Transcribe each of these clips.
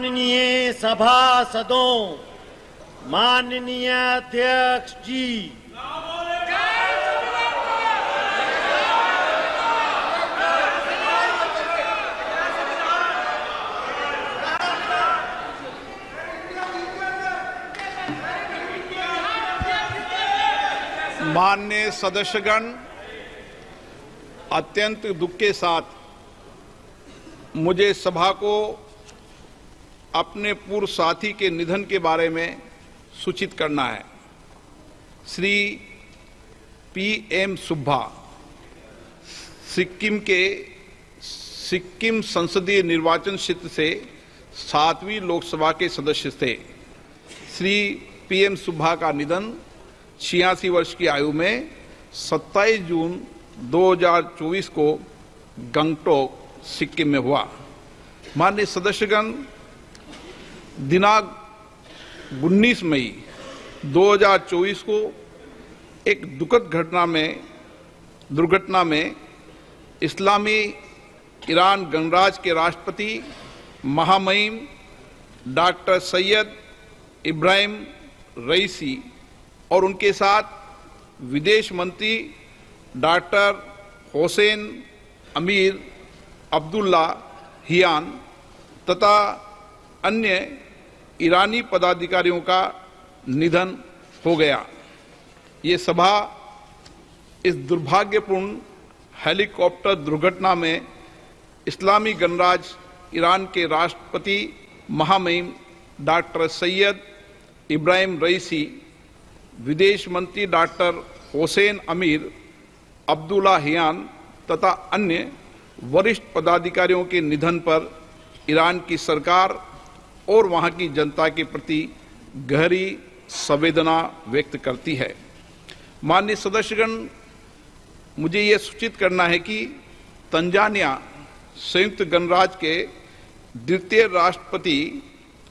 माननीय सभासदों, माननीय अध्यक्ष जी, माननीय सदस्यगण, अत्यंत दुख के साथ मुझे सभा को अपने पूर्व साथी के निधन के बारे में सूचित करना है। श्री पी.एम. सुब्बा सिक्किम संसदीय निर्वाचन क्षेत्र से 7वीं लोकसभा के सदस्य थे। श्री पी.एम. सुब्बा का निधन 86 वर्ष की आयु में 27 जून 2024 को गंगटोक, सिक्किम में हुआ। माननीय सदस्यगण, दिनांक 19 मई 2024 को एक दुखद दुर्घटना में इस्लामी ईरान गणराज्य के राष्ट्रपति महामहिम डॉक्टर सैयद इब्राहिम रईसी और उनके साथ विदेश मंत्री डॉक्टर हुसैन अमीर अब्दुल्ला हियान तथा अन्य ईरानी पदाधिकारियों का निधन हो गया। ये सभा इस दुर्भाग्यपूर्ण हेलीकॉप्टर दुर्घटना में इस्लामी गणराज्य ईरान के राष्ट्रपति महामहिम डॉक्टर सैयद इब्राहिम रईसी, विदेश मंत्री डॉक्टर हुसैन अमीर अब्दुल्ला हियान तथा अन्य वरिष्ठ पदाधिकारियों के निधन पर ईरान की सरकार और वहां की जनता के प्रति गहरी संवेदना व्यक्त करती है। माननीय सदस्यगण, मुझे यह सूचित करना है कि तंजानिया संयुक्त गणराज्य के द्वितीय राष्ट्रपति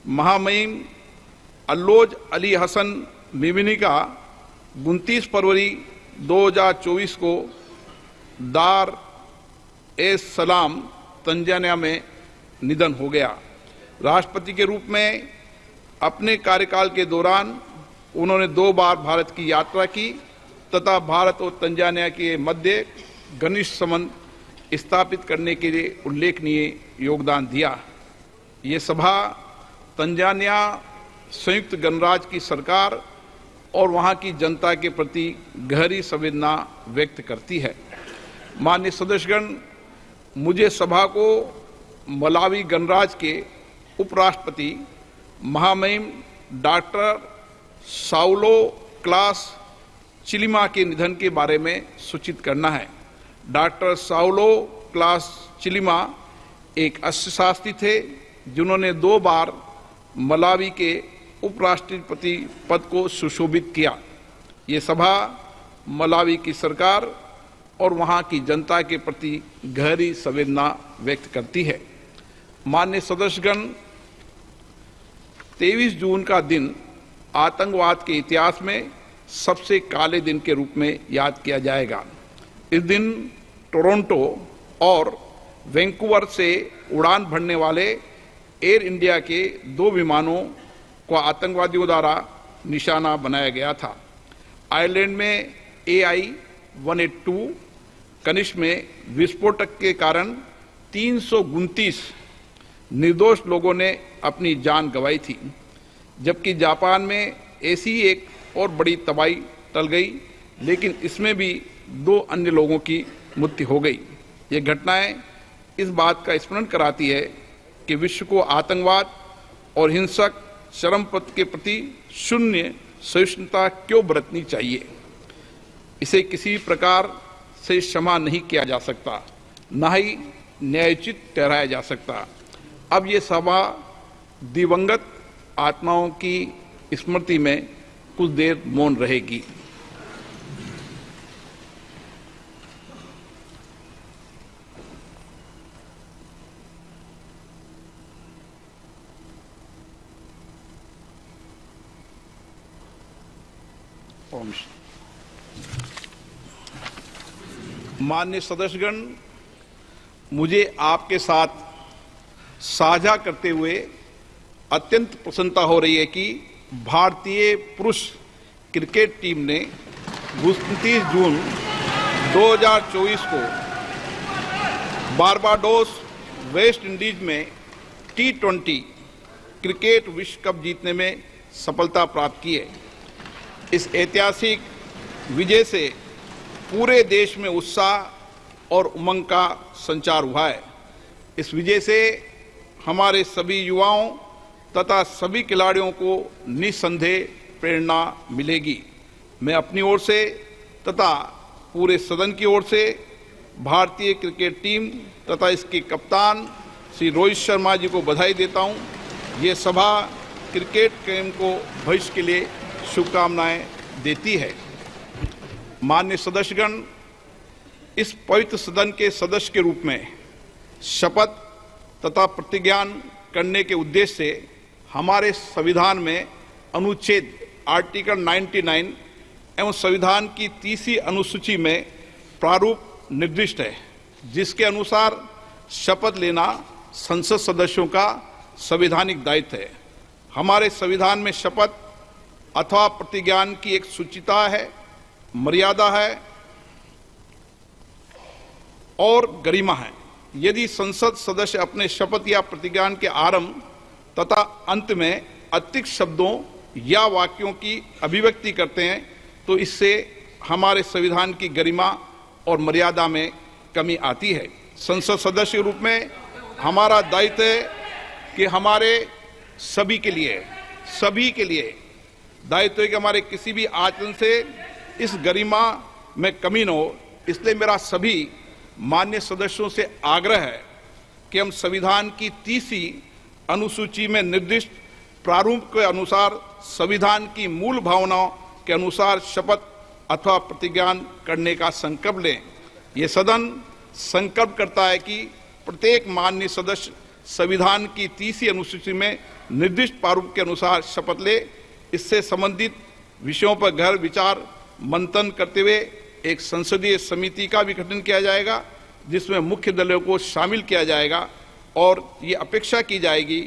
महामहिम अल्लोज अली हसन मिमिनी का 29 फरवरी 2024 को दार एस सलाम, तंजानिया में निधन हो गया। राष्ट्रपति के रूप में अपने कार्यकाल के दौरान उन्होंने 2 बार भारत की यात्रा की तथा भारत और तंजानिया के मध्य घनिष्ठ संबंध स्थापित करने के लिए उल्लेखनीय योगदान दिया। ये सभा तंजानिया संयुक्त गणराज्य की सरकार और वहां की जनता के प्रति गहरी संवेदना व्यक्त करती है। माननीय सदस्यगण, मुझे सभा को मलावी गणराज्य के उपराष्ट्रपति महामहिम डॉक्टर साउलो क्लास चिलिमा के निधन के बारे में सूचित करना है। डॉक्टर साउलो क्लास चिलिमा एक अर्थशास्त्री थे जिन्होंने 2 बार मलावी के उपराष्ट्रपति पद को सुशोभित किया। ये सभा मलावी की सरकार और वहां की जनता के प्रति गहरी संवेदना व्यक्त करती है। माननीय सदस्यगण, 23 जून का दिन आतंकवाद के इतिहास में सबसे काले दिन के रूप में याद किया जाएगा। इस दिन टोरंटो और वैंकूवर से उड़ान भरने वाले एयर इंडिया के 2 विमानों को आतंकवादियों द्वारा निशाना बनाया गया था। आयरलैंड में AI-182 कनिष्क में विस्फोटक के कारण 329 निर्दोष लोगों ने अपनी जान गंवाई थी, जबकि जापान में ऐसी एक और बड़ी तबाही टल गई, लेकिन इसमें भी 2 अन्य लोगों की मृत्यु हो गई। ये घटनाएं इस बात का स्मरण कराती है कि विश्व को आतंकवाद और हिंसक चरमपंथ के प्रति शून्य सहिष्णुता क्यों बरतनी चाहिए। इसे किसी प्रकार से क्षमा नहीं किया जा सकता, न ही न्यायोचित ठहराया जा सकता। अब ये सभा दिवंगत आत्माओं की स्मृति में कुछ देर मौन रहेगी। माननीय सदस्यगण, मुझे आपके साथ साझा करते हुए अत्यंत प्रसन्नता हो रही है कि भारतीय पुरुष क्रिकेट टीम ने 29 जून 2024 को बारबाडोस वेस्ट इंडीज में T20 क्रिकेट विश्व कप जीतने में सफलता प्राप्त की है। इस ऐतिहासिक विजय से पूरे देश में उत्साह और उमंग का संचार हुआ है। इस विजय से हमारे सभी युवाओं तथा सभी खिलाड़ियों को निस्संदेह प्रेरणा मिलेगी। मैं अपनी ओर से तथा पूरे सदन की ओर से भारतीय क्रिकेट टीम तथा इसके कप्तान श्री रोहित शर्मा जी को बधाई देता हूं। ये सभा क्रिकेट प्रेम को भविष्य के लिए शुभकामनाएं देती है। माननीय सदस्यगण, इस पवित्र सदन के सदस्य के रूप में शपथ तथा प्रतिज्ञान करने के उद्देश्य से हमारे संविधान में अनुच्छेद आर्टिकल 99 एवं संविधान की 30वीं अनुसूची में प्रारूप निर्दिष्ट है, जिसके अनुसार शपथ लेना संसद सदस्यों का संवैधानिक दायित्व है। हमारे संविधान में शपथ अथवा प्रतिज्ञान की एक सूचिता है, मर्यादा है और गरिमा है। यदि संसद सदस्य अपने शपथ या प्रतिज्ञान के आरंभ तथा अंत में अतिरिक्त शब्दों या वाक्यों की अभिव्यक्ति करते हैं तो इससे हमारे संविधान की गरिमा और मर्यादा में कमी आती है। संसद सदस्य के रूप में हमारा दायित्व है कि हमारे सभी के लिए दायित्व है कि हमारे किसी भी आचरण से इस गरिमा में कमी न हो। इसलिए मेरा सभी मान्य सदस्यों से आग्रह है कि हम संविधान की 30वीं अनुसूची में निर्दिष्ट प्रारूप के अनुसार संविधान की मूल भावनाओं के अनुसार शपथ अथवा प्रतिज्ञान करने का संकल्प लें। यह सदन संकल्प करता है कि प्रत्येक माननीय सदस्य संविधान की 30वीं अनुसूची में निर्दिष्ट प्रारूप के अनुसार शपथ ले। इससे संबंधित विषयों पर गहन विचार मंथन करते हुए एक संसदीय समिति का भी गठन किया जाएगा, जिसमें मुख्य दलों को शामिल किया जाएगा और ये अपेक्षा की जाएगी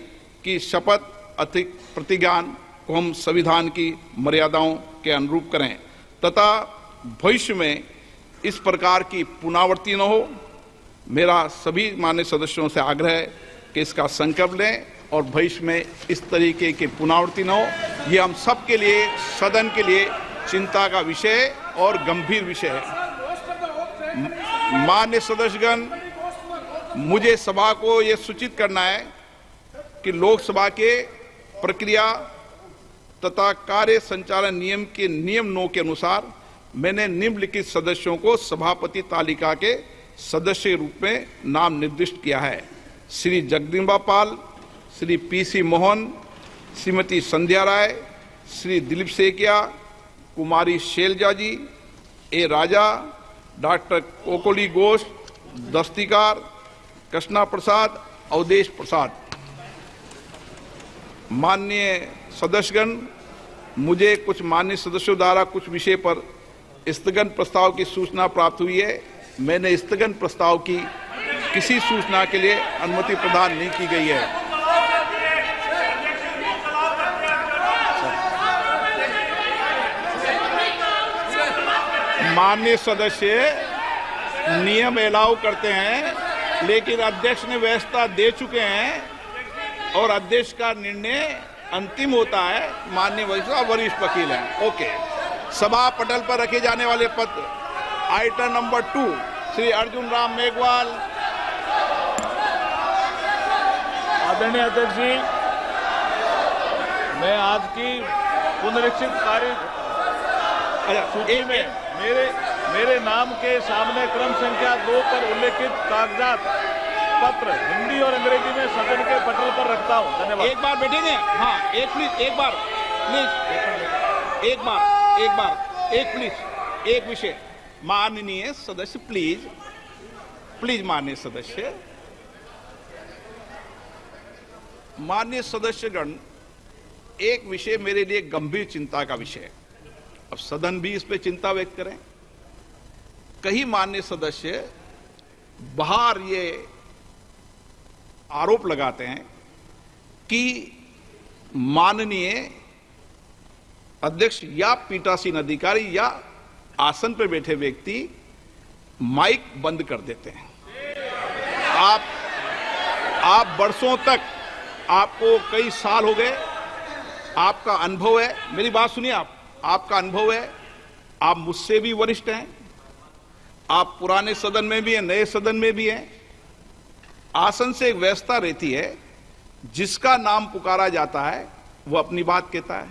कि शपथ अतिरिक्त प्रतिज्ञान को हम संविधान की मर्यादाओं के अनुरूप करें तथा भविष्य में इस प्रकार की पुनरावृत्ति न हो। मेरा सभी मान्य सदस्यों से आग्रह है कि इसका संकल्प लें और भविष्य में इस तरीके की पुनरावृत्ति न हो। ये हम सब के लिए, सदन के लिए चिंता का विषय और गंभीर विषय है। मान्य सदस्यगण, मुझे सभा को यह सूचित करना है कि लोकसभा के प्रक्रिया तथा कार्य संचालन नियम के नियम 9 के अनुसार मैंने निम्नलिखित सदस्यों को सभापति तालिका के सदस्य के रूप में नाम निर्दिष्ट किया है। श्री जगदम्बा पाल, श्री PC मोहन, श्रीमती संध्या राय, श्री दिलीप सेकिया, कुमारी शैलजा जी, ए राजा, डॉक्टर कोकोली घोष, दस्तिकार, कृष्णा प्रसाद, अवधेश प्रसाद। माननीय सदस्यगण, मुझे कुछ माननीय सदस्यों द्वारा कुछ विषय पर स्थगन प्रस्ताव की सूचना प्राप्त हुई है। मैंने स्थगन प्रस्ताव की किसी सूचना के लिए अनुमति प्रदान नहीं की गई है। माननीय सदस्य नियम अलाउ करते हैं, लेकिन अध्यक्ष ने व्यवस्था दे चुके हैं और अध्यक्ष का निर्णय अंतिम होता है। माननीय वरिष्ठ वकील हैं। ओके। सभा पटल पर रखे जाने वाले पत्र आइटम नंबर 2 श्री अर्जुन राम मेघवाल। आदरणीय अध्यक्ष जी, मैं आज की पुनरीक्षित तारीख सूची में मेरे नाम के सामने क्रम संख्या 2 पर उल्लेखित कागजात पत्र हिंदी और अंग्रेजी में सदन के पटल पर रखता हूं। धन्यवाद। एक बार बैठेंगे? हाँ, एक बार प्लीज एक विषय। माननीय सदस्य प्लीज माननीय सदस्य, माननीय सदस्यगण, एक विषय मेरे लिए गंभीर चिंता का विषय है। अब सदन भी इस पे चिंता व्यक्त करें। कई माननीय सदस्य बाहर ये आरोप लगाते हैं कि माननीय अध्यक्ष या पीठासीन अधिकारी या आसन पर बैठे व्यक्ति माइक बंद कर देते हैं। आप वर्षों तक, आपको कई साल हो गए, आपका अनुभव है, मेरी बात सुनिए, आपका अनुभव है, आप मुझसे भी वरिष्ठ हैं, आप पुराने सदन में भी हैं, नए सदन में भी हैं। आसन से एक व्यवस्था रहती है, जिसका नाम पुकारा जाता है वो अपनी बात कहता है।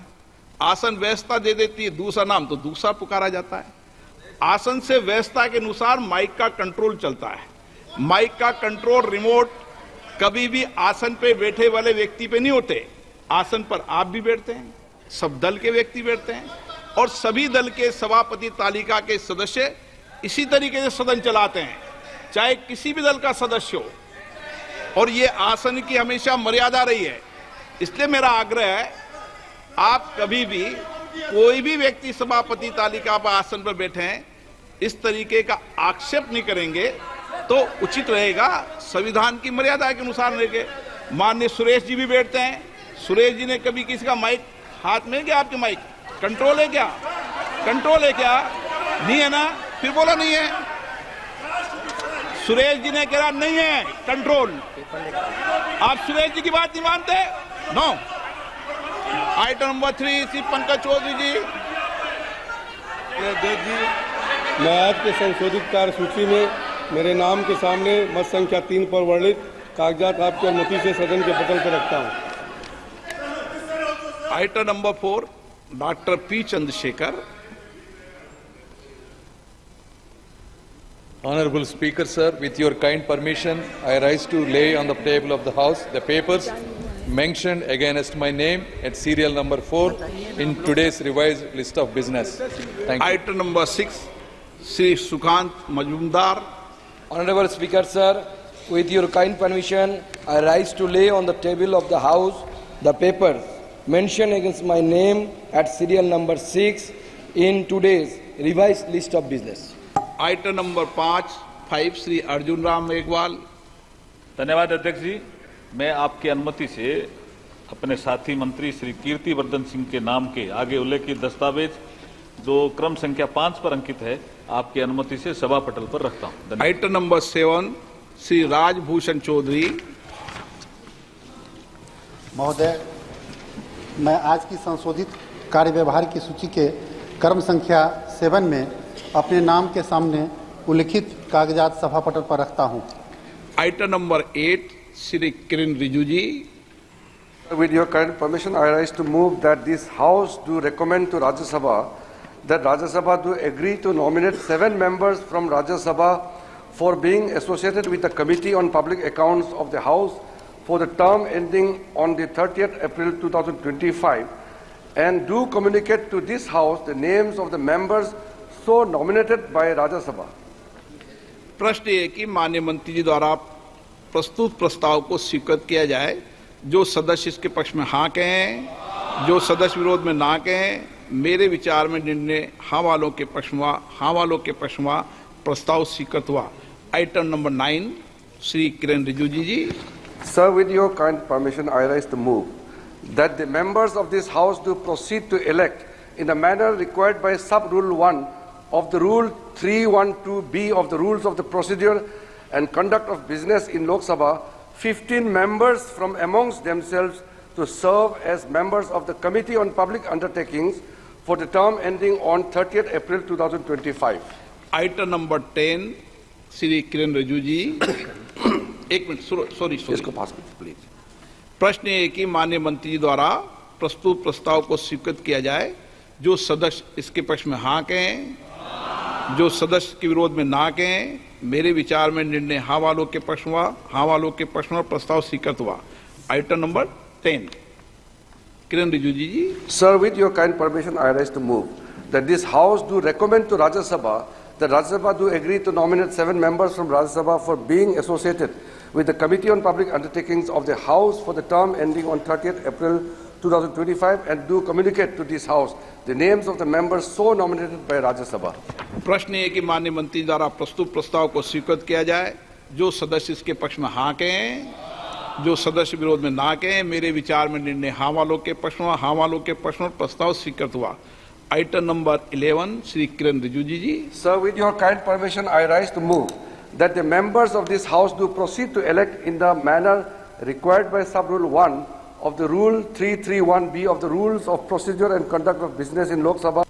आसन व्यवस्था दे देती है दूसरा नाम, तो दूसरा पुकारा जाता है। आसन से व्यवस्था के अनुसार माइक का कंट्रोल चलता है। माइक का कंट्रोल रिमोट कभी भी आसन पे बैठे वाले व्यक्ति पे नहीं होते। आसन पर आप भी बैठते हैं, सब दल के व्यक्ति बैठते हैं, और सभी दल के सभापति तालिका के सदस्य इसी तरीके से सदन चलाते हैं, चाहे किसी भी दल का सदस्य हो। और ये आसन की हमेशा मर्यादा रही है। इसलिए मेरा आग्रह है, आप कभी भी, कोई भी व्यक्ति सभापति तालिका पर आसन पर बैठे हैं, इस तरीके का आक्षेप नहीं करेंगे तो उचित रहेगा। संविधान की मर्यादा के अनुसार रहेंगे। माननीय सुरेश जी भी बैठते हैं, सुरेश जी ने कभी किसी का माइक हाथ में, क्या आपके माइक कंट्रोल है क्या? कंट्रोल है क्या? नहीं है ना? फिर बोला नहीं है। सुरेश जी ने कहा नहीं है कंट्रोल। आप सुरेश जी की बात नहीं मानते? No. Item number 3 Shri Pankaj Chaudhary ji. अध्यक्ष जी, मैं आज के संशोधित कार्यसूची में मेरे नाम के सामने मत संख्या 3 पर वर्णित कागजात आपकी अनुमति से सदन के पटल पर रखता हूं। Item number 4 doctor P Chandrashekhar. Honorable Speaker, sir, with your kind permission, I rise to lay on the table of the House the papers mentioned against my name at serial number 4 in today's revised list of business. Thank you. Item number 6, Sri Sukhant Majumdar. Honorable Speaker, sir, with your kind permission, I rise to lay on the table of the House the papers mentioned against my name at serial number 6 in today's revised list of business. Item number 5 Shri Arjun Ram Meghwal. धन्यवाद अध्यक्ष जी। मैं आपकी अनुमति से अपने साथी मंत्री श्री कीर्तिवर्धन सिंह के नाम के आगे उल्लेखित दस्तावेज जो क्रम संख्या 5 पर अंकित है, आपकी अनुमति से सभा पटल पर रखता हूं। Item number 7 Shri Rajbhushan Choudhary. महोदय, मैं आज की संशोधित कार्य व्यवहार की सूची के क्रम संख्या 7 में अपने नाम के सामने उल्लिखित कागजात सभा पटल पर रखता हूं। Item number 8 Shri Kiren Rijiju ji. With your kind permission, I rise to move that this House do recommend to Rajya Sabha that Rajya Sabha do agree to nominate 7 members from Rajya Sabha for being associated with the Committee on Public Accounts of the House for the term ending on the 30th April 2025, and do communicate to this House the names of the members so nominated by Rajya Sabha. प्रश्न ये कि माननीय मंत्री जी द्वारा प्रस्तुत प्रस्ताव को स्वीकृत किया जाए। जो सदस्य इसके पक्ष में हाँ कहें, जो सदस्य विरोध में ना कहें। मेरे विचार में निर्णय हाँ वालों के पक्ष में, हाँ वालों के पक्ष में प्रस्ताव स्वीकृत हुआ। Item number 9 Shri Kiren Rijiju ji. Sir, with your kind permission, I rise to move that the members of this House do proceed to elect in the manner required by sub-rule 1 of the Rule 312B of the Rules of the Procedure and Conduct of Business in Lok Sabha 15 members from amongst themselves to serve as members of the Committee on Public Undertakings for the term ending on 30th April 2025. Item number 10, Shri Kiren Rijiju जी। एक minute, sorry, इसको पास कीजिए please. प्रश्न ये कि माननीय मंत्री जी द्वारा प्रस्तुत प्रस्ताव को स्वीकृत किया जाए। जो सदस्य इसके पक्ष में हाँ कहें, जो सदस्य के विरोध में ना कहें। मेरे विचार में निर्णय हाँ वालों के पक्ष में, हाँ वालों के पक्ष में प्रस्ताव स्वीकृत हुआ। Item number 10 Kiren Rijiju ji. Sir, with your kind permission, I rise to move that this House do recommend to Rajya Sabha that Rajya Sabha do agree to nominate 7 members from Rajya Sabha for being associated with the Committee on Public Undertakings of the House for the term ending on 30th April 2025, and do communicate to this House the names of the members so nominated by Rajya Sabha. प्रश्न है कि माननीय मंत्री द्वारा प्रस्तुत प्रस्ताव को स्वीकृत किया जाए। जो सदस्य इसके पक्ष में हाँ कहें, जो सदस्य विरोध में ना कहें, मेरे विचार में निर्णय हाँ वालों के पक्ष में, हाँ वालों के पक्ष में प्रस्ताव स्वीकृत हुआ। Item number 11 Shri Kiren Rijiju ji. Sir, with your kind permission, I rise to move that the members of this House do proceed to elect in the manner required by Sub-Rule 1 of the Rule 331B of the Rules of Procedure and Conduct of Business in Lok Sabha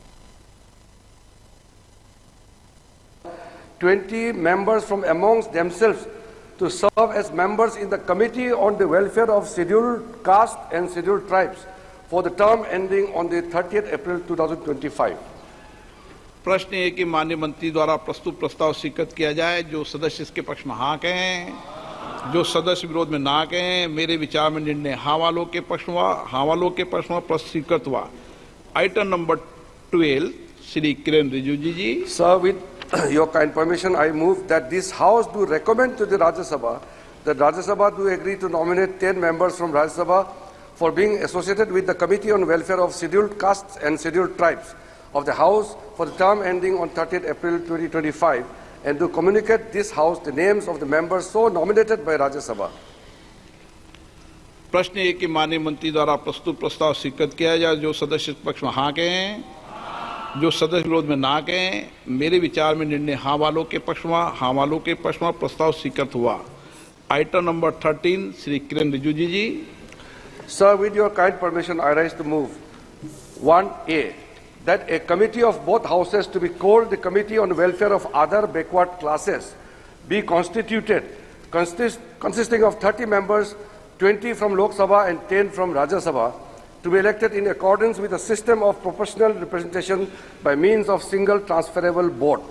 20 members from amongst themselves to serve as members in the Committee on the Welfare of Scheduled Caste and Scheduled Tribes for the term ending on the 30th April 2025. प्रश्न है कि माननीय मंत्री द्वारा प्रस्तुत प्रस्ताव स्वीकृत किया जाए। जो सदस्य इसके पक्ष में हाँ कहें, जो सदस्य विरोध में ना कहें, मेरे विचार में निर्णय हाँ वालों के पक्ष में, हाँ वालों के पक्ष में प्रस्ताव स्वीकृत हुआ। Item number 12 Shri Kiren Rijiju ji. Sir, with your kind permission, I move that this House do recommend to the Rajya Sabha that Rajya Sabha do agree to nominate 10 members from Rajya Sabha for being associated with the Committee on Welfare of Scheduled Castes and Scheduled Tribes of the House for the term ending on 30th April 2025 and to communicate this House the names of the members so nominated by Rajya Sabha. प्रश्न है कि माननीय मंत्री द्वारा प्रस्तुत प्रस्ताव स्वीकृत किया जाए। जो सदस्य इस पक्ष में हाँ कहें, जो सदस्य विरोध में ना कहें, मेरे विचार में निर्णय हाँ वालों के पक्ष में, हाँ वालों के पक्ष में प्रस्ताव स्वीकृत हुआ। Item number 13 Shri Kiren Rijiju ji. Sir, with your kind permission, I rise to move 1A that a committee of both houses to be called the Committee on Welfare of Other Backward Classes be constituted, consisting of 30 members, 20 from Lok Sabha and 10 from Rajya Sabha, to be elected in accordance with a system of proportional representation by means of single transferable vote.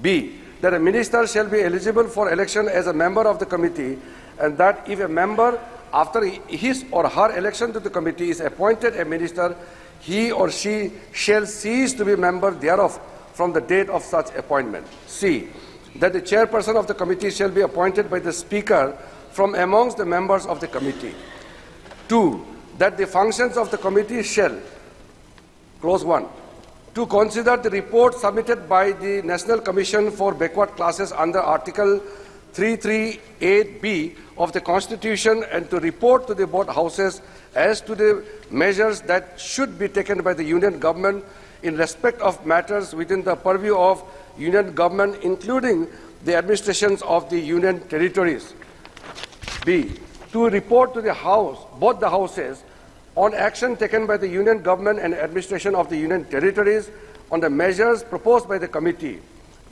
B, that a minister shall be eligible for election as a member of the committee, and that if a member, after his or her election to the committee, is appointed a minister, he or she shall cease to be a member thereof from the date of such appointment. C, that the chairperson of the committee shall be appointed by the Speaker from amongst the members of the committee. 2, that the functions of the committee shall, clause 1, to consider the report submitted by the National Commission for Backward Classes under Article 338B of the Constitution and to report to the both houses as to the measures that should be taken by the Union Government in respect of matters within the purview of Union Government, including the administrations of the Union Territories. B, to report to the House, both the houses, on action taken by the Union Government and administration of the Union Territories on the measures proposed by the committee.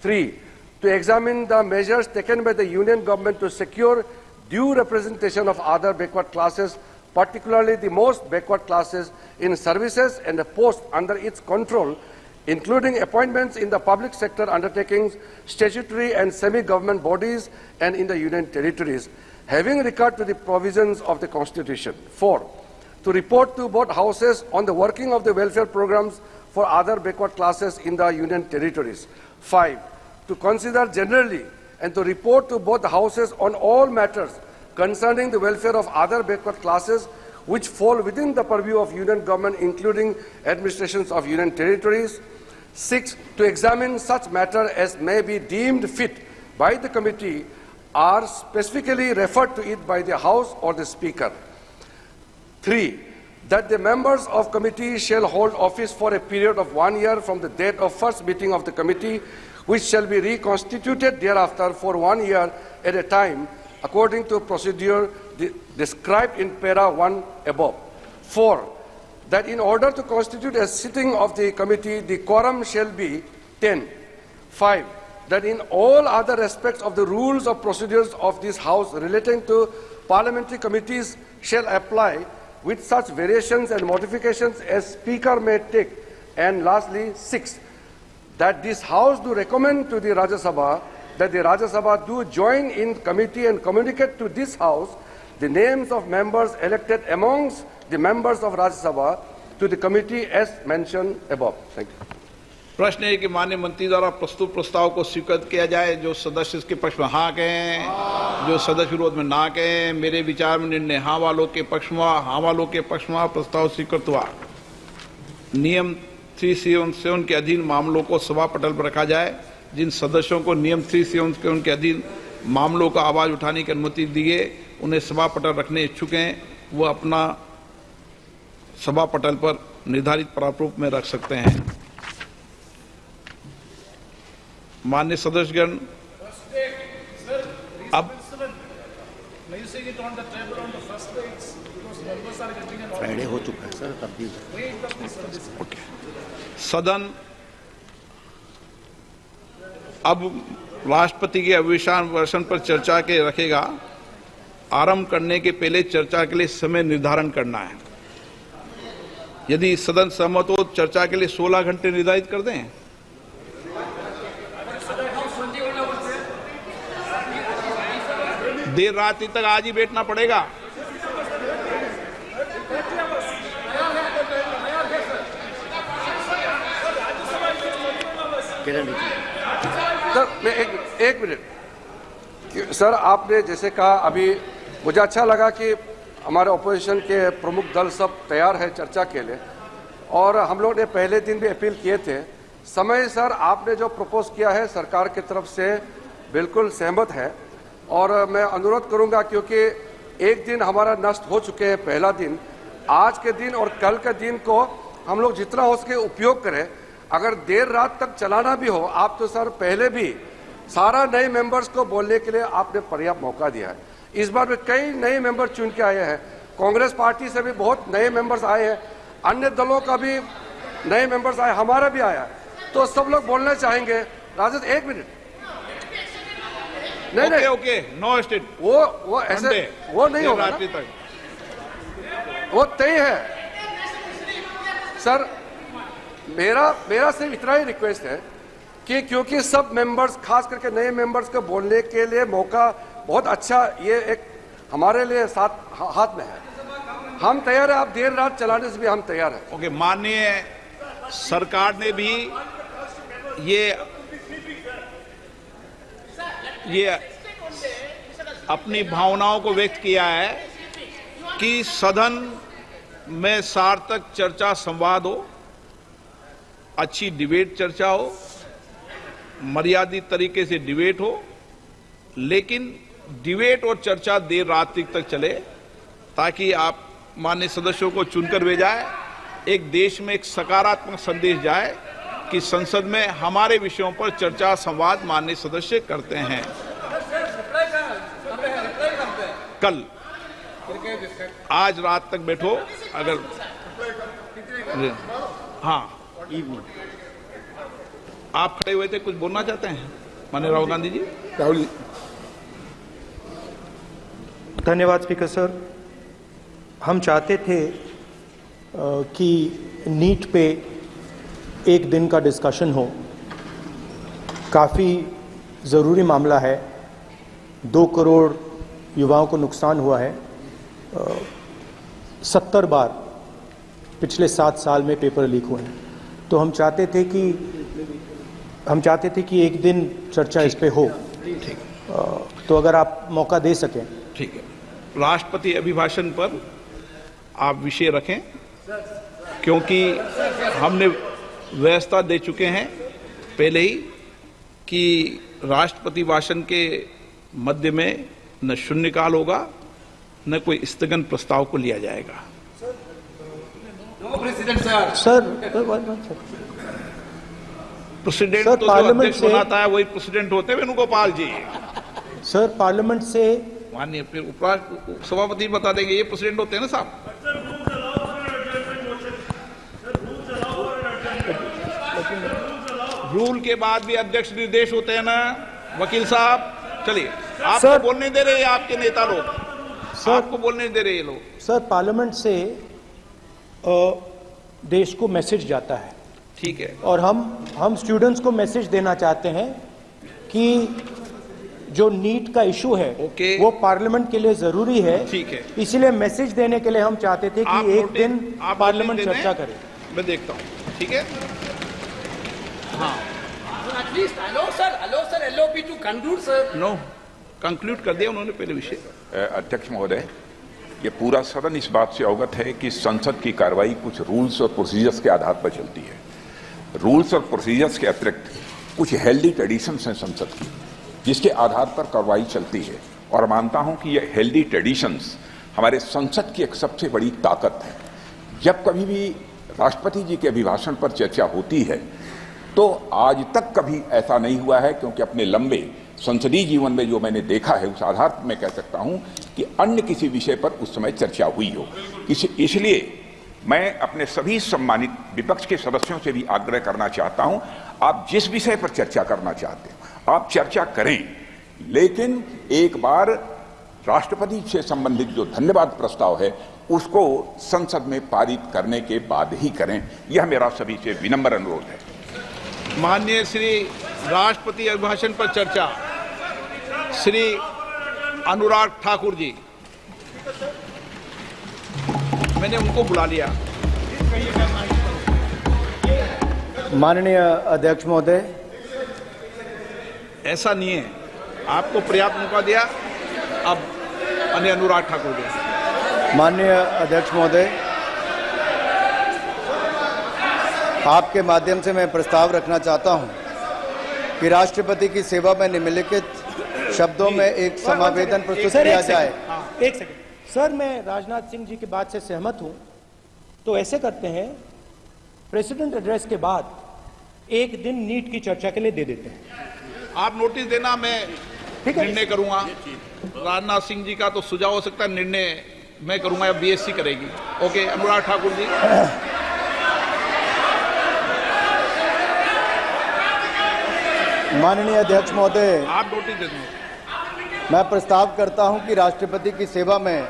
3, to examine the measures taken by the Union Government to secure due representation of other backward classes, particularly the most backward classes in services and the posts under its control, including appointments in the public sector undertakings, statutory and semi-government bodies and in the Union Territories, having regard to the provisions of the Constitution. 4, to report to both houses on the working of the welfare programs for other backward classes in the Union Territories. 5, to consider generally and to report to both houses on all matters concerning the welfare of other backward classes which fall within the purview of Union Government, including administrations of Union Territories. 6, to examine such matter as may be deemed fit by the committee are specifically referred to it by the House or the Speaker. 3, that the members of committee shall hold office for a period of 1 year from the date of first meeting of the committee, which shall be reconstituted thereafter for 1 year at a time, according to procedure described in para 1 above. 4, that in order to constitute a sitting of the committee, the quorum shall be 10. 5, that in all other respects of the rules of procedures of this House relating to parliamentary committees shall apply with such variations and modifications as Speaker may take. And lastly, 6, that this House do recommend to the Rajya Sabha that the Rajya Sabha do join in committee and communicate to this House the names of members elected amongst the members of Rajya Sabha to the committee as mentioned above. Thank you. प्रश्न है कि माननीय मंत्री द्वारा प्रस्तुत प्रस्ताव को स्वीकृत किया जाए। जो सदस्य इसके पक्ष में हाँ कहें, जो सदस्य विरोध में ना कहें, मेरे विचार में निर्णय हाँ वालों के पक्ष में, हाँ वालों के पक्ष में प्रस्ताव स्वीकृत हुआ। नियम 377 के अधीन मामलों को सभा पटल पर रखा जाए। जिन सदस्यों को नियम 377 के अधीन मामलों का आवाज उठाने की अनुमति दी है, उन्हें सभा पटल रखने इच्छुक हैं, वो अपना सभा पटल पर निर्धारित प्रारूप में रख सकते हैं। माननीय सदस्यगण, अब फ्राइडे हो चुका है सर, तब भी सदन अब राष्ट्रपति के अभिभाषण पर चर्चा के रखेगा। आरंभ करने के पहले चर्चा के लिए समय निर्धारण करना है। यदि सदन सहमत हो, चर्चा के लिए 16 घंटे निर्धारित कर दें। देर रात तक आज ही बैठना पड़ेगा। सर, मैं एक मिनट सर, आपने जैसे कहा, अभी मुझे अच्छा लगा कि हमारे ऑपोजिशन के प्रमुख दल सब तैयार है चर्चा के लिए, और हम लोग ने पहले दिन भी अपील किए थे। समय सर, आपने जो प्रपोज किया है सरकार की तरफ से बिल्कुल सहमत है, और मैं अनुरोध करूंगा, क्योंकि एक दिन हमारा नष्ट हो चुके हैं, पहला दिन। आज के दिन और कल के दिन को हम लोग जितना हो सके उपयोग करें। अगर देर रात तक चलाना भी हो, आप तो सर पहले भी सारा नए मेंबर्स को बोलने के लिए आपने पर्याप्त मौका दिया है। इस बार में कई नए मेंबर चुन के आए हैं, कांग्रेस पार्टी से भी बहुत नए मेंबर्स आए हैं, अन्य दलों का भी नए मेंबर्स आए, हमारा भी आया, तो सब लोग बोलना चाहेंगे। राजद, एक मिनट, नहीं ओके, नो स्टेट, वो ऐसे वो नहीं होगा ना? वो तय है सर। मेरा सिर्फ इतना ही रिक्वेस्ट है कि क्योंकि सब मेंबर्स, खास करके नए मेंबर्स को बोलने के लिए मौका बहुत अच्छा, ये एक हमारे लिए हाथ में है। हम तैयार है, आप देर रात चलाने से भी हम तैयार हैं। ओके, माननीय सरकार ने भी ये अपनी भावनाओं को व्यक्त किया है कि सदन में सार्थक चर्चा संवाद हो, अच्छी डिबेट चर्चा हो, मर्यादित तरीके से डिबेट हो, लेकिन डिबेट और चर्चा देर रात तक चले, ताकि आप माननीय सदस्यों को चुनकर भेजाए, एक देश में एक सकारात्मक संदेश जाए कि संसद में हमारे विषयों पर चर्चा संवाद माननीय सदस्य करते हैं। कल आज रात तक बैठो, अगर हाँ, आप खड़े हुए थे, कुछ बोलना चाहते हैं माननीय राहुल गांधी जी? राहुल जी, धन्यवाद स्पीकर सर। हम चाहते थे कि नीट पे एक दिन का डिस्कशन हो। काफ़ी ज़रूरी मामला है, 2 करोड़ युवाओं को नुकसान हुआ है। 70 बार पिछले 7 साल में पेपर लीक हुए हैं, तो हम चाहते थे कि एक दिन चर्चा इस पे हो। तो अगर आप मौका दे सकें। ठीक है, राष्ट्रपति अभिभाषण पर आप विषय रखें, क्योंकि हमने व्यवस्था दे चुके हैं पहले ही कि राष्ट्रपति भाषण के मध्य में न शून्यकाल होगा, न कोई स्थगन प्रस्ताव को लिया जाएगा। प्रेसिडेंट तो जो अध्यक्ष बनाता है वही प्रेसिडेंट होते हैं वेणुगोपाल जी। सर, पार्लियामेंट से माननीय फिर सभापति बता देंगे, ये प्रेसिडेंट होते हैं ना साहब। रूल के बाद भी अध्यक्ष निर्देश होते हैं ना वकील साहब। चलिए, आपको बोलने दे रहे हैं आपके नेता लोग, आपको बोलने दे रहे हैं लोग। सर, पार्लियामेंट से देश को मैसेज जाता है, ठीक है, और हम स्टूडेंट्स को मैसेज देना चाहते हैं कि जो नीट का इशू है वो पार्लियामेंट के लिए जरूरी है। ठीक है, इसलिए मैसेज देने के लिए हम चाहते थे कि एक दिन पार्लियामेंट चर्चा करे। मैं देखता हूँ, ठीक है। हाँ, नो कंक्लूड कर दिया उन्होंने पहले विषय। अध्यक्ष महोदय, ये पूरा सदन इस बात से अवगत है कि संसद की कार्रवाई कुछ रूल्स और प्रोसीजर्स के आधार पर चलती है। रूल्स और प्रोसीजर्स के अतिरिक्त कुछ हेल्दी ट्रेडिशंस हैं संसद की, जिसके आधार पर कार्रवाई चलती है। और मानता हूं कि ये हेल्दी ट्रेडिशंस हमारे संसद की एक सबसे बड़ी ताकत है। जब कभी भी राष्ट्रपति जी के अभिभाषण पर चर्चा होती है तो आज तक कभी ऐसा नहीं हुआ है, क्योंकि अपने लंबे संसदीय जीवन में जो मैंने देखा है उस आधार पर मैं कह सकता हूं कि अन्य किसी विषय पर उस समय चर्चा हुई हो। इसलिए मैं अपने सभी सम्मानित विपक्ष के सदस्यों से भी आग्रह करना चाहता हूं, आप जिस विषय पर चर्चा करना चाहते हैं आप चर्चा करें, लेकिन एक बार राष्ट्रपति से संबंधित जो धन्यवाद प्रस्ताव है उसको संसद में पारित करने के बाद ही करें। यह मेरा सभी से विनम्र अनुरोध है। माननीय श्री राष्ट्रपति अभिभाषण पर चर्चा, श्री अनुराग ठाकुर जी, मैंने उनको बुला लिया। माननीय अध्यक्ष महोदय, ऐसा नहीं है, आपको पर्याप्त मौका दिया। अब अनुराग ठाकुर जी। माननीय अध्यक्ष महोदय, आपके माध्यम से मैं प्रस्ताव रखना चाहता हूं कि राष्ट्रपति की सेवा में निम्नलिखित शब्दों में एक समावेदन प्रस्तुत किया जाए। एक सेकंड सर, मैं राजनाथ सिंह जी की बात से सहमत हूं। तो ऐसे करते हैं, प्रेसिडेंट एड्रेस के बाद एक दिन नीट की चर्चा के लिए दे देते हैं। आप नोटिस देना, मैं निर्णय करूंगा। राजनाथ सिंह जी का तो सुझाव हो सकता है, निर्णय मैं करूंगा या बीएससी करेगी। ओके, अनुराग ठाकुर जी। माननीय अध्यक्ष महोदय, आप नोटिस दे दें। मैं प्रस्ताव करता हूं कि राष्ट्रपति की सेवा में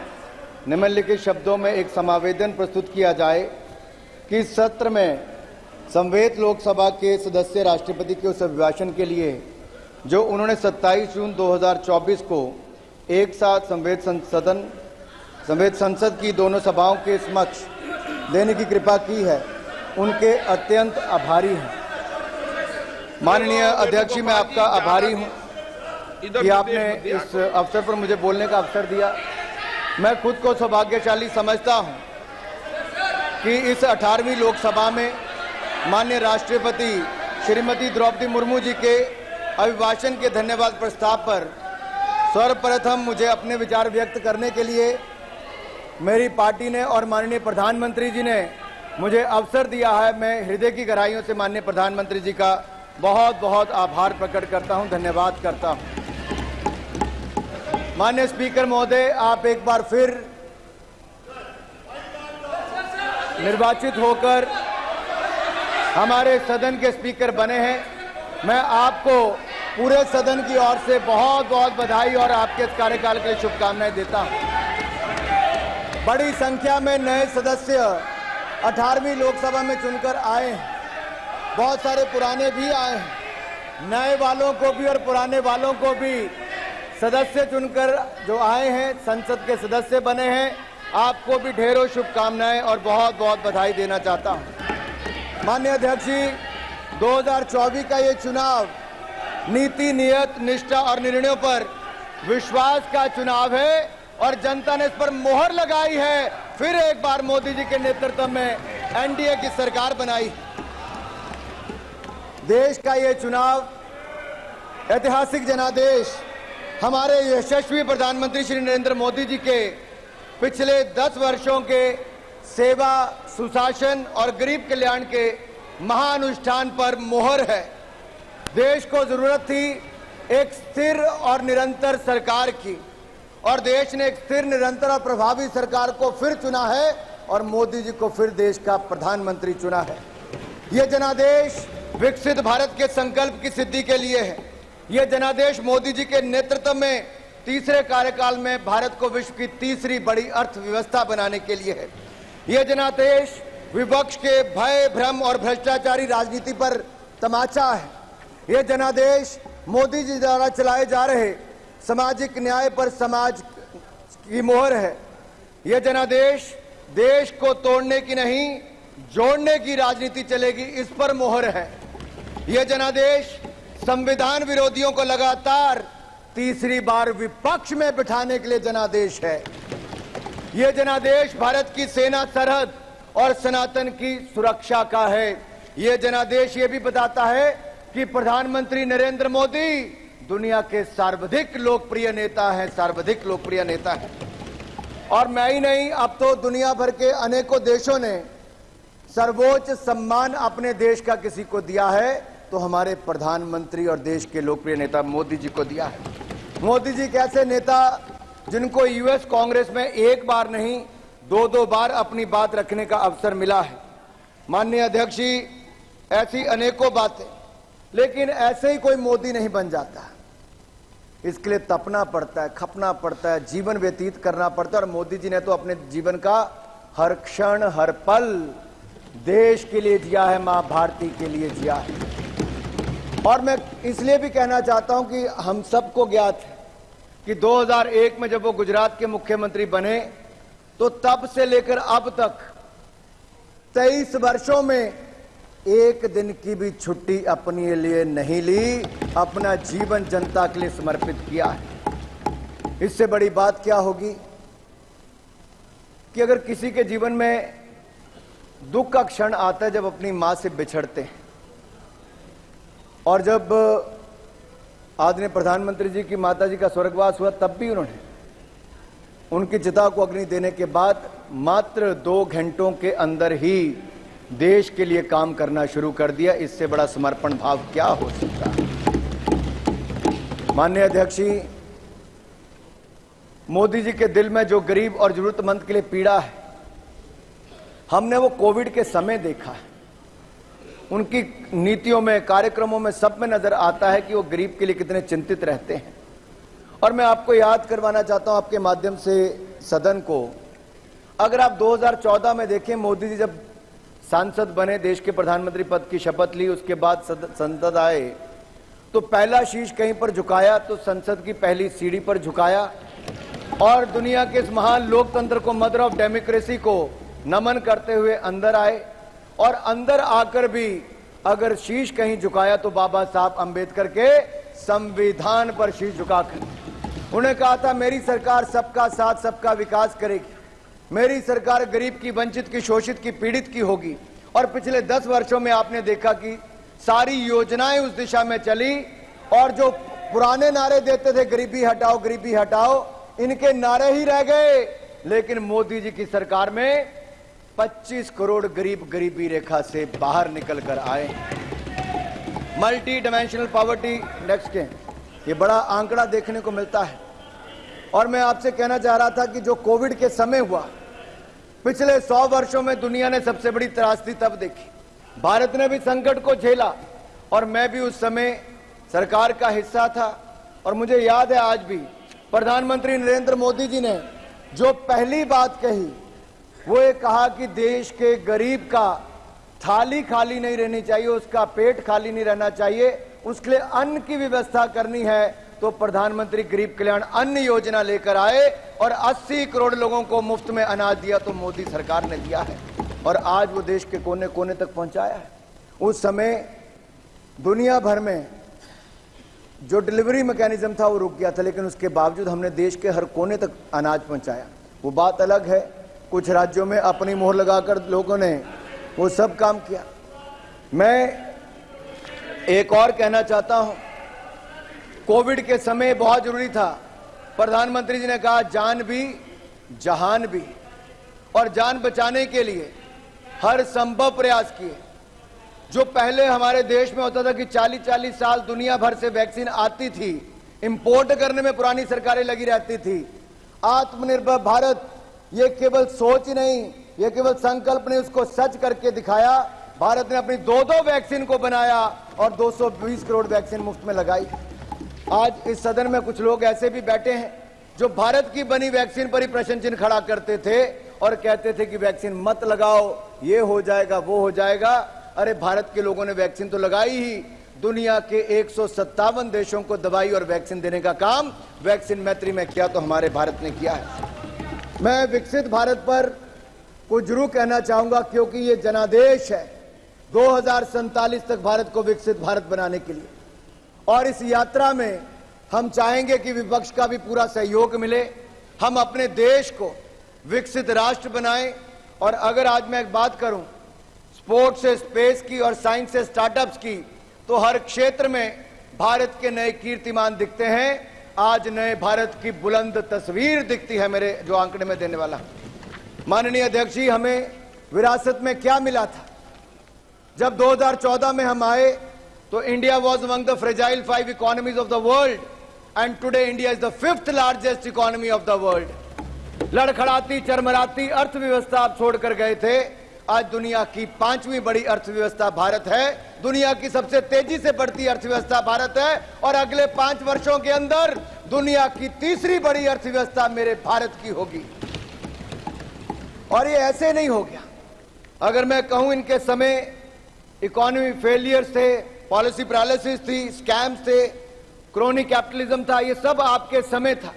निम्नलिखित शब्दों में एक समावेदन प्रस्तुत किया जाए कि इस सत्र में संवेद लोकसभा के सदस्य राष्ट्रपति के उस अभिभाषण के लिए जो उन्होंने 27 जून 2024 को एक साथ संवेद संसद की दोनों सभाओं के समक्ष देने की कृपा की है, उनके अत्यंत आभारी हैं। माननीय अध्यक्ष जी, मैं आपका आभारी हूं कि आपने इस अवसर पर मुझे बोलने का अवसर दिया। मैं खुद को सौभाग्यशाली समझता हूं कि इस 18वीं लोकसभा में माननीय राष्ट्रपति श्रीमती द्रौपदी मुर्मू जी के अभिभाषण के धन्यवाद प्रस्ताव पर सर्वप्रथम मुझे अपने विचार व्यक्त करने के लिए मेरी पार्टी ने और माननीय प्रधानमंत्री जी ने मुझे अवसर दिया है। मैं हृदय की गहराइयों से माननीय प्रधानमंत्री जी का बहुत बहुत आभार प्रकट करता हूं, धन्यवाद करता हूं। माननीय स्पीकर महोदय, आप एक बार फिर निर्वाचित होकर हमारे सदन के स्पीकर बने हैं। मैं आपको पूरे सदन की ओर से बहुत बहुत बधाई और आपके इस कार्यकाल के लिए शुभकामनाएं देता हूं। बड़ी संख्या में नए सदस्य 18वीं लोकसभा में चुनकर आए हैं। बहुत सारे पुराने भी आए हैं। नए वालों को भी और पुराने वालों को भी सदस्य चुनकर जो आए हैं, संसद के सदस्य बने हैं, आपको भी ढेरों शुभकामनाएं और बहुत बहुत बधाई देना चाहता हूं। माननीय अध्यक्ष जी, 2024 का ये चुनाव नीति, नियत, निष्ठा और निर्णयों पर विश्वास का चुनाव है और जनता ने इस पर मोहर लगाई है। फिर एक बार मोदी जी के नेतृत्व में एनडीए की सरकार बनाई। देश का ये चुनाव ऐतिहासिक जनादेश हमारे यशस्वी प्रधानमंत्री श्री नरेंद्र मोदी जी के पिछले 10 वर्षों के सेवा, सुशासन और गरीब कल्याण के महानुष्ठान पर मोहर है। देश को जरूरत थी एक स्थिर और निरंतर सरकार की, और देश ने एक स्थिर, निरंतर और प्रभावी सरकार को फिर चुना है और मोदी जी को फिर देश का प्रधानमंत्री चुना है। ये जनादेश विकसित भारत के संकल्प की सिद्धि के लिए है। ये जनादेश मोदी जी के नेतृत्व में तीसरे कार्यकाल में भारत को विश्व की तीसरी बड़ी अर्थव्यवस्था बनाने के लिए है। ये जनादेश विपक्ष के भय, भ्रम और भ्रष्टाचारी राजनीति पर तमाचा है। ये जनादेश मोदी जी द्वारा चलाए जा रहे सामाजिक न्याय पर समाज की मोहर है। यह जनादेश देश को तोड़ने की नहीं, जोड़ने की राजनीति चलेगी, इस पर मोहर है। यह जनादेश संविधान विरोधियों को लगातार तीसरी बार विपक्ष में बिठाने के लिए जनादेश है। यह जनादेश भारत की सेना, सरहद और सनातन की सुरक्षा का है। यह जनादेश ये भी बताता है कि प्रधानमंत्री नरेंद्र मोदी दुनिया के सर्वाधिक लोकप्रिय नेता हैं, सर्वाधिक लोकप्रिय नेता हैं। और मैं ही नहीं, अब तो दुनिया भर के अनेकों देशों ने सर्वोच्च सम्मान अपने देश का किसी को दिया है तो हमारे प्रधानमंत्री और देश के लोकप्रिय नेता मोदी जी को दिया है। मोदी जी कैसे नेता जिनको यूएस कांग्रेस में एक बार नहीं 2-2 बार अपनी बात रखने का अवसर मिला है। माननीय अध्यक्ष जी, ऐसी अनेकों बातें, लेकिन ऐसे ही कोई मोदी नहीं बन जाता। इसके लिए तपना पड़ता है, खपना पड़ता है, जीवन व्यतीत करना पड़ता है। और मोदी जी ने तो अपने जीवन का हर क्षण हर पल देश के लिए जिया है, मां भारती के लिए जिया है। और मैं इसलिए भी कहना चाहता हूं कि हम सबको ज्ञात है कि 2001 में जब वो गुजरात के मुख्यमंत्री बने तो तब से लेकर अब तक 23 वर्षों में एक दिन की भी छुट्टी अपने लिए नहीं ली, अपना जीवन जनता के लिए समर्पित किया है। इससे बड़ी बात क्या होगी कि अगर किसी के जीवन में दुख का क्षण आता है जब अपनी मां से बिछड़ते हैं, और जब आदरणीय प्रधानमंत्री जी की माता जी का स्वर्गवास हुआ तब भी उन्होंने उनकी चिता को अग्नि देने के बाद मात्र 2 घंटों के अंदर ही देश के लिए काम करना शुरू कर दिया। इससे बड़ा समर्पण भाव क्या हो सकता है। माननीय अध्यक्ष जी, मोदी जी के दिल में जो गरीब और जरूरतमंद के लिए पीड़ा है, हमने वो कोविड के समय देखा है। उनकी नीतियों में, कार्यक्रमों में, सब में नजर आता है कि वो गरीब के लिए कितने चिंतित रहते हैं। और मैं आपको याद करवाना चाहता हूं आपके माध्यम से सदन को, अगर आप 2014 में देखें, मोदी जी जब सांसद बने, देश के प्रधानमंत्री पद की शपथ ली, उसके बाद संसद आए तो पहला शीश कहीं पर झुकाया तो संसद की पहली सीढ़ी पर झुकाया और दुनिया के इस महान लोकतंत्र को, मदर ऑफ डेमोक्रेसी को नमन करते हुए अंदर आए। और अंदर आकर भी अगर शीश कहीं झुकाया तो बाबा साहब अंबेडकर के संविधान पर शीश झुकाकर उन्हें कहा था, मेरी सरकार सबका साथ सबका विकास करेगी, मेरी सरकार गरीब की, वंचित की, शोषित की, पीड़ित की होगी। और पिछले 10 वर्षों में आपने देखा कि सारी योजनाएं उस दिशा में चली और जो पुराने नारे देते थे, गरीबी हटाओ, गरीबी हटाओ, इनके नारे ही रह गए। लेकिन मोदी जी की सरकार में 25 करोड़ गरीब गरीबी रेखा से बाहर निकल कर आए। मल्टी डायमेंशनल पॉवर्टी इंडेक्स के ये बड़ा आंकड़ा देखने को मिलता है। और मैं आपसे कहना चाह रहा था कि जो कोविड के समय हुआ, पिछले 100 वर्षों में दुनिया ने सबसे बड़ी त्रासदी तब देखी। भारत ने भी संकट को झेला और मैं भी उस समय सरकार का हिस्सा था। और मुझे याद है आज भी प्रधानमंत्री नरेंद्र मोदी जी ने जो पहली बात कही वो ये कहा कि देश के गरीब का थाली खाली नहीं रहनी चाहिए, उसका पेट खाली नहीं रहना चाहिए, उसके लिए अन्न की व्यवस्था करनी है। तो प्रधानमंत्री गरीब कल्याण अन्न योजना लेकर आए और 80 करोड़ लोगों को मुफ्त में अनाज दिया, तो मोदी सरकार ने दिया है और आज वो देश के कोने कोने तक पहुंचाया है। उस समय दुनिया भर में जो डिलीवरी मैकेनिज्म था वो रुक गया था, लेकिन उसके बावजूद हमने देश के हर कोने तक अनाज पहुंचाया। वो बात अलग है, कुछ राज्यों में अपनी मोहर लगाकर लोगों ने वो सब काम किया। मैं एक और कहना चाहता हूं, कोविड के समय बहुत जरूरी था, प्रधानमंत्री जी ने कहा जान भी जहान भी, और जान बचाने के लिए हर संभव प्रयास किए। जो पहले हमारे देश में होता था कि 40-40 साल दुनिया भर से वैक्सीन आती थी, इंपोर्ट करने में पुरानी सरकारें लगी रहती थी। आत्मनिर्भर भारत ये केवल सोच ही नहीं, ये केवल संकल्प नहीं, उसको सच करके दिखाया। भारत ने अपनी 2-2 वैक्सीन को बनाया और 220 करोड़ वैक्सीन मुफ्त में लगाई। आज इस सदन में कुछ लोग ऐसे भी बैठे हैं जो भारत की बनी वैक्सीन पर ही प्रश्न चिन्ह खड़ा करते थे और कहते थे कि वैक्सीन मत लगाओ, ये हो जाएगा, वो हो जाएगा। अरे भारत के लोगों ने वैक्सीन तो लगाई ही, दुनिया के 157 देशों को दवाई और वैक्सीन देने का काम वैक्सीन मैत्री में किया, तो हमारे भारत ने किया है। मैं विकसित भारत पर कुछ जरूर कहना चाहूंगा, क्योंकि ये जनादेश है 2047 तक भारत को विकसित भारत बनाने के लिए। और इस यात्रा में हम चाहेंगे कि विपक्ष का भी पूरा सहयोग मिले, हम अपने देश को विकसित राष्ट्र बनाएं। और अगर आज मैं एक बात करूं स्पोर्ट्स से स्पेस की और साइंस से स्टार्टअप्स की, तो हर क्षेत्र में भारत के नए कीर्तिमान दिखते हैं, आज नए भारत की बुलंद तस्वीर दिखती है मेरे जो आंकड़े में देने वाला। माननीय अध्यक्ष जी, हमें विरासत में क्या मिला था? जब 2014 में हम आए तो India was among the fragile 5 economies of the world and today India is the 5th largest economy of the world. लड़खड़ाती चरमराती अर्थव्यवस्था आप छोड़कर गए थे, आज दुनिया की 5वीं बड़ी अर्थव्यवस्था भारत है, दुनिया की सबसे तेजी से बढ़ती अर्थव्यवस्था भारत है और अगले 5 वर्षों के अंदर दुनिया की 3री बड़ी अर्थव्यवस्था मेरे भारत की होगी। और ये ऐसे नहीं हो गया। अगर मैं कहूं इनके समय इकोनॉमी फेलियर्स थे, पॉलिसी पैरालिसिस थी, स्कैम्स थे, क्रोनी कैपिटलिज्म था, ये सब आपके समय था।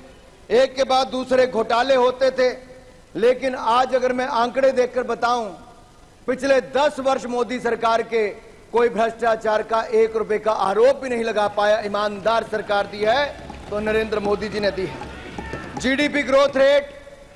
एक के बाद दूसरे घोटाले होते थे। लेकिन आज अगर मैं आंकड़े देखकर बताऊं, पिछले 10 वर्ष मोदी सरकार के कोई भ्रष्टाचार का 1 रुपए का आरोप भी नहीं लगा पाया, ईमानदार सरकार दी है तो नरेंद्र मोदी जी ने दी है। जीडीपी ग्रोथ रेट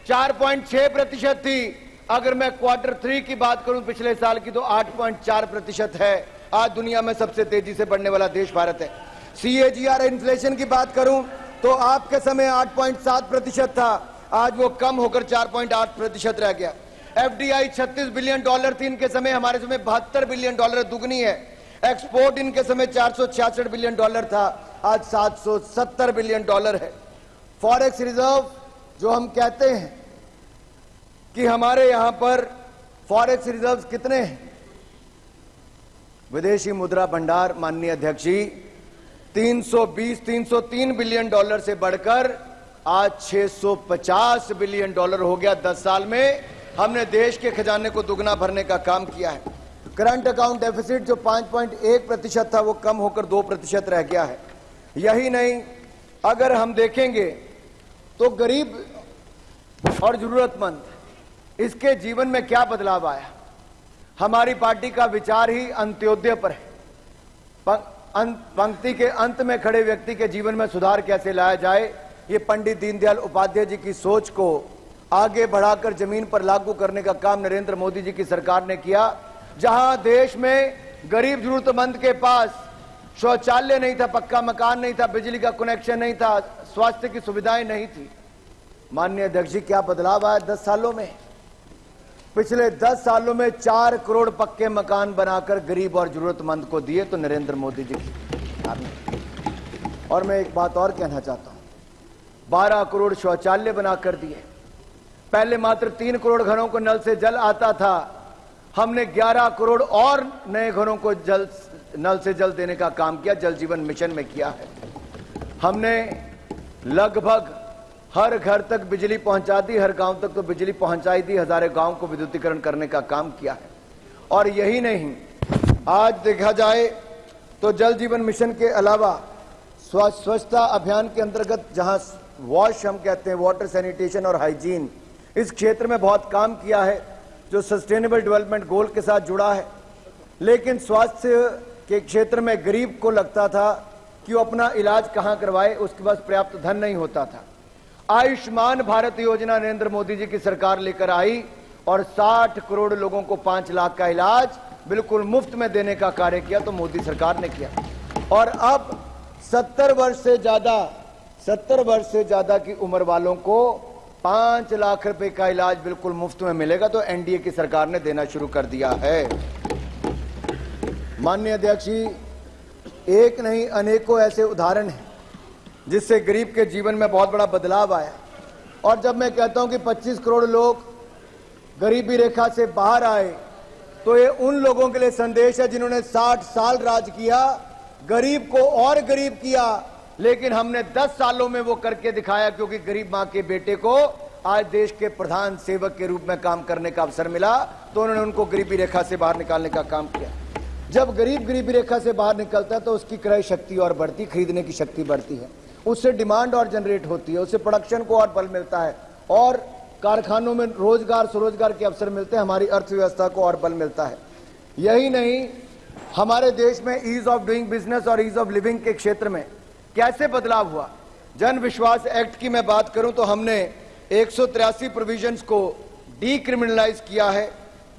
4.6% थी। अगर मैं Q3 की बात करूं पिछले साल की तो 8.4% है। आज दुनिया में सबसे तेजी से बढ़ने वाला देश भारत है। CAGR इन्फ्लेशन की बात करूं तो आपके समय 8.7% था, आज वो कम होकर 4.8% रह गया। FDI $36 बिलियन थी इनके समय, हमारे समय $72 बिलियन, दुगनी है। एक्सपोर्ट इनके समय $466 बिलियन था, आज $770 बिलियन है। फॉरेक्स रिजर्व जो हम कहते हैं कि हमारे यहां पर फॉरेक्स रिजर्व कितने हैं? विदेशी मुद्रा भंडार माननीय अध्यक्ष जी 303 बिलियन डॉलर से बढ़कर आज $650 बिलियन हो गया। 10 साल में हमने देश के खजाने को दुगना भरने का काम किया है। करंट अकाउंट डेफिसिट जो 5.1% था वो कम होकर 2% रह गया है। यही नहीं, अगर हम देखेंगे तो गरीब और जरूरतमंद इसके जीवन में क्या बदलाव आया। हमारी पार्टी का विचार ही अंत्योदय पर है। पंक्ति के अंत में खड़े व्यक्ति के जीवन में सुधार कैसे लाया जाए, ये पंडित दीनदयाल उपाध्याय जी की सोच को आगे बढ़ाकर जमीन पर लागू करने का काम नरेंद्र मोदी जी की सरकार ने किया। जहां देश में गरीब जरूरतमंद के पास शौचालय नहीं था, पक्का मकान नहीं था, बिजली का कनेक्शन नहीं था, स्वास्थ्य की सुविधाएं नहीं थी। माननीय अध्यक्ष जी, क्या बदलाव आया 10 सालों में? पिछले 10 सालों में 4 करोड़ पक्के मकान बनाकर गरीब और जरूरतमंद को दिए तो नरेंद्र मोदी जी की। और मैं एक बात और कहना चाहता हूं, 12 करोड़ शौचालय बनाकर दिए। पहले मात्र 3 करोड़ घरों को नल से जल आता था, हमने 11 करोड़ और नए घरों को नल से जल देने का काम किया, जल जीवन मिशन में किया है। हमने लगभग हर घर तक बिजली पहुंचा दी, हर गांव तक तो बिजली पहुंचाई दी, हजारों गांव को विद्युतीकरण करने का काम किया है। और यही नहीं, आज देखा जाए तो जल जीवन मिशन के अलावा स्वच्छता अभियान के अंतर्गत जहां वॉश हम कहते हैं, वाटर सैनिटेशन और हाइजीन, इस क्षेत्र में बहुत काम किया है जो सस्टेनेबल डेवलपमेंट गोल के साथ जुड़ा है। लेकिन स्वास्थ्य के क्षेत्र में गरीब को लगता था कि वो अपना इलाज कहां करवाए, उसके पास पर्याप्त धन नहीं होता था। आयुष्मान भारत योजना नरेंद्र मोदी जी की सरकार लेकर आई और 60 करोड़ लोगों को 5 लाख का इलाज बिल्कुल मुफ्त में देने का कार्य किया तो मोदी सरकार ने किया। और अब 70 वर्ष से ज्यादा की उम्र वालों को 5 लाख रुपए का इलाज बिल्कुल मुफ्त में मिलेगा तो एनडीए की सरकार ने देना शुरू कर दिया है। माननीय अध्यक्ष जी, एक नहीं अनेकों ऐसे उदाहरण हैं जिससे गरीब के जीवन में बहुत बड़ा बदलाव आया। और जब मैं कहता हूं कि 25 करोड़ लोग गरीबी रेखा से बाहर आए तो ये उन लोगों के लिए संदेश है जिन्होंने 60 साल राज किया, गरीब को और गरीब किया, लेकिन हमने 10 सालों में वो करके दिखाया, क्योंकि गरीब मां के बेटे को आज देश के प्रधान सेवक के रूप में काम करने का अवसर मिला तो उन्होंने उनको गरीबी रेखा से बाहर निकालने का काम किया। जब गरीब गरीबी रेखा से बाहर निकलता है तो उसकी क्रय शक्ति और बढ़ती, खरीदने की शक्ति बढ़ती है, उससे डिमांड और जनरेट होती है, उससे प्रोडक्शन को और बल मिलता है और कारखानों में रोजगार स्वरोजगार के अवसर मिलते हैं, हमारी अर्थव्यवस्था को और बल मिलता है। यही नहीं, हमारे देश में ईज ऑफ डूइंग बिजनेस और ईज ऑफ लिविंग के क्षेत्र में कैसे बदलाव हुआ। जन विश्वास एक्ट की मैं बात करूं तो हमने 183 प्रोविजंस को डीक्रिमिनलाइज किया है,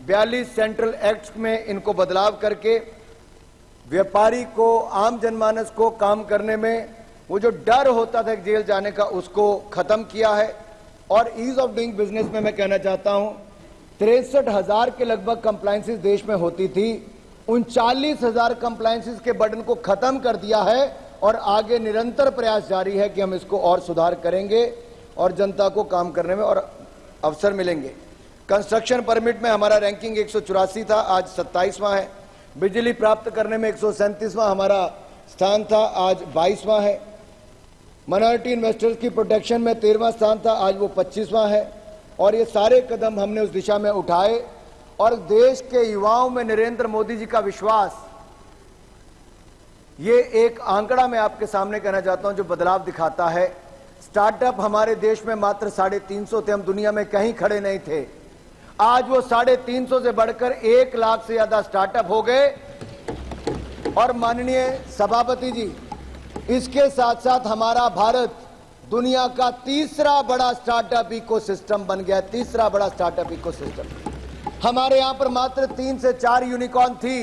42 सेंट्रल एक्ट्स में इनको बदलाव करके व्यापारी को, आम जनमानस को काम करने में वो जो डर होता था जेल जाने का, उसको खत्म किया है। और ईज ऑफ डूइंग बिजनेस में मैं कहना चाहता हूं 63,000 के लगभग कंप्लायंसेस देश में होती थी, 39,000 कंप्लायंसेस के बर्डन को खत्म कर दिया है और आगे निरंतर प्रयास जारी है कि हम इसको और सुधार करेंगे और जनता को काम करने में और अवसर मिलेंगे। कंस्ट्रक्शन परमिट में हमारा रैंकिंग 184 था, आज 27वां है। बिजली प्राप्त करने में 137वां हमारा स्थान था, आज 22वां है। माइनॉरिटी इन्वेस्टर्स की प्रोटेक्शन में 13वां स्थान था, आज वो 25वां है। और ये सारे कदम हमने उस दिशा में उठाए और देश के युवाओं में नरेंद्र मोदी जी का विश्वास, ये एक आंकड़ा मैं आपके सामने कहना चाहता हूं जो बदलाव दिखाता है। स्टार्टअप हमारे देश में मात्र 350 थे, हम दुनिया में कहीं खड़े नहीं थे। आज वो 350 से बढ़कर 1 लाख से ज्यादा स्टार्टअप हो गए। और माननीय सभापति जी, इसके साथ साथ हमारा भारत दुनिया का तीसरा बड़ा स्टार्टअप इकोसिस्टम बन गया, तीसरा बड़ा स्टार्टअप इकोसिस्टम। हमारे यहां पर मात्र 3 से 4 यूनिकॉर्न थी,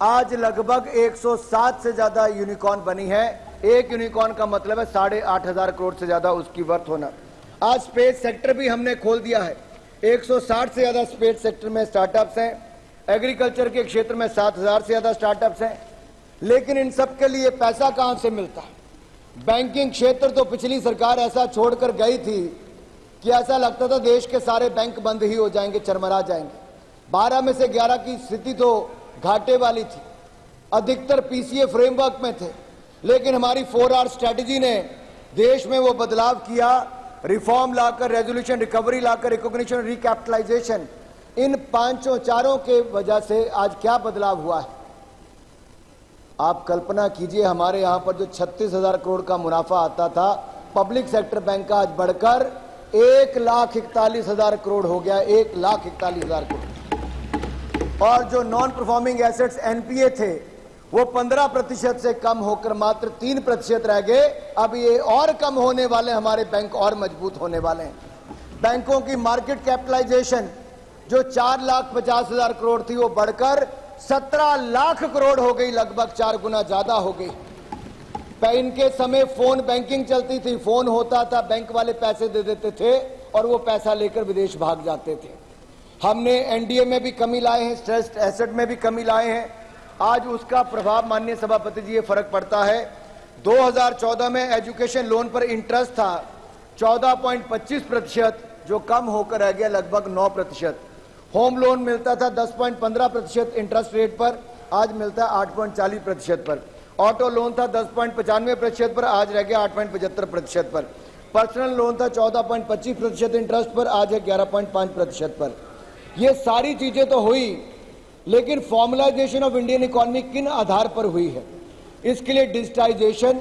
आज लगभग 107 से ज्यादा यूनिकॉर्न बनी है। एक यूनिकॉर्न का मतलब है 8,500 करोड़ से ज्यादा उसकी वर्थ होना। आज स्पेस सेक्टर भी हमने खोल दिया है, 160 से ज्यादा स्पेस सेक्टर में स्टार्टअप्स हैं। एग्रीकल्चर के क्षेत्र में 7,000 से ज्यादा स्टार्टअप्स हैं। लेकिन इन सब के लिए पैसा कहां से मिलता है? बैंकिंग क्षेत्र तो पिछली सरकार ऐसा छोड़कर गई थी कि ऐसा लगता था देश के सारे बैंक बंद ही हो जाएंगे, चरमरा जाएंगे। 12 में से 11 की स्थिति तो घाटे वाली थी, अधिकतर पीसीए फ्रेमवर्क में थे। लेकिन हमारी 4R स्ट्रैटेजी ने देश में वो बदलाव किया, रिफॉर्म लाकर, रेजोल्यूशन, रिकवरी लाकर, रिकॉग्निशन, रिकैपिटलाइजेशन, इन चारों के वजह से आज क्या बदलाव हुआ है। आप कल्पना कीजिए, हमारे यहां पर जो 36,000 करोड़ का मुनाफा आता था पब्लिक सेक्टर बैंक का, आज बढ़कर 1,41,000 करोड़ हो गया, 1,41,000 करोड़। और जो नॉन परफॉर्मिंग एसेट्स एनपीए थे वो 15% से कम होकर मात्र 3% रह गए। अब ये और कम होने वाले, हमारे बैंक और मजबूत होने वाले हैं। बैंकों की मार्केट कैपिटलाइजेशन जो 4,50,000 करोड़ थी वो बढ़कर 17 लाख करोड़ हो गई, लगभग 4 गुना ज्यादा हो गई। इनके समय फोन बैंकिंग चलती थी, फोन होता था, बैंक वाले पैसे दे देते थे और वो पैसा लेकर विदेश भाग जाते थे। हमने एनडीए में भी कमी लाए हैं, स्ट्रेस्ड एसेट में भी कमी लाए हैं। आज उसका प्रभाव माननीय सभापति जी ये फर्क पड़ता है। 2014 में एजुकेशन लोन पर इंटरेस्ट था 14.25%, जो कम होकर रह गया लगभग 9%। होम लोन मिलता था 10.15% इंटरेस्ट रेट पर, आज मिलता है 8.40% पर। ऑटो लोन था 10.95% पर, आज रह गया 8.75% पर। पर्सनल लोन था 14.25% इंटरेस्ट पर, आज है 11.5% पर। ये सारी चीजें तो हुई, लेकिन फॉर्मलाइजेशन ऑफ इंडियन इकोनॉमी किन आधार पर हुई है? इसके लिए डिजिटाइजेशन,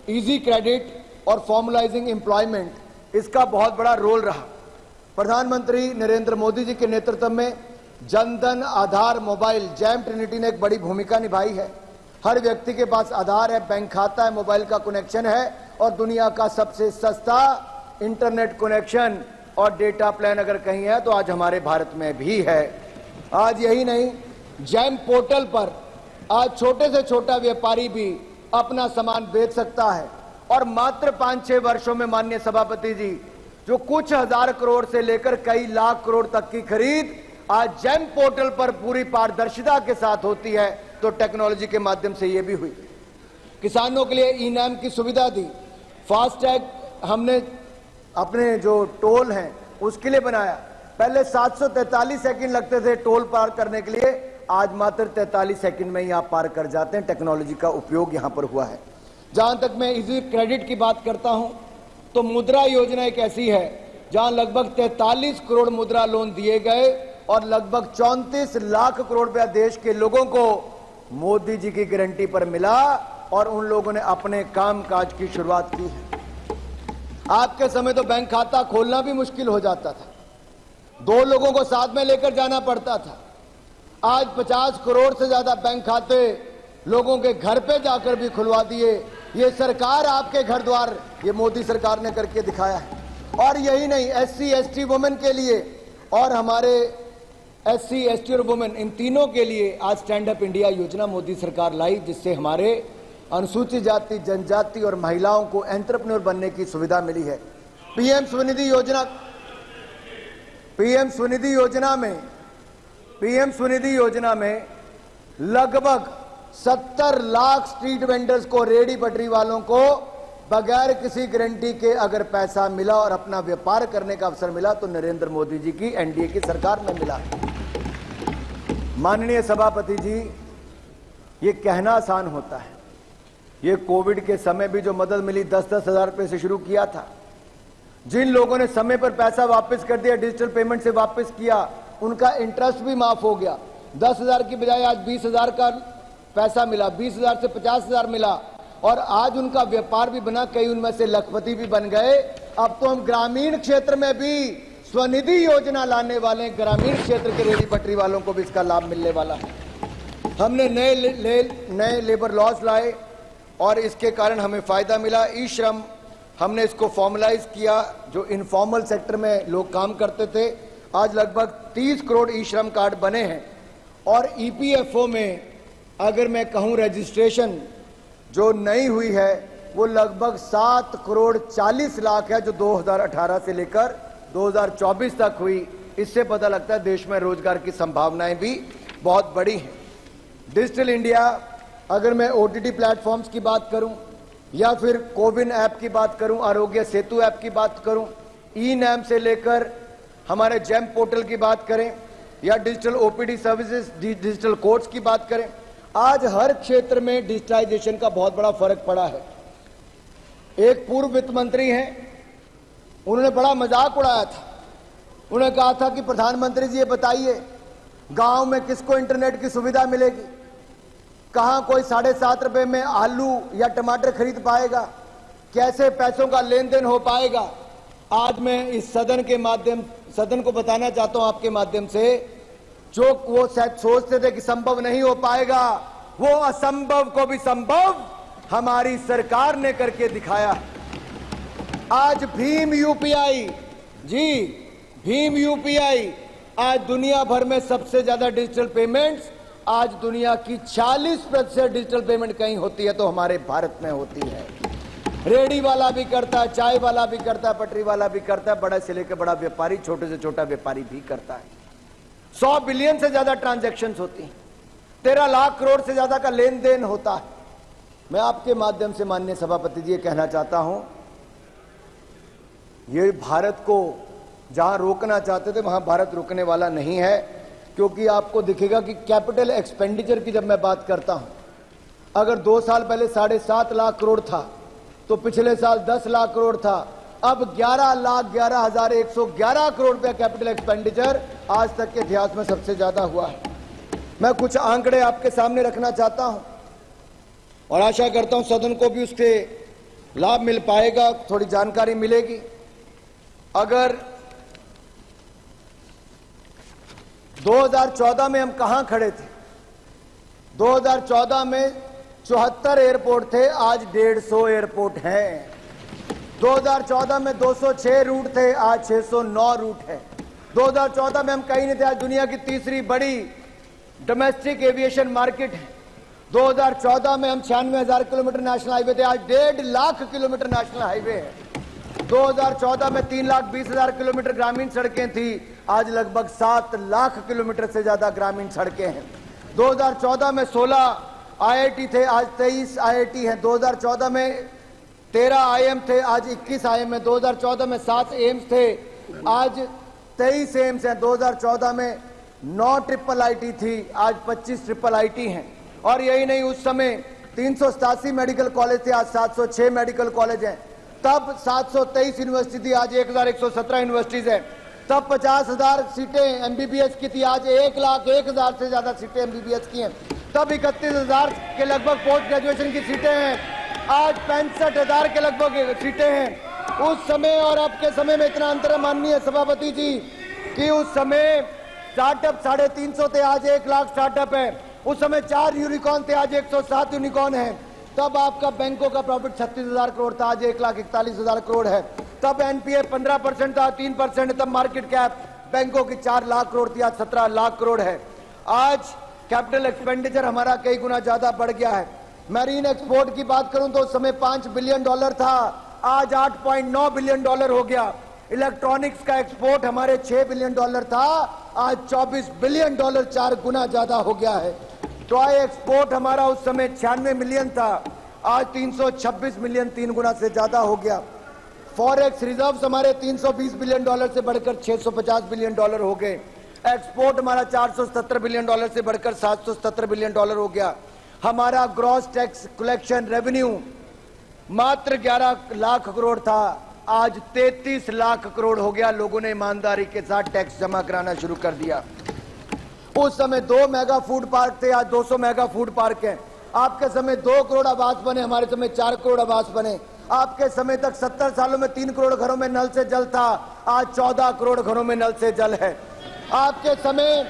इजी क्रेडिट और फॉर्मलाइजिंग एम्प्लॉयमेंट, इसका बहुत बड़ा रोल रहा। प्रधानमंत्री नरेंद्र मोदी जी के नेतृत्व में जनधन, आधार, मोबाइल, जैम ट्रिनिटी ने एक बड़ी भूमिका निभाई है। हर व्यक्ति के पास आधार है, बैंक खाता है, मोबाइल का कनेक्शन है और दुनिया का सबसे सस्ता इंटरनेट कनेक्शन और डेटा प्लान अगर कहीं है तो आज हमारे भारत में भी है। आज यही नहीं, जैम पोर्टल पर आज छोटे से छोटा व्यापारी भी अपना सामान बेच सकता है और मात्र 5-6 वर्षों में माननीय सभापति जी, जो कुछ हजार करोड़ से लेकर कई लाख करोड़ तक की खरीद आज जैम पोर्टल पर पूरी पारदर्शिता के साथ होती है, तो टेक्नोलॉजी के माध्यम से यह भी हुई। किसानों के लिए ई-नाम की सुविधा दी, फास्टैग हमने अपने जो टोल हैं उसके लिए बनाया। पहले 743 सेकंड लगते थे टोल पार करने के लिए, आज मात्र 43 सेकंड में ही आप पार कर जाते हैं। टेक्नोलॉजी का उपयोग यहां पर हुआ है। जहां तक मैं इजी क्रेडिट की बात करता हूं तो मुद्रा योजना एक ऐसी है जहां लगभग 43 करोड़ मुद्रा लोन दिए गए और लगभग 34 लाख करोड़ रुपया देश के लोगों को मोदी जी की गारंटी पर मिला और उन लोगों ने अपने कामकाज की शुरुआत की है। आपके समय तो बैंक खाता खोलना भी मुश्किल हो जाता था, 2 लोगों को साथ में लेकर जाना पड़ता था। आज 50 करोड़ से ज्यादा बैंक खाते लोगों के घर पे जाकर भी खुलवा दिए। ये सरकार आपके घर द्वार, ये मोदी सरकार ने करके दिखाया है। और यही नहीं, SC ST वुमेन के लिए और हमारे SC, ST और वुमेन, इन तीनों के लिए आज स्टैंड अप इंडिया योजना मोदी सरकार लाई, जिससे हमारे अनुसूचित जाति, जनजाति और महिलाओं को एंटरप्रेन्योर बनने की सुविधा मिली है। पीएम स्वनिधि योजना में लगभग 70 लाख स्ट्रीट वेंडर्स को, रेडी पटरी वालों को बगैर किसी गारंटी के अगर पैसा मिला और अपना व्यापार करने का अवसर मिला तो नरेंद्र मोदी जी की एनडीए की सरकार में मिला। माननीय सभापति जी, ये कहना आसान होता है, ये कोविड के समय भी जो मदद मिली 10-10 हजार रुपए से शुरू किया था, जिन लोगों ने समय पर पैसा वापस कर दिया, डिजिटल पेमेंट से वापस किया, उनका इंटरेस्ट भी माफ हो गया। 10,000 की बजाय आज 20,000 का पैसा मिला, 20,000 से 50,000 मिला और आज उनका व्यापार भी बना, कई उनमें से लखपति भी बन गए। अब तो हम ग्रामीण क्षेत्र में भी स्वनिधि योजना लाने वाले, ग्रामीण क्षेत्र के रेडी पटरी वालों को भी इसका लाभ मिलने वाला है। हमने नए लेबर लॉज लाए और इसके कारण हमें फायदा मिला। ई श्रम हमने इसको फॉर्मलाइज किया, जो इनफॉर्मल सेक्टर में लोग काम करते थे, आज लगभग 30 करोड़ ई श्रम कार्ड बने हैं। और ईपीएफओ में अगर मैं कहूं रजिस्ट्रेशन जो नई हुई है वो लगभग 7 करोड़ 40 लाख है, जो 2018 से लेकर 2024 तक हुई। इससे पता लगता है देश में रोजगार की संभावनाएं भी बहुत बड़ी हैं। डिजिटल इंडिया, अगर मैं ओटीटी प्लेटफॉर्म्स की बात करूं या फिर कोविन ऐप की बात करूं, आरोग्य सेतु ऐप की बात करूं, ई नैम से लेकर हमारे जेम पोर्टल की बात करें या digital OPD services, digital courts की बात करें, आज हर क्षेत्र में डिजिटाइजेशन का बहुत बड़ा फर्क पड़ा है। एक पूर्व वित्त मंत्री हैं, उन्होंने बड़ा मजाक उड़ाया था। उन्होंने कहा था कि प्रधानमंत्री जी ये बताइए, गांव में किसको इंटरनेट की सुविधा मिलेगी? कहां कोई 7.5 रुपए में आलू या टमाटर खरीद पाएगा? कैसे पैसों का लेन देन हो पाएगा? आज मैं इस सदन को बताना चाहता हूं आपके माध्यम से, जो वो शायद सोचते थे कि संभव नहीं हो पाएगा, वो असंभव को भी संभव हमारी सरकार ने करके दिखाया। आज भीम यूपीआई, भीम यूपीआई आज दुनिया भर में सबसे ज्यादा डिजिटल पेमेंट्स, आज दुनिया की 40% डिजिटल पेमेंट कहीं होती है तो हमारे भारत में होती है। रेडी वाला भी करता है, चाय वाला भी करता है, पटरी वाला भी करता है, बड़ा से लेकर बड़ा व्यापारी, छोटे से छोटा व्यापारी भी करता है। 100 बिलियन से ज्यादा ट्रांजैक्शंस होती हैं, 13 लाख करोड़ से ज्यादा का लेन देन होता है। मैं आपके माध्यम से माननीय सभापति जी ये कहना चाहता हूं, ये भारत को जहां रोकना चाहते थे वहां भारत रुकने वाला नहीं है, क्योंकि आपको दिखेगा कि कैपिटल एक्सपेंडिचर की जब मैं बात करता हूं, अगर 2 साल पहले 7.5 लाख करोड़ था तो पिछले साल 10 लाख करोड़ था, अब 11,11,111 करोड़ रुपया कैपिटल एक्सपेंडिचर आज तक के इतिहास में सबसे ज्यादा हुआ है। मैं कुछ आंकड़े आपके सामने रखना चाहता हूं और आशा करता हूं सदन को भी उसके लाभ मिल पाएगा, थोड़ी जानकारी मिलेगी। अगर 2014 में हम कहां खड़े थे? 2014 में 74 एयरपोर्ट थे, आज 150 एयरपोर्ट हैं। 2014 में 206 रूट थे, आज 609 रूट है। 2014 में हम कहीं नहीं थे, आज दुनिया की तीसरी बड़ी डोमेस्टिक एविएशन मार्केट है। 2014 में हम 96,000 किलोमीटर नेशनल हाईवे थे, आज 1.5 लाख किलोमीटर नेशनल हाईवे है। 2014 में 3,20,000 किलोमीटर ग्रामीण सड़कें थी, आज लगभग 7 लाख किलोमीटर से ज्यादा ग्रामीण सड़कें हैं। 2014 में 16 आईआईटी थे, आज 23 आईआईटी हैं। 2014 में 13 आईएम थे, आज 21 आईएम है। 2014 में 7 एम्स थे, आज 23 एम्स हैं। 2014 में 9 ट्रिपल आईटी थी, आज 25 ट्रिपल आईटी हैं। और यही नहीं, उस समय 387 मेडिकल कॉलेज थे, आज 706 मेडिकल कॉलेज हैं। तब 723 यूनिवर्सिटी थी, आज 1,117 यूनिवर्सिटीज हैं। तब 50,000 सीटें एमबीबीएस की थी, आज 1,01,000 से ज्यादा सीटें एमबीबीएस की हैं। तब 31,000 के लगभग पोस्ट ग्रेजुएशन की सीटें हैं, आज 65,000 के लगभग सीटें हैं। उस समय और अब के समय में इतना अंतर है माननीय सभापति जी कि उस समय स्टार्टअप 350 थे, आज 1 लाख स्टार्टअप है। उस समय 4 यूनिकॉर्न थे, आज 107 यूनिकॉर्न है। तब आपका बैंकों का प्रॉफिट 36,000 करोड़ था, आज 1,41,000 करोड़ है। तब एनपीए 15% था, 3%। तब मार्केट कैप बैंकों की 4 लाख करोड़ थी, आज 17 लाख करोड़ है। आज कैपिटल एक्सपेंडिचर हमारा कई गुना ज्यादा बढ़ गया है। मैरीन एक्सपोर्ट की बात करूं तो उस समय $5 बिलियन था, आज $8.9 बिलियन हो गया। इलेक्ट्रॉनिक्स का एक्सपोर्ट हमारे $6 बिलियन था, आज $24 बिलियन, 4 गुना ज्यादा हो गया है। टॉय एक्सपोर्ट हमारा उस समय 96 मिलियन था, आज 326 मिलियन, 3 गुना से ज्यादा हो गया। फॉरेक्स रिजर्व्स हमारे $320 बिलियन से बढ़कर $650 बिलियन हो गए। एक्सपोर्ट हमारा $470 बिलियन से बढ़कर $770 बिलियन हो गया। हमारा ग्रॉस टैक्स कलेक्शन रेवेन्यू मात्र 11 लाख करोड़ था, आज 33 लाख करोड़ हो गया। लोगों ने ईमानदारी के साथ टैक्स जमा कराना शुरू कर दिया। उस समय 2 मेगा फूड पार्क थे, आज 200 मेगा फूड पार्क हैं। आपके समय 2 करोड़ आवास बने, हमारे समय 4 करोड़ आवास बने। आपके समय तक 70 सालों में 3 करोड़ घरों में नल से जल था, आज 14 करोड़ घरों में नल से जल है। आपके समय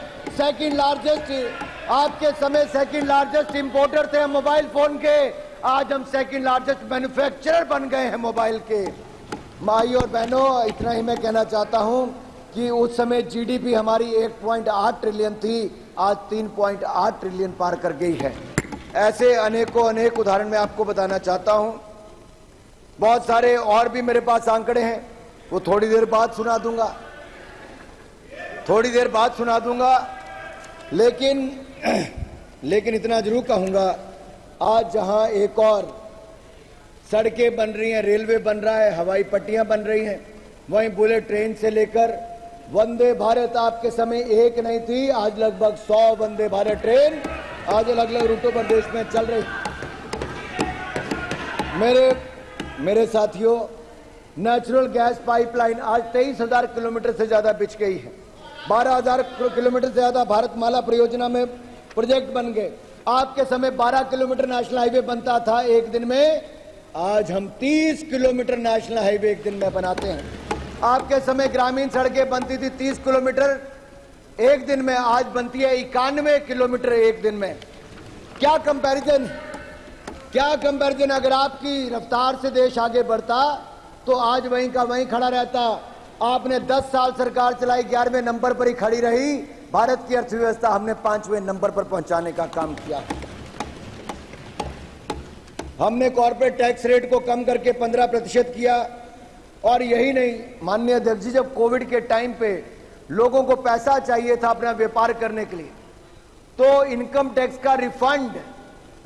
सेकंड लार्जेस्ट इंपोर्टर थे मोबाइल फोन के, आज हम सेकंड लार्जेस्ट मैन्युफैक्चरर बन गए हैं मोबाइल के। माई और बहनों, इतना ही मैं कहना चाहता हूं कि उस समय जीडीपी हमारी 1.8 ट्रिलियन थी, आज 3.8 ट्रिलियन पार कर गई है। ऐसे अनेक उदाहरण मैं आपको बताना चाहता हूं। बहुत सारे और भी मेरे पास आंकड़े हैं, वो थोड़ी देर बाद सुना दूंगा, लेकिन इतना जरूर कहूंगा, आज जहां एक और सड़कें बन रही हैं, रेलवे बन रहा है, हवाई पट्टियां बन रही हैं, वहीं बुलेट ट्रेन से लेकर वंदे भारत आपके समय एक नहीं थी, आज लगभग 100 वंदे भारत ट्रेन आज अलग अलग रूटों पर देश में चल रही। मेरे साथियों, नेचुरल गैस पाइपलाइन आज 23,000 किलोमीटर से ज्यादा बिछ गई है। 12,000 किलोमीटर से ज्यादा भारतमाला परियोजना में प्रोजेक्ट बन गए। आपके समय 12 किलोमीटर नेशनल हाईवे बनता था एक दिन में, आज हम 30 किलोमीटर नेशनल हाईवे एक दिन में बनाते हैं। आपके समय ग्रामीण सड़कें बनती थी 30 किलोमीटर एक दिन में, आज बनती है 91 किलोमीटर एक दिन में। क्या कंपैरिजन। अगर आपकी रफ्तार से देश आगे बढ़ता तो आज वहीं का वहीं खड़ा रहता। आपने 10 साल सरकार चलाई, 11वें नंबर पर ही खड़ी रही। भारत की अर्थव्यवस्था हमने 5वें नंबर पर पहुंचाने का काम किया। हमने कॉर्पोरेट टैक्स रेट को कम करके 15% किया। और यही नहीं, माननीय अध्यक्ष जी, जब कोविड के टाइम पे लोगों को पैसा चाहिए था अपना व्यापार करने के लिए, तो इनकम टैक्स का रिफंड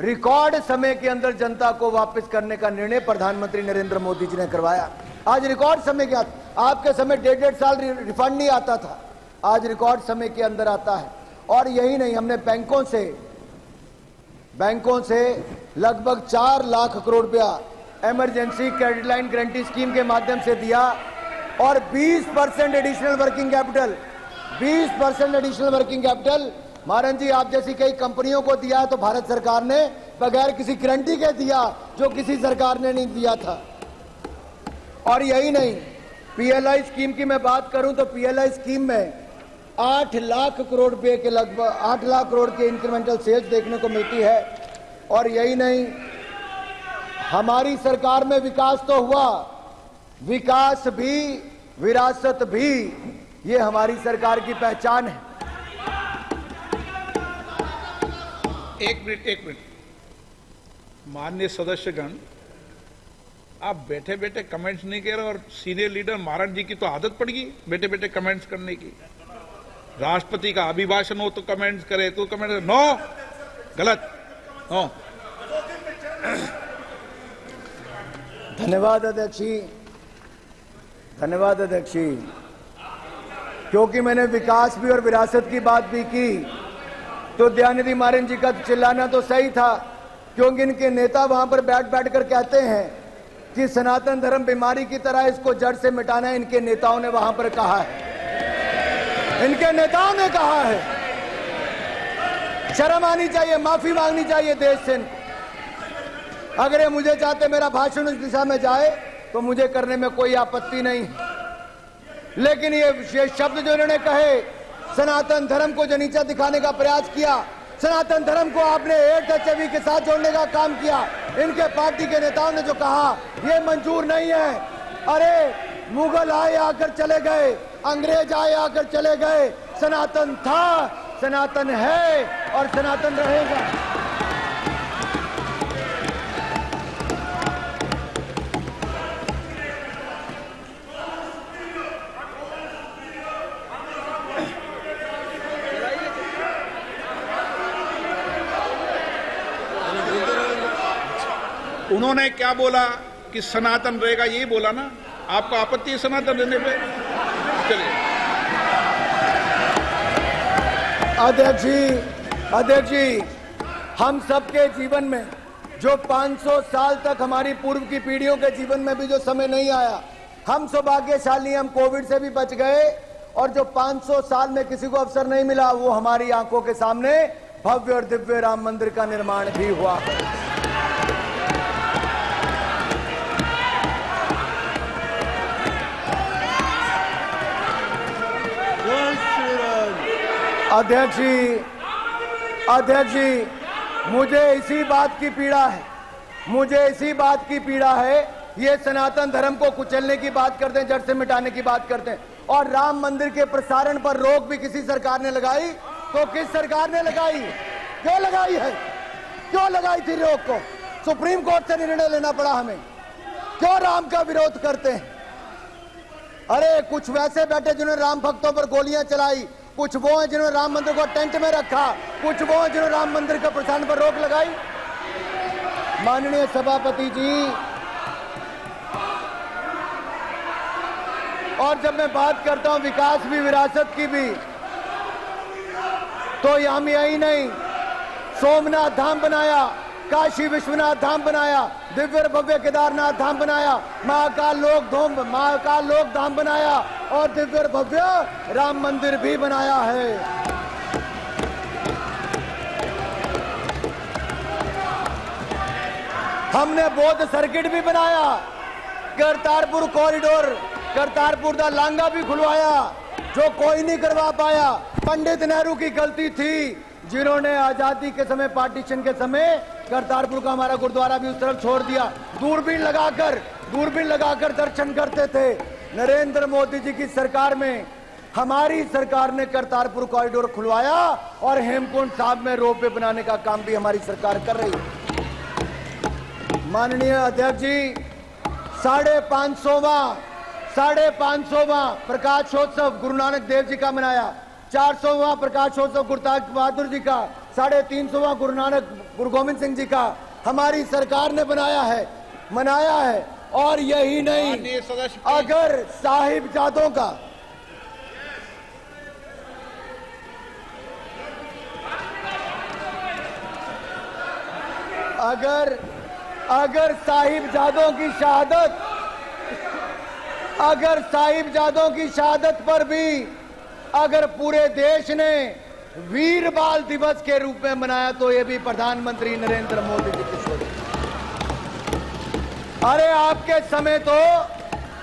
रिकॉर्ड समय के अंदर जनता को वापस करने का निर्णय प्रधानमंत्री नरेंद्र मोदी जी ने करवाया। आज रिकॉर्ड समय के आपके समय 1.5 साल रिफंड नहीं आता था, आज रिकॉर्ड समय के अंदर आता है। और यही नहीं, हमने बैंकों से लगभग 4 लाख करोड़ रुपया emergency credit line guarantee scheme के माध्यम से दिया और 20% एडिशनल वर्किंग कैपिटल महाराज जी आप जैसी कई कंपनियों को दिया है, तो भारत सरकार ने बगैर किसी गारंटी के दिया, जो किसी सरकार ने नहीं दिया था। और यही नहीं, पीएलआई स्कीम की मैं बात करूं तो पीएलआई स्कीम में 8 लाख करोड़ रुपए के लगभग 8 लाख करोड़ के इंक्रीमेंटल सेल्स देखने को मिलती है। और यही नहीं, हमारी सरकार में विकास तो हुआ, विकास भी विरासत भी, ये हमारी सरकार की पहचान है। एक मिनट माननीय सदस्यगण, आप बैठे बैठे कमेंट्स नहीं कह रहे और सीनियर लीडर महाराज जी की तो आदत पड़ गई बैठे बैठे कमेंट्स करने की। राष्ट्रपति का अभिभाषण हो तो कमेंट्स करे, तो कमेंट नो, गलत नो। धन्यवाद अध्यक्ष जी, क्योंकि मैंने विकास भी और विरासत की बात भी की, तो दयानिधि मारन जी का चिल्लाना तो सही था, क्योंकि इनके नेता वहां पर बैठ कर कहते हैं कि सनातन धर्म बीमारी की तरह, इसको जड़ से मिटाना है। इनके नेताओं ने वहां पर कहा है, इनके नेताओं ने कहा है। शर्म आनी चाहिए, माफी मांगनी चाहिए देश से। अगर ये मुझे चाहते मेरा भाषण उस दिशा में जाए तो मुझे करने में कोई आपत्ति नहीं, लेकिन ये शब्द जो इन्होंने कहे, सनातन धर्म को जो नीचा दिखाने का प्रयास किया, सनातन धर्म को आपने एडब्ल्यूएचवी के साथ जोड़ने का काम किया, इनके पार्टी के नेताओं ने जो कहा, ये मंजूर नहीं है। अरे मुगल आए, आकर चले गए, अंग्रेज आए आकर चले गए, सनातन था, सनातन है और सनातन रहेगा। उन्होंने क्या बोला कि सनातन रहेगा, ये बोला ना। आपको आपत्ति है सनातन रहने पे? चलिए। अध्यक्ष जी, हम सबके जीवन में जो 500 साल तक हमारी पूर्व की पीढ़ियों के जीवन में भी जो समय नहीं आया, हम सौभाग्यशाली, हम कोविड से भी बच गए, और जो 500 साल में किसी को अवसर नहीं मिला, वो हमारी आंखों के सामने भव्य और दिव्य राम मंदिर का निर्माण भी हुआ। अध्यक्ष जी, मुझे इसी बात की पीड़ा है, ये सनातन धर्म को कुचलने की बात करते हैं, जड़ से मिटाने की बात करते हैं, और राम मंदिर के प्रसारण पर रोक भी किसी सरकार ने लगाई, तो किस सरकार ने लगाई? क्यों लगाई है? क्यों लगाई थी रोक को? सुप्रीम कोर्ट से निर्णय लेना पड़ा हमें। क्यों राम का विरोध करते हैं? अरे कुछ वैसे बैठे जिन्होंने राम भक्तों पर गोलियां चलाई, कुछ वो हैं जिन्होंने राम मंदिर को टेंट में रखा, कुछ वो हैं जिन्होंने राम मंदिर के प्रसारण पर रोक लगाई। माननीय सभापति जी, और जब मैं बात करता हूं विकास भी, विरासत की भी, तो हम यही नहीं, सोमनाथ धाम बनाया, काशी विश्वनाथ धाम बनाया, दिव्य और भव्य केदारनाथ धाम बनाया, महाकाल लोक धाम बनाया, और दिव्य और भव्य राम मंदिर भी बनाया है। हमने बौद्ध सर्किट भी बनाया, करतारपुर कॉरिडोर, करतारपुर दा लांगा भी खुलवाया, जो कोई नहीं करवा पाया। पंडित नेहरू की गलती थी, जिन्होंने आजादी के समय, पार्टीशन के समय करतारपुर का हमारा गुरुद्वारा भी उस तरफ छोड़ दिया। दूरबीन लगाकर दर्शन करते थे। नरेंद्र मोदी जी की सरकार में हमारी सरकार ने करतारपुर कॉरिडोर खुलवाया, और हेमकुंड साहब में रोपवे बनाने का काम भी हमारी सरकार कर रही है। माननीय अध्यक्ष जी, 550वां प्रकाशोत्सव गुरु नानक देव जी का मनाया, 400वां प्रकाशोत्सव गुरु तेग बहादुर जी का, 350वां गुरु गोविंद सिंह जी का हमारी सरकार ने मनाया है। और यही नहीं, अगर साहिबजादों की शहादत पर भी अगर पूरे देश ने वीर बाल दिवस के रूप में मनाया, तो ये भी प्रधानमंत्री नरेंद्र मोदी जी की सोच। अरे आपके समय तो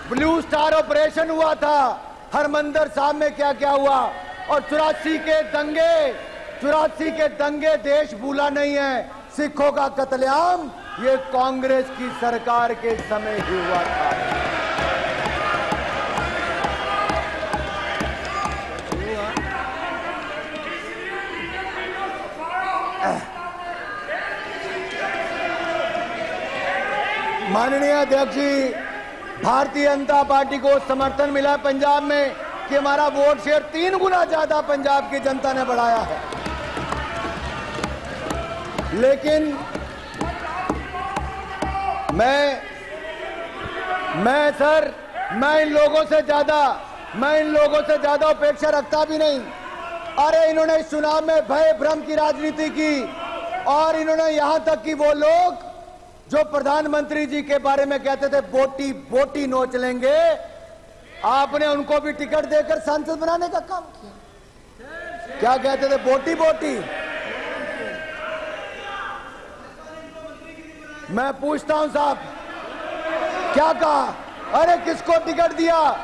ब्लू स्टार ऑपरेशन हुआ था, हरमंदिर साहब में क्या क्या हुआ, और 84 के दंगे देश भूला नहीं है। सिखों का कत्लेआम ये कांग्रेस की सरकार के समय ही हुआ था। माननीय अध्यक्ष जी, भारतीय जनता पार्टी को समर्थन मिला पंजाब में कि हमारा वोट शेयर 3 गुना ज्यादा पंजाब की जनता ने बढ़ाया है। लेकिन मैं इन लोगों से ज्यादा अपेक्षा रखता भी नहीं। अरे इन्होंने चुनाव में भय भ्रम की राजनीति की, और इन्होंने यहां तक कि वो लोग जो प्रधानमंत्री जी के बारे में कहते थे बोटी नोच लेंगे, आपने उनको भी टिकट देकर सांसद बनाने का काम किया। क्या कहते थे? बोटी। मैं पूछता हूं साहब, क्या कहा? अरे किसको टिकट दिया?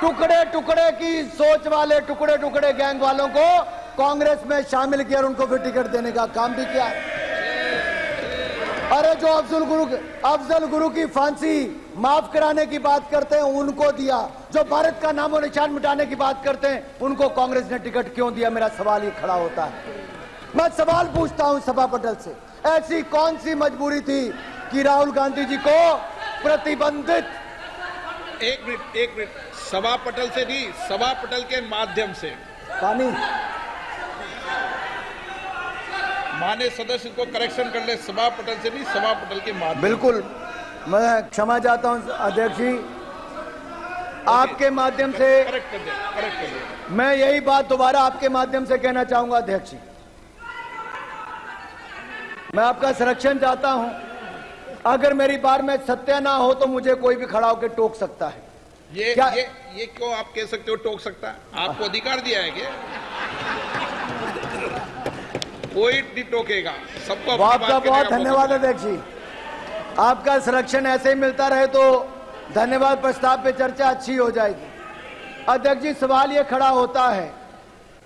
टुकड़े की सोच वाले, टुकड़े गैंग वालों को कांग्रेस में शामिल किया और उनको भी टिकट देने का काम भी किया। अरे जो अफजल गुरु की फांसी माफ कराने की बात करते हैं उनको दिया, जो भारत का नामो निशान मिटाने की बात करते हैं उनको कांग्रेस ने टिकट क्यों दिया? मेरा सवाल ये खड़ा होता है। मैं सवाल पूछता हूं सभा पटल से, ऐसी कौन सी मजबूरी थी कि राहुल गांधी जी को प्रतिबंधित? एक मिनट, सभा पटल से नहीं, सभा पटल के माध्यम से। पानी माननीय सदस्य को करेक्शन कर ले, सभा पटल से नहीं, सभा पटल के माध्यम। बिल्कुल, मैं क्षमा चाहता हूं अध्यक्ष जी, आपके माध्यम से करेक्ट कर दे। मैं यही बात दोबारा आपके माध्यम से कहना चाहूंगा अध्यक्ष जी, मैं आपका संरक्षण चाहता हूं। अगर मेरी बार में सत्य ना हो तो मुझे कोई भी खड़ा होकर टोक सकता है। ये क्या ये क्यों आप कह सकते हो टोक सकता है? आपको अधिकार दिया है क्या? कोई नहीं टोकेगा, सबको अपनी बात आपका कहने बहुत का धन्यवाद मौका। अध्यक्ष जी, आपका संरक्षण ऐसे ही मिलता रहे तो धन्यवाद प्रस्ताव पे चर्चा अच्छी हो जाएगी। अध्यक्ष जी, सवाल ये खड़ा होता है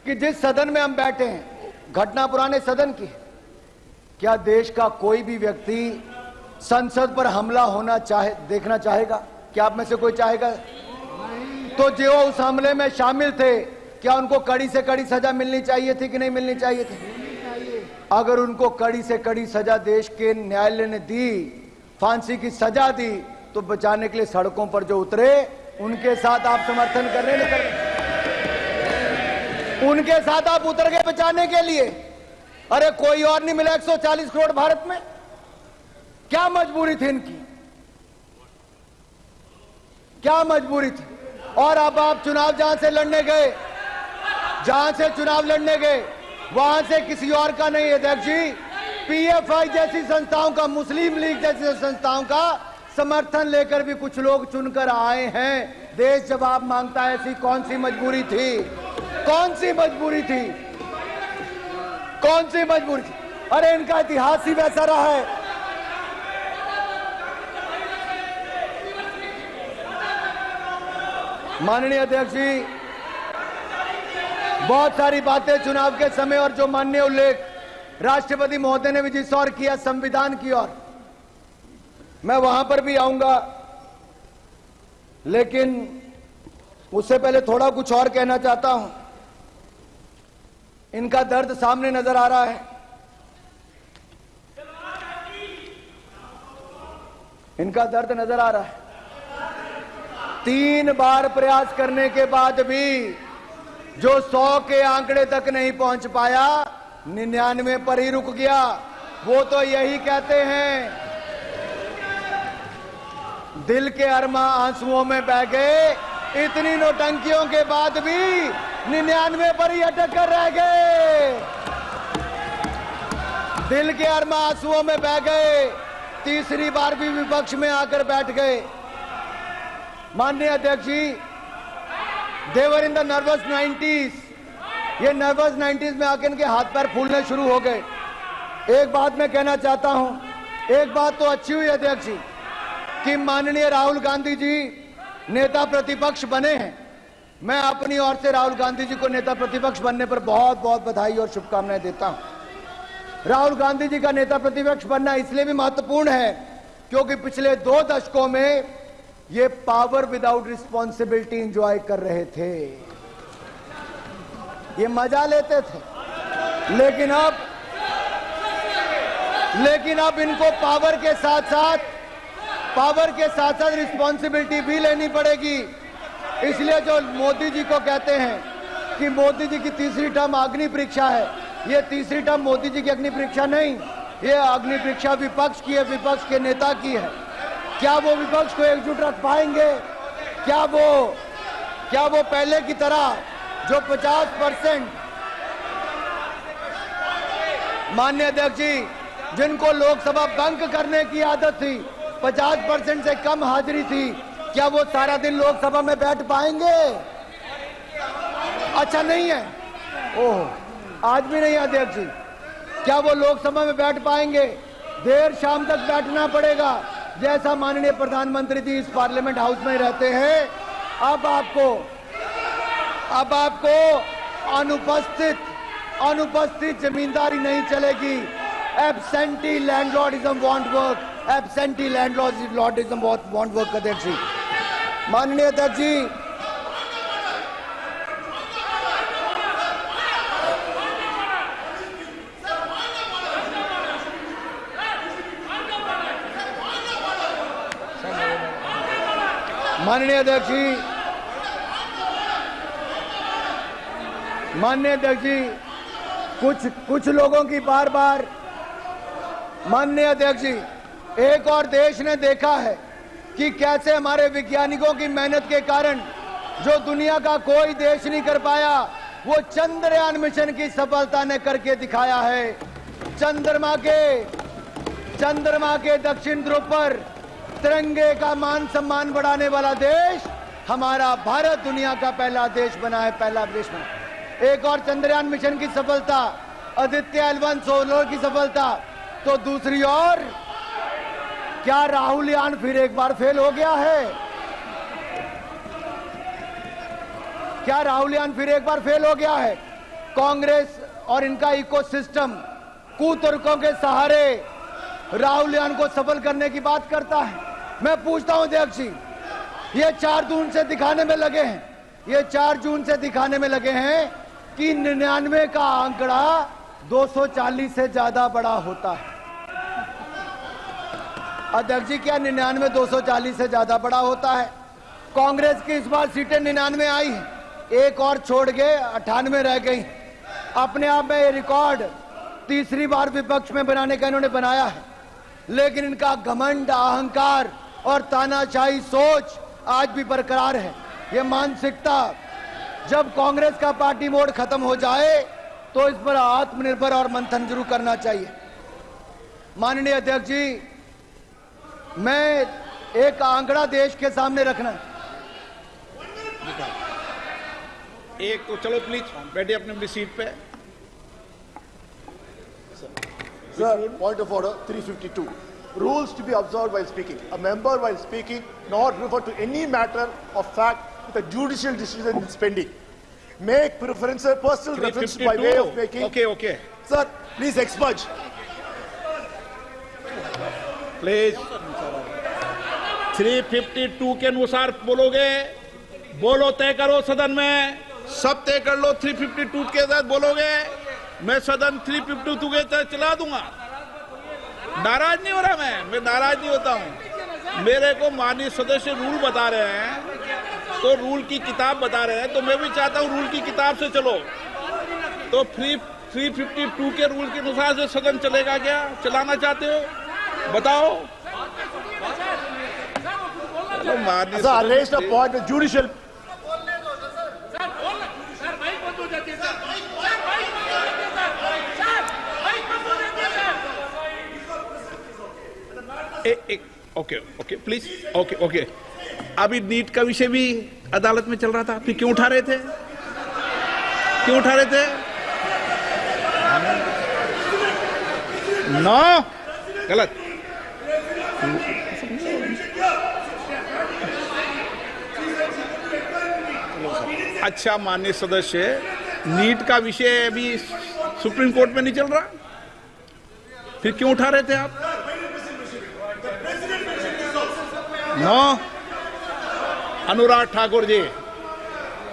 कि जिस सदन में हम बैठे हैं, घटना पुराने सदन की है, क्या देश का कोई भी व्यक्ति संसद पर हमला होना देखना चाहेगा? क्या आप में से कोई चाहेगा? तो जो उस हमले में शामिल थे, क्या उनको कड़ी से कड़ी सजा मिलनी चाहिए थी कि नहीं मिलनी चाहिए थी? अगर उनको कड़ी से कड़ी सजा देश के न्यायालय ने दी, फांसी की सजा दी, तो बचाने के लिए सड़कों पर जो उतरे उनके साथ आप समर्थन कर रहे हैं? उनके साथ आप उतर गए बचाने के लिए। अरे कोई और नहीं मिला 140 करोड़ भारत में? क्या मजबूरी थी इनकी? क्या मजबूरी थी? और अब आप चुनाव जहां से लड़ने गए, वहां से किसी और का नहीं अध्यक्ष जी, पीएफआई जैसी संस्थाओं का, मुस्लिम लीग जैसी संस्थाओं का समर्थन लेकर भी कुछ लोग चुनकर आए हैं। देश जवाब मांगता है। ऐसी कौन सी मजबूरी थी? कौन सी मजबूरी थी? कौन सी मजबूरी थी? अरे इनका इतिहास ही वैसा रहा है। माननीय अध्यक्ष जी, बहुत सारी बातें चुनाव के समय और जो माननीय उल्लेख राष्ट्रपति महोदय ने भी जिस ओर किया, संविधान की ओर, मैं वहां पर भी आऊंगा, लेकिन उससे पहले थोड़ा कुछ और कहना चाहता हूं। इनका दर्द सामने नजर आ रहा है। इनका दर्द नजर आ रहा है। 3 बार प्रयास करने के बाद भी जो 100 के आंकड़े तक नहीं पहुंच पाया, 99 पर ही रुक गया। वो तो यही कहते हैं, दिल के अरमा आंसुओं में बह गए। इतनी नौटंकियों के बाद भी 99 पर ही अटक कर रह गए। दिल के अरमा आंसुओं में बह गए। तीसरी बार भी विपक्ष में आकर बैठ गए। माननीय अध्यक्ष जी, देवर इन द नर्वस 90s। ये नर्वस 90s में आकर इनके हाथ पैर फूलने शुरू हो गए। एक बात मैं कहना चाहता हूं, एक बात तो अच्छी हुई अध्यक्ष जी कि माननीय राहुल गांधी जी नेता प्रतिपक्ष बने हैं। मैं अपनी ओर से राहुल गांधी जी को नेता प्रतिपक्ष बनने पर बहुत बहुत बधाई और शुभकामनाएं देता हूं। राहुल गांधी जी का नेता प्रतिपक्ष बनना इसलिए भी महत्वपूर्ण है क्योंकि पिछले 2 दशकों में ये पावर विदाउट रिस्पॉन्सिबिलिटी एंजॉय कर रहे थे। ये मजा लेते थे, लेकिन अब इनको पावर के साथ साथ रिस्पॉन्सिबिलिटी भी लेनी पड़ेगी। इसलिए जो मोदी जी को कहते हैं कि मोदी जी की तीसरी टर्म अग्नि परीक्षा है, ये तीसरी टर्म मोदी जी की अग्नि परीक्षा नहीं, ये अग्नि परीक्षा विपक्ष की है, विपक्ष के नेता की है। क्या वो विपक्ष को एकजुट रख पाएंगे? क्या वो पहले की तरह जो 50% माननीय अध्यक्ष जी, जिनको लोकसभा बंक करने की आदत थी, 50% से कम हाजिरी थी, क्या वो सारा दिन लोकसभा में बैठ पाएंगे? अच्छा नहीं है, ओह आज भी नहीं अध्यक्ष जी, क्या वो लोकसभा में बैठ पाएंगे? देर शाम तक बैठना पड़ेगा। जैसा माननीय प्रधानमंत्री जी इस पार्लियामेंट हाउस में रहते हैं, अब आपको अनुपस्थित जमींदारी नहीं चलेगी। Absentee landlordism won't work. Absentee lordism want work अध्यक्ष जी। माननीय अध्यक्ष जी, माननीय अध्यक्ष जी, माननीय अध्यक्ष जी, कुछ लोगों की बार बार, माननीय अध्यक्ष जी, एक और देश ने देखा है कि कैसे हमारे वैज्ञानिकों की मेहनत के कारण जो दुनिया का कोई देश नहीं कर पाया, वो चंद्रयान मिशन की सफलता ने करके दिखाया है। चंद्रमा के दक्षिण ध्रुव पर तिरंगे का मान सम्मान बढ़ाने वाला देश हमारा भारत दुनिया का पहला देश बना है, पहला देश बना। एक और चंद्रयान मिशन की सफलता, आदित्य L1 सोलर की सफलता, तो दूसरी ओर क्या राहुल यान फिर एक बार फेल हो गया है? क्या राहुल यान फिर एक बार फेल हो गया है? कांग्रेस और इनका इकोसिस्टम कुतर्कों के सहारे राहुल यान को सफल करने की बात करता है। मैं पूछता हूं अध्यक्ष जी, ये 4 जून से दिखाने में लगे हैं, ये 4 जून से दिखाने में लगे हैं कि 99 का आंकड़ा 240 से ज्यादा बड़ा होता है। अध्यक्ष जी, क्या 99 240 से ज्यादा बड़ा होता है? कांग्रेस की इस बार सीटें 99 आई हैं, एक और छोड़ के 98 रह गई। अपने आप में ये रिकॉर्ड तीसरी बार विपक्ष में बनाने का इन्होंने बनाया है, लेकिन इनका घमंड, अहंकार और तानाशाही सोच आज भी बरकरार है। ये मानसिकता, जब कांग्रेस का पार्टी मोड खत्म हो जाए तो इस पर आत्मनिर्भर और मंथन जरूर करना चाहिए। माननीय अध्यक्ष जी, मैं एक आंकड़ा देश के सामने रखना, एक तो चलो प्लीज बैठिए अपनी अपनी सीट पे। Sir, point of order 352. Rules to be observed while speaking. A member while speaking not refer to any matter of fact with a judicial decision is pending. Make preference, personal reference by way of making. Okay. Sir, please expurge. Please 352 के अनुसार बोलोगे, बोलो, तय करो सदन में, सब तय कर लो। 352 के तहत बोलोगे, मैं सदन 352 के तहत चला दूंगा। नाराज नहीं हो रहा, मैं नाराज नहीं होता हूं। मेरे को माननीय सदस्य रूल बता रहे हैं, तो रूल की किताब बता रहे हैं, तो मैं भी चाहता हूं रूल की किताब से चलो। तो 352 के रूल के अनुसार से सदन चलेगा क्या? चलाना चाहते हो? बताओ। Sir, I raised a point of judicial. Okay please, okay. अभी नीट का विषय भी अदालत में चल रहा था, फिर क्यों उठा रहे थे? नो, गलत। अच्छा, माननीय सदस्य, नीट का विषय अभी सुप्रीम कोर्ट में नहीं चल रहा, फिर क्यों उठा रहे थे आप? नो, अनुराग ठाकुर जी।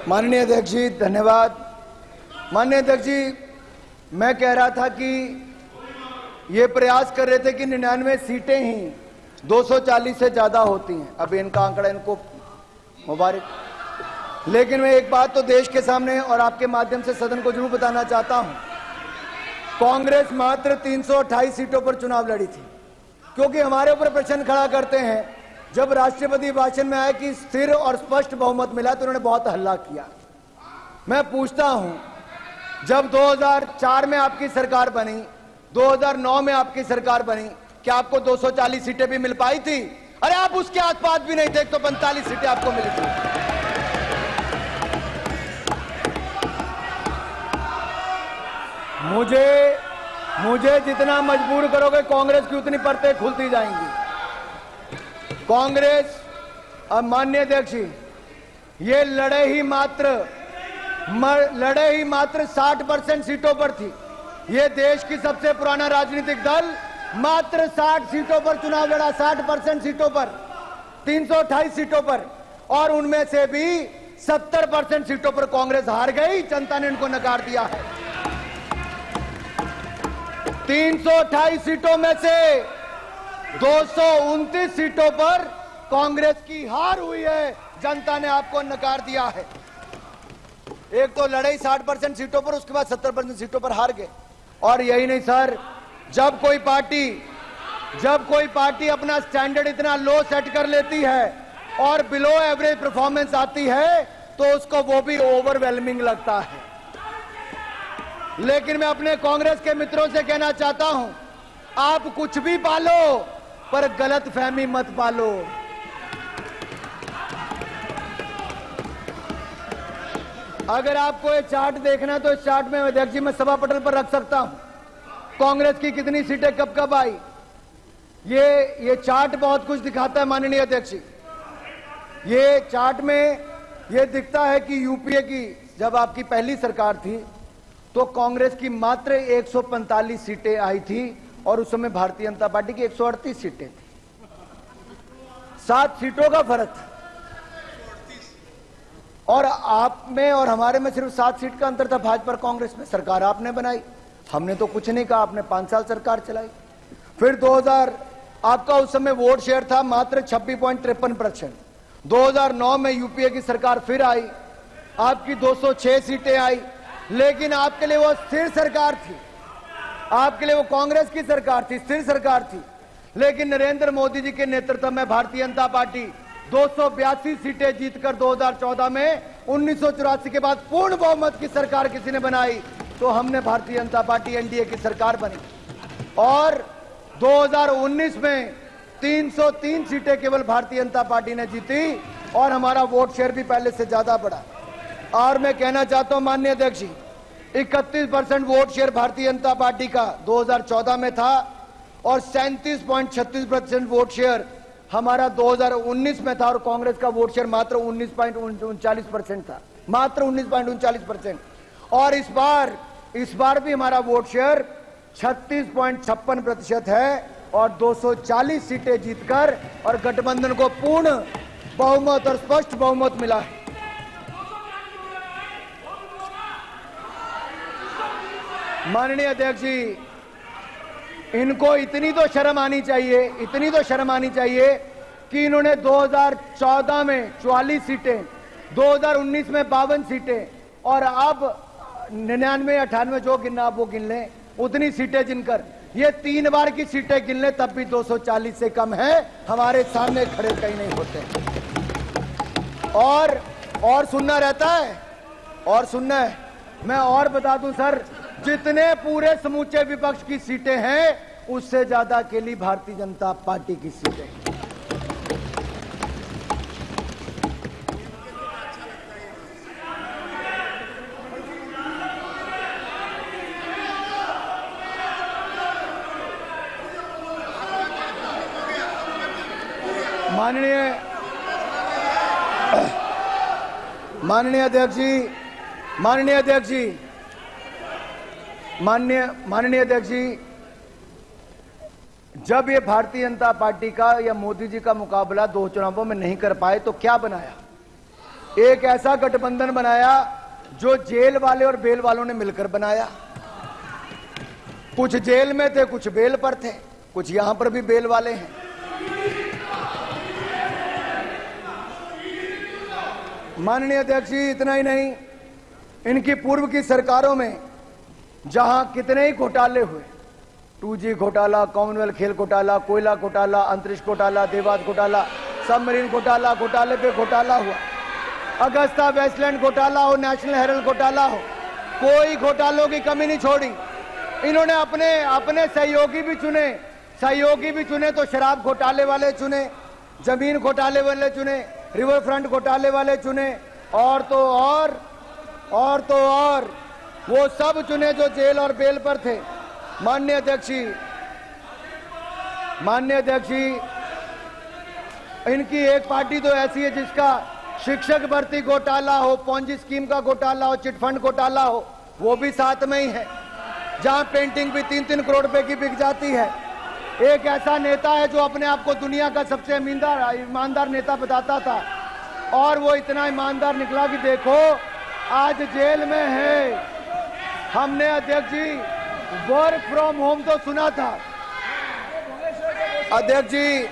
माननीय अध्यक्ष जी, धन्यवाद। माननीय अध्यक्ष जी, मैं कह रहा था कि ये प्रयास कर रहे थे कि 99 सीटें ही 240 से ज्यादा होती हैं। अब इनका आंकड़ा इनको मुबारक। लेकिन मैं एक बात तो देश के सामने और आपके माध्यम से सदन को जरूर बताना चाहता हूं, कांग्रेस मात्र 328 सीटों पर चुनाव लड़ी थी। क्योंकि हमारे ऊपर प्रश्न खड़ा करते हैं, जब राष्ट्रपति भाषण में आया कि स्थिर और स्पष्ट बहुमत मिला तो उन्होंने बहुत हल्ला किया। मैं पूछता हूं, जब 2004 में आपकी सरकार बनी, 2009 में आपकी सरकार बनी, क्या आपको 240 सीटें भी मिल पाई थी? अरे आप उसके आसपास भी नहीं थे, तो 45 सीटें आपको मिली थी। मुझे जितना मजबूर करोगे, कांग्रेस की उतनी परतें खुलती जाएंगी। कांग्रेस, अब माननीय अध्यक्ष, ये लड़े ही मात्र 60% सीटों पर थी। ये देश की सबसे पुराना राजनीतिक दल मात्र 60 सीटों पर चुनाव लड़ा, 60% सीटों पर, 328 सीटों पर, और उनमें से भी 70% सीटों पर कांग्रेस हार गई, जनता ने उनको नकार दिया है। 328 सीटों में से 229 सीटों पर कांग्रेस की हार हुई है, जनता ने आपको नकार दिया है। एक तो लड़ाई 60% सीटों पर, उसके बाद 70% सीटों पर हार गए। और यही नहीं सर, जब कोई पार्टी अपना स्टैंडर्ड इतना लो सेट कर लेती है और बिलो एवरेज परफॉर्मेंस आती है तो उसको वो भी ओवरवेलमिंग लगता है। लेकिन मैं अपने कांग्रेस के मित्रों से कहना चाहता हूं, आप कुछ भी पालो पर गलत फहमी मत पालो। अगर आपको ये चार्ट देखना है तो इस चार्ट में अध्यक्ष जी मैं सभा पटल पर रख सकता हूं, कांग्रेस की कितनी सीटें कब कब आई। ये चार्ट बहुत कुछ दिखाता है माननीय अध्यक्ष जी। ये चार्ट में ये दिखता है कि यूपीए की जब आपकी पहली सरकार थी तो कांग्रेस की मात्र 145 सीटें आई थी और उस समय भारतीय जनता पार्टी की 138 सीटें थी, 7 सीटों का फर्क था। और आप में और हमारे में सिर्फ 7 सीट का अंतर था भाजपा और कांग्रेस में। सरकार आपने बनाई, हमने तो कुछ नहीं कहा, आपने 5 साल सरकार चलाई। फिर 2000 आपका उस समय वोट शेयर था मात्र 26.53%। 2009 में यूपीए की सरकार फिर आई, आपकी 206 सीटें आई, लेकिन आपके लिए वो स्थिर सरकार थी, आपके लिए वो कांग्रेस की सरकार थी, स्थिर सरकार थी। लेकिन नरेंद्र मोदी जी के नेतृत्व में भारतीय जनता पार्टी 282 सीटें जीतकर 2014 में 1984 के बाद पूर्ण बहुमत की सरकार किसी ने बनाई तो हमने भारतीय जनता पार्टी एनडीए की सरकार बनी। और 2019 में 303 सीटें केवल भारतीय जनता पार्टी ने जीती और हमारा वोट शेयर भी पहले से ज्यादा बढ़ा। और मैं कहना चाहता हूं माननीय अध्यक्ष जी, 31% vote share Bharatiya Janata party का 2014 में था और 37.36% वोट शेयर हमारा 2019 में था और कांग्रेस का वोट शेयर मात्र 19.39% था, मात्र 19.39%। और इस बार भी हमारा वोट शेयर 36.56% है और 240 सीटें जीतकर और गठबंधन को पूर्ण बहुमत और स्पष्ट बहुमत मिला है। माननीय अध्यक्ष जी, इनको इतनी तो शर्म आनी चाहिए, इतनी तो शर्म आनी चाहिए कि इन्होंने 2014 में 44 सीटें, 2019 में 52 सीटें और अब 99, 98 जो गिनना आप वो गिन लें, उतनी सीटें जिनकर ये 3 बार की सीटें गिन लें तब भी 240 से कम है, हमारे सामने खड़े कहीं नहीं होते। और सुनना रहता है, और सुनना है। मैं और बता दूं सर, जितने पूरे समूचे विपक्ष की सीटें हैं उससे ज्यादा अकेली भारतीय जनता पार्टी की सीटें। माननीय अध्यक्ष जी, जब ये भारतीय जनता पार्टी का या मोदी जी का मुकाबला 2 चुनावों में नहीं कर पाए तो क्या बनाया? एक ऐसा गठबंधन बनाया जो जेल वाले और बेल वालों ने मिलकर बनाया। कुछ जेल में थे, कुछ बेल पर थे, कुछ यहां पर भी बेल वाले हैं। माननीय अध्यक्ष जी, इतना ही नहीं, इनकी पूर्व की सरकारों में जहां कितने ही घोटाले हुए, 2G घोटाला, कॉमनवेल्थ खेल घोटाला, कोयला घोटाला, अंतरिक्ष घोटाला, देवास घोटाला, सबमरीन घोटाला, घोटाले पे घोटाला हुआ, अगस्ता वेस्टलैंड घोटाला हो, नेशनल हेरल्ड घोटाला हो, कोई घोटालों की कमी नहीं छोड़ी। इन्होंने अपने सहयोगी भी चुने तो शराब घोटाले वाले चुने, जमीन घोटाले वाले चुने, रिवर फ्रंट घोटाले वाले चुने, और तो और वो सब चुने जो जेल और बेल पर थे। माननीय अध्यक्ष जी, इनकी एक पार्टी तो ऐसी है जिसका शिक्षक भर्ती घोटाला हो, पॉन्जी स्कीम का घोटाला हो, चिटफंड घोटाला हो, वो भी साथ में ही है, जहां पेंटिंग भी 3-3 करोड़ रुपए की बिक जाती है। एक ऐसा नेता है जो अपने आप को दुनिया का सबसे ईमानदार नेता बताता था, और वो इतना ईमानदार निकला कि देखो आज जेल में है। हमने अध्यक्ष जी वर्क फ्रॉम होम तो सुना था अध्यक्ष जी,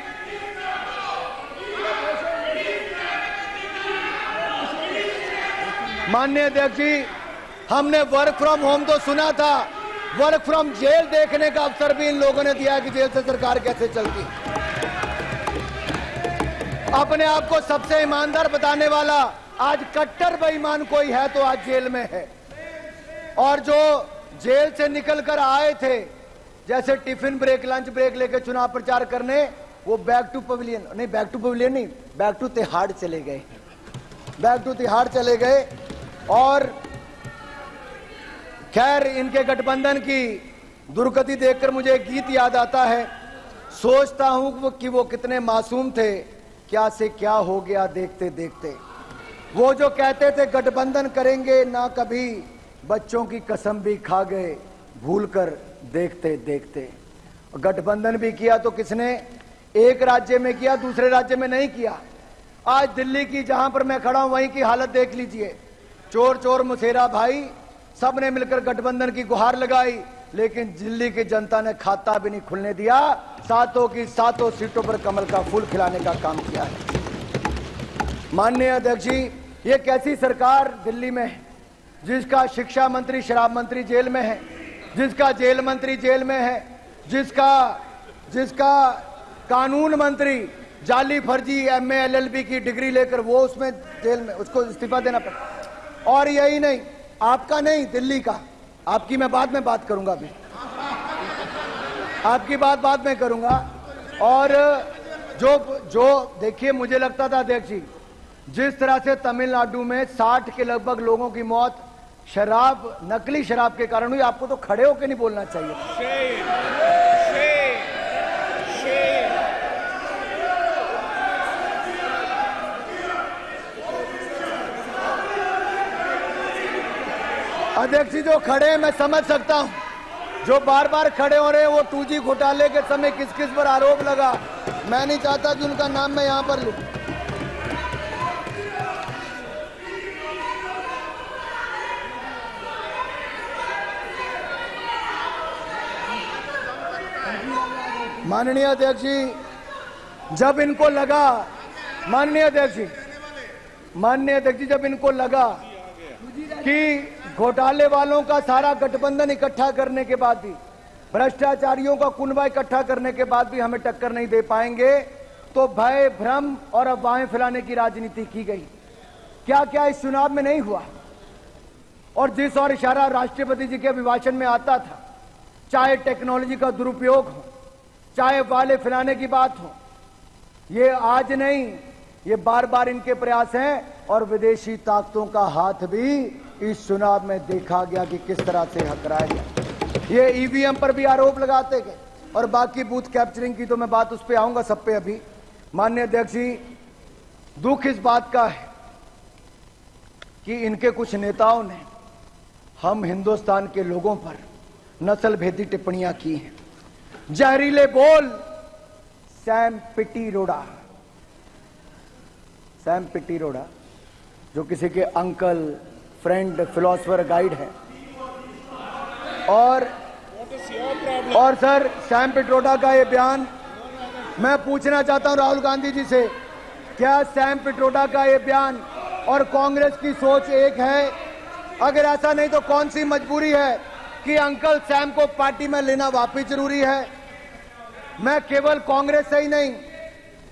माननीय अध्यक्ष जी, हमने वर्क फ्रॉम होम तो सुना था, वर्क फ्रॉम जेल देखने का अवसर भी इन लोगों ने दिया कि जेल से सरकार कैसे चलती। अपने आप को सबसे ईमानदार बताने वाला आज कट्टर बेईमान कोई है तो आज जेल में है। और जो जेल से निकलकर आए थे, जैसे टिफिन ब्रेक, लंच ब्रेक लेकर चुनाव प्रचार करने, वो बैक टू पवेलियन नहीं, बैक टू तिहाड़ चले गए, बैक टू तिहाड़ चले गए। और खैर इनके गठबंधन की दुर्गति देखकर मुझे एक गीत याद आता है, सोचता हूं कि वो कितने मासूम थे, क्या से क्या हो गया देखते देखते। वो जो कहते थे गठबंधन करेंगे ना कभी, बच्चों की कसम भी खा गए भूलकर देखते देखते। गठबंधन भी किया तो किसने, एक राज्य में किया, दूसरे राज्य में नहीं किया। आज दिल्ली की जहां पर मैं खड़ा हूं वहीं की हालत देख लीजिए, चोर चोर मुसेरा भाई, सबने मिलकर गठबंधन की गुहार लगाई, लेकिन दिल्ली की जनता ने खाता भी नहीं खुलने दिया, सातों की सातों सीटों पर कमल का फूल खिलाने का काम किया है। माननीय अध्यक्ष जी, ये कैसी सरकार दिल्ली में है जिसका शिक्षा मंत्री शराब मंत्री जेल में है, जिसका जेल मंत्री जेल में है, जिसका कानून मंत्री जाली फर्जी MA LLB की डिग्री लेकर वो उसमें जेल में, उसको इस्तीफा देना पड़ा। और यही नहीं, आपका नहीं, दिल्ली का, आपकी मैं बाद में बात करूंगा, अभी आपकी बात बाद में करूंगा। और जो देखिए, मुझे लगता था अध्यक्ष जी, जिस तरह से तमिलनाडु में 60 के लगभग लोगों की मौत शराब, नकली शराब के कारण हुई, आपको तो खड़े होकर नहीं बोलना चाहिए। अध्यक्ष जी जो खड़े हैं मैं समझ सकता हूं, जो बार बार खड़े हो रहे हैं वो 2G घोटाले के समय किस किस पर आरोप लगा, मैं नहीं चाहता कि उनका नाम मैं यहां पर लूं। माननीय अध्यक्ष जी, जब इनको लगा, माननीय अध्यक्ष जी, जब इनको लगा कि घोटाले वालों का सारा गठबंधन इकट्ठा करने के बाद भी, भ्रष्टाचारियों का कुनबा इकट्ठा करने के बाद भी हमें टक्कर नहीं दे पाएंगे, तो भय, भ्रम और अफवाहें फैलाने की राजनीति की गई। क्या क्या इस चुनाव में नहीं हुआ? और जिस और इशारा राष्ट्रपति जी के अभिभाषण में आता था, चाहे टेक्नोलॉजी का दुरुपयोग हो, चाहे वाले फैलाने की बात हो, ये आज नहीं, ये बार बार इनके प्रयास हैं। और विदेशी ताकतों का हाथ भी इस चुनाव में देखा गया कि किस तरह से हकराया गया। ये EVM पर भी आरोप लगाते गए, और बाकी बूथ कैप्चरिंग की तो मैं बात उस पर आऊंगा, सब पे अभी। माननीय अध्यक्ष जी, दुख इस बात का है कि इनके कुछ नेताओं ने हम हिंदुस्तान के लोगों पर नस्ल भेदी टिप्पणियां की हैं। जहरीले बोल सैम पिट्रोडा जो किसी के अंकल, फ्रेंड, फिलोसफर, गाइड है, और सर सैम पिट्रोडा का ये बयान, मैं पूछना चाहता हूं राहुल गांधी जी से, क्या सैम पिट्रोडा का ये बयान और कांग्रेस की सोच एक है? अगर ऐसा नहीं तो कौन सी मजबूरी है कि अंकल सैम को पार्टी में लेना वापिस जरूरी है? मैं केवल कांग्रेस से ही नहीं,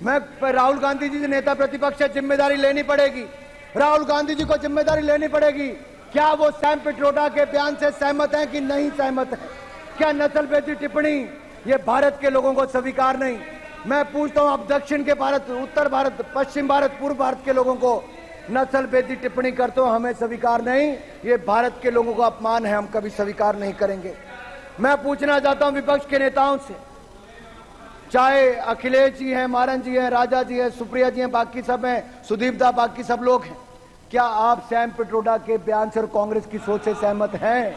मैं राहुल गांधी जी नेता प्रतिपक्ष से जिम्मेदारी लेनी पड़ेगी, राहुल गांधी जी को जिम्मेदारी लेनी पड़ेगी। क्या वो सैम पिट्रोडा के बयान से सहमत हैं कि नहीं सहमत है? क्या नस्लभेदी टिप्पणी ये भारत के लोगों को स्वीकार नहीं? मैं पूछता हूं, आप दक्षिण के भारत, उत्तर भारत, पश्चिम भारत, पूर्व भारत के लोगों को नस्लभेदी टिप्पणी करते हो, हमें स्वीकार नहीं, ये भारत के लोगों का अपमान है, हम कभी स्वीकार नहीं करेंगे। मैं पूछना चाहता हूं विपक्ष के नेताओं से, चाहे अखिलेश जी हैं, मारन जी हैं, राजा जी हैं, सुप्रिया जी हैं, बाकी सब हैं, सुदीप दा, बाकी सब लोग हैं, क्या आप सैम पिट्रोडा के बयान से और कांग्रेस की सोच से सहमत हैं?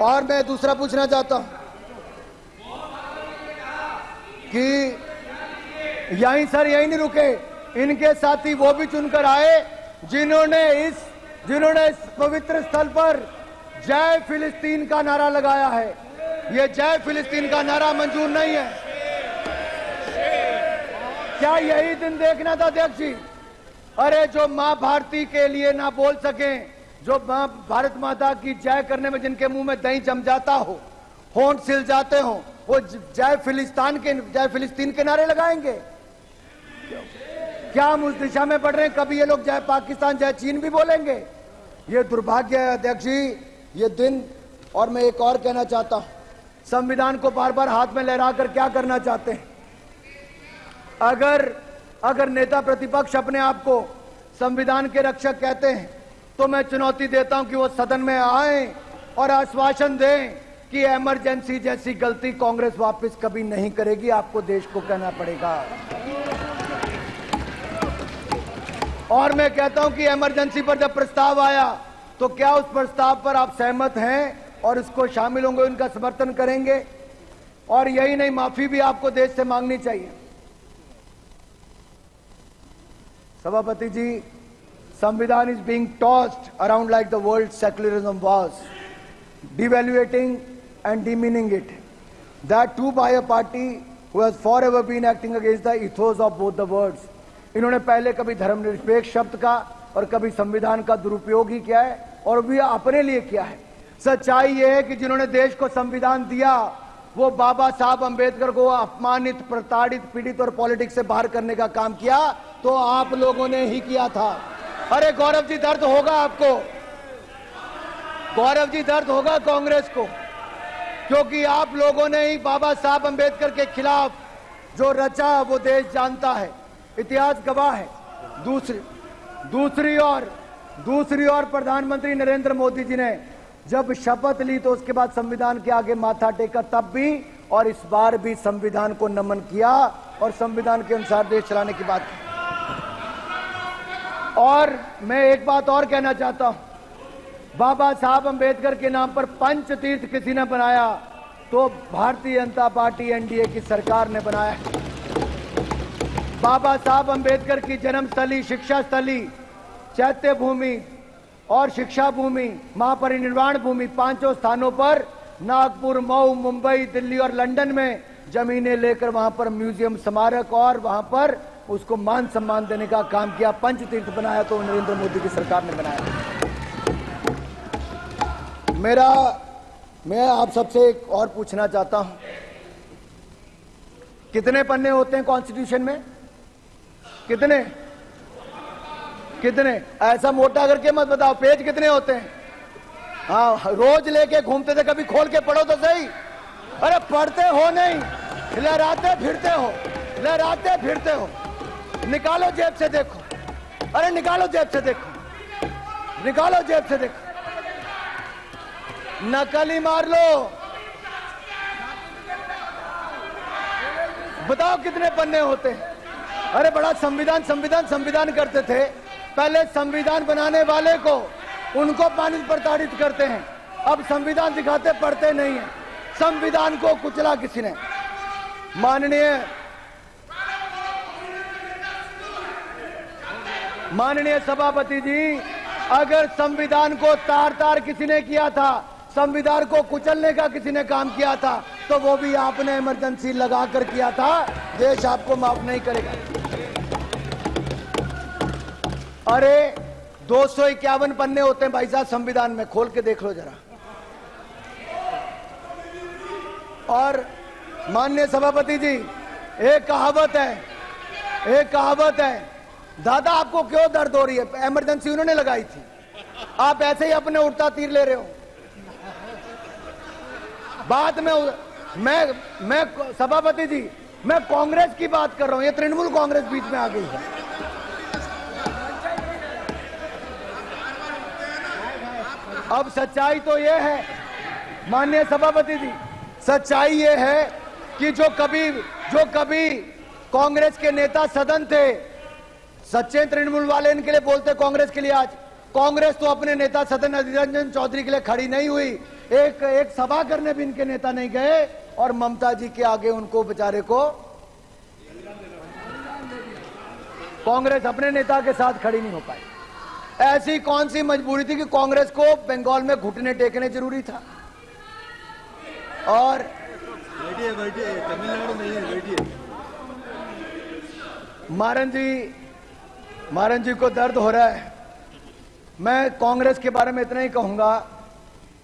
और मैं दूसरा पूछना चाहता हूं, कि यहीं सर यहीं नहीं रुके, इनके साथी वो भी चुनकर आए जिन्होंने इस पवित्र स्थल पर जय फिलिस्तीन का नारा लगाया है। ये जय फिलिस्तीन का नारा मंजूर नहीं है। क्या यही दिन देखना था अध्यक्ष जी? अरे जो मां भारती के लिए ना बोल सके, जो मां भारत माता की जय करने में जिनके मुंह में दही जम जाता हो, होंठ सिल जाते हो, वो जय फिलिस्तीन के नारे लगाएंगे? क्या हम उस दिशा में बढ़ रहे हैं? कभी ये लोग जय पाकिस्तान जय चीन भी बोलेंगे? ये दुर्भाग्य है अध्यक्ष जी, ये दिन। और मैं एक और कहना चाहता हूं, संविधान को बार बार हाथ में लहराकर क्या करना चाहते हैं? अगर नेता प्रतिपक्ष अपने आप को संविधान के रक्षक कहते हैं तो मैं चुनौती देता हूं कि वो सदन में आए और आश्वासन दें कि इमरजेंसी जैसी गलती कांग्रेस वापस कभी नहीं करेगी। आपको देश को कहना पड़ेगा। और मैं कहता हूं कि इमरजेंसी पर जब प्रस्ताव आया तो क्या उस प्रस्ताव पर आप सहमत हैं और उसको शामिल होंगे, उनका समर्थन करेंगे? और यही नहीं, माफी भी आपको देश से मांगनी चाहिए। सभापति जी, संविधान is being tossed around like the world secularism was, devaluating and demeaning it. That too by a party who has forever been acting against the ethos of both the words. इन्होंने पहले कभी धर्मनिरपेक्ष शब्द का और कभी संविधान का दुरुपयोग ही किया है, और भी अपने लिए किया है। सच्चाई यह है कि जिन्होंने देश को संविधान दिया वो बाबा साहब अंबेडकर को अपमानित, प्रताड़ित, पीड़ित और पॉलिटिक्स से बाहर करने का काम किया तो आप लोगों ने ही किया था। अरे गौरव जी, दर्द होगा आपको, गौरव जी, दर्द होगा कांग्रेस को, क्योंकि आप लोगों ने ही बाबा साहब अंबेडकर के खिलाफ जो रचा वो देश जानता है, इतिहास गवाह है। दूसरी ओर प्रधानमंत्री नरेंद्र मोदी जी ने जब शपथ ली तो उसके बाद संविधान के आगे माथा टेका, तब भी और इस बार भी संविधान को नमन किया और संविधान के अनुसार देश चलाने की बात की। और मैं एक बात और कहना चाहता हूं, बाबा साहब अंबेडकर के नाम पर पंच तीर्थ किसी ने बनाया तो भारतीय जनता पार्टी एनडीए की सरकार ने बनाया है। बाबा साहब अंबेडकर की जन्मस्थली, शिक्षा स्थली, चैत्य भूमि और शिक्षा भूमि, महापरिनिर्वाण भूमि, पांचों स्थानों पर नागपुर, मऊ, मुंबई, दिल्ली और लंदन में जमीनें लेकर वहां पर म्यूजियम, स्मारक और वहां पर उसको मान सम्मान देने का काम किया। पंच तीर्थ बनाया तो नरेंद्र मोदी की सरकार ने बनाया। मैं आप सबसे एक और पूछना चाहता हूं, कितने पन्ने होते हैं कॉन्स्टिट्यूशन में? कितने? ऐसा मोटा करके मत बताओ, पेज कितने होते हैं? हाँ, रोज लेके घूमते थे, कभी खोल के पढ़ो तो सही। अरे पढ़ते हो नहीं, लहराते फिरते हो। निकालो जेब से देखो, अरे निकालो जेब से देखो, नकल ही मार लो। बताओ कितने पन्ने होते हैं? अरे बड़ा संविधान करते थे। पहले संविधान बनाने वाले को उनको प्रताड़ित करते हैं, अब संविधान दिखाते, पढ़ते नहीं है। संविधान को कुचला किसी ने। माननीय सभापति जी, अगर संविधान को तार किसी ने किया था, संविधान को कुचलने का किसी ने काम किया था, तो वो भी आपने इमरजेंसी लगाकर किया था। देश आपको माफ नहीं करेगा। अरे 251 पन्ने होते हैं भाई साहब संविधान में, खोल के देख लो जरा। और माननीय सभापति जी, एक कहावत है, दादा आपको क्यों दर्द हो रही है? इमरजेंसी उन्होंने लगाई थी, आप ऐसे ही अपने उड़ता तीर ले रहे हो। बाद में मैं सभापति जी, मैं कांग्रेस की बात कर रहा हूं, ये तृणमूल कांग्रेस बीच में आ गई है। अब सच्चाई तो ये है माननीय सभापति जी, सच्चाई ये है कि जो कभी कांग्रेस के नेता सदन थे, सच्चे तृणमूल वाले इनके लिए बोलते कांग्रेस के लिए। आज कांग्रेस तो अपने नेता सदन अधीर रंजन चौधरी के लिए खड़ी नहीं हुई, एक सभा करने भी इनके नेता नहीं गए, और ममता जी के आगे उनको बेचारे को कांग्रेस अपने नेता के साथ खड़ी नहीं हो पाई। ऐसी कौन सी मजबूरी थी कि कांग्रेस को बंगाल में घुटने टेकने जरूरी था? और बैठिए, तमिलनाडु नहीं है, बैठिए। मारन जी को दर्द हो रहा है। मैं कांग्रेस के बारे में इतना ही कहूंगा,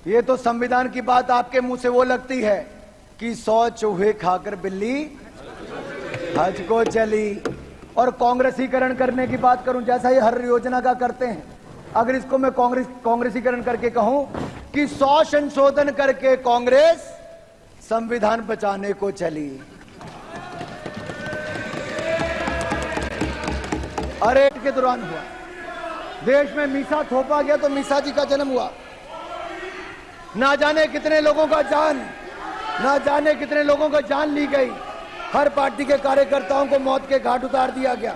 ये तो संविधान की बात आपके मुंह से वो लगती है कि 100 चूहे खाकर बिल्ली हज को चली। और कांग्रेसीकरण करने की बात करूं, जैसा ये हर योजना का करते हैं, अगर इसको मैं कांग्रेसीकरण करके कहूं कि 100 संशोधन करके कांग्रेस संविधान बचाने को चली। अरे के दौरान हुआ, देश में मीसा थोपा गया तो मीसा जी का जन्म हुआ। ना जाने कितने लोगों का जान ली गई। हर पार्टी के कार्यकर्ताओं को मौत के घाट उतार दिया गया।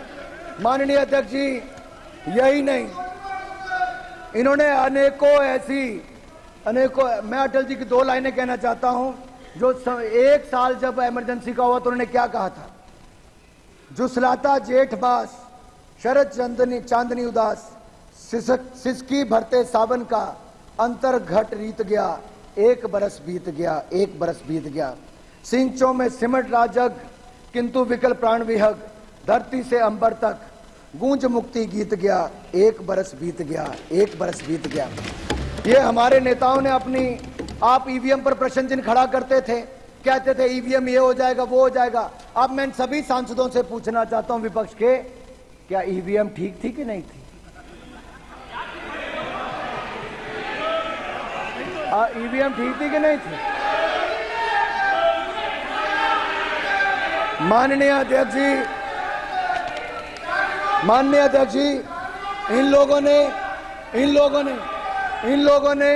माननीय अध्यक्ष जी, यही नहीं, इन्होंने मैं अटल जी की 2 लाइनें कहना चाहता हूं। जो 1 साल जब इमरजेंसी का हुआ तो उन्होंने क्या कहा था? जुसलाता जेठ बास, शरद चांदनी उदास, सिसकी भरते सावन का, अंतर घट रीत गया, 1 बरस बीत गया। सिंचों में सिमट राजग, किंतु विकल प्राण विहग, धरती से अंबर तक गूंज मुक्ति गीत गया, 1 बरस बीत गया। ये हमारे नेताओं ने आप ईवीएम पर प्रश्न चिन्ह खड़ा करते थे, कहते थे ईवीएम ये हो जाएगा वो हो जाएगा। अब मैं सभी सांसदों से पूछना चाहता हूं विपक्ष के, क्या ईवीएम ठीक थी कि नहीं थी? ईवीएम ठीक थी कि नहीं थी? माननीय अध्यक्ष जी, इन लोगों ने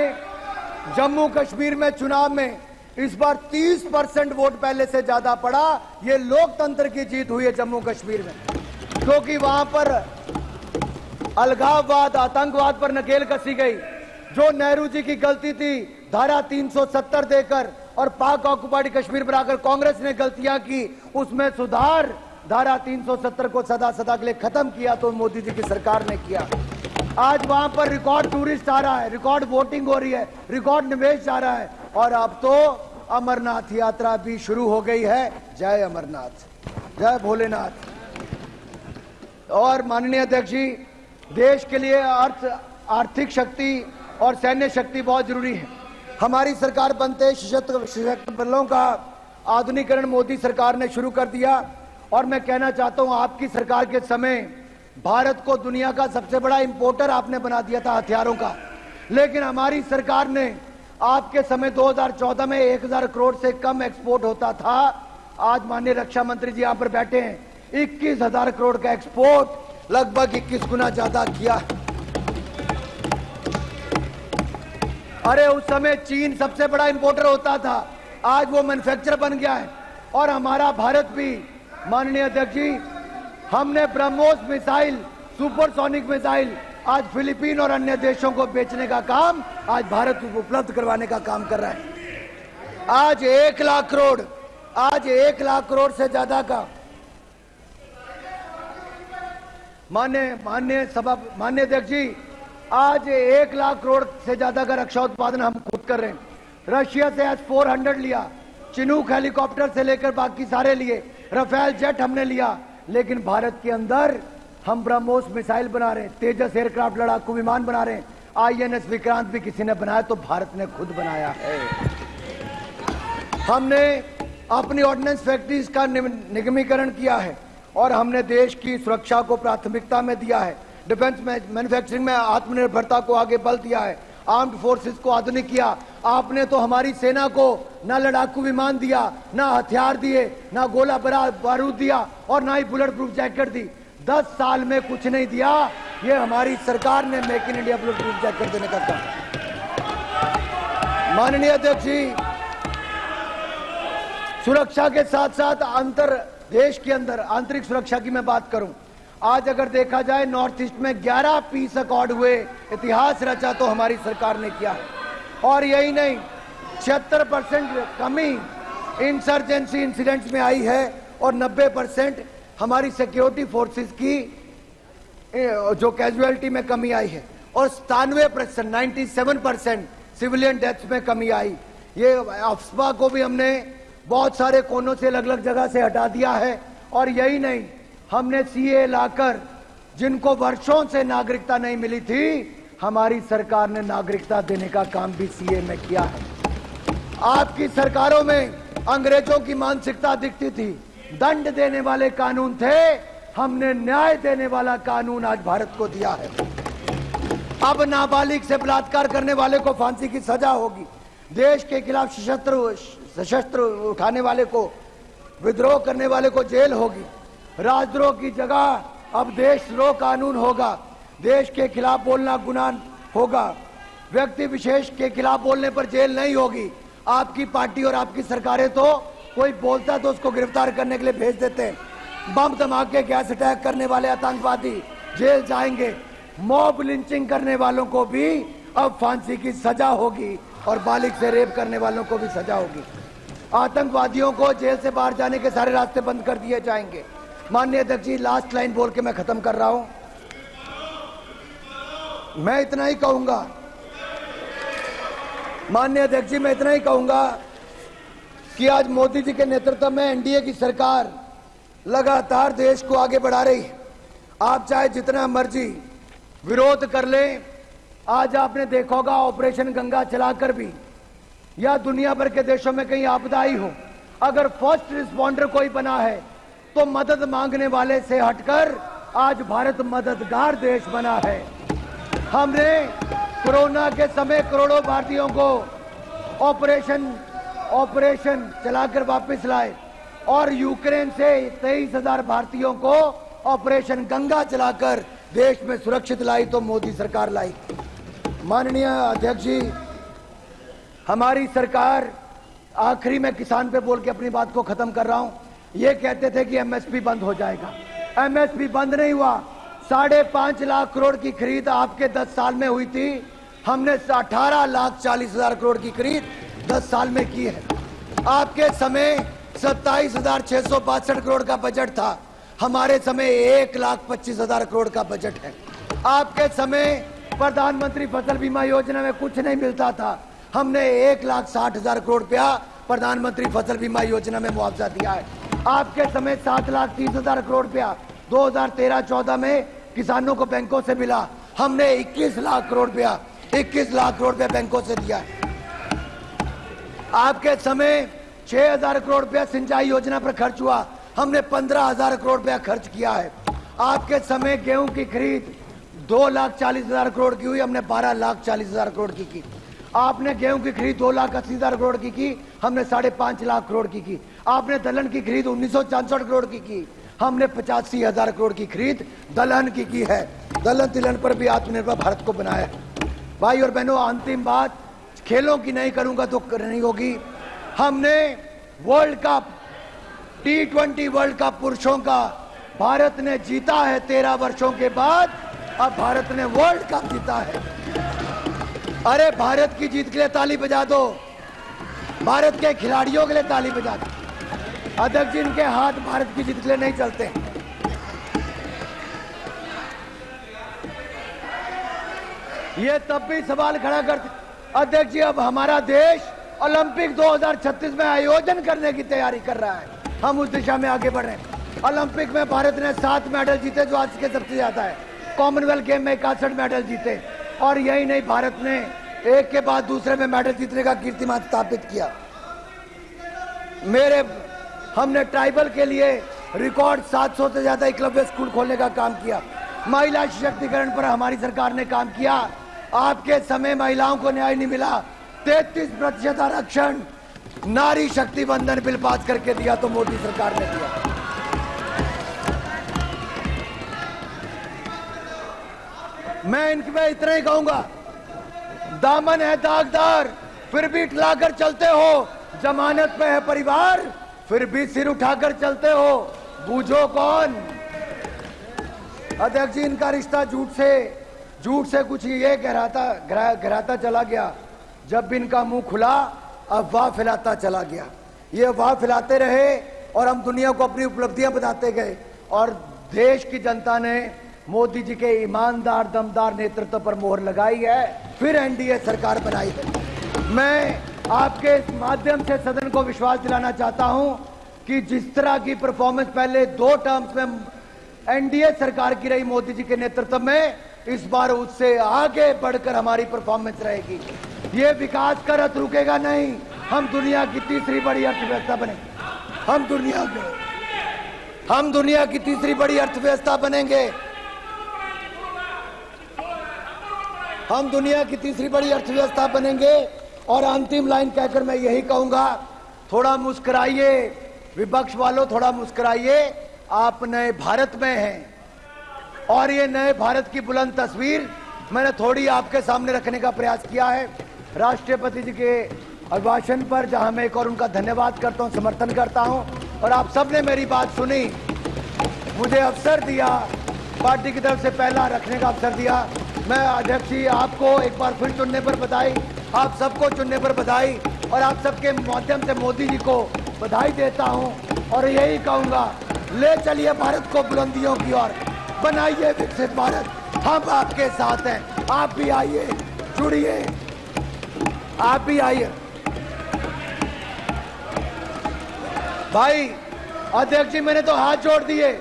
जम्मू कश्मीर में चुनाव में इस बार 30% वोट पहले से ज्यादा पड़ा। ये लोकतंत्र की जीत हुई है जम्मू कश्मीर में, क्योंकि वहां पर अलगाववाद, आतंकवाद पर नकेल कसी गई। जो नेहरू जी की गलती थी धारा 370 देकर और पाक ऑक्युपाइड कश्मीर पर आकर कांग्रेस ने गलतियां की, उसमें सुधार, धारा 370 को सदा के लिए खत्म किया तो मोदी जी की सरकार ने किया। आज वहां पर रिकॉर्ड टूरिस्ट आ रहा है, रिकॉर्ड वोटिंग हो रही है, रिकॉर्ड निवेश आ रहा है, और अब तो अमरनाथ यात्रा भी शुरू हो गई है। जय अमरनाथ, जय भोलेनाथ। और माननीय अध्यक्ष जी, देश के लिए आर्थिक शक्ति और सैन्य शक्ति बहुत जरूरी है। हमारी सरकार बनते सशस्त्र बलों का आधुनिकीकरण मोदी सरकार ने शुरू कर दिया, और मैं कहना चाहता हूं आपकी सरकार के समय भारत को दुनिया का सबसे बड़ा इंपोर्टर आपने बना दिया था हथियारों का। लेकिन हमारी सरकार ने आपके समय 2014 में 1000 करोड़ से कम एक्सपोर्ट होता था। आज माननीय रक्षा मंत्री जी यहां पर बैठे हैं, 21,000 करोड़ का एक्सपोर्ट, लगभग 21 गुना ज्यादा किया। अरे उस समय चीन सबसे बड़ा इंपोर्टर होता था, आज वो मैन्युफैक्चरर बन गया है। और हमारा भारत भी, माननीय अध्यक्ष जी, हमने ब्रह्मोस मिसाइल, सुपरसोनिक मिसाइल आज फिलीपीन और अन्य देशों को बेचने का काम आज भारत को उपलब्ध करवाने का काम कर रहा है। आज 1 लाख करोड़ से ज्यादा का माननीय अध्यक्ष जी, आज 1 लाख करोड़ से ज्यादा का रक्षा उत्पादन हम खुद कर रहे हैं। रशिया से S-400 लिया, चिनूक हेलीकॉप्टर से लेकर बाकी सारे लिए, राफेल जेट हमने लिया, लेकिन भारत के अंदर हम ब्रह्मोस मिसाइल बना रहे हैं, तेजस एयरक्राफ्ट लड़ाकू विमान बना रहे हैं, INS विक्रांत भी किसी ने बनाया तो भारत ने खुद बनाया है। हमने अपनी ऑर्डिनेंस फैक्ट्रीज का निगमीकरण किया है और हमने देश की सुरक्षा को प्राथमिकता में दिया है। डिफेंस मैन्युफैक्चरिंग में आत्मनिर्भरता को आगे बल दिया है, आर्म्ड फोर्सेस को आधुनिक किया। आपने तो हमारी सेना को ना लड़ाकू विमान दिया, ना हथियार दिए, ना गोला बारूद दिया और ना ही बुलेट प्रूफ जैकेट दी। 10 साल में कुछ नहीं दिया। ये हमारी सरकार ने make in India bullet proof jacket देने का काम। माननीय अध्यक्ष जी, सुरक्षा के साथ साथ देश के अंदर आंतरिक सुरक्षा की मैं बात करूं, आज अगर देखा जाए नॉर्थ ईस्ट में 11 पीस अकॉर्ड हुए, इतिहास रचा तो हमारी सरकार ने किया। और यही नहीं, 76% कमी इंसर्जेंसी इंसिडेंट्स में आई है और 90% हमारी सिक्योरिटी फोर्सेस की जो कैजुअलिटी में कमी आई है, और 97%, 97% सिविलियन डेथ्स में कमी आई। ये अफवाह को भी हमने बहुत सारे कोनों से अलग अलग जगह से हटा दिया है। और यही नहीं, हमने सीए लाकर जिनको वर्षों से नागरिकता नहीं मिली थी, हमारी सरकार ने नागरिकता देने का काम भी सीए में किया है। आपकी सरकारों में अंग्रेजों की मानसिकता दिखती थी, दंड देने वाले कानून थे, हमने न्याय देने वाला कानून आज भारत को दिया है। अब नाबालिग से बलात्कार करने वाले को फांसी की सजा होगी, देश के खिलाफ सशस्त्र उठाने वाले को, विद्रोह करने वाले को जेल होगी, राजद्रोह की जगह अब देशद्रोह कानून होगा, देश के खिलाफ बोलना गुनाह होगा, व्यक्ति विशेष के खिलाफ बोलने पर जेल नहीं होगी। आपकी पार्टी और आपकी सरकारें तो कोई बोलता तो उसको गिरफ्तार करने के लिए भेज देते हैं, बम धमाके गैस अटैक करने वाले आतंकवादी जेल जाएंगे, मॉब लिंचिंग करने वालों को भी अब फांसी की सजा होगी और बालिग से रेप करने वालों को भी सजा होगी। आतंकवादियों को जेल से बाहर जाने के सारे रास्ते बंद कर दिए जाएंगे। माननीय अध्यक्ष जी, लास्ट लाइन बोल के मैं खत्म कर रहा हूं। मैं इतना ही कहूंगा, माननीय अध्यक्ष जी, मैं इतना ही कहूंगा कि आज मोदी जी के नेतृत्व में एनडीए की सरकार लगातार देश को आगे बढ़ा रही है। आप चाहे जितना मर्जी विरोध कर लें, आज आपने देखा होगा ऑपरेशन गंगा चलाकर भी, या दुनिया भर के देशों में कहीं आपदा आई हो, अगर फर्स्ट रिस्पॉन्डर कोई बना है तो मदद मांगने वाले से हटकर आज भारत मददगार देश बना है। हमने कोरोना के समय करोड़ों भारतीयों को ऑपरेशन चलाकर वापस लाए, और यूक्रेन से 23,000 भारतीयों को ऑपरेशन गंगा चलाकर देश में सुरक्षित लाई तो मोदी सरकार लाई। माननीय अध्यक्ष जी, हमारी सरकार, आखिरी में किसान पे बोल के अपनी बात को खत्म कर रहा हूं, ये कहते थे कि एमएसपी बंद हो जाएगा। एमएसपी बंद नहीं हुआ। 5.5 लाख करोड़ की खरीद आपके 10 साल में हुई थी, हमने 18,40,000 करोड़ की खरीद 10 साल में की है। आपके समय 27,662 करोड़ का बजट था, हमारे समय 1,25,000 करोड़ का बजट है। आपके समय प्रधानमंत्री फसल बीमा योजना में कुछ नहीं मिलता था, हमने 1,60,000 करोड़ रुपया प्रधानमंत्री फसल बीमा योजना में मुआवजा दिया है। आपके समय 7,30,000 करोड़ रुपया 2013-14 में किसानों को बैंकों से मिला, हमने 21 लाख करोड़ रुपया बैंकों से दिया है। आपके समय 6,000 करोड़ रुपया सिंचाई योजना पर खर्च हुआ, हमने 15,000 करोड़ रुपया खर्च किया है। आपके समय गेहूं की खरीद 2,40,000 करोड़ की हुई, हमने 12,40,000 करोड़ की। आपने गेहूं की खरीद 2,80,000 करोड़ की, हमने 5.5 लाख करोड़ की। आपने दलहन की खरीद 1,964 करोड़ की, हमने 85,000 करोड़ की खरीद दलहन की है। दलहन तिलहन पर भी आत्मनिर्भर भारत को बनाया है। भाई और बहनों, अंतिम बात खेलों की नहीं करूंगा तो करनी होगी। हमने world cup T20 world cup पुरुषों का भारत ने जीता है 13 वर्षों के बाद। अब भारत ने वर्ल्ड कप जीता है। अरे भारत की जीत के लिए ताली बजा दो, भारत के खिलाड़ियों के लिए ताली बजा दो। अध्यक्ष जी, इनके हाथ भारत की जीत के लिए नहीं चलते। ये तब भी सवाल खड़ा करते, अध्यक्ष जी अब हमारा देश ओलंपिक 2036 में आयोजन करने की तैयारी कर रहा है, हम उस दिशा में आगे बढ़ रहे हैं। ओलंपिक में भारत ने 7 मेडल जीते, जो आज के सबसे ज्यादा है। कॉमनवेल्थ गेम में 61 मेडल जीते, और यही नहीं, भारत ने एक के बाद दूसरे में मेडल जीतने का कीर्तिमान स्थापित किया। हमने ट्राइबल के लिए रिकॉर्ड 700 से ज्यादा एकलव्य स्कूल खोलने का काम किया। महिला सशक्तिकरण पर हमारी सरकार ने काम किया। आपके समय महिलाओं को न्याय नहीं मिला, 33% आरक्षण नारी शक्ति वंदन बिल पास करके दिया तो मोदी सरकार ने दिया। मैं इनमें इतना ही कहूंगा, दामन है दागदार फिर भी ठिलाकर चलते हो, जमानत पे है परिवार फिर भी सिर उठाकर चलते हो, बूझो कौन। अध्यक्ष जी, इनका रिश्ता झूठ से कुछ ये गहराता चला गया। जब भी इनका मुंह खुला अफवाह फैलाता चला गया। ये अफवाह फैलाते रहे और हम दुनिया को अपनी उपलब्धियां बताते गए, और देश की जनता ने मोदी जी के ईमानदार दमदार नेतृत्व पर मोहर लगाई है, फिर एनडीए सरकार बनाई है। मैं आपके इस माध्यम से सदन को विश्वास दिलाना चाहता हूं कि जिस तरह की परफॉर्मेंस पहले 2 टर्म्स में एनडीए सरकार की रही मोदी जी के नेतृत्व में, इस बार उससे आगे बढ़कर हमारी परफॉर्मेंस रहेगी। ये विकास का रथ रुकेगा नहीं। हम दुनिया की तीसरी बड़ी अर्थव्यवस्था बनेंगे। हम दुनिया की तीसरी बड़ी अर्थव्यवस्था बनेंगे। हम दुनिया की तीसरी बड़ी अर्थव्यवस्था बनेंगे। और अंतिम लाइन कहकर मैं यही कहूंगा, थोड़ा मुस्कुराइए विपक्ष वालों, थोड़ा मुस्कुराइए। आप नए भारत में हैं और ये नए भारत की बुलंद तस्वीर मैंने थोड़ी आपके सामने रखने का प्रयास किया है। राष्ट्रपति जी के अभिभाषण पर जहां मैं एक और उनका धन्यवाद करता हूं, समर्थन करता हूं, और आप सबने मेरी बात सुनी, मुझे अवसर दिया, पार्टी की तरफ से पहला रखने का अवसर दिया। मैं अध्यक्ष जी आपको एक बार फिर चुनने पर बधाई, आप सबको चुनने पर बधाई, और आप सबके माध्यम से मोदी जी को बधाई देता हूं और यही कहूंगा, ले चलिए भारत को बुलंदियों की ओर, बनाइए विकसित भारत। हम आपके साथ हैं, आप भी आइए, जुड़िए, आप भी आइए। भाई अध्यक्ष जी मैंने तो हाथ जोड़ दिए,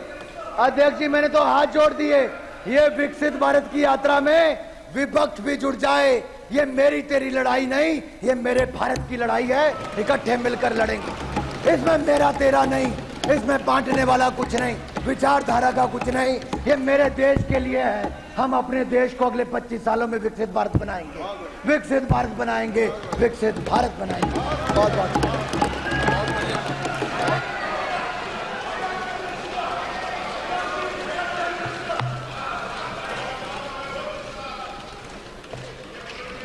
अध्यक्ष जी मैंने तो हाथ जोड़ दिए। ये विकसित भारत की यात्रा में विपक्ष भी जुड़ जाए। ये मेरी तेरी लड़ाई नहीं, ये मेरे भारत की लड़ाई है। इकट्ठे मिलकर लड़ेंगे। इसमें मेरा तेरा नहीं, इसमें बांटने वाला कुछ नहीं, विचारधारा का कुछ नहीं। ये मेरे देश के लिए है। हम अपने देश को अगले 25 सालों में विकसित भारत बनाएंगे, विकसित भारत बनाएंगे, विकसित भारत बनाएंगे। बहुत बहुत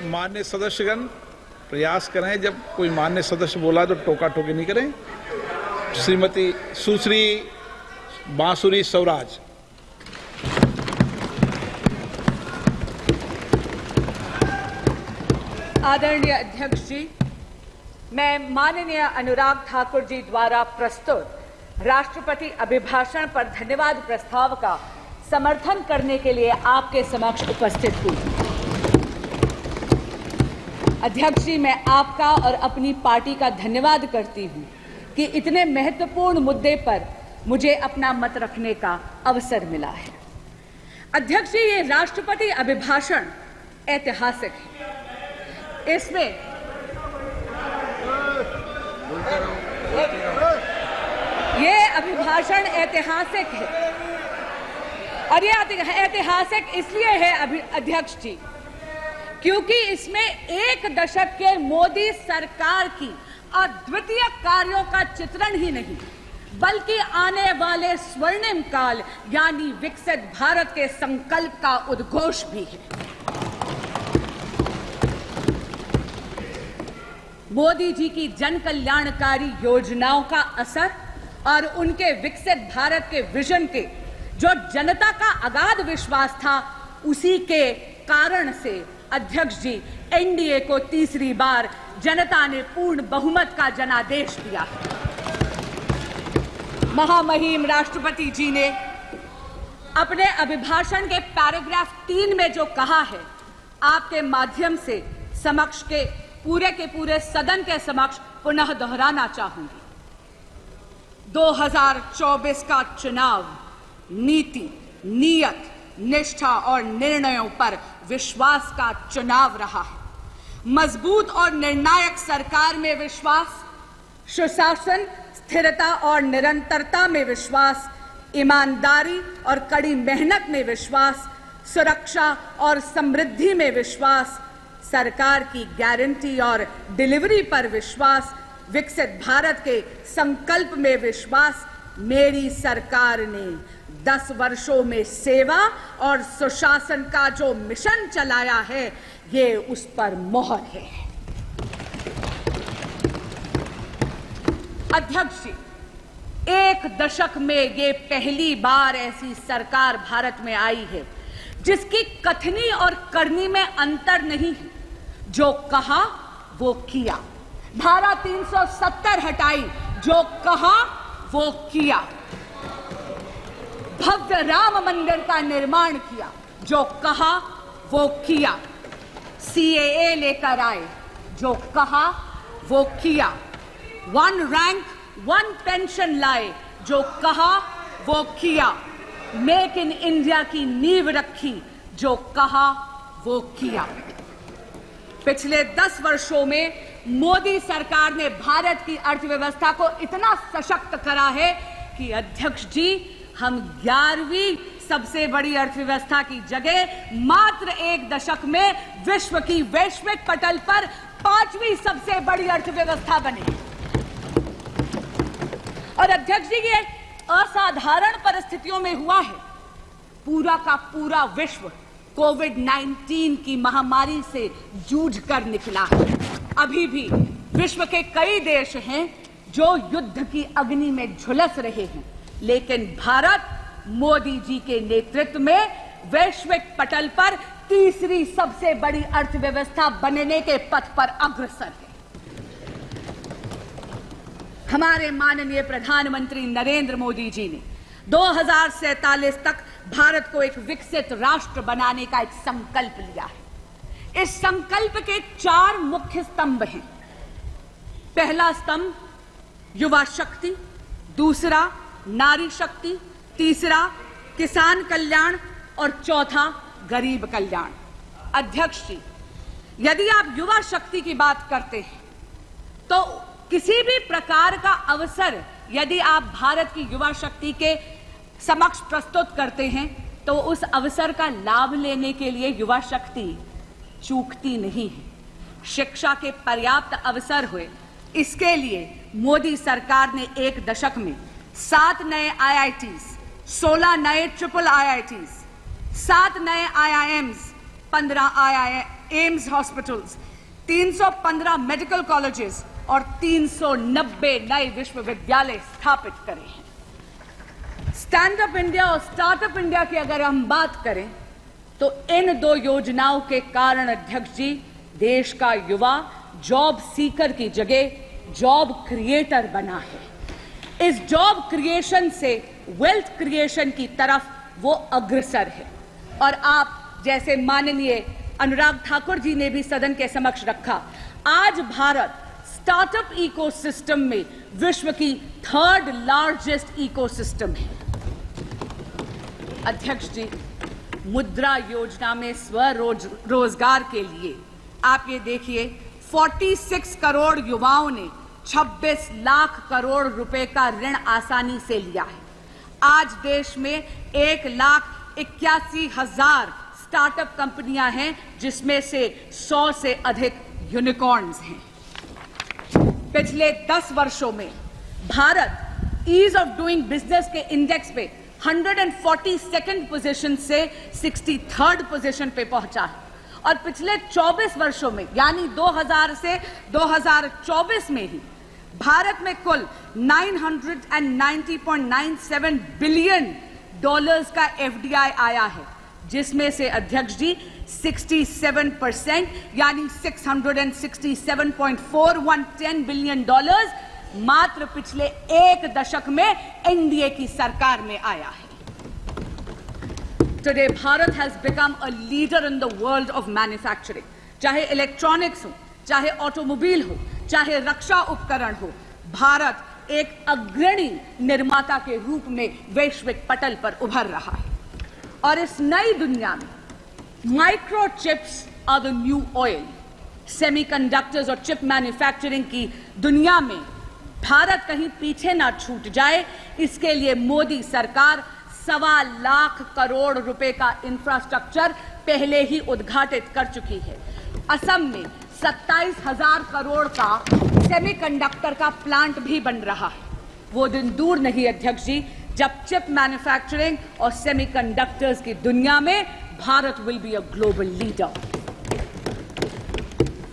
मान्य सदस्यगण प्रयास करें, जब कोई मान्य सदस्य बोला तो टोका टोकी नहीं करें। श्रीमती सुश्री बांसुरी स्वराज। आदरणीय अध्यक्ष जी, मैं माननीय अनुराग ठाकुर जी द्वारा प्रस्तुत राष्ट्रपति अभिभाषण पर धन्यवाद प्रस्ताव का समर्थन करने के लिए आपके समक्ष उपस्थित हुई। अध्यक्ष जी, मैं आपका और अपनी पार्टी का धन्यवाद करती हूं कि इतने महत्वपूर्ण मुद्दे पर मुझे अपना मत रखने का अवसर मिला है। अध्यक्ष जी, ये राष्ट्रपति अभिभाषण ऐतिहासिक है। इसमें ये अभिभाषण ऐतिहासिक है और ये ऐतिहासिक इसलिए है अध्यक्ष जी क्योंकि इसमें 1 दशक के मोदी सरकार की अद्वितीय कार्यों का चित्रण ही नहीं बल्कि आने वाले स्वर्णिम काल यानी विकसित भारत के संकल्प का उद्घोष भी है। मोदी जी की जन कल्याणकारी योजनाओं का असर और उनके विकसित भारत के विजन के जो जनता का अगाध विश्वास था, उसी के कारण से अध्यक्ष जी एनडीए को तीसरी बार जनता ने पूर्ण बहुमत का जनादेश दिया। महामहिम राष्ट्रपति जी ने अपने अभिभाषण के पैराग्राफ 3 में जो कहा है, आपके माध्यम से समक्ष के पूरे सदन के समक्ष पुनः दोहराना चाहूंगी। 2024 का चुनाव नीति, नियत, निष्ठा और निर्णयों पर विश्वास का चुनाव रहा है। मजबूत और निर्णायक सरकार में विश्वास, सुशासन, स्थिरता और निरंतरता में विश्वास, ईमानदारी और कड़ी मेहनत में विश्वास, सुरक्षा और समृद्धि में विश्वास, सरकार की गारंटी और डिलीवरी पर विश्वास, विकसित भारत के संकल्प में विश्वास। मेरी सरकार ने 10 वर्षों में सेवा और सुशासन का जो मिशन चलाया है, ये उस पर मोहर है। अध्यक्ष जी, 1 दशक में ये पहली बार ऐसी सरकार भारत में आई है जिसकी कथनी और करनी में अंतर नहीं है। जो कहा वो किया। धारा 370 हटाई, जो कहा वो किया। भव्य राम मंदिर का निर्माण किया, जो कहा वो किया। CAA लेकर आए, जो कहा वो किया। 1 रैंक 1 पेंशन लाए, जो कहा वो किया। मेक इन इंडिया की नींव रखी, जो कहा वो किया। पिछले 10 वर्षों में मोदी सरकार ने भारत की अर्थव्यवस्था को इतना सशक्त करा है कि अध्यक्ष जी, हम 11वीं सबसे बड़ी अर्थव्यवस्था की जगह मात्र 1 दशक में विश्व की वैश्विक पटल पर 5वीं सबसे बड़ी अर्थव्यवस्था बने। और अध्यक्ष जी, ये असाधारण परिस्थितियों में हुआ है। पूरा का पूरा विश्व कोविड-19 की महामारी से जूझ कर निकला है। अभी भी विश्व के कई देश हैं जो युद्ध की अग्नि में झुलस रहे हैं, लेकिन भारत मोदी जी के नेतृत्व में वैश्विक पटल पर तीसरी सबसे बड़ी अर्थव्यवस्था बनने के पथ पर अग्रसर है। हमारे माननीय प्रधानमंत्री नरेंद्र मोदी जी ने 2047 तक भारत को एक विकसित राष्ट्र बनाने का एक संकल्प लिया है। इस संकल्प के 4 मुख्य स्तंभ हैं। पहला स्तंभ युवा शक्ति, दूसरा नारी शक्ति, तीसरा किसान कल्याण और चौथा गरीब कल्याण। अध्यक्ष जी, यदि आप युवा शक्ति की बात करते हैं तो किसी भी प्रकार का अवसर यदि आप भारत की युवा शक्ति के समक्ष प्रस्तुत करते हैं तो उस अवसर का लाभ लेने के लिए युवा शक्ति चूकती नहीं है। शिक्षा के पर्याप्त अवसर हुए, इसके लिए मोदी सरकार ने 1 दशक में 7 नए IITs, 16 नए IIITs, 7 नए IIMs, 15 AIIMS hospitals, 315 medical colleges और 390 नए विश्वविद्यालय स्थापित करे हैं। स्टैंड अप इंडिया और स्टार्टअप इंडिया की अगर हम बात करें तो इन 2 योजनाओं के कारण अध्यक्ष जी, देश का युवा जॉब सीकर की जगह जॉब क्रिएटर बना है। इस जॉब क्रिएशन से वेल्थ क्रिएशन की तरफ वो अग्रसर है। और आप जैसे माननीय अनुराग ठाकुर जी ने भी सदन के समक्ष रखा, आज भारत स्टार्टअप इकोसिस्टम में विश्व की 3rd लार्जेस्ट इकोसिस्टम है। अध्यक्ष जी, मुद्रा योजना में स्वरोजगार के लिए आप ये देखिए, 46 करोड़ युवाओं ने 26 लाख करोड़ रुपए का ऋण आसानी से लिया है। आज देश में 1,81,000 स्टार्टअप कंपनियां हैं, जिसमें से 100 से अधिक यूनिकॉर्न्स हैं। पिछले 10 वर्षों में Bharat ease of doing business के इंडेक्स पे 142nd पोजीशन से 63rd पोजीशन पे पहुंचा है। और पिछले 24 वर्षों में, यानी 2000 से 2024 में ही भारत में कुल $990.97 बिलियन का FDI आया है, जिसमें से अध्यक्ष जी 67% यानी $667.41 बिलियन मात्र पिछले 1 दशक में एनडीए की सरकार में आया है। Today, Bharat has become a leader in the world of manufacturing. चाहे इलेक्ट्रॉनिक्स हो, चाहे ऑटोमोबाइल हो, चाहे रक्षा उपकरण हो, भारत एक अग्रणी निर्माता के रूप में वैश्विक पटल पर उभर रहा है। और इस नई दुनिया में microchips are the new oil. Semiconductors और चिप मैन्युफैक्चरिंग की दुनिया में भारत कहीं पीछे ना छूट जाए, इसके लिए मोदी सरकार 1.25 लाख करोड़ रुपए का इंफ्रास्ट्रक्चर पहले ही उद्घाटित कर चुकी है। असम में 27,000 करोड़ का सेमीकंडक्टर का प्लांट भी बन रहा है। वो दिन दूर नहीं अध्यक्ष जी, जब चिप मैन्युफैक्चरिंग और सेमीकंडक्टर्स की दुनिया में Bharat will be a global leader.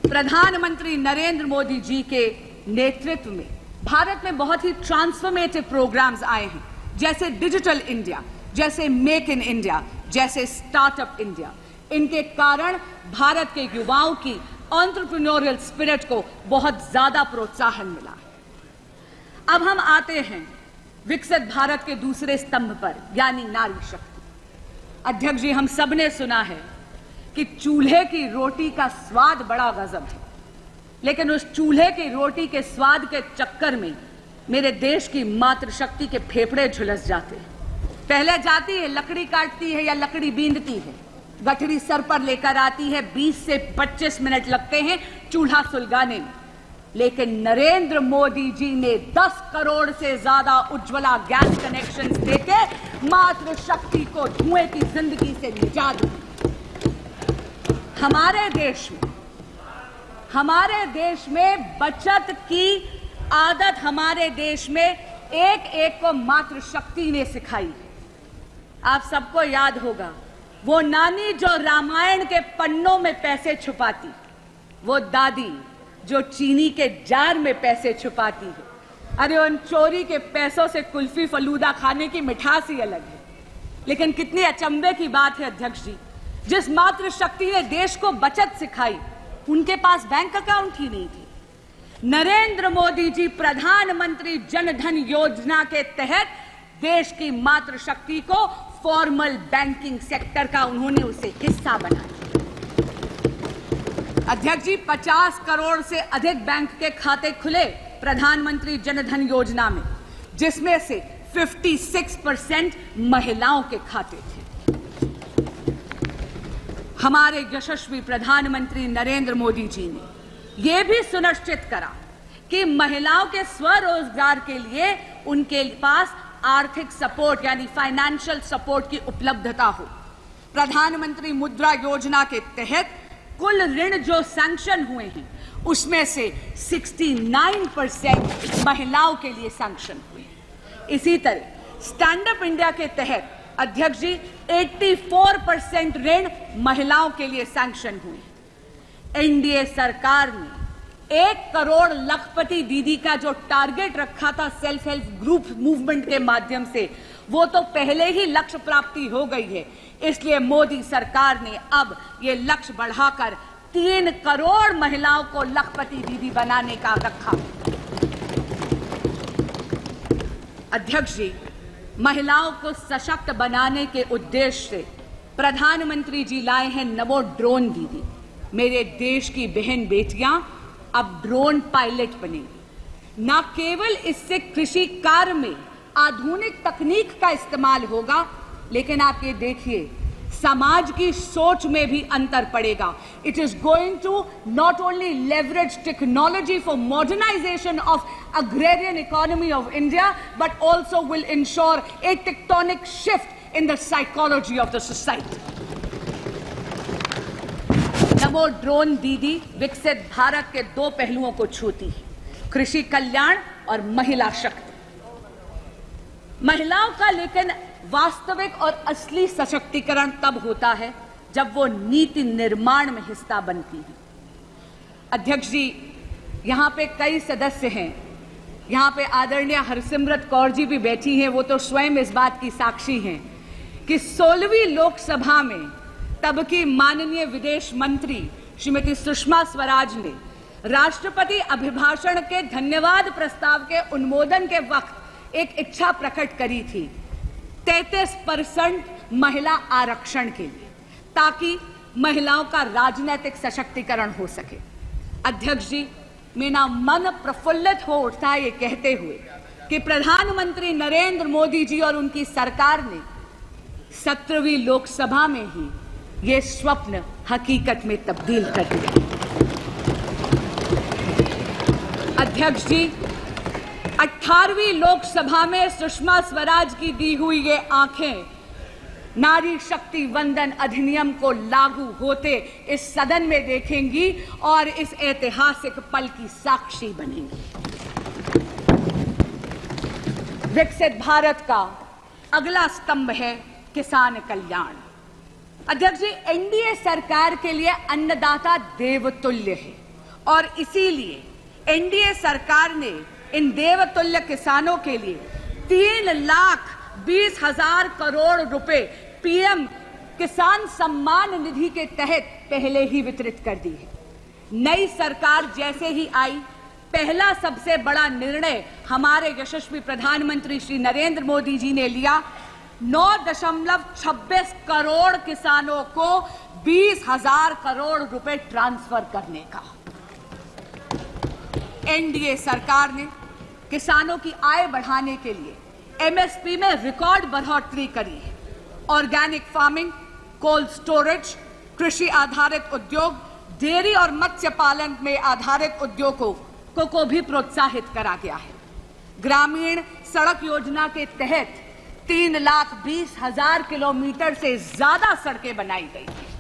प्रधानमंत्री नरेंद्र मोदी जी के नेतृत्व में भारत में बहुत ही ट्रांसफॉर्मेटिव प्रोग्राम्स आए हैं, जैसे डिजिटल इंडिया, जैसे मेक इन इंडिया, जैसे स्टार्टअप इंडिया। इनके कारण भारत के युवाओं की एंटरप्रेन्योरियल स्पिरिट को बहुत ज्यादा प्रोत्साहन मिला। अब हम आते हैं विकसित भारत के दूसरे स्तंभ पर, यानी नारी शक्ति। अध्यक्ष जी, हम सब ने सुना है कि चूल्हे की रोटी का स्वाद बड़ा गजब है, लेकिन उस चूल्हे की रोटी के स्वाद के चक्कर में मेरे देश की मातृशक्ति के फेफड़े झुलस जाते हैं। पहले जाती है, लकड़ी काटती है या लकड़ी बींदती है, गठरी सर पर लेकर आती है, 20 से 25 मिनट लगते हैं चूल्हा सुलगाने में। लेकिन नरेंद्र मोदी जी ने 10 करोड़ से ज्यादा उज्ज्वला गैस कनेक्शन देके मातृशक्ति को धुएं की जिंदगी से निजात दी। हमारे देश में बचत की आदत हमारे देश में एक एक को मातृशक्ति ने सिखाई। आप सबको याद होगा वो नानी जो रामायण के पन्नों में पैसे छुपाती, वो दादी जो चीनी के जार में पैसे छुपाती है। अरे उन चोरी के पैसों से कुल्फी फलूदा खाने की मिठास ही अलग है। लेकिन कितनी अचंभे की बात है अध्यक्ष जी, जिस मातृशक्ति ने देश को बचत सिखाई उनके पास बैंक अकाउंट ही नहीं थे। नरेंद्र मोदी जी प्रधानमंत्री जन धन योजना के तहत देश की मातृशक्ति को फॉर्मल बैंकिंग सेक्टर का उन्होंने उसे हिस्सा बनाया। अध्यक्ष जी, 50 करोड़ से अधिक बैंक के खाते खुले प्रधानमंत्री जन धन योजना में, जिसमें से 56% महिलाओं के खाते थे। हमारे यशस्वी प्रधानमंत्री नरेंद्र मोदी जी ने यह भी सुनिश्चित करा कि महिलाओं के स्वरोजगार के लिए उनके पास आर्थिक सपोर्ट यानी फाइनेंशियल सपोर्ट की उपलब्धता हो। प्रधानमंत्री मुद्रा योजना के तहत कुल ऋण जो सैंक्शन हुए हैं उसमें से 69% महिलाओं के लिए सैंक्शन हुए। इसी तरह स्टैंड अप इंडिया के तहत अध्यक्ष जी 84% ऋण महिलाओं के लिए सैंक्शन हुए। एनडीए सरकार ने 1 करोड़ लखपति दीदी का जो टारगेट रखा था सेल्फ हेल्प ग्रुप मूवमेंट के माध्यम से, वो तो पहले ही लक्ष्य प्राप्ति हो गई है। इसलिए मोदी सरकार ने अब ये लक्ष्य बढ़ाकर 3 करोड़ महिलाओं को लखपति दीदी बनाने का रखा। अध्यक्ष जी, महिलाओं को सशक्त बनाने के उद्देश्य से प्रधानमंत्री जी लाए हैं नमो ड्रोन दीदी। मेरे देश की बहन बेटियां अब ड्रोन पायलट बनेंगी। न केवल इससे कृषि कार्य में आधुनिक तकनीक का इस्तेमाल होगा, लेकिन आप ये देखिए समाज की सोच में भी अंतर पड़ेगा। It is going to not only leverage technology for modernisation of agrarian economy of India, but also will ensure a tectonic shift in the psychology of the society. NaMo drone दीदी विकसित भारत के 2 पहलुओं को छूती है, कृषि कल्याण और महिला शक्ति। महिलाओं का लेकिन वास्तविक और असली सशक्तिकरण तब होता है जब वो नीति निर्माण में हिस्सा बनती है। अध्यक्ष जी, यहां पे कई सदस्य हैं, यहां पे आदरणीय हरसिमरत कौर जी भी बैठी हैं, वो तो स्वयं इस बात की साक्षी हैं कि 16वीं लोकसभा में तब की माननीय विदेश मंत्री श्रीमती सुषमा स्वराज ने राष्ट्रपति अभिभाषण के धन्यवाद प्रस्ताव के अनुमोदन के वक्त एक इच्छा प्रकट करी थी 33% महिला आरक्षण के लिए, ताकि महिलाओं का राजनीतिक सशक्तिकरण हो सके। अध्यक्ष जी, मेरा मन प्रफुल्लित हो उठता है ये कहते हुए कि प्रधानमंत्री नरेंद्र मोदी जी और उनकी सरकार ने 17वीं लोकसभा में ही ये स्वप्न हकीकत में तब्दील कर दिया। अध्यक्ष जी, 18वीं लोकसभा में सुषमा स्वराज की दी हुई ये आंखें नारी शक्ति वंदन अधिनियम को लागू होते इस सदन में देखेंगी और इस ऐतिहासिक पल की साक्षी बनेंगी। विकसित भारत का अगला स्तंभ है किसान कल्याण। अध्यक्ष जी, एनडीए सरकार के लिए अन्नदाता देवतुल्य है और इसीलिए एनडीए सरकार ने इन देवतुल्य किसानों के लिए 3,20,000 करोड़ रुपए पीएम किसान सम्मान निधि के तहत पहले ही वितरित कर दी है। नई सरकार जैसे ही आई पहला सबसे बड़ा निर्णय हमारे यशस्वी प्रधानमंत्री श्री नरेंद्र मोदी जी ने लिया 9.26 करोड़ किसानों को 20,000 करोड़ रुपए ट्रांसफर करने का। एनडीए सरकार ने किसानों की आय बढ़ाने के लिए एमएसपी में रिकॉर्ड बढ़ोतरी करी है। ऑर्गेनिक फार्मिंग, कोल्ड स्टोरेज, कृषि आधारित उद्योग, डेयरी और मत्स्य पालन में आधारित उद्योगों को भी प्रोत्साहित करा गया है। ग्रामीण सड़क योजना के तहत 3,20,000 किलोमीटर से ज्यादा सड़कें बनाई गई हैं।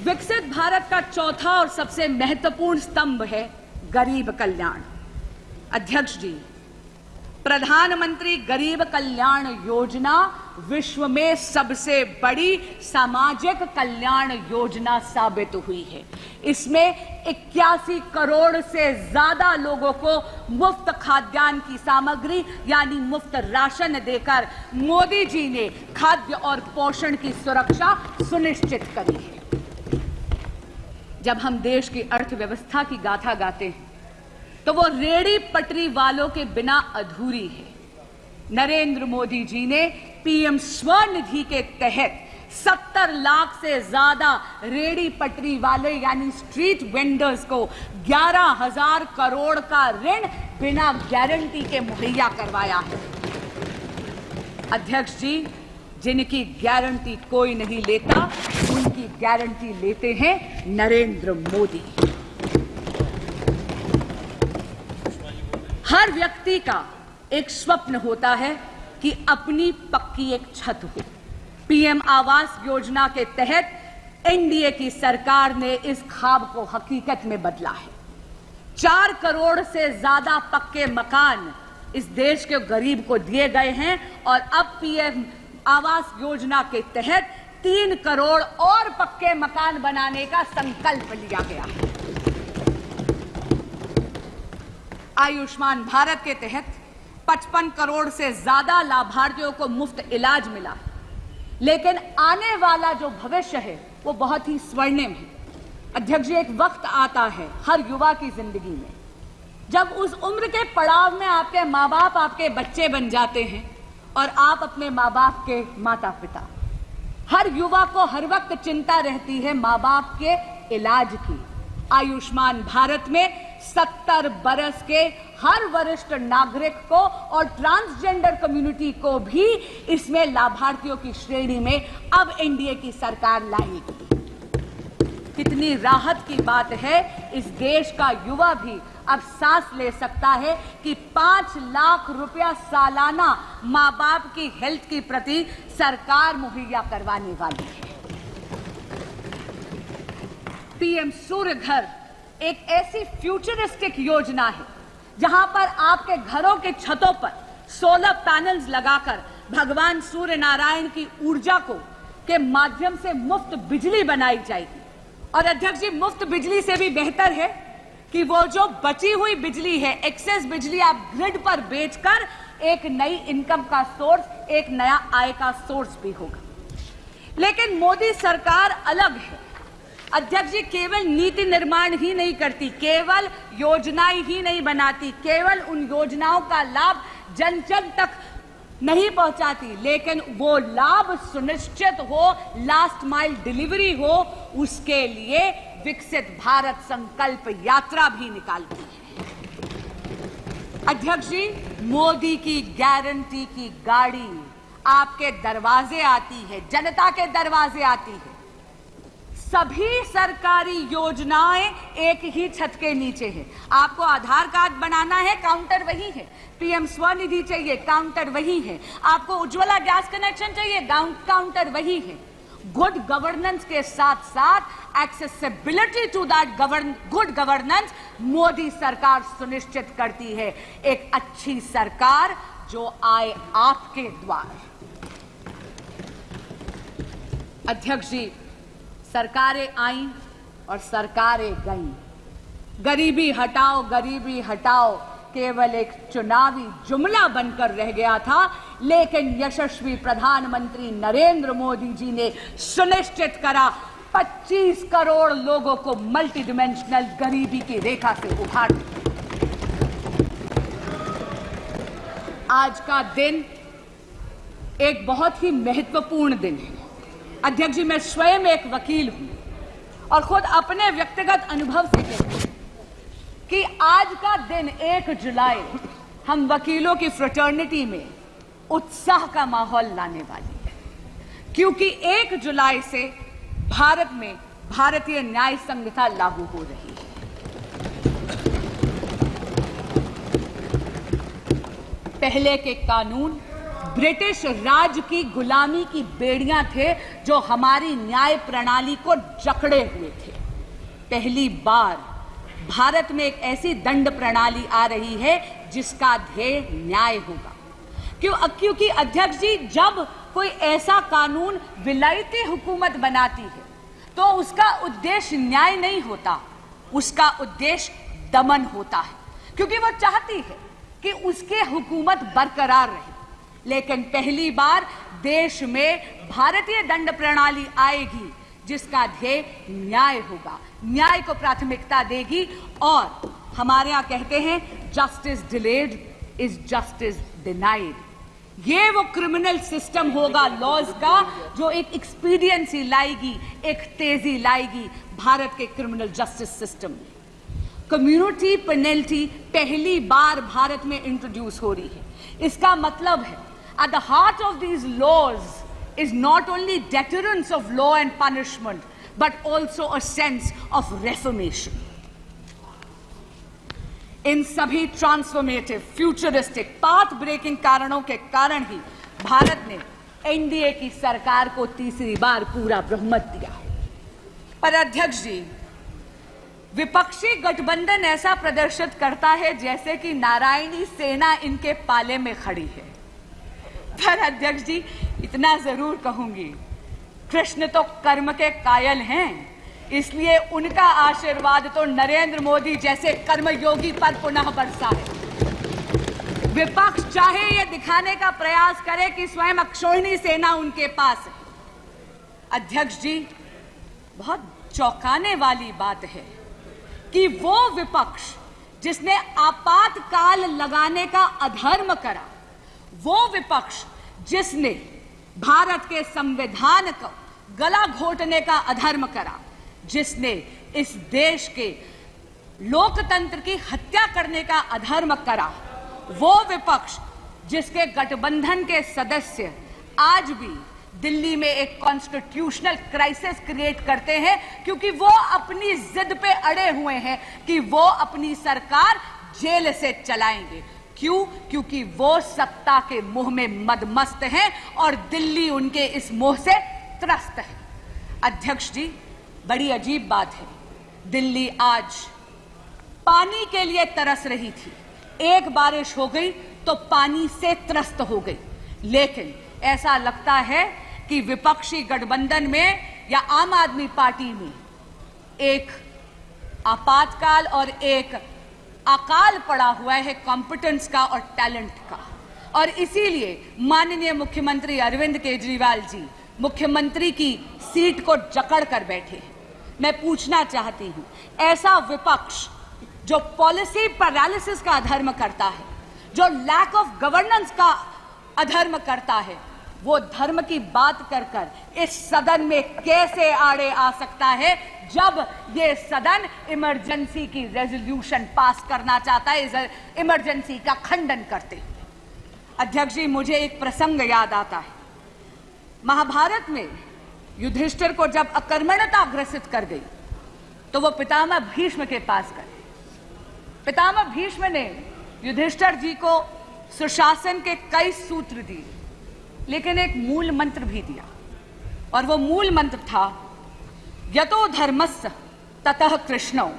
विकसित भारत का चौथा और सबसे महत्वपूर्ण स्तंभ है गरीब कल्याण। अध्यक्ष जी, प्रधानमंत्री गरीब कल्याण योजना विश्व में सबसे बड़ी सामाजिक कल्याण योजना साबित हुई है। इसमें 81 करोड़ से ज्यादा लोगों को मुफ्त खाद्यान्न की सामग्री यानी मुफ्त राशन देकर मोदी जी ने खाद्य और पोषण की सुरक्षा सुनिश्चित करी है। जब हम देश की अर्थव्यवस्था की गाथा गाते हैं तो वो रेहड़ी पटरी वालों के बिना अधूरी है। नरेंद्र मोदी जी ने पीएम स्वनिधि के तहत 70 लाख से ज्यादा रेहड़ी पटरी वाले यानी स्ट्रीट वेंडर्स को 11,000 करोड़ का ऋण बिना गारंटी के मुहैया करवाया है। अध्यक्ष जी, जिनकी गारंटी कोई नहीं लेता, उनकी गारंटी लेते हैं नरेंद्र मोदी। हर व्यक्ति का एक स्वप्न होता है कि अपनी पक्की एक छत हो। पीएम आवास योजना के तहत एनडीए की सरकार ने इस ख्वाब को हकीकत में बदला है। 4 करोड़ से ज्यादा पक्के मकान इस देश के गरीब को दिए गए हैं और अब पीएम आवास योजना के तहत 3 करोड़ और पक्के मकान बनाने का संकल्प लिया गया है। आयुष्मान भारत के तहत 55 करोड़ से ज्यादा लाभार्थियों को मुफ्त इलाज मिला है। लेकिन आने वाला जो भविष्य है वो बहुत ही स्वर्णिम है। अध्यक्ष जी, एक वक्त आता है हर युवा की जिंदगी में जब उस उम्र के पड़ाव में आपके माँ बाप आपके बच्चे बन जाते हैं और आप अपने माँ बाप के माता पिता। हर युवा को हर वक्त चिंता रहती है माँ बाप के इलाज की। आयुष्मान भारत में 70 बरस के हर वरिष्ठ नागरिक को और ट्रांसजेंडर कम्युनिटी को भी इसमें लाभार्थियों की श्रेणी में अब एनडीए की सरकार लाएगी। कितनी राहत की बात है, इस देश का युवा भी अब सांस ले सकता है कि 5 लाख रुपया सालाना माँ बाप की हेल्थ के प्रति सरकार मुहैया करवाने वाली है। पीएम सूर्य घर एक ऐसी फ्यूचरिस्टिक योजना है जहां पर आपके घरों के छतों पर सोलर पैनल्स लगाकर भगवान सूर्य नारायण की ऊर्जा को के माध्यम से मुफ्त बिजली बनाई जाएगी। और अध्यक्ष जी, मुफ्त बिजली से भी बेहतर है कि वो जो बची हुई बिजली है, एक्सेस बिजली आप ग्रिड पर बेचकर एक नई इनकम का सोर्स, एक नया आय का सोर्स भी होगा। लेकिन मोदी सरकार अलग है। अध्यक्ष जी, केवल नीति निर्माण ही नहीं करती, केवल योजनाएं ही नहीं बनाती, केवल उन योजनाओं का लाभ जन जन तक नहीं पहुंचाती, लेकिन वो लाभ सुनिश्चित हो, लास्ट माइल डिलीवरी हो, उसके लिए विकसित भारत संकल्प यात्रा भी निकालती है। अध्यक्ष जी, मोदी की गारंटी की गाड़ी आपके दरवाजे आती है, जनता के दरवाजे आती है। सभी सरकारी योजनाएं एक ही छत के नीचे है। आपको आधार कार्ड बनाना है, काउंटर वही है। पीएम स्वनिधि चाहिए, काउंटर वही है। आपको उज्ज्वला गैस कनेक्शन चाहिए, काउंटर वही है। गुड गवर्नेंस के साथ साथ accessibility to that good governance Modi सरकार सुनिश्चित करती है। एक अच्छी सरकार जो आए आपके द्वार। अध्यक्ष जी, सरकारें आईं और सरकारें गईं। गरीबी हटाओ केवल एक चुनावी जुमला बनकर रह गया था, लेकिन यशस्वी प्रधानमंत्री नरेंद्र मोदी जी ने सुनिश्चित करा 25 करोड़ लोगों को मल्टी डिमेंशनल गरीबी की रेखा से उभार दिया। आज का दिन एक बहुत ही महत्वपूर्ण दिन है। अध्यक्ष जी, मैं स्वयं एक वकील हूं और खुद अपने व्यक्तिगत अनुभव से कहती हूं कि आज का दिन 1 जुलाई हम वकीलों की फ्रेटर्निटी में उत्साह का माहौल लाने वाली है, क्योंकि 1 जुलाई से भारत में भारतीय न्याय संहिता लागू हो रही है। पहले के कानून ब्रिटिश राज की गुलामी की बेड़ियां थे जो हमारी न्याय प्रणाली को जकड़े हुए थे। पहली बार भारत में एक ऐसी दंड प्रणाली आ रही है जिसका ध्येय न्याय होगा। क्योंकि अध्यक्ष जी, जब कोई ऐसा कानून विलायती हुकूमत बनाती है तो उसका उद्देश्य न्याय नहीं होता, उसका उद्देश्य दमन होता है, क्योंकि वो चाहती है कि उसकी हुकूमत बरकरार रहे। लेकिन पहली बार देश में भारतीय दंड प्रणाली आएगी जिसका ध्येय न्याय होगा, न्याय को प्राथमिकता देगी। और हमारे यहां कहते हैं justice delayed is justice denied. ये वो क्रिमिनल सिस्टम होगा लॉज का जो एक एक्सपीडियंसी लाएगी, एक तेजी लाएगी भारत के क्रिमिनल जस्टिस सिस्टम में। कम्युनिटी पेनल्टी पहली बार भारत में इंट्रोड्यूस हो रही है। इसका मतलब है at the heart of these laws is not only deterrence of law and punishment but also a sense of reformation. इन सभी ट्रांसफॉर्मेटिव, फ्यूचरिस्टिक, पाथ ब्रेकिंग कारणों के कारण ही भारत ने एनडीए की सरकार को तीसरी बार पूरा बहुमत दिया है। पर अध्यक्ष जी, विपक्षी गठबंधन ऐसा प्रदर्शित करता है जैसे कि नारायणी सेना इनके पाले में खड़ी है। पर अध्यक्ष जी, इतना जरूर कहूंगी, कृष्ण तो कर्म के कायल हैं, इसलिए उनका आशीर्वाद तो नरेंद्र मोदी जैसे कर्मयोगी पर पुनः बरसा है। विपक्ष चाहे ये दिखाने का प्रयास करे कि स्वयं अक्षोहिणी सेना उनके पास है। अध्यक्ष जी, बहुत चौंकाने वाली बात है कि वो विपक्ष जिसने आपातकाल लगाने का अधर्म करा, वो विपक्ष जिसने भारत के संविधान को गला घोटने का अधर्म करा, जिसने इस देश के लोकतंत्र की हत्या करने का अधर्म करा, वो विपक्ष जिसके गठबंधन के सदस्य आज भी दिल्ली में एक कॉन्स्टिट्यूशनल क्राइसिस क्रिएट करते हैं क्योंकि वो अपनी जिद पे अड़े हुए हैं कि वो अपनी सरकार जेल से चलाएंगे। क्यों? क्योंकि वो सत्ता के मोह में मदमस्त हैं और दिल्ली उनके इस मोह से त्रस्त है। अध्यक्ष जी, बड़ी अजीब बात है, दिल्ली आज पानी के लिए तरस रही थी। एक बारिश हो गई तो पानी से त्रस्त हो गई। लेकिन ऐसा लगता है कि विपक्षी गठबंधन में या आम आदमी पार्टी में एक आपातकाल और एक अकाल पड़ा हुआ है कॉम्पिटेंस का और टैलेंट का। और इसीलिए माननीय मुख्यमंत्री अरविंद केजरीवाल जी मुख्यमंत्री की सीट को जकड़ कर बैठे हैं। मैं पूछना चाहती हूं, ऐसा विपक्ष जो पॉलिसी पैरालिसिस का अधर्म करता है, जो लैक ऑफ गवर्नेंस का अधर्म करता है, वो धर्म की बात कर कर इस सदन में कैसे आड़े आ सकता है जब ये सदन इमरजेंसी की रेजोल्यूशन पास करना चाहता है, इमरजेंसी का खंडन करते हुए। अध्यक्ष जी, मुझे एक प्रसंग याद आता है। महाभारत में युधिष्ठिर को जब अकर्मण्यता ग्रसित कर गई तो वो पितामह भीष्म के पास गए। पितामह भीष्म ने युधिष्ठिर जी को सुशासन के कई सूत्र दिए, लेकिन एक मूल मंत्र भी दिया, और वो मूल मंत्र था यतो धर्मस्य ततः कृष्णो,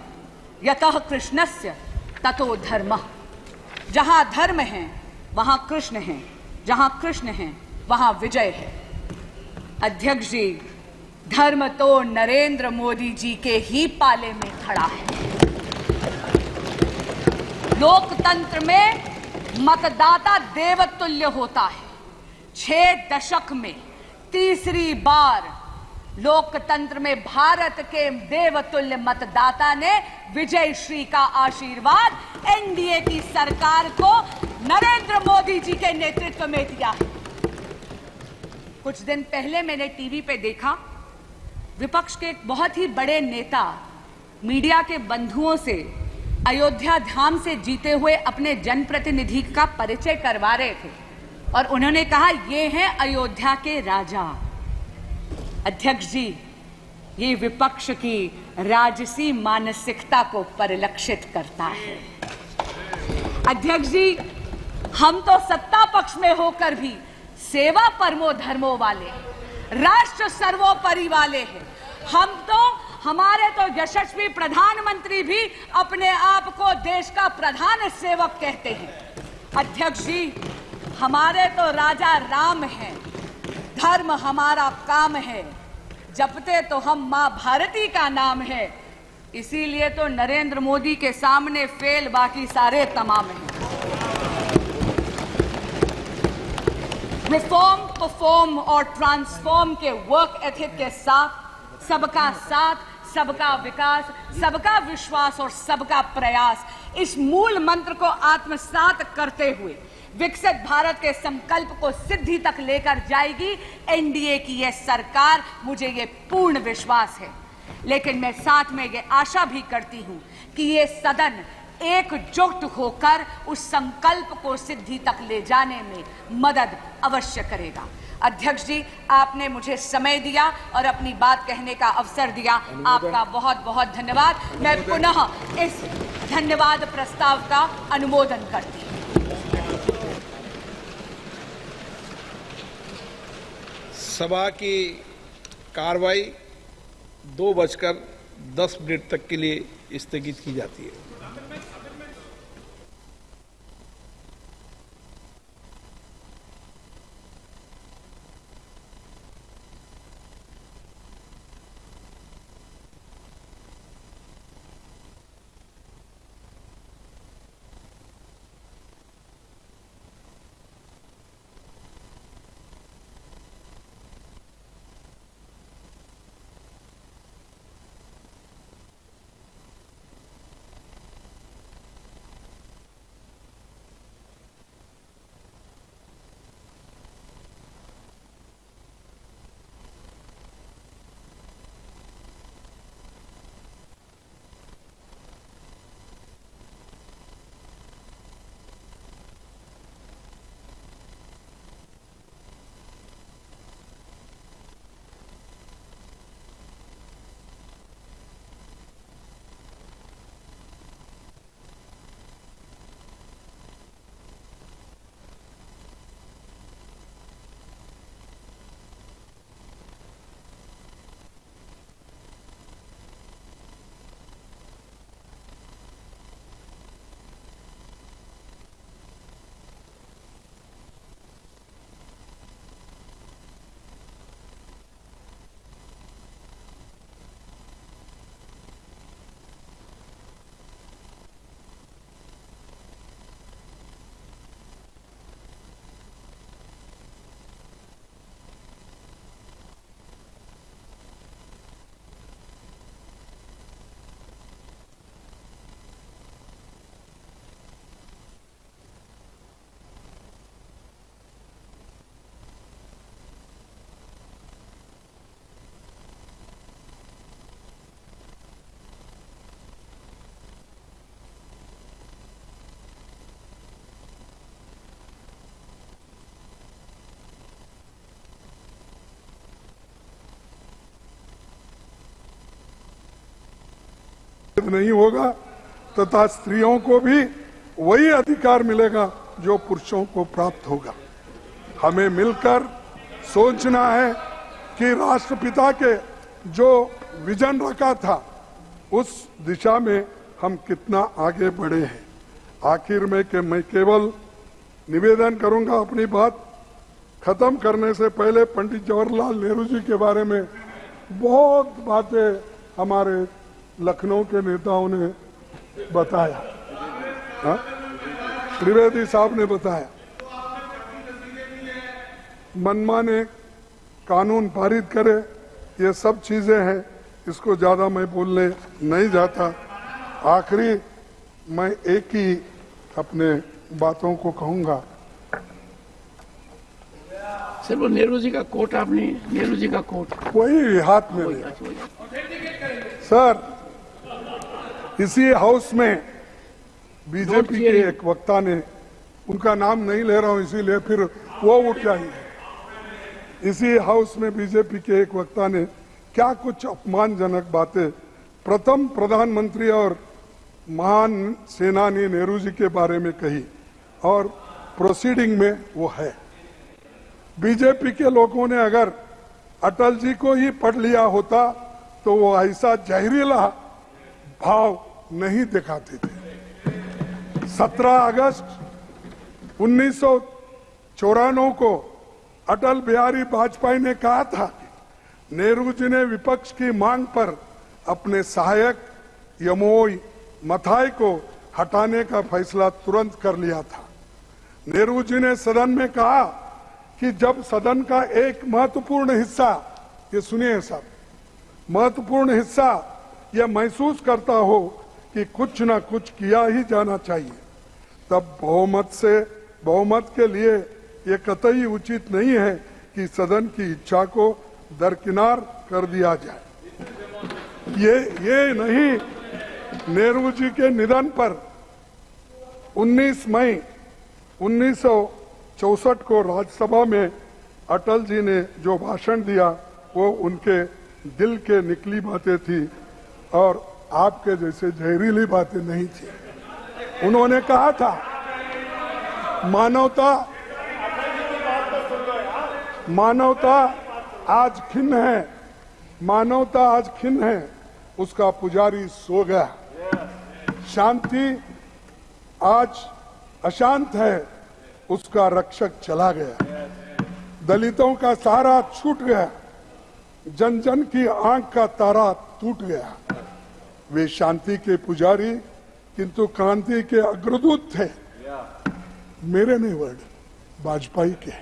यतः कृष्णस्य ततो धर्मः। जहां धर्म है वहां कृष्ण है, जहां कृष्ण है वहां विजय है। अध्यक्ष जी, धर्म तो नरेंद्र मोदी जी के ही पाले में खड़ा है। लोकतंत्र में मतदाता देवतुल्य होता है। 6 दशक में तीसरी बार लोकतंत्र में भारत के देवतुल्य मतदाता ने विजय श्री का आशीर्वाद एनडीए की सरकार को नरेंद्र मोदी जी के नेतृत्व में दिया है। कुछ दिन पहले मैंने टीवी पे देखा, विपक्ष के एक बहुत ही बड़े नेता मीडिया के बंधुओं से अयोध्या धाम से जीते हुए अपने जनप्रतिनिधि का परिचय करवा रहे थे और उन्होंने कहा, ये हैं अयोध्या के राजा। अध्यक्ष जी, ये विपक्ष की राजसी मानसिकता को परिलक्षित करता है। अध्यक्ष जी, हम तो सत्ता पक्ष में होकर भी सेवा परमो धर्मो वाले, राष्ट्र सर्वोपरि वाले हैं। हमारे तो यशस्वी प्रधानमंत्री भी अपने आप को देश का प्रधान सेवक कहते हैं। अध्यक्ष जी, हमारे तो राजा राम हैं, धर्म हमारा काम है, जपते तो हम मां भारती का नाम है। इसीलिए तो नरेंद्र मोदी के सामने फेल बाकी सारे तमाम हैं। रिफॉर्म, परफॉर्म और ट्रांसफॉर्म के वर्क एथिक के साथ सबका विकास, सबका विश्वास और सबका प्रयास, इस मूल मंत्र को आत्मसात करते हुए विकसित भारत के संकल्प को सिद्धि तक लेकर जाएगी एनडीए की यह सरकार, मुझे ये पूर्ण विश्वास है। लेकिन मैं साथ में ये आशा भी करती हूं कि ये सदन एकजुट होकर उस संकल्प को सिद्धि तक ले जाने में मदद अवश्य करेगा। अध्यक्ष जी, आपने मुझे समय दिया और अपनी बात कहने का अवसर दिया, आपका बहुत बहुत धन्यवाद। मैं पुनः इस धन्यवाद प्रस्ताव का अनुमोदन करती हूं। सभा की कार्रवाई 2:10 तक के लिए स्थगित की जाती है। नहीं होगा तथा स्त्रियों को भी वही अधिकार मिलेगा जो पुरुषों को प्राप्त होगा। हमें मिलकर सोचना है कि राष्ट्रपिता के जो विजन रखा था उस दिशा में हम कितना आगे बढ़े हैं। आखिर में कि मैं केवल निवेदन करूंगा, अपनी बात खत्म करने से पहले पंडित जवाहरलाल नेहरू जी के बारे में बहुत बातें हमारे लखनऊ के नेताओं ने बताया, त्रिवेदी साहब ने बताया। मनमाने कानून पारित करे ये सब चीजें हैं, इसको ज्यादा मैं बोलने नहीं जाता। आखिरी मैं एक ही अपने बातों को कहूंगा। सर वो नेहरू जी का कोट, आपने नेहरू जी का कोट वही हाथ में लिया। सर इसी हाउस में बीजेपी के एक वक्ता ने, उनका नाम नहीं ले रहा हूं इसीलिए फिर वो उठ जाएंगे, इसी हाउस में बीजेपी के एक वक्ता ने क्या कुछ अपमानजनक बातें प्रथम प्रधानमंत्री और महान सेनानी नेहरू जी के बारे में कही, और प्रोसीडिंग में वो है। बीजेपी के लोगों ने अगर अटल जी को ही पढ़ लिया होता तो वो ऐसा जहरीला भाव नहीं दिखाते थे। 17 अगस्त 1994 को अटल बिहारी वाजपेयी ने कहा था कि नेहरू जी ने विपक्ष की मांग पर अपने सहायक यमोई मथाई को हटाने का फैसला तुरंत कर लिया था। नेहरू जी ने सदन में कहा कि जब सदन का एक महत्वपूर्ण हिस्सा, ये सुनिए साहब, महत्वपूर्ण हिस्सा यह महसूस करता हो कि कुछ न कुछ किया ही जाना चाहिए, तब बहुमत के लिए ये कतई उचित नहीं है कि सदन की इच्छा को दरकिनार कर दिया जाए। ये नहीं, नेहरू जी के निधन पर 19 मई 1964 को राज्यसभा में अटल जी ने जो भाषण दिया वो उनके दिल के निकली बातें थी और आपके जैसे जहरीली बातें नहीं थी। उन्होंने कहा था मानवता आज खिन्न है, मानवता आज खिन्न है, उसका पुजारी सो गया। शांति आज अशांत है, उसका रक्षक चला गया। दलितों का सहारा छूट गया, जन जन की आंख का तारा टूट गया। वे शांति के पुजारी किंतु क्रांति के अग्रदूत थे। मेरे नहीं वर्ड, वाजपेयी के,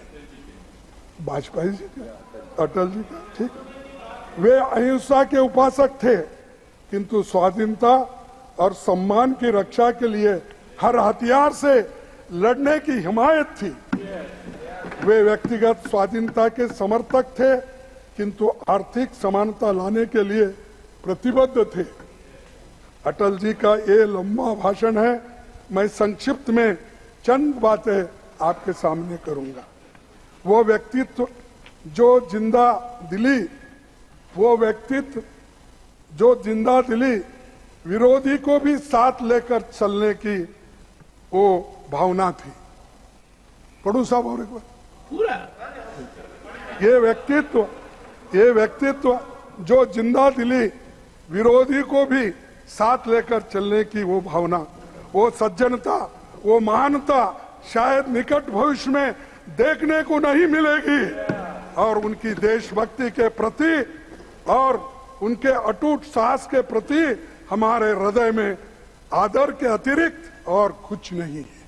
वाजपेयी जी के, अटल जी का, ठीक। वे अहिंसा के उपासक थे किंतु स्वाधीनता और सम्मान की रक्षा के लिए हर हथियार से लड़ने की हिमायत थी। वे व्यक्तिगत स्वाधीनता के समर्थक थे किंतु आर्थिक समानता लाने के लिए प्रतिबद्ध थे। अटल जी का ये लंबा भाषण है, मैं संक्षिप्त में चंद बातें आपके सामने करूंगा। वो व्यक्तित्व जो जिंदा दिली विरोधी को भी साथ लेकर चलने की वो भावना थी। पढ़ू साहब और एक बार पूरा, ये व्यक्तित्व जो जिंदा दिली विरोधी को भी साथ लेकर चलने की वो भावना, वो सज्जनता, वो महानता शायद निकट भविष्य में देखने को नहीं मिलेगी। और उनकी देशभक्ति के प्रति और उनके अटूट साहस के प्रति हमारे हृदय में आदर के अतिरिक्त और कुछ नहीं है।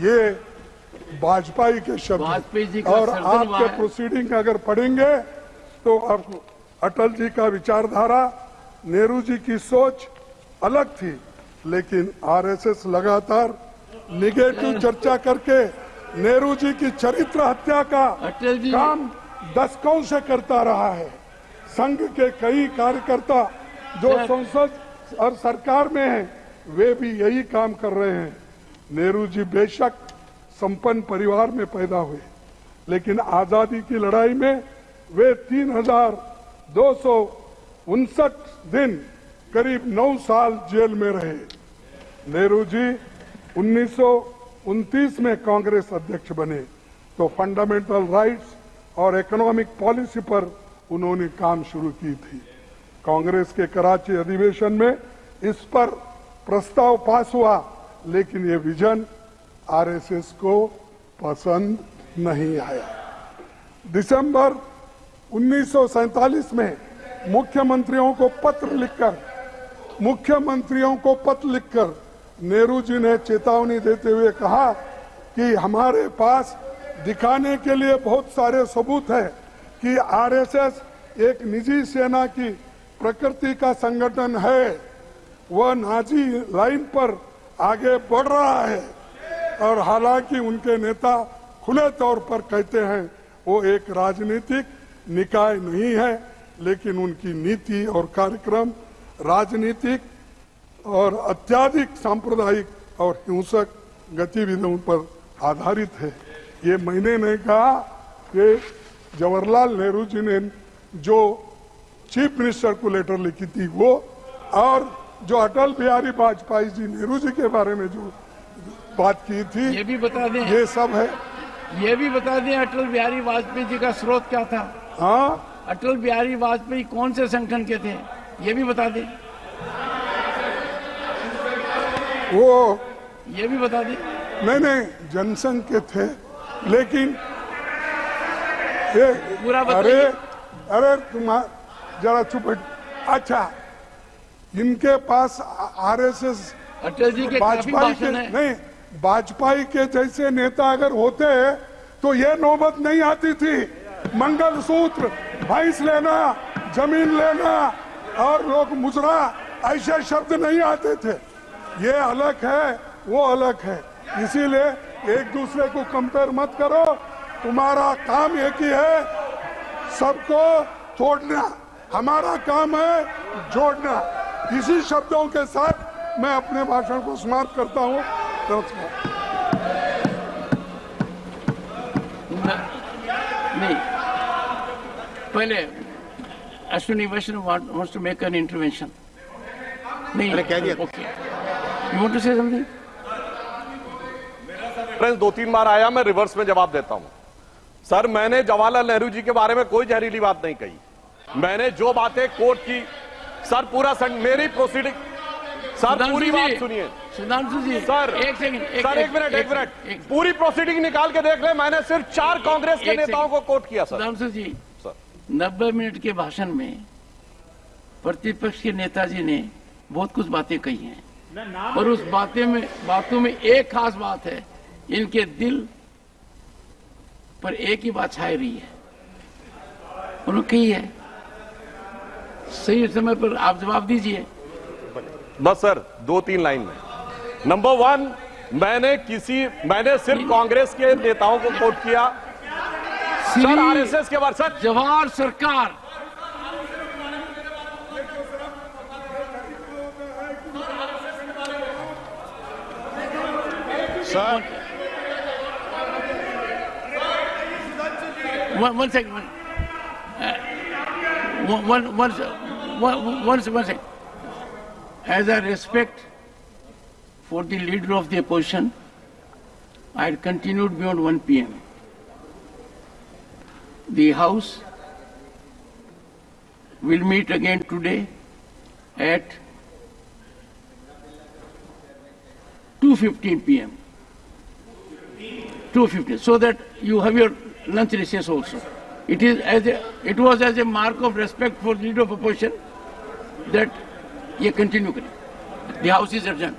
ये वाजपेयी के शब्द। और आपके प्रोसीडिंग अगर पढ़ेंगे तो आपको अटल जी का विचारधारा, नेहरू जी की सोच अलग थी, लेकिन आरएसएस लगातार निगेटिव चर्चा करके नेहरू जी की चरित्र हत्या का काम दशकों से करता रहा है। संघ के कई कार्यकर्ता जो संसद और सरकार में हैं, वे भी यही काम कर रहे हैं। नेहरू जी बेशक संपन्न परिवार में पैदा हुए, लेकिन आजादी की लड़ाई में वे 3259 दिन करीब 9 साल जेल में रहे। नेहरू जी 1929 में कांग्रेस अध्यक्ष बने तो फंडामेंटल राइट्स और इकोनॉमिक पॉलिसी पर उन्होंने काम शुरू की थी। कांग्रेस के कराची अधिवेशन में इस पर प्रस्ताव पास हुआ, लेकिन ये विजन आरएसएस को पसंद नहीं आया। दिसंबर 1947 में मुख्यमंत्रियों को पत्र लिखकर नेहरू जी ने चेतावनी देते हुए कहा कि हमारे पास दिखाने के लिए बहुत सारे सबूत हैं कि आरएसएस एक निजी सेना की प्रकृति का संगठन है, वह नाजी लाइन पर आगे बढ़ रहा है। और हालांकि उनके नेता खुले तौर पर कहते हैं वो एक राजनीतिक निकाय नहीं है, लेकिन उनकी नीति और कार्यक्रम राजनीतिक और अत्यधिक सांप्रदायिक और हिंसक गतिविधियों पर आधारित है। ये मैंने नहीं कहा, कि जवाहरलाल नेहरू जी ने जो चीफ मिनिस्टर को लेटर लिखी थी वो, और जो अटल बिहारी वाजपेयी जी नेहरू जी के बारे में जो बात की थी, ये भी बता दें, ये सब है। ये भी बता दें अटल बिहारी वाजपेयी जी का स्रोत क्या था? हाँ, अटल बिहारी वाजपेयी कौन से संगठन के थे, ये भी बता दें। वो ये भी बता दें। नहीं, जनसंघ के थे, लेकिन ये पूरा अरे तुम जरा चुप। अच्छा, इनके पास आरएसएस अटल जी के काफी भाषण है। नहीं, वाजपेयी के जैसे नेता अगर होते तो ये नौबत नहीं आती थी। मंगलसूत्र, भैंस लेना, जमीन लेना और लोग मुजरा, ऐसे शब्द नहीं आते थे। ये अलग है, वो अलग है। इसीलिए एक दूसरे को कंपेयर मत करो। तुम्हारा काम एक ही है, सबको तोड़ना, हमारा काम है जोड़ना। इसी शब्दों के साथ मैं अपने भाषण को समाप्त करता हूँ। नहीं, पहले अश्विनी वैष्णव wants to make an intervention. नहीं, okay, you want to say something? दो तीन बार आया, मैं रिवर्स में जवाब देता हूं। सर, मैंने जवाहरलाल नेहरू जी के बारे में कोई जहरीली बात नहीं कही। मैंने जो बातें कोर्ट की, सर पूरा मेरी प्रोसीडिंग, सर पूरी बात सुनिए। सुधांशु जी, सर एक सेकंड, सर एक मिनट, पूरी प्रोसीडिंग निकाल के देख ले। मैंने सिर्फ 4 कांग्रेस के नेताओं को कोर्ट किया। सर सुधांशु जी, सर 90 मिनट के भाषण में प्रतिपक्ष के नेताजी ने बहुत कुछ बातें कही हैं, और उस बातों में एक खास बात है, इनके दिल पर एक ही बात छाई रही है, उन्होंने कही है। सही समय पर आप जवाब दीजिए। बस सर 2-3 लाइन में। नंबर 1, मैंने सिर्फ कांग्रेस के नेताओं को कोट किया। सर आरएसएस के बारे, सर जवाहर सरकार, sir one second. One second. As I respect for the leader of the opposition, I had continued beyond 1 p.m. The House will meet again today at 2:15 p.m. 2:15, so that you have your lunch recess also. It was as a mark of respect for leader of opposition that ये continue करें। The House is adjourned.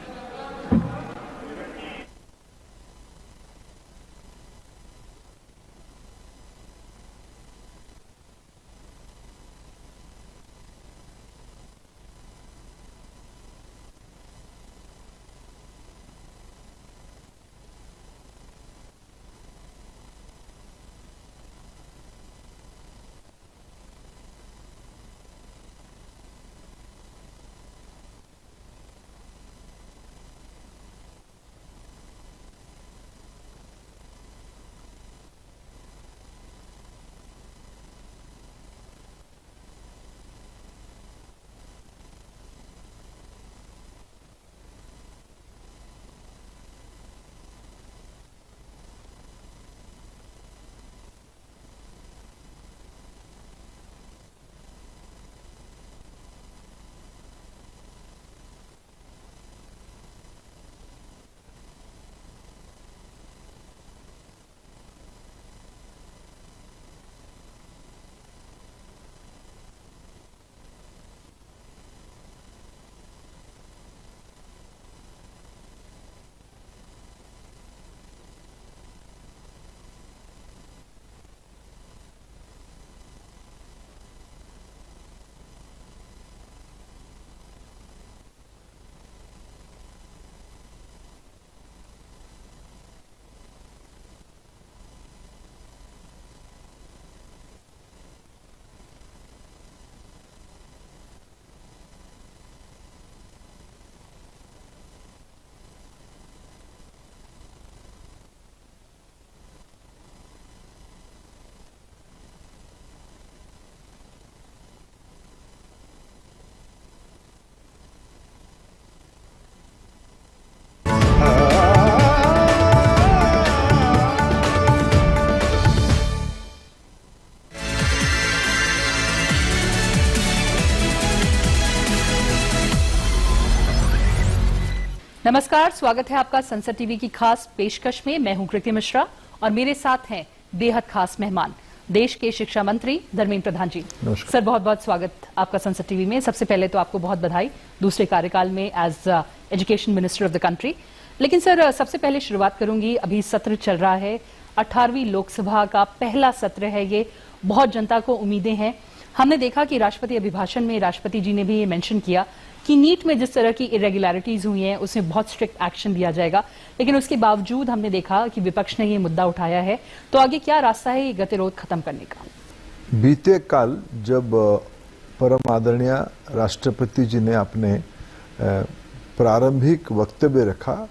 नमस्कार, स्वागत है आपका संसद TV की खास पेशकश में। मैं हूं कृति मिश्रा और मेरे साथ हैं बेहद खास मेहमान, देश के शिक्षा मंत्री धर्मेंद्र प्रधान जी। सर, बहुत बहुत स्वागत आपका संसद टीवी में। सबसे पहले तो आपको बहुत बधाई दूसरे कार्यकाल में as education minister of the country. लेकिन सर, सबसे पहले शुरुआत करूंगी, अभी सत्र चल रहा है, 18वीं लोकसभा का पहला सत्र है ये, बहुत जनता को उम्मीदें हैं। हमने देखा कि राष्ट्रपति अभिभाषण में राष्ट्रपति जी ने भी ये मेंशन किया कि नीट में जिस तरह की इरेगुलरिटीज हुई हैं उसमें बहुत स्ट्रिक्ट एक्शन लिया जाएगा, लेकिन उसके बावजूद हमने देखा कि विपक्ष ने ये मुद्दा उठाया है। तो आगे क्या रास्ता है ये गतिरोध खत्म करने का? बीते काल जब परम आदरणीय राष्ट्रपति जी ने अपने प्रारंभिक वक्तव्य रखा,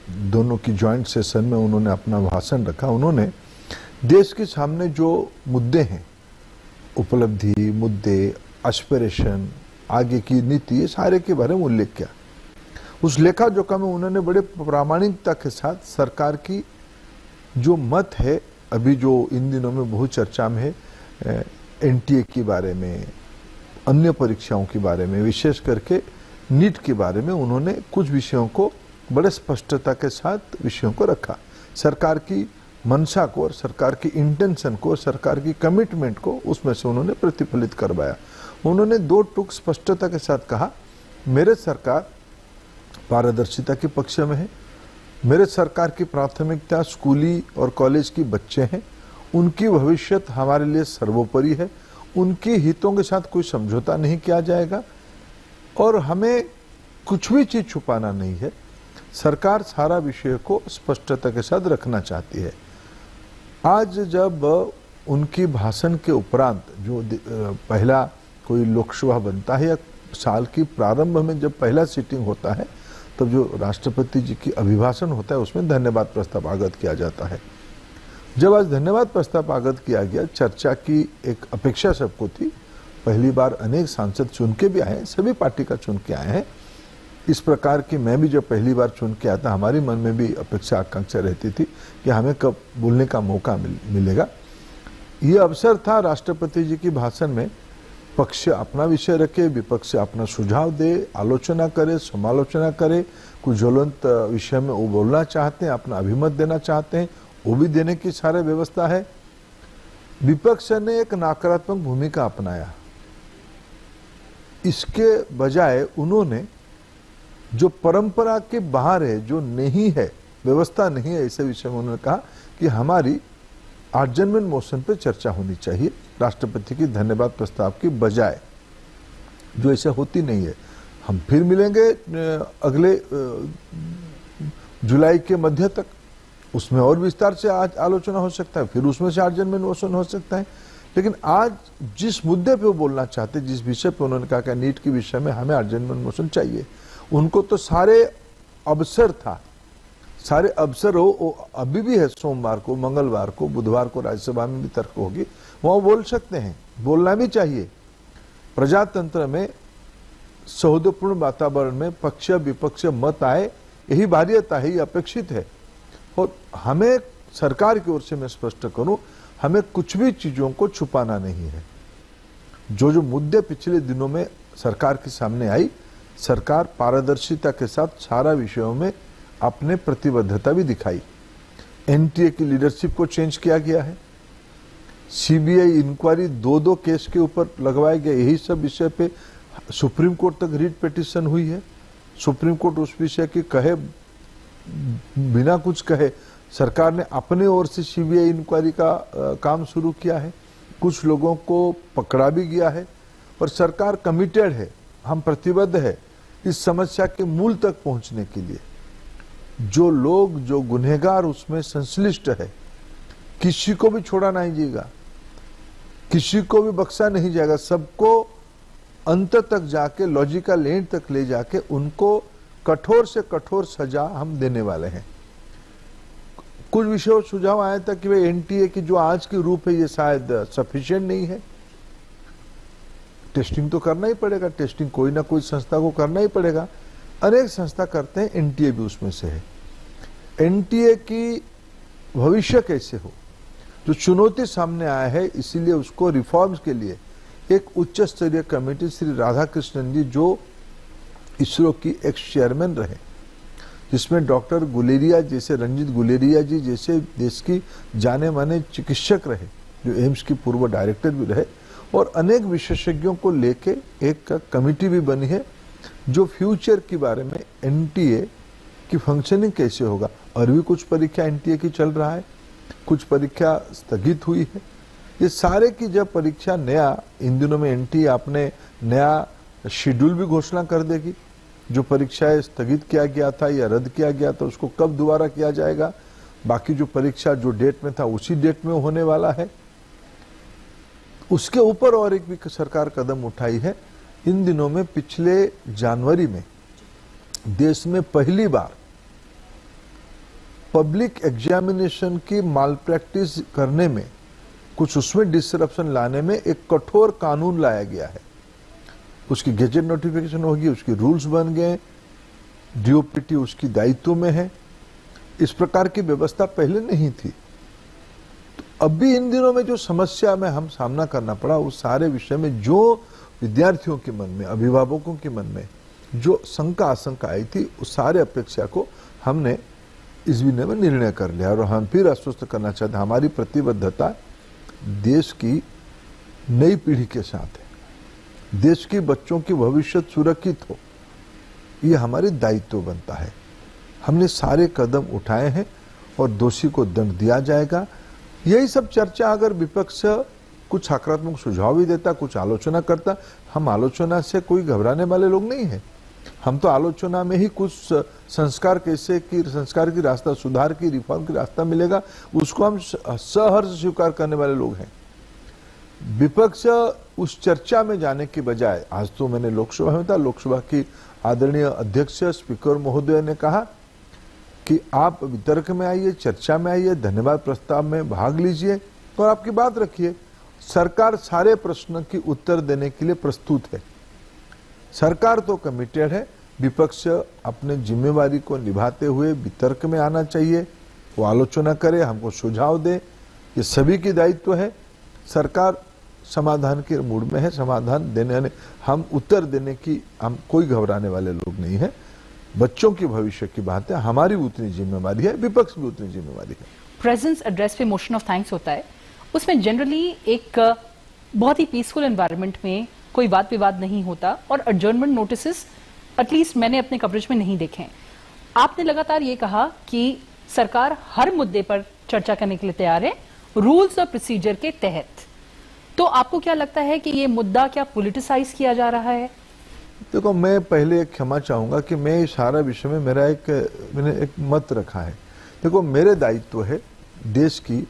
दोनों की ज्वाइंट सेशन में उन्होंने अपना भाषण रखा, उन्होंने देश के सामने जो मुद्दे हैं, उपलब्धि, मुद्दे, एस्पिरेशन, आगे की नीति, ये सारे के बारे में उल्लेख किया। उस लेखा जोखा में उन्होंने बड़े प्रामाणिकता के साथ सरकार की जो मत है, अभी जो इन दिनों में बहुत चर्चा में है, एनटीए के बारे में, अन्य परीक्षाओं के बारे में, विशेष करके नीट के बारे में, उन्होंने कुछ विषयों को बड़े स्पष्टता के साथ विषयों को रखा। सरकार की मंशा को और सरकार की इंटेंशन को, सरकार की कमिटमेंट को उसमें से उन्होंने प्रतिफलित करवाया। उन्होंने दो टूक स्पष्टता के साथ कहा, मेरे सरकार पारदर्शिता के पक्ष में है, मेरे सरकार की प्राथमिकता स्कूली और कॉलेज की बच्चे हैं, उनकी भविष्य हमारे लिए सर्वोपरि है, उनके हितों के साथ कोई समझौता नहीं किया जाएगा और हमें कुछ भी चीज छुपाना नहीं है। सरकार सारा विषय को स्पष्टता के साथ रखना चाहती है। आज जब उनकी भाषण के उपरांत जो पहला कोई लोकसभा बनता है या साल की प्रारंभ में जब पहला सीटिंग होता है, तब जो राष्ट्रपति जी की अभिभाषण होता है उसमें धन्यवाद प्रस्ताव आगत किया जाता है। जब आज धन्यवाद प्रस्ताव आगत किया गया, चर्चा की एक अपेक्षा सबको थी। पहली बार अनेक सांसद चुन के भी आए, सभी पार्टी का चुन के आए हैं। इस प्रकार की मैं भी जब पहली बार चुन के आया था, हमारी मन में भी अपेक्षा आकांक्षा रहती थी कि हमें कब बोलने का मौका मिलेगा। ये अवसर था राष्ट्रपति जी की भाषण में पक्ष अपना विषय रखे, विपक्ष अपना सुझाव दे, आलोचना करे, समालोचना करे, कुछ ज्वलंत विषय में वो बोलना चाहते हैं, अपना अभिमत देना चाहते हैं, वो भी देने की सारी व्यवस्था है। विपक्ष ने एक नकारात्मक भूमिका अपनाया, इसके बजाय उन्होंने जो परंपरा के बाहर है, जो नहीं है, व्यवस्था नहीं है, ऐसे विषय में उन्होंने कहा कि हमारी आर्जनमेंट मोशन पे चर्चा होनी चाहिए राष्ट्रपति की धन्यवाद प्रस्ताव की बजाय, जो ऐसा होती नहीं है। हम फिर मिलेंगे अगले जुलाई के मध्य तक, उसमें और विस्तार से आज आलोचना हो सकता है, फिर उसमें से आर्जनमेंट मोशन हो सकता है। लेकिन आज जिस मुद्दे पे वो बोलना चाहते, जिस विषय पे उन्होंने कहा कि नीट के विषय में हमें आर्जनमेंट मोशन चाहिए, उनको तो सारे अवसर था, सारे अवसर हो, अभी भी है, सोमवार को, मंगलवार को, बुधवार को राज्यसभा में भी तर्क होगी, वहां बोल सकते हैं, बोलना भी चाहिए। प्रजातंत्र में सौहार्दपूर्ण वातावरण में पक्ष विपक्ष मत आए, यही वरीयता है, ये अपेक्षित है। और हमें सरकार की ओर से मैं स्पष्ट करूं, हमें कुछ भी चीजों को छुपाना नहीं है। जो जो मुद्दे पिछले दिनों में सरकार के सामने आई, सरकार पारदर्शिता के साथ सारा विषयों में अपने प्रतिबद्धता भी दिखाई। एनटीए की लीडरशिप को चेंज किया गया है, सीबीआई इंक्वायरी 2-2 केस के ऊपर लगवाया गया, यही सब विषय पे सुप्रीम कोर्ट तक रीट पिटीशन हुई है। सुप्रीम कोर्ट उस विषय की कहे बिना कुछ कहे सरकार ने अपने ओर से सीबीआई इंक्वायरी का काम शुरू किया है, कुछ लोगों को पकड़ा भी गया है और सरकार कमिटेड है, हम प्रतिबद्ध है इस समस्या के मूल तक पहुंचने के लिए। जो लोग, जो गुनहगार उसमें संश्लिष्ट है, किसी को भी छोड़ा नहीं जाएगा, किसी को भी बख्शा नहीं जाएगा, सबको अंत तक जाके, लॉजिकल एंड तक ले जाके उनको कठोर से कठोर सजा हम देने वाले हैं। कुछ विषयों सुझाव आया था कि भाई एनटीए की जो आज की रूप है ये शायद सफिशिएंट नहीं है, टेस्टिंग तो करना ही पड़ेगा, टेस्टिंग कोई ना कोई संस्था को करना ही पड़ेगा, अनेक संस्था करते हैं, एनटीए भी उसमें से है। एनटीए की भविष्य कैसे हो, जो चुनौती सामने आया है, इसीलिए उसको रिफॉर्म्स के लिए एक उच्च स्तरीय कमेटी श्री राधाकृष्णन जी, जो इसरो की एक्स चेयरमैन रहे, जिसमें डॉक्टर गुलेरिया जैसे, रंजीत गुलेरिया जी जैसे देश की जाने माने चिकित्सक रहे, जो एम्स की पूर्व डायरेक्टर भी रहे, और अनेक विशेषज्ञों को लेके एक कमेटी भी बनी है जो फ्यूचर के बारे में एनटीए की फंक्शनिंग कैसे होगा। और भी कुछ परीक्षा एनटीए की चल रहा है, कुछ परीक्षा स्थगित हुई है। ये सारे की जब परीक्षा नया, इन दिनों में एनटीए अपने नया शेड्यूल भी घोषणा कर देगी, जो परीक्षाएं स्थगित किया गया था या रद्द किया गया था उसको कब दोबारा किया जाएगा, बाकी जो परीक्षा जो डेट में था उसी डेट में होने वाला है। उसके ऊपर और एक भी सरकार कदम उठाई है। इन दिनों में पिछले जनवरी में देश में पहली बार पब्लिक एग्जामिनेशन की माल प्रैक्टिस करने में, कुछ उसमें डिसरप्शन लाने में एक कठोर कानून लाया गया है। उसकी गेजेट नोटिफिकेशन होगी, उसकी रूल्स बन गए, डीओपीटी उसकी दायित्व में है। इस प्रकार की व्यवस्था पहले नहीं थी। तो अभी इन दिनों में जो समस्या में हम सामना करना पड़ा, उस सारे विषय में जो विद्यार्थियों के मन में, अभिभावकों के मन में जो शंका आशंका आई थी, उस सारे अपेक्षा को हमने इस विषय में निर्णय कर लिया। और हम फिर आश्वस्त करना चाहते हैं, हमारी प्रतिबद्धता देश की नई पीढ़ी के साथ है। देश के बच्चों की भविष्य सुरक्षित हो, ये हमारी दायित्व बनता है। हमने सारे कदम उठाए हैं और दोषी को दंड दिया जाएगा। यही सब चर्चा अगर विपक्ष कुछ सकारात्मक सुझाव भी देता, कुछ आलोचना करता, हम आलोचना से कोई घबराने वाले लोग नहीं हैं। हम तो आलोचना में ही कुछ संस्कार कैसे की, संस्कार की रास्ता, सुधार की, रिफॉर्म की रास्ता मिलेगा, उसको हम सहर्ष स्वीकार करने वाले लोग हैं। विपक्ष उस चर्चा में जाने की बजाय, आज तो मैंने लोकसभा में था, लोकसभा की आदरणीय अध्यक्ष स्पीकर महोदय ने कहा कि आप वितर्क में आइए, चर्चा में आइए, धन्यवाद प्रस्ताव में भाग लीजिए और आपकी बात रखिए। सरकार सारे प्रश्न की उत्तर देने के लिए प्रस्तुत है। सरकार तो कमिटेड है, विपक्ष अपने जिम्मेवारी को निभाते हुए वितर्क में आना चाहिए, वो आलोचना करे, हमको सुझाव दे, ये सभी की दायित्व है। सरकार समाधान के मूड में है, समाधान देने, हम उत्तर देने की, हम कोई घबराने वाले लोग नहीं है। बच्चों की भविष्य की बात है, हमारी उतनी जिम्मेवारी है, विपक्ष भी उतनी जिम्मेवारी है। प्रेजेंस एड्रेस पे मोशन ऑफ थैंक्स होता है, उसमें जनरली एक बहुत ही पीसफुल एनवायरनमेंट में कोई वाद विवाद नहीं होता और एडजर्नमेंट नोटिसेस एटलीस्ट मैंने अपने कवरेज में नहीं देखे हैं। आपने लगातार ये कहा कि सरकार हर मुद्दे पर चर्चा करने के लिए तैयार है रूल्स और प्रोसीजर के तहत। तो आपको क्या लगता है कि ये मुद्दा क्या पॉलिटिसाइज किया जा रहा है? देखो, मैं पहले एक क्षमा चाहूंगा कि मैं इस सारा विषय में मैंने एक मत रखा है। देखो, मेरे दायित्व है देश की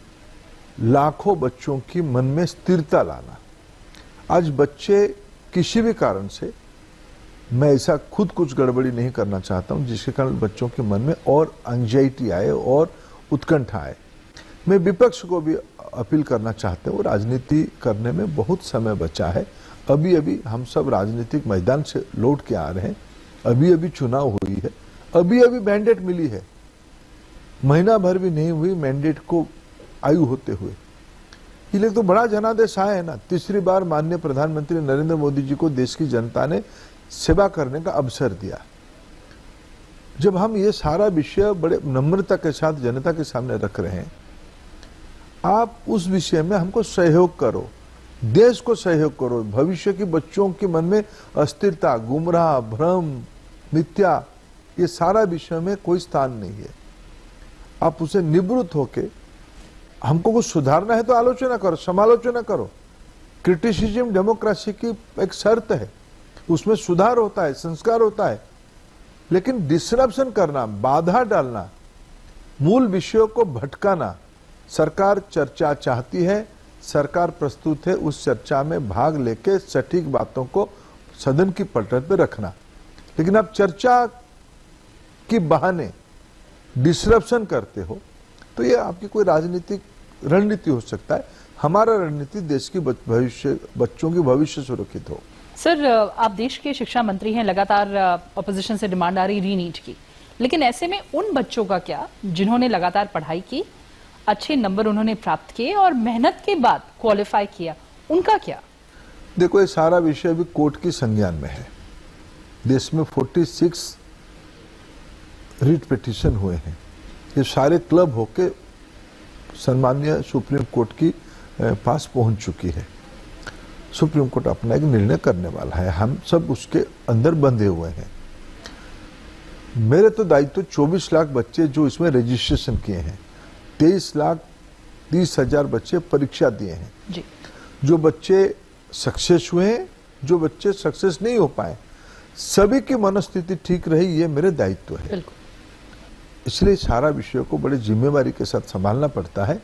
लाखों बच्चों की मन में स्थिरता लाना। आज बच्चे किसी भी कारण से, मैं ऐसा खुद कुछ गड़बड़ी नहीं करना चाहता हूं जिसके कारण बच्चों के मन में और एंजाइटी आए और उत्कंठा आए। मैं विपक्ष को भी अपील करना चाहते हूँ, राजनीति करने में बहुत समय बचा है। अभी अभी हम सब राजनीतिक मैदान से लौट के आ रहे हैं, अभी अभी चुनाव हुई है, अभी अभी मैंडेट मिली है, महीना भर भी नहीं हुई मैंडेट को आयु होते हुए। ये लोग तो बड़ा जनादेश आया है ना। तीसरी बार माननीय प्रधानमंत्री नरेंद्र मोदी जी को देश की जनता ने सेवा करने का अवसर दिया। जब हम ये सारा विषय बड़े नम्रता के साथ जनता के सामने रख रहे हैं, आप उस विषय में हमको सहयोग करो, देश को सहयोग करो। भविष्य के बच्चों के मन में अस्थिरता, गुमराह, भ्रम, मिथ्या, ये सारा विषय में कोई स्थान नहीं है। आप उसे निवृत्त होके, हमको कुछ सुधारना है तो आलोचना करो, समालोचना करो। क्रिटिसिज्म डेमोक्रेसी की एक शर्त है, उसमें सुधार होता है, संस्कार होता है। लेकिन डिसरप्शन करना, बाधा डालना, मूल विषयों को भटकाना, सरकार चर्चा चाहती है, सरकार प्रस्तुत है उस चर्चा में भाग लेके सटीक बातों को सदन की पटल पे रखना। लेकिन आप चर्चा की बहाने डिसरप्शन करते हो तो ये आपकी कोई राजनीतिक रणनीति हो सकता है। हमारा रणनीति देश की भविष्य, बच्चों की भविष्य सुरक्षित हो। सर, आप देश के शिक्षा मंत्री हैं, लगातार अपोजिशन से डिमांड आ रही रीनीट की, लेकिन ऐसे में उन बच्चों का क्या जिन्होंने लगातार पढ़ाई की, अच्छे नंबर उन्होंने प्राप्त किए और मेहनत के बाद क्वालिफाई किया, उनका क्या? देखो, ये सारा विषय भी कोर्ट की संज्ञान में है। देश में 46 रिट पिटीशन हुए हैं, ये सारे क्लब होके सम्माननीय सुप्रीम कोर्ट की पास पहुंच चुकी है। सुप्रीम कोर्ट अपना एक निर्णय करने वाला है, हम सब उसके अंदर बंधे हुए हैं। मेरे तो दायित्व 24 लाख बच्चे जो इसमें रजिस्ट्रेशन किए हैं, 23,30,000 बच्चे परीक्षा दिए हैं जी। जो बच्चे सक्सेस हुए हैं, जो बच्चे सक्सेस नहीं हो पाए, सभी की मनस्थिति ठीक रही, ये मेरे दायित्व है। इसलिए सारा विषय को बड़ी जिम्मेवारी के साथ संभालना पड़ता है।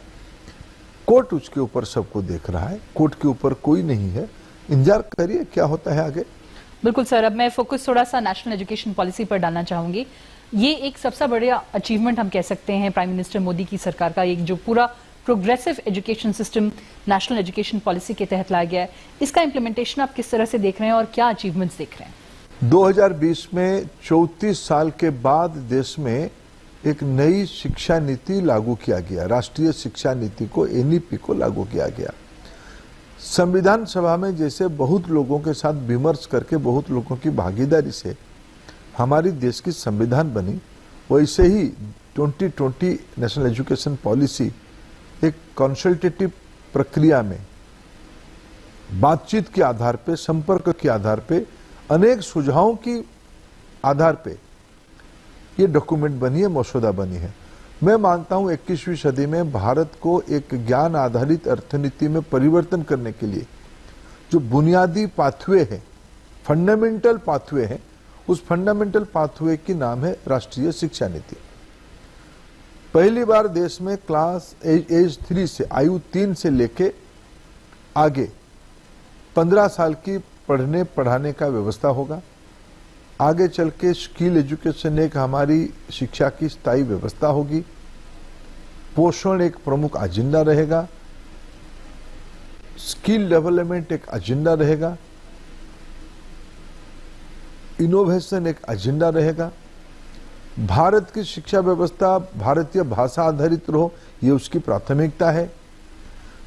कोर्ट उसके ऊपर सबको देख रहा है, कोर्ट के ऊपर कोई नहीं है, इंतजार करिए क्या होता है आगे। बिल्कुल सर, अब मैं फोकस थोड़ा सा नेशनल एजुकेशन पॉलिसी पर डालना चाहूंगी। ये एक सबसे बड़ा अचीवमेंट हम कह सकते हैं प्राइम मिनिस्टर मोदी की सरकार का, एक जो पूरा progressive education system national education policy के तहत लाया गया है, इसका इम्प्लीमेंटेशन आप किस तरह से देख रहे हैं और क्या अचीवमेंट्स देख रहे हैं? 2020 में 34 साल के बाद देश में एक नई शिक्षा नीति लागू किया गया, राष्ट्रीय शिक्षा नीति को एनईपी को लागू किया गया। संविधान सभा में जैसे बहुत लोगों के साथ विमर्श करके, बहुत लोगों की भागीदारी से हमारी देश की संविधान बनी, वैसे ही 2020 नेशनल एजुकेशन पॉलिसी एक कंसल्टेटिव प्रक्रिया में बातचीत के आधार पे, संपर्क के आधार पे, अनेक सुझावों की आधार पे ये डॉक्यूमेंट बनी है, मसौदा बनी है। मैं मानता हूं 21वीं सदी में भारत को एक ज्ञान आधारित अर्थनीति में परिवर्तन करने के लिए जो बुनियादी पाथवे है, फंडामेंटल पाथवे है, उस फंडामेंटल पाथवे की नाम है राष्ट्रीय शिक्षा नीति। पहली बार देश में क्लास एज 3 से, आयु 3 से लेके आगे 15 साल की पढ़ने पढ़ाने का व्यवस्था होगा। आगे चल के स्किल एजुकेशन एक हमारी शिक्षा की स्थायी व्यवस्था होगी। पोषण एक प्रमुख एजेंडा रहेगा, स्किल डेवलपमेंट एक एजेंडा रहेगा, इनोवेशन एक एजेंडा रहेगा। भारत की शिक्षा व्यवस्था भारतीय भाषा आधारित रहो, ये उसकी प्राथमिकता है।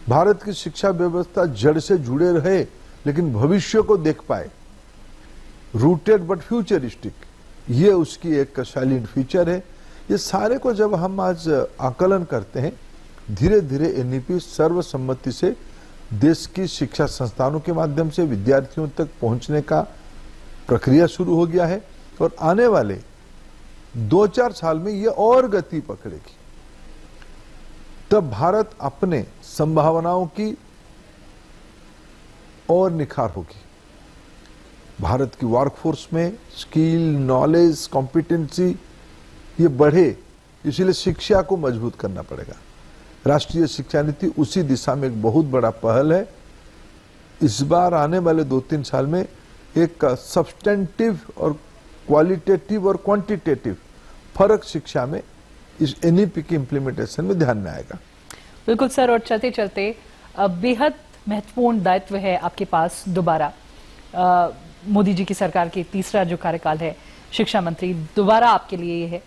भारत की शिक्षा व्यवस्था जड़ से जुड़े रहे लेकिन भविष्य को देख पाए, रूटेड बट फ्यूचरिस्टिक, ये उसकी एक साइलेंट फीचर है। ये सारे को जब हम आज आकलन करते हैं, धीरे धीरे एनईपी सर्वसम्मति से देश की शिक्षा संस्थानों के माध्यम से विद्यार्थियों तक पहुंचने का प्रक्रिया शुरू हो गया है और आने वाले 2-4 साल में ये और गति पकड़ेगी। तब भारत अपने संभावनाओं की और निखार होगी। भारत की वर्कफोर्स में स्किल, नॉलेज, कॉम्पिटेंसी ये बढ़े, इसलिए शिक्षा को मजबूत करना पड़ेगा। राष्ट्रीय शिक्षा नीति उसी दिशा में एक बहुत बड़ा पहल है। इस बार आने वाले 2-3 साल में एक सब्सटेंटिव और क्वालिटेटिव और क्वांटिटेटिव फर्क शिक्षा में इस एनईपी की इम्प्लीमेंटेशन में ध्यान में आएगा। बिल्कुल सर, और चलते चलते बेहद महत्वपूर्ण दायित्व है आपके पास दोबारा, मोदी जी की सरकार की तीसरा जो कार्यकाल है, शिक्षा मंत्री दोबारा आपके लिए ये है।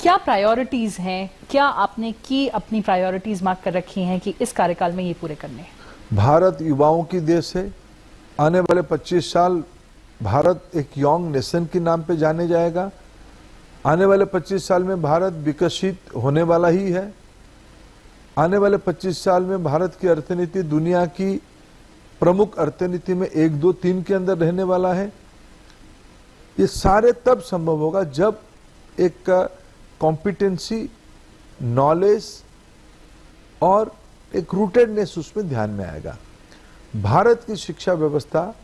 क्या प्रायोरिटीज हैं, क्या आपने की अपनी प्रायोरिटीज मार्क कर रखी हैं कि इस कार्यकाल में ये पूरे करने हैं? भारत युवाओं की देश है। आने वाले 25 साल भारत एक यंग नेशन के नाम पे जाने जाएगा। आने वाले 25 साल में भारत विकसित होने वाला ही है। आने वाले 25 साल में भारत की अर्थनीति दुनिया की प्रमुख अर्थनीति में 1, 2, 3 के अंदर रहने वाला है। ये सारे तब संभव होगा जब एक कॉम्पिटेंसी, नॉलेज और एक रूटेडनेस उसमें ध्यान में आएगा। भारत की शिक्षा व्यवस्था,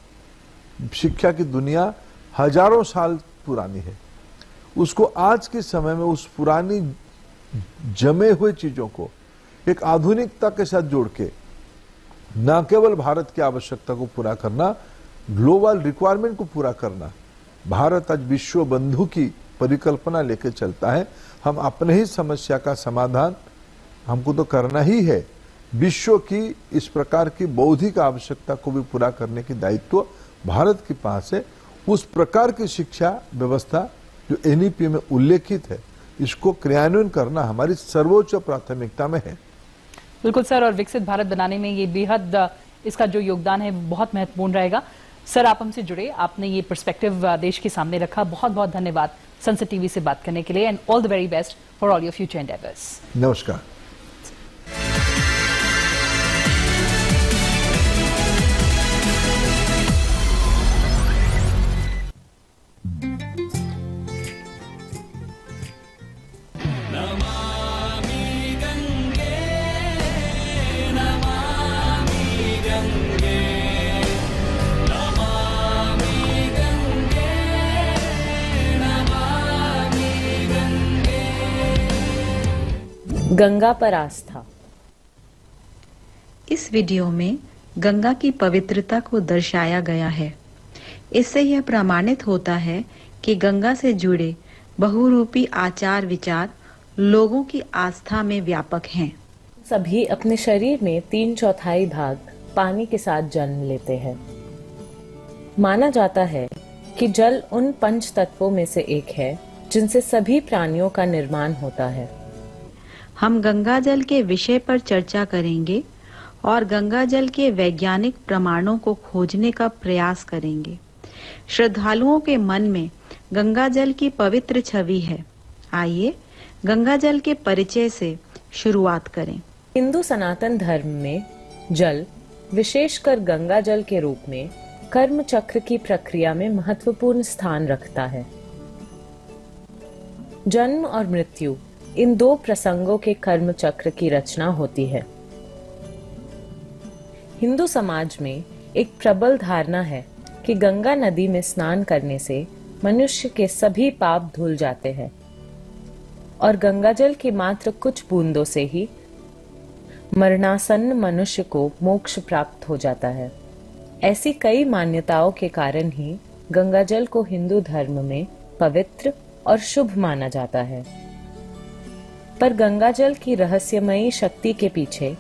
शिक्षा की दुनिया हजारों साल पुरानी है। उसको आज के समय में उस पुरानी जमे हुए चीजों को एक आधुनिकता के साथ जोड़ के न केवल भारत की आवश्यकता को पूरा करना, ग्लोबल रिक्वायरमेंट को पूरा करना। भारत आज विश्व बंधु की परिकल्पना लेकर चलता है। हम अपने ही समस्या का समाधान हमको तो करना ही है, विश्व की इस प्रकार की बौद्धिक आवश्यकता को भी पूरा करने की दायित्व भारत के पास है। उस प्रकार की शिक्षा व्यवस्था जो एनईपी में उल्लेखित है, इसको क्रियान्वयन करना हमारी सर्वोच्च प्राथमिकता में है। बिल्कुल सर, और विकसित भारत बनाने में ये बेहद इसका जो योगदान है बहुत महत्वपूर्ण रहेगा। सर, आप हमसे जुड़े, आपने ये पर्सपेक्टिव देश के सामने रखा, बहुत बहुत धन्यवाद। संसद टीवी से बात करने के लिए, and all the very best for all your future endeavours. नमस्कार। गंगा पर आस्था। इस वीडियो में गंगा की पवित्रता को दर्शाया गया है। इससे यह प्रमाणित होता है कि गंगा से जुड़े बहुरूपी आचार विचार लोगों की आस्था में व्यापक हैं। सभी अपने शरीर में 3/4 भाग पानी के साथ जन्म लेते हैं। माना जाता है कि जल उन 5 तत्वों में से एक है जिनसे सभी प्राणियों का निर्माण होता है। हम गंगा जल के विषय पर चर्चा करेंगे और गंगा जल के वैज्ञानिक प्रमाणों को खोजने का प्रयास करेंगे। श्रद्धालुओं के मन में गंगा जल की पवित्र छवि है। आइए गंगा जल के परिचय से शुरुआत करें। हिंदू सनातन धर्म में जल, विशेषकर गंगा जल के रूप में, कर्म चक्र की प्रक्रिया में महत्वपूर्ण स्थान रखता है। जन्म और मृत्यु, इन 2 प्रसंगों के कर्म चक्र की रचना होती है। हिंदू समाज में एक प्रबल धारणा है कि गंगा नदी में स्नान करने से मनुष्य के सभी पाप धुल जाते हैं और गंगा जल की मात्र कुछ बूंदों से ही मरणासन्न मनुष्य को मोक्ष प्राप्त हो जाता है। ऐसी कई मान्यताओं के कारण ही गंगा जल को हिंदू धर्म में पवित्र और शुभ माना जाता है। पर गंगा जल की रहस्यमयी शक्ति के पीछे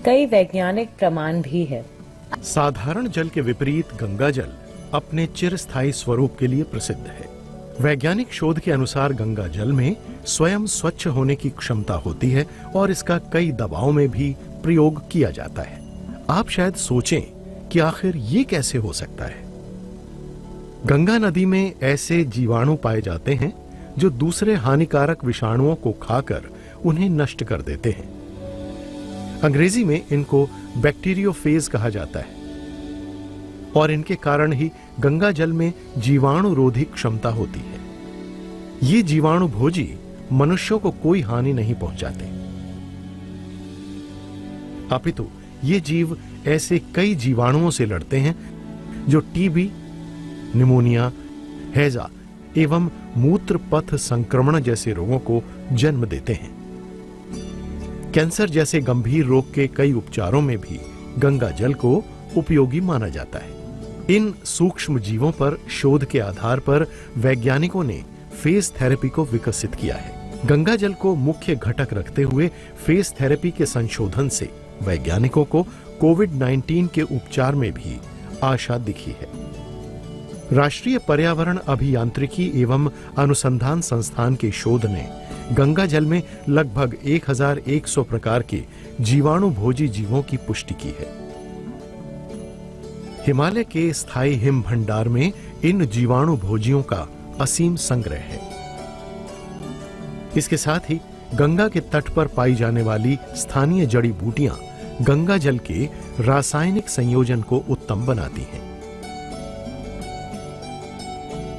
कई वैज्ञानिक प्रमाण भी है। साधारण जल के विपरीत गंगा जल अपने चिरस्थायी स्वरूप के लिए प्रसिद्ध है। वैज्ञानिक शोध के अनुसार गंगा जल में स्वयं स्वच्छ होने की क्षमता होती है और इसका कई दबाव में भी प्रयोग किया जाता है। आप शायद सोचें कि आखिर ये कैसे हो सकता है। गंगा नदी में ऐसे जीवाणु पाए जाते हैं जो दूसरे हानिकारक विषाणुओं को खाकर उन्हें नष्ट कर देते हैं। अंग्रेजी में इनको बैक्टीरियोफेज कहा जाता है और इनके कारण ही गंगा जल में जीवाणु रोधी क्षमता होती है। ये जीवाणु भोजी मनुष्यों को कोई हानि नहीं पहुंचाते, अपितु ये जीव ऐसे कई जीवाणुओं से लड़ते हैं जो टीबी, निमोनिया, हैजा एवं मूत्र पथ संक्रमण जैसे रोगों को जन्म देते हैं। कैंसर जैसे गंभीर रोग के कई उपचारों में भी गंगा जल को उपयोगी माना जाता है। इन सूक्ष्म जीवों पर शोध के आधार पर वैज्ञानिकों ने फेस थेरेपी को विकसित किया है। गंगा जल को मुख्य घटक रखते हुए फेस थेरेपी के संशोधन से वैज्ञानिकों को कोविड-19 के उपचार में भी आशा दिखी है। राष्ट्रीय पर्यावरण अभियांत्रिकी एवं अनुसंधान संस्थान के शोध ने गंगा जल में लगभग 1100 प्रकार के जीवाणु भोजी जीवों की पुष्टि की है। हिमालय के स्थायी हिम भंडार में इन जीवाणु भोजियों का असीम संग्रह है। इसके साथ ही गंगा के तट पर पाई जाने वाली स्थानीय जड़ी बूटियां गंगा जल के रासायनिक संयोजन को उत्तम बनाती हैं।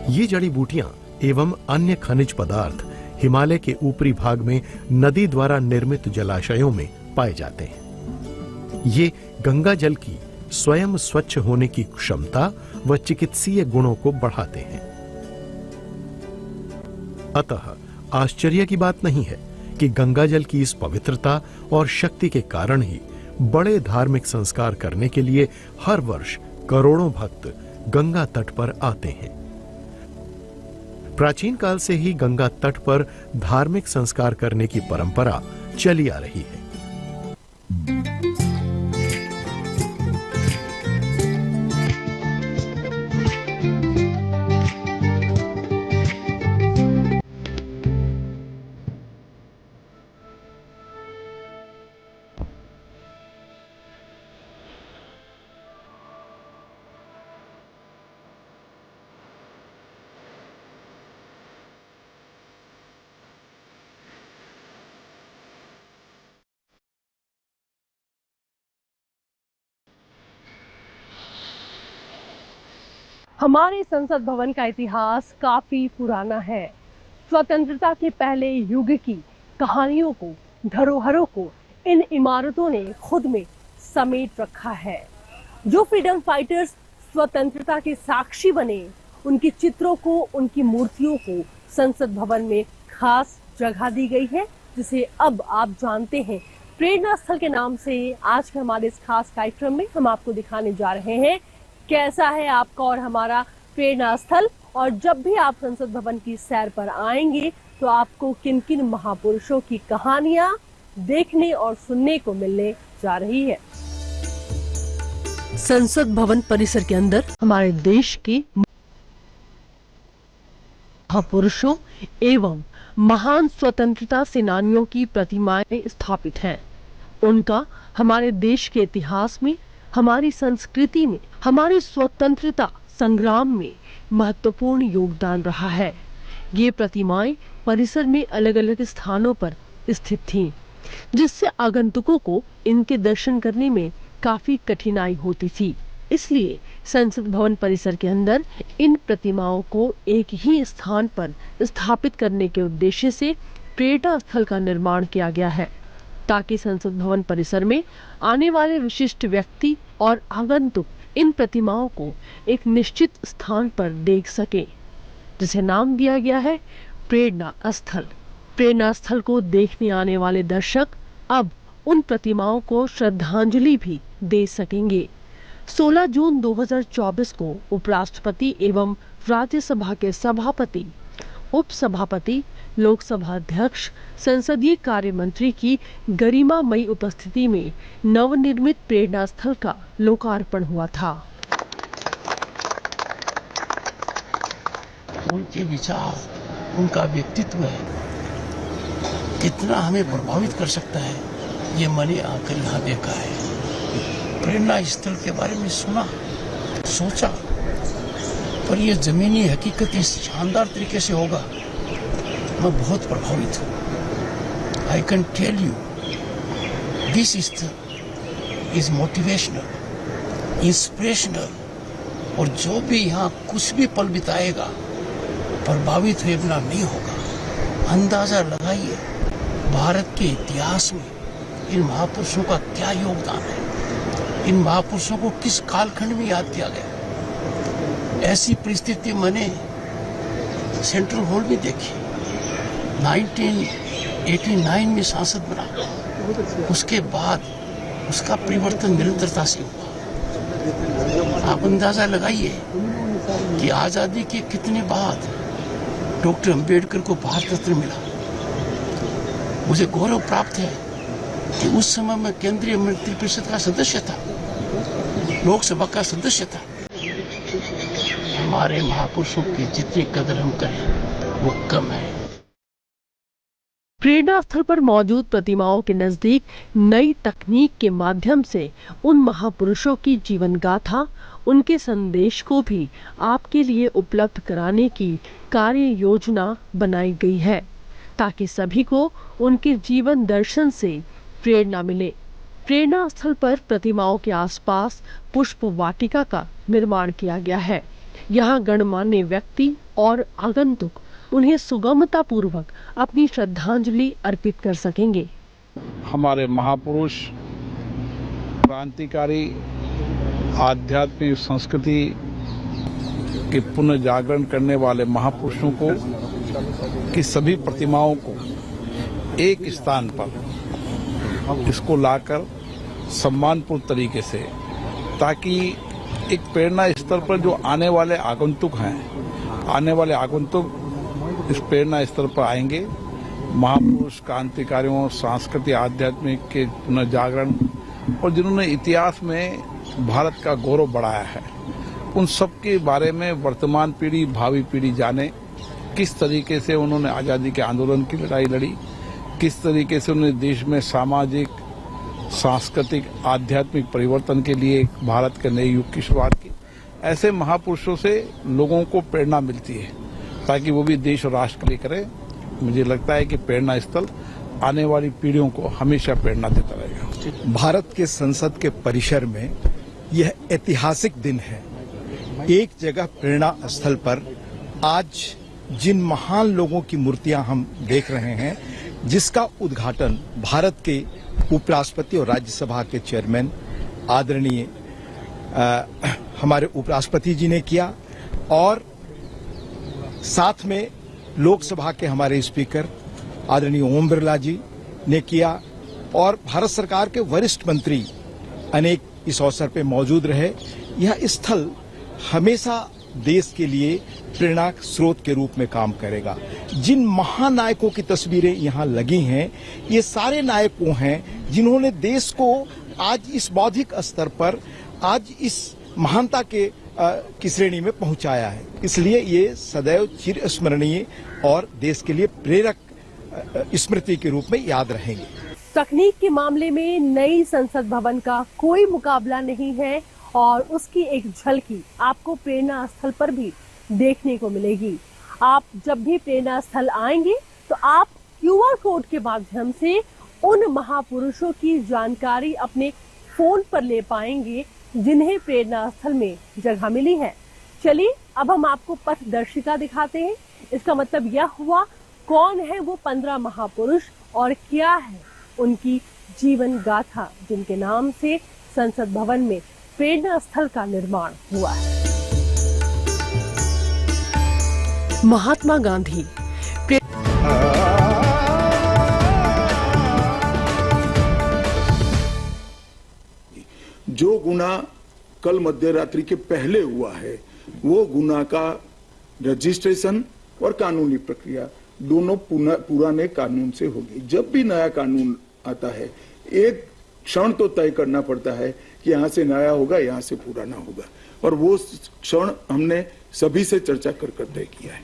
ये जड़ी बूटियां एवं अन्य खनिज पदार्थ हिमालय के ऊपरी भाग में नदी द्वारा निर्मित जलाशयों में पाए जाते हैं। ये गंगा जल की स्वयं स्वच्छ होने की क्षमता व चिकित्सीय गुणों को बढ़ाते हैं। अतः आश्चर्य की बात नहीं है कि गंगा जल की इस पवित्रता और शक्ति के कारण ही बड़े धार्मिक संस्कार करने के लिए हर वर्ष करोड़ों भक्त गंगा तट पर आते हैं। प्राचीन काल से ही गंगा तट पर धार्मिक संस्कार करने की परंपरा चली आ रही है। हमारे संसद भवन का इतिहास काफी पुराना है। स्वतंत्रता के पहले युग की कहानियों को, धरोहरों को इन इमारतों ने खुद में समेट रखा है। जो फ्रीडम फाइटर्स स्वतंत्रता के साक्षी बने, उनके चित्रों को, उनकी मूर्तियों को संसद भवन में खास जगह दी गई है, जिसे अब आप जानते हैं प्रेरणा स्थल के नाम से। आज के हमारे इस खास कार्यक्रम में हम आपको दिखाने जा रहे हैं कैसा है आपका और हमारा प्रेरणा स्थल, और जब भी आप संसद भवन की सैर पर आएंगे तो आपको किन किन महापुरुषों की कहानियां देखने और सुनने को मिलने जा रही है। संसद भवन परिसर के अंदर हमारे देश के महापुरुषों एवं महान स्वतंत्रता सेनानियों की प्रतिमाएं स्थापित हैं। उनका हमारे देश के इतिहास में, हमारी संस्कृति में, हमारी स्वतंत्रता संग्राम में महत्वपूर्ण योगदान रहा है। ये प्रतिमाएं परिसर में अलग अलग स्थानों पर स्थित थीं, जिससे आगंतुकों को इनके दर्शन करने में काफी कठिनाई होती थी। इसलिए संसद भवन परिसर के अंदर इन प्रतिमाओं को एक ही स्थान पर स्थापित करने के उद्देश्य से प्रेरणा स्थल का निर्माण किया गया है, ताकि संसद भवन परिसर में आने वाले विशिष्ट व्यक्ति और आगंतुक इन प्रतिमाओं को एक निश्चित स्थान पर देख सके, जिसे नाम दिया गया है प्रेरणा स्थल। प्रेरणा स्थल को देखने आने वाले दर्शक अब उन प्रतिमाओं को श्रद्धांजलि भी दे सकेंगे। 16 जून 2024 को उपराष्ट्रपति एवं राज्यसभा के सभापति, उपसभापति, लोकसभा अध्यक्ष, संसदीय कार्य मंत्री की गरिमामयी उपस्थिति में नवनिर्मित प्रेरणा स्थल का लोकार्पण हुआ था। उनके विचार, उनका व्यक्तित्व कितना हमें प्रभावित कर सकता है, ये मैंने आकर यहाँ देखा है। प्रेरणा स्थल के बारे में सुना, सोचा, पर यह जमीनी हकीकत इस शानदार तरीके से होगा, मैं बहुत प्रभावित हूँ। I can tell you this स्थल इज मोटिवेशनल, इंस्पिरेशनल, और जो भी यहाँ कुछ भी पल बिताएगा प्रभावित हुए बिना नहीं होगा। अंदाजा लगाइए भारत के इतिहास में इन महापुरुषों का क्या योगदान है, इन महापुरुषों को किस कालखंड में याद किया गया। ऐसी परिस्थिति मैंने सेंट्रल हॉल में देखी। 1989 में सांसद बना, उसके बाद उसका परिवर्तन निरंतरता से हुआ। आप अंदाजा लगाइए कि आजादी के कितने बाद डॉक्टर अंबेडकर को भारत रत्न मिला। मुझे गौरव प्राप्त है कि उस समय मैं केंद्रीय मंत्रिपरिषद का सदस्य था, लोकसभा का सदस्य था। हमारे महापुरुषों की जितनी कदर हम करें वो कम है। प्रेरणा स्थल पर मौजूद प्रतिमाओं के नजदीक नई तकनीक के माध्यम से उन महापुरुषों की जीवन गाथा, उनके संदेश को भी आपके लिए उपलब्ध कराने की कार्य योजना बनाई गई है, ताकि सभी को उनके जीवन दर्शन से प्रेरणा मिले। प्रेरणा स्थल पर प्रतिमाओं के आसपास पुष्प वाटिका का निर्माण किया गया है। यहाँ गणमान्य व्यक्ति और आगंतुक उन्हें सुगमता पूर्वक अपनी श्रद्धांजलि अर्पित कर सकेंगे। हमारे महापुरुष, क्रांतिकारी, आध्यात्मिक संस्कृति के पुनर्जागरण करने वाले महापुरुषों को की सभी प्रतिमाओं को एक स्थान पर इसको लाकर सम्मानपूर्ण तरीके से, ताकि एक प्रेरणा स्थल पर जो आने वाले आगंतुक इस प्रेरणा स्थल पर आएंगे, महापुरुष, क्रांतिकारियों, सांस्कृतिक, आध्यात्मिक के पुनर्जागरण और जिन्होंने इतिहास में भारत का गौरव बढ़ाया है, उन सब के बारे में वर्तमान पीढ़ी, भावी पीढ़ी जाने किस तरीके से उन्होंने आज़ादी के आंदोलन की लड़ाई लड़ी, किस तरीके से उन्होंने देश में सामाजिक, सांस्कृतिक, आध्यात्मिक परिवर्तन के लिए भारत के नए युग की शुरुआत की। ऐसे महापुरुषों से लोगों को प्रेरणा मिलती है, ताकि वो भी देश और राष्ट्र के लिए करें। मुझे लगता है कि प्रेरणा स्थल आने वाली पीढ़ियों को हमेशा प्रेरणा देता रहेगा। भारत के संसद के परिसर में यह ऐतिहासिक दिन है एक जगह प्रेरणा स्थल पर आज जिन महान लोगों की मूर्तियां हम देख रहे हैं, जिसका उद्घाटन भारत के उपराष्ट्रपति और राज्यसभा के चेयरमैन आदरणीय हमारे उपराष्ट्रपति जी ने किया और साथ में लोकसभा के हमारे स्पीकर आदरणीय ओम बिरला जी ने किया और भारत सरकार के वरिष्ठ मंत्री अनेक इस अवसर पे मौजूद रहे। यह स्थल हमेशा देश के लिए प्रेरणा स्रोत के रूप में काम करेगा। जिन महानायकों की तस्वीरें यहाँ लगी हैं, ये सारे नायक वो हैं जिन्होंने देश को आज इस बौद्धिक स्तर पर आज इस महानता के की श्रेणी में पहुंचाया है। इसलिए ये सदैव चिर स्मरणीय और देश के लिए प्रेरक स्मृति के रूप में याद रहेंगे। तकनीक के मामले में नई संसद भवन का कोई मुकाबला नहीं है और उसकी एक झलकी आपको प्रेरणा स्थल पर भी देखने को मिलेगी। आप जब भी प्रेरणा स्थल आएंगे तो आप QR कोड के माध्यम से उन महापुरुषों की जानकारी अपने फोन पर ले पाएंगे जिन्हें प्रेरणा स्थल में जगह मिली है। चलिए अब हम आपको पथ दर्शिका दिखाते हैं। इसका मतलब यह हुआ कौन है वो 15 महापुरुष और क्या है उनकी जीवन गाथा जिनके नाम से संसद भवन में प्रेरणा स्थल का निर्माण हुआ है। महात्मा गांधी जो गुना कल मध्य रात्रि के पहले हुआ है वो गुना का रजिस्ट्रेशन और कानूनी प्रक्रिया दोनों पुराने कानून से होगी। जब भी नया कानून आता है एक क्षण तो तय करना पड़ता है कि यहाँ से नया होगा, यहाँ से पुराना होगा, और वो क्षण हमने सभी से चर्चा कर तय किया है।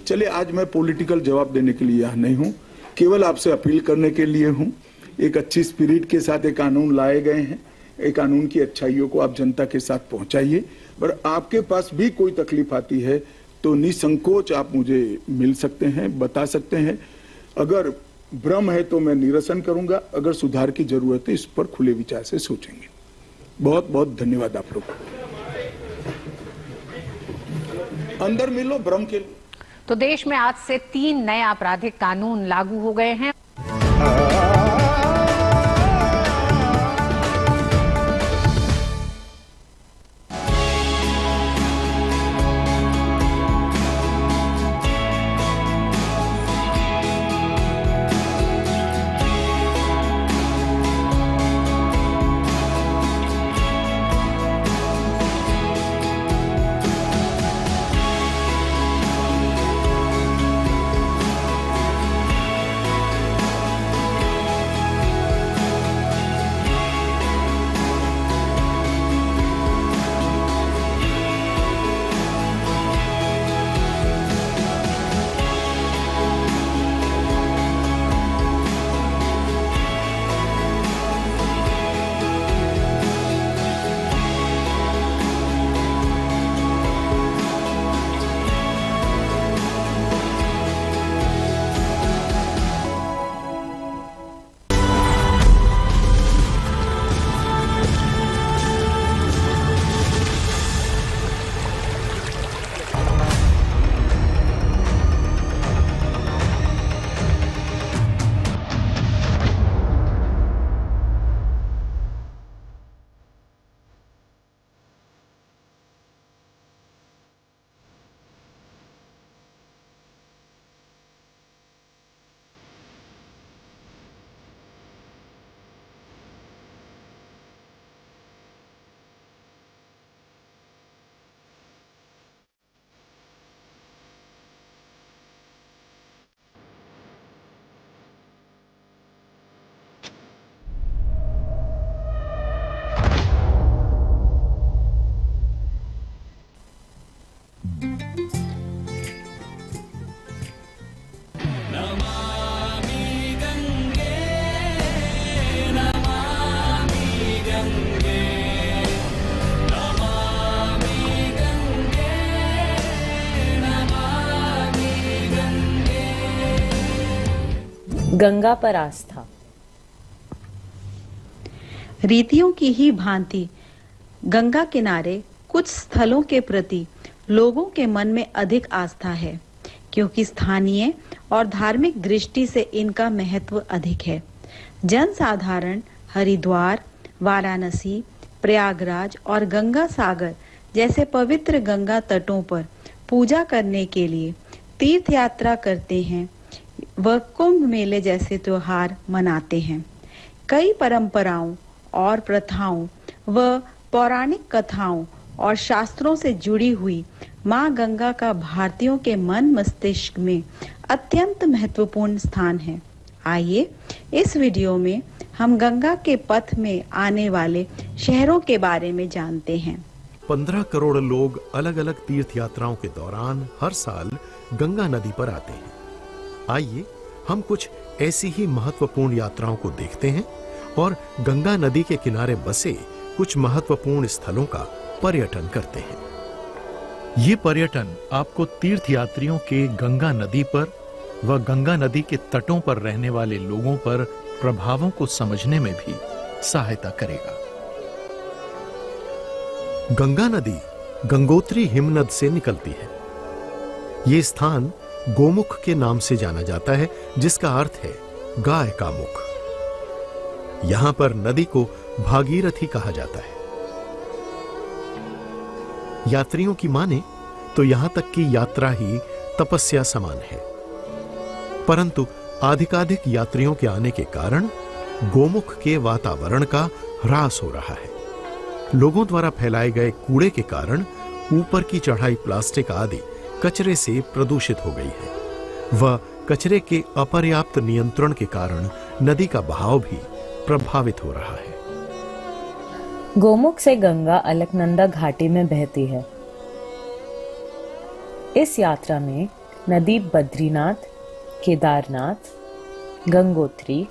चलिए आज मैं पॉलिटिकल जवाब देने के लिए यहाँ नहीं हूँ, केवल आपसे अपील करने के लिए हूँ। एक अच्छी स्पिरिट के साथ एक कानून लाए गए हैं, एक कानून की अच्छाइयों को आप जनता के साथ पहुंचाइए, और आपके पास भी कोई तकलीफ आती है तो निसंकोच आप मुझे मिल सकते हैं, बता सकते हैं। अगर भ्रम है तो मैं निरसन करूंगा, अगर सुधार की जरूरत है इस पर खुले विचार से सोचेंगे। बहुत बहुत धन्यवाद आप लोग। अंदर मिलो भ्रम के लिए। तो देश में आज से 3 नए आपराधिक कानून लागू हो गए हैं। गंगा पर आस्था। रीतियों की ही भांति गंगा किनारे कुछ स्थलों के प्रति लोगों के मन में अधिक आस्था है, क्योंकि स्थानीय और धार्मिक दृष्टि से इनका महत्व अधिक है। जनसाधारण हरिद्वार, वाराणसी, प्रयागराज और गंगा सागर जैसे पवित्र गंगा तटों पर पूजा करने के लिए तीर्थ यात्रा करते हैं व कुंभ मेले जैसे त्योहार मनाते हैं। कई परंपराओं और प्रथाओं व पौराणिक कथाओं और शास्त्रों से जुड़ी हुई मां गंगा का भारतीयों के मन मस्तिष्क में अत्यंत महत्वपूर्ण स्थान है। आइए इस वीडियो में हम गंगा के पथ में आने वाले शहरों के बारे में जानते हैं। 15 करोड़ लोग अलग अलग तीर्थ यात्राओं के दौरान हर साल गंगा नदी पर आते हैं। आइए हम कुछ ऐसी ही महत्वपूर्ण यात्राओं को देखते हैं और गंगा नदी के किनारे बसे कुछ महत्वपूर्ण स्थलों का पर्यटन करते हैं। ये पर्यटन आपको तीर्थ यात्रियों के गंगा नदी पर व गंगा नदी के तटों पर रहने वाले लोगों पर प्रभावों को समझने में भी सहायता करेगा। गंगा नदी गंगोत्री हिमनद से निकलती है। ये स्थान गोमुख के नाम से जाना जाता है, जिसका अर्थ है गाय का मुख। यहां पर नदी को भागीरथी कहा जाता है। यात्रियों की माने तो यहां तक की यात्रा ही तपस्या समान है, परंतु अधिकाधिक यात्रियों के आने के कारण गोमुख के वातावरण का ह्रास हो रहा है। लोगों द्वारा फैलाए गए कूड़े के कारण ऊपर की चढ़ाई प्लास्टिक आदि कचरे से प्रदूषित हो गई है व कचरे के अपर्याप्त नियंत्रण के कारण नदी का बहाव भी प्रभावित हो रहा है। गोमुख से गंगा अलकनंदा घाटी में बहती है। इस यात्रा में नदी बद्रीनाथ, केदारनाथ, गंगोत्री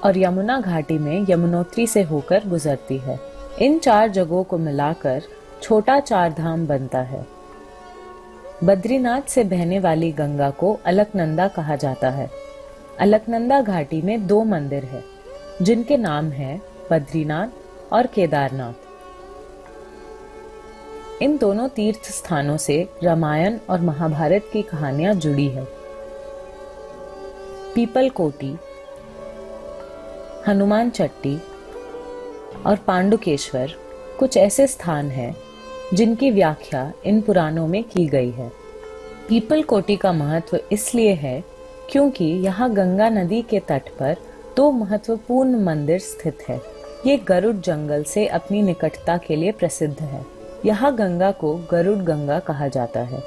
और यमुना घाटी में यमुनोत्री से होकर गुजरती है। इन 4 जगहों को मिलाकर छोटा 4 धाम बनता है। बद्रीनाथ से बहने वाली गंगा को अलकनंदा कहा जाता है। अलकनंदा घाटी में 2 मंदिर हैं, जिनके नाम हैं बद्रीनाथ और केदारनाथ। इन दोनों तीर्थ स्थानों से रामायण और महाभारत की कहानियां जुड़ी है। पीपल कोटी, हनुमान चट्टी और पांडुकेश्वर कुछ ऐसे स्थान हैं जिनकी व्याख्या इन पुराणों में की गई है। पीपल कोटी का महत्व इसलिए है क्योंकि यहाँ गंगा नदी के तट पर 2 महत्वपूर्ण मंदिर स्थित है। ये गरुड़ जंगल से अपनी निकटता के लिए प्रसिद्ध है। यहाँ गंगा को गरुड़ गंगा कहा जाता है।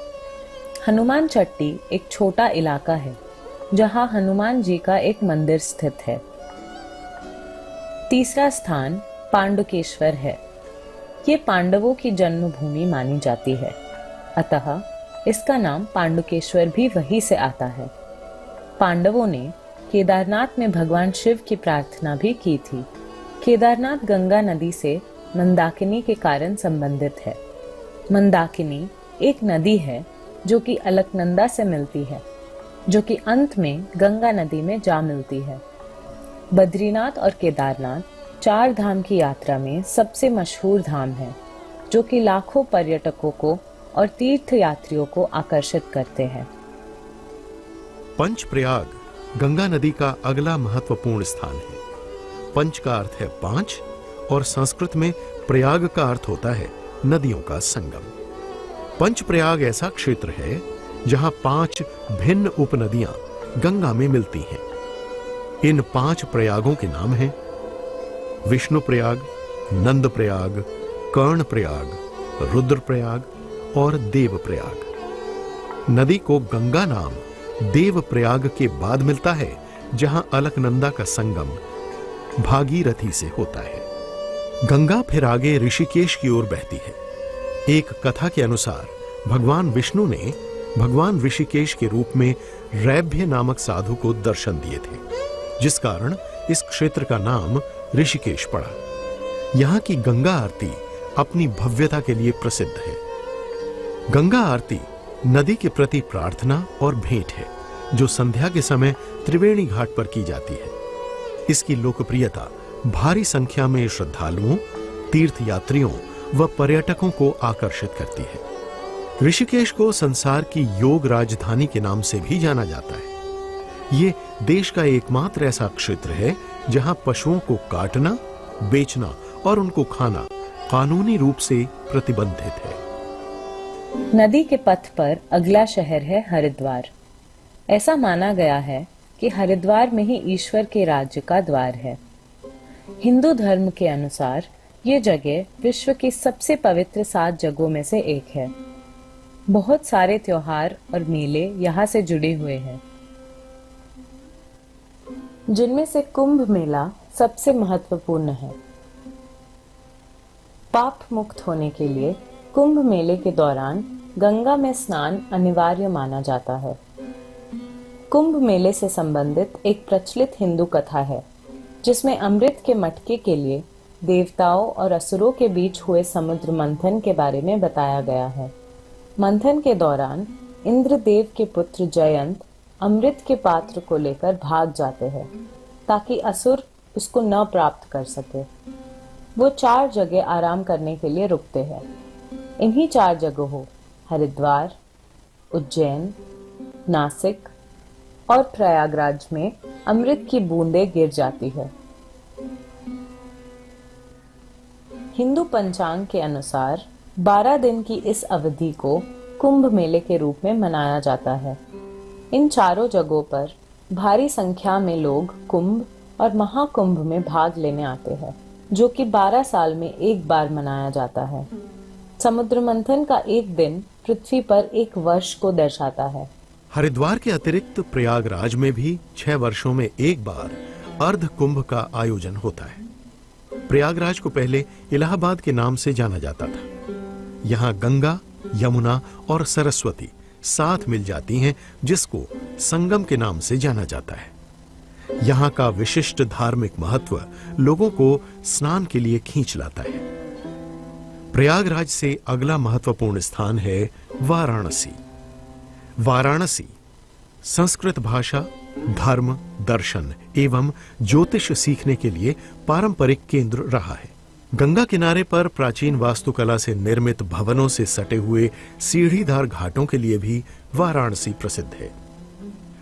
हनुमान चट्टी एक छोटा इलाका है जहाँ हनुमान जी का एक मंदिर स्थित है। तीसरा स्थान पांडुकेश्वर है। ये पांडवों की जन्मभूमि मानी जाती है, अतः इसका नाम पांडुकेश्वर भी वहीं से आता है। पांडवों ने केदारनाथ में भगवान शिव की प्रार्थना भी की थी। केदारनाथ गंगा नदी से मंदाकिनी के कारण संबंधित है। मंदाकिनी एक नदी है जो कि अलकनंदा से मिलती है, जो कि अंत में गंगा नदी में जा मिलती है। बद्रीनाथ और केदारनाथ 4 धाम की यात्रा में सबसे मशहूर धाम है, जो कि लाखों पर्यटकों को और तीर्थ यात्रियों को आकर्षित करते हैं। पंचप्रयाग गंगा नदी का अगला महत्वपूर्ण स्थान है। पंच का अर्थ है 5 और संस्कृत में प्रयाग का अर्थ होता है नदियों का संगम। पंचप्रयाग ऐसा क्षेत्र है जहां 5 भिन्न उपनदियां गंगा में मिलती हैं। इन 5 प्रयागों के नाम हैं विष्णु प्रयाग, नंद प्रयाग, कर्ण प्रयाग, रुद्र प्रयाग और देव प्रयाग। नदी को गंगा नाम देव प्रयाग के बाद मिलता है, जहां अलकनंदा का संगम भागीरथी से होता है। गंगा फिर आगे ऋषिकेश की ओर बहती है। एक कथा के अनुसार भगवान विष्णु ने भगवान ऋषिकेश के रूप में रैभ्य नामक साधु को दर्शन दिए थे, जिस कारण इस क्षेत्र का नाम ऋषिकेश पड़ा। यहां की गंगा आरती अपनी भव्यता के लिए प्रसिद्ध है। गंगा आरती नदी के प्रति प्रार्थना और भेंट है, जो संध्या के समय त्रिवेणी घाट पर की जाती है। इसकी लोकप्रियता भारी संख्या में श्रद्धालुओं, तीर्थ यात्रियों व पर्यटकों को आकर्षित करती है। ऋषिकेश को संसार की योग राजधानी के नाम से भी जाना जाता है। ये देश का एकमात्र ऐसा क्षेत्र है जहां पशुओं को काटना, बेचना और उनको खाना कानूनी रूप से प्रतिबंधित है। नदी के पथ पर अगला शहर है हरिद्वार। ऐसा माना गया है कि हरिद्वार में ही ईश्वर के राज्य का द्वार है। हिंदू धर्म के अनुसार ये जगह विश्व की सबसे पवित्र 7 जगहों में से एक है। बहुत सारे त्योहार और मेले यहाँ से जुड़े हुए हैं, जिनमें से कुंभ मेला सबसे महत्वपूर्ण है। पाप मुक्त होने के लिए कुंभ मेले के दौरान गंगा में स्नान अनिवार्य माना जाता है। कुंभ मेले से संबंधित एक प्रचलित हिंदू कथा है, जिसमें अमृत के मटके के लिए देवताओं और असुरों के बीच हुए समुद्र मंथन के बारे में बताया गया है। मंथन के दौरान इंद्रदेव के पुत्र जयंत अमृत के पात्र को लेकर भाग जाते हैं, ताकि असुर उसको न प्राप्त कर सके। वो 4 जगह आराम करने के लिए रुकते हैं। इन्हीं 4 जगहों हरिद्वार, उज्जैन, नासिक और प्रयागराज में अमृत की बूंदें गिर जाती है। हिंदू पंचांग के अनुसार 12 दिन की इस अवधि को कुंभ मेले के रूप में मनाया जाता है। इन चारों जगहों पर भारी संख्या में लोग कुंभ और महाकुंभ में भाग लेने आते हैं, जो कि 12 साल में एक बार मनाया जाता है। समुद्र मंथन का एक दिन पृथ्वी पर एक वर्ष को दर्शाता है। हरिद्वार के अतिरिक्त प्रयागराज में भी 6 वर्षों में एक बार अर्ध कुंभ का आयोजन होता है। प्रयागराज को पहले इलाहाबाद के नाम से जाना जाता था। यहाँ गंगा, यमुना और सरस्वती साथ मिल जाती हैं, जिसको संगम के नाम से जाना जाता है। यहाँ का विशिष्ट धार्मिक महत्व लोगों को स्नान के लिए खींच लाता है। प्रयागराज से अगला महत्वपूर्ण स्थान है वाराणसी। वाराणसी संस्कृत भाषा, धर्म, दर्शन एवं ज्योतिष सीखने के लिए पारंपरिक केंद्र रहा है। गंगा किनारे पर प्राचीन वास्तुकला से निर्मित भवनों से सटे हुए सीढ़ीदार घाटों के लिए भी वाराणसी प्रसिद्ध है।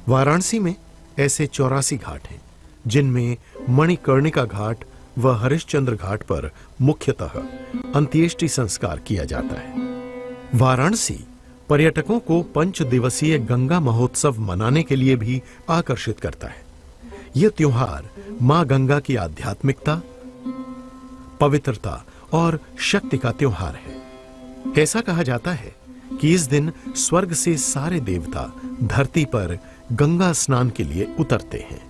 वाराणसी में ऐसे 84 घाट हैं, जिनमें मणिकर्णिका घाट व हरिश्चंद्र घाट पर मुख्यतः अंत्येष्टि संस्कार किया जाता है। वाराणसी पर्यटकों को 5 दिवसीय गंगा महोत्सव मनाने के लिए भी आकर्षित करता है। यह त्योहार मां गंगा की आध्यात्मिकता, पवित्रता और शक्ति का त्योहार है। ऐसा कहा जाता है कि इस दिन स्वर्ग से सारे देवता धरती पर गंगा स्नान के लिए उतरते हैं।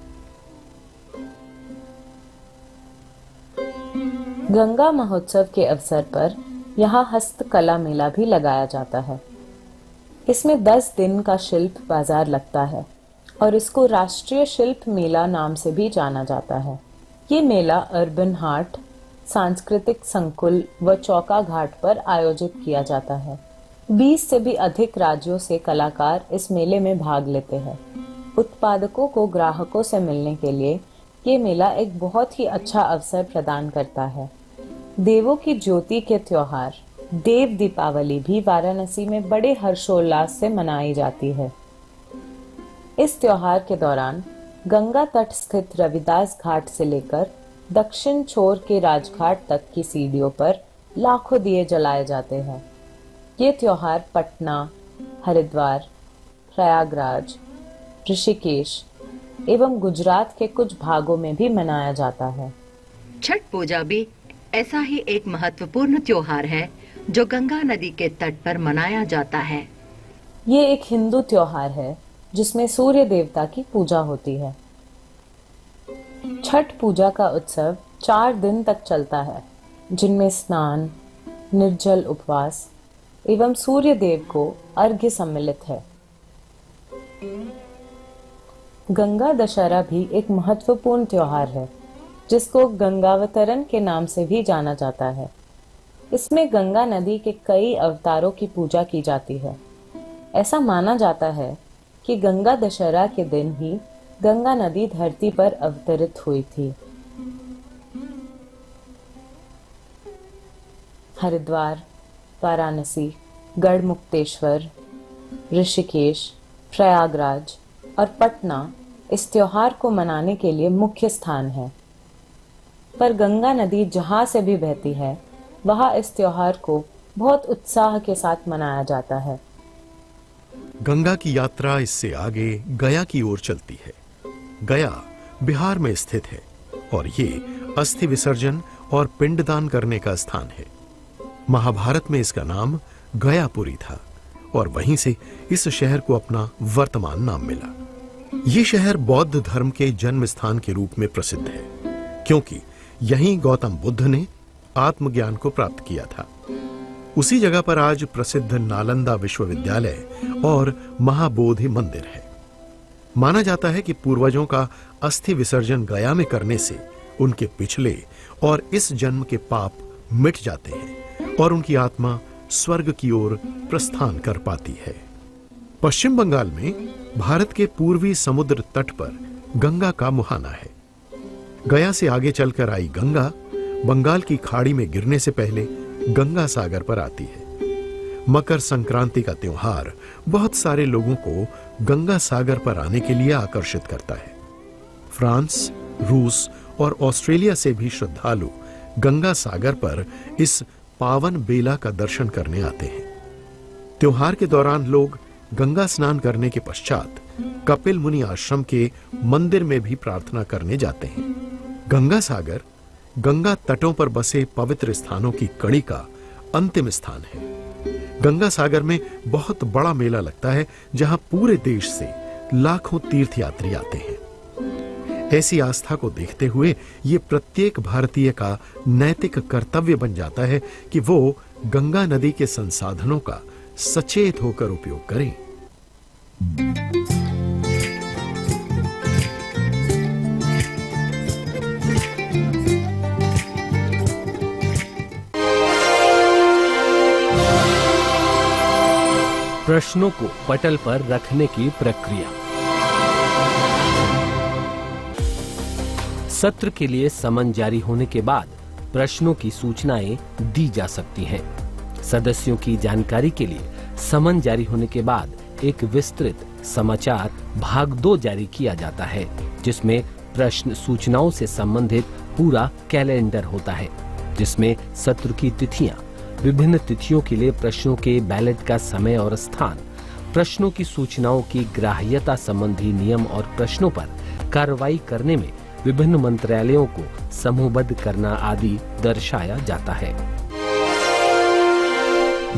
गंगा महोत्सव के अवसर पर यहाँ हस्तकला मेला भी लगाया जाता है। इसमें 10 दिन का शिल्प बाजार लगता है और इसको राष्ट्रीय शिल्प मेला नाम से भी जाना जाता है। ये मेला अर्बन हाट, सांस्कृतिक संकुल व चौका घाट पर आयोजित किया जाता है। 20 से भी अधिक राज्यों से कलाकार इस मेले में भाग लेते हैं। उत्पादकों को ग्राहकों से मिलने के लिए ये मेला एक बहुत ही अच्छा अवसर प्रदान करता है। देवों की ज्योति के त्योहार देव दीपावली भी वाराणसी में बड़े हर्षोल्लास से मनाई जाती है। इस त्योहार के दौरान गंगा तट स्थित रविदास घाट से लेकर दक्षिण छोर के राजघाट तक की सीढ़ियों पर लाखों दिए जलाए जाते हैं। ये त्योहार पटना, हरिद्वार, प्रयागराज, ऋषिकेश एवं गुजरात के कुछ भागों में भी मनाया जाता है। छठ पूजा भी ऐसा ही एक महत्वपूर्ण त्योहार है जो गंगा नदी के तट पर मनाया जाता है। ये एक हिंदू त्योहार है जिसमें सूर्य देवता की पूजा होती है। छठ पूजा का उत्सव 4 दिन तक चलता है, जिनमें स्नान, निर्जल उपवास एवं सूर्य देव को अर्घ्य सम्मिलित है। गंगा दशहरा भी एक महत्वपूर्ण त्योहार है, जिसको गंगावतरण के नाम से भी जाना जाता है। इसमें गंगा नदी के कई अवतारों की पूजा की जाती है। ऐसा माना जाता है कि गंगा दशहरा के दिन ही गंगा नदी धरती पर अवतरित हुई थी। हरिद्वार, वाराणसी, गढ़मुक्तेश्वर, ऋषिकेश, प्रयागराज और पटना इस त्योहार को मनाने के लिए मुख्य स्थान है। पर गंगा नदी जहाँ से भी बहती है वहाँ इस त्योहार को बहुत उत्साह के साथ मनाया जाता है। गंगा की यात्रा इससे आगे गया की ओर चलती है। गया बिहार में स्थित है और ये अस्थि विसर्जन और पिंडदान करने का स्थान है। महाभारत में इसका नाम गयापुरी था और वहीं से इस शहर को अपना वर्तमान नाम मिला। ये शहर बौद्ध धर्म के जन्म स्थान के रूप में प्रसिद्ध है, क्योंकि यहीं गौतम बुद्ध ने आत्मज्ञान को प्राप्त किया था। उसी जगह पर आज प्रसिद्ध नालंदा विश्वविद्यालय और महाबोधि मंदिर है। माना जाता है कि पूर्वजों का अस्थि विसर्जन गया में करने से उनके पिछले और इस जन्म के पाप मिट जाते हैं और उनकी आत्मा स्वर्ग की ओर प्रस्थान कर पाती है। पश्चिम बंगाल में भारत के पूर्वी समुद्र तट पर गंगा का मुहाना है। गया से आगे चलकर आई गंगा बंगाल की खाड़ी में गिरने से पहले गंगा सागर पर आती है। मकर संक्रांति का त्योहार बहुत सारे लोगों को गंगा सागर पर आने के लिए आकर्षित करता है। फ्रांस, रूस और ऑस्ट्रेलिया से भी श्रद्धालु गंगा सागर पर इस पावन बेला का दर्शन करने आते हैं। त्योहार के दौरान लोग गंगा स्नान करने के पश्चात कपिल मुनि आश्रम के मंदिर में भी प्रार्थना करने जाते हैं। गंगा सागर गंगा तटों पर बसे पवित्र स्थानों की कड़ी का अंतिम स्थान है। गंगा सागर में बहुत बड़ा मेला लगता है, जहां पूरे देश से लाखों तीर्थयात्री आते हैं। ऐसी आस्था को देखते हुए ये प्रत्येक भारतीय का नैतिक कर्तव्य बन जाता है कि वो गंगा नदी के संसाधनों का सचेत होकर उपयोग करें। प्रश्नों को पटल पर रखने की प्रक्रिया। सत्र के लिए समन जारी होने के बाद प्रश्नों की सूचनाएं दी जा सकती हैं। सदस्यों की जानकारी के लिए समन जारी होने के बाद एक विस्तृत समाचार भाग 2 जारी किया जाता है, जिसमें प्रश्न सूचनाओं से संबंधित पूरा कैलेंडर होता है, जिसमें सत्र की तिथियां, विभिन्न तिथियों के लिए प्रश्नों के बैलेट का समय और स्थान, प्रश्नों की सूचनाओं की ग्राह्यता संबंधी नियम और प्रश्नों पर कार्रवाई करने में विभिन्न मंत्रालयों को समूहबद्ध करना आदि दर्शाया जाता है।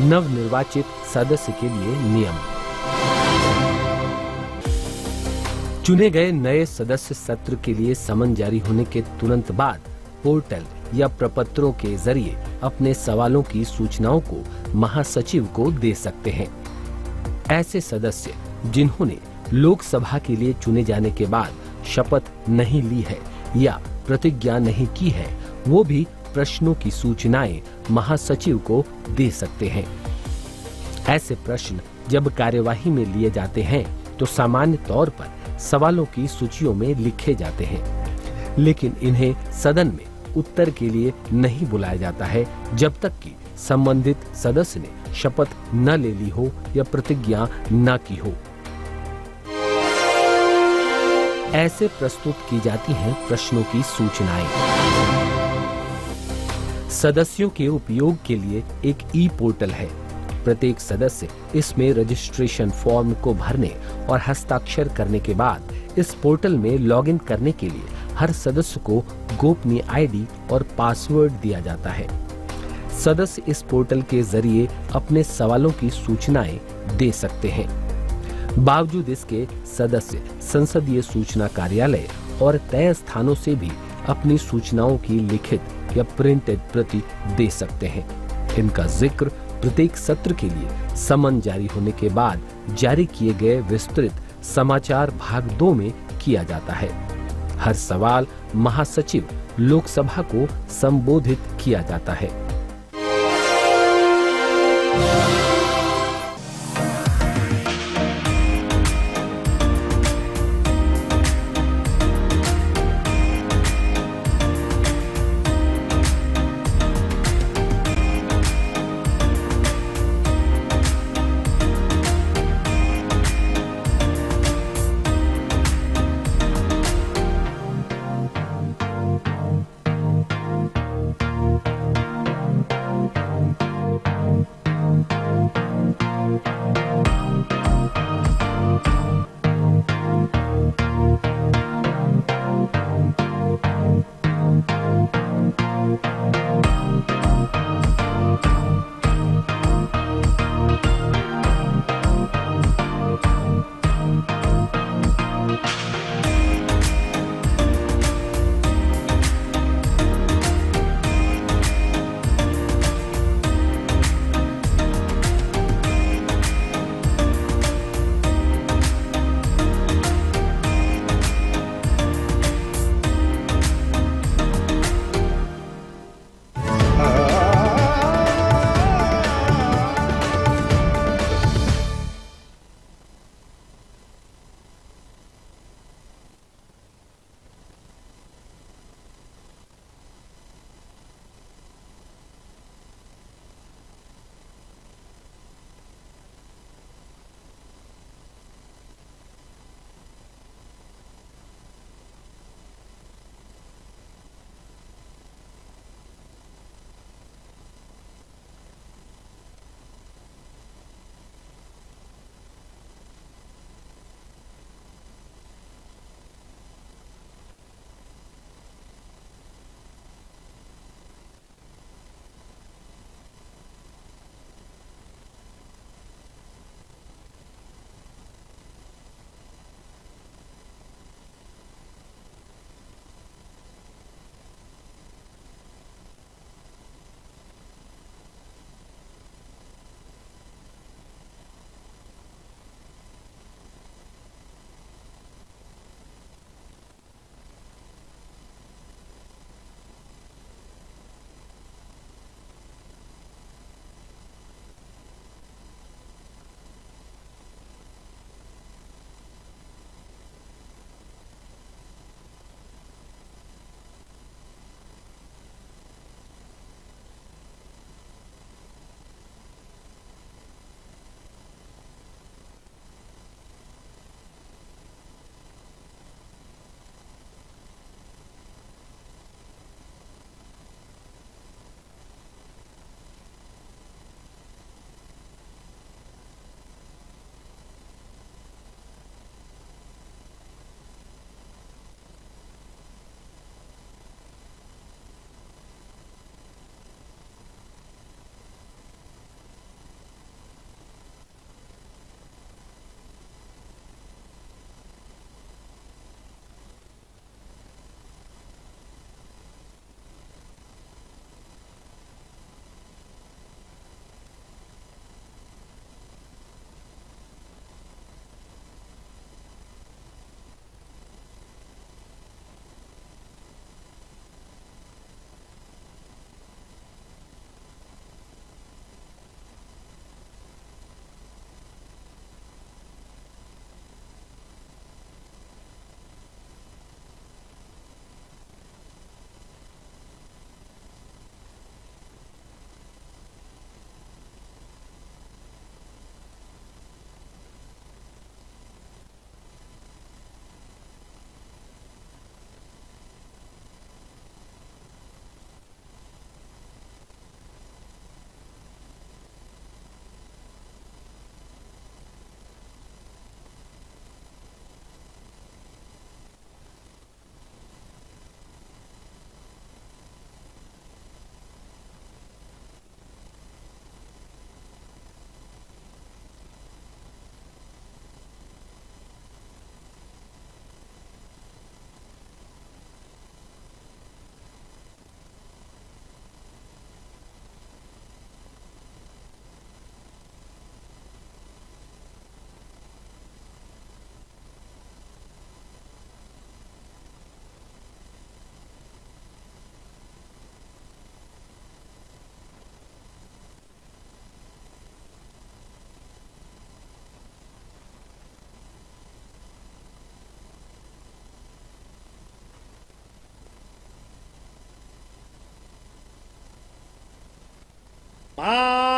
नवनिर्वाचित सदस्य के लिए नियम। चुने गए नए सदस्य सत्र के लिए समन जारी होने के तुरंत बाद पोर्टल या प्रपत्रों के जरिए अपने सवालों की सूचनाओं को महासचिव को दे सकते हैं। ऐसे सदस्य जिन्होंने लोकसभा के लिए चुने जाने के बाद शपथ नहीं ली है या प्रतिज्ञा नहीं की है, वो भी प्रश्नों की सूचनाएं महासचिव को दे सकते हैं। ऐसे प्रश्न जब कार्यवाही में लिए जाते हैं तो सामान्य तौर पर सवालों की सूचियों में लिखे जाते हैं, लेकिन इन्हें सदन में उत्तर के लिए नहीं बुलाया जाता है जब तक कि संबंधित सदस्य ने शपथ न ले ली हो या प्रतिज्ञा न की हो। ऐसे प्रस्तुत की जाती हैं प्रश्नों की सूचनाएं। सदस्यों के उपयोग के लिए एक ई पोर्टल है। प्रत्येक सदस्य इसमें रजिस्ट्रेशन फॉर्म को भरने और हस्ताक्षर करने के बाद इस पोर्टल में लॉगिन करने के लिए हर सदस्य को गोपनीय आईडी और पासवर्ड दिया जाता है। सदस्य इस पोर्टल के जरिए अपने सवालों की सूचनाएं दे सकते हैं। बावजूद इसके सदस्य संसदीय सूचना कार्यालय और तय स्थानों से भी अपनी सूचनाओं की लिखित या प्रिंटेड प्रति दे सकते हैं। इनका जिक्र प्रत्येक सत्र के लिए समन जारी होने के बाद जारी किए गए विस्तृत समाचार भाग 2 में किया जाता है। हर सवाल महासचिव लोकसभा को संबोधित किया जाता है।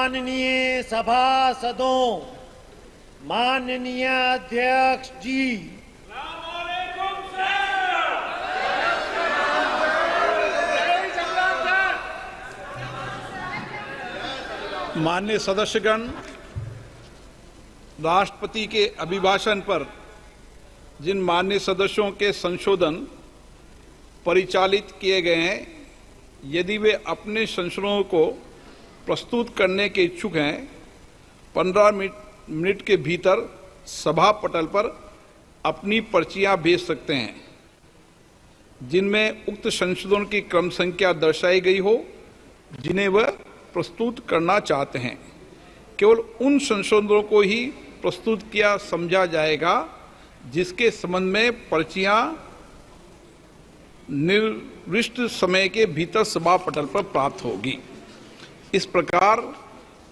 माननीय सभासदों, माननीय अध्यक्ष जी, माननीय सदस्यगण, राष्ट्रपति के अभिभाषण पर जिन माननीय सदस्यों के संशोधन परिचालित किए गए हैं, यदि वे अपने संशोधनों को प्रस्तुत करने के इच्छुक हैं, 15 मिनट के भीतर सभा पटल पर अपनी पर्चियां भेज सकते हैं, जिनमें उक्त संशोधन की क्रम संख्या दर्शाई गई हो जिन्हें वह प्रस्तुत करना चाहते हैं। केवल उन संशोधनों को ही प्रस्तुत किया समझा जाएगा जिसके संबंध में पर्चियां निर्दिष्ट समय के भीतर सभा पटल पर प्राप्त होगी। इस प्रकार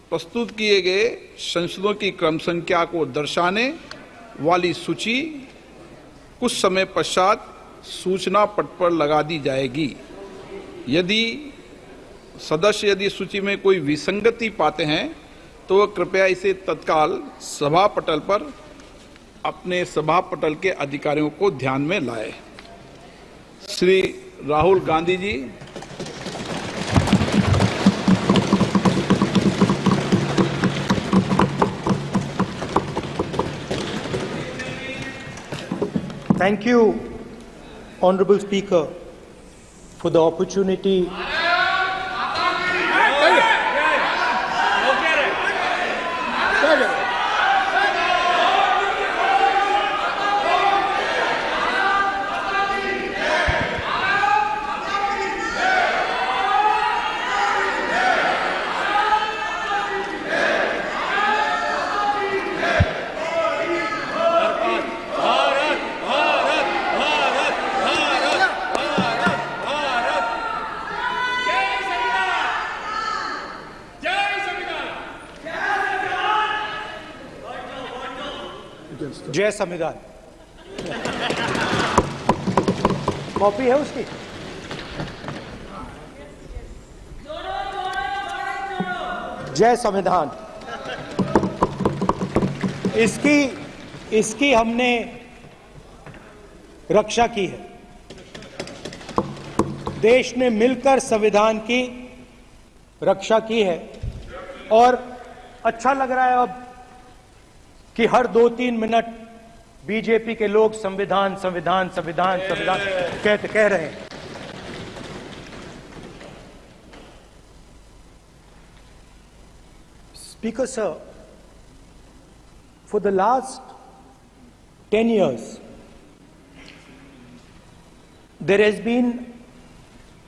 प्रस्तुत किए गए संशोधनों की क्रम संख्या को दर्शाने वाली सूची कुछ समय पश्चात सूचना पट पर लगा दी जाएगी। यदि सदस्य सूची में कोई विसंगति पाते हैं तो वह कृपया इसे तत्काल सभा पटल पर अपने सभा पटल के अधिकारियों को ध्यान में लाए। Shri Rahul Gandhi ji. Thank you, Honorable Speaker, for the opportunity जय संविधान। कॉपी है उसकी? जय संविधान। इसकी हमने रक्षा की है। देश ने मिलकर संविधान की रक्षा की है और अच्छा लग रहा है अब कि हर 2-3 मिनट बीजेपी के लोग संविधान संविधान संविधान संविधान कह रहे हैं। Speaker sir, for the last 10 years, there has been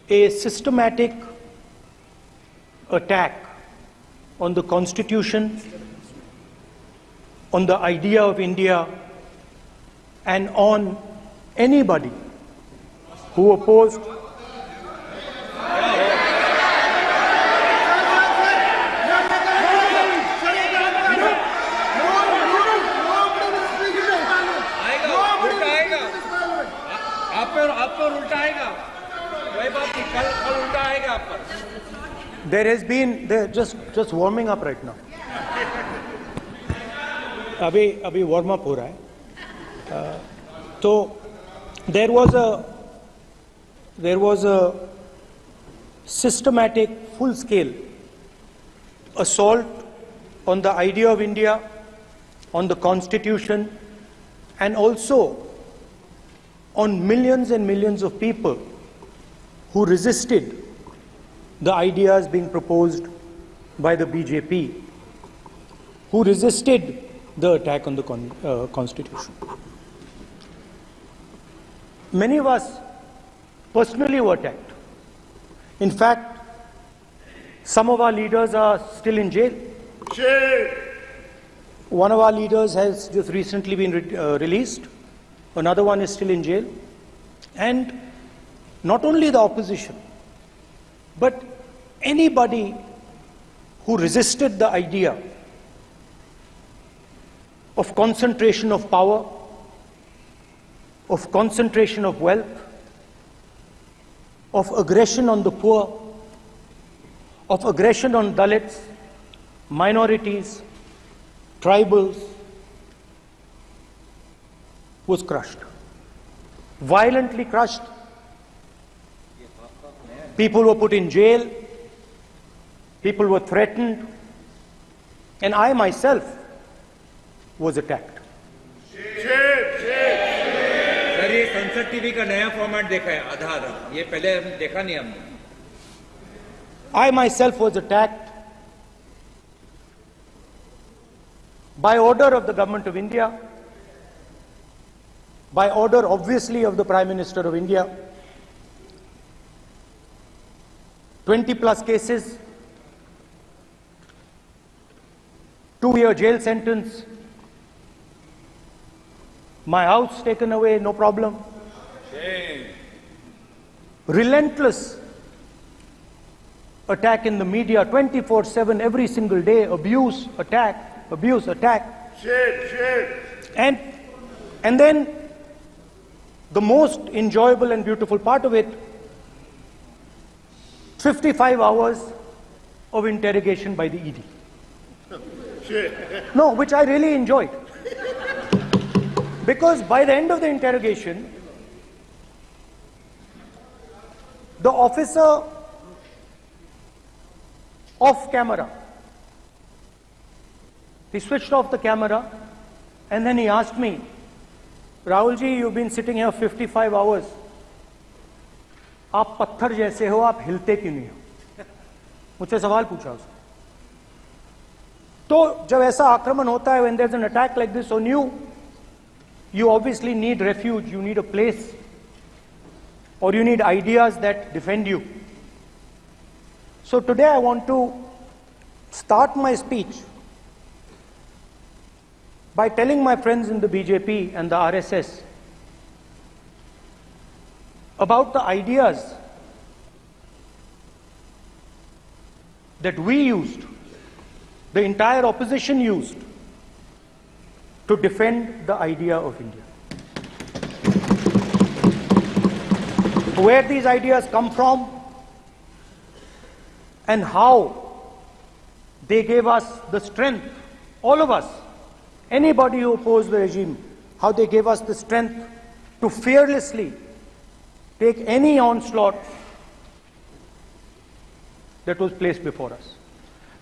a systematic attack on the Constitution, on the idea of India, and on anybody who opposed There has been, just warming up right now. अभी warm up हो रहा है. तो there was a systematic, full-scale assault on the idea of India, on the Constitution, and also on millions and millions of people who resisted the ideas being proposed by the BJP, who resisted the attack on the Constitution. Many of us personally were attacked. In fact, some of our leaders are still in jail. One of our leaders has just recently been released. Another one is still in jail. And not only the opposition, but anybody who resisted the idea of concentration of power, of concentration of wealth, of aggression on the poor, of aggression on Dalits, minorities, tribals, was crushed. Violently crushed. People were put in jail. People were threatened. And I myself was attacked. Sir, ये संसद TV का नया format देखा है, आधा आधा, ये पहले हम देखा नहीं हमने. I myself was attacked by order of the government of India, by order obviously of the Prime Minister of India. 20 plus cases, 2-year jail sentence, my house taken away, no problem. Relentless attack in the media, 24/7, every single day, abuse, attack, abuse, attack. And then the most enjoyable and beautiful part of it, 55 hours of interrogation by the ED. No, which I really enjoyed. Because by the end of the interrogation, the officer off camera, he switched off the camera and then he asked me, Rahul ji, you've been sitting here 55 hours. आप पत्थर जैसे हो, आप हिलते क्यों नहीं हो? मुझसे सवाल पूछा उसने. तो जब ऐसा आक्रमण होता है, when there's an attack like this on you, you obviously need refuge, you need a place, or you need ideas that defend you. So today I want to start my speech by telling my friends in the BJP and the RSS about the ideas that we used, the entire opposition used, to defend the idea of India. Where these ideas come from and how they gave us the strength, all of us, anybody who opposed the regime, how they gave us the strength to fearlessly take any onslaught that was placed before us.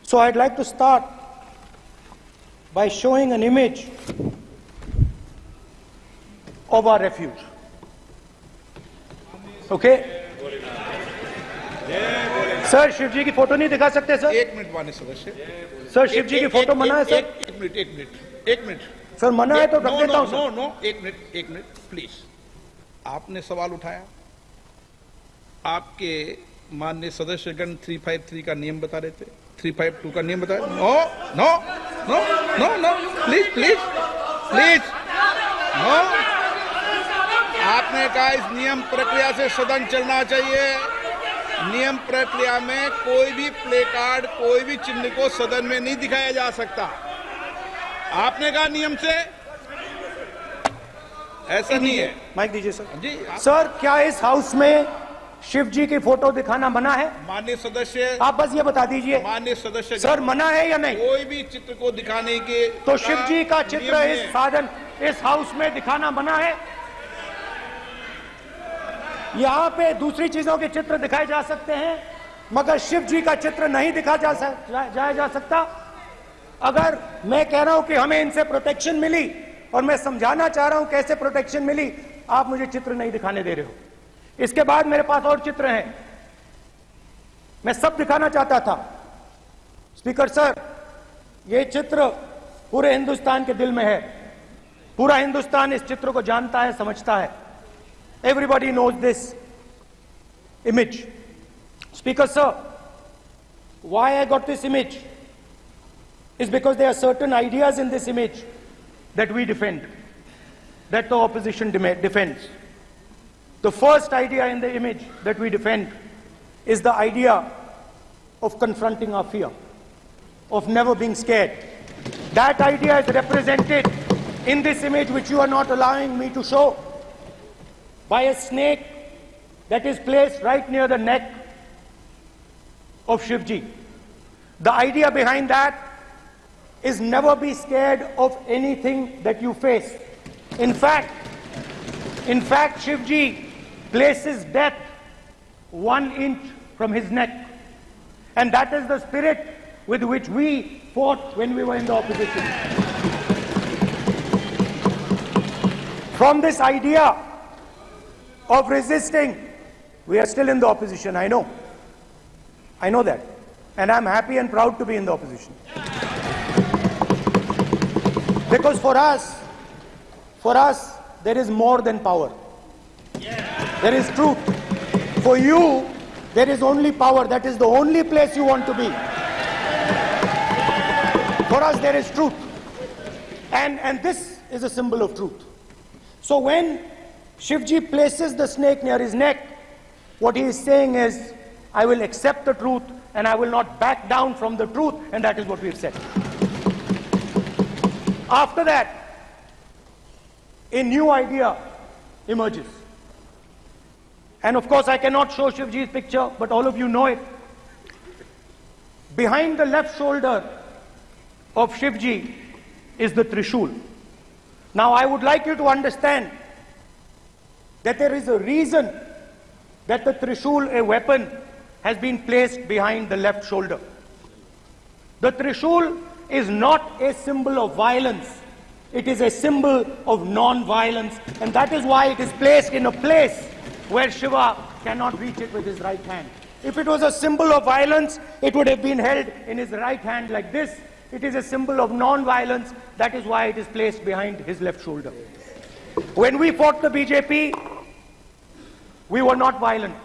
So I'd like to start by showing an image of our refuge. Okay? Sir, Shiv ji की photo नहीं दिखा सकते sir? एक minute माननीय सदस्य. Sir, Shiv ji की photo मना है सर? एक मिनट. सर मना है तो रख देता हूं सर. नो, एक मिनट प्लीज. आपने सवाल उठाया, आपके माननीय सदस्यगण 353 का नियम बता रहे थे, 352 का नियम बताया. No, please, no. आपने कहा इस नियम प्रक्रिया से सदन चलना चाहिए. नियम प्रक्रिया में कोई भी प्ले कार्ड, कोई भी चिन्ह को सदन में नहीं दिखाया जा सकता. आपने कहा नियम से, ऐसा नहीं है. माइक दीजिए सर. जी सर, क्या इस हाउस में शिव जी की फोटो दिखाना मना है? माननीय सदस्य, आप बस ये बता दीजिए. माननीय सदस्य सर, मना है या नहीं? कोई भी चित्र को दिखाने के तो शिव जी का चित्र इस हाउस में दिखाना मना है. यहाँ पे दूसरी चीजों के चित्र दिखाए जा सकते हैं, मगर शिव जी का चित्र नहीं दिखाया जा सकता. अगर मैं कह रहा हूं कि हमें इनसे प्रोटेक्शन मिली और मैं समझाना चाह रहा हूं कैसे प्रोटेक्शन मिली, आप मुझे चित्र नहीं दिखाने दे रहे हो. इसके बाद मेरे पास और चित्र हैं, मैं सब दिखाना चाहता था. स्पीकर सर, ये चित्र पूरे हिंदुस्तान के दिल में है. पूरा हिंदुस्तान इस चित्र को जानता है, समझता है. Everybody knows this image. Speaker sir, why I got this image is because there are certain ideas in this image that we defend, that the opposition defends. The first idea in the image that we defend is the idea of confronting our fear, of never being scared. That idea is represented in this image, which you are not allowing me to show, by a snake that is placed right near the neck of Shivji. The idea behind that is never be scared of anything that you face. In fact, Shivji places death 1 inch from his neck. And that is the spirit with which we fought when we were in the opposition. From this idea of resisting, we are still in the opposition, I know. I know that. And I'm happy and proud to be in the opposition. Because for us, there is more than power. There is truth. For you, there is only power. That is the only place you want to be. For us, there is truth. And this is a symbol of truth. So when Shivji places the snake near his neck, what he is saying is, I will accept the truth and I will not back down from the truth, and that is what we have said. After that, a new idea emerges. And of course, I cannot show Shivji's picture, but all of you know it. Behind the left shoulder of Shivji is the Trishul. Now, I would like you to understand that there is a reason that the Trishul, a weapon, has been placed behind the left shoulder. The Trishul is not a symbol of violence. It is a symbol of non-violence, and that is why it is placed in a place where Shiva cannot reach it with his right hand. If it was a symbol of violence, it would have been held in his right hand like this. It is a symbol of non-violence. That is why it is placed behind his left shoulder. When we fought the BJP, we were not violent.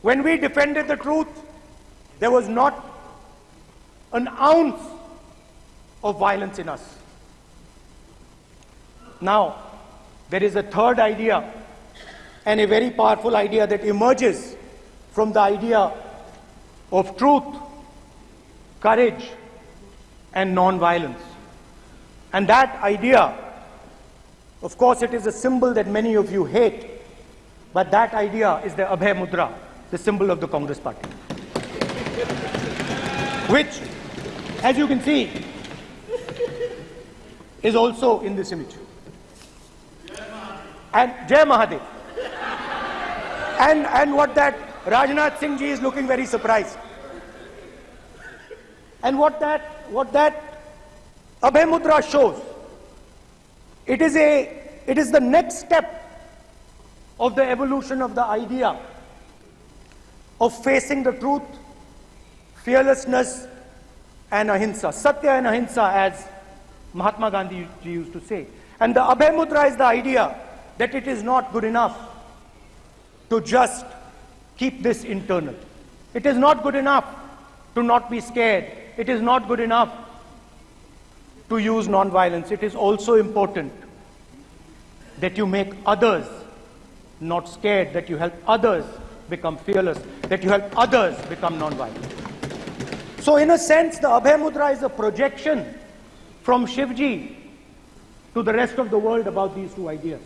When we defended the truth, there was not an ounce of violence in us. Now, there is a third idea, and a very powerful idea that emerges from the idea of truth, courage, and non-violence. And that idea, of course, it is a symbol that many of you hate, but that idea is the Abhay Mudra, the symbol of the Congress Party, which, as you can see, is also in this image. And Jai Mahadev. And what that Rajnath Singh ji is looking very surprised. And what that Abhay Mudra shows, it is the next step of the evolution of the idea of facing the truth, fearlessness, and ahimsa. Satya and ahimsa, as Mahatma Gandhi used to say. And the Abhay Mudra is the idea that it is not good enough to just keep this internal. It is not good enough to not be scared. It is not good enough to use non-violence. It is also important that you make others not scared, that you help others become fearless, that you help others become non-violent. So in a sense, the Abhay Mudra is a projection from Shivji to the rest of the world about these two ideas.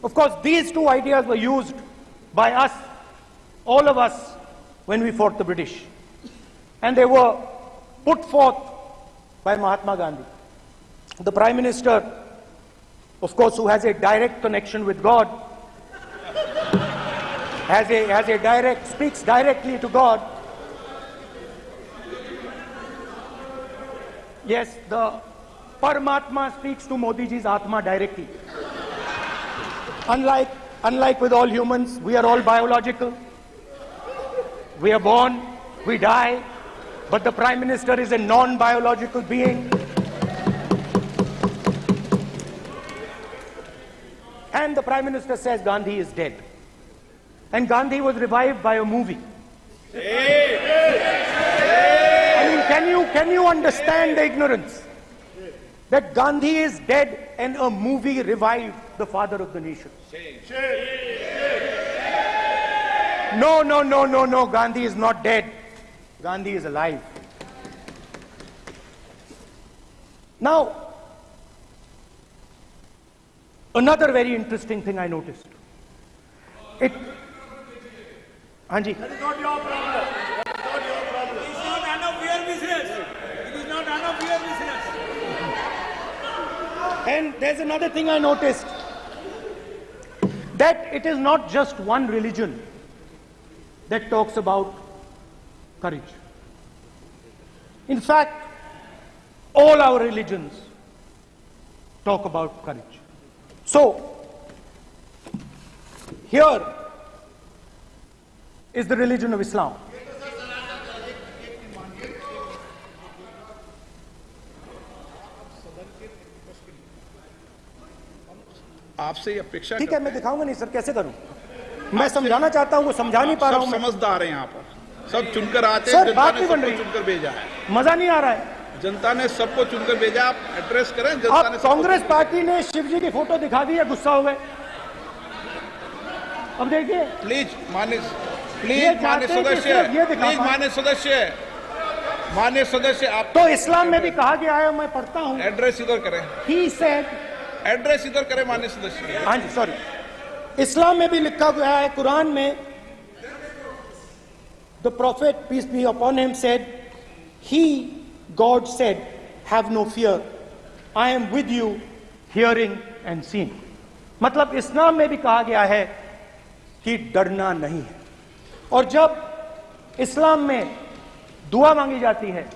Of course, these two ideas were used by us, all of us, when we fought the British. And they were put forth by Mahatma Gandhi. The Prime Minister, of course, who has a direct connection with God, speaks directly to God. Yes, the Paramatma speaks to Modi ji's Atma directly. Unlike with all humans, we are all biological. We are born, we die, but the Prime Minister is a non-biological being. And the Prime Minister says Gandhi is dead. And Gandhi was revived by a movie. I mean, can you understand the ignorance? That Gandhi is dead and a movie revived the father of the nation. No, Gandhi is not dead. Gandhi is alive. Now, another very interesting thing I noticed. That is not your problem. That is not your problem. It is not none of your business. It is not none of your business. And there's another thing I noticed, that it is not just one religion that talks about courage. In fact, all our religions talk about courage. So, here is the religion of Islam. आपसे अपेक्षा ठीक है, मैं दिखाऊंगा नहीं sir, कैसे करूं? मैं समझाना चाहता हूं, वो समझा नहीं पा रहा हूं। समझदार हैं यहाँ पर, सब चुनकर आते हैं, जनता बात ने नहीं बन सबको रही, चुनकर भेजा है, मजा नहीं आ रहा है। जनता ने सबको चुनकर भेजा, आप एड्रेस करें। जनता ने कांग्रेस पार्टी ने शिव जी की फोटो दिखा दी है, गुस्सा हो गए। अब देखिए, प्लीज मान्य सदस्य, प्लीज मान्य सदस्य, आप तो इस्लाम में भी कहा गया है, मैं पढ़ता हूं, एड्रेस इधर करें। He said, एड्रेस इधर करें मान्य सदस्य। हाँ जी, सॉरी, इस्लाम में भी लिखा गया है, कुरान में, the prophet peace be upon him said, he, God said, have no fear, I am with you, hearing and seeing। मतलब इस्लाम में भी कहा गया है कि डरना नहीं है। और जब इस्लाम में दुआ मांगी जाती है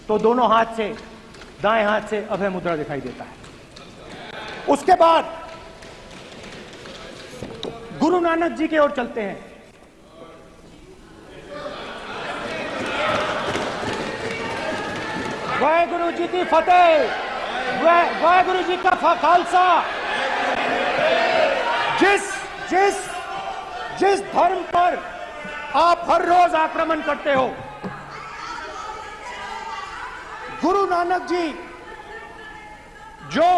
तो दोनों हाथ से, दाएं हाथ से अभय मुद्रा दिखाई देता है। उसके बाद गुरु नानक जी की ओर चलते हैं। वाहेगुरु जी की फतेह, वाहेगुरु जी का खालसा। जिस धर्म पर आप हर रोज आक्रमण करते हो, गुरु नानक जी जो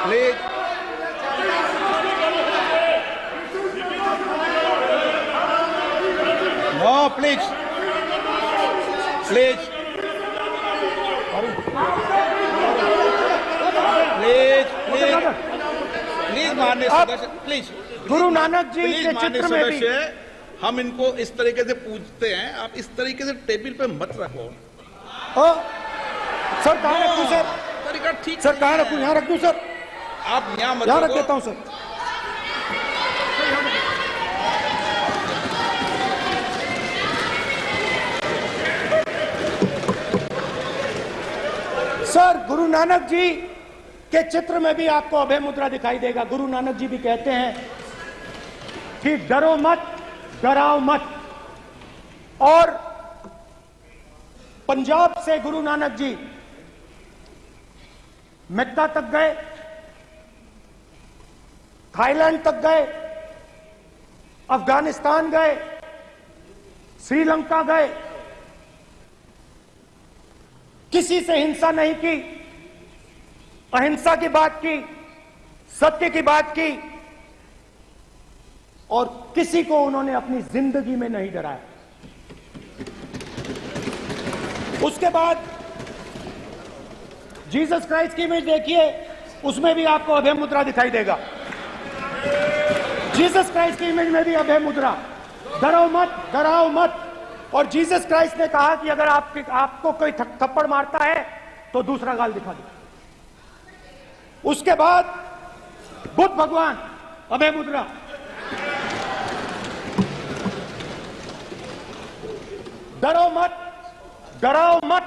please no, please please please माननीय सदस्य, प्लीज। गुरु नानक जी के चित्र में भी हम इनको इस तरीके से पूछते हैं, आप इस तरीके से टेबल पे मत रखो। सर कहाँ रखूं सर? तरीका ठीक, सर कहाँ रखूं? यहाँ रख दूं सर? आप यहाँ मत यहाँ रख देता हूँ सर। सर गुरु नानक जी के चित्र में भी आपको अभय मुद्रा दिखाई देगा। गुरु नानक जी भी कहते हैं कि डरो मत, डराओ मत। और पंजाब से गुरु नानक जी मेक्का तक गए, थाईलैंड तक गए, अफगानिस्तान गए, श्रीलंका गए, किसी से हिंसा नहीं की, अहिंसा की बात की, सत्य की बात की, और किसी को उन्होंने अपनी जिंदगी में नहीं डराया। उसके बाद जीसस क्राइस्ट की इमेज देखिए, उसमें भी आपको अभय मुद्रा दिखाई देगा। जीसस क्राइस्ट की इमेज में भी अभय मुद्रा, डरो मत, डराओ मत। और जीसस क्राइस्ट ने कहा कि अगर आपको कोई थप्पड़ मारता है तो दूसरा गाल दिखा दो। उसके बाद बुद्ध भगवान, अभय मुद्रा। डरो मत, डराओ मत,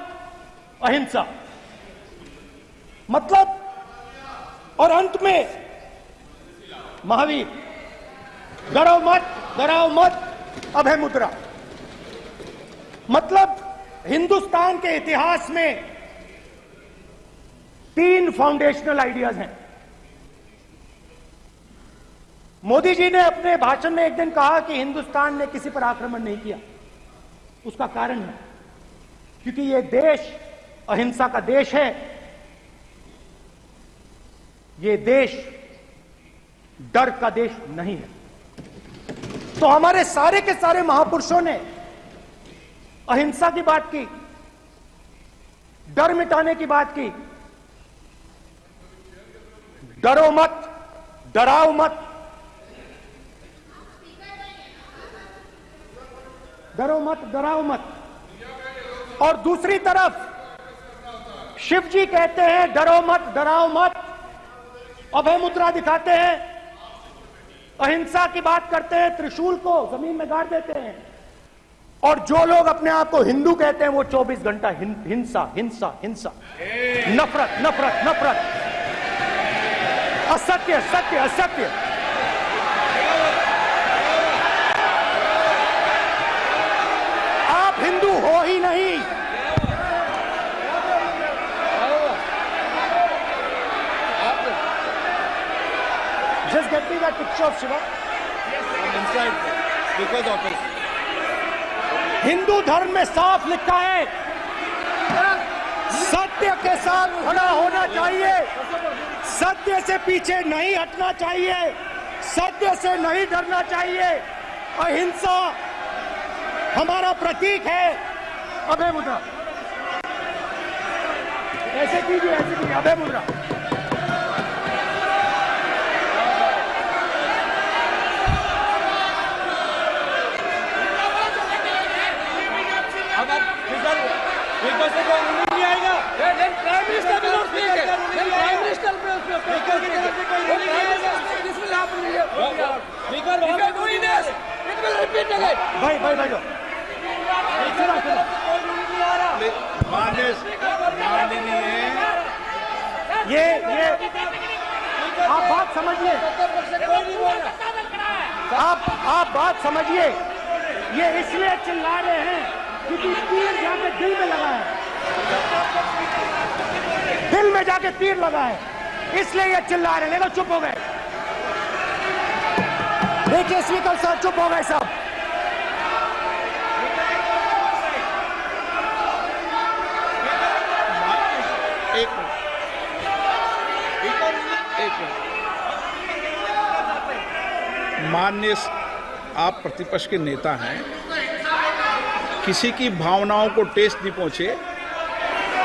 अहिंसा। मतलब, और अंत में महावीर, डरो मत, डराओ मत, अभय मुद्रा। मतलब हिंदुस्तान के इतिहास में 3 फाउंडेशनल आइडियाज हैं। मोदी जी ने अपने भाषण में एक दिन कहा कि हिंदुस्तान ने किसी पर आक्रमण नहीं किया। उसका कारण है क्योंकि यह देश अहिंसा का देश है, यह देश डर का देश नहीं है। तो हमारे सारे के सारे महापुरुषों ने अहिंसा की बात की, डर मिटाने की बात की। डरो मत, डराओ मत, डरो मत, डराओ मत। और दूसरी तरफ शिव जी कहते हैं डरो मत, डराओ मत, अभय मुद्रा दिखाते हैं, अहिंसा की बात करते हैं, त्रिशूल को जमीन में गाड़ देते हैं। और जो लोग अपने आप को हिंदू कहते हैं वो 24 घंटा हिंसा हिंसा हिंसा, नफरत नफरत नफरत, असत्य सत्य असत्य। आप हिंदू हो ही नहीं। Just get me that picture of Shiva. Inside, because of it. Hindu धर्म में साफ लिखा है सत्य के साथ खड़ा होना चाहिए, सत्य से पीछे नहीं हटना चाहिए, सत्य से नहीं डरना चाहिए। अहिंसा हमारा प्रतीक है। अभय मुद्रा ऐसे कीजिए, अभय मुद्रा। नहीं आएगा। प्राइम मिनिस्टर भी नोट किए गए। प्राइम मिनिस्टर पे भाई भाई भाई ये आप बात समझिए, आप बात समझिए। ये इसलिए चिल्ला रहे हैं क्योंकि तीर जाके दिल में लगा है, दिल में जाके तीर लगा है, इसलिए ये चिल्ला रहे हैं। देखो चुप हो गए, देखिए स्पीकर साहब चुप हो गए सब। एक माननीय आप प्रतिपक्ष के नेता हैं, किसी की भावनाओं को ठेस नहीं पहुंचे।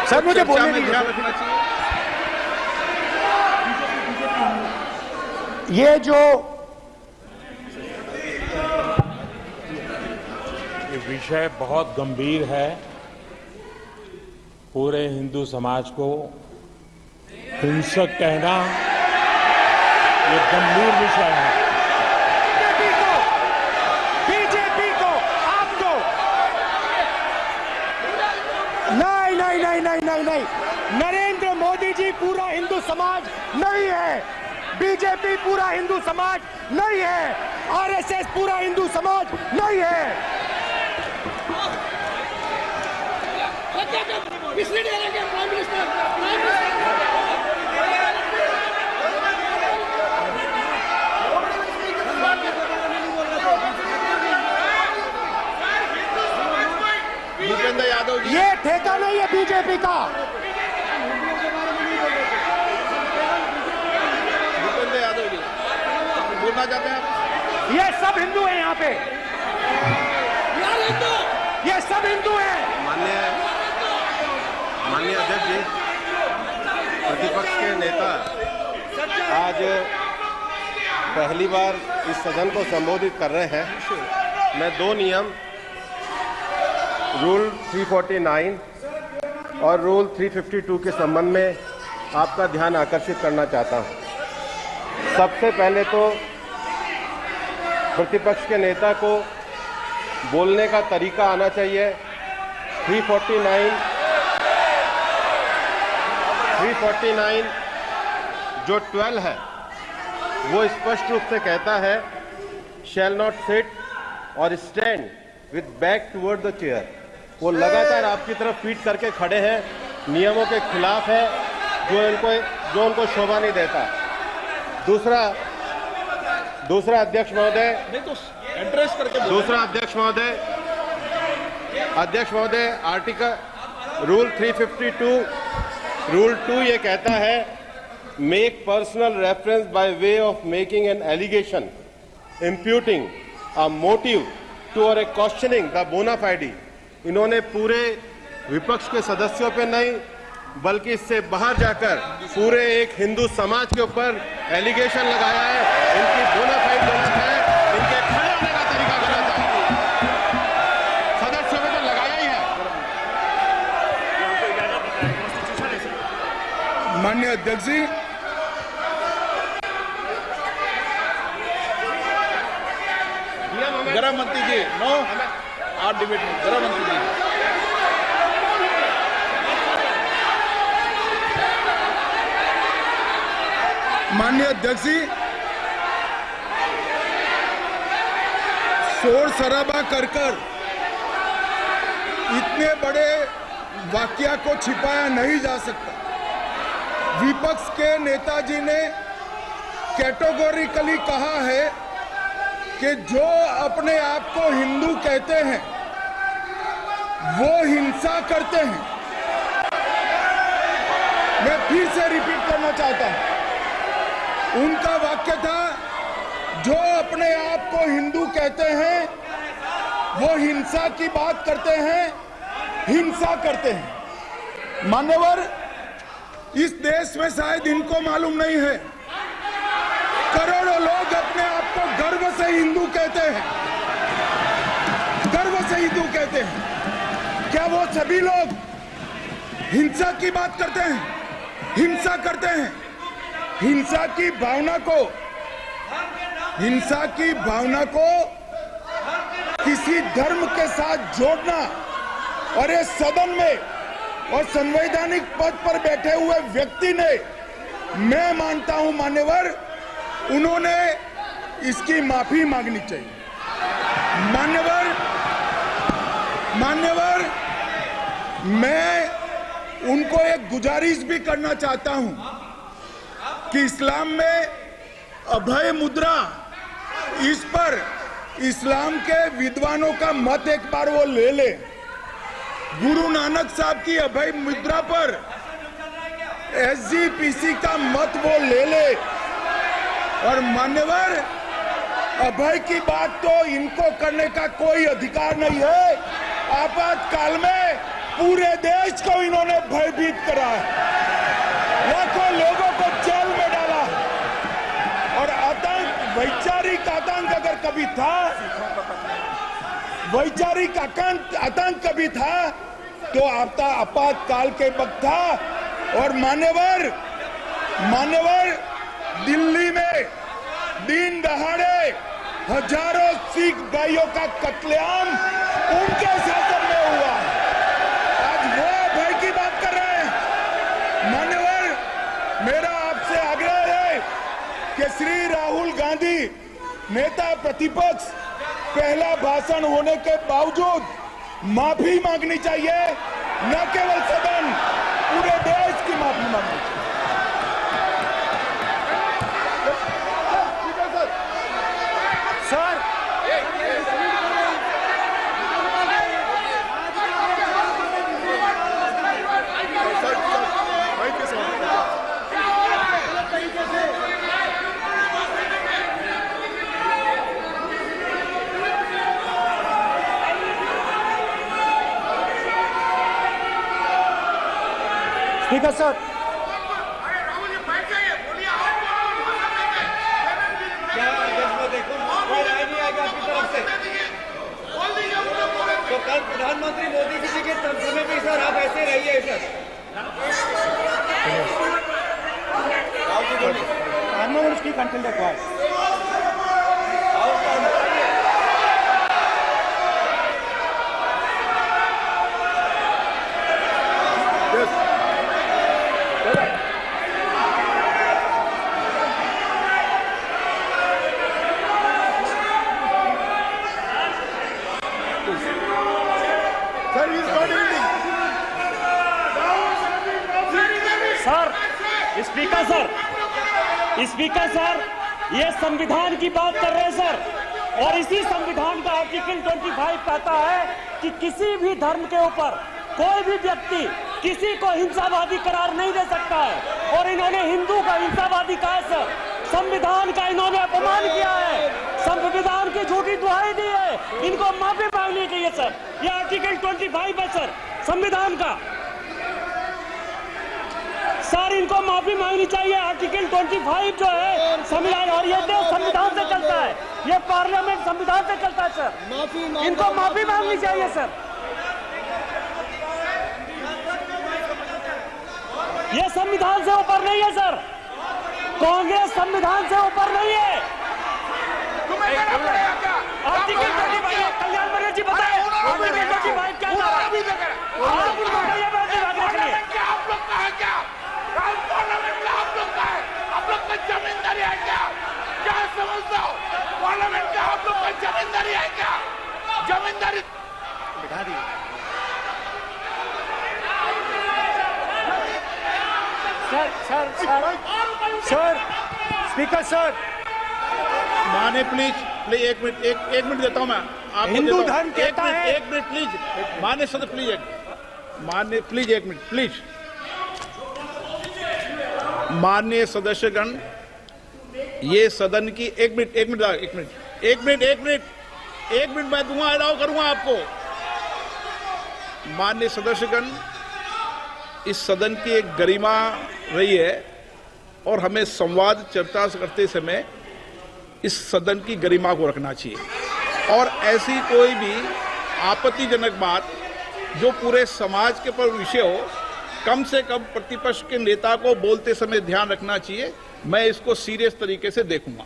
सर मुझे बोलने में ध्यान रखना चाहिए। ये जो विषय बहुत गंभीर है, पूरे हिंदू समाज को हिंसक कहना ये गंभीर विषय है। बीजेपी को आपको नहीं, नरेंद्र मोदी जी पूरा हिंदू समाज नहीं है, बीजेपी पूरा हिंदू समाज नहीं है, आरएसएस पूरा हिंदू समाज नहीं है। भूपेंद्र यादव जी, ये ठेका नहीं है बीजेपी का। भूपेंद्र यादव जी बोलना चाहते हैं आप? ये सब हिंदू हैं यहाँ पे, ये सब हिंदू हैं। माननीय अध्यक्ष जी, प्रतिपक्ष के नेता आज पहली बार इस सदन को संबोधित कर रहे हैं। मैं दो नियम रूल 349 और रूल 352 के संबंध में आपका ध्यान आकर्षित करना चाहता हूं। सबसे पहले तो प्रतिपक्ष के नेता को बोलने का तरीका आना चाहिए। 349 जो 12 है वो स्पष्ट रूप से कहता है शैल नॉट सिट और stand with back toward the chair. वो लगातार आपकी तरफ पीठ करके खड़े हैं, नियमों के खिलाफ है, जो उनको शोभा नहीं देता। दूसरा अध्यक्ष महोदय, एड्रेस करके दूसरा अध्यक्ष महोदय आर्टिकल रूल 352 रूल 2 ये कहता है make personal reference by way of making an allegation imputing a motive to और ए क्वेश्चनिंग द बोना फाइडी। इन्होंने पूरे विपक्ष के सदस्यों पे नहीं बल्कि इससे बाहर जाकर पूरे एक हिंदू समाज के ऊपर एलिगेशन लगाया है। इनकी बोना फाइड गलत है, इनके खड़े होने का तरीका गलत है। सदस्यों में तो लगाया ही है। माननीय अध्यक्ष जी, गृह मंत्री जी, नो आर डिबेट में गृह मंत्री जी। माननीय अध्यक्ष जी, शोर शराबा कर इतने बड़े वाकया को छिपाया नहीं जा सकता। विपक्ष के नेताजी ने कैटेगोरिकली कहा है कि जो अपने आप को हिंदू कहते हैं वो हिंसा करते हैं। मैं फिर से रिपीट करना चाहता हूं, उनका वाक्य था जो अपने आप को हिंदू कहते हैं वो हिंसा की बात करते हैं, हिंसा करते हैं। मान्यवर, इस देश में शायद इनको मालूम नहीं है, करोड़ों लोग अपने आप को गर्व से हिंदू कहते हैं, गर्व से हिंदू कहते हैं। क्या वो सभी लोग हिंसा की बात करते हैं, हिंसा करते हैं? हिंसा की भावना को किसी धर्म के साथ जोड़ना और इस सदन में और संवैधानिक पद पर बैठे हुए व्यक्ति ने, मैं मानता हूं मान्यवर, उन्होंने इसकी माफी मांगनी चाहिए। मान्यवर, मैं उनको एक गुजारिश भी करना चाहता हूं कि इस्लाम में अभय मुद्रा, इस पर इस्लाम के विद्वानों का मत एक बार वो ले ले। गुरु नानक साहब की अभय मुद्रा पर SGPC का मत वो ले ले। और मान्यवर, अभय की बात तो इनको करने का कोई अधिकार नहीं है। आपातकाल में पूरे देश को इन्होंने भयभीत करा है, लाखों लोगों को जेल में डाला। और आतंक, वैचारिक आतंक अगर कभी था, वैचारिक आतंक कभी था तो आपातकाल के वक्त था। और मान्यवर, दिल्ली में दिन दहाड़े हजारों सिख भाइयों का कत्लेआम उनके शासन में हुआ। आज वो भय की बात कर रहे हैं। मान्यवर, मेरा आपसे आग्रह है कि श्री राहुल गांधी, नेता प्रतिपक्ष, पहला भाषण होने के बावजूद माफी मांगनी चाहिए, न केवल सदन, पूरे देश की माफी मांगनी चाहिए। सर, स्पीकर सर, तो कल प्रधानमंत्री मोदी जी के समय भी सर आप ऐसे रहिए sir. Speak until the call. Speaker sir, ये संविधान की बात कर रहे हैं सर, और इसी संविधान का आर्टिकल 25 कहता है कि किसी भी धर्म के ऊपर कोई भी व्यक्ति किसी को हिंसावादी करार नहीं दे सकता है। और इन्होंने हिंदू का हिंसावादी कहा है सर, संविधान का इन्होंने अपमान किया है, संविधान की झूठी दुहाई दी है, इनको माफी मांगनी चाहिए सर। ये आर्टिकल 25 है सर संविधान का, सर इनको माफी मांगनी चाहिए। आर्टिकल 25 जो है संविधान, और ये देश संविधान से चलता है, ये पार्लियामेंट संविधान से चलता है सर, इनको माफी मांगनी चाहिए सर। ये संविधान से ऊपर नहीं है सर, कांग्रेस संविधान से ऊपर नहीं है। आर्टिकल 25 कल्याण मर्यादा जी बताए, आर्टिकल 25 क्या था? आप लोग का है क्या? पार्लियामेंट का आप लोग का है, आप लोग का जमींदारी है क्या? क्या समझते हो? पार्लियामेंट का आप लोग का जमींदारी है क्या? जमींदारी बिठा दी। सर स्पीकर सर, माने प्लीज एक मिनट देता हूं मैं आपको। हिंदू धर्म कहता है। एक मिनट प्लीज, मान्य सदस्य प्लीज एक मिनट प्लीज। माननीय सदस्यगण, ये सदन की एक मिनट मैं दूंगा, अलाउ करूंगा आपको। माननीय सदस्यगण, इस सदन की एक गरिमा रही है और हमें संवाद चर्चा करते समय इस सदन की गरिमा को रखना चाहिए और ऐसी कोई भी आपत्तिजनक बात जो पूरे समाज के पर विषय हो, कम से कम प्रतिपक्ष के नेता को बोलते समय ध्यान रखना चाहिए। मैं इसको सीरियस तरीके से देखूंगा।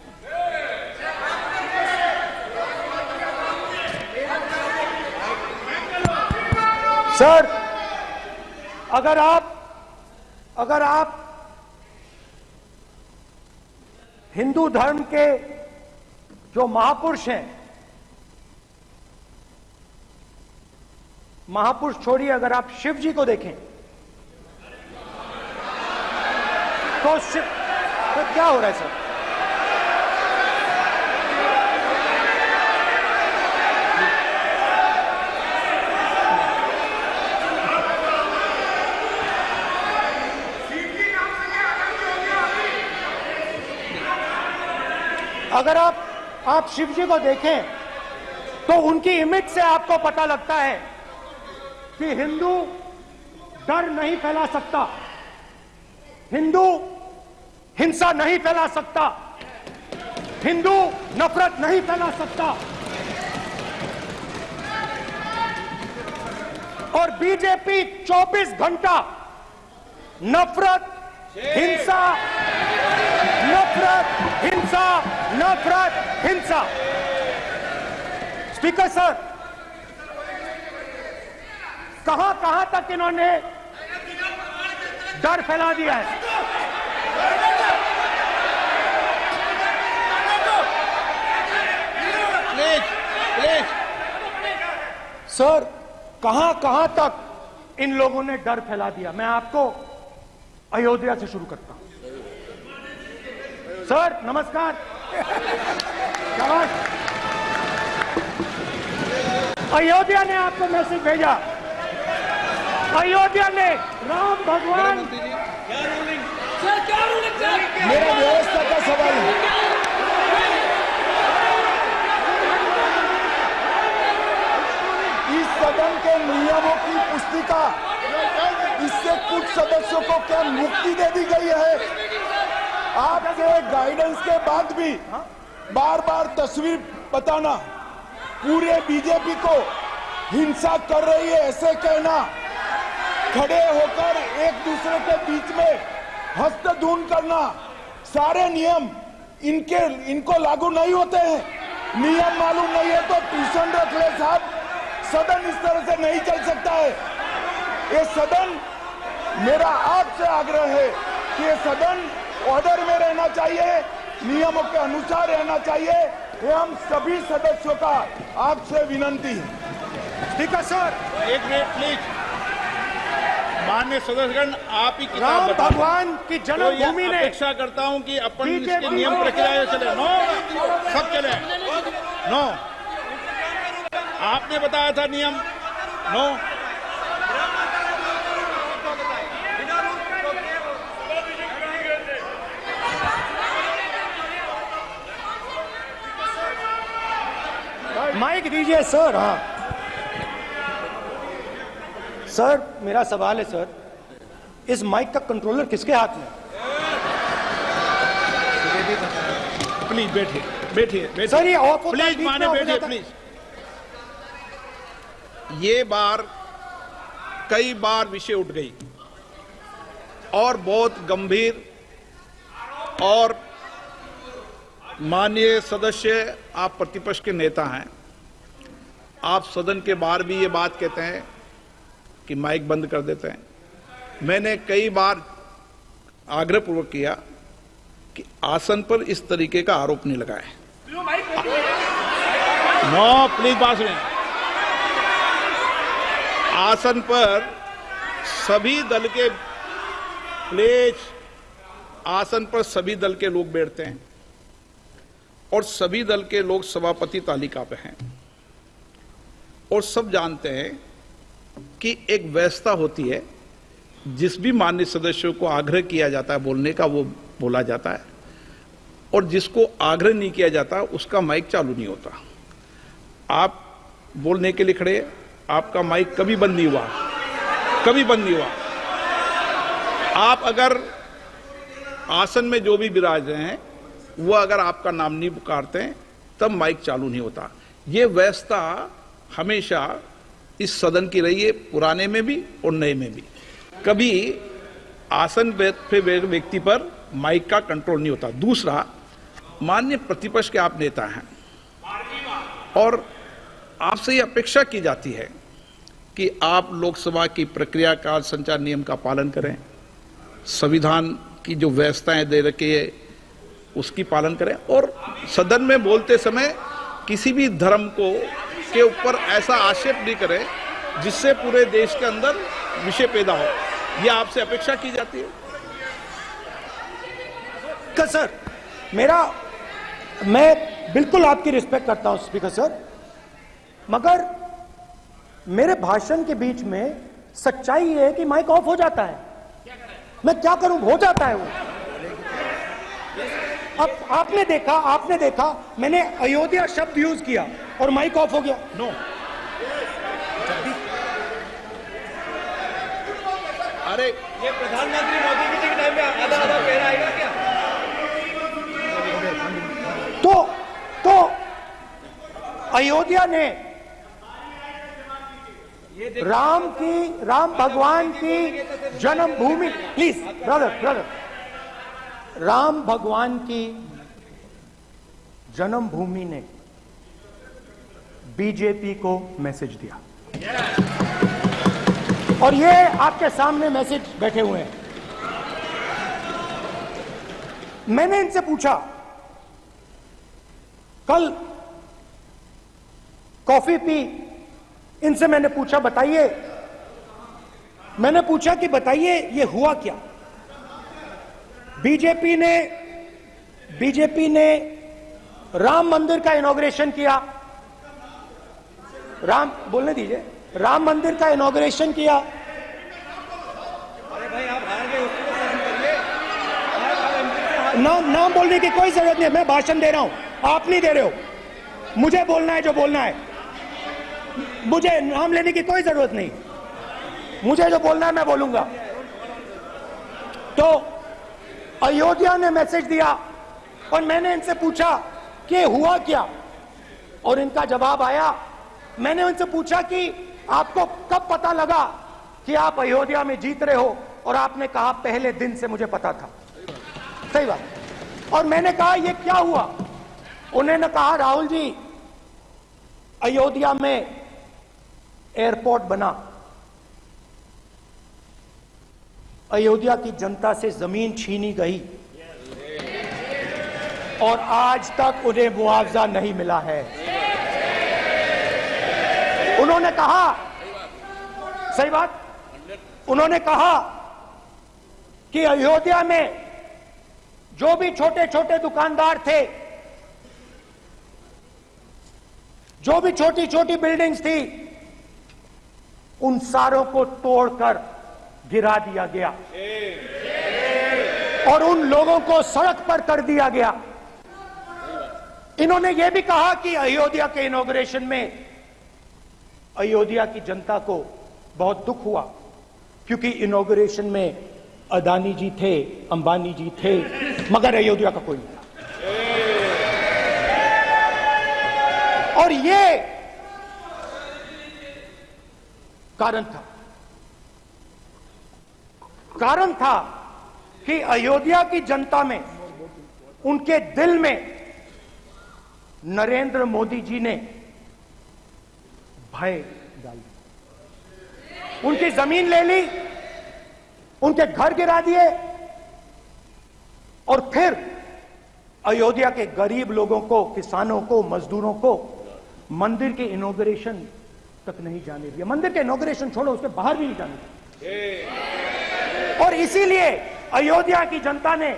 सर, अगर आप हिंदू धर्म के जो महापुरुष हैं, महापुरुष छोड़िए, अगर आप शिव जी को देखें तो क्या हो रहा है सर? अगर आप शिव जी को देखें तो उनकी इमेज से आपको पता लगता है कि हिंदू डर नहीं फैला सकता, हिंदू हिंसा नहीं फैला सकता, हिंदू नफरत नहीं फैला सकता। और बीजेपी 24 घंटा नफरत, हिंसा, नफरत, हिंसा, नफरत, हिंसा। स्पीकर सर, कहां तक इन्होंने डर फैला दिया है? प्लीज सर, कहां तक इन लोगों ने डर फैला दिया? मैं आपको अयोध्या से शुरू करता हूं। सर नमस्कार, अयोध्या ने आपको मैसेज भेजा, अयोध्या ने राम भगवान, मेरा व्यवस्था का सवाल है। इस सदन के नियमों की पुस्तिका, इससे कुछ सदस्यों को क्या मुक्ति दे दी गई है? आपके गाइडेंस के बाद भी बार बार तस्वीर बताना, पूरे बीजेपी को हिंसा कर रही है ऐसे कहना, खड़े होकर एक दूसरे के बीच में हस्तधून करना, सारे नियम इनको लागू नहीं होते हैं। नियम मालूम नहीं है तो ट्यूशन रख ले साहब, सदन इस तरह से नहीं चल सकता है। ये सदन, मेरा आपसे आग्रह है कि ये सदन ऑर्डर में रहना चाहिए, नियमों के अनुसार रहना चाहिए। ये हम सभी सदस्यों का आपसे विनंती है। स्पीकर सर, एक मिनट प्लीज। माननीय सदस्यगण, आप ही राम भगवान की जन्मभूमि ने, अपेक्षा करता हूं कि अपन इसके नियम प्रक्रिया चले। नो, सब चले। नो, आपने बताया था नियम। नो, माइक दीजिए सर। हाँ सर, मेरा सवाल है सर, इस माइक का कंट्रोलर किसके हाथ में? प्लीज बैठिए सर, ये ऑफ होता है, प्लीज माने बैठिए प्लीज। ये बार कई बार विषय उठ गई और बहुत गंभीर और माननीय सदस्य, आप प्रतिपक्ष के नेता हैं, आप सदन के बाहर भी ये बात कहते हैं कि माइक बंद कर देते हैं। मैंने कई बार आग्रहपूर्वक किया कि आसन पर इस तरीके का आरोप नहीं लगाए। नो प्लीज बात सुनिए। आसन पर सभी दल के प्लीज, आसन पर सभी दल के लोग बैठते हैं और सभी दल के लोग सभापति तालिका पे हैं और सब जानते हैं कि एक व्यवस्था होती है, जिस भी माननीय सदस्यों को आग्रह किया जाता है बोलने का वो बोला जाता है और जिसको आग्रह नहीं किया जाता उसका माइक चालू नहीं होता। आप बोलने के लिए खड़े, आपका माइक कभी बंद नहीं हुआ, कभी बंद नहीं हुआ। आप अगर आसन में जो भी विराज रहे हैं वो अगर आपका नाम नहीं पुकारते हैं तब माइक चालू नहीं होता। ये व्यवस्था हमेशा इस सदन की रही है, पुराने में भी और नए में भी। कभी आसन पे व्यक्ति पर माइक का कंट्रोल नहीं होता। दूसरा, माननीय प्रतिपक्ष के आप नेता हैं और आपसे ये अपेक्षा की जाती है कि आप लोकसभा की प्रक्रिया का संचार नियम का पालन करें, संविधान की जो व्यवस्थाएं दे रखी है उसकी पालन करें और सदन में बोलते समय किसी भी धर्म को के ऊपर ऐसा आक्षेप नहीं करें जिससे पूरे देश के अंदर विषय पैदा हो। यह आपसे अपेक्षा की जाती है। सर, मैं बिल्कुल आपकी रिस्पेक्ट करता हूं स्पीकर सर, मगर मेरे भाषण के बीच में सच्चाई ये है कि माइक ऑफ हो जाता है। मैं क्या करूं, हो जाता है वो। अब आपने देखा मैंने अयोध्या शब्द यूज किया और माइक ऑफ हो गया। नो, अरे ये प्रधानमंत्री मोदी जी के टाइम में आधा आधा पैरा आएगा क्या? तो अयोध्या ने राम भगवान की जन्मभूमि, प्लीज ब्रदर, राम भगवान की जन्मभूमि ने बीजेपी को मैसेज दिया और ये आपके सामने मैसेज बैठे हुए हैं। मैंने इनसे पूछा, कल कॉफी पी, इनसे मैंने पूछा बताइए ये हुआ क्या? बीजेपी ने राम मंदिर का इनॉग्रेशन किया, बोलने दीजिए, राम मंदिर का इनॉग्रेशन किया। अरे भाई आप हार गए, उसको सहन करिए। नाम बोलने की कोई जरूरत नहीं है, मैं भाषण दे रहा हूं, आप नहीं दे रहे हो। मुझे बोलना है जो बोलना है, मुझे नाम लेने की कोई जरूरत नहीं, मुझे जो बोलना है मैं बोलूंगा। तो अयोध्या ने मैसेज दिया और मैंने इनसे पूछा कि हुआ क्या, और इनका जवाब आया। मैंने उनसे पूछा कि आपको कब पता लगा कि आप अयोध्या में जीत रहे हो, और आपने कहा पहले दिन से मुझे पता था। सही बात। और मैंने कहा ये क्या हुआ? उन्होंने कहा राहुल जी, अयोध्या में एयरपोर्ट बना, अयोध्या की जनता से जमीन छीनी गई और आज तक उन्हें मुआवजा नहीं मिला है। उन्होंने कहा, सही बात, उन्होंने कहा कि अयोध्या में जो भी छोटे छोटे दुकानदार थे, जो भी छोटी छोटी बिल्डिंग्स थी, उन सारों को तोड़कर गिरा दिया गया और उन लोगों को सड़क पर कर दिया गया। इन्होंने यह भी कहा कि अयोध्या के इनॉग्रेशन में अयोध्या की जनता को बहुत दुख हुआ, क्योंकि इनॉग्रेशन में अदानी जी थे, अंबानी जी थे, मगर अयोध्या का कोई नहीं था। और ये कारण था कि अयोध्या की जनता में, उनके दिल में नरेंद्र मोदी जी ने भय डाल दिया। उनकी जमीन ले ली, उनके घर गिरा दिए और फिर अयोध्या के गरीब लोगों को, किसानों को, मजदूरों को मंदिर के इनॉग्रेशन तक नहीं जाने दिया। मंदिर के इनॉग्रेशन छोड़ो, उसके बाहर भी नहीं जाने दिया। और इसीलिए अयोध्या की जनता ने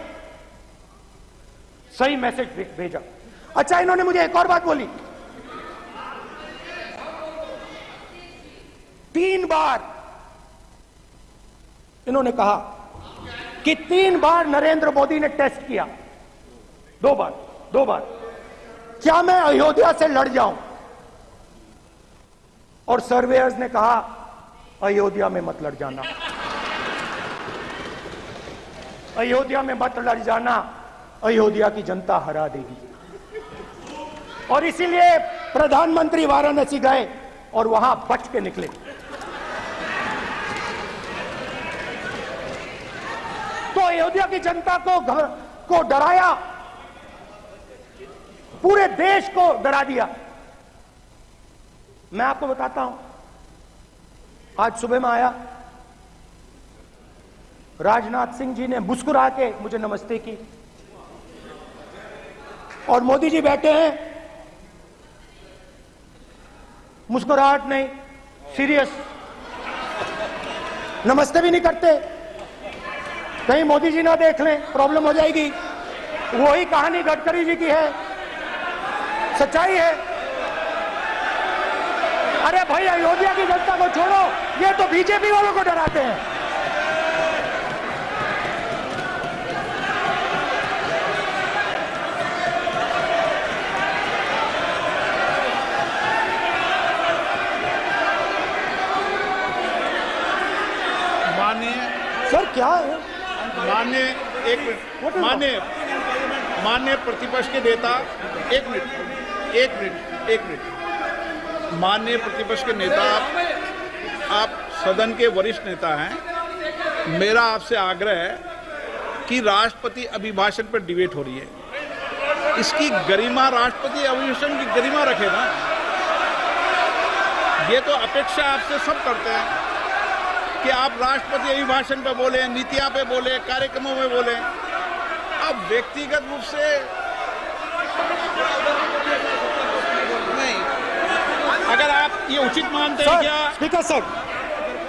सही मैसेज भेजा। अच्छा, इन्होंने मुझे एक और बात बोली, 3 बार इन्होंने कहा कि 3 बार नरेंद्र मोदी ने टेस्ट किया, 2 बार क्या मैं अयोध्या से लड़ जाऊं? और सर्वेयर्स ने कहा अयोध्या में मत लड़ जाना, अयोध्या में मत लड़ जाना, अयोध्या की जनता हरा देगी। और इसीलिए प्रधानमंत्री वाराणसी गए और वहां बच के निकले। तो अयोध्या की जनता को डराया, पूरे देश को डरा दिया। मैं आपको बताता हूं, आज सुबह में आया, राजनाथ सिंह जी ने मुस्कुरा के मुझे नमस्ते की और मोदी जी बैठे हैं, मुस्कुराहट नहीं, सीरियस, नमस्ते भी नहीं करते, कहीं मोदी जी ना देख लें, प्रॉब्लम हो जाएगी। वही कहानी गडकरी जी की है, सच्चाई है। अरे भाई, अयोध्या की जनता को छोड़ो, ये तो बीजेपी वालों को डराते हैं। सर क्या है? माननीय प्रतिपक्ष के नेता, एक मिनट, माननीय प्रतिपक्ष के नेता, आप सदन के वरिष्ठ नेता हैं। मेरा आपसे आग्रह है कि राष्ट्रपति अभिभाषण पर डिबेट हो रही है, इसकी गरिमा, राष्ट्रपति अभिभाषण की गरिमा रखे ना। ये तो अपेक्षा आपसे सब करते हैं कि आप राष्ट्रपति अभिभाषण पे बोले, नीतियां पे बोले, कार्यक्रमों में बोले। अब व्यक्तिगत रूप से नहीं, अगर आप ये उचित मानते हैं क्या स्पीकर सर,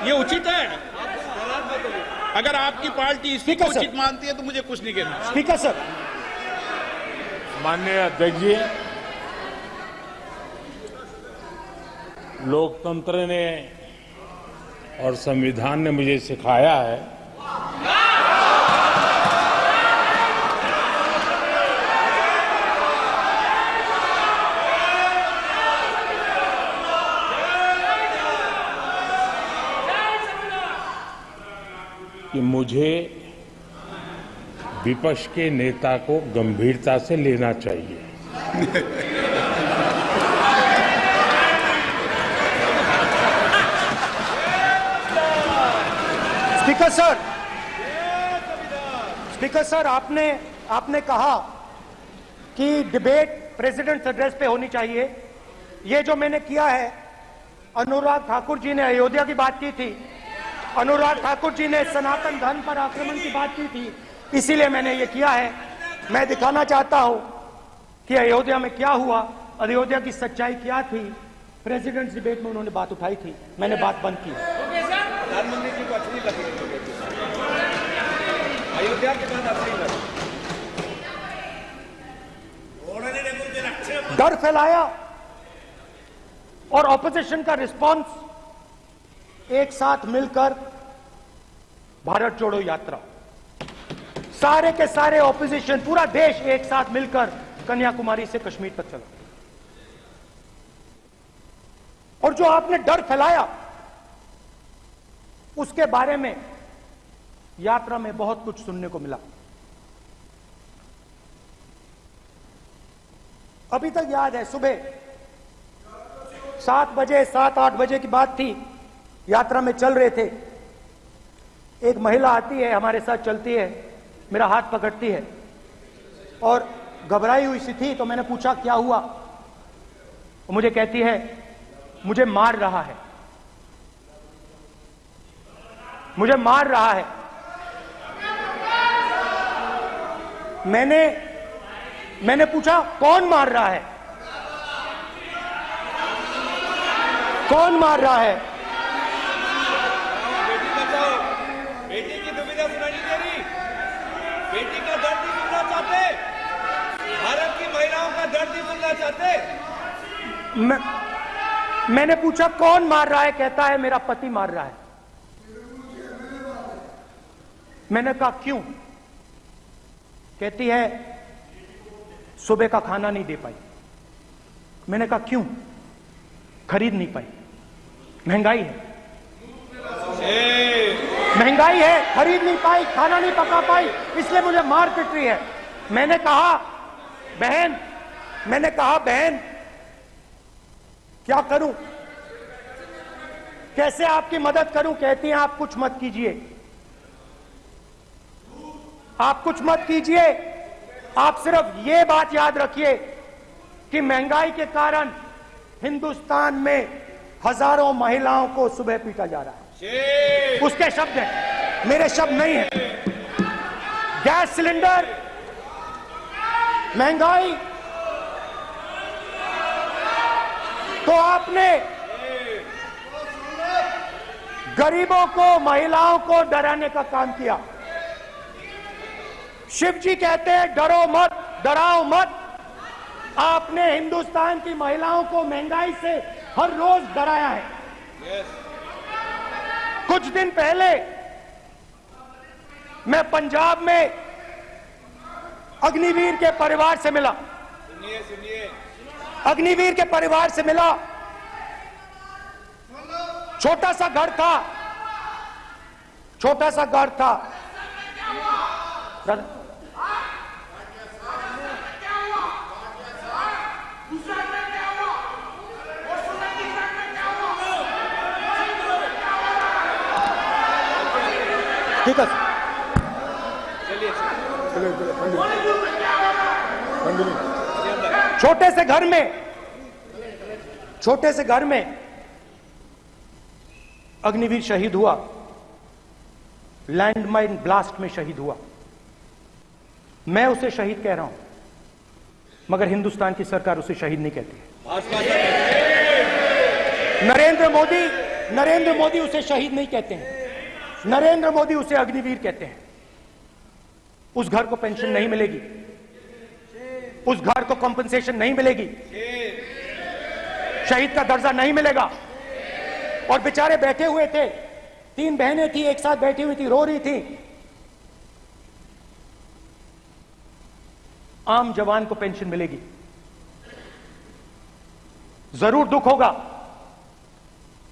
ये उचित है? अगर आपकी पार्टी इसको उचित मानती है तो मुझे कुछ नहीं कहना। स्पीकर सर, माननीय अध्यक्ष जी, लोकतंत्र ने और संविधान ने मुझे सिखाया है कि मुझे विपक्ष के नेता को गंभीरता से लेना चाहिए। स्पीकर सर, आपने कहा कि डिबेट प्रेसिडेंट एड्रेस पे होनी चाहिए। ये जो मैंने किया है, अनुराग ठाकुर जी ने अयोध्या की बात की थी, अनुराग ठाकुर जी ने सनातन धर्म पर आक्रमण की बात की थी, इसीलिए मैंने ये किया है। मैं दिखाना चाहता हूं कि अयोध्या में क्या हुआ, अयोध्या की सच्चाई क्या थी। प्रेसिडेंट डिबेट में उन्होंने बात उठाई थी, मैंने बात बंद की। प्रधानमंत्री जी को अच्छी लगी अयोध्या के बाद अच्छी लगी, डर फैलाया और ऑपोजिशन का रिस्पांस एक साथ मिलकर भारत जोड़ो यात्रा, सारे के सारे ऑपोजिशन, पूरा देश एक साथ मिलकर कन्याकुमारी से कश्मीर तक चला। और जो आपने डर फैलाया उसके बारे में यात्रा में बहुत कुछ सुनने को मिला। अभी तक याद है, सुबह 7 बजे 7-8 बजे की बात थी, यात्रा में चल रहे थे, एक महिला आती है, हमारे साथ चलती है, मेरा हाथ पकड़ती है और घबराई हुई सी थी, तो मैंने पूछा क्या हुआ। वो मुझे कहती है मुझे मार रहा है, मुझे मार रहा है। मैंने पूछा कौन मार रहा है, कौन मार रहा है। बेटी बचाओ, बेटी की दुविधा सुनाई दे रही, बेटी का दर्द नहीं सुनना चाहते, भारत की महिलाओं का दर्द नहीं सुनना चाहते। मैंने पूछा कौन मार रहा है, कहता है मेरा पति मार रहा है। मैंने कहा क्यों, कहती है सुबह का खाना नहीं दे पाई। मैंने कहा क्यों, खरीद नहीं पाई, महंगाई है, महंगाई है, खरीद नहीं पाई, खाना नहीं पका पाई, इसलिए मुझे मार पिट रही है। मैंने कहा बहन क्या करूं, कैसे आपकी मदद करूं। कहती हैं आप कुछ मत कीजिए, आप कुछ मत कीजिए, आप सिर्फ ये बात याद रखिए कि महंगाई के कारण हिंदुस्तान में हजारों महिलाओं को सुबह पीटा जा रहा है। उसके शब्द हैं, मेरे शब्द नहीं हैं। गैस सिलेंडर, महंगाई, तो आपने गरीबों को, महिलाओं को डराने का काम किया। शिव जी कहते हैं डरो मत, डराओ मत। आपने हिंदुस्तान की महिलाओं को महंगाई से हर रोज डराया है। कुछ दिन पहले मैं पंजाब में अग्निवीर के परिवार से मिला, अग्निवीर के परिवार से मिला। छोटा सा घर था, छोटा सा घर था। ठीक है, छोटे से घर में अग्निवीर शहीद हुआ, लैंडमाइन ब्लास्ट में शहीद हुआ। मैं उसे शहीद कह रहा हूं, मगर हिंदुस्तान की सरकार उसे शहीद नहीं कहती है। नरेंद्र मोदी उसे शहीद नहीं कहते हैं, नरेंद्र मोदी उसे अग्निवीर कहते हैं। उस घर को पेंशन नहीं मिलेगी, उस घर को कॉम्पनसेशन नहीं मिलेगी, शहीद का दर्जा नहीं मिलेगा। और बेचारे बैठे हुए थे, 3 बहनें थी, एक साथ बैठी हुई थी, रो रही थी। आम जवान को पेंशन मिलेगी, जरूर दुख होगा,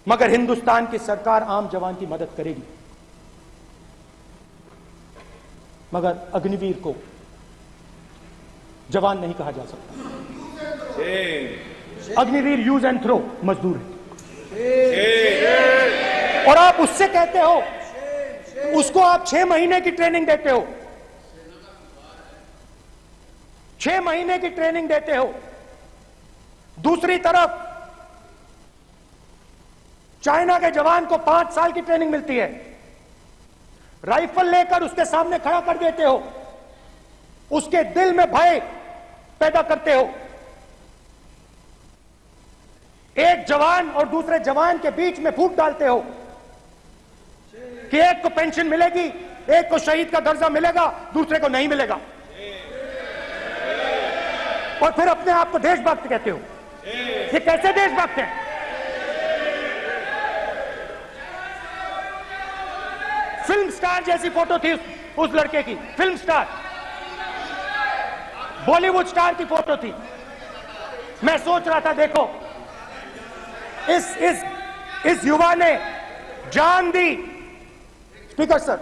मगर हिंदुस्तान की सरकार आम जवान की मदद करेगी। मगर अग्निवीर को जवान नहीं कहा जा सकता। अग्निवीर यूज एंड थ्रो मजदूर है। और आप उससे कहते हो, उसको आप 6 महीने की ट्रेनिंग देते हो, 6 महीने की ट्रेनिंग देते हो। दूसरी तरफ चाइना के जवान को 5 साल की ट्रेनिंग मिलती है, राइफल लेकर उसके सामने खड़ा कर देते हो, उसके दिल में भय पैदा करते हो। एक जवान और दूसरे जवान के बीच में फूट डालते हो कि एक को पेंशन मिलेगी, एक को शहीद का दर्जा मिलेगा, दूसरे को नहीं मिलेगा। और फिर अपने आप को देशभक्त कहते हो। ये कैसे देशभक्त हैं? फिल्म स्टार जैसी फोटो थी उस लड़के की, फिल्म स्टार, बॉलीवुड स्टार की फोटो थी। मैं सोच रहा था देखो, इस युवा ने जान दी। स्पीकर सर,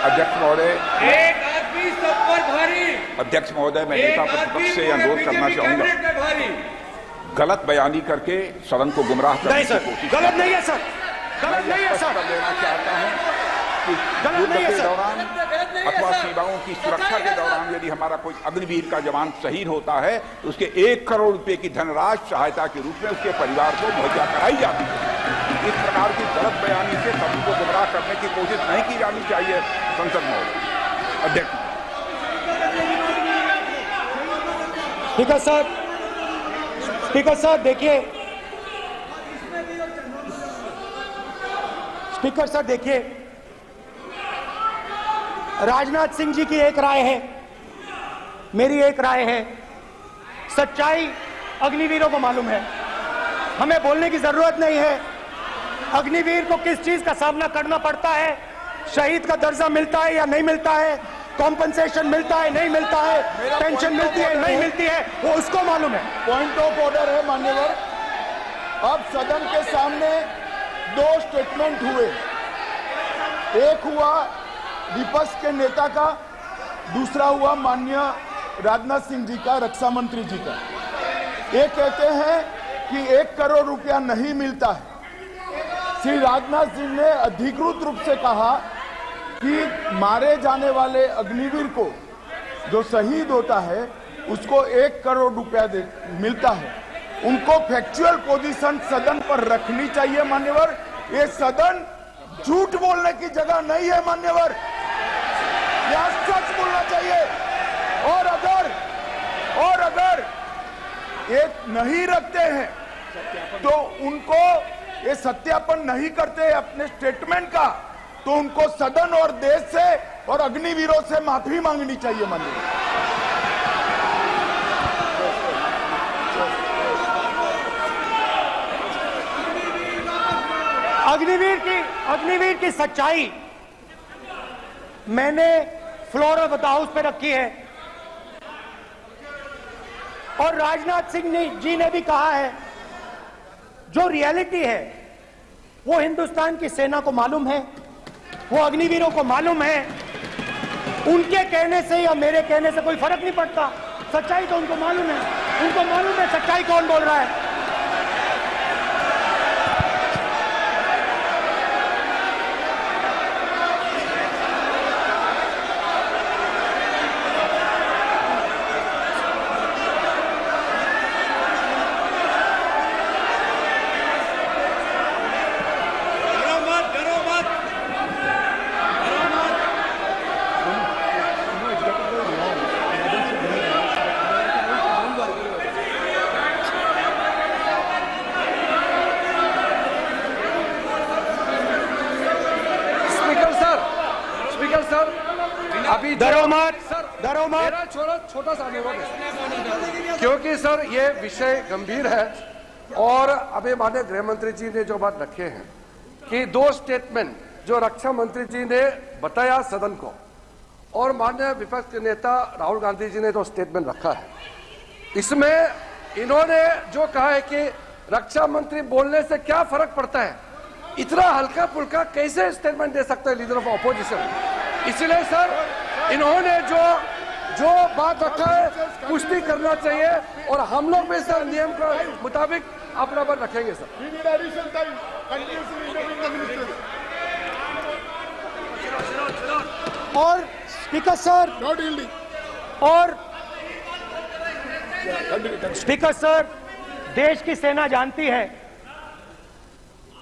अध्यक्ष महोदय, एक आदमी सब पर भारी। अध्यक्ष महोदय, मैं नेता प्रतिपक्ष से अनुरोध करना चाहूंगा। गलत बयानी करके सदन को गुमराह करने की कोशिश। गलत नहीं है सर, गलत नहीं है सर। लेना चाहता हूं कि युद्ध के दौरान अथवा सीमाओं की सुरक्षा के दौरान यदि हमारा कोई अग्निवीर का जवान शहीद होता है तो उसके 1 करोड़ रुपए की धनराशि सहायता के रूप में उसके परिवार को मुहैया कराई जाती है। इस प्रकार की गलत बयानी से सदन को गुमराह करने की कोशिश नहीं की जानी चाहिए। संसद महोदय अध्यक्ष। स्पीकर साहब देखिए, स्पीकर साहब देखिए, राजनाथ सिंह जी की एक राय है, मेरी एक राय है। सच्चाई अग्निवीरों को मालूम है, हमें बोलने की जरूरत नहीं है। अग्निवीर को किस चीज का सामना करना पड़ता है, शहीद का दर्जा मिलता है या नहीं मिलता है, कॉम्पनसेशन मिलता है नहीं मिलता है, पेंशन मिलती है नहीं मिलती है, वो उसको मालूम है। पॉइंट ऑफ ऑर्डर है मान्यवर। अब सदन के सामने 2 स्टेटमेंट हुए, एक हुआ विपक्ष के नेता का, दूसरा हुआ माननीय राजनाथ सिंह जी का, रक्षा मंत्री जी का। ये कहते हैं कि 1 करोड़ रुपया नहीं मिलता है। श्री राजनाथ सिंह ने अधिकृत रूप से कहा कि मारे जाने वाले अग्निवीर को जो शहीद होता है उसको 1 करोड़ रुपया मिलता है। उनको फैक्चुअल पोजीशन सदन पर रखनी चाहिए मान्यवर। ये सदन झूठ बोलने की जगह नहीं है मान्यवर, यह सच बोलना चाहिए। और अगर ये नहीं रखते हैं तो उनको ये सत्यापन नहीं करते अपने स्टेटमेंट का, तो उनको सदन और देश से और अग्निवीरों से माफी मांगनी चाहिए माननीय। अग्निवीर की सच्चाई मैंने फ्लोर ऑफ द हाउस पे रखी है और राजनाथ सिंह जी ने भी कहा है। जो रियलिटी है वो हिंदुस्तान की सेना को मालूम है, वो अग्निवीरों को मालूम है। उनके कहने से या मेरे कहने से कोई फर्क नहीं पड़ता, सच्चाई तो उनको मालूम है। उनको मालूम है सच्चाई कौन बोल रहा है। मेरा छोटा सा अनुरोध है, क्योंकि सर ये विषय गंभीर है और अभी माननीय गृह मंत्री जी ने जो बात रखे हैं कि 2 स्टेटमेंट जो रक्षा मंत्री जी ने बताया सदन को और माननीय विपक्ष के नेता राहुल गांधी जी ने जो स्टेटमेंट रखा है, इसमें इन्होंने जो कहा है कि रक्षा मंत्री बोलने से क्या फर्क पड़ता है, इतना हल्का फुल्का कैसे स्टेटमेंट दे सकते हैं लीडर ऑफ ऑपोजिशन। इसलिए सर इन्होंने जो बात रखा है पुष्टि करना चाहिए और हम लोग भी सर नियम के मुताबिक अपना बात रखेंगे सर। और स्पीकर सर स्पीकर सर, देश की सेना जानती है,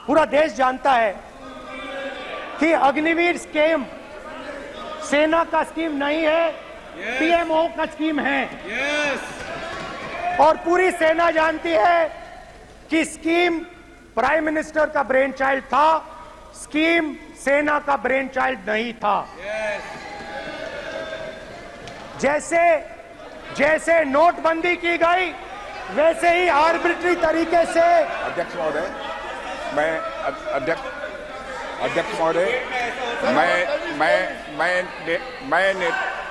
पूरा देश जानता है कि अग्निवीर स्कीम सेना का स्कीम नहीं है, पीएमओ का स्कीम है। और पूरी सेना जानती है कि स्कीम प्राइम मिनिस्टर का ब्रेन चाइल्ड था, स्कीम सेना का ब्रेन चाइल्ड नहीं था। जैसे नोटबंदी की गई वैसे ही आर्बिट्री तरीके से। अध्यक्ष महोदय, अध्यक्ष महोदय,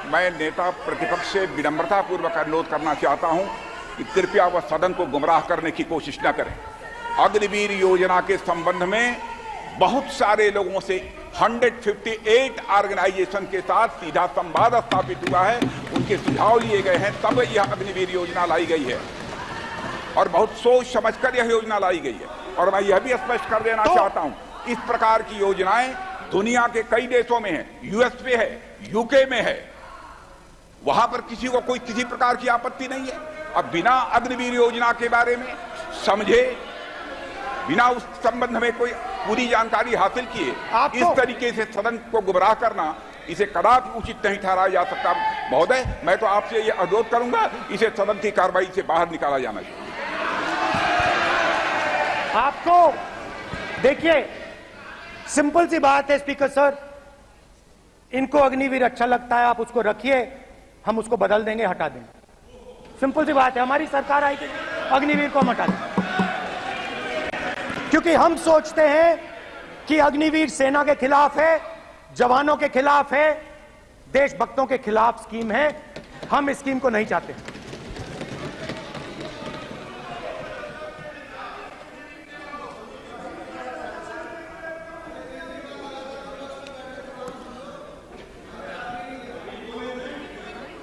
मैं नेता प्रतिपक्ष से विनम्रता पूर्वक अनुरोध करना चाहता हूं कि कृपया वह सदन को गुमराह करने की कोशिश न करें। अग्निवीर योजना के संबंध में बहुत सारे लोगों से 158 ऑर्गेनाइजेशन के साथ सीधा संवाद स्थापित हुआ है, उनके सुझाव लिए गए हैं, तब यह अग्निवीर योजना लाई गई है। और बहुत सोच समझकर यह योजना लाई गई है। और मैं यह भी स्पष्ट कर देना चाहता हूं, इस प्रकार की योजनाएं दुनिया के कई देशों में है, यूएस में है, यूके में है, वहां पर किसी को कोई किसी प्रकार की आपत्ति नहीं है। अब बिना अग्निवीर योजना के बारे में समझे, बिना उस संबंध में कोई पूरी जानकारी हासिल किए इस तरीके से सदन को गुमराह करना, इसे कदापि उचित नहीं ठहराया जा सकता। महोदय, मैं तो आपसे ये अनुरोध करूंगा, इसे सदन की कार्रवाई से बाहर निकाला जाना चाहिए। आपको देखिए, सिंपल सी बात है स्पीकर सर, इनको अग्निवीर अच्छा लगता है, आप उसको रखिए, हम उसको बदल देंगे, हटा देंगे। सिंपल सी बात है, हमारी सरकार आएगी, अग्निवीर को हम हटा देंगे, क्योंकि हम सोचते हैं कि अग्निवीर सेना के खिलाफ है, जवानों के खिलाफ है, देशभक्तों के खिलाफ स्कीम है। हम इस स्कीम को नहीं चाहते।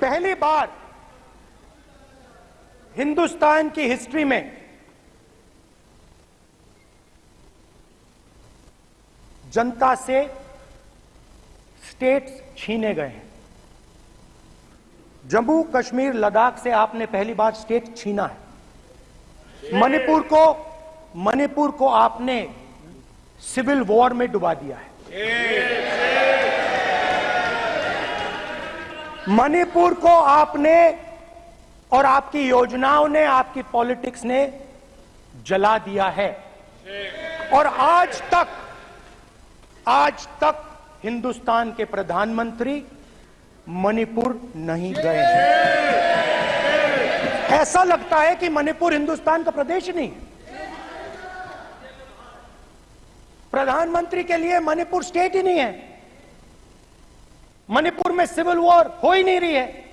पहली बार हिंदुस्तान की हिस्ट्री में जनता से स्टेट्स छीने गए हैं। जम्मू कश्मीर लद्दाख से आपने पहली बार स्टेट छीना है। मणिपुर को आपने सिविल वॉर में डुबा दिया है। मणिपुर को आपने और आपकी योजनाओं ने, आपकी पॉलिटिक्स ने जला दिया है। और आज तक हिंदुस्तान के प्रधानमंत्री मणिपुर नहीं गए हैं। ऐसा लगता है कि मणिपुर हिंदुस्तान का प्रदेश नहीं है। प्रधानमंत्री के लिए मणिपुर स्टेट ही नहीं है। मणिपुर में सिविल वॉर हो ही नहीं रही है।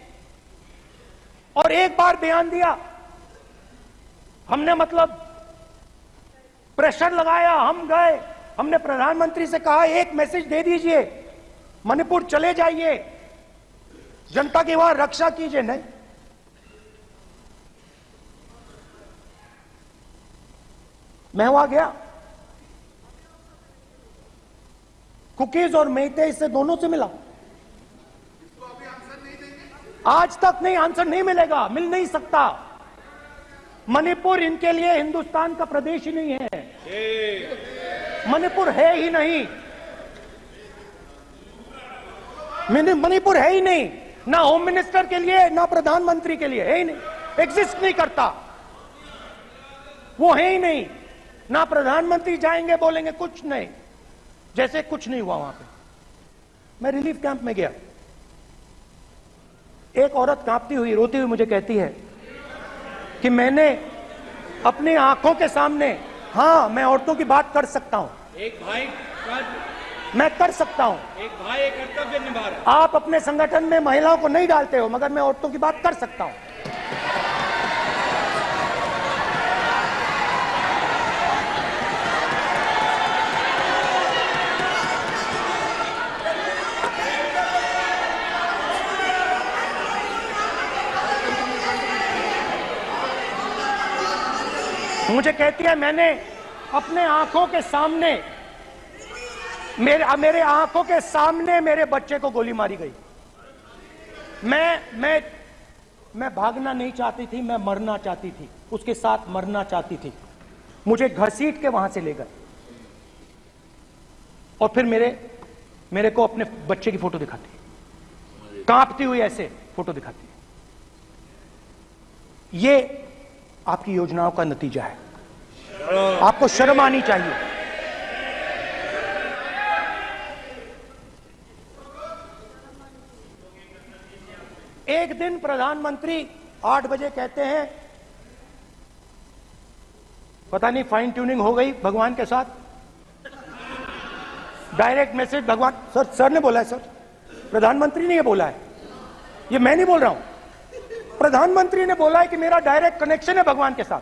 और एक बार बयान दिया हमने, मतलब प्रेशर लगाया, हम गए, हमने प्रधानमंत्री से कहा एक मैसेज दे दीजिए, मणिपुर चले जाइए, जनता की वहां रक्षा कीजिए। नहीं, मैं वहां गया, कुकीज और मेइतेई से दोनों से मिला। आज तक नहीं, आंसर नहीं मिलेगा, मिल नहीं सकता। मणिपुर इनके लिए हिंदुस्तान का प्रदेश ही नहीं है। मणिपुर है ही नहीं। मणिपुर है ही नहीं, ना होम मिनिस्टर के लिए, ना प्रधानमंत्री के लिए, है ही नहीं, एग्जिस्ट नहीं करता। वो है ही नहीं। ना प्रधानमंत्री जाएंगे बोलेंगे कुछ नहीं, जैसे कुछ नहीं हुआ वहां पे। मैं रिलीफ कैंप में गया, एक औरत कांपती हुई, रोती हुई मुझे कहती है कि मैंने अपनी आंखों के सामने, हाँ मैं औरतों की बात कर सकता हूं, एक भाई मैं कर सकता हूं, एक भाई एक कर्तव्य निभा रहा है। आप अपने संगठन में महिलाओं को नहीं डालते हो, मगर मैं औरतों की बात कर सकता हूं। मुझे कहती है मैंने अपने आंखों के सामने, मेरे आंखों के सामने मेरे बच्चे को गोली मारी गई। मैं भागना नहीं चाहती थी, मैं मरना चाहती थी, उसके साथ मरना चाहती थी। मुझे घसीट के वहां से ले गए और फिर मेरे को अपने बच्चे की फोटो दिखाती, कांपती हुई ऐसे फोटो दिखाती। ये आपकी योजनाओं का नतीजा है। आपको शर्म आनी चाहिए। एक दिन प्रधानमंत्री 8 बजे कहते हैं, पता नहीं फाइन ट्यूनिंग हो गई भगवान के साथ, डायरेक्ट मैसेज भगवान, सर ने बोला है, सर प्रधानमंत्री ने ये बोला है, ये मैं नहीं बोल रहा हूं, प्रधानमंत्री ने बोला है कि मेरा डायरेक्ट कनेक्शन है भगवान के साथ।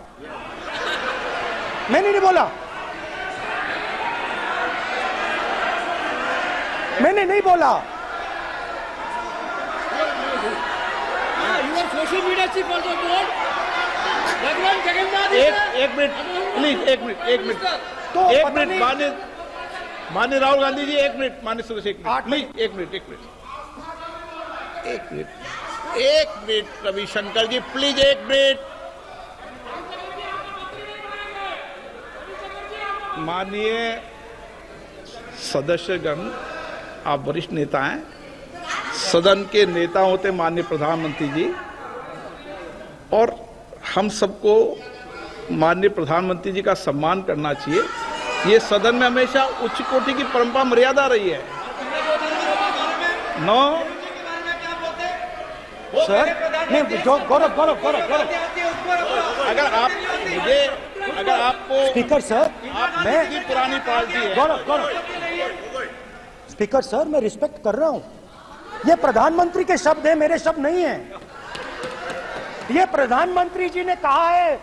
मैंने नहीं बोला, मैंने नहीं बोला। You are social media chief also board. एक मिनट प्लीज, एक मिनट माननीय राहुल गांधी जी, एक मिनट, माननीय सुरेश, एक मिनट प्लीज, एक मिनट रविशंकर जी प्लीज, एक मिनट। माननीय सदस्यगण, आप वरिष्ठ नेता हैं, सदन के नेता होते माननीय प्रधानमंत्री जी, और हम सबको माननीय प्रधानमंत्री जी का सम्मान करना चाहिए। ये सदन में हमेशा उच्च कोटि की परंपरा मर्यादा रही है। नो सर, नहीं, गौरव अगर आपको स्पीकर सर, मैं पुरानी पार्टी है। गौरव स्पीकर सर, मैं रिस्पेक्ट कर रहा हूं। ये प्रधानमंत्री के शब्द हैं, मेरे शब्द नहीं हैं। ये प्रधानमंत्री जी ने कहा है,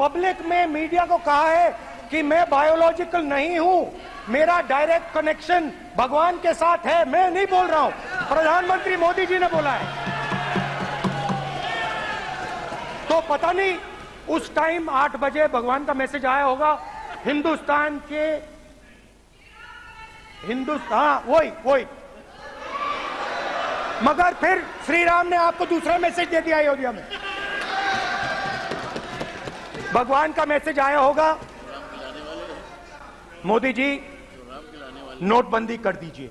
पब्लिक में, मीडिया को कहा है कि मैं बायोलॉजिकल नहीं हूं, मेरा डायरेक्ट कनेक्शन भगवान के साथ है। मैं नहीं बोल रहा हूं, प्रधानमंत्री मोदी जी ने बोला है। तो पता नहीं उस टाइम 8 बजे भगवान का मैसेज आया होगा हिंदुस्तान, वही मगर फिर श्री राम ने आपको दूसरा मैसेज दे दिया अयोध्या में। भगवान का मैसेज आया होगा, मोदी जी नोटबंदी कर दीजिए।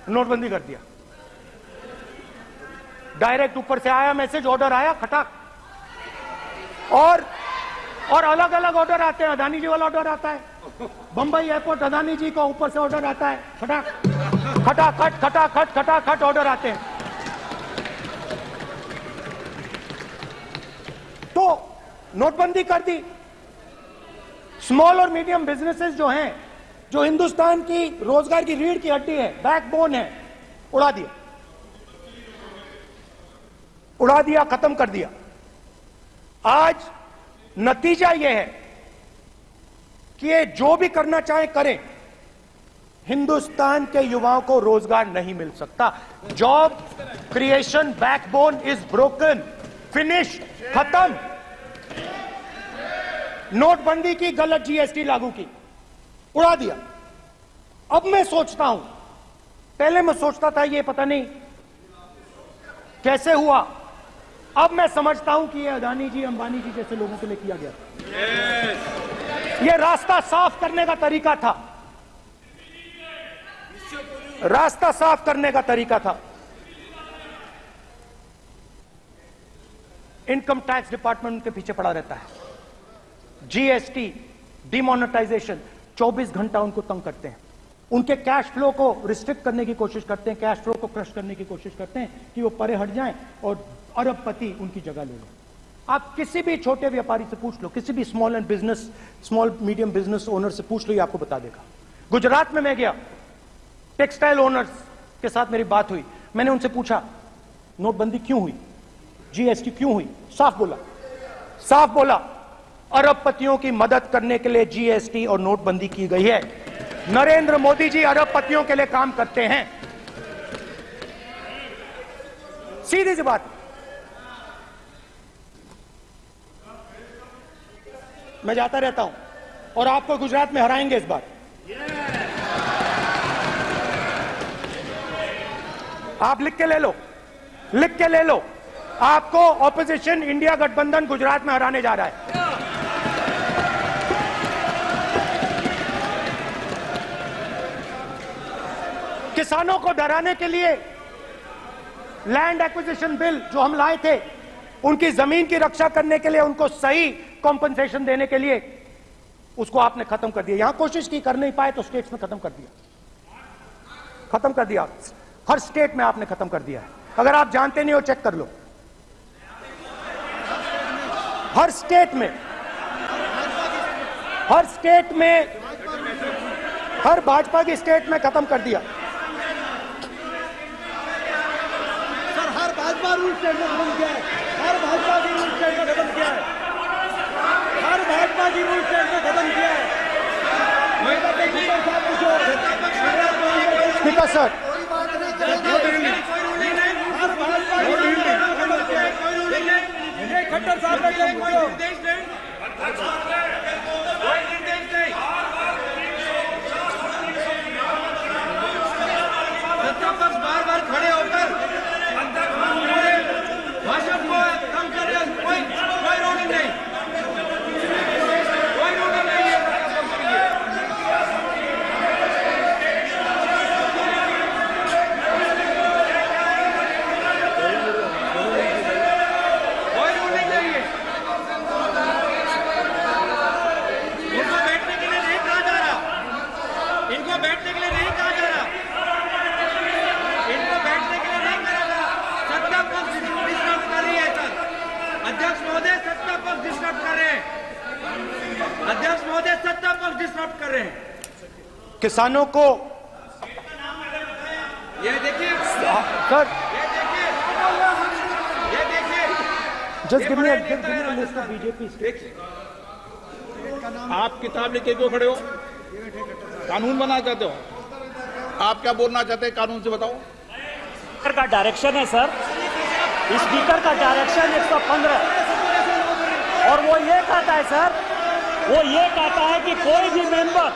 नोटबंदी कर दिया, डायरेक्ट ऊपर से आया मैसेज, ऑर्डर आया खटाक। और अलग अलग ऑर्डर आते हैं। अदानी जी वाला ऑर्डर आता है, बंबई एयरपोर्ट अदानी जी को ऊपर से ऑर्डर आता है, खटाखट ऑर्डर आते हैं। तो नोटबंदी कर दी। स्मॉल और मीडियम बिजनेसेस जो हैं, जो हिंदुस्तान की रोजगार की रीढ़ की हड्डी है, बैकबोन है, उड़ा दिया, खत्म कर दिया। आज नतीजा यह है कि ये जो भी करना चाहे करें, हिंदुस्तान के युवाओं को रोजगार नहीं मिल सकता। Job creation backbone is broken, finish, खत्म। नोटबंदी की, गलत जीएसटी लागू की, उड़ा दिया। अब मैं सोचता हूं, पहले मैं सोचता था ये पता नहीं कैसे हुआ, अब मैं समझता हूं कि ये अदानी जी, अंबानी जी जैसे लोगों के लिए किया गया। ये रास्ता साफ करने का तरीका था, रास्ता साफ करने का तरीका था। इनकम टैक्स डिपार्टमेंट उनके पीछे पड़ा रहता है। जीएसटी, डिमोनेटाइजेशन, 24 घंटा उनको तंग करते हैं। उनके कैश फ्लो को रिस्ट्रिक्ट करने की कोशिश करते हैं, कैश फ्लो को क्रश करने की कोशिश करते हैं कि वो परे हट जाएं और अरबपति उनकी जगह ले लें। आप किसी भी छोटे व्यापारी से पूछ लो, किसी भी स्मॉल मीडियम बिजनेस ओनर से पूछ लो, ये आपको बता देगा। गुजरात में मैं गया, टेक्सटाइल ओनर्स के साथ मेरी बात हुई। मैंने उनसे पूछा नोटबंदी क्यों हुई, जीएसटी क्यों हुई? साफ बोला अरबपतियों की मदद करने के लिए जीएसटी और नोटबंदी की गई है। नरेंद्र मोदी जी अरबपतियों के लिए काम करते हैं, सीधी सी बात। मैं जाता रहता हूं और आपको गुजरात में हराएंगे इस बार। आप लिख के ले लो, आपको ऑपोजिशन इंडिया गठबंधन गुजरात में हराने जा रहा है। किसानों को डराने के लिए लैंड एक्विजिशन बिल जो हम लाए थे, उनकी जमीन की रक्षा करने के लिए, उनको सही कॉम्पनसेशन देने के लिए, उसको आपने खत्म कर दिया। यहां कोशिश की, कर नहीं पाए तो स्टेट्स में खत्म कर दिया। हर स्टेट में आपने खत्म कर दिया है। अगर आप जानते नहीं हो, चेक कर लो। हर स्टेट में, हर भाजपा की स्टेट में खत्म कर दिया। सर, हर भाजपा रूल स्टेट में खत्म किया है। हर भाजपा की रूल स्टेट में खत्म किया है। स्पीकर सर, कोई बात नहीं। खट्टर साहब का कोई निर्देश नहीं, कोई निर्देश नहीं। सत्ता पक्ष बार बार खड़े होकर भाषण को कम कर रहे हैं। कोई रूलिंग नहीं, कोई रूलिंग नहीं है सत्ता पक्ष के लिए। कोई रूलिंग नहीं है। इनको बैठने के लिए नहीं कहा जा रहा, इनको बैठने के लिए नहीं कहा जा रहा, इनको बैठने के लिए नहीं कहा जा रहा। सत्ता पक्ष डिस्टर्ब कर रही है सर। अध्यक्ष महोदय सत्ता पक्ष डिस्टर्ब कर रहे हैं। अध्यक्ष महोदय सत्ता पक्ष डिस्टर्ब कर रहे हैं। किसानों को ये देखिए सर, ये देखिए just give me a list of BJP states. आप किताब लेके क्यों खड़े हो? कानून बनाना चाहते हो? आप क्या बोलना चाहते हैं कानून से बताओ। स्पीकर का डायरेक्शन है सर, स्पीकर का डायरेक्शन 115 और वो ये कहता है सर, वो ये कहता है कि कोई भी मेंबर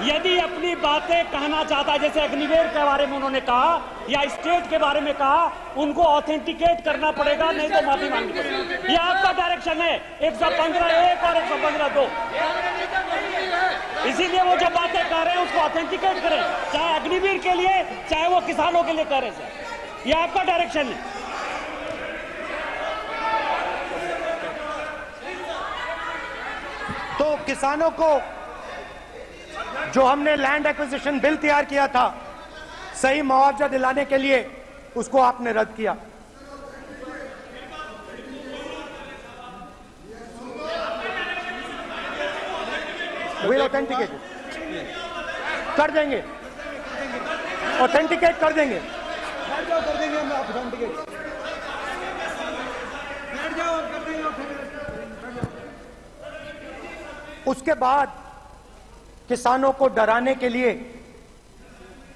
यदि अपनी बातें कहना चाहता है, जैसे अग्निवीर के बारे में उन्होंने कहा या स्टेट के बारे में कहा, उनको ऑथेंटिकेट करना पड़ेगा, नहीं तो माफी मांगनी पड़ेगी। ये आपका डायरेक्शन है 115(1) और 115(2). इसीलिए वो जो बातें कह रहे हैं उसको ऑथेंटिकेट करें, चाहे अग्निवीर के लिए चाहे वो किसानों के लिए कह रहे हैं सर। ये आपका डायरेक्शन है। तो किसानों को जो हमने लैंड एक्विजिशन बिल तैयार किया था सही मुआवजा दिलाने के लिए, उसको आपने रद्द किया। विल ऑथेंटिकेट कर देंगे, ऑथेंटिकेट कर देंगे। बैठ जाओ, कर देंगे हम ऑथेंटिकेट। बैठ जाओ, कर देंगे ऑथेंटिकेट। उसके बाद किसानों को डराने के लिए,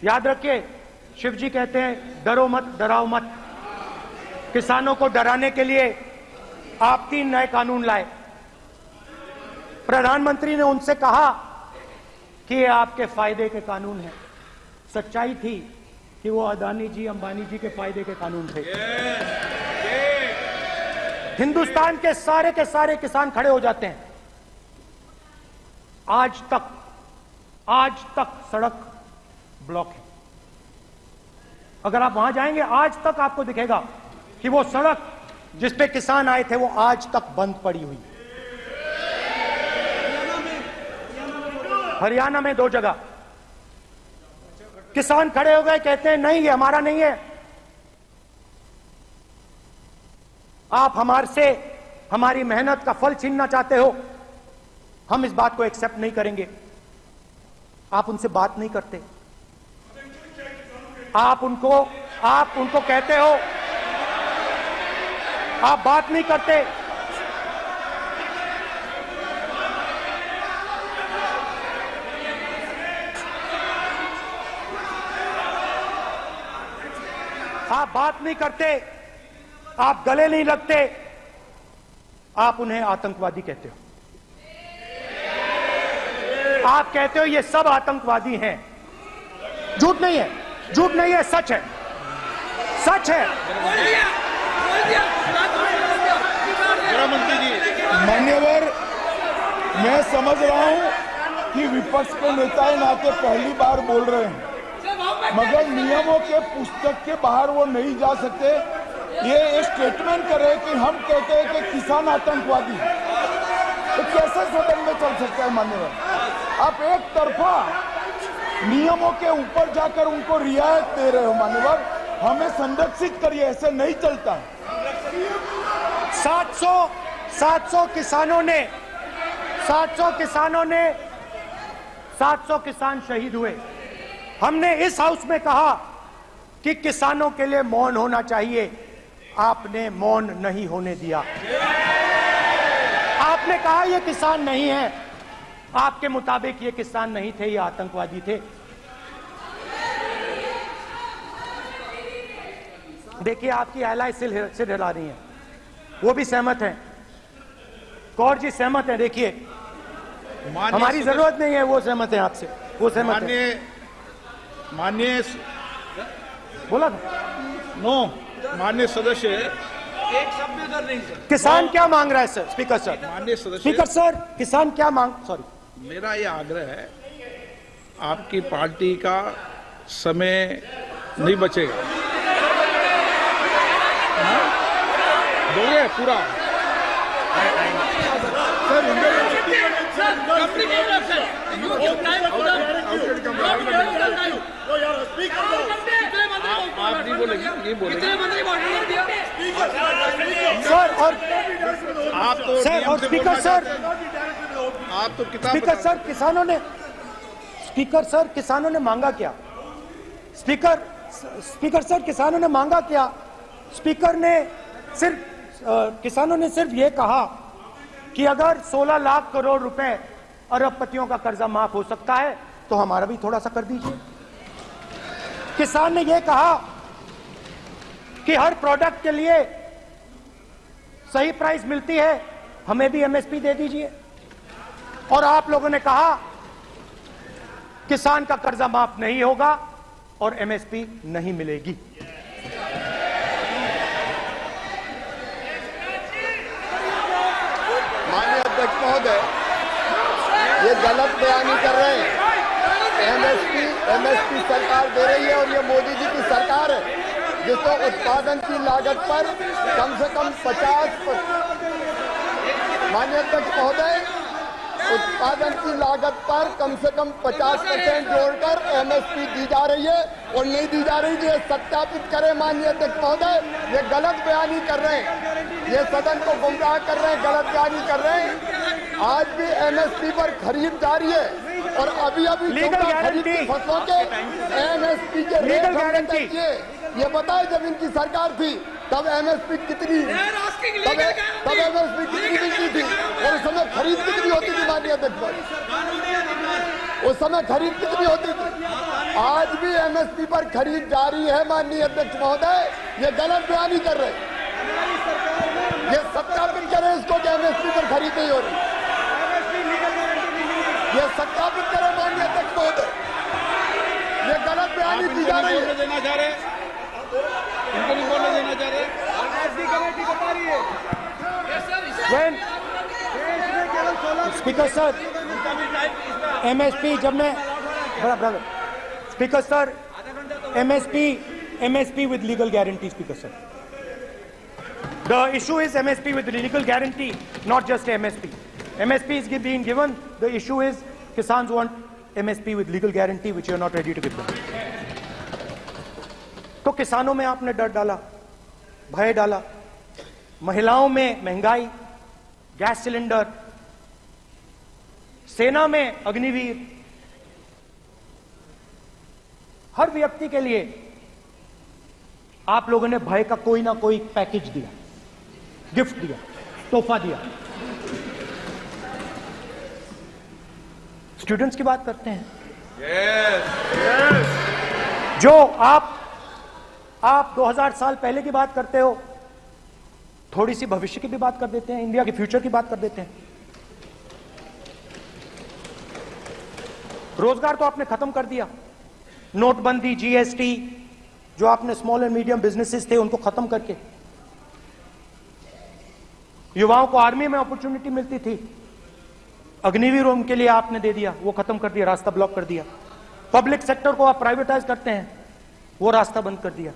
याद रखिए शिव जी कहते हैं डरो मत डराओ मत। किसानों को डराने के लिए आप 3 नए कानून लाए। प्रधानमंत्री ने उनसे कहा कि ये आपके फायदे के कानून हैं। सच्चाई थी कि वो अदानी जी अंबानी जी के फायदे के कानून थे। हिंदुस्तान के सारे किसान खड़े हो जाते हैं। आज तक सड़क ब्लॉक है। अगर आप वहां जाएंगे आज तक आपको दिखेगा कि वो सड़क जिस पे किसान आए थे वो आज तक बंद पड़ी हुई। हरियाणा में 2 जगह किसान खड़े हो गए, कहते हैं नहीं ये हमारा नहीं है। आप हमारे हमारी मेहनत का फल छीनना चाहते हो, हम इस बात को एक्सेप्ट नहीं करेंगे। आप उनसे बात नहीं करते, आप उनको कहते हो, आप बात नहीं करते। आप बात नहीं करते, आप गले नहीं लगते, आप उन्हें आतंकवादी कहते हो। आप कहते हो ये सब आतंकवादी हैं। झूठ नहीं है, झूठ नहीं है, सच है, सच है। मान्यवर, मैं समझ रहा हूं कि विपक्ष के नेता नाते पहली बार बोल रहे हैं, मगर नियमों के पुस्तक के बाहर वो नहीं जा सकते। ये स्टेटमेंट करे कि हम कहते हैं कि किसान आतंकवादी, तो कैसे सदन में चल सकता है? मान्यवर, आप एक तरफा नियमों के ऊपर जाकर उनको रियायत दे रहे हो। मान्यवर, हमें संरक्षित करिए, ऐसे नहीं चलता। 700 किसान शहीद हुए। हमने इस हाउस में कहा कि किसानों के लिए मौन होना चाहिए, आपने मौन नहीं होने दिया। आपने कहा ये किसान नहीं है, आपके मुताबिक ये किसान नहीं थे, ये आतंकवादी थे। देखिए आपकी आला सिर हिला रही है। वो भी सहमत हैं। कौर जी सहमत हैं। देखिए, हमारी जरूरत नहीं है, वो सहमत है आपसे, वो सहमत है। माननीय बोला नो, माननीय सदस्य, एक शब्द उधर नहीं सर। किसान क्या मांग रहा है सर? स्पीकर सर, माननीय सदस्य, स्पीकर सर, किसान क्या मांग, सॉरी, मेरा ये आग्रह है, आपकी पार्टी का समय नहीं बचेगा। दोगे पूरा? आप नहीं बोलेंगे, नहीं बोलेंगे सर। और आप तो सर, और स्पीकर सर, आप तो किताब स्पीकर सर, किसानों ने, स्पीकर सर, किसानों ने मांगा क्या? स्पीकर सर, किसानों ने मांगा क्या? स्पीकर ने सिर्फ, किसानों ने सिर्फ ये कहा कि अगर 16 लाख करोड़ रुपए अरबपतियों का कर्जा माफ हो सकता है तो हमारा भी थोड़ा सा कर दीजिए। किसान ने यह कहा कि हर प्रोडक्ट के लिए सही प्राइस मिलती है, हमें भी एमएसपी दे दीजिए। और आप लोगों ने कहा किसान का कर्जा माफ नहीं होगा और एमएसपी नहीं मिलेगी। माननीय अध्यक्ष महोदय, ये गलत बयानी कर रहे हैं। एमएसपी सरकार दे रही है और ये मोदी जी की सरकार है जिसको उत्पादन की लागत पर कम से कम 50। माननीय अध्यक्ष महोदय, उत्पादन की लागत पर कम से कम 50% जोड़कर एमएसपी दी जा रही है और नहीं दी जा रही। ये सत्यापित करें माननीय अध्यक्ष महोदय, ये गलत बयानी कर रहे हैं, ये सदन को गुमराह कर रहे हैं, गलत बयानी कर रहे हैं। आज भी एमएसपी पर खरीद जारी है और अभी खरीद की फसलों के एमएसपी के रेट गारंटी ये बताए, जब इनकी सरकार थी तब एमएसपी कितनी, तब एमएसपी कितनी मिलती थी और उस समय खरीद कितनी होती थी माननीय अध्यक्ष? उस समय खरीद कितनी होती थी? आज भी एमएसपी पर खरीद जारी है माननीय अध्यक्ष महोदय, ये गलत बयानी कर रहे हैं। ये सत्यापित करें इसको कि एमएसपी पर खरीद नहीं हो रही, ये सत्यापित करें माननीय अध्यक्ष महोदय, ये गलत बयानी की जा रही है। देना चाह रहे, इनको नहीं बोलने देना चाह रहे। स्पीकर सर, एमएसपी जब मैं बराबर, speaker sir, MSP with legal guarantee, speaker sir, the issue is MSP with legal guarantee, not just MSP. MSP is being given, the issue is Kisans want MSP with legal guarantee which you are not ready to give them. तो किसानों में आपने डर डाला, भय डाला, महिलाओं में महंगाई, गैस सिलेंडर, सेना में अग्निवीर, हर व्यक्ति के लिए आप लोगों ने भय का कोई ना कोई पैकेज दिया, गिफ्ट दिया, तोहफा दिया। स्टूडेंट्स की बात करते हैं। जो आप 2000 साल पहले की बात करते हो, थोड़ी सी भविष्य की भी बात कर देते हैं, इंडिया के फ्यूचर की बात कर देते हैं। रोजगार तो आपने खत्म कर दिया, नोटबंदी, जीएसटी, जो आपने स्मॉल एंड मीडियम बिजनेसेस थे उनको खत्म करके, युवाओं को आर्मी में अपॉर्चुनिटी मिलती थी, अग्निवीर उनके लिए आपने दे दिया, वो खत्म कर दिया, रास्ता ब्लॉक कर दिया। पब्लिक सेक्टर को आप प्राइवेटाइज करते हैं, वो रास्ता बंद कर दिया।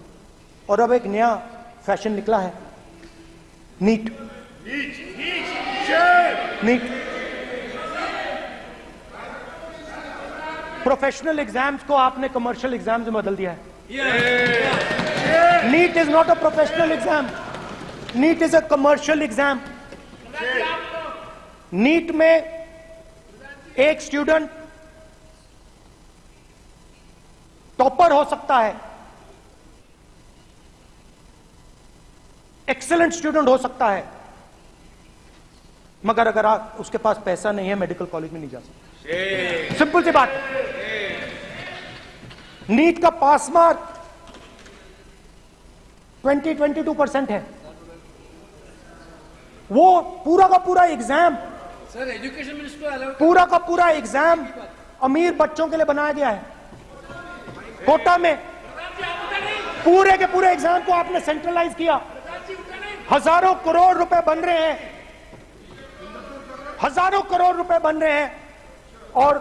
और अब एक नया फैशन निकला है, नीट। प्रोफेशनल एग्जाम्स को आपने कमर्शियल एग्जाम्स में बदल दिया है। NEET is not a professional exam, NEET is a commercial exam. NEET में एक स्टूडेंट टॉपर हो सकता है, एक्सीलेंट स्टूडेंट हो सकता है, मगर अगर आप उसके पास पैसा नहीं है मेडिकल कॉलेज में नहीं जा सकता। सिंपल सी बात है। नीट का पास मार्क 22% है, वो पूरा का पूरा एग्जाम, सर एजुकेशन मिनिस्टर पूरा का पूरा एग्जाम अमीर बच्चों के लिए बनाया गया है। कोटा में पूरे के पूरे एग्जाम को आपने सेंट्रलाइज किया। हजारों करोड़ रुपए बन रहे हैं, हजारों करोड़ रुपए बन रहे हैं। और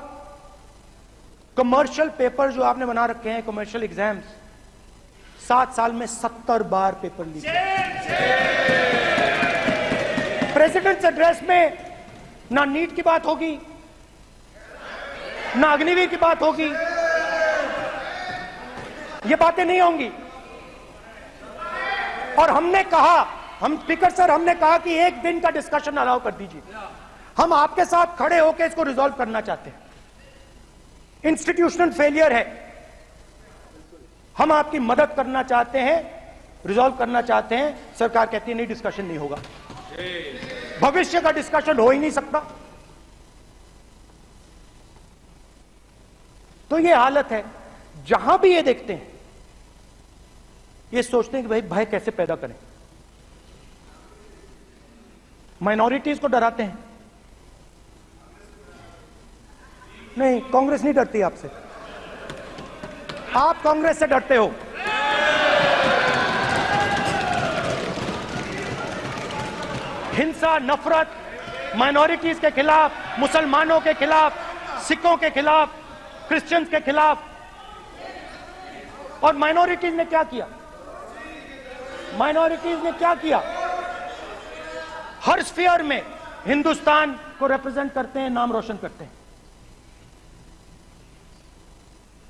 कमर्शियल पेपर जो आपने बना रखे हैं, कमर्शियल एग्जाम्स, 7 साल में 70 बार पेपर लीक। प्रेसिडेंट्स एड्रेस में ना नीट की बात होगी, ना अग्निवीर की बात होगी, ये बातें नहीं होंगी। और हमने कहा, हम स्पीकर सर, हमने कहा कि एक दिन का डिस्कशन अलाउ कर दीजिए। हम आपके साथ खड़े होकर इसको रिजॉल्व करना चाहते हैं। इंस्टीट्यूशनल फेलियर है, हम आपकी मदद करना चाहते हैं, रिजॉल्व करना चाहते हैं। सरकार कहती है नहीं, डिस्कशन नहीं होगा, भविष्य का डिस्कशन हो ही नहीं सकता। तो ये हालत है। जहां भी ये देखते हैं, ये सोचते हैं कि भाई भय कैसे पैदा करें, माइनॉरिटीज को डराते हैं। नहीं, कांग्रेस नहीं डरती आपसे, आप कांग्रेस से डरते हो। हिंसा, नफरत, माइनॉरिटीज के खिलाफ, मुसलमानों के खिलाफ, सिखों के खिलाफ, क्रिश्चियंस के खिलाफ। और माइनॉरिटीज ने क्या किया? माइनॉरिटीज ने क्या किया? हर स्फीयर में हिंदुस्तान को रिप्रेजेंट करते हैं, नाम रोशन करते हैं।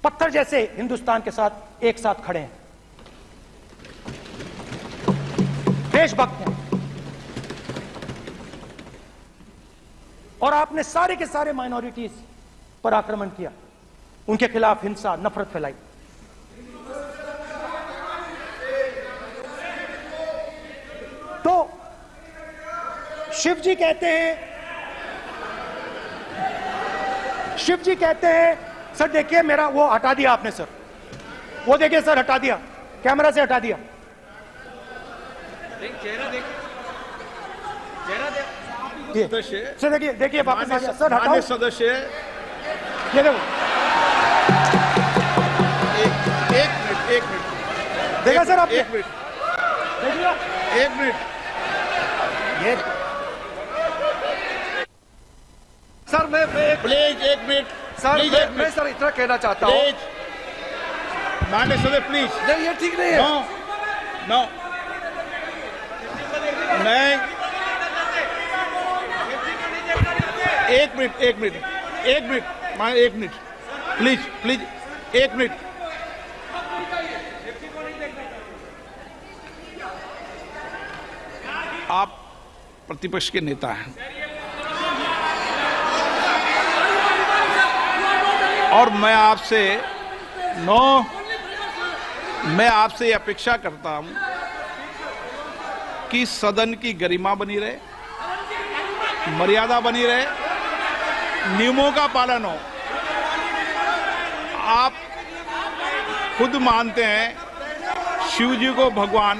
पत्थर जैसे हिंदुस्तान के साथ एक साथ खड़े हैं, देशभक्त हैं। और आपने सारे के सारे माइनॉरिटीज पर आक्रमण किया, उनके खिलाफ हिंसा, नफरत फैलाई। तो शिव जी कहते हैं, सर देखिए मेरा वो हटा दिया आपने सर, वो देखिए सर हटा दिया, कैमरा से हटा दिया। चेहरा देख, चेहरा देख। सर देखिए, देखिए वापस आ गया सर, हटाओ सदस्य। ये देखो, एक मिनट देखा सर आपने? एक मिनट, देखिए, एक मिनट। ये सर मैं प्लीज एक मिनट सर, मैं सर इतना कहना चाहता हूँ, माननीय सदस्य प्लीज। नहीं ये ठीक नहीं है। नो नहीं, एक मिनट माननीय, एक मिनट प्लीज, एक मिनट। आप प्रतिपक्ष के नेता हैं और मैं आपसे अपेक्षा करता हूं कि सदन की गरिमा बनी रहे, मर्यादा बनी रहे, नियमों का पालन हो। आप खुद मानते हैं शिव जी को भगवान,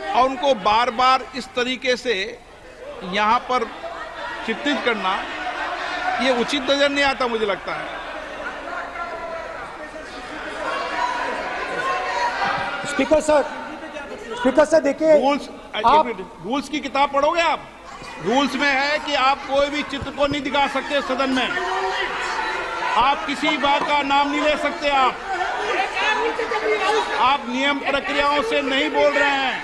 और उनको बार बार इस तरीके से यहां पर चित्रित करना ये उचित नजर नहीं आता, मुझे लगता है। स्पीकर सर देखिए, रूल्स की किताब पढ़ोगे आप? रूल्स में है कि आप कोई भी चित्र को नहीं दिखा सकते सदन में, आप किसी बात का नाम नहीं ले सकते, आप नियम प्रक्रियाओं से नहीं बोल रहे हैं।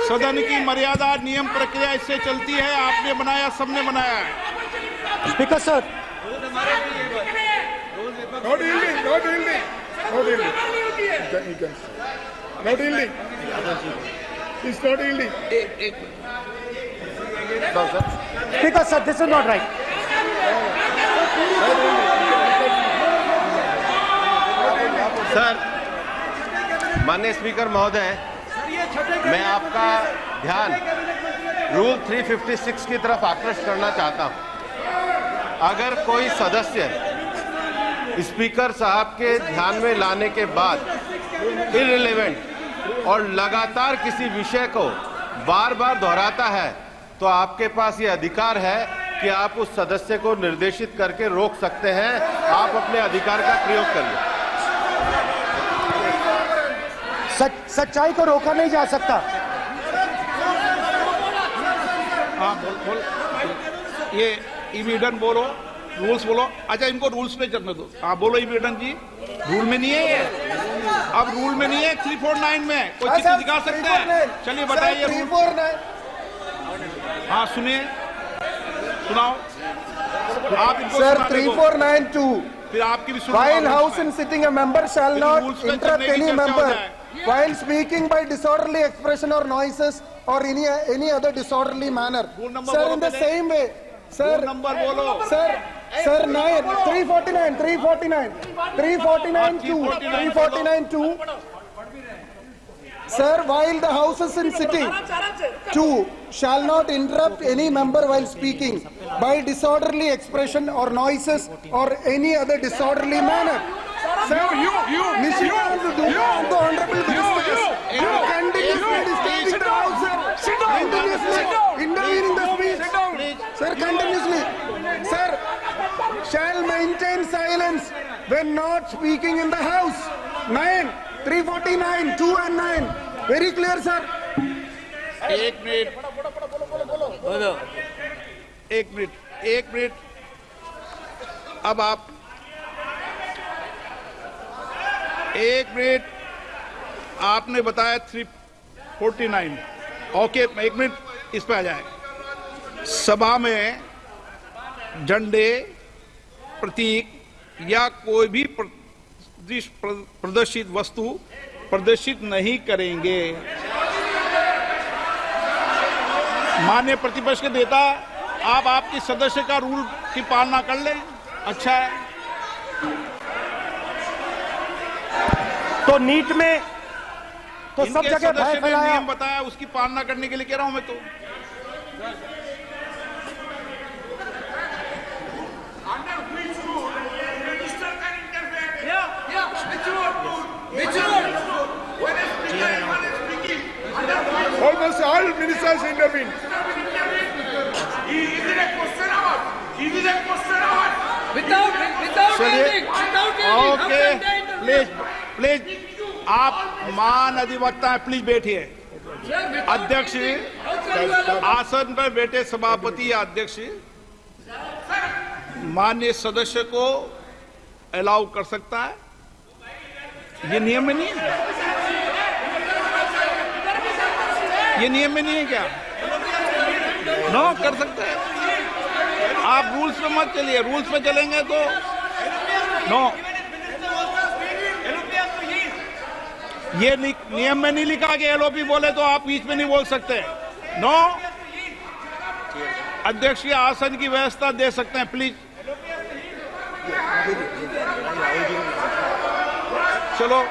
सदन की मर्यादा, नियम प्रक्रिया इससे चलती है, आपने बनाया, सबने बनाया है। Speaker sir, speaker sir, this is not right. Sir, माननीय स्पीकर महोदय, मैं आपका ध्यान रूल 356 की तरफ आकृष्ट करना चाहता हूं। अगर कोई सदस्य स्पीकर साहब के ध्यान में लाने के बाद इररिलेवेंट और लगातार किसी विषय को बार बार दोहराता है तो आपके पास ये अधिकार है कि आप उस सदस्य को निर्देशित करके रोक सकते हैं। आप अपने अधिकार का प्रयोग करिए। सच्चाई को रोका नहीं जा सकता। हाँ बोल ये इविडेंट बोलो, रूल्स बोलो। अच्छा इनको रूल्स पे चलने दो। हाँ बोलो इविडेंट जी, रूल में नहीं है ये, अब रूल में नहीं है। 349 में कोई चीज दिखा सकते हैं? चलिए बताइए। 349 हाँ सुनिए, सुनाओ आप इनको। सर 3492 फिर आपकी भी सुनो। While house in sitting a member shall not interrupt any member while speaking by disorderly expression or noises or any other disorderly manner. Sir, in the same way, sir. Number बोलो। Sir 349 Sir, while the house is in sitting, 2 shall not interrupt any member while speaking by disorderly expression or noises or any other disorderly manner. Sir, Nishikant Duma and the Honorable Ministers are continuously disturbing the house, sir. Continuously intervening the speech. Sir, continuously. Sir, shall maintain silence when not speaking in the house. 349, 2 and 9. Very clear, sir. एक minute. अब आप 1 minute. आपने बताया 349। Okay 1 minute इस पे आ जाए। सभा में झंडे, प्रतीक या कोई भी प्रदर्शित वस्तु प्रदर्शित नहीं करेंगे। मान्य प्रतिपक्ष के नेता, आप आपकी सदस्य का रूल की पालना कर लें, अच्छा है। तो नीट में तो सब जगह भय फैलाया। नियम बताया, उसकी पालना करने के लिए कह रहा हूं मैं तो। Almost all ministers intervened. Okay please आप मान अधिवक्ता हैं, प्लीज बैठिए। अध्यक्ष आसन पर बैठे सभापति या अध्यक्ष माननीय सदस्य को अलाउ कर सकता है। ये नियम में नहीं है, ये नियम में नहीं है क्या? नो कर सकते हैं आप। रूल्स पे मत चलिए, रूल्स पे चलेंगे तो नो। ये नियम में नहीं लिखा कि एलओपी बोले तो आप बीच में नहीं बोल सकते। नो, अध्यक्ष के आसन की व्यवस्था दे सकते हैं प्लीज। चलो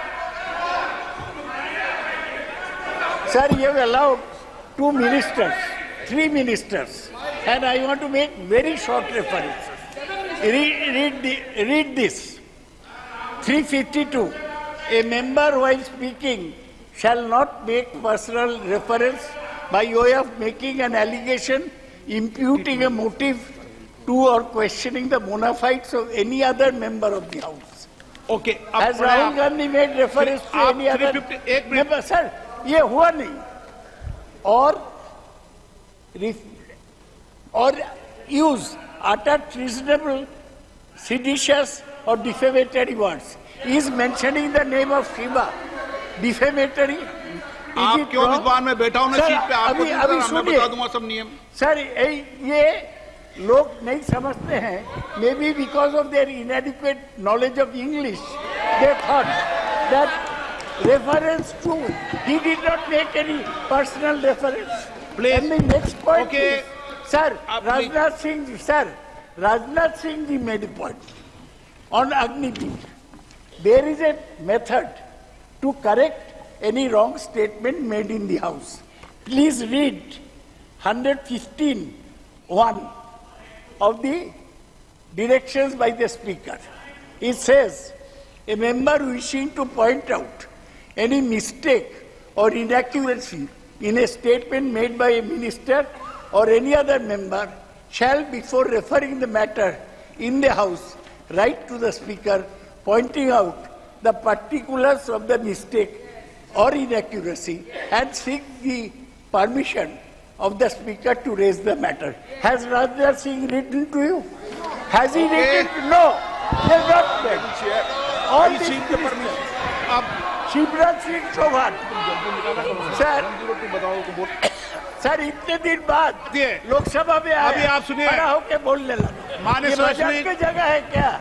Sir, you have allowed 2 ministers, 3 ministers, and I want to make very short references. Read this. 352. A member while speaking shall not make personal reference by way of making an allegation, imputing a motive to or questioning the bona fides of any other member of the House. Okay. As Rahul Gandhi made reference to any other member. Sir, ये हुआ नहीं। और use utter treasonable, seditious or defamatory words. He is mentioning the name of Shiva. Defamatory. आप क्यों विद्वान में बैठा हूं ना सीट पे? आपको अभी मैं बता दूंगा सब नियम। सर ये लोग नहीं समझते हैं। May be because of their inadequate knowledge of English, they thought that reference to, he did not make any personal reference. Please. And the next point Okay. is, sir, Rajnath Singh ji made a point on Agniveer. There is a method to correct any wrong statement made in the House. Please read 115(1) of the directions by the Speaker. It says, a member wishing to point out any mistake or inaccuracy in a statement made by a minister or any other member shall, before referring the matter in the House, write to the Speaker pointing out the particulars of the mistake or inaccuracy and seek the permission of the Speaker to raise the matter. Has Rajnath Singh written to you? Has he written? No. He has not read. All these ministers. Shivraj Singh Chouhan sir इतने दिन बाद लोकसभा में अभी आप सुनिए खड़ा होकर बोलने लगा माननीय मजाक की जगह है क्या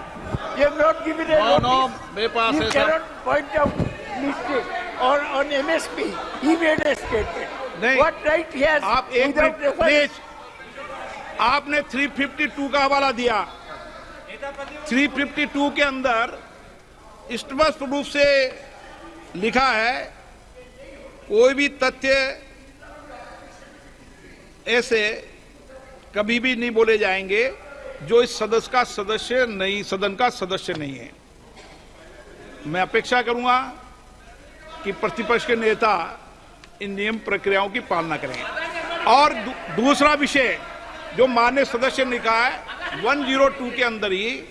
ये नॉट गिवन ए मेरे पास you can not point out mistake और on MSP he made a statement what right he has आप एक मिनट प्लीज आपने 352 का हवाला दिया 352 के अंदर स्पष्ट रूप से लिखा है कोई भी तथ्य ऐसे कभी भी नहीं बोले जाएंगे जो इस सदस्य का सदस्य नहीं सदन का सदस्य नहीं है। मैं अपेक्षा करूंगा कि प्रतिपक्ष के नेता इन नियम प्रक्रियाओं की पालना करें। और दूसरा विषय जो माननीय सदस्य ने कहा है 102 के अंदर ही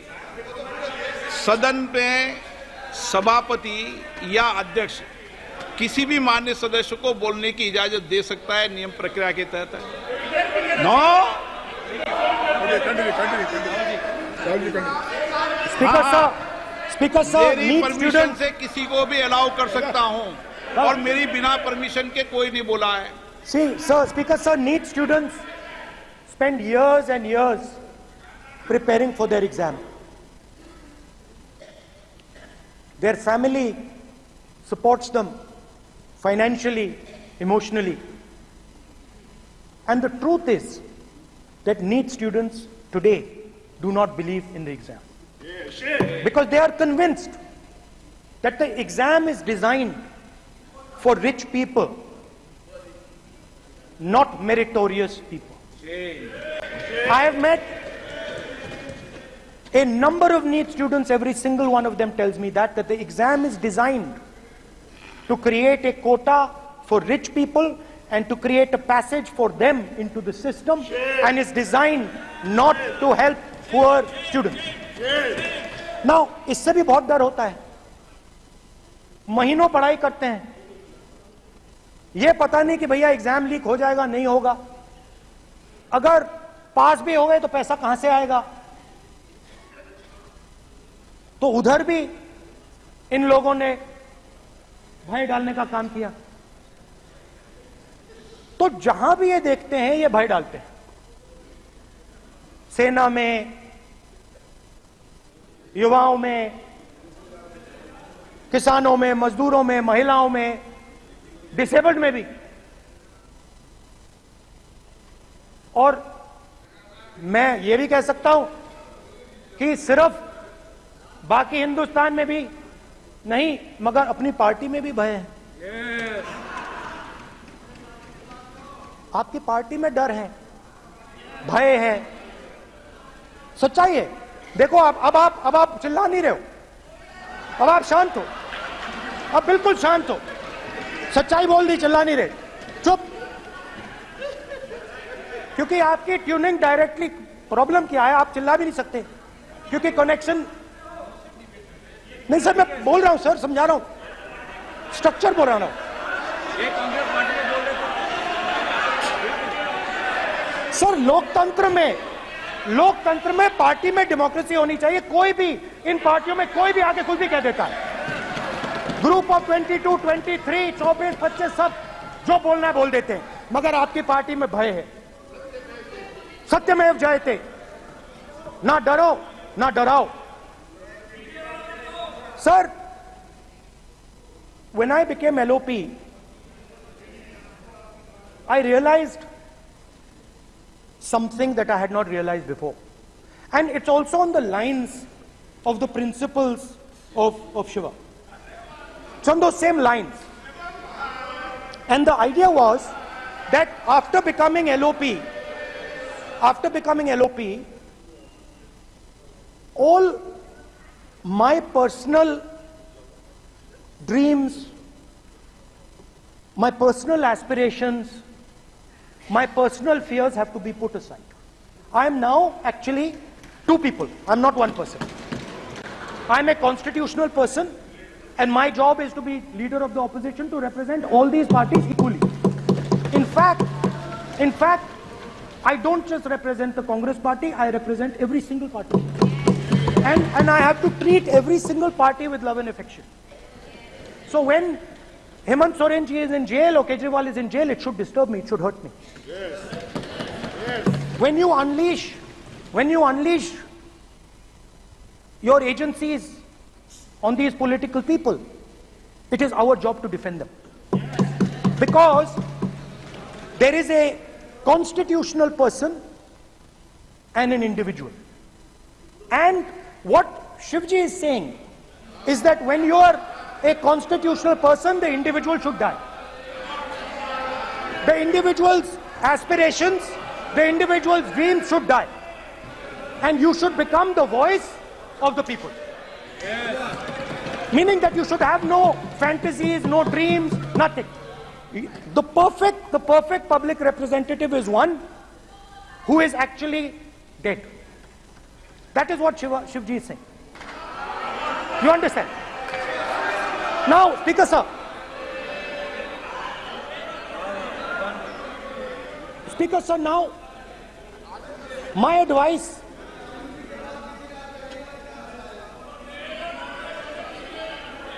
सदन में सभापति या अध्यक्ष किसी भी माननीय सदस्य को बोलने की इजाजत दे सकता है नियम प्रक्रिया के तहत। नो स्पीकर साहब मेरी परमिशन से किसी को भी अलाउ कर सकता हूं और मेरी बिना परमिशन के कोई नहीं बोला है। See, sir, Speaker sir, NEET students spend years and years preparing for their exam. Their family supports them financially, emotionally. And the truth is that NEET students today do not believe in the exam. Because they are convinced that the exam is designed for rich people, not meritorious people. I have met a number of NEET students, every single one of them tells me that the exam is designed to create a quota for rich people and to create a passage for them into the system and is designed not to help poor students. Now, इससे भी बहुत डर होता है। महीनों पढ़ाई करते हैं, ये पता नहीं कि भैया एग्जाम लीक हो जाएगा नहीं होगा, अगर पास भी हो गए तो पैसा कहां से आएगा। तो उधर भी इन लोगों ने भय डालने का काम किया। तो जहां भी ये देखते हैं ये भय डालते हैं। सेना में, युवाओं में, किसानों में, मजदूरों में, महिलाओं में, डिसेबल्ड में भी। और मैं ये भी कह सकता हूं कि सिर्फ बाकी हिंदुस्तान में भी नहीं मगर अपनी पार्टी में भी भय है। आपकी पार्टी में डर है, भय है, सच्चाई है। देखो अब आप चिल्ला नहीं रहे हो, अब आप शांत हो, अब बिल्कुल शांत हो, सच्चाई बोल दी, चिल्ला नहीं रहे, चुप। क्योंकि आपकी ट्यूनिंग डायरेक्टली प्रॉब्लम क्या है, आप चिल्ला भी नहीं सकते क्योंकि कनेक्शन नहीं। सर मैं बोल रहा हूं, सर समझा रहा हूं, स्ट्रक्चर बोल रहा हूं। सर लोकतंत्र में पार्टी में डेमोक्रेसी होनी चाहिए। कोई भी इन पार्टियों में कोई भी आके कुछ भी कह देता है। ग्रुप ऑफ 22, 23, 24, 25 सब जो बोलना है बोल देते हैं, मगर आपकी पार्टी में भय है। सत्यमेव जयते, ना डरो ना डराओ। Sir, when I became LOP, I realized something that I had not realized before. And it's also on the lines of the principles of Shiva. It's on those same lines. And the idea was that after becoming LOP, all my personal dreams, my personal aspirations, my personal fears have to be put aside. I am now actually two people. I'm not one person. I'm a constitutional person, and my job is to be leader of the opposition, to represent all these parties equally. In fact, I don't just represent the Congress party, I represent every single party. And I have to treat every single party with love and affection. So when Hemant Soren ji is in jail or Kejriwal is in jail, it should disturb me, it should hurt me. Yes. When you unleash your agencies on these political people, it is our job to defend them. Because there is a constitutional person and an individual. And what Shivji is saying is that when you are a constitutional person, the individual should die. The individual's aspirations, the individual's dreams should die. And you should become the voice of the people. Meaning that you should have no fantasies, no dreams, nothing. The perfect public representative is one who is actually dead. That is what Shivji is saying. You understand? Now, Speaker sir. Speaker sir, now, my advice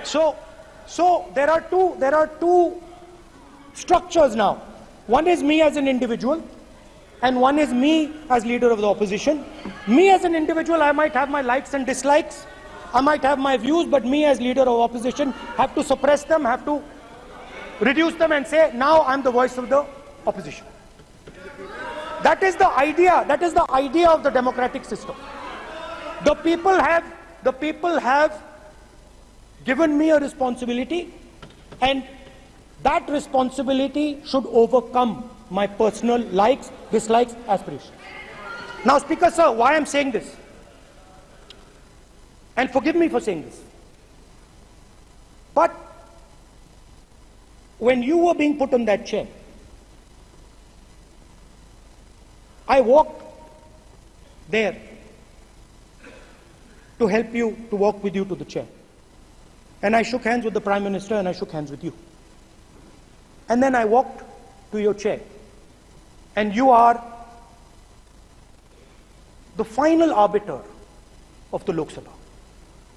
So there are two structures now. One is me as an individual, and one is me as leader of the opposition. Me as an individual, I might have my likes and dislikes, I might have my views, but me as leader of opposition have to suppress them, have to reduce them and say, now I'm the voice of the opposition. That is the idea of the democratic system. The people have given me a responsibility, and that responsibility should overcome my personal likes, dislikes, aspirations. Now, Speaker sir, why I'm saying this, and forgive me for saying this, but when you were being put on that chair, I walked there to help you, to walk with you to the chair. And I shook hands with the Prime Minister, and I shook hands with you. And then I walked to your chair. And you are the final arbiter of the Lok Sabha.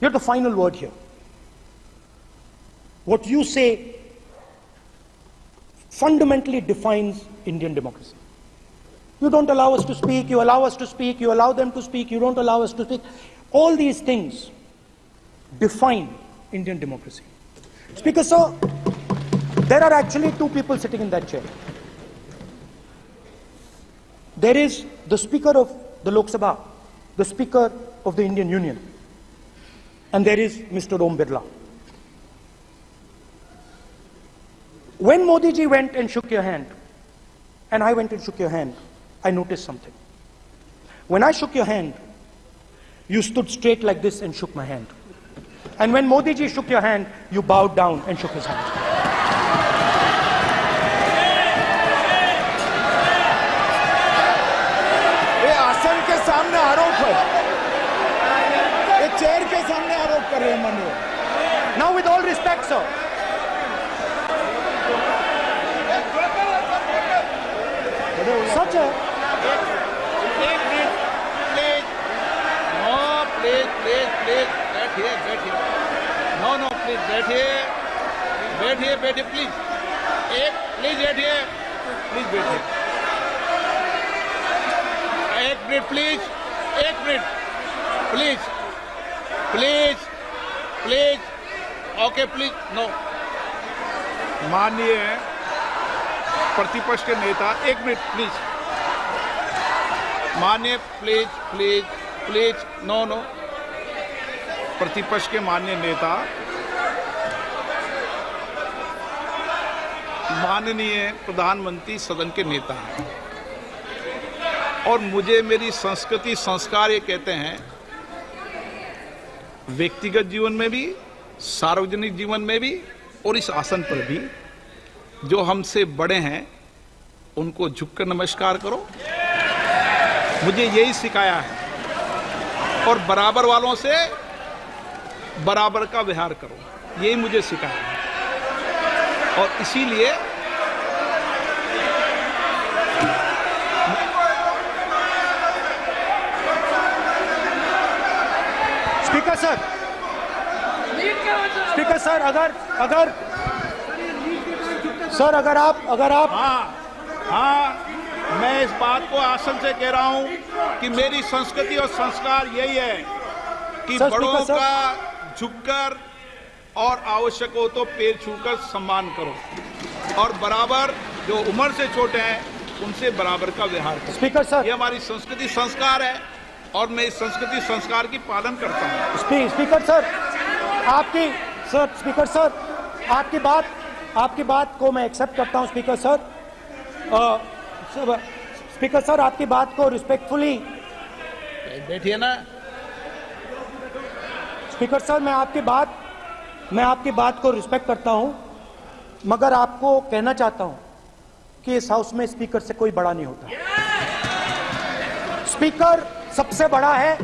You're the final word here. What you say fundamentally defines Indian democracy. You don't allow us to speak, you allow us to speak, you allow them to speak, you don't allow us to speak. All these things define Indian democracy. Speaker sir, there are actually two people sitting in that chair. There is the Speaker of the Lok Sabha, the Speaker of the Indian Union, and there is Mr. Om Birla. When Modi ji went and shook your hand, and I went and shook your hand, I noticed something. When I shook your hand, you stood straight like this and shook my hand. And when Modi ji shook your hand, you bowed down and shook his hand. ये आसन के सामने आरोप है, ये chair के सामने आरोप कर रहे हैं माननीय। Now, with all respect, sir. Such a... No, please, बैठिए, please. Please बैठिए. एक minute, please. Okay, please, no. माननीय प्रतिपक्ष के नेता, एक मिनट, प्लीज. माननीय, प्लीज, नो. प्रतिपक्ष के माननीय नेता, माननीय प्रधानमंत्री सदन के नेता हैं, और मुझे मेरी संस्कृति संस्कार ये कहते हैं, व्यक्तिगत जीवन में भी, सार्वजनिक जीवन में भी, और इस आसन पर भी, जो हमसे बड़े हैं उनको झुककर नमस्कार करो, मुझे यही सिखाया है। और बराबर वालों से बराबर का व्यवहार करो, यही मुझे सिखाया है। और इसीलिए स्पीकर सर अगर आप हाँ, मैं इस बात को आसन से कह रहा हूं कि मेरी संस्कृति और संस्कार यही है कि बड़ों का झुककर और आवश्यक हो तो पैर छूकर सम्मान करो और बराबर जो उम्र से छोटे हैं उनसे बराबर का व्यवहार करो। स्पीकर सर, ये हमारी संस्कृति संस्कार है और मैं इस संस्कृति संस्कार की पालन करता हूं। स्पीकर सर आपकी बात को मैं एक्सेप्ट करता हूं। स्पीकर सर आपकी बात को रिस्पेक्टफुली बैठिए ना। स्पीकर सर मैं आपकी बात को रिस्पेक्ट करता हूं, मगर आपको कहना चाहता हूं कि इस हाउस में स्पीकर से कोई बड़ा नहीं होता। स्पीकर सबसे बड़ा है,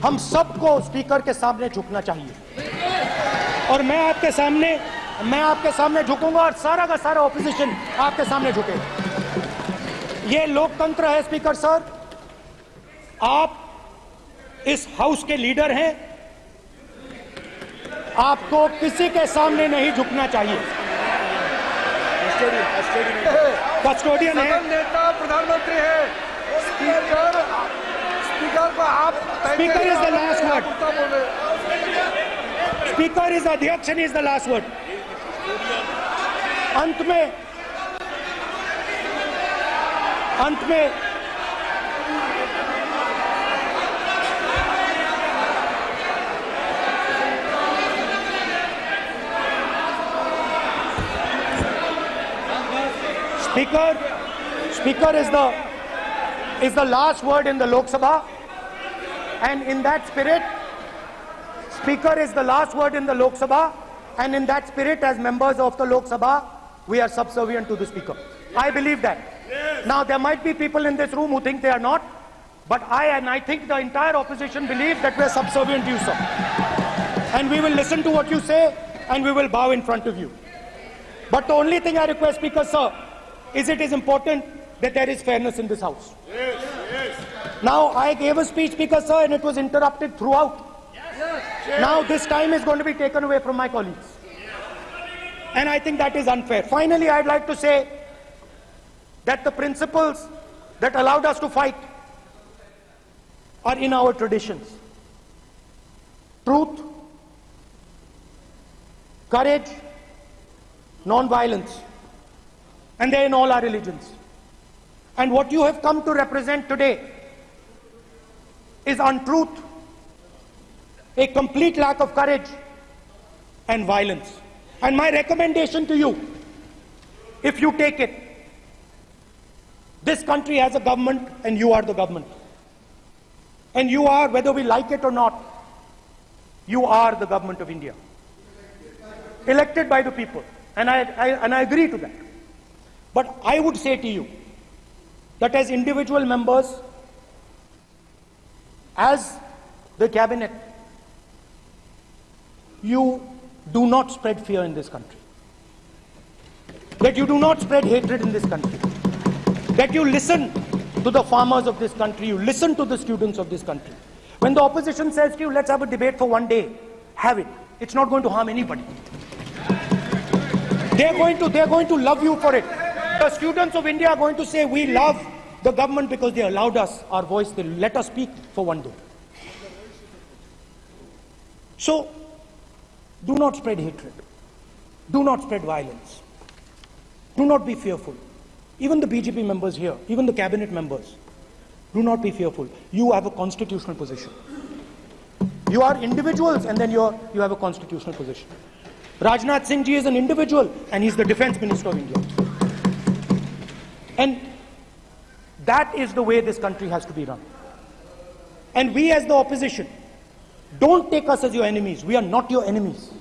हम सबको स्पीकर के सामने झुकना चाहिए और मैं आपके सामने झुकूंगा और सारा का सारा ऑपोजिशन आपके सामने झुकेगा। ये लोकतंत्र है स्पीकर सर, आप इस हाउस के लीडर हैं, आपको किसी के सामने नहीं झुकना चाहिए। कस्टोडियन है, नेता प्रधानमंत्री है, स्पीकर को आप speaker is the last word, speaker is अध्यक्ष and is the last word. अंत में Speaker is the last word in the Lok Sabha, and in that spirit, Speaker is the last word in the Lok Sabha, and in that spirit, as members of the Lok Sabha, we are subservient to the Speaker. I believe that. Now, there might be people in this room who think they are not, but I think the entire opposition believes that we are subservient to you, sir. And we will listen to what you say, and we will bow in front of you. But the only thing I request, Speaker, sir, is it is important that there is fairness in this house. Yes. Now, I gave a speech, Speaker, sir, and it was interrupted throughout. Yes. Now, this time is going to be taken away from my colleagues. And I think that is unfair. Finally, I'd like to say that the principles that allowed us to fight are in our traditions. Truth, courage, non-violence. And they're in all our religions. And what you have come to represent today is untruth, a complete lack of courage, and violence. And my recommendation to you, if you take it, this country has a government and you are the government. And you are, whether we like it or not, you are the government of India. Elected by the people. And I agree to that. But I would say to you that as individual members, as the cabinet, you do not spread fear in this country. That you do not spread hatred in this country. That you listen to the farmers of this country, you listen to the students of this country. When the opposition says to you, let's have a debate for one day, have it. It's not going to harm anybody. They're going to love you for it. The students of India are going to say, we love the government because they allowed us our voice, they let us speak for one day. So, do not spread hatred. Do not spread violence. Do not be fearful. Even the BJP members here, even the cabinet members, do not be fearful. You have a constitutional position. You are individuals and then you have a constitutional position. Rajnath Singh ji is an individual and he's the Defence Minister of India. And that is the way this country has to be run. And we as the opposition, don't take us as your enemies. We are not your enemies.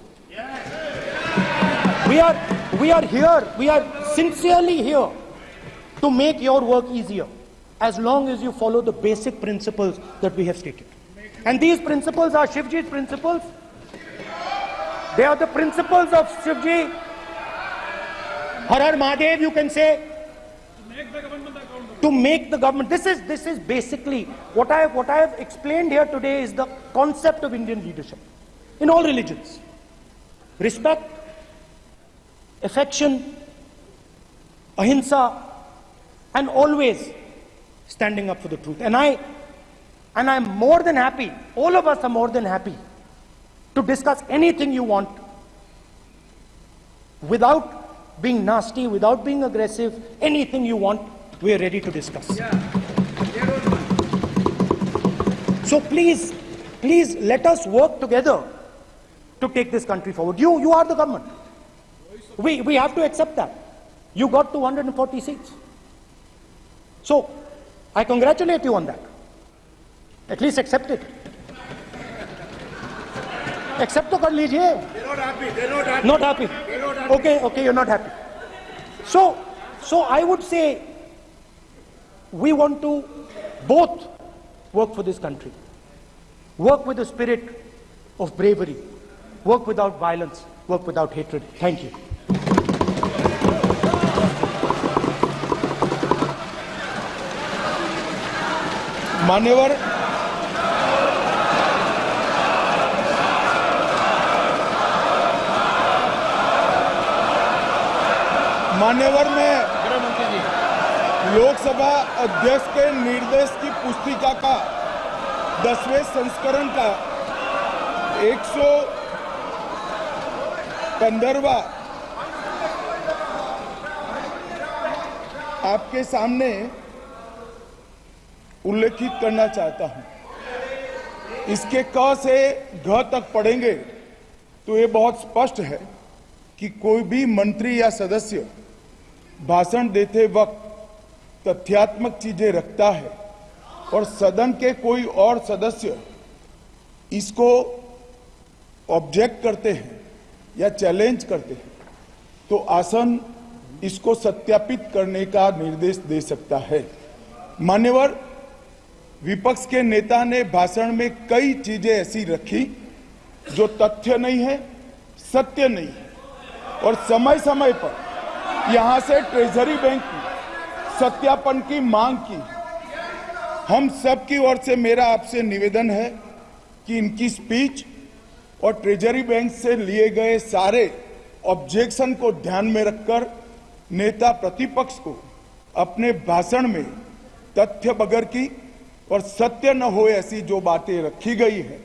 We are here. sincerely here to make your work easier, as long as you follow the basic principles that we have stated. And these principles are Shivji's principles. They are the principles of Shivji. Har Har Mahadev, you can say. To make the government. This is basically what I have explained here today is the concept of Indian leadership in all religions. Respect, affection, ahimsa, and always standing up for the truth. And I'm more than happy, all of us are more than happy to discuss anything you want without being nasty, without being aggressive. Anything you want, we are ready to discuss. So please let us work together to take this country forward. You are the government. We have to accept that. You got 240 seats. So I congratulate you on that. At least accept it. Accept to kar lijiye. They're not happy. They're not happy. Not happy. They're not happy. Okay, you're not happy. So I would say we want to both work for this country. Work with the spirit of bravery. Work without violence. Work without hatred. Thank you. मान्यवर में लोकसभा अध्यक्ष के निर्देश की पुस्तिका का 10वें संस्करण का 115वां आपके सामने उल्लेखित करना चाहता हूं। इसके क से घ तक पढ़ेंगे तो ये बहुत स्पष्ट है कि कोई भी मंत्री या सदस्य भाषण देते वक्त तथ्यात्मक चीजें रखता है और सदन के कोई और सदस्य इसको ऑब्जेक्ट करते हैं या चैलेंज करते हैं तो आसन इसको सत्यापित करने का निर्देश दे सकता है। मान्यवर, विपक्ष के नेता ने भाषण में कई चीजें ऐसी रखी जो तथ्य नहीं है, सत्य नहीं है और समय समय पर यहां से ट्रेजरी बैंक की सत्यापन की मांग की। हम सब की ओर से मेरा आपसे निवेदन है कि इनकी स्पीच और ट्रेजरी बैंक से लिए गए सारे ऑब्जेक्शन को ध्यान में रखकर नेता प्रतिपक्ष को अपने भाषण में तथ्य बगैर की और सत्य न हो ऐसी जो बातें रखी गई है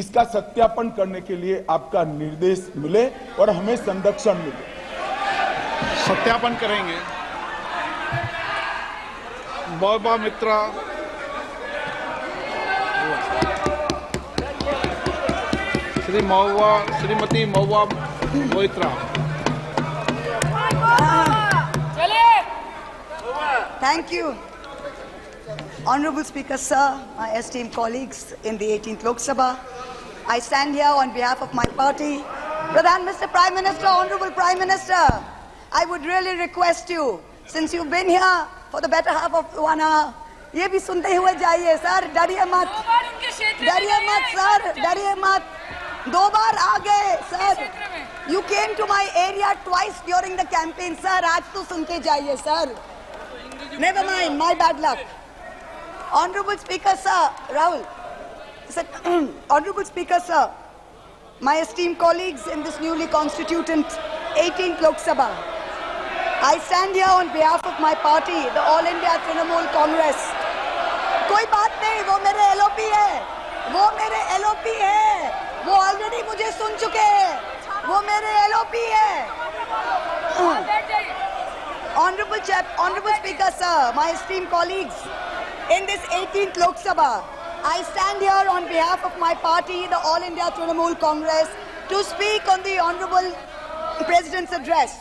इसका सत्यापन करने के लिए आपका निर्देश मिले और हमें संरक्षण मिले। सत्यापन करेंगे। महुआ मित्रा, Shrimati Mahua Moitra. Thank you. Honorable Speaker, sir, my esteemed colleagues in the 18th Lok Sabha, I stand here on behalf of my party. Mr. Prime Minister, Honorable Prime Minister, I would really request you, since you've been here for the better half of 1 hour, ये भी सुनते हुए जाइए sir, डरिए मत sir, डरिए मत। 2 बार आ गए sir. You came to my area twice during the campaign, sir. आज तो सुन के जाइए sir. Never mind, my bad luck. Honorable Speaker, sir, Rahul. Honorable Speaker, sir, my esteemed colleagues in this newly constituted 18th Lok Sabha, I stand here on behalf of my party, the All India Trinamool Congress. कोई बात नहीं, वो मेरे LOP है, वो already मुझे सुन चुके हैं, वो मेरे LOP है। Honorable Speaker, sir, my esteemed colleagues, in this 18th Lok Sabha, I stand here on behalf of my party, the All India Trinamool Congress, to speak on the Honorable President's address.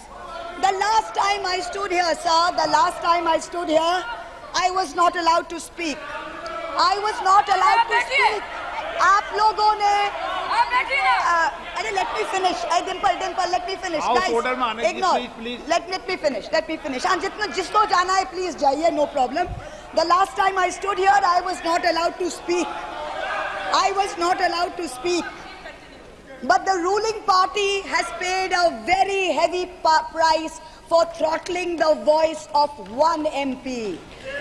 The last time I stood here, sir, I was not allowed to speak. आप लोगों ने Arey, let me finish. Dimple, let me finish. House Guys, order में ignore. please. Let me finish. हाँ, जिसको जाना है, please जाइए, no problem. The last time I stood here, I was not allowed to speak. But the ruling party has paid a very heavy price for throttling the voice of one MP.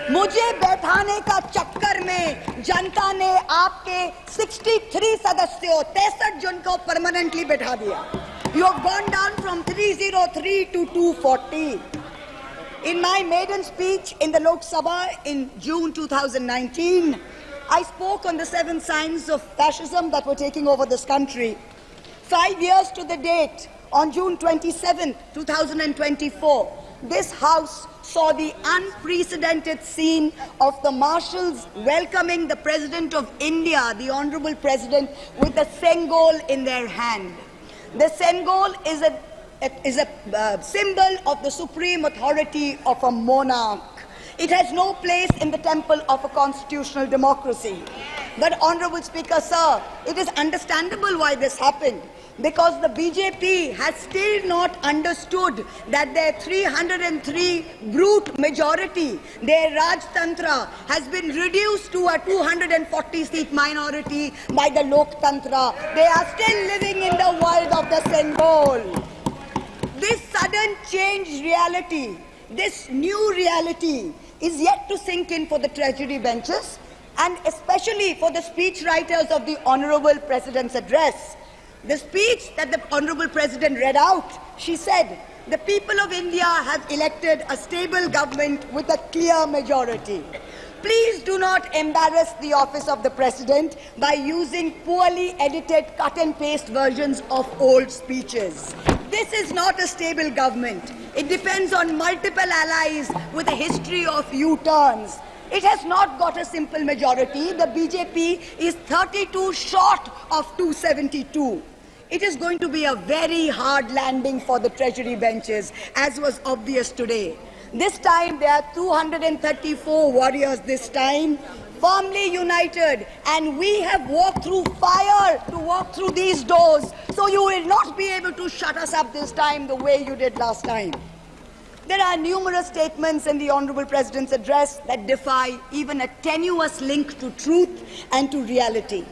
मुझे बैठाने का चक्कर में जनता ने आपके 63 सदस्यों 63 जन को परमानेंटली बैठा दिया. You have gone down from 303 to 240. In my maiden speech in the Lok Sabha in June 2019, I spoke on the 7 signs of fascism that were taking over this country. 5 years to the date, on June 27, 2024, this House saw the unprecedented scene of the marshals welcoming the President of India, the Honorable President, with the Sengol in their hand. The Sengol is a symbol of the supreme authority of a monarch. It has no place in the temple of a constitutional democracy. But, Honorable Speaker, sir, it is understandable why this happened. Because the BJP has still not understood that their 303 brute majority, their Rajtantra, has been reduced to a 240-seat minority by the Loktantra. They are still living in the world of the Sengol. This sudden changed reality, this new reality, is yet to sink in for the treasury benches and especially for the speech writers of the Honorable President's address. The speech that the Honorable President read out, she said, the people of India have elected a stable government with a clear majority. Please do not embarrass the office of the President by using poorly edited cut and paste versions of old speeches. This is not a stable government. It depends on multiple allies with a history of U-turns. It has not got a simple majority. The BJP is 32 short of 272. It is going to be a very hard landing for the treasury benches, as was obvious today. This time there are 234 warriors this time, firmly united, and we have walked through fire to walk through these doors, so you will not be able to shut us up this time the way you did last time. There are numerous statements in the Honorable President's address that defy even a tenuous link to truth and to reality.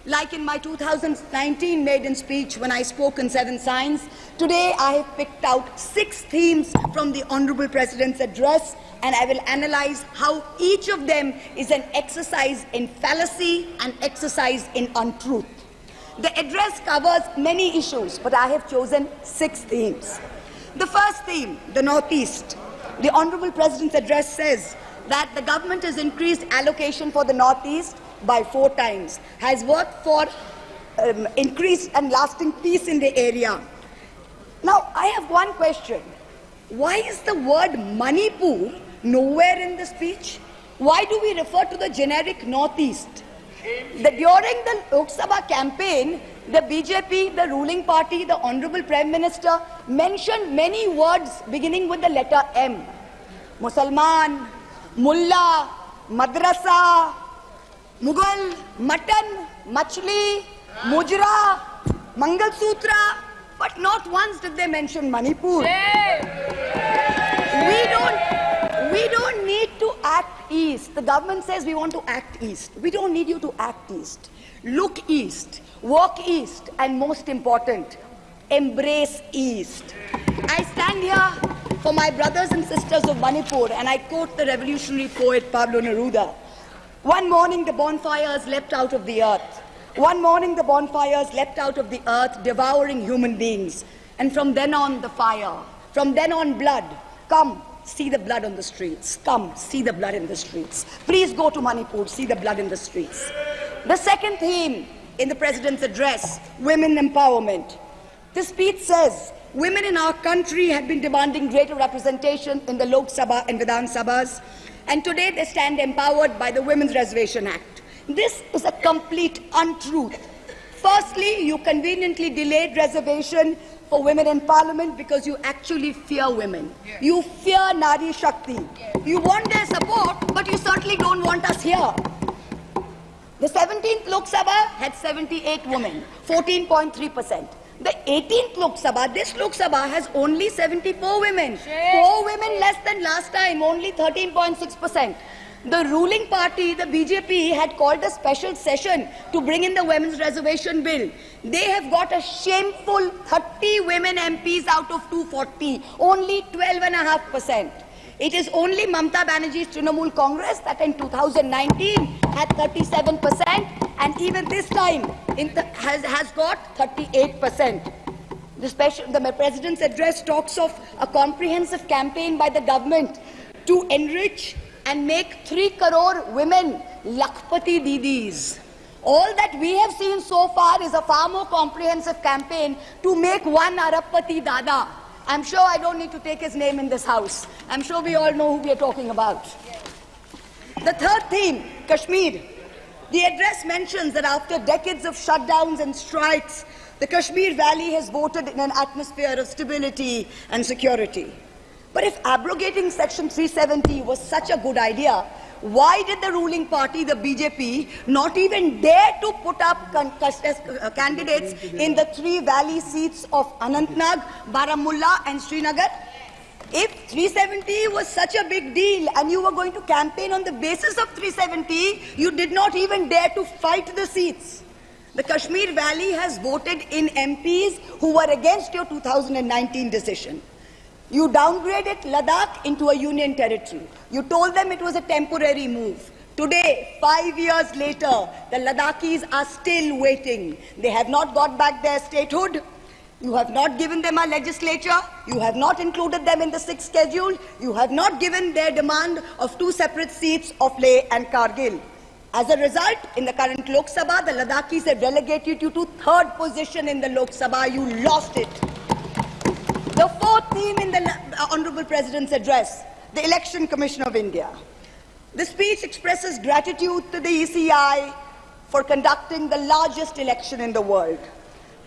Like in my 2019 maiden speech when I spoke in 7 signs, today I have picked out 6 themes from the Honorable President's address, and I will analyze how each of them is an exercise in fallacy and exercise in untruth. The address covers many issues, but I have chosen 6 themes. The first theme, the Northeast. The Honorable President's address says that the government has increased allocation for the Northeast by 4 times, has worked for increased and lasting peace in the area. Now, I have one question. Why is the word Manipur nowhere in the speech? Why do we refer to the generic Northeast? During the Lok Sabha campaign, the BJP, the ruling party, the Honorable Prime Minister mentioned many words beginning with the letter M. Musalman, Mullah, Madrasa, Mughal, Mutton, Machli, Mujra, Mangalsutra, but not once did they mention Manipur. We don't need to act east. The government says we want to act east. We don't need you to act east. Look east, walk east, and most important, embrace east. I stand here for my brothers and sisters of Manipur, and I quote the revolutionary poet Pablo Neruda. One morning the bonfires leapt out of the earth. One morning the bonfires leapt out of the earth, devouring human beings. And from then on the fire, from then on blood. Come, see the blood on the streets. Come, see the blood in the streets. Please go to Manipur, see the blood in the streets. The second theme in the President's address, women empowerment. The speech says, women in our country have been demanding greater representation in the Lok Sabha and Vidhan Sabhas, and today they stand empowered by the Women's Reservation Act. This is a complete untruth. Firstly, you conveniently delayed reservation for women in parliament because you actually fear women. You fear Nari Shakti. You want their support, but you certainly don't want us here. The 17th Lok Sabha had 78 women, 14.3%. The 18th Lok Sabha, this Lok Sabha has only 74 women. 4 women less than last time, only 13.6%. The ruling party, the BJP, had called a special session to bring in the women's reservation bill. They have got a shameful 30 women MPs out of 240, only 12.5%. It is only Mamata Banerjee's Trinamool Congress that in 2019 had 37%, and even this time has got 38%. The President's address talks of a comprehensive campaign by the government to enrich and make 3 crore women Lakhpati Didis. All that we have seen so far is a far more comprehensive campaign to make 1 Arabpati Dada. I'm sure I don't need to take his name in this house. I'm sure we all know who we are talking about. The third theme, Kashmir. The address mentions that after decades of shutdowns and strikes, the Kashmir Valley has voted in an atmosphere of stability and security. But if abrogating Section 370 was such a good idea, why did the ruling party, the BJP, not even dare to put up candidates in the 3 valley seats of Anantnag, Baramulla and Srinagar? If 370 was such a big deal and you were going to campaign on the basis of 370, you did not even dare to fight the seats. The Kashmir Valley has voted in MPs who were against your 2019 decision. You downgraded Ladakh into a union territory. You told them it was a temporary move. Today, 5 years later, the Ladakhis are still waiting. They have not got back their statehood. You have not given them a legislature. You have not included them in the 6th schedule. You have not given their demand of 2 separate seats of Leh and Kargil. As a result, in the current Lok Sabha, the Ladakhis have relegated you to 3rd position in the Lok Sabha. You lost it. The 4th theme in the Honourable President's address, the Election Commission of India. The speech expresses gratitude to the ECI for conducting the largest election in the world.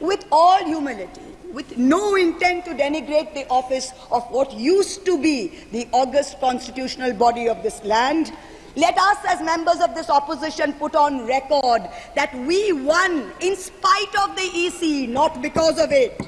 With all humility, with no intent to denigrate the office of what used to be the august constitutional body of this land, let us as members of this opposition put on record that we won in spite of the EC, not because of it.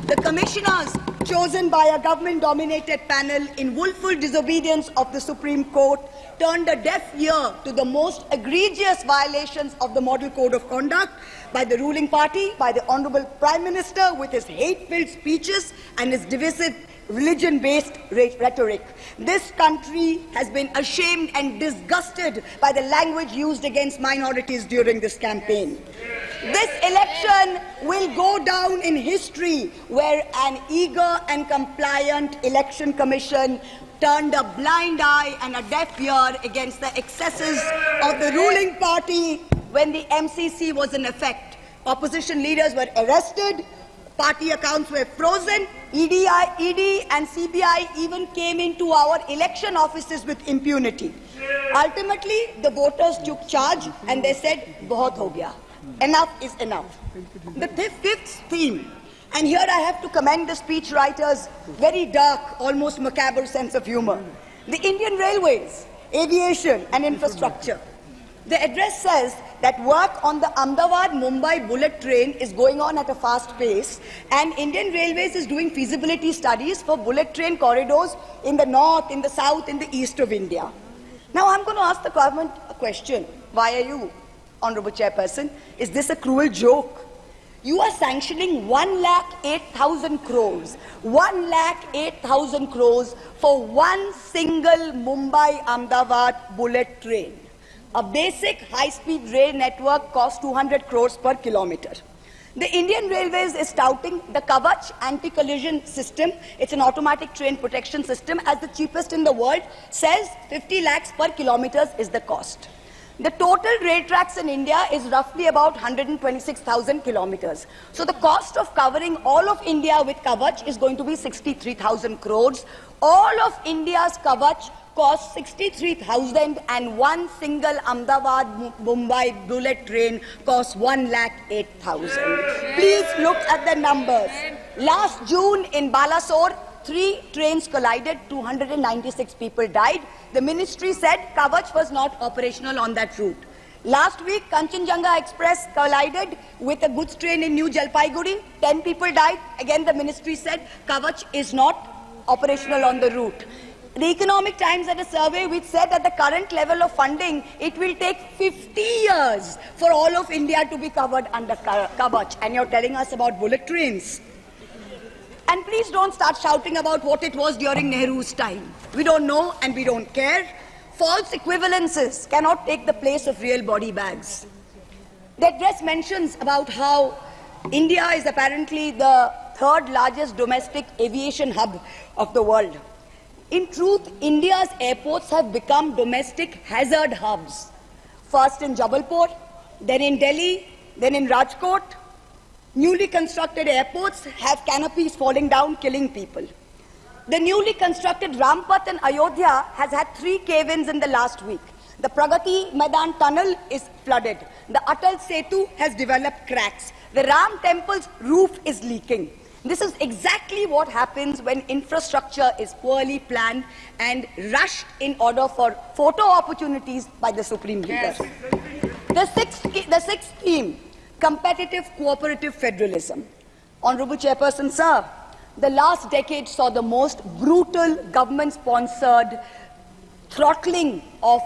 The commissioners chosen by a government-dominated panel in willful disobedience of the Supreme Court turned a deaf ear to the most egregious violations of the Model Code of Conduct by the ruling party, by the Honourable Prime Minister with his hate-filled speeches and his divisive religion-based rhetoric. This country has been ashamed and disgusted by the language used against minorities during this campaign. This election will go down in history where an eager and compliant election commission turned a blind eye and a deaf ear against the excesses of the ruling party when the MCC was in effect. Opposition leaders were arrested, party accounts were frozen, ED and CBI even came into our election offices with impunity. Ultimately, the voters took charge and they said, "Bahut ho gaya. Enough is enough." The 5th theme, and here I have to commend the speech writer's very dark, almost macabre sense of humor. The Indian Railways, aviation and infrastructure. The address says that work on the Ahmedabad-Mumbai bullet train is going on at a fast pace, and Indian Railways is doing feasibility studies for bullet train corridors in the north, in the south, in the east of India. Now I'm going to ask the government a question. Why are you, Honourable Chairperson? Is this a cruel joke? You are sanctioning 1,08,000 crores. 1,08,000 crores for one single Mumbai-Ahmedabad bullet train. A basic high-speed rail network costs 200 crores per kilometer. The Indian Railways is touting the Kavach anti-collision system. It's an automatic train protection system as the cheapest in the world, says 50 lakhs per kilometer is the cost. The total rail tracks in India is roughly about 126,000 kilometers. So the cost of covering all of India with Kavach is going to be 63,000 crores. All of India's Kavach costs 63,000 and one single Ahmedabad-Mumbai bullet train costs 1,08,000. Please look at the numbers. Last June in Balasore, 3 trains collided, 296 people died. The ministry said Kavach was not operational on that route. Last week, Kanchenjunga Express collided with a goods train in New Jalpaiguri. 10 people died. Again, the ministry said Kavach is not operational on the route. The Economic Times had a survey which said at the current level of funding, it will take 50 years for all of India to be covered under Kavach. And you're telling us about bullet trains. And please don't start shouting about what it was during Nehru's time. We don't know and we don't care. False equivalences cannot take the place of real body bags. The address mentions about how India is apparently the third largest domestic aviation hub of the world. In truth, India's airports have become domestic hazard hubs. First in Jabalpur, then in Delhi, then in Rajkot. Newly constructed airports have canopies falling down, killing people. The newly constructed Rampath in Ayodhya has had 3 cave-ins in the last week. The Pragati Maidan tunnel is flooded. The Atal Setu has developed cracks. The Ram temple's roof is leaking. This is exactly what happens when infrastructure is poorly planned and rushed in order for photo opportunities by the supreme leaders. The sixth theme, competitive cooperative federalism. Honorable Chairperson, sir, the last decade saw the most brutal government-sponsored throttling of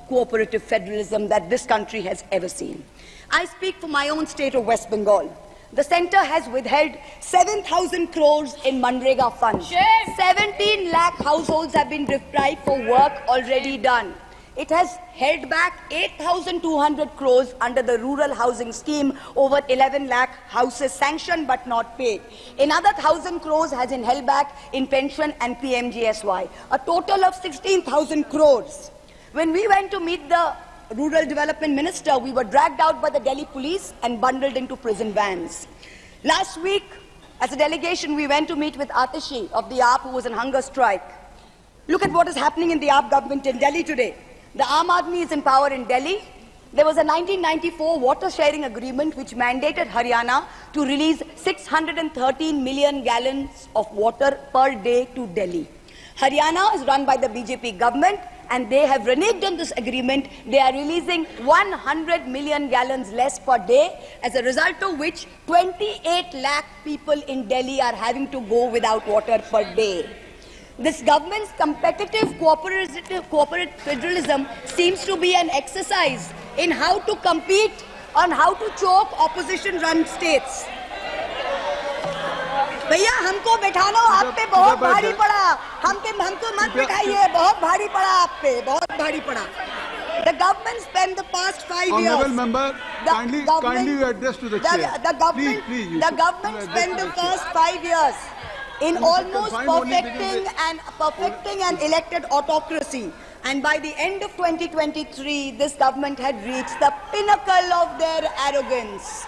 cooperative federalism that this country has ever seen. I speak for my own state of West Bengal. The centre has withheld 7,000 crores in Manrega funds. 17 lakh households have been deprived for work already done. It has held back 8,200 crores under the rural housing scheme, over 11 lakh houses sanctioned but not paid. Another 1,000 crores has been held back in pension and PMGSY. A total of 16,000 crores. When we went to meet the Rural Development Minister, we were dragged out by the Delhi police and bundled into prison vans. Last week, as a delegation, we went to meet with Atishi of the AAP, who was on hunger strike. Look at what is happening in the AAP government in Delhi today. The Aam Aadmi is in power in Delhi. There was a 1994 water sharing agreement which mandated Haryana to release 613 million gallons of water per day to Delhi. Haryana is run by the BJP government, and they have reneged on this agreement. They are releasing 100 million gallons less per day, as a result of which 28 lakh people in Delhi are having to go without water per day. This government's competitive cooperative federalism seems to be an exercise in how to compete on how to choke opposition-run states. भैया हमको बैठाना आप पे बहुत भारी पड़ा, हमको मत बिठाइए, बहुत भारी पड़ा आप पे, बहुत भारी पड़ा. The government spent the past 5 years. Honourable member, kindly address to the chair. The government spent the first 5 years in almost perfecting an elected autocracy. And by the end of 2023, this government had reached the pinnacle of their arrogance,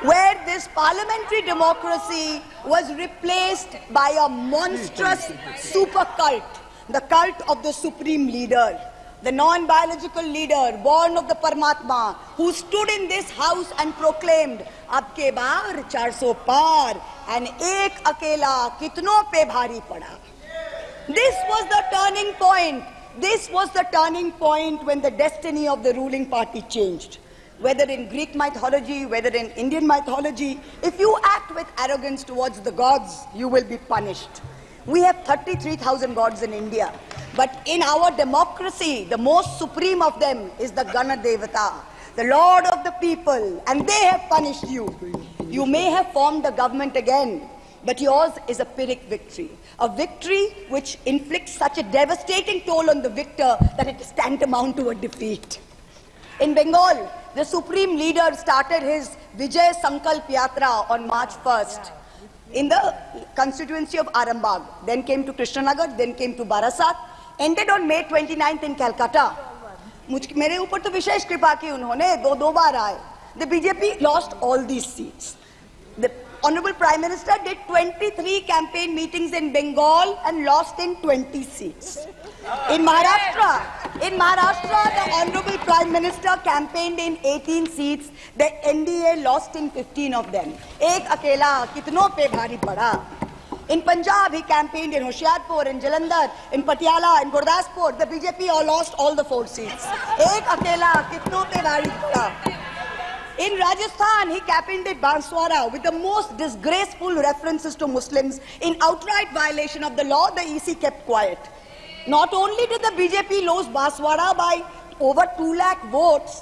where this parliamentary democracy was replaced by a monstrous super cult, the cult of the supreme leader, the non-biological leader born of the Paramatma, who stood in this house and proclaimed, "Ab ke baar 400 par, and ek akela kitno pe bhari pada." This was the turning point. This was the turning point when the destiny of the ruling party changed. Whether in Greek mythology, whether in Indian mythology, if you act with arrogance towards the gods, you will be punished. We have 33,000 gods in India, but in our democracy, the most supreme of them is the Ganadevata, the Lord of the people, and they have punished you. You may have formed a government again, but yours is a Pyrrhic victory, a victory which inflicts such a devastating toll on the victor that it is tantamount to a defeat. In Bengal, the supreme leader started his Vijay Sankalp Yatra on March 1st in the constituency of Arambagh, then came to Krishnanagar, then came to Barasat, ended on May 29th in Calcutta. मेरे ऊपर तो विशेष कृपा की उन्होंने, दो बार आए. The BJP lost all these seats. The Honorable Prime Minister did 23 campaign meetings in Bengal and lost in 20 seats. In Maharashtra, the Honorable Prime Minister campaigned in 18 seats. The NDA lost in 15 of them. Ek akela kitno pe bhari pada. In Punjab, he campaigned in Hoshiarpur, in Jalandhar, in Patiala, in Gurdaspur. The BJP all lost all the 4 seats. Ek akela kitno pe bari pada. In Rajasthan, he campaigned at Banswara with the most disgraceful references to Muslims. In outright violation of the law, the EC kept quiet. Not only did the BJP lose Banswara by over 2 lakh votes,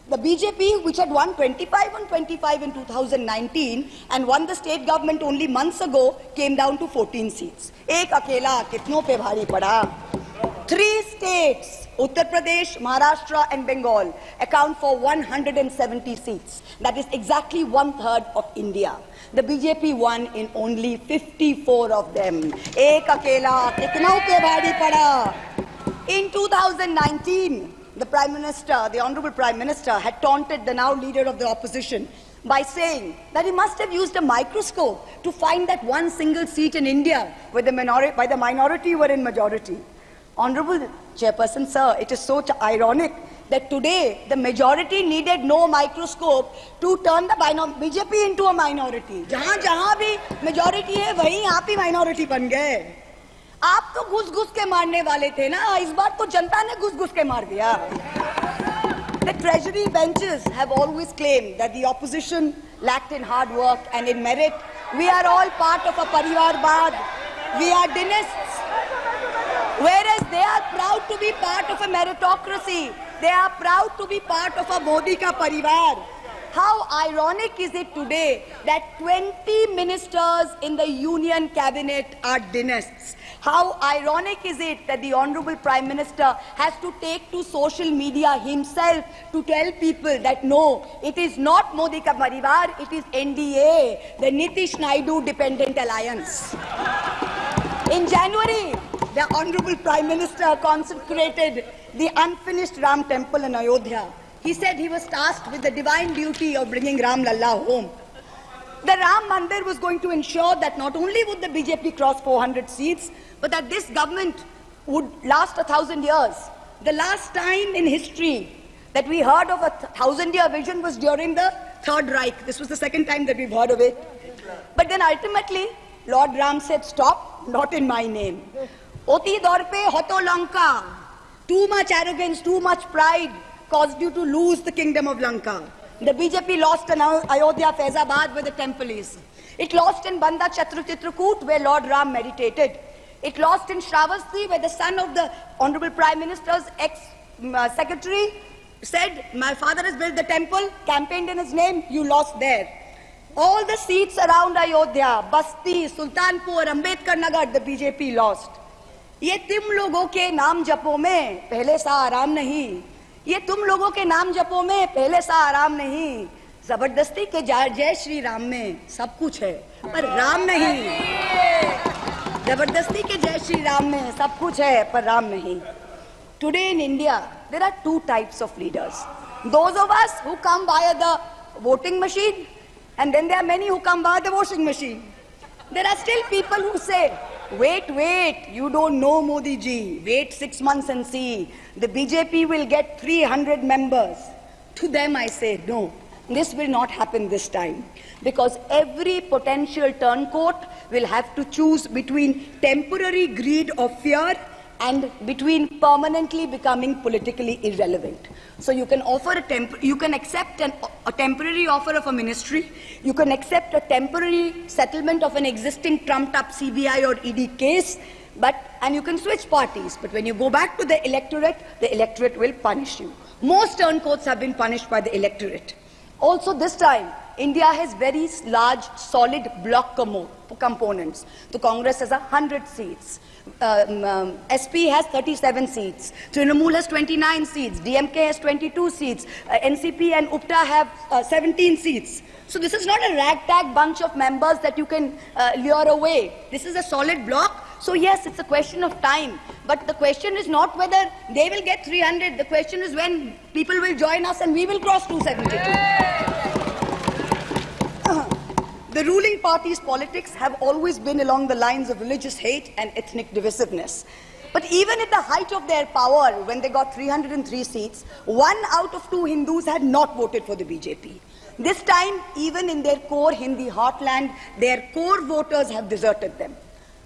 the BJP, which had won 25 on 25 in 2019 and won the state government only months ago, came down to 14 seats. Ek akela kitno pe bhari pada. 3 states, Uttar Pradesh, Maharashtra and Bengal, account for 170 seats. That is exactly 1/3 of India. The BJP won in only 54 of them. Ek akela kitno pe bhari pada. In 2019, the Prime Minister, the Honorable Prime Minister, had taunted the now leader of the opposition by saying that he must have used a microscope to find that one single seat in India where the minority were in majority. Honorable Chairperson, sir, it is so ironic that today the majority needed no microscope to turn the BJP into a minority. Jahan bhi majority hai, wahin aap hi minority ban gaye. आप तो घुस-घुस के मारने वाले थे ना, इस बार तो जनता ने घुस-घुस के मार दिया. The treasury benches have always claimed that the opposition lacked in hard work and in merit. We are all part of a Parivarvad. We are dynasts. Whereas they are proud to be part of a meritocracy. They are proud to be part of a Modi ka Parivar. How ironic is it today that 20 ministers in the union cabinet are dynasts? How ironic is it that the Honorable Prime Minister has to take to social media himself to tell people that no, it is not Modi ka Parivar, it is NDA, the Nitish Naidu Dependent Alliance. In January, the Honorable Prime Minister consecrated the unfinished Ram Temple in Ayodhya. He said he was tasked with the divine duty of bringing Ram Lalla home. The Ram Mandir was going to ensure that not only would the BJP cross 400 seats, but that this government would last 1,000 years. The last time in history that we heard of a 1,000-year vision was during the Third Reich. This was the second time that we've heard of it. But then ultimately, Lord Ram said, stop, not in my name. Oti dorpe hoto Lanka. Too much arrogance, too much pride caused you to lose the kingdom of Lanka. The BJP lost in Ayodhya, Faizabad, where the temple is. It lost in Banda Chitrakoot, where Lord Ram meditated. It lost in Shravasti, where the son of the Honorable Prime Minister's ex-secretary said, my father has built the temple, campaigned in his name, you lost there. All the seats around Ayodhya, Basti, Sultanpur, Ambedkar Nagar, the BJP lost. ये तुम लोगों के नाम जपो में पहले सा आराम नहीं. ये तुम लोगों के नाम जपो में पहले सा आराम नहीं. जबरदस्ती के जय श्री राम में सब कुछ है, पर राम नहीं. जबरदस्ती के जय श्री राम में सब कुछ है, पर राम नहीं. Today in India, there are 2 types of leaders. Those of us who come via the voting machine, and then there are many who come via the washing machine. There are still people who say, wait, you don't know Modi ji. Wait 6 months and see. The BJP will get 300 members. To them I say, no, this will not happen this time. Because every potential turncoat will have to choose between temporary greed or fear and between permanently becoming politically irrelevant. So you can offer you can accept a temporary offer of a ministry, you can accept a temporary settlement of an existing trumped-up CBI or ED case, and you can switch parties. But when you go back to the electorate will punish you. Most turncoats have been punished by the electorate. Also this time, India has very large, solid block components. The Congress has 100 seats. SP has 37 seats. Trinamool has 29 seats. DMK has 22 seats. NCP and UPTA have 17 seats. So this is not a ragtag bunch of members that you can lure away. This is a solid block. So yes, it's a question of time. But the question is not whether they will get 300. The question is when people will join us and we will cross 272. The ruling party's politics have always been along the lines of religious hate and ethnic divisiveness. But even at the height of their power, when they got 303 seats, 1 out of 2 Hindus had not voted for the BJP. This time, even in their core Hindi heartland, their core voters have deserted them.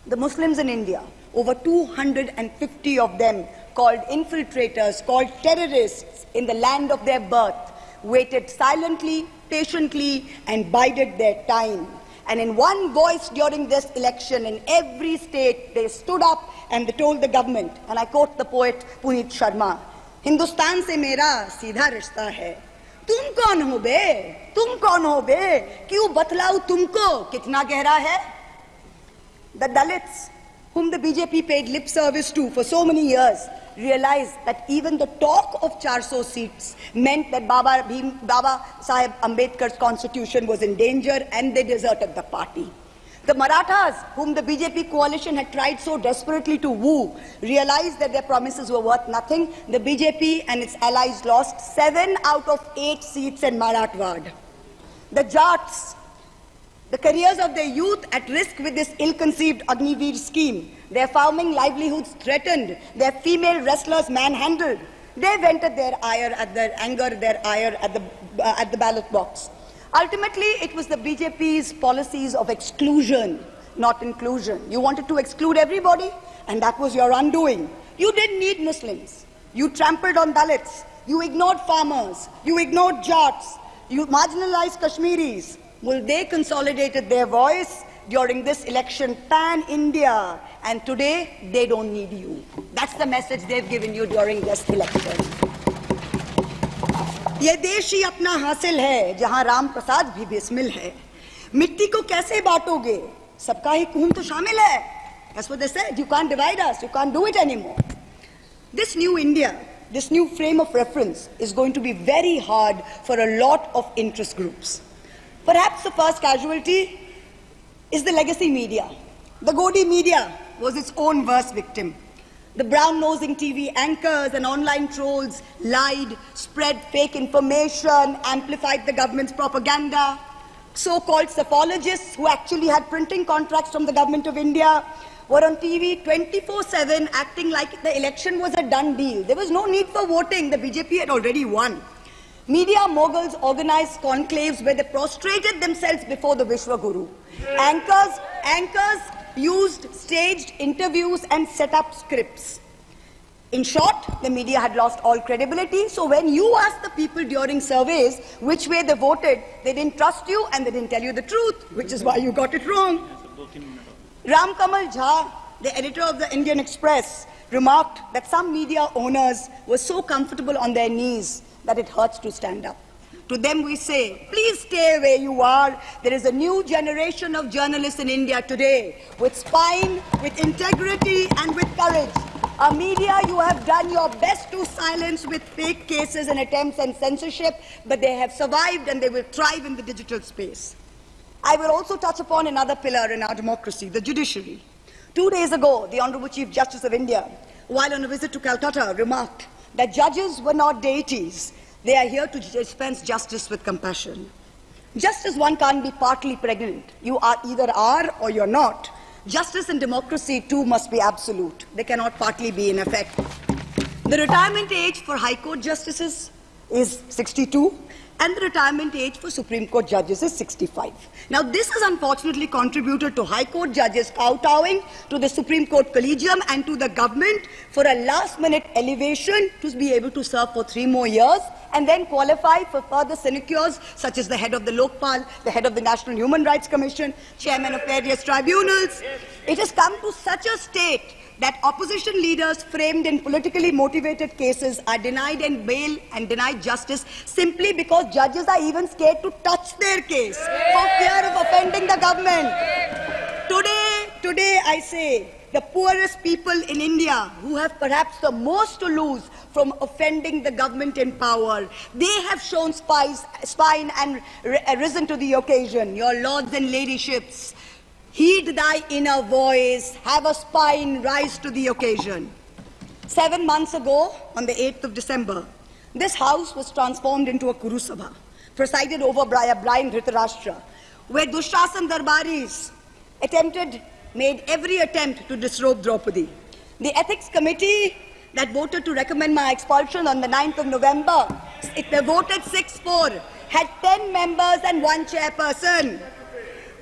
The Muslims in India, over 250 of them, called infiltrators, called terrorists in the land of their birth, waited silently, patiently, and bided their time. And in one voice during this election, in every state, they stood up and they told the government, and I quote the poet Puneet Sharma, "Hindustan se mera seedha rishta hai. तुम कौन हो बे? तुम कौन हो बे? क्यों बतलाऊं तुमको कितना गहरा है?" The Dalits, whom the BJP paid lip service to for so many years, realized that even the talk of 400 seats meant that Baba Saheb Ambedkar's constitution was in danger, and they deserted the party. The Marathas, whom the BJP coalition had tried so desperately to woo, realized that their promises were worth nothing. The BJP and its allies lost 7 out of 8 seats in Marathwad. The Jats, the careers of their youth at risk with this ill-conceived Agniveer scheme, their farming livelihoods threatened, their female wrestlers manhandled. They vented their ire at the ballot box. Ultimately, it was the BJP's policies of exclusion, not inclusion. You wanted to exclude everybody, and that was your undoing. You didn't need Muslims. You trampled on Dalits. You ignored farmers. You ignored Jats. You marginalized Kashmiris. Well, they consolidated their voice during this election pan-India, and today they don't need you. That's the message they've given you during this election. ये देश ही अपना हासिल है जहां राम प्रसाद भी बिस्मिल है. मिट्टी को कैसे बांटोगे? सबका ही खून तो शामिल है. That's what they said. You can't divide us. You can't do it anymore. This new India, this new frame of reference is going to be very hard for a lot of interest groups. Perhaps the first casualty is the legacy media. The Godi media was its own worst victim. The brown-nosing TV anchors and online trolls lied, spread fake information, amplified the government's propaganda. So-called psephologists who actually had printing contracts from the government of India were on TV 24/7 acting like the election was a done deal. There was no need for voting. The BJP had already won. Media moguls organized conclaves where they prostrated themselves before the Vishwa Guru. Anchors used staged interviews and set up scripts. In short, the media had lost all credibility. So when you asked the people during surveys which way they voted, they didn't trust you and they didn't tell you the truth, which is why you got it wrong. Ram Kamal Jha, the editor of the Indian Express, remarked that some media owners were so comfortable on their knees that it hurts to stand up. To them we say, please stay where you are. There is a new generation of journalists in India today with spine, with integrity and with courage. Our media, you have done your best to silence with fake cases and attempts and censorship, but they have survived and they will thrive in the digital space. I will also touch upon another pillar in our democracy, the judiciary. 2 days ago, the Honorable Chief Justice of India, while on a visit to Calcutta, remarked that judges were not deities. They are here to dispense justice with compassion. Just as one can't be partly pregnant, you either are or you're not. Justice and democracy too must be absolute. They cannot partly be in effect. The retirement age for High Court justices is 62, and the retirement age for Supreme Court judges is 65. Now, this has unfortunately contributed to High Court judges kowtowing to the Supreme Court Collegium and to the government for a last-minute elevation to be able to serve for 3 more years and then qualify for further sinecures such as the head of the Lokpal, the head of the National Human Rights Commission, chairman of various tribunals. It has come to such a state that opposition leaders framed in politically motivated cases are denied and bail and denied justice simply because judges are even scared to touch their case for fear of offending the government. Today I say, the poorest people in India who have perhaps the most to lose from offending the government in power, they have shown spine and risen to the occasion. Your lords and ladyships, heed thy inner voice, have a spine, rise to the occasion. 7 months ago, on the 8th of December, this house was transformed into a Kuru Sabha, presided over by a blind Dhritarashtra, where Dushrasan Darbaris made every attempt to disrobe Draupadi. The ethics committee that voted to recommend my expulsion on the 9th of November, they voted 6-4. had 10 members and 1 chairperson.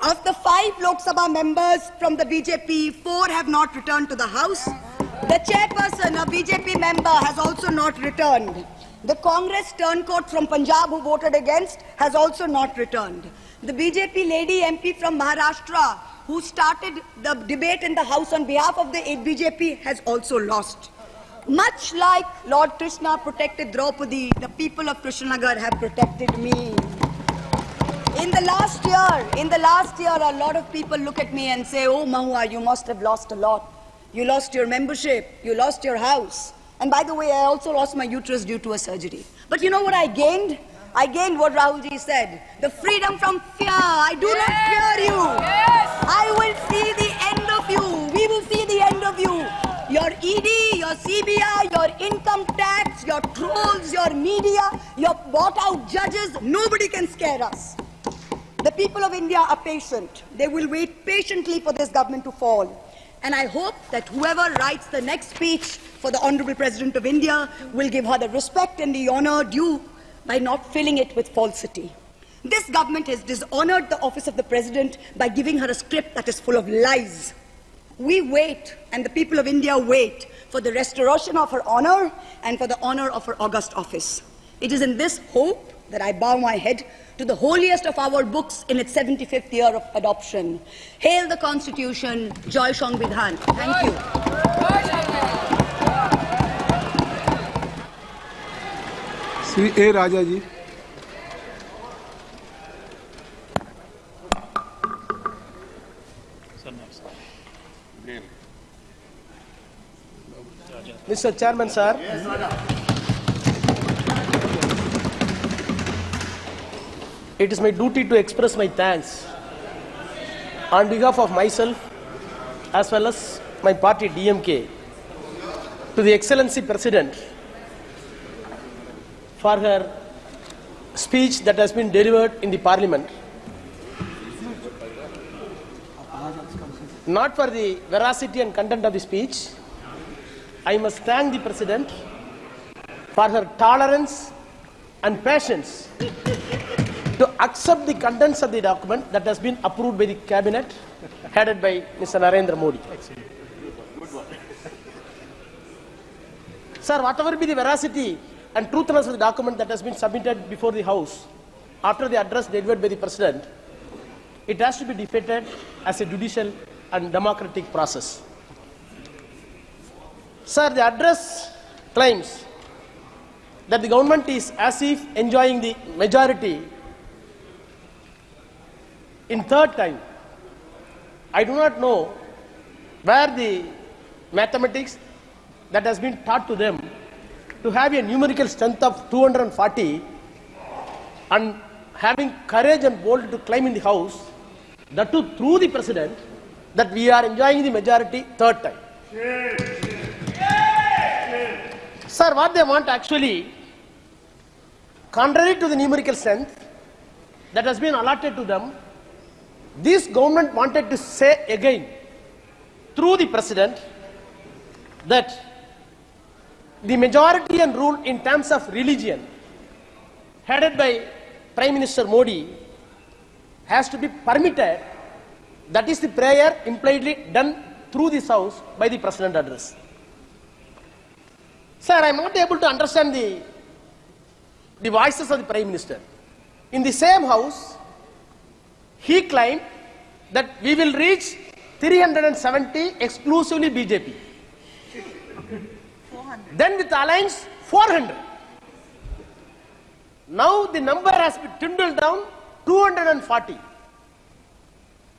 Of the 5 Lok Sabha members from the BJP, 4 have not returned to the House. The chairperson, a BJP member, has also not returned. The Congress turncoat from Punjab who voted against has also not returned. The BJP lady MP from Maharashtra who started the debate in the House on behalf of the BJP has also lost. Much like Lord Krishna protected Draupadi, the people of Krishnanagar have protected me. In the last year, a lot of people look at me and say, "Oh, Mahua, you must have lost a lot. You lost your membership, you lost your house. And by the way, I also lost my uterus due to a surgery." But you know what I gained? I gained what Rahulji said, the freedom from fear. I do not fear you. I will see the end of you. We will see the end of you. Your ED, your CBI, your income tax, your trolls, your media, your bought-out judges, nobody can scare us. The people of India are patient. They will wait patiently for this government to fall. And I hope that whoever writes the next speech for the Honorable President of India will give her the respect and the honor due by not filling it with falsity. This government has dishonored the office of the President by giving her a script that is full of lies. We wait, and the people of India wait, for the restoration of her honor and for the honor of her august office. It is in this hope that I bow my head to the holiest of our books in its 75th year of adoption. Hail the Constitution, Joy Sangvidhan. Thank you. Sri A. Raja ji. Mr. Chairman, sir. It is my duty to express my thanks on behalf of myself as well as my party DMK to the Excellency President for her speech that has been delivered in the Parliament. Not for the veracity and content of the speech, I must thank the President for her tolerance and patience to accept the contents of the document that has been approved by the Cabinet headed by Mr. Narendra Modi. Sir, whatever be the veracity and truthiness of the document that has been submitted before the House after the address delivered by the President, it has to be defeated as a judicial and democratic process. Sir, the address claims that the government is as if enjoying the majority in third time. I do not know where the mathematics that has been taught to them to have a numerical strength of 240 and having courage and bold to claim in the House, that too through the President, that we are enjoying the majority third time. Sir, what they want actually, contrary to the numerical strength that has been allotted to them, this government wanted to say again through the President that the majority and rule in terms of religion headed by Prime Minister Modi has to be permitted. That is the prayer impliedly done through this House by the President address. Sir, I am not able to understand the voices of the Prime Minister. In the same House, he claimed that we will reach 370 exclusively BJP. Then with alliance 400. Now the number has been dwindled down 240.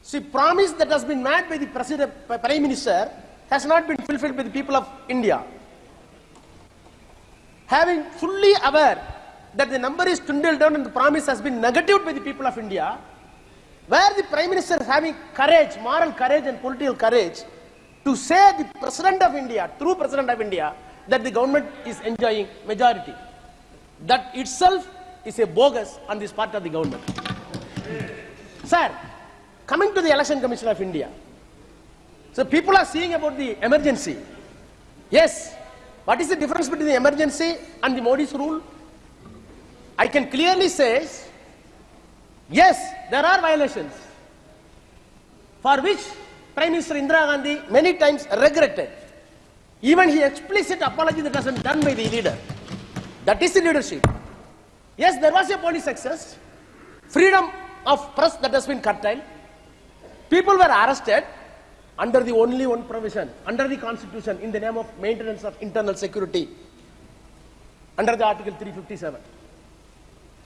See, promise that has been made by the Prime Minister has not been fulfilled by the people of India. Having fully aware that the number is dwindled down and the promise has been negatived by the people of India, where the Prime Minister is having courage, moral courage and political courage to say the President of India, true President of India, that the government is enjoying majority. That itself is a bogus on this part of the government. Sir, coming to the Election Commission of India, so people are seeing about the emergency. Yes, what is the difference between the emergency and the Modi's rule? I can clearly say Yes, there are violations for which Prime Minister Indira Gandhi many times regretted. Even he explicit apology that has been done by the leader. That is the leadership. Yes, there was a police excess, freedom of press that has been curtailed. People were arrested under the only one provision, under the Constitution, in the name of maintenance of internal security, under the Article 357.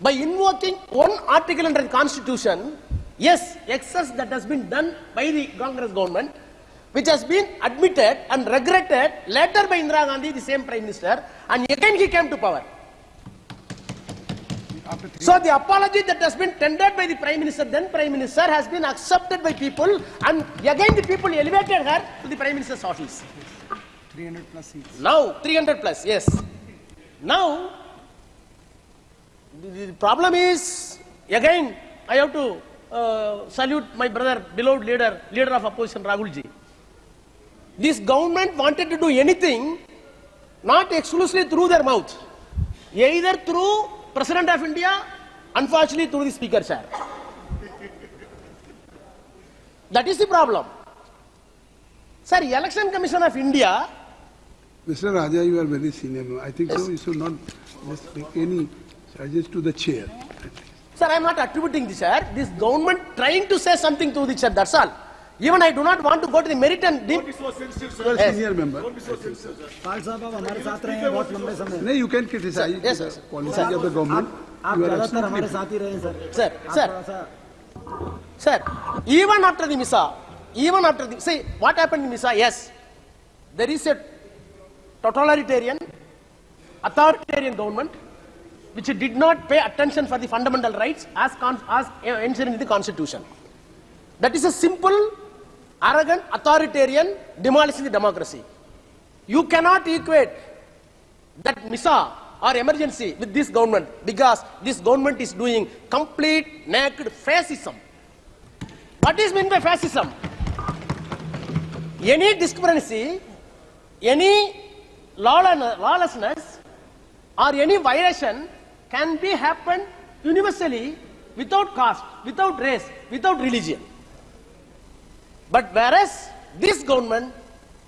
By invoking one article under the Constitution, yes, excess that has been done by the Congress government, which has been admitted and regretted later by Indira Gandhi, the same Prime Minister, and again he came to power. So the apology that has been tendered by the Prime Minister, then Prime Minister, has been accepted by people, and again the people elevated her to the Prime Minister's office. 300 plus seats. Now, 300 plus, yes. Now, the problem is, again, I have to salute my brother, beloved leader of opposition, Rahul ji. This government wanted to do anything, not exclusively through their mouth, either through President of India, unfortunately through the Speaker chair. That is the problem. Sir, Election Commission of India. Mr. Raja, you are very senior. I think yes. So you should not just make any charges to the chair. Sir, I am not attributing the chair. This government trying to say something to the chair, that's all. Even I do not want to go to the merit and deep. You are a senior member. No, you can criticize the policy of the government. Sir, even after the Misa, see what happened in Misa, yes, there is a totalitarian, authoritarian government which did not pay attention for the fundamental rights as enshrined in the Constitution. That is a simple, arrogant, authoritarian demolishing the democracy. You cannot equate that Misa or emergency with this government, because this government is doing complete naked fascism. What is meant by fascism? Any discrepancy, any lawlessness or any violation can be happened universally without caste, without race, without religion. But whereas this government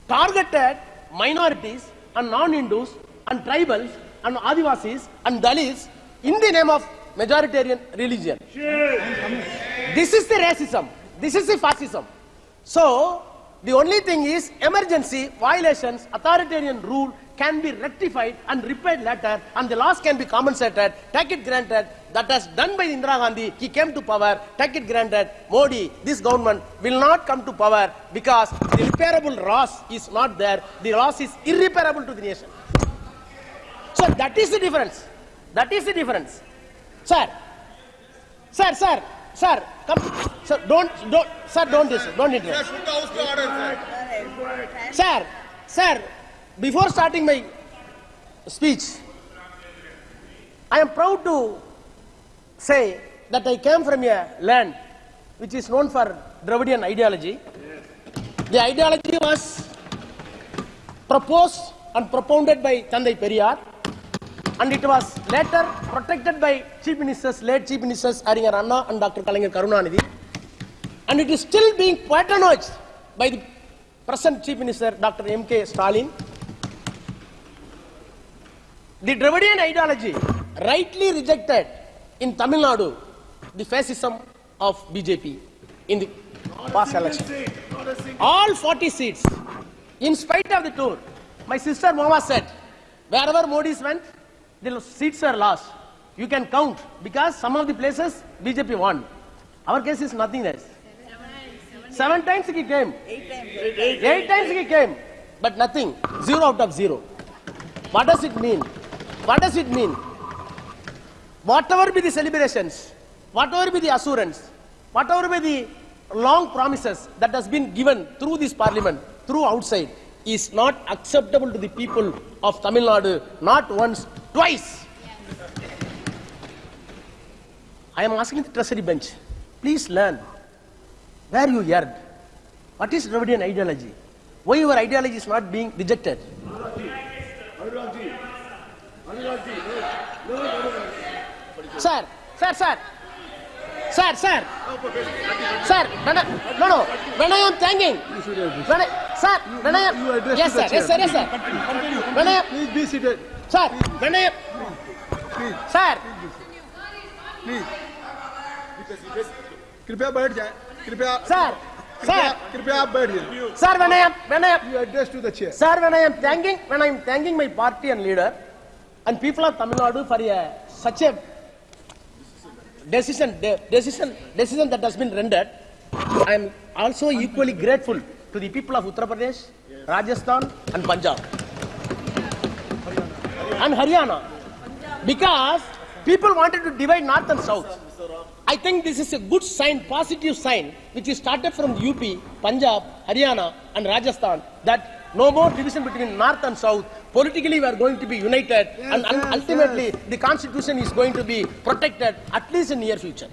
targeted minorities and non-Hindus and tribals and Adivasis and Dalits in the name of majoritarian religion. This is the racism. This is the fascism. So, the only thing is emergency, violations, authoritarian rule can be rectified and repaired later, and the loss can be compensated. Take it granted. That has done by Indira Gandhi. He came to power. Take it granted. Modi, this government will not come to power because the repairable loss is not there. The loss is irreparable to the nation. So that is the difference. That is the difference. Sir, come, sir, don't interrupt. Sir, before starting my speech, I am proud to say that I came from a land which is known for Dravidian ideology. The ideology was proposed and propounded by Thandai Periyar, and it was later protected by Chief Ministers, late Chief Ministers Aringer Anna and Dr. Kalaignar Karunanidhi, and it is still being patronized by the present Chief Minister Dr. M.K. Stalin. The Dravidian ideology rightly rejected in Tamil Nadu the fascism of BJP in the past election. All 40 seats, in spite of the tour, my sister Mama said, wherever Modi went, the seats were lost. You can count, because some of the places BJP won. Our case is nothing else. 7 times he came. 8 times he came, but nothing. 0 out of 0. What does it mean? What does it mean? Whatever be the celebrations, whatever be the assurance, whatever be the long promises that has been given through this parliament, through outside, is not acceptable to the people of Tamil Nadu, not once, twice. I am asking the treasury bench, please learn where you heard. What is Dravidian ideology? Why your ideology is not being rejected? When I am thanking, yes, sir. When I am, Please be seated. sir, when I am, sir, Please. कृपया बैठ जाए. कृपया. Sir. कृपया आप बैठ जाए. Sir, when I am, You address to the chair. sir, when I am thanking my party and leader and people of Tamil Nadu for such a decision that has been rendered, I am also equally grateful to the people of Uttar Pradesh, Rajasthan and Punjab and Haryana, because people wanted to divide north and south. I think this is a good sign, positive sign, which is started from UP, Punjab, Haryana and Rajasthan, that no more division between north and south. Politically we are going to be united, and ultimately the constitution is going to be protected, at least in near future.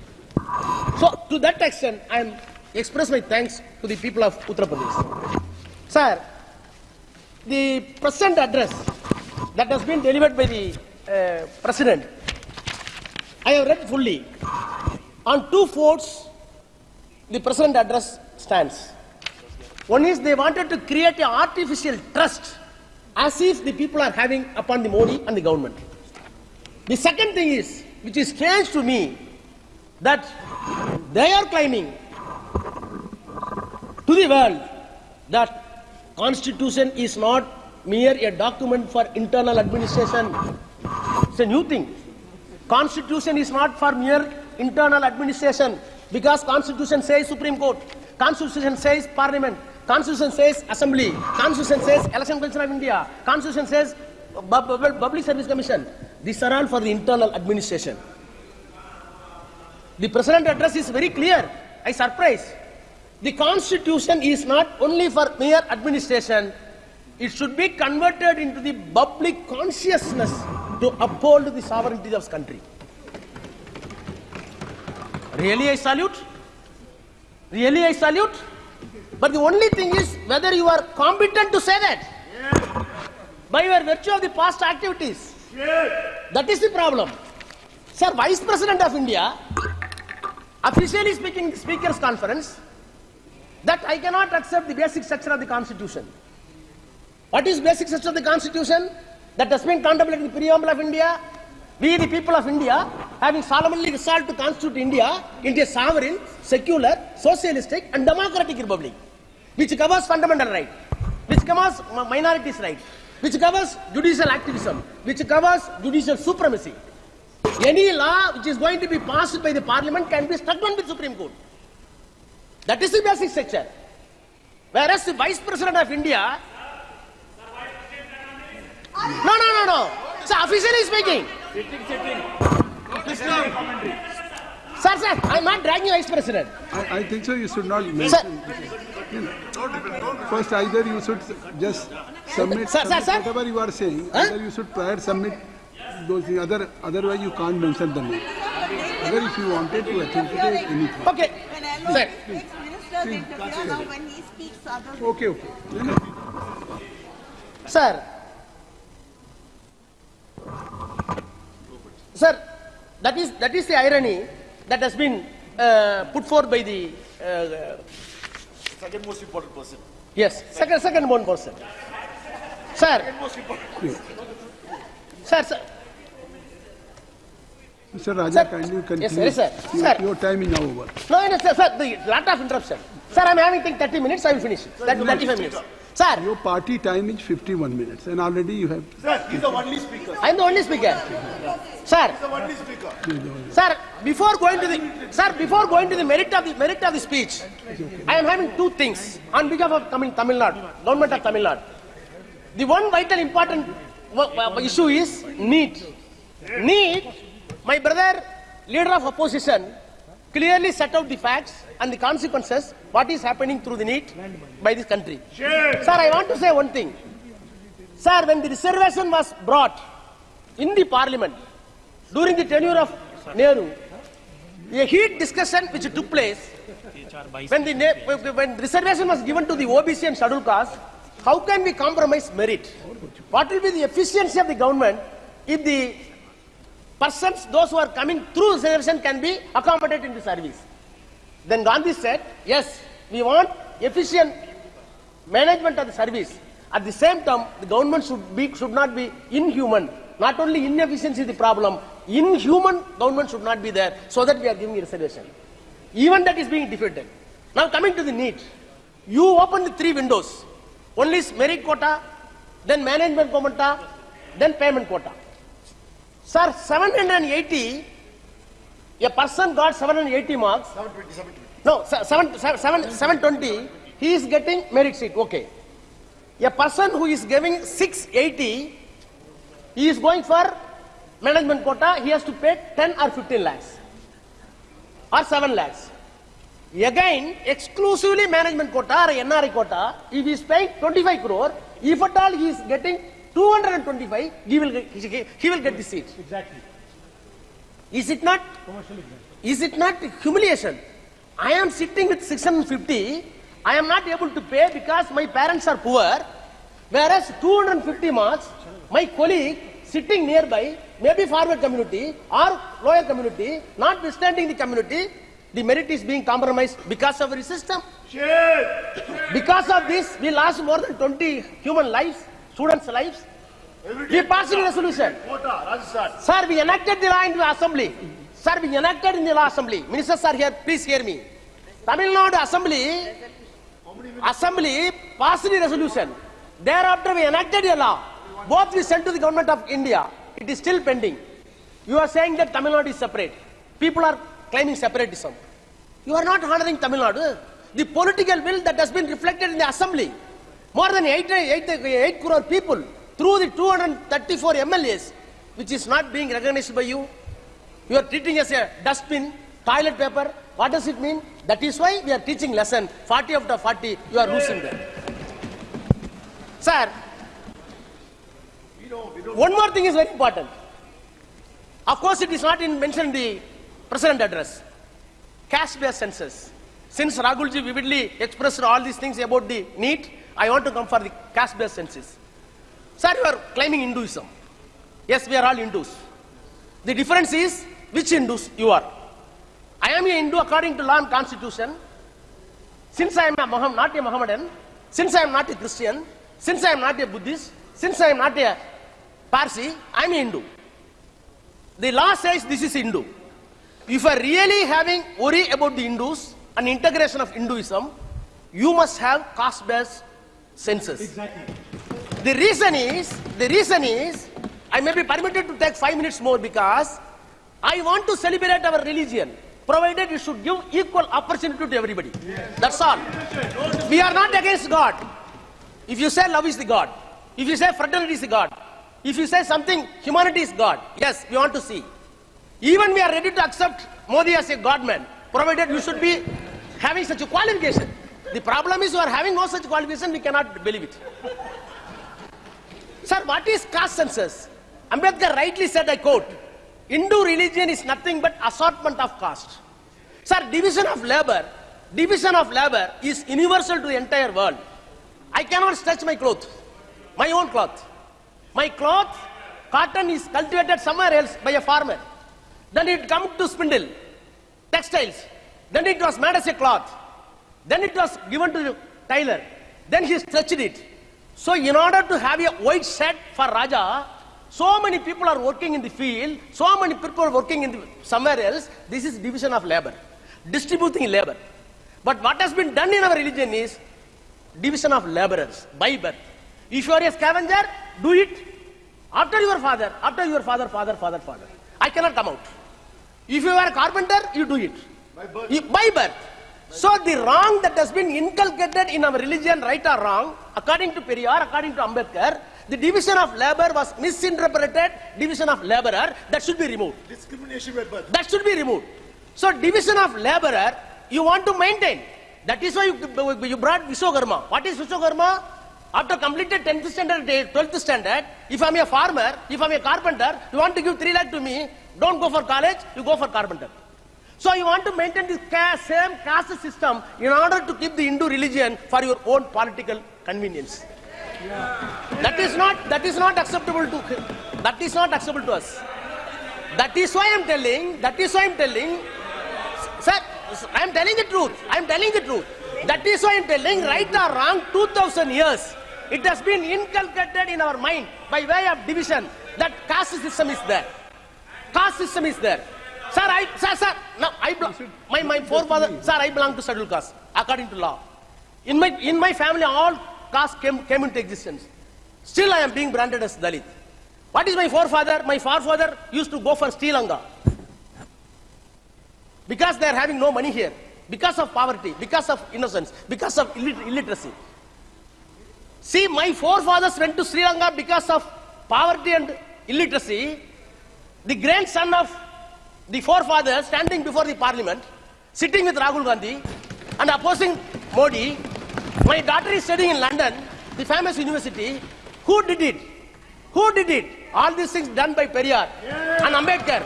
So to that extent, I express my thanks to the people of Uttar Pradesh. Sir, the present address that has been delivered by the President, I have read fully. On two forts, the President address stands. One is they wanted to create an artificial trust as if the people are having upon the Modi and the government. The second thing is, which is strange to me, that they are claiming to the world that Constitution is not mere a document for internal administration. It's a new thing. Constitution is not for mere internal administration, because Constitution says Supreme Court, Constitution says Parliament, Constitution says Assembly, Constitution says Election Commission of India, Constitution says Public Service Commission. These are all for the internal administration. The President address is very clear. I surprised. The Constitution is not only for mere administration, it should be converted into the public consciousness to uphold the sovereignty of the country. Really, I salute. Really, I salute. But the only thing is whether you are competent to say that. Yes. By your virtue of the past activities. Yes. That is the problem. Sir, Vice President of India, officially speaking in the Speaker's Conference, that I cannot accept the basic structure of the Constitution. What is basic structure of the Constitution? That has been contemplated in the preamble of India. We, the people of India, having solemnly resolved to constitute India into a sovereign, secular, socialistic and democratic republic, which covers fundamental right, which covers minorities' right, which covers judicial activism, which covers judicial supremacy. Any law which is going to be passed by the Parliament can be struck down with the Supreme Court. That is the basic structure. Whereas the Vice President of India... No. So officially speaking... Sir, I am not dragging Vice President. I think so. You should not mention. First, either you should just submit whatever you are saying. Either you should prior submit those things. Otherwise, you can't mention the name. Either if you wanted to authenticate anything. Okay. Sir. When he speaks, okay. Sir, that is the irony that has been put forth by the second most important person. Yes, second one person. Sir. Second most important. Sir. Mr. Raja, kindly continue. Yes, sir. Your time is now over. No, sir. The lot of interruption. Sir, I am having 30 minutes. I will finish. 35 minutes. Sir. Your party time is 51 minutes, and already you have. Sir, he's the only speaker. I am the only speaker. Sir. He's the only speaker. Sir, before going to the merit of the speech, I am having two things on behalf of Tamil Nadu, government of Tamil Nadu. The one vital important issue is NEET. NEET, my brother, leader of opposition, clearly set out the facts and the consequences, what is happening through the NEET by this country. Sure. Sir, I want to say one thing. Sir, when the reservation was brought in the parliament during the tenure of Nehru, a heat discussion which took place when reservation was given to the OBC and scheduled caste, how can we compromise merit? What will be the efficiency of the government if the persons, those who are coming through reservation can be accommodated into service. Then Gandhi said, yes, we want efficient management of the service. At the same time, the government should not be inhuman. Not only inefficiency is the problem, inhuman government should not be there, so that we are giving a reservation. Even that is being defeated. Now coming to the NEET. You open the 3 windows. One is merit quota, then management quota, then payment quota. Sir, 780, a person got 780 marks. 720, he is getting merit seat, okay. A person who is giving 680, he is going for management quota, he has to pay 10 or 15 lakhs or 7 lakhs. Again, exclusively management quota or NRI quota, if he is paying 25 crore, if at all he is getting 225, he will get the seat. Exactly. Is it not? Is it not humiliation? I am sitting with 650, I am not able to pay because my parents are poor, whereas 250 marks, my colleague sitting nearby, maybe forward community or lower community, notwithstanding the community, the merit is being compromised because of the system. Because of this, we lost more than 20 human lives, students' lives. We passed a resolution. Sir, we enacted the law in the assembly. Sir, we enacted in the law assembly. Ministers are here, please hear me. Tamil Nadu assembly passed the resolution. Thereafter, we enacted a law. Both we sent to the government of India. It is still pending. You are saying that Tamil Nadu is separate. People are claiming separatism. You are not honoring Tamil Nadu. The political will that has been reflected in the assembly. More than 8 crore people through the 234 MLAs, which is not being recognized by you. You are treating as a dustbin, toilet paper. What does it mean? That is why we are teaching lesson. 40 after 40, you are losing them. Sir, one more thing is very important. Of course, it is not mentioned in the President address. Caste-based census. Since Rahulji vividly expressed all these things about the NEET, I want to come for the caste-based census. Sir, you are claiming Hinduism. Yes, we are all Hindus. The difference is which Hindus you are. I am a Hindu according to law and constitution. Since I am not a Mohammedan, since I am not a Christian, since I am not a Buddhist, since I am not a Parsi, I am a Hindu. The law says this is Hindu. If you are really having worry about the Hindus and integration of Hinduism, you must have caste-based census. Exactly. The reason is, I may be permitted to take 5 minutes more because I want to celebrate our religion, provided it should give equal opportunity to everybody. Yes. That's all. We are not against God. If you say love is the God, if you say fraternity is the God, if you say something, humanity is God, yes, we want to see. Even we are ready to accept Modi as a God-man, provided you should be having such a qualification. The problem is you are having no such qualification, we cannot believe it. Sir, what is caste census? Ambedkar rightly said, I quote, Hindu religion is nothing but assortment of caste. Sir, division of labor is universal to the entire world. I cannot stretch my cloth, my own cloth. My cloth, cotton is cultivated somewhere else by a farmer. Then it comes to spindle, textiles. Then it was made as a cloth. Then it was given to the tailor. Then he stretched it. So in order to have a white shirt for Raja, so many people are working in the field, so many people are working in somewhere else. This is division of labor, distributing labor. But what has been done in our religion is division of laborers by birth. If you are a scavenger, do it after your father, father. I cannot come out. If you are a carpenter, you do it. By birth. So the wrong that has been inculcated in our religion, right or wrong, according to Periyar, according to Ambedkar, the division of labor was misinterpreted, division of laborer, that should be removed. Discrimination by birth. That should be removed. So division of laborer, you want to maintain. That is why you brought Vishwakarma. What is Vishwakarma? After completed 10th standard, 12th standard, if I am a farmer, if I am a carpenter, you want to give 3 lakh to me, don't go for college, you go for carpenter. So you want to maintain this same caste system in order to keep the Hindu religion for your own political convenience. Yeah. That is not acceptable to us. That is why I'm telling, sir, I'm telling the truth. That is why I'm telling, right or wrong, 2000 years, it has been inculcated in our mind by way of division that caste system is there. Sir, my forefather, sir, I belong to scheduled caste, according to law. In my family, all castes came into existence. Still, I am being branded as Dalit. What is my forefather? My forefather used to go for Sri Lanka. Because they are having no money here. Because of poverty, because of innocence, because of illiteracy. See, my forefathers went to Sri Lanka because of poverty and illiteracy. The grandson of the forefather standing before the parliament, sitting with Rahul Gandhi and opposing Modi. My daughter is studying in London, the famous university. Who did it? All these things done by Periyar and Ambedkar,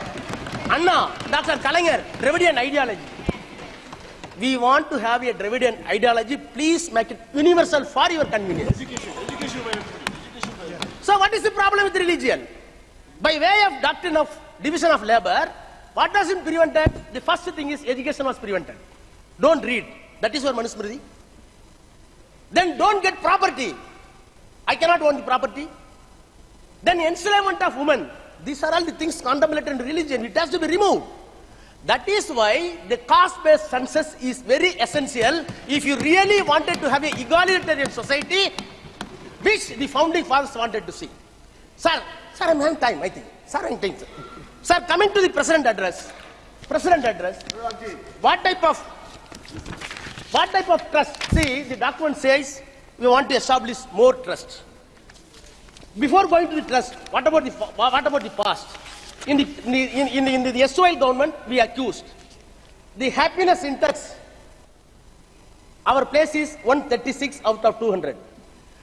Anna, Dr. Kalaignar, Dravidian ideology. We want to have a Dravidian ideology. Please make it universal for your convenience. So what is the problem with religion? By way of doctrine of division of labor, what has been prevented? The first thing is education was prevented. Don't read. That is your Manusmriti. Then don't get property. I cannot own the property. Then enslavement of women. These are all the things contemplated in religion. It has to be removed. That is why the caste-based census is very essential if you really wanted to have an egalitarian society, which the founding fathers wanted to see. Sir, I'm having time, I think. Sir, coming to the President address. What type of trust? See, the document says we want to establish more trust. Before going to the trust, what about the past? In the SOL government, we accused the happiness index. Our place is 136 out of 200.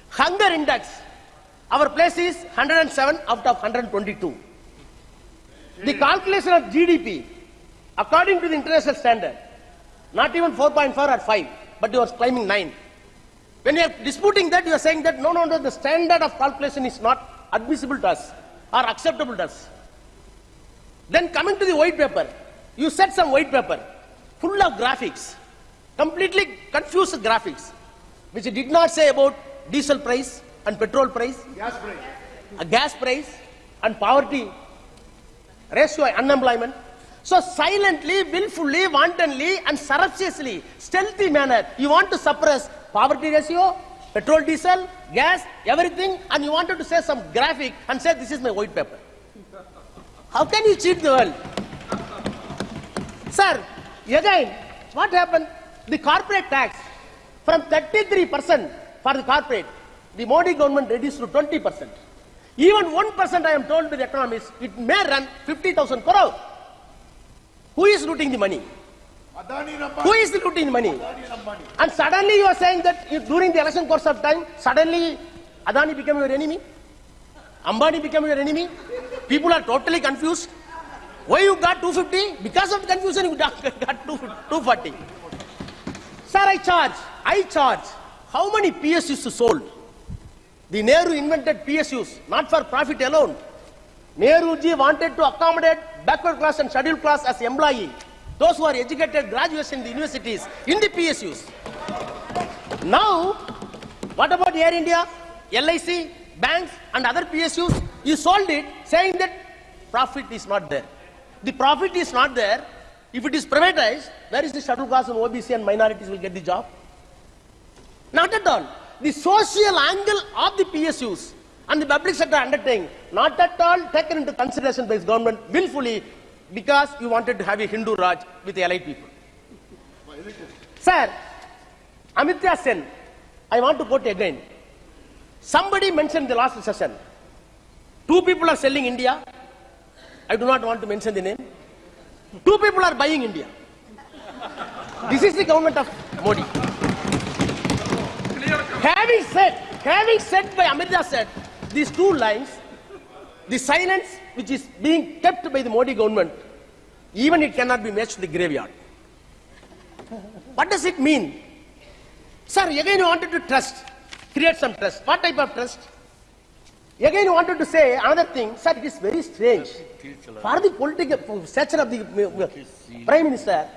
Hunger index, our place is 107 out of 122. The calculation of GDP, according to the international standard, not even 4.4 or 5, but you are claiming 9. When you are disputing that, you are saying that no, the standard of calculation is not admissible to us or acceptable to us. Then coming to the white paper, you said some white paper full of graphics, completely confused graphics, which did not say about diesel price and petrol price, gas price and poverty ratio, unemployment. So silently, willfully, wantonly and surreptitiously, stealthy manner, you want to suppress poverty ratio, petrol, diesel, gas, everything, and you wanted to say some graphic and say this is my white paper. How can you cheat the world? Sir, again, what happened? The corporate tax, from 33% for the corporate, the Modi government reduced to 20%. Even 1%, I am told by the economists, it may run 50,000 crore. Who is looting the money? Who is looting the money? And suddenly you are saying that during the election course of time, suddenly Adani became your enemy? Ambani became your enemy? People are totally confused. Why you got 250? Because of confusion you got 240. Sir, I charge. How many PSUs you sold? The Nehru invented PSUs, not for profit alone. Nehruji wanted to accommodate backward class and scheduled class as employee. Those who are educated, graduates in the universities, in the PSUs. Now, what about Air India, LIC, banks and other PSUs? You sold it saying that profit is not there. The profit is not there. If it is privatized, where is the scheduled class and OBC and minorities will get the job? Not at all. The social angle of the PSUs and the public sector undertaking, not at all taken into consideration by the government willfully, because you wanted to have a Hindu Raj with the allied people. Sir, Amartya Sen, I want to quote again. Somebody mentioned the last session. 2 people are selling India. I do not want to mention the name. 2 people are buying India. This is the government of Modi. Having said by Amartya Sen these 2 lines, the silence which is being kept by the Modi government, even it cannot be matched to the graveyard. What does it mean? Sir, again you wanted to trust, create some trust. What type of trust? Again, I wanted to say another thing. Sir, it is very strange for the political stature of the Prime Minister.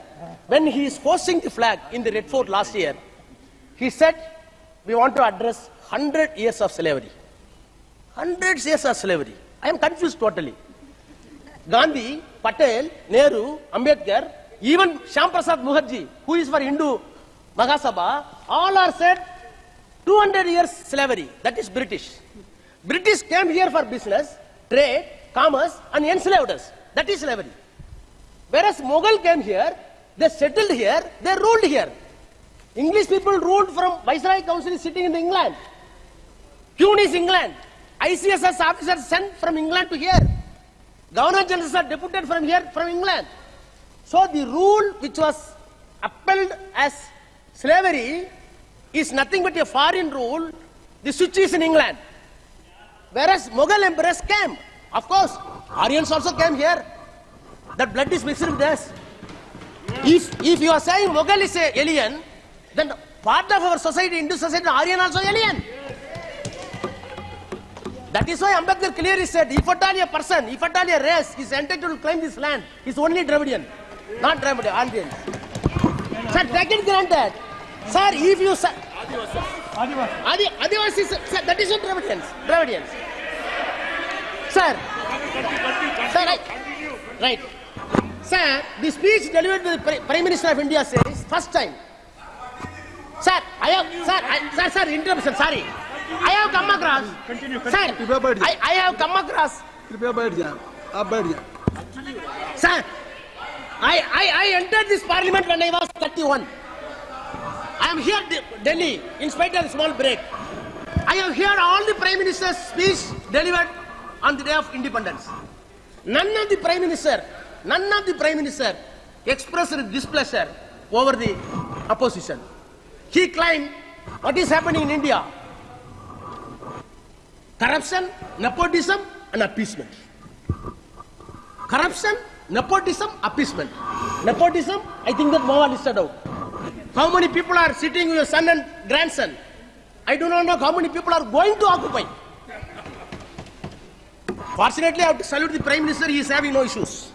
When he is posting the flag in the Red Fort last year, he said, we want to address 100 years of slavery. 100 years of slavery. I am confused totally. Gandhi, Patel, Nehru, Ambedkar, even Shyam Prasad Mukherjee, who is for Hindu Mahasabha, all are said 200 years slavery. That is British. British came here for business, trade, commerce, and enslaved us. That is slavery. Whereas Mughal came here, they settled here, they ruled here. English people ruled from Viceroy Council sitting in England. Queen is England. ICSS officers sent from England to here. Governor Generals are deputed from here, from England. So the rule which was upheld as slavery is nothing but a foreign rule. The switch is in England. Whereas Mughal emperors came. Of course, Aryans also came here. That blood is mixed with us. If you are saying Mughal is an alien, then part of our society, Hindu society, Aryan also alien. That is why Ambedkar clearly said, if at all a person, if at all a race is entitled to claim this land, is only Dravidian, not Dravidian, Aryan. Sir, take it granted. Sir, if you say... Adivasis, sir, that is not Dravidians. Sir, right. Sir, the speech delivered by the Prime Minister of India says, first time. Sir, sir, interruption, sorry. I have come across. Sir, I have come across. Sir, I entered this parliament when I was 31. I am here Delhi, in spite of a small break. I have heard all the Prime Minister's speech delivered on the day of independence. None of the Prime Minister expressed displeasure over the opposition. He claimed what is happening in India: corruption, nepotism, and appeasement. Corruption, nepotism, appeasement. Nepotism, I think that Mova listed out. How many people are sitting with your son and grandson? I do not know how many people are going to occupy. Fortunately, I have to salute the Prime Minister. He is having no issues.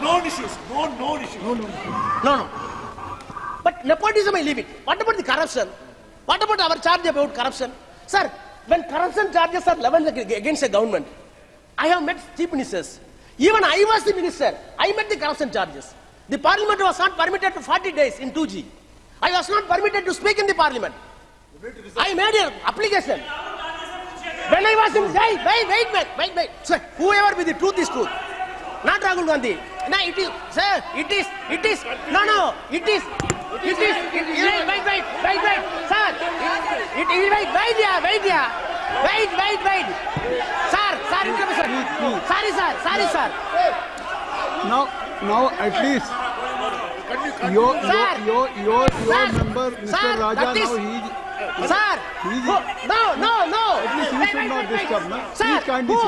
No issues. No. But nepotism, I leave it. What about the corruption? What about our charge about corruption? Sir, when corruption charges are leveled against a government, I have met chief ministers. Even I was the minister. I met the corruption charges. The parliament was not permitted to 40 days in 2G. I was not permitted to speak in the parliament. I made an application. When I was in... Wait. Sir, whoever with the truth is truth. Not Rahul Gandhi. No, it is... Sir, it is... No, it is... Wait. Sir, wait. Sir, interruption. Sorry, sir. Now at least your member, Mr. Raja, No. At least he should not disturb, no? Please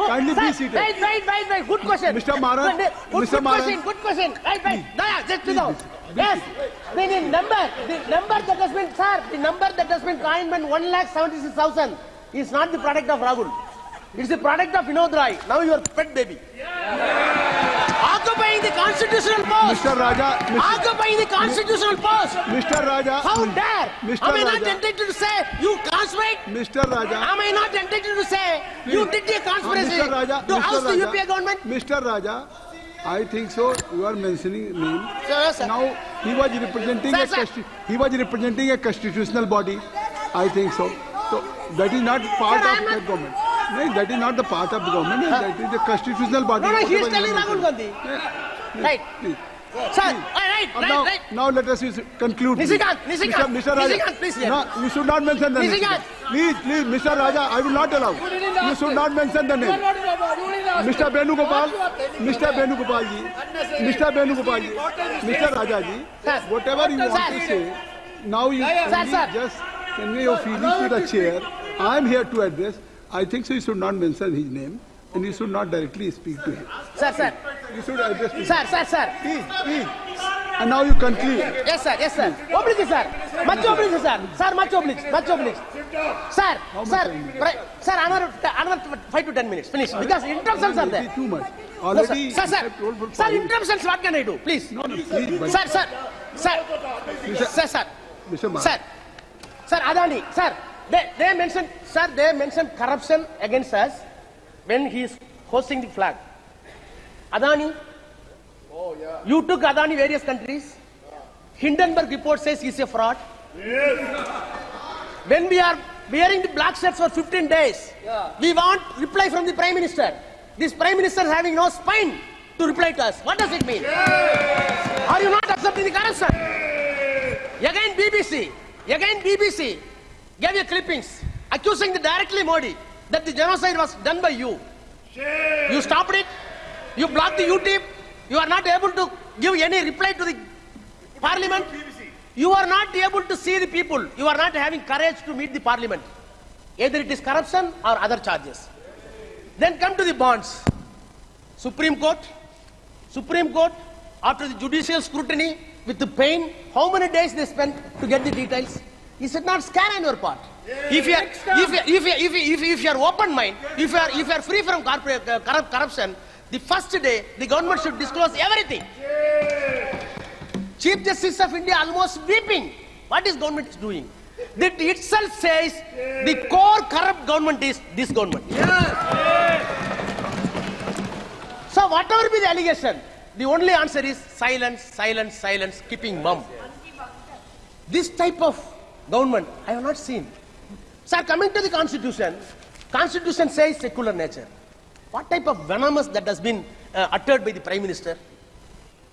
kindly be seated. Wait. Good question. Mr. Maran. Good question. Wait. Just to know. Yes. The number that has been coined when 1,76,000 is not the product of Rahul. It's the product of Vinod Rai. Now your pet baby. Occupying the constitutional post. Mr. Raja. Occupying the constitutional post. Mr. Raja. How dare? Am I not entitled to say you conspirate? Mr. Raja. Am I not entitled to say you did a conspiracy to oust the UPA government? Mr. Raja, I think so. You are mentioning name. Sir. Now he was representing a constitutional body. I think so. So that is not part of the government. No, that is not the part of the government. That is the constitutional body. No, he is telling Rahul Gandhi. Right. Sir, right. Now let us conclude. Nisikant, Mr. Raja. Please. No, you should not mention the name. Please, Mr. Raja, I will not allow. You should not mention the name. Mr. Venugopal ji, Mr. Raja ji, whatever you want to say, now you just convey your feelings to the chair. I am here to address. I think so you should not mention his name and you should not directly speak to him. Sir. You should address him. Sir. Please. And now you conclude. Yes, sir. Oblique, sir. Much obliged, sir. Sir, much obliged. Much obliged. Sir, sir, another 5 to 10 minutes. Finish. Because interruptions are there. Too much. No, Already. sir, interruptions. What can I do? Please. No, please. Sir, Adani, sir, they mentioned corruption against us when he is hosting the flag. Adani, you took Adani various countries. Hindenburg report says he's a fraud. When we are wearing the black shirts for 15 days, we want reply from the Prime Minister. This Prime Minister is having no spine to reply to us. What does it mean? Are you not accepting the corruption? Again BBC gave you clippings accusing directly Modi that the genocide was done by you. You stopped it. You blocked the YouTube. You are not able to give any reply to the Parliament. You are not able to see the people. You are not having courage to meet the Parliament. Either it is corruption or other charges. Then come to the bonds. Supreme Court, after the judicial scrutiny, with the pain, how many days they spent to get the details? Is it not scam on your part? If you are open mind, if you are free from corruption, the first day the government should disclose everything. Chief Justice of India almost weeping. What is government is doing? That itself says the core corrupt government is this government. So whatever be the allegation, the only answer is silence, keeping mum. This type of government I have not seen. Sir, coming to the Constitution says secular nature. What type of venomous that has been uttered by the Prime Minister?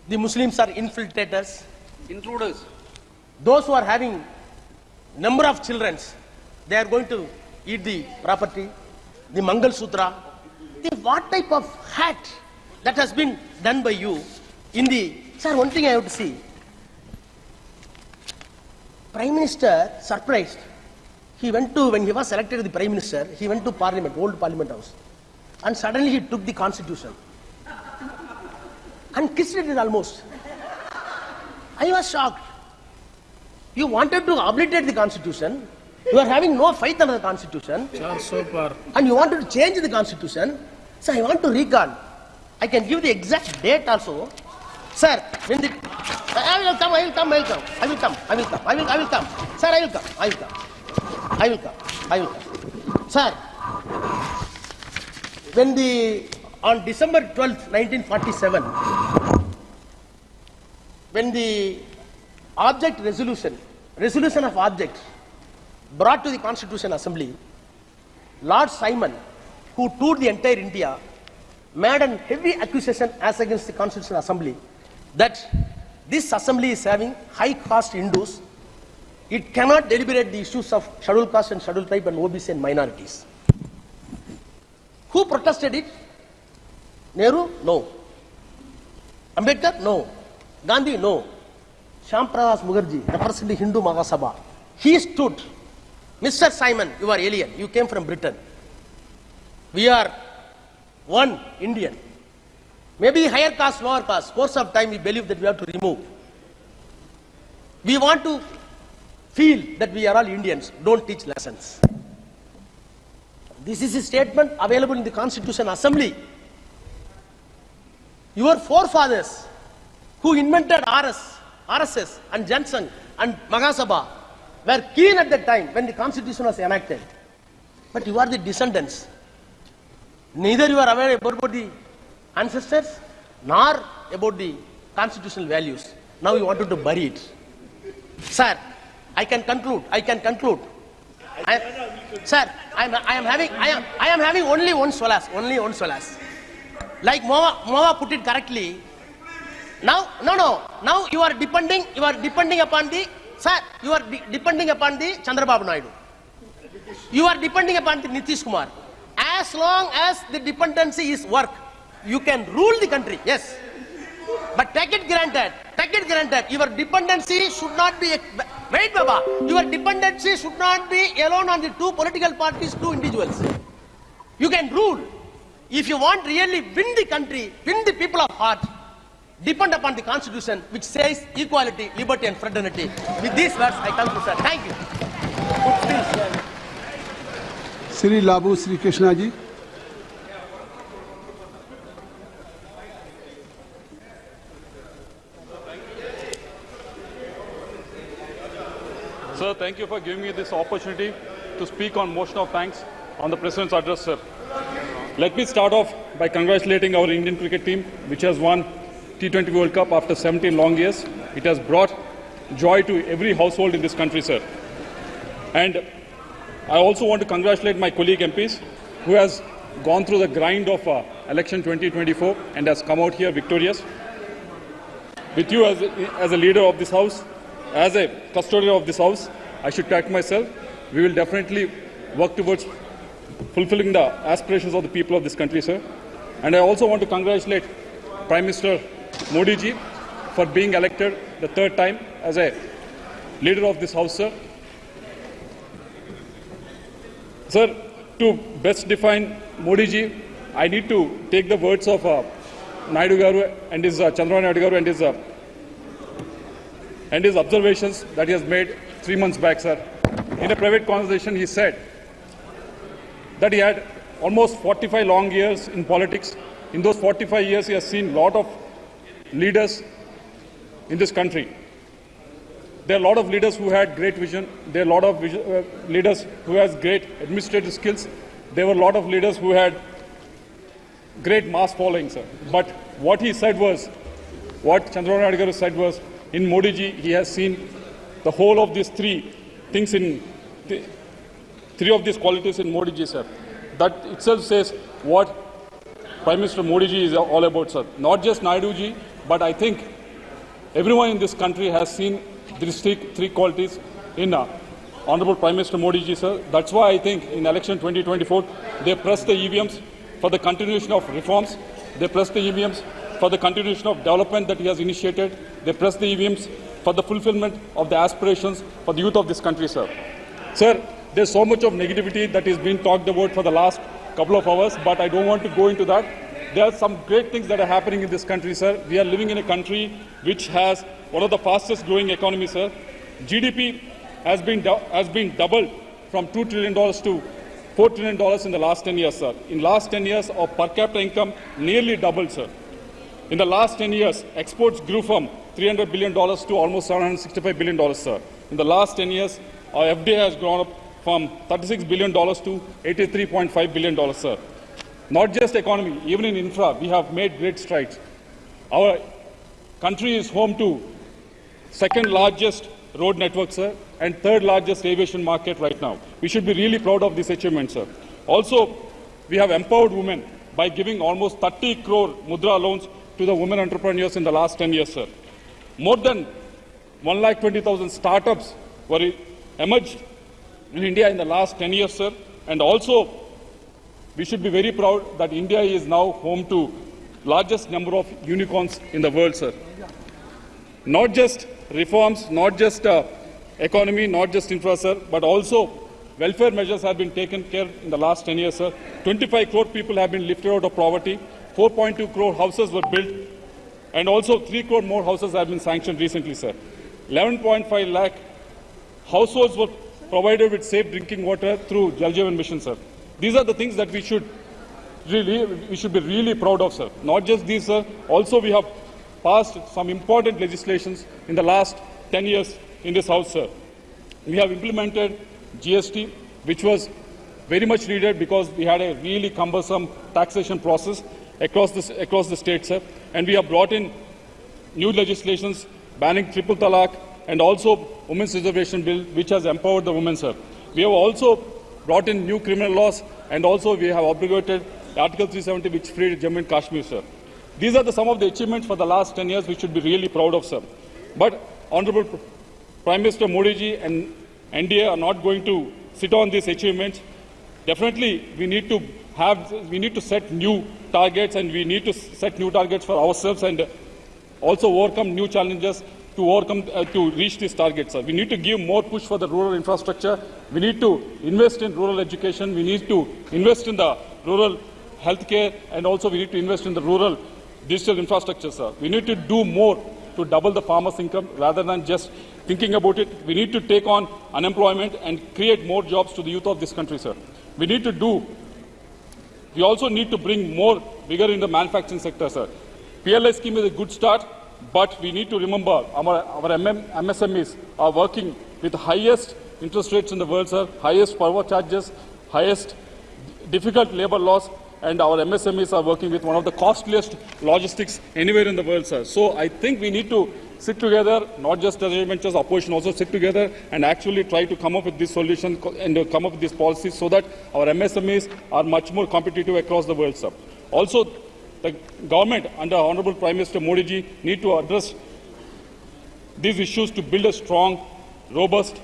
The Muslims are infiltrators, intruders. Those who are having number of children, they are going to eat the property, the Mangal Sutra. What type of hat that has been done by you in the... Sir, one thing I have to see. Prime Minister, surprised. When he was elected the Prime Minister, he went to Parliament, old Parliament House. And suddenly he took the Constitution. And kissed it almost. I was shocked. You wanted to obliterate the Constitution. You are having no faith in the Constitution. And you wanted to change the Constitution. So I want to recall. I can give the exact date also. Sir, when the... I will come. Sir, I will come. Sir, on December 12th, 1947, when the resolution of object brought to the Constitution Assembly, Lord Simon, who toured the entire India, made a heavy accusation as against the Constitutional Assembly that this assembly is having high caste Hindus. It cannot deliberate the issues of scheduled caste and scheduled tribe and OBC and minorities. Who protested it? Nehru? No. Ambedkar? No. Gandhi? No. Shyam Prakash Mukherjee, representing Hindu Mahasabha. He stood. Mr. Simon, you are alien. You came from Britain. We are one Indian. Maybe higher caste, lower caste. Course of time we believe that we have to remove. We want to feel that we are all Indians. Don't teach lessons. This is a statement available in the Constitution Assembly. Your forefathers who invented RSS and Johnson and Mahasabha were keen at that time when the Constitution was enacted. But you are the descendants. Neither you are aware about the ancestors nor about the constitutional values. Now you wanted to bury it. Sir, I can conclude. Sir, I am having only one solace. Like Moa put it correctly. Now you are depending upon the Chandrababu Naidu. You are depending upon the Nitish Kumar. As long as the dependency is work, you can rule the country. Yes. But take it granted, your dependency should not be... Wait, Baba. Your dependency should not be alone on the two political parties, two individuals. You can rule. If you want really win the country, win the people of heart, depend upon the Constitution, which says equality, liberty, and fraternity. With these words, I conclude, sir. Thank you. Sri Labu Sri Krishna ji. Sir, thank you for giving me this opportunity to speak on motion of thanks on the President's address, sir. Let me start off by congratulating our Indian cricket team, which has won T20 World Cup after 17 long years. It has brought joy to every household in this country, sir. And I also want to congratulate my colleague MPs who has gone through the grind of election 2024 and has come out here victorious. With you as a leader of this house, as a custodian of this house, I should thank myself. We will definitely work towards fulfilling the aspirations of the people of this country, sir. And I also want to congratulate Prime Minister Modi ji for being elected the third time as a leader of this house, sir. Sir, to best define Modi ji, I need to take the words of Naidu Garu and his Chandrababu Naidu Garu and his observations that he has made 3 months back, sir. In a private conversation, he said that he had almost 45 long years in politics. In those 45 years, he has seen a lot of leaders in this country. There are a lot of leaders who had great vision. There are a lot of leaders who has great administrative skills. There were a lot of leaders who had great mass following, sir. But what he said was, what Chandrababu Naidu Garu said was, in Modi ji, he has seen the whole of these three things three of these qualities in Modi ji, sir. That itself says what Prime Minister Modi ji is all about, sir. Not just Naidu ji, but I think everyone in this country has seen these three qualities in Honorable Prime Minister Modi ji, sir. That's why I think in election 2024, they pressed the EVMs for the continuation of reforms. They pressed the EVMs for the continuation of development that he has initiated. They pressed the EVMs for the fulfillment of the aspirations for the youth of this country, sir. Sir, there's so much of negativity that is being talked about for the last couple of hours, but I don't want to go into that. There are some great things that are happening in this country, sir. We are living in a country which has one of the fastest growing economies, sir. GDP has been doubled from $2 trillion to $4 trillion in the last 10 years, sir. In last 10 years, our per capita income nearly doubled, sir. In the last 10 years, exports grew from $300 billion to almost $765 billion, sir. In the last 10 years, our FDI has grown up from $36 billion to $83.5 billion, sir. Not just economy, even in infra, we have made great strides. Our country is home to second largest road network, sir, and third largest aviation market right now. We should be really proud of this achievement, sir. Also, we have empowered women by giving almost 30 crore mudra loans to the women entrepreneurs in the last 10 years, sir. More than 120,000 startups were emerged in India in the last 10 years, sir. And also, we should be very proud that India is now home to largest number of unicorns in the world, sir. Not just reforms, not just economy, not just infra, sir, but also welfare measures have been taken care in the last 10 years, sir. 25 crore people have been lifted out of poverty. 4.2 crore houses were built. And also 3 crore more houses have been sanctioned recently, sir. 11.5 lakh households were provided with safe drinking water through Jal Jeevan Mission, sir. These are the things that we should be really proud of, sir. Not just these, sir. Also, we have passed some important legislations in the last 10 years in this house, sir. We have implemented GST, which was very much needed because we had a really cumbersome taxation process across the state, sir. And we have brought in new legislations banning triple talaq and also Women's Reservation Bill, which has empowered the women, sir. We have also brought in new criminal laws, and also we have abrogated Article 370, which freed Jammu and Kashmir, sir. These are some of the achievements for the last 10 years we should be really proud of, sir. But Honorable Prime Minister Modi ji and NDA are not going to sit on these achievements. Definitely, we need to set new targets, and we need to set new targets for ourselves and also overcome new challenges to reach these targets, sir. We need to give more push for the rural infrastructure. We need to invest in rural education. We need to invest in the rural healthcare, and also we need to invest in the rural digital infrastructure, sir. We need to do more to double the farmers' income rather than just thinking about it. We need to take on unemployment and create more jobs to the youth of this country, sir. We also need to bring more vigor in the manufacturing sector, sir. PLI scheme is a good start, but we need to remember our MSMEs are working with the highest interest rates in the world, sir, highest power charges, highest difficult labor laws, and our MSMEs are working with one of the costliest logistics anywhere in the world, sir. So I think we need to sit together, not just as ventures, opposition also sit together and actually try to come up with this solution and come up with these policies so that our MSMEs are much more competitive across the world, sir. Also, the government under Honorable Prime Minister Modi ji need to address these issues to build a strong, robust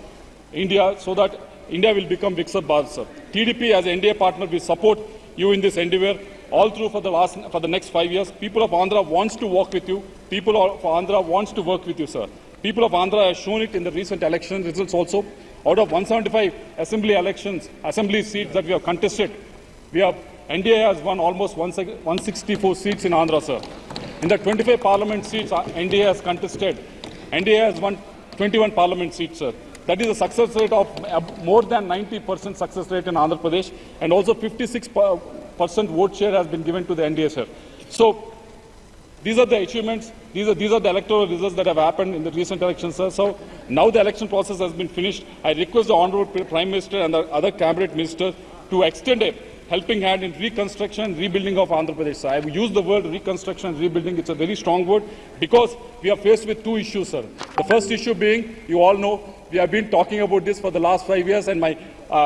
India so that India will become Viksit Bharat, sir. TDP as an NDA partner will support you in this endeavor all through for the next 5 years. People of Andhra wants to work with you. People of Andhra wants to work with you, sir. People of Andhra have shown it in the recent election results also. Out of 175 assembly seats that we have contested, NDA has won almost 164 seats in Andhra, sir. In the 25 parliament seats NDA has contested, NDA has won 21 parliament seats, sir. That is a success rate of more than 90% success rate in Andhra Pradesh, and also 56% vote share has been given to the NDA, sir. So these are the achievements, these are the electoral results that have happened in the recent elections, sir. So now the election process has been finished. I request the Honorable Prime Minister and the other cabinet ministers to extend a helping hand in reconstruction and rebuilding of Andhra Pradesh, sir. I have used the word reconstruction and rebuilding. It's a very strong word because we are faced with two issues, sir. The first issue being, you all know, we have been talking about this for the last 5 years, and my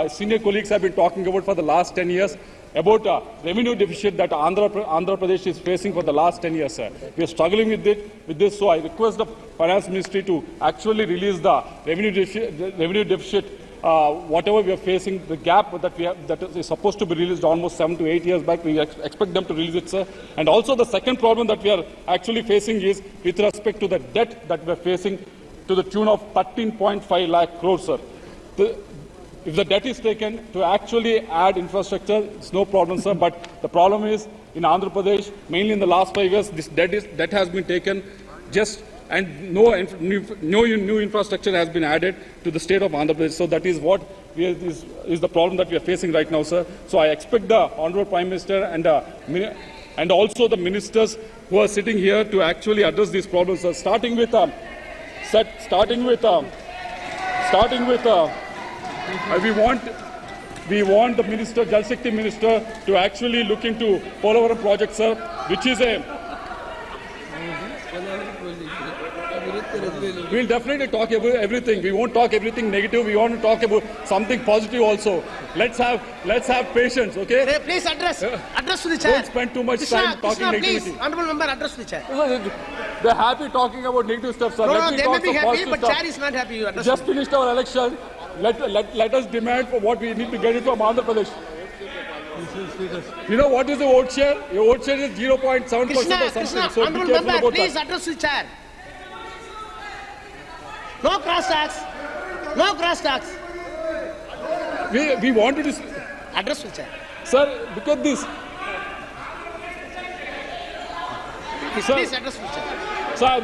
senior colleagues have been talking about for the last 10 years, about revenue deficit that Andhra Pradesh is facing for the last 10 years, sir. We are struggling with this, so I request the Finance Ministry to actually release the revenue deficit, whatever we are facing, the gap that is supposed to be released almost 7 to 8 years back. We expect them to release it, sir. And also the second problem that we are actually facing is with respect to the debt that we are facing to the tune of 13.5 lakh crores, sir. If the debt is taken to actually add infrastructure, it's no problem, sir. But the problem is in Andhra Pradesh, mainly in the last 5 years, this debt has been taken and no new infrastructure has been added to the state of Andhra Pradesh. So that is what is the problem that we are facing right now, sir. So I expect the Honorable Prime Minister and also the ministers who are sitting here to actually address these problems, sir. Starting with we want the minister, Jal Shakti minister, to actually look into Polavaram project, sir, which is we'll definitely talk about everything. We won't talk everything negative. We want to talk about something positive also. Let's have patience, okay? Please address to the chair. Don't spend too much time talking negativity. Please, honorable member, address to the chair. They're happy talking about negative stuff, sir. No, they may be happy, but chair is not happy. You just finished our election. Let us demand for what we need to get it from Andhra Pradesh. You know what is the vote share? Your vote share is 0.7% or something. So honorable be careful member, about please that. address the chair. No cross tax. No cross tax. We wanted to address the chair. Sir, look at this. Please address the chair. So I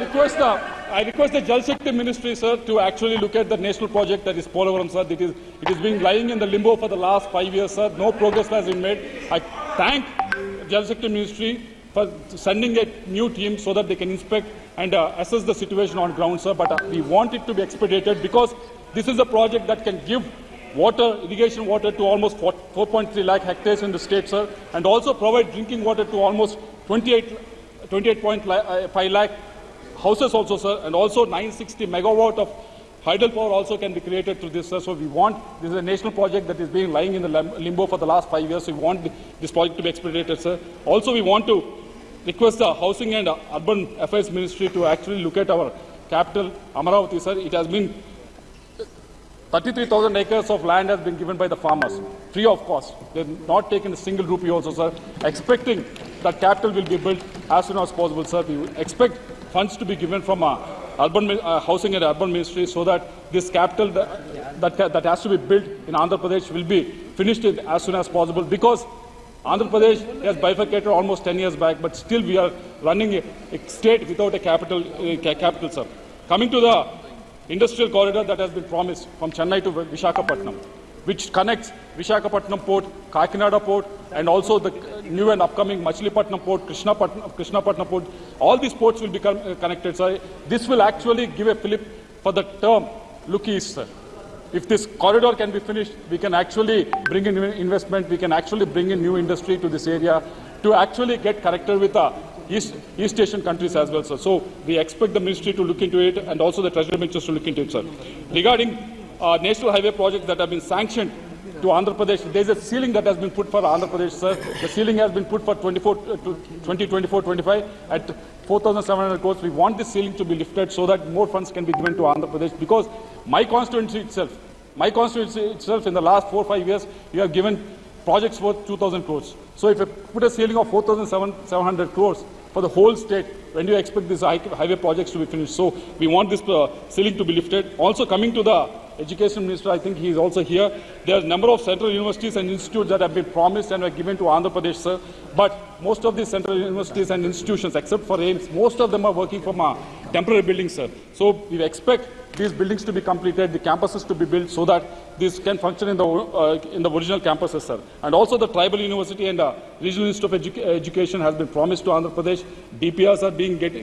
request the Jal Shakti Ministry, sir, to actually look at the national project that is Polavaram, sir. It is being lying in the limbo for the last 5 years, sir. No progress has been made. I thank Jal Shakti Ministry for sending a new team so that they can inspect and assess the situation on ground, sir. But we want it to be expedited because this is a project that can give irrigation water to almost 4.3 lakh hectares in the state, sir, and also provide drinking water to almost 28.5 lakh houses also, sir, and also 960 megawatt of hydel power also can be created through this, sir. So this is a national project that is being lying in the limbo for the last 5 years. So we want this project to be expedited, sir. Also, we want to request the Housing and Urban Affairs Ministry to actually look at our capital, Amaravati, sir. It has been 33,000 acres of land has been given by the farmers, free of cost. They have not taken a single rupee also, sir. Expecting that capital will be built as soon as possible, sir. We expect funds to be given from Housing and Urban Ministry so that this capital that has to be built in Andhra Pradesh will be finished as soon as possible, because Andhra Pradesh has bifurcated almost 10 years back, but still we are running a state without a capital, sir. Coming to the industrial corridor that has been promised from Chennai to Visakhapatnam, which connects Visakhapatnam port, Kakinada port, and also the new and upcoming Machilipatnam port, Krishnapatnam port. All these ports will become connected, sir. This will actually give a fillip for the term look east, sir. If this corridor can be finished, we can actually bring in investment, we can actually bring in new industry to this area to actually get connected with the East Asian countries as well, sir. So we expect the ministry to look into it and also the treasury ministers to look into it, sir. Regarding national highway projects that have been sanctioned to Andhra Pradesh, there is a ceiling that has been put for Andhra Pradesh, sir. The ceiling has been put for 2024-25 at 4,700 crores. We want this ceiling to be lifted so that more funds can be given to Andhra Pradesh, because my constituency itself in the last 4 or 5 years, we have given projects worth 2,000 crores. So if you put a ceiling of 4,700 crores for the whole state, when do you expect these highway projects to be finished? So we want this ceiling to be lifted. Also coming to the Education Minister, I think he is also here. There are a number of central universities and institutes that have been promised and were given to Andhra Pradesh, sir. But most of these central universities and institutions, except for AIMS, most of them are working from temporary buildings, sir. So we expect these buildings to be completed, the campuses to be built, so that this can function in the original campuses, sir. And also the tribal university and regional institute of education has been promised to Andhra Pradesh. DPRs are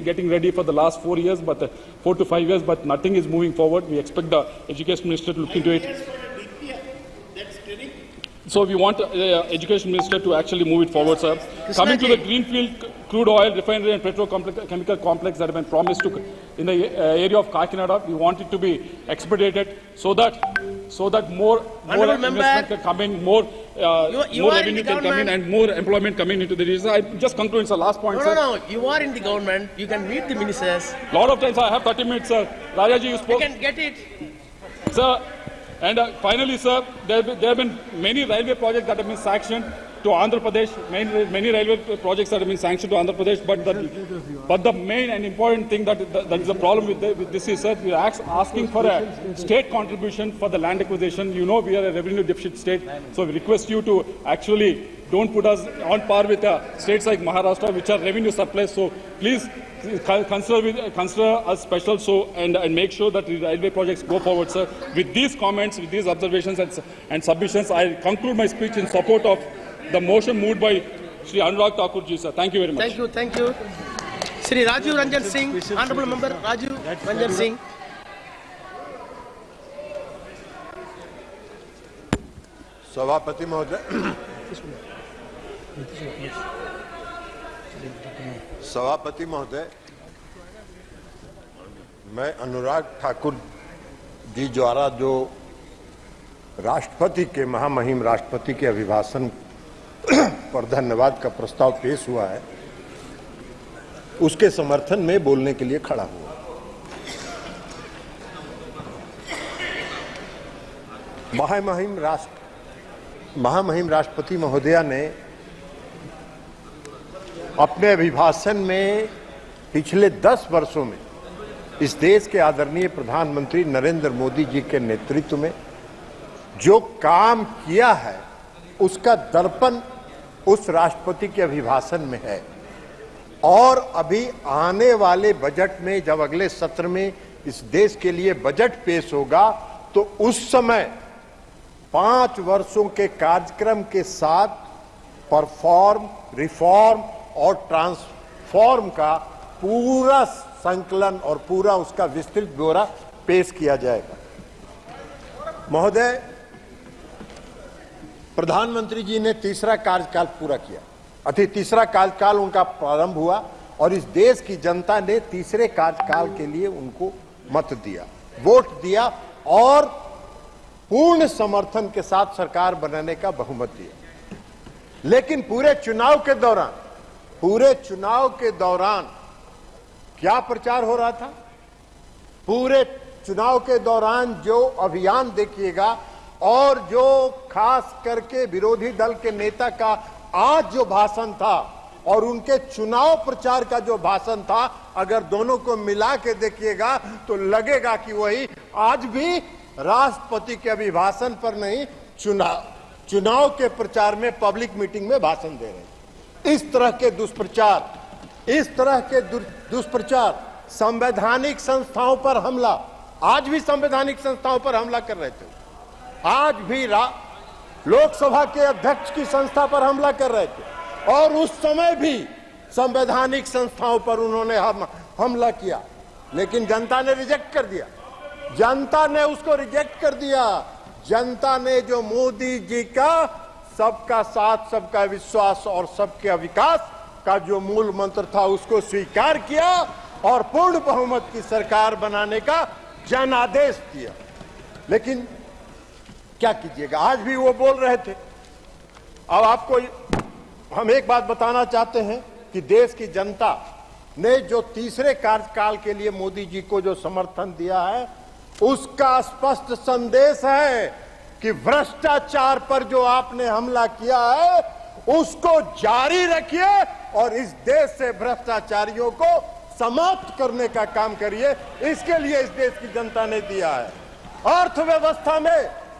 getting ready for the last 4 years, but 4 to 5 years, but nothing is moving forward. We expect the education minister to look into it. So we want the education minister to actually move it forward, sir. Coming to the Greenfield crude oil refinery and petrochemical complex that have been promised to in the area of Kakinada, we want it to be expedited so that more investment can come in, more revenue can come in, and more employment coming into the region. I just conclude, sir. Last point, sir. No. You are in the government. You can meet the ministers. Lot of times I have 30 minutes, sir. Rajaji, you spoke. You can get it, sir. And finally, sir, there have been many railway projects that have been sanctioned to Andhra Pradesh. Many railway projects that have been sanctioned to Andhra Pradesh. But the main and important thing that is the problem with this is, sir, we are asking for a state contribution for the land acquisition. You know, we are a revenue deficit state, so we request you to actually don't put us on par with states like Maharashtra, which are revenue surplus. So please consider us special, and make sure that the railway projects go forward, sir. With these comments, with these observations and submissions, I conclude my speech in support of the motion moved by Shri Anurag Thakur ji, sir. Thank you very much. Thank you. Shri Rajiv Ranjan Singh, Honorable Member Rajiv Ranjan Singh. सभापति महोदय, मैं अनुराग ठाकुर जी द्वारा जो राष्ट्रपति के महामहिम राष्ट्रपति के अभिभाषण पर धन्यवाद का प्रस्ताव पेश हुआ है, उसके समर्थन में बोलने के लिए खड़ा हुआ। महामहिम राष्ट्रपति महोदया ने अपने अभिभाषण में पिछले 10 वर्षों में इस देश के आदरणीय प्रधानमंत्री नरेंद्र मोदी जी के नेतृत्व में जो काम किया है, उसका दर्पण उस राष्ट्रपति के अभिभाषण में है। और अभी आने वाले बजट में, जब अगले सत्र में इस देश के लिए बजट पेश होगा, तो उस समय 5 वर्षों के कार्यक्रम के साथ परफॉर्म, रिफॉर्म और ट्रांसफॉर्म का पूरा संकलन और पूरा उसका विस्तृत ब्यौरा पेश किया जाएगा। महोदय, प्रधानमंत्री जी ने तीसरा कार्यकाल पूरा किया, तीसरा कार्यकाल उनका प्रारंभ हुआ और इस देश की जनता ने तीसरे कार्यकाल के लिए उनको मत दिया, वोट दिया और पूर्ण समर्थन के साथ सरकार बनाने का बहुमत दिया। लेकिन पूरे चुनाव के दौरान क्या प्रचार हो रहा था? पूरे चुनाव के दौरान जो अभियान देखिएगा और जो खास करके विरोधी दल के नेता का आज जो भाषण था और उनके चुनाव प्रचार का जो भाषण था, अगर दोनों को मिला के देखिएगा तो लगेगा कि वही आज भी राष्ट्रपति के अभिभाषण पर नहीं, चुनाव के प्रचार में पब्लिक मीटिंग में भाषण दे रहे हैं। इस तरह के दुष्प्रचार, संवैधानिक संस्थाओं पर हमला, आज भी संवैधानिक संस्थाओं पर हमला कर रहे थे, आज भी लोकसभा के अध्यक्ष की संस्था पर हमला कर रहे थे, और उस समय भी संवैधानिक संस्थाओं पर उन्होंने हमला किया, लेकिन जनता ने रिजेक्ट कर दिया। जनता ने उसको रिजेक्ट कर दिया। जनता ने जो मोदी जी का सबका साथ, सबका विश्वास और सबका विकास का जो मूल मंत्र था उसको स्वीकार किया और पूर्ण बहुमत की सरकार बनाने का जनादेश दिया। लेकिन क्या कीजिएगा, आज भी वो बोल रहे थे। अब आपको हम एक बात बताना चाहते हैं कि देश की जनता ने जो तीसरे कार्यकाल के लिए मोदी जी को जो समर्थन दिया है, उसका स्पष्ट संदेश है कि भ्रष्टाचार पर जो आपने हमला किया है उसको जारी रखिए और इस देश से भ्रष्टाचारियों को समाप्त करने का काम करिए। इसके लिए इस देश की जनता ने दिया है।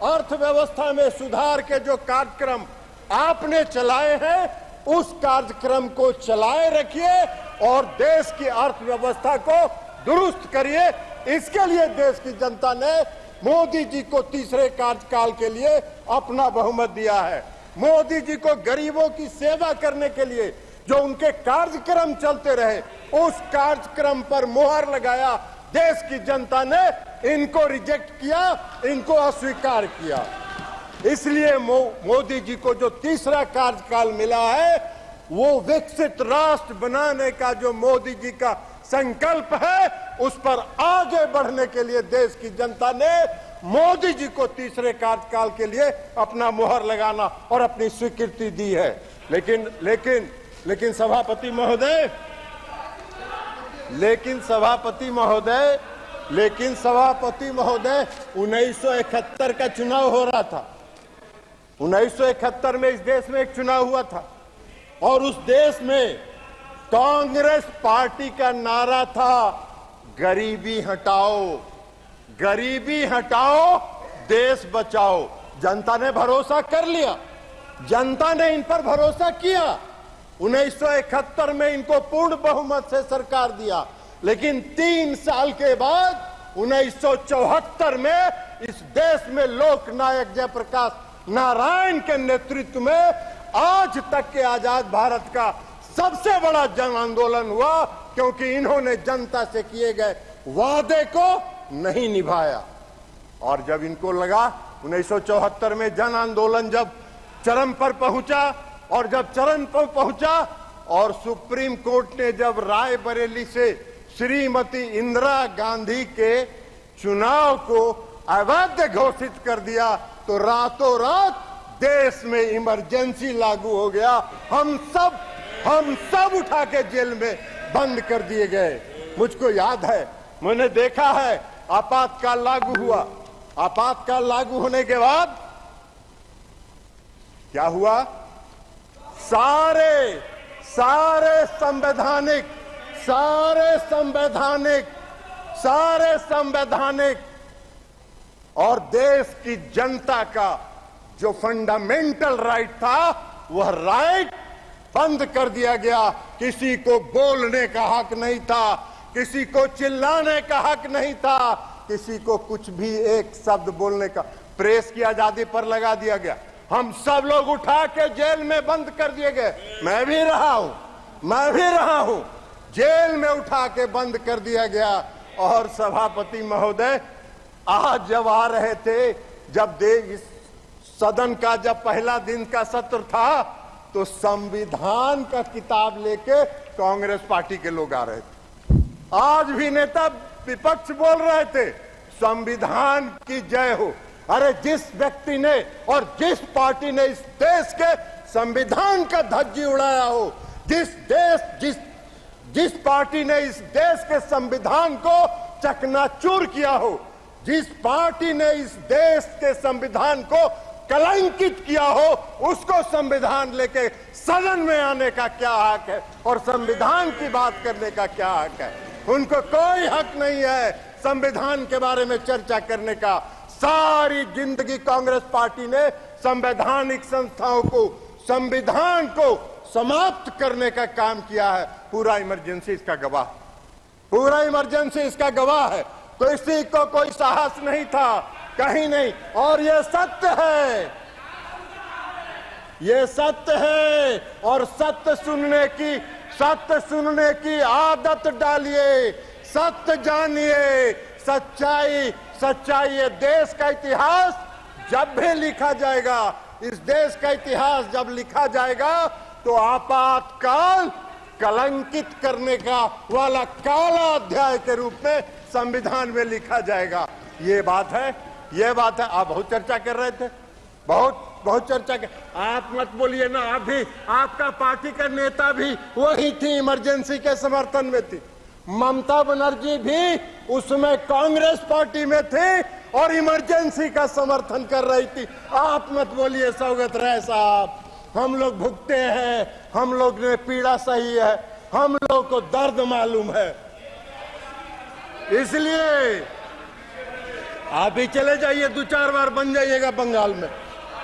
अर्थव्यवस्था में सुधार के जो कार्यक्रम आपने चलाए हैं, उस कार्यक्रम को चलाए रखिए और देश की अर्थव्यवस्था को दुरुस्त करिए। इसके लिए देश की जनता ने मोदी जी को तीसरे कार्यकाल के लिए अपना बहुमत दिया है। मोदी जी को गरीबों की सेवा करने के लिए जो उनके कार्यक्रम चलते रहे, उस कार्यक्रम पर मुहर लगाया। देश की जनता ने इनको रिजेक्ट किया, इनको अस्वीकार किया। इसलिए मोदी जी को जो तीसरा कार्यकाल मिला है, वो विकसित राष्ट्र बनाने का जो मोदी जी का संकल्प है, उस पर आगे बढ़ने के लिए देश की जनता ने मोदी जी को तीसरे कार्यकाल के लिए अपना मुहर लगाना और अपनी स्वीकृति दी है। लेकिन सभापति महोदय 1971 का चुनाव हो रहा था। 1971 में इस देश में एक चुनाव हुआ था और उस देश में कांग्रेस पार्टी का नारा था, गरीबी हटाओ, गरीबी हटाओ, देश बचाओ। जनता ने भरोसा कर लिया, जनता ने इन पर भरोसा किया। 1971 में इनको पूर्ण बहुमत से सरकार दिया, लेकिन 3 साल के बाद 1974 में इस देश में लोकनायक जयप्रकाश नारायण के नेतृत्व में आज तक के आजाद भारत का सबसे बड़ा जन आंदोलन हुआ, क्योंकि इन्होंने जनता से किए गए वादे को नहीं निभाया। और जब इनको लगा 1974 में जन आंदोलन जब चरम पर पहुंचा, और जब चरम पर पहुंचा और सुप्रीम कोर्ट ने जब रायबरेली से श्रीमती इंदिरा गांधी के चुनाव को अवैध घोषित कर दिया, तो रातों रात देश में इमरजेंसी लागू हो गया। हम सब उठा के जेल में बंद कर दिए गए। मुझको याद है, मैंने देखा है, आपातकाल लागू हुआ। आपातकाल लागू होने के बाद क्या हुआ? सारे संवैधानिक और देश की जनता का जो फंडामेंटल राइट था, वह राइट बंद कर दिया गया। किसी को बोलने का हक नहीं था, किसी को चिल्लाने का हक नहीं था, किसी को कुछ भी एक शब्द बोलने का, प्रेस की आजादी पर लगा दिया गया। हम सब लोग उठा के जेल में बंद कर दिए गए। मैं भी रहा हूं, जेल में उठा के बंद कर दिया गया। और सभापति महोदय, आज जब आ रहे थे, जब इस सदन का जब पहला दिन का सत्र था, तो संविधान का किताब लेके कांग्रेस पार्टी के लोग आ रहे थे। आज भी नेता विपक्ष बोल रहे थे, संविधान की जय हो। अरे जिस व्यक्ति ने और जिस पार्टी ने इस देश के संविधान का धज्जी उड़ाया हो, जिस पार्टी ने इस देश के संविधान को चकनाचूर किया हो, जिस पार्टी ने इस देश के संविधान को कलंकित किया हो, उसको संविधान लेके सदन में आने का क्या हक है और संविधान की बात करने का क्या हक है? उनको कोई हक नहीं है संविधान के बारे में चर्चा करने का। सारी जिंदगी कांग्रेस पार्टी ने संवैधानिक संस्थाओं को, संविधान को समाप्त करने का काम किया है। पूरा इमरजेंसी इसका गवाह, पूरा इमरजेंसी इसका गवाह है। किसी को कोई साहस नहीं था, कहीं नहीं। और ये सत्य है, ये सत्य है। और सत्य सुनने की आदत डालिए, सत्य जानिए, सच्चाई। ये देश का इतिहास जब भी लिखा जाएगा, इस देश का इतिहास जब लिखा जाएगा तो आपातकाल कलंकित करने का वाला काला अध्याय के रूप में संविधान में लिखा जाएगा। ये बात है। आप बहुत चर्चा कर रहे थे, बहुत चर्चा कर। आप मत बोलिए ना, आप भी, आपका पार्टी का नेता भी वही थी, इमरजेंसी के समर्थन में थी। ममता बनर्जी भी उसमें कांग्रेस पार्टी में थे और इमरजेंसी का समर्थन कर रही थी। आप मत बोलिए सौगत राय साहब, हम लोग भुगते हैं, हम लोग ने पीड़ा सही है, हम लोग को दर्द मालूम है। इसलिए आप भी चले जाइए, 2-4 बार बन जाइएगा बंगाल में,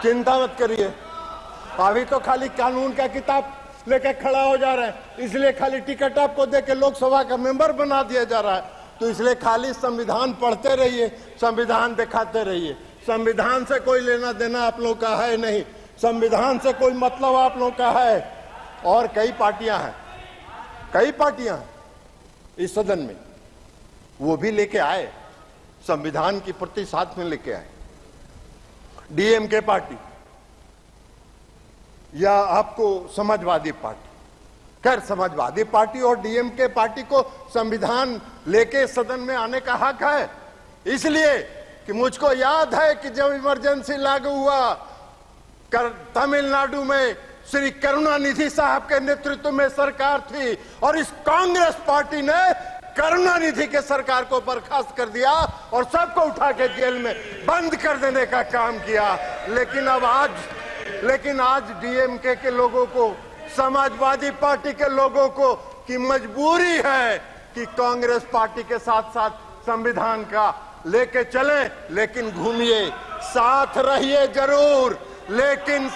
चिंता मत करिए। अभी तो खाली कानून का किताब लेके खड़ा हो जा रहा है, इसलिए खाली टिकट आपको देके लोकसभा का मेंबर बना दिया जा रहा है। तो इसलिए खाली संविधान पढ़ते रहिए, संविधान दिखाते रहिए। संविधान से कोई लेना देना आप लोग का है नहीं, संविधान से कोई मतलब आप लोग का है। और कई पार्टियां हैं इस सदन में, वो भी लेके आए, संविधान की प्रति साथ में लेके आए। डीएमके पार्टी या आपको समाजवादी पार्टी, खैर समाजवादी पार्टी और डीएमके पार्टी को संविधान लेके सदन में आने का हक है, इसलिए कि मुझको याद है कि जब इमरजेंसी लागू हुआ तमिलनाडु में श्री करुणानिधि साहब के नेतृत्व में सरकार थी और इस कांग्रेस पार्टी ने करुणानिधि के सरकार को बर्खास्त कर दिया और सबको उठा के जेल में बंद कर देने का काम किया। लेकिन आज डीएमके के लोगों को, समाजवादी पार्टी के लोगों को की मजबूरी है कि कांग्रेस पार्टी के साथ साथ संविधान का लेके चले, लेकिन घूमिए, साथ रहिए जरूर, लेकिन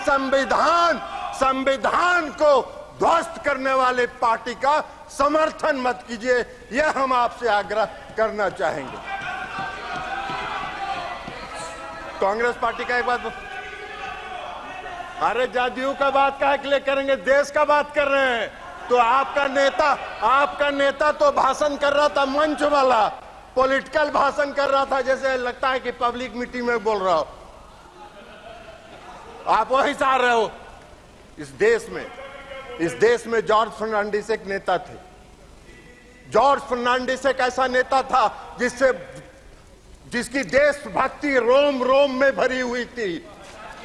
संविधान को ध्वस्त करने वाले पार्टी का समर्थन मत कीजिए। यह हम आपसे आग्रह करना चाहेंगे। कांग्रेस पार्टी का एक बात, अरे जदयू का बात काहे के लिए करेंगे, देश का बात कर रहे हैं। तो आपका नेता तो भाषण कर रहा था, मंच वाला पॉलिटिकल भाषण कर रहा था, जैसे लगता है कि पब्लिक मीटिंग में बोल रहा हो। आप वही चाह रहे हो। इस देश में जॉर्ज फर्नांडिस एक नेता थे। जॉर्ज फर्नांडिस एक ऐसा नेता था जिसकी देशभक्ति रोम रोम में भरी हुई थी।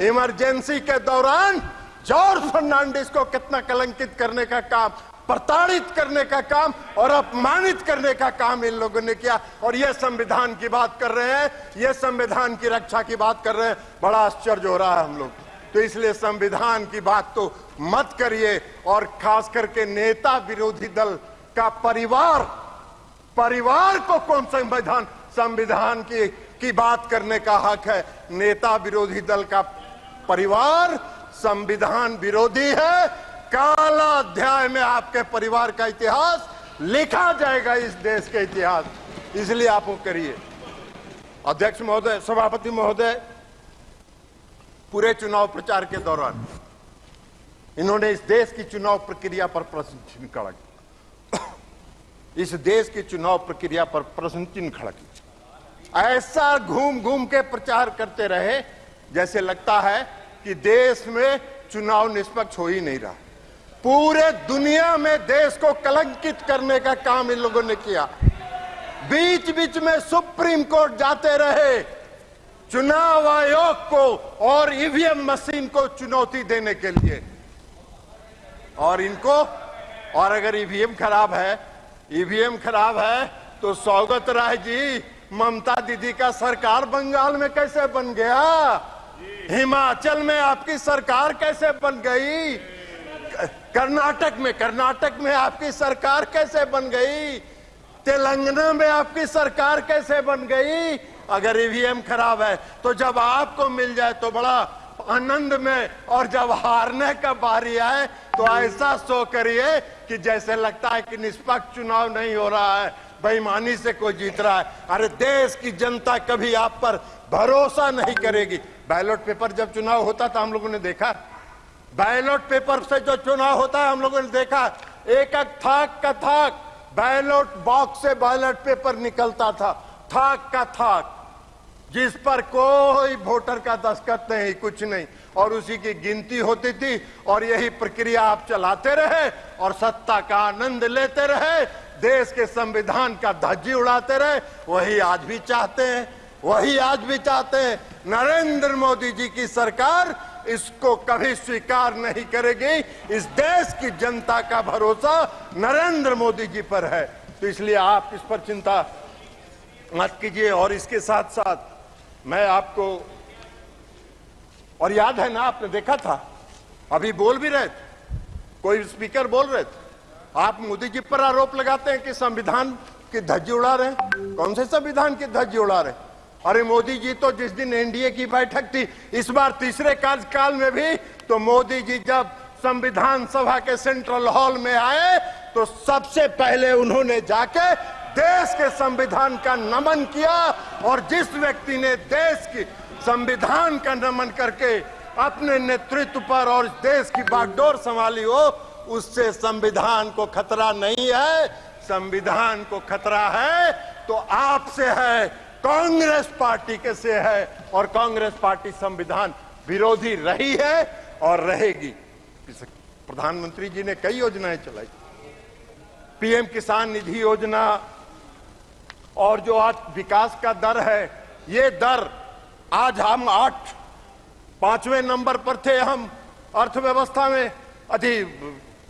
इमरजेंसी के दौरान जॉर्ज फर्नांडिस को कितना कलंकित करने का काम, प्रताड़ित करने का काम और अपमानित करने का काम इन लोगों ने किया। और ये संविधान की बात कर रहे हैं, ये संविधान की रक्षा की बात कर रहे हैं। बड़ा आश्चर्य हो रहा है हम लोग। तो इसलिए संविधान की बात तो मत करिए। और खास करके नेता विरोधी दल का परिवार को कौन संविधान की बात करने का हक है। नेता विरोधी दल का परिवार संविधान विरोधी है। काला अध्याय में आपके परिवार का इतिहास लिखा जाएगा, इस देश के इतिहास। इसलिए आप वो करिए। अध्यक्ष महोदय, सभापति महोदय, पूरे चुनाव प्रचार के दौरान इन्होंने इस देश की चुनाव प्रक्रिया पर प्रश्न चिन्ह खड़ा किया। इस देश की चुनाव प्रक्रिया पर प्रश्न चिन्ह खड़ा किया। ऐसा घूम घूम के प्रचार करते रहे जैसे लगता है कि देश में चुनाव निष्पक्ष हो ही नहीं रहा। पूरे दुनिया में देश को कलंकित करने का काम इन लोगों ने किया। बीच बीच में सुप्रीम कोर्ट जाते रहे चुनाव आयोग को और ईवीएम मशीन को चुनौती देने के लिए। और अगर ईवीएम खराब है तो सौगत राय जी, ममता दीदी का सरकार बंगाल में कैसे बन गया? हिमाचल में आपकी सरकार कैसे बन गई? कर्नाटक में आपकी सरकार कैसे बन गई? तेलंगाना में आपकी सरकार कैसे बन गई? अगर ईवीएम खराब है तो जब आपको मिल जाए तो बड़ा आनंद में, और जब हारने का बारी आए तो ऐसा शो करिए कि जैसे लगता है कि निष्पक्ष चुनाव नहीं हो रहा है, बेईमानी से कोई जीत रहा है। अरे देश की जनता कभी आप पर भरोसा नहीं करेगी। बैलेट पेपर जब चुनाव होता था हम लोगों ने देखा, बैलेट पेपर से जो चुनाव होता है हम लोगों ने देखा, एक एक थाक का थाक बैलेट बॉक्स से बैलेट पेपर निकलता था, थाक का थाक, जिस पर कोई वोटर का दस्तखत नहीं, कुछ नहीं, और उसी की गिनती होती थी। और यही प्रक्रिया आप चलाते रहे और सत्ता का आनंद लेते रहे, देश के संविधान का धज्जी उड़ाते रहे। वही आज भी चाहते हैं, वही आज भी चाहते हैं। नरेंद्र मोदी जी की सरकार इसको कभी स्वीकार नहीं करेगी। इस देश की जनता का भरोसा नरेंद्र मोदी जी पर है, तो इसलिए आप इस पर चिंता मत कीजिए। और इसके साथ साथ मैं आपको, और याद है ना, आपने देखा था, अभी बोल भी रहे थे, कोई स्पीकर बोल रहे थे, आप मोदी जी पर आरोप लगाते हैं कि संविधान की धज्जी उड़ा रहे हैं। कौन से संविधान की धज्जी उड़ा रहे हैं? अरे मोदी जी तो जिस दिन एनडीए की बैठक थी, इस बार तीसरे कार्यकाल में भी, तो मोदी जी जब संविधान सभा के सेंट्रल हॉल में आए तो सबसे पहले उन्होंने जाके देश के संविधान का नमन किया। और जिस व्यक्ति ने देश की संविधान का नमन करके अपने नेतृत्व पर और देश की बागडोर संभाली हो, उससे संविधान को खतरा नहीं है। संविधान को खतरा है तो आपसे है, कांग्रेस पार्टी के से है, और कांग्रेस पार्टी संविधान विरोधी रही है और रहेगी। प्रधानमंत्री जी ने कई योजनाएं चलाई, पीएम किसान निधि योजना, और जो आज विकास का दर है, ये दर आज हम 5वें नंबर पर थे, हम अर्थव्यवस्था में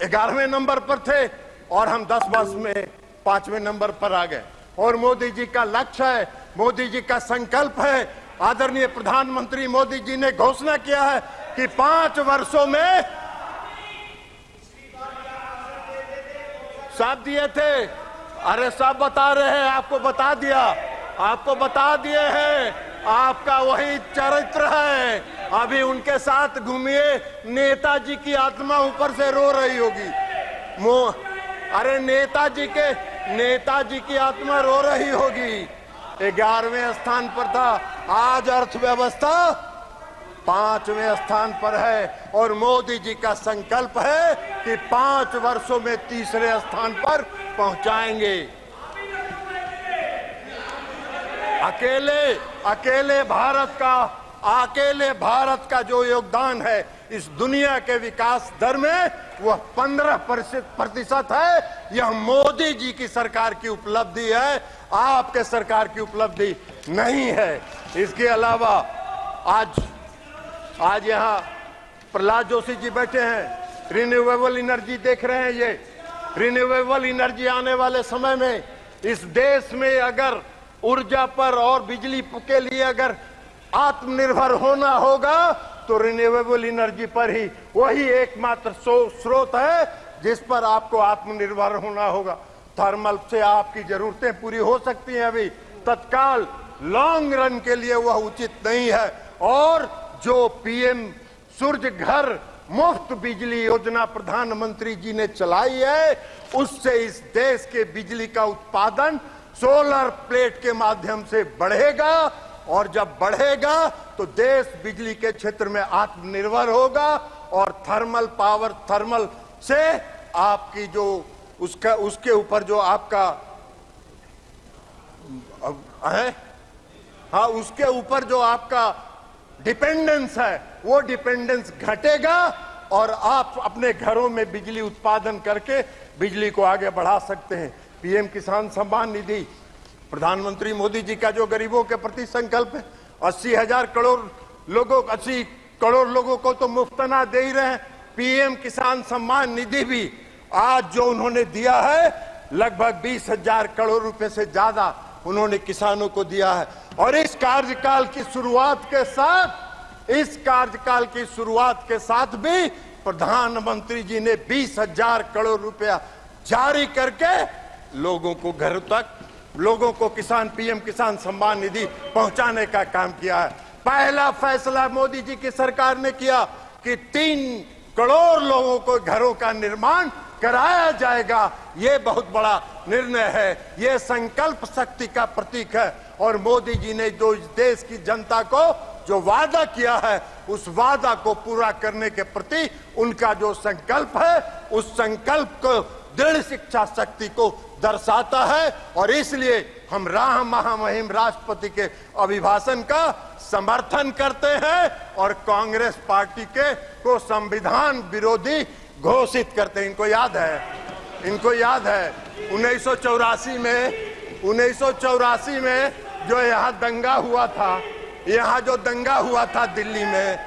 11वें नंबर पर थे, और हम 10 वर्ष में 5वें नंबर पर आ गए। और मोदी जी का लक्ष्य है, मोदी जी का संकल्प है, आदरणीय प्रधानमंत्री मोदी जी ने घोषणा किया है कि 5 वर्षों में सब दिए थे। अरे सब बता रहे हैं, आपको बता दिया, आपको बता दिए हैं, आपका वही चरित्र है। अभी उनके साथ घूमिए, नेताजी की आत्मा ऊपर से रो रही होगी। अरे नेताजी की आत्मा रो रही होगी। 11वें स्थान पर था, आज अर्थव्यवस्था 5वें स्थान पर है, और मोदी जी का संकल्प है कि 5 वर्षों में तीसरे स्थान पर पहुंचाएंगे। अकेले भारत का जो योगदान है इस दुनिया के विकास दर में, वह 15% है। यह मोदी जी की सरकार की उपलब्धि है, आपके सरकार की उपलब्धि नहीं है। इसके अलावा आज यहाँ प्रहलाद जोशी जी बैठे हैं, रिन्यूएबल एनर्जी देख रहे हैं। ये रिन्यूएबल एनर्जी आने वाले समय में इस देश में अगर ऊर्जा पर और बिजली के लिए अगर आत्मनिर्भर होना होगा तो रिन्यूएबल एनर्जी पर ही, वही एकमात्र स्रोत है जिस पर आपको आत्मनिर्भर होना होगा। थर्मल से आपकी जरूरतें पूरी हो सकती हैं, अभी तत्काल लॉन्ग रन के लिए वह उचित नहीं है। और जो पीएम सूर्य घर मुफ्त बिजली योजना प्रधानमंत्री जी ने चलाई है, उससे इस देश के बिजली का उत्पादन सोलर प्लेट के माध्यम से बढ़ेगा, और जब बढ़ेगा तो देश बिजली के क्षेत्र में आत्मनिर्भर होगा। और थर्मल से आपकी जो उसके ऊपर जो आपका है, हाँ, उसके ऊपर जो आपका डिपेंडेंस है, वो डिपेंडेंस घटेगा, और आप अपने घरों में बिजली उत्पादन करके बिजली को आगे बढ़ा सकते हैं। पीएम किसान सम्मान निधि, प्रधानमंत्री मोदी जी का जो गरीबों के प्रति संकल्प है, 80 करोड़ लोगों को तो मुफ्त अनाज दे ही रहे हैं। पीएम किसान सम्मान निधि भी आज जो उन्होंने दिया है, लगभग 20,000 करोड़ रुपए से ज्यादा उन्होंने किसानों को दिया है। और इस कार्यकाल की शुरुआत के साथ भी प्रधानमंत्री जी ने 20,000 करोड़ रुपया जारी करके लोगों को घर तक लोगों को पीएम किसान सम्मान निधि पहुंचाने का काम किया है। पहला फैसला मोदी जी की सरकार ने किया कि 3 करोड़ लोगों को घरों का निर्माण कराया जाएगा। ये बहुत बड़ा निर्णय है, ये संकल्प शक्ति का प्रतीक है। और मोदी जी ने जो इस देश की जनता को जो वादा किया है, उस वादा को पूरा करने के प्रति उनका जो संकल्प है, उस संकल्प को दृढ़ शिक्षा शक्ति को दर्शाता है। और इसलिए हम महामहिम राष्ट्रपति के अभिभाषण का समर्थन करते हैं और कांग्रेस पार्टी को संविधान विरोधी घोषित करते हैं। इनको याद है 1984 में जो यहाँ दंगा हुआ था दिल्ली में,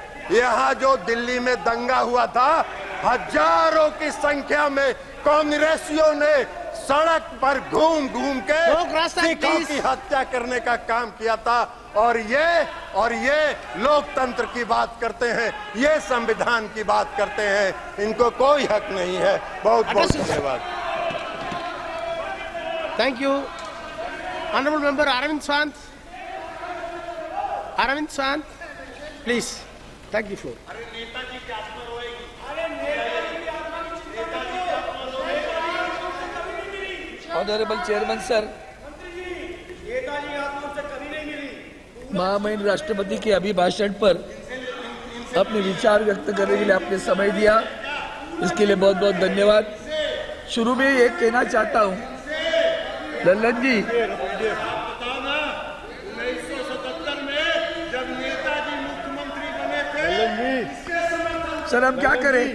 दिल्ली में दंगा हुआ था, हजारों की संख्या में कांग्रेसियों ने सड़क पर घूम के सिखों की हत्या करने का काम किया था। और ये लोकतंत्र की बात करते हैं, ये संविधान की बात करते हैं। इनको कोई हक नहीं है। बहुत बहुत धन्यवाद। Thank you. Honourable member Aravind Sant, please take the floor. Honourable chairman sir, महामहिम राष्ट्रपति के अभिभाषण पर अपने विचार व्यक्त करने के लिए आपने समय दिया, इसके लिए बहुत बहुत धन्यवाद। शुरू में ये कहना चाहता हूँ, लल्लन जी, 1977 में जब नेताजी मुख्यमंत्री बने थे, सर हम क्या करें,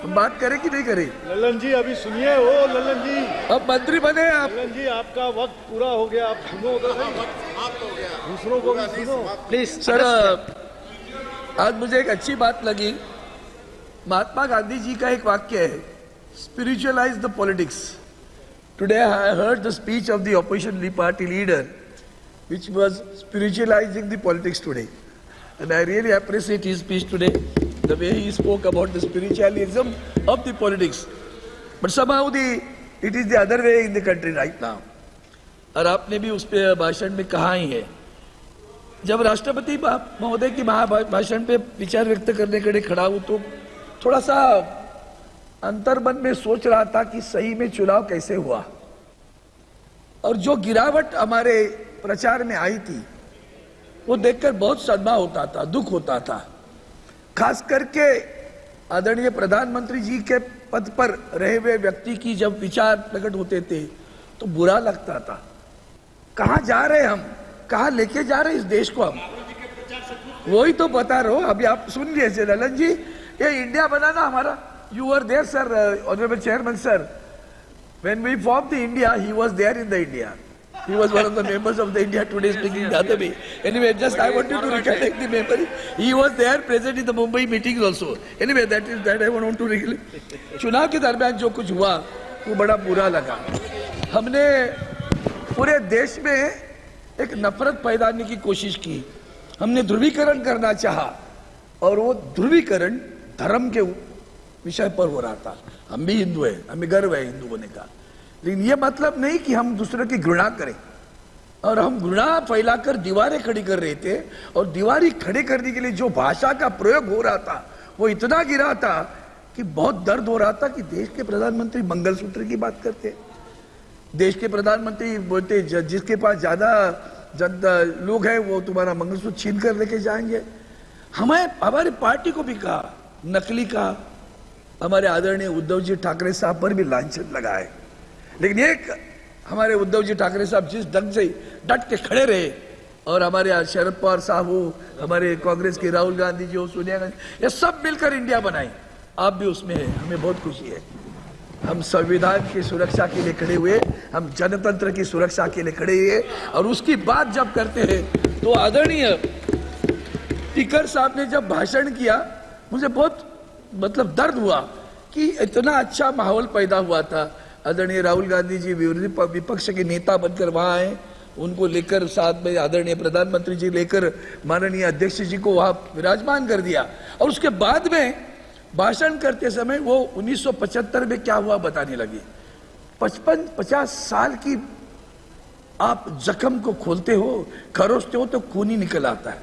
हम बात करें कि नहीं करें? लल्लन जी अभी सुनिए, लल्लन जी अब मंत्री बने आप। लल्लन जी आपका वक्त पूरा हो गया, आप सुनो, दूसरों को भी सुनो प्लीज। सर आज मुझे एक अच्छी बात लगी, महात्मा गांधी जी का एक वाक्य है, spiritualise the politics. Today I heard the speech of the opposition party leader which was spiritualizing the politics today, and I really appreciate his speech today, the way he spoke about the spiritualism of the politics, but somehow it is the other way in the country right now. और आपने भी उस पे भाषण में कहा ही है। जब राष्ट्रपति महोदय की भाषण पे विचार व्यक्त करने के लिए खड़ा हूं तो थोड़ा सा अंतर्मन में सोच रहा था कि सही में चुनाव कैसे हुआ, और जो गिरावट हमारे प्रचार में आई थी वो देखकर बहुत सदमा होता था, दुख होता था। खास करके आदरणीय प्रधानमंत्री जी के पद पर रहे हुए व्यक्ति की जब विचार प्रकट होते थे तो बुरा लगता था। कहां जा रहे हम, कहां लेके जा रहे इस देश को हम, वही तो बता रहा हूं। अभी आप सुन लीजिए ललन जी, ये इंडिया बनाना हमारा, you were there sir, honourable chairman sir, when we formed the India, he was there in the India. He was one of the members of the India Today speaking the other way. Anyway, just I wanted to recollect the memory. He was there present in the Mumbai meetings also. Anyway, that I want to recollect. चुनाव के दरमियान जो कुछ हुआ वो बड़ा बुरा लगा। हमने पूरे देश में एक नफरत पैदाने की कोशिश की, हमने ध्रुवीकरण करना चाहा, और वो ध्रुवीकरण धर्म के विषय पर हो रहा था। हम भी हिंदू हैं, हमें गर्व है हिंदू होने का, लेकिन ये मतलब नहीं कि हम दूसरे की घृणा करें। और हम घृणा फैलाकर दीवारें खड़ी कर रहे थे, और दीवारें खड़े करने के लिए जो भाषा का प्रयोग हो रहा था वो इतना गिरा था कि बहुत दर्द हो रहा था कि देश के प्रधानमंत्री मंगलसूत्र की बात करते, देश के प्रधानमंत्री बोलते जिसके पास ज्यादा जनता लोग हैं वो तुम्हारा मंगलसूत्र छीन कर लेके जाएंगे। हमारी पार्टी को भी कहा, नकली कहा, हमारे आदरणीय उद्धव जी ठाकरे साहब पर भी लांछन लगाए, लेकिन एक हमारे उद्धव जी ठाकरे साहब जिस ढंग से डट के खड़े रहे, और हमारे शरद पवार साहब हो, हमारे कांग्रेस के राहुल गांधी जी हो, सोनिया गांधी, ये सब मिलकर इंडिया बनाई। आप भी उसमें हैं, हमें बहुत खुशी है। हम संविधान की सुरक्षा के लिए खड़े हुए, हम जनतंत्र की सुरक्षा के लिए खड़े हुए, और उसकी बात जब करते हैं तो आदरणीय स्पीकर साहब ने जब भाषण किया मुझे बहुत मतलब दर्द हुआ कि इतना अच्छा माहौल पैदा हुआ था। आदरणीय राहुल गांधी जी विपक्ष के नेता बनकर वहां आए, उनको लेकर साथ में आदरणीय प्रधानमंत्री जी लेकर माननीय अध्यक्ष जी को वहां विराजमान कर दिया, और उसके बाद में भाषण करते समय वो 1975 में क्या हुआ बताने लगी। 50 साल की आप जख्म को खोलते हो, खरोचते हो तो खून ही निकल आता है।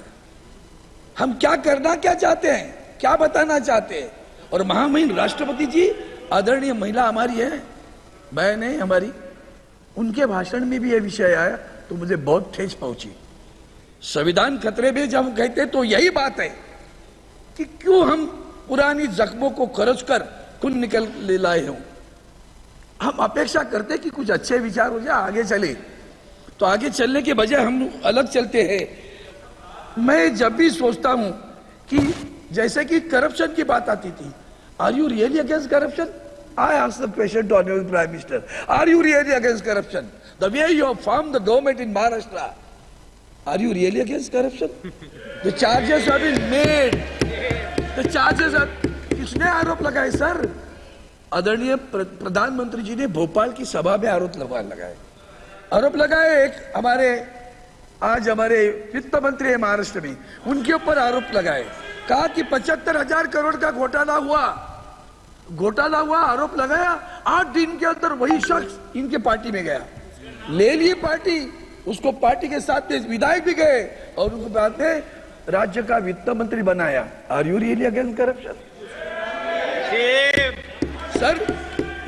हम क्या करना क्या चाहते हैं, क्या बताना चाहते हैं? और महामहिम राष्ट्रपति जी, आदरणीय महिला हमारी है, बहन है हमारी, उनके भाषण में भी यह विषय आया तो मुझे बहुत ठेस पहुंची। संविधान खतरे में जब हम कहते तो यही बात है कि क्यों हम पुरानी जख्मों को खरोच कर खून निकल ले लाए हो। हम अपेक्षा करते कि कुछ अच्छे विचार हो जाए, आगे चले, तो आगे चलने के बजाय हम अलग चलते हैं। मैं जब भी सोचता हूं कि जैसे कि करप्शन की बात आती थी, are you really against corruption? I ask the question to Honorable Prime Minister, are you really against corruption? The way you have formed the government in Maharashtra, are you really against corruption? The charges have been made. The charges are, किसने आरोप लगाए sir? आदरणीय प्रधानमंत्री जी ने भोपाल की सभा में आरोप लगाए। एक आज हमारे वित्त मंत्री है महाराष्ट्र में, उनके ऊपर आरोप लगाए, कहा कि 75,000 करोड़ का घोटाला हुआ, आरोप लगाया। 8 दिन के अंदर वही शख्स इनके पार्टी में गया, ले लिए पार्टी, उसको पार्टी के साथ में विधायक भी गए और उनको बाद में राज्य का वित्त मंत्री बनाया। Are you really against corruption? Sir,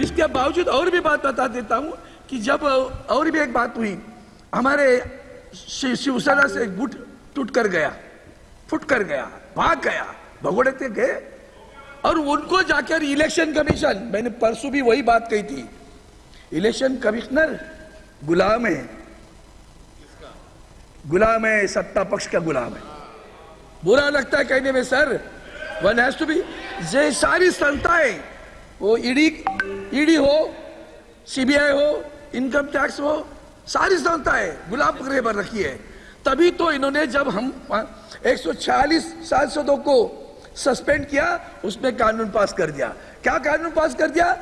इसके बावजूद और भी बात बता देता हूं कि जब और भी एक बात हुई, हमारे शिवसेना से एक गुट फुट कर गया, भाग गया, भगोड़े से गए और उनको जाकर इलेक्शन कमीशन, मैंने परसों भी वही बात कही थी, इलेक्शन कमिश्नर गुलाम है, सत्ता पक्ष का गुलाम है। बुरा लगता है कहने में sir, one has to be, ये सारी संस्थाएं, वो ईडी हो, सीबीआई हो, इनकम टैक्स हो, सारी संस्थाएं गुलाम पकड़े पर रखी है। तभी तो इन्होंने जब हम 146 सांसदों को सस्पेंड किया, उसमें कानून पास कर दिया। क्या कानून पास कर दिया?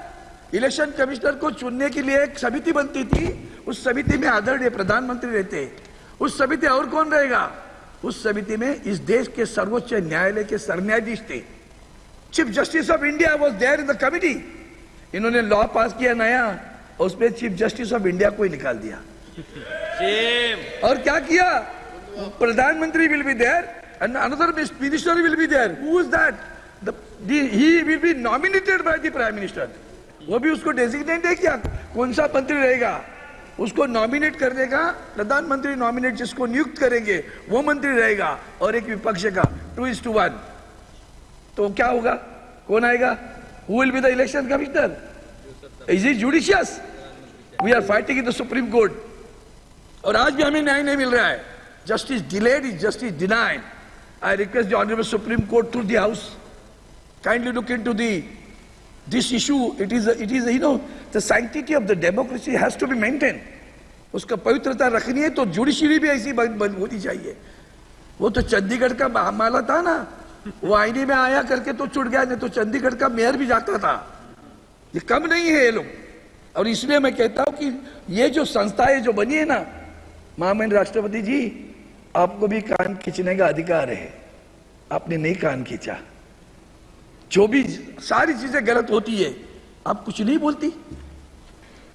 इलेक्शन कमिश्नर को चुनने के लिए एक समिति बनती थी, उस समिति में आदरणीय प्रधानमंत्री रहते, उस समिति और कौन रहेगा? उस समिति में इस देश के सर्वोच्च न्यायालय के सरन्यायाधीश थे, chief justice of India was there in the committee. इन्होंने लॉ पास किया नया, और उसमें चीफ जस्टिस ऑफ इंडिया को ही निकाल दिया। और क्या किया? प्रधानमंत्री will be there and another minister will be there. Who is that? He will be nominated by the Prime Minister. वो भी उसको डेजिग्नेट है क्या, कौन सा मंत्री रहेगा, उसको नॉमिनेट कर देगा प्रधानमंत्री, नॉमिनेट जिसको नियुक्त करेंगे वो मंत्री रहेगा, और एक विपक्ष का 2:1। तो क्या होगा, कौन आएगा? Who will be the election commissioner? Is it judicious? We are fighting in the Supreme Court. और आज भी हमें न्याय नहीं मिल रहा है। Justice delayed is justice denied. I request the Honorable Supreme Court through the House, kindly look into this issue. It is the sanctity of the democracy has to be maintained. उसका पवित्रता रखनी है तो जुडिशरी भी ऐसी बंद होनी चाहिए। वो तो चंडीगढ़ का मामला था ना, वो आईने में आया करके तो छुट गया, नहीं तो चंडीगढ़ का मेयर भी जाता था। ये कम नहीं है ये लोग, और इसलिए मैं कहता हूं कि ये जो संस्थाएं जो बनी है ना, महामहिम राष्ट्रपति जी, आपको भी कान खींचने का अधिकार है, आपने नहीं कान खींचा। जो भी सारी चीजें गलत होती है, आप कुछ नहीं बोलती,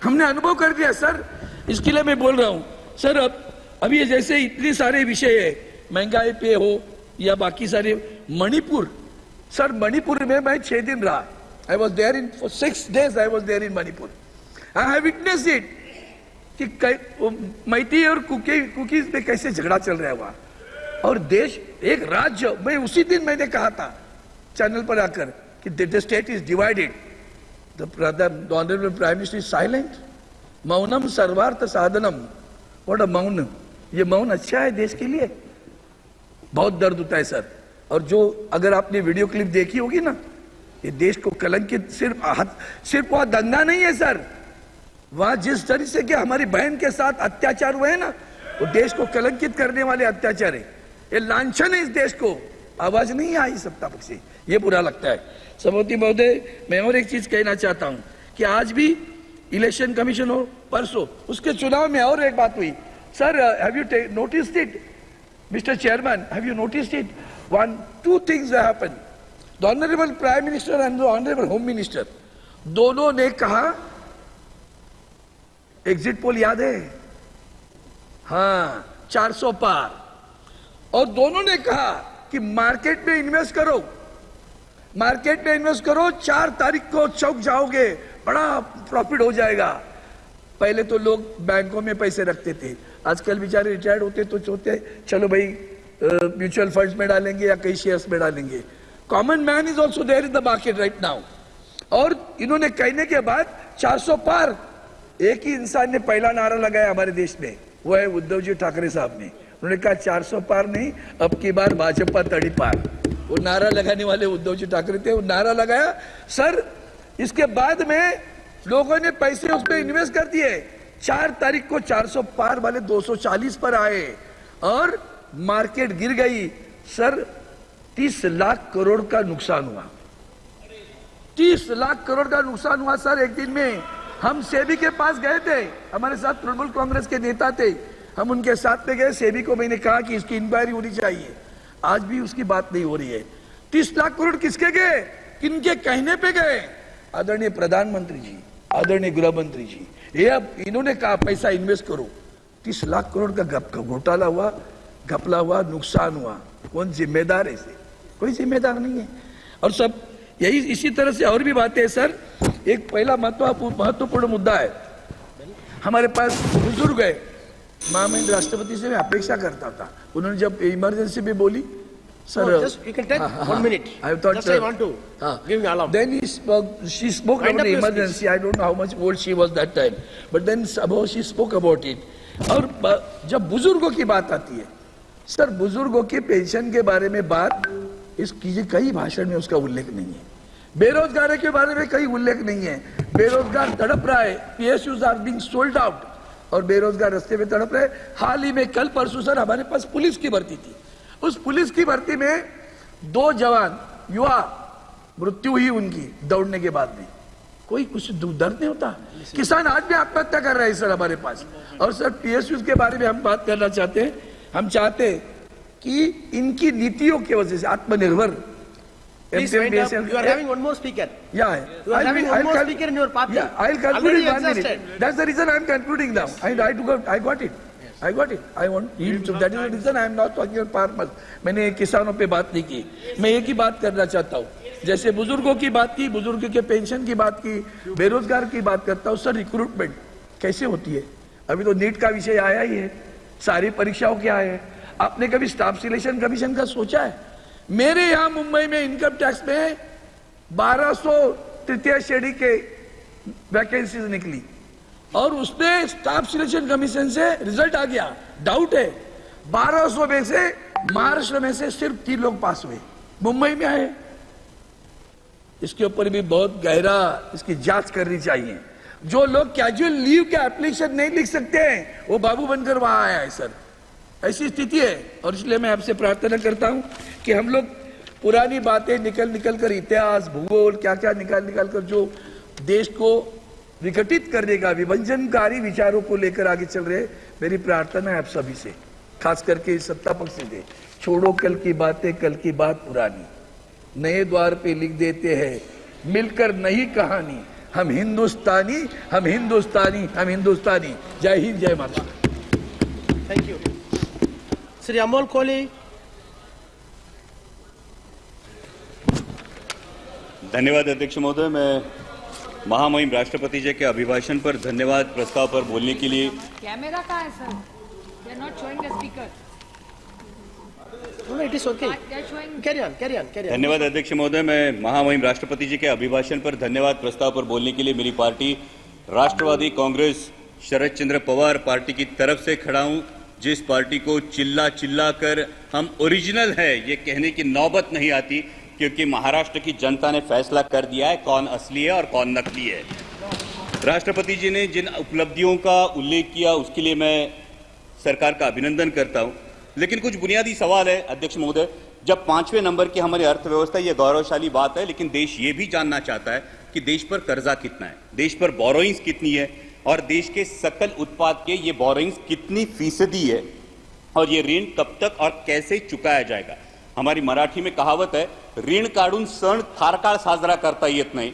हमने अनुभव कर दिया सर, इसके लिए मैं बोल रहा हूं सर। अभी जैसे इतने सारे विषय है, महंगाई पे हो या बाकी सारे, मणिपुर सर, मणिपुर में मैं 6 दिन रहा। I was there in 6 days, I was there in Manipur. I have witnessed it कि मैती और कुकीज में कैसे झगड़ा चल रहा है वहां, और देश एक राज्य, मैं उसी दिन मैंने कहा था चैनल पर आकर कि the state is divided, the honourable prime minister is silent, मौनम सर्वार्थ साधनम। व्हाट अ मौन, ये मौन अच्छा है देश के लिए? बहुत दर्द होता है सर। और जो अगर आपने वीडियो क्लिप देखी होगी ना, ये देश को कलंकित, सिर्फ वहां दंगा नहीं है सर, वहां जिस तरह से कि हमारी बहन के साथ अत्याचार हुए हैं ना, वो देश को कलंकित करने वाले अत्याचार है, ये लांछन है इस देश को। आवाज नहीं आई सत्ता पक्ष से, ये बुरा लगता है। सभापति महोदय, मैं और एक चीज कहना चाहता हूं कि आज भी इलेक्शन कमीशन हो, परसों उसके चुनाव में और एक बात हुई sir. Have you noticed it mister chairman, have you noticed it? 2 things happened. The honourable prime minister and the honourable home minister दोनों ने कहा, एग्जिट पोल याद है, हाँ 400 पार। और दोनों ने कहा कि मार्केट में इन्वेस्ट करो, मार्केट में इन्वेस्ट करो, 4 तारीख को चौक जाओगे, बड़ा प्रॉफिट हो जाएगा। पहले तो लोग बैंकों में पैसे रखते थे, आजकल बेचारे रिटायर्ड होते तो सोचते चलो भाई म्यूचुअल फंड्स में डालेंगे या कई शेयर्स में डालेंगे। Common man is also there in the market right now. और इन्होंने कहने के बाद 400 पार, एक ही इंसान ने पहला नारा लगाया हमारे देश में, वो है उद्धव जी ठाकरे साहब ने। उन्होंने कहा 400 पार नहीं, अब की बार भाजपा तड़ी पार। वो नारा लगाने वाले उद्धव जी ठाकरे थे, वो नारा लगाया सर। इसके बाद में लोगों ने पैसे उस पर इन्वेस्ट कर दिए। 4 तारीख को 400 पार वाले 240 पर आए और मार्केट गिर गई सर। 30 लाख करोड़ का नुकसान हुआ, 30 लाख करोड़ का नुकसान हुआ सर एक दिन में। हम सेबी के पास गए थे, हमारे साथ तृणमूल कांग्रेस के नेता थे, हम उनके साथ में गए। सेबी को मैंने कहा कि इसकी इंक्वायरी होनी चाहिए, आज भी उसकी बात नहीं हो रही है। 30 लाख करोड़ किसके गए, किनके कहने पे गए? आदरणीय प्रधानमंत्री जी, आदरणीय गृह मंत्री जी, ये अब इन्होंने कहा पैसा इन्वेस्ट करो। 30 लाख करोड़ का घोटाला हुआ, घपला हुआ, नुकसान हुआ। कौन जिम्मेदार है इसे? कोई जिम्मेदार नहीं है। और सब यही इसी तरह से और भी बातें हैं सर। एक पहला महत्वपूर्ण मुद्दा है, हमारे पास बुजुर्ग है, महामहिम राष्ट्रपति से मैं अपेक्षा करता था, उन्होंने जब इमरजेंसी में बोली sir, just you can take 1 minute. I thought just I want to give me alarm. Then she spoke about the emergency. I don't know how much old she was that time, but then somehow she spoke about it. और जब बुजुर्गों की बात आती है sir, बुजुर्गों की pension के बारे में बात इसकी कई भाषण में उसका उल्लेख नहीं है। बेरोजगारी के बारे में कई उल्लेख नहीं है। बेरोजगार तड़प रहा है, PSUs are being sold out और बेरोजगार रास्ते में तड़प रहे। हाल ही में कल परसों सर हमारे पास पुलिस की भर्ती थी, उस पुलिस की भर्ती में 2 जवान युवा मृत्यु हुई उनकी दौड़ने के बाद में। कोई कुछ दर्द नहीं होता? किसान आज भी आत्महत्या कर रहे हैं सर हमारे पास। और सर PSUs के बारे में हम बात करना चाहते हैं। हम चाहते हैं कि इनकी नीतियों की वजह से आत्मनिर्भर Please wind up. You are having one more speaker. Yeah, you are having one more speaker in your party. Yeah, I'll conclude in 1 minute. That's the reason I'm concluding now. I got it. I want him to. That is the reason I am not talking on farmers. मैंने किसानों पे बात नहीं की, मैं एक ही बात करना चाहता हूँ। जैसे बुजुर्गों की बात की, बुजुर्ग के पेंशन की बात की, बेरोजगार की बात करता हूँ। सर रिक्रूटमेंट कैसे होती है? अभी तो नीट का विषय आया ही है, सारी परीक्षाओं क्या है? आपने कभी स्टाफ सिलेक्शन कमीशन का सोचा है? मेरे यहाँ मुंबई में इनकम टैक्स में 1200 तृतीय श्रेणी के वैकेंसीज निकली और उसमें स्टाफ सिलेक्शन कमीशन से रिजल्ट आ गया। डाउट है, 1200 में से महाराष्ट्र में से सिर्फ 3 लोग पास हुए, मुंबई में आए। इसके ऊपर भी बहुत गहरा इसकी जांच करनी चाहिए। जो लोग कैजुअल लीव के एप्लीकेशन नहीं लिख सकते हैं वो बाबू बनकर वहां आया है सर, ऐसी स्थिति है। और इसलिए मैं आपसे प्रार्थना करता हूं कि हम लोग पुरानी बातें निकल कर, इतिहास भूगोल क्या क्या निकाल कर जो देश को विघटित करने का विभजनकारी विचारों को लेकर आगे चल रहे, मेरी प्रार्थना है आप सभी से, खास करके सत्ता पक्ष से, छोड़ो कल की बातें, कल की बात पुरानी, नए द्वार पे लिख देते हैं मिलकर नई कहानी, हम हिंदुस्तानी हम हिंदुस्तानी हम हिंदुस्तानी। जय हिंद, जय महाराष्ट्र। Thank you. श्री अमोल कोहली। धन्यवाद अध्यक्ष महोदय। मैं महामहिम राष्ट्रपति जी के अभिभाषण पर धन्यवाद प्रस्ताव पर बोलने के लिए। कैमरा कहाँ है sir? They are not showing the speaker. No, it is okay. They are showing. Carry on. धन्यवाद अध्यक्ष महोदय। मैं महामहिम राष्ट्रपति जी के अभिभाषण पर धन्यवाद प्रस्ताव पर बोलने के लिए मेरी पार्टी राष्ट्रवादी कांग्रेस शरद चंद्र पवार पार्टी की तरफ से खड़ा हूं, जिस पार्टी को चिल्ला कर हम ओरिजिनल है ये कहने की नौबत नहीं आती, क्योंकि महाराष्ट्र की जनता ने फैसला कर दिया है कौन असली है और कौन नकली है। राष्ट्रपति जी ने जिन उपलब्धियों का उल्लेख किया उसके लिए मैं सरकार का अभिनंदन करता हूं, लेकिन कुछ बुनियादी सवाल है अध्यक्ष महोदय। जब 5वें नंबर की हमारी अर्थव्यवस्था, ये गौरवशाली बात है, लेकिन देश ये भी जानना चाहता है कि देश पर कर्जा कितना है, देश पर बोरोइंग्स कितनी है और देश के सकल उत्पाद के ये बोरोइंग्स कितनी फीसदी है और ये ऋण कब तक और कैसे चुकाया जाएगा। हमारी मराठी में कहावत है, ऋण काढून सण फार साजरा करता येत नहीं।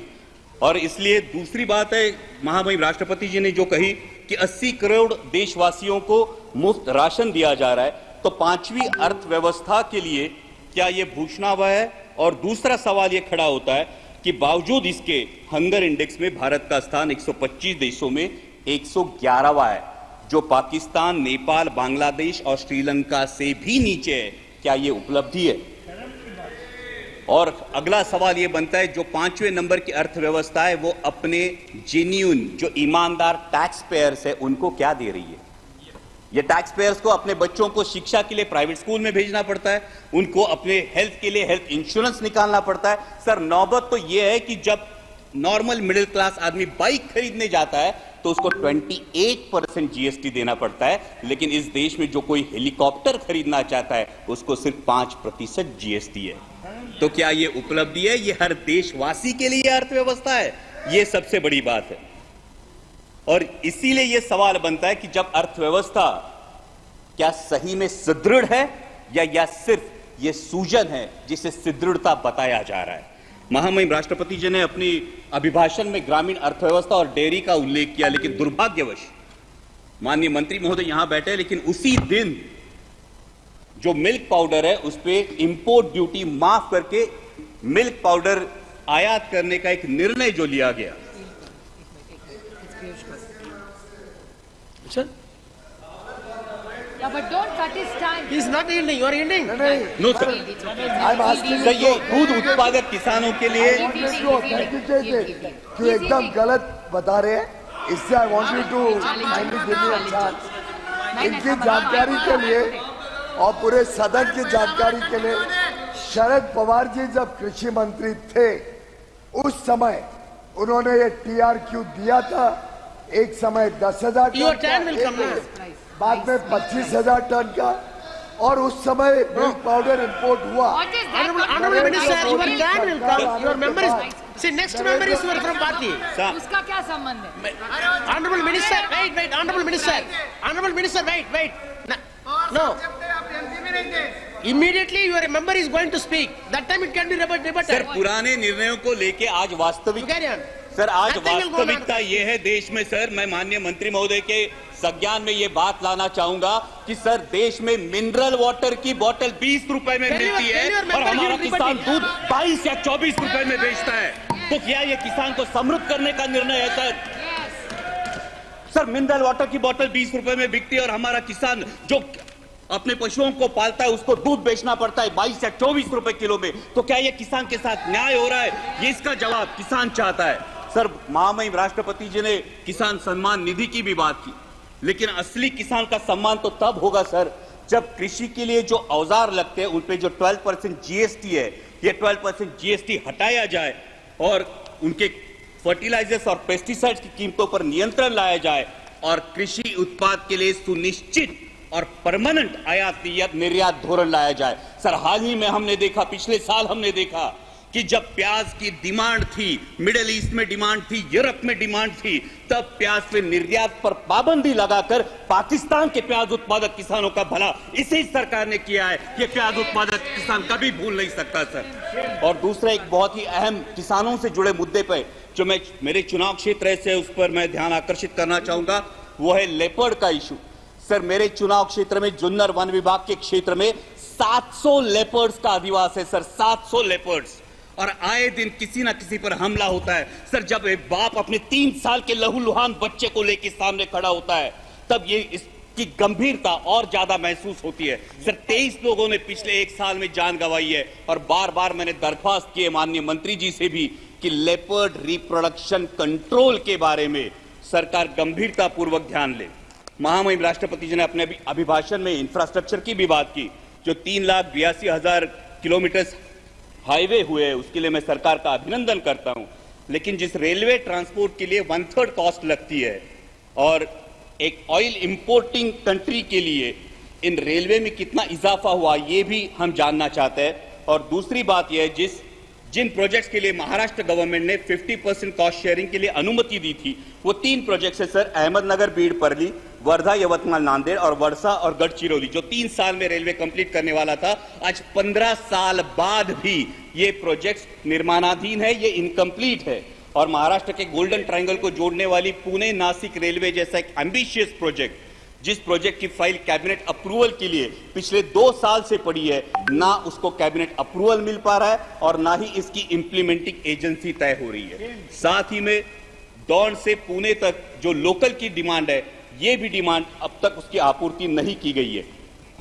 और इसलिए दूसरी बात है, महामहिम राष्ट्रपति जी ने जो कही कि 80 करोड़ देशवासियों को मुफ्त राशन दिया जा रहा है, तो पांचवी अर्थव्यवस्था के लिए क्या ये भूषणावह है? और दूसरा सवाल ये खड़ा होता है कि बावजूद इसके हंगर इंडेक्स में भारत का स्थान 125 देशों में 111वां है, जो पाकिस्तान, नेपाल, बांग्लादेश और श्रीलंका से भी नीचे है। क्या ये उपलब्धि है? और अगला सवाल ये बनता है, जो 5वें नंबर की अर्थव्यवस्था है वो अपने जेन्युइन जो ईमानदार टैक्स पेयर्स है उनको क्या दे रही है? ये टैक्स पेयर्स को अपने बच्चों को शिक्षा के लिए प्राइवेट स्कूल में भेजना पड़ता है, उनको अपने हेल्थ के लिए हेल्थ इंश्योरेंस निकालना पड़ता है। सर, नौबत तो ये है कि जब नॉर्मल मिडिल क्लास आदमी बाइक खरीदने जाता है तो उसको 28% जीएसटी देना पड़ता है, लेकिन इस देश में जो कोई हेलीकॉप्टर खरीदना चाहता है उसको सिर्फ 5% जीएसटी है। तो क्या ये उपलब्धि है? ये हर देशवासी के लिए अर्थव्यवस्था है? ये सबसे बड़ी बात है। और इसीलिए यह सवाल बनता है कि जब अर्थव्यवस्था क्या सही में सुदृढ़ है या सिर्फ यह सूजन है जिसे सुदृढ़ता बताया जा रहा है। महामहिम राष्ट्रपति जी ने अपनी अभिभाषण में ग्रामीण अर्थव्यवस्था और डेयरी का उल्लेख किया, लेकिन दुर्भाग्यवश माननीय मंत्री महोदय यहां बैठे, लेकिन उसी दिन जो मिल्क पाउडर है उस पे इंपोर्ट ड्यूटी माफ करके मिल्क पाउडर आयात करने का एक निर्णय जो लिया गया। Yeah, but don't cut his time. He's not yielding. You are yielding. No, sir. Sir, ये दूध उत्पादक किसानों के लिए जो एकदम गलत बता रहे हैं, इससे I want you to kindly give me a chance. इनकी जानकारी के लिए और पूरे सदन की जानकारी के लिए, शरद पवार जी जब कृषि मंत्री थे उस समय उन्होंने ये टीआरक्यू दिया था। एक समय 10,000 टन, बाद में 25,000 टन का, और उस समय मिल्क पाउडर इंपोर्ट हुआ। Honorable Minister, your turn will come. Your member is, see, next member is from party. उसका क्या संबंध है? Honorable Minister, wait, Honorable Minister, wait. No. Immediately your member is going to speak. That time it can be rebutted. Sir, पुराने निर्णयों को लेके आज वास्तविक, सर आज वास्तविकता ये है देश में। सर, मैं माननीय मंत्री महोदय के संज्ञान में ये बात लाना चाहूंगा कि सर, देश में मिनरल वाटर की बोतल 20 रुपए में मिलती है और हमारा किसान दूध 22 या 24 रुपए में बेचता है। तो क्या ये किसान को समृद्ध करने का निर्णय है? सर, मिनरल वाटर की बोतल 20 रुपए में बिकती है और हमारा किसान जो अपने पशुओं को पालता है उसको दूध बेचना पड़ता है 22 या 24 रुपए किलो में। तो क्या ये किसान के साथ न्याय हो रहा है? ये इसका जवाब किसान चाहता है। सर, महामहिम राष्ट्रपति जी ने किसान सम्मान निधि की भी बात की, लेकिन असली किसान का सम्मान तो तब होगा सर जब कृषि के लिए जो औजार लगते हैं उन पे जो 12% जीएसटी है, ये 12% जीएसटी हटाया जाए और उनके फर्टिलाइजर्स और पेस्टिसाइड्स की कीमतों पर नियंत्रण लाया जाए और कृषि उत्पाद के लिए सुनिश्चित और परमानेंट आयात निर्यात धोरण लाया जाए। सर, हाल ही में हमने देखा, पिछले साल हमने देखा कि जब प्याज की डिमांड थी, मिडिल ईस्ट में डिमांड थी, यूरोप में डिमांड थी, तब प्याज पे निर्यात पर पाबंदी लगाकर पाकिस्तान के प्याज उत्पादक किसानों का भला इसी सरकार ने किया है। ये प्याज उत्पादक किसान कभी भूल नहीं सकता सर। और दूसरा एक बहुत ही अहम किसानों से जुड़े मुद्दे पर जो मैं मेरे चुनाव क्षेत्र से उस पर मैं ध्यान आकर्षित करना चाहूंगा, वो है लेपर्ड का इशू। सर, मेरे चुनाव क्षेत्र में जुन्नर वन विभाग के क्षेत्र में 700 लेपर्ड्स का अधिवास है सर, 700 लेपर्ड्स, और आए दिन किसी ना किसी पर हमला होता है। सर, जब एक बाप अपने 3 साल के लहूलुहान बच्चे को लेकर सामने खड़ा होता है तब ये इसकी गंभीरता और ज्यादा महसूस होती है। सर, 23 लोगों ने पिछले 1 साल में जान गंवाई है और बार बार मैंने दरख्वास्त की है माननीय मंत्री जी से भी कि लेपर्ड रिप्रोडक्शन कंट्रोल के बारे में सरकार गंभीरता पूर्वक ध्यान ले। महामहिम राष्ट्रपति जी ने अपने अभिभाषण में इंफ्रास्ट्रक्चर की भी बात की। जो 3,82,000 किलोमीटर हाईवे हुए हैं उसके लिए मैं सरकार का अभिनंदन करता हूं, लेकिन जिस रेलवे ट्रांसपोर्ट के लिए 1/3 कॉस्ट लगती है और एक ऑयल इंपोर्टिंग कंट्री के लिए इन रेलवे में कितना इजाफा हुआ ये भी हम जानना चाहते हैं। और दूसरी बात यह है, जिन प्रोजेक्ट्स के लिए महाराष्ट्र गवर्नमेंट ने 50% कॉस्ट शेयरिंग के लिए अनुमति दी थी वो 3 प्रोजेक्ट्स है सर, अहमदनगर बीड परली, वर्धा यवतमाल नांदेड़ और वर्षा और गढ़चिरौली, जो 3 साल में रेलवे कंप्लीट करने वाला था। आज 15 साल बाद भी ये प्रोजेक्ट्स निर्माणाधीन है, ये इनकम्प्लीट है। और महाराष्ट्र के गोल्डन ट्रायंगल को जोड़ने वाली पुणे नासिक रेलवे जैसा एक एम्बिशियस प्रोजेक्ट जिस प्रोजेक्ट की फाइल कैबिनेट अप्रूवल के लिए पिछले 2 साल से पड़ी है, ना उसको कैबिनेट अप्रूवल मिल पा रहा है और ना ही इसकी इंप्लीमेंटिंग एजेंसी तय हो रही है। साथ ही में दौंड से पुणे तक जो लोकल की डिमांड है, ये भी डिमांड अब तक उसकी आपूर्ति नहीं की गई है।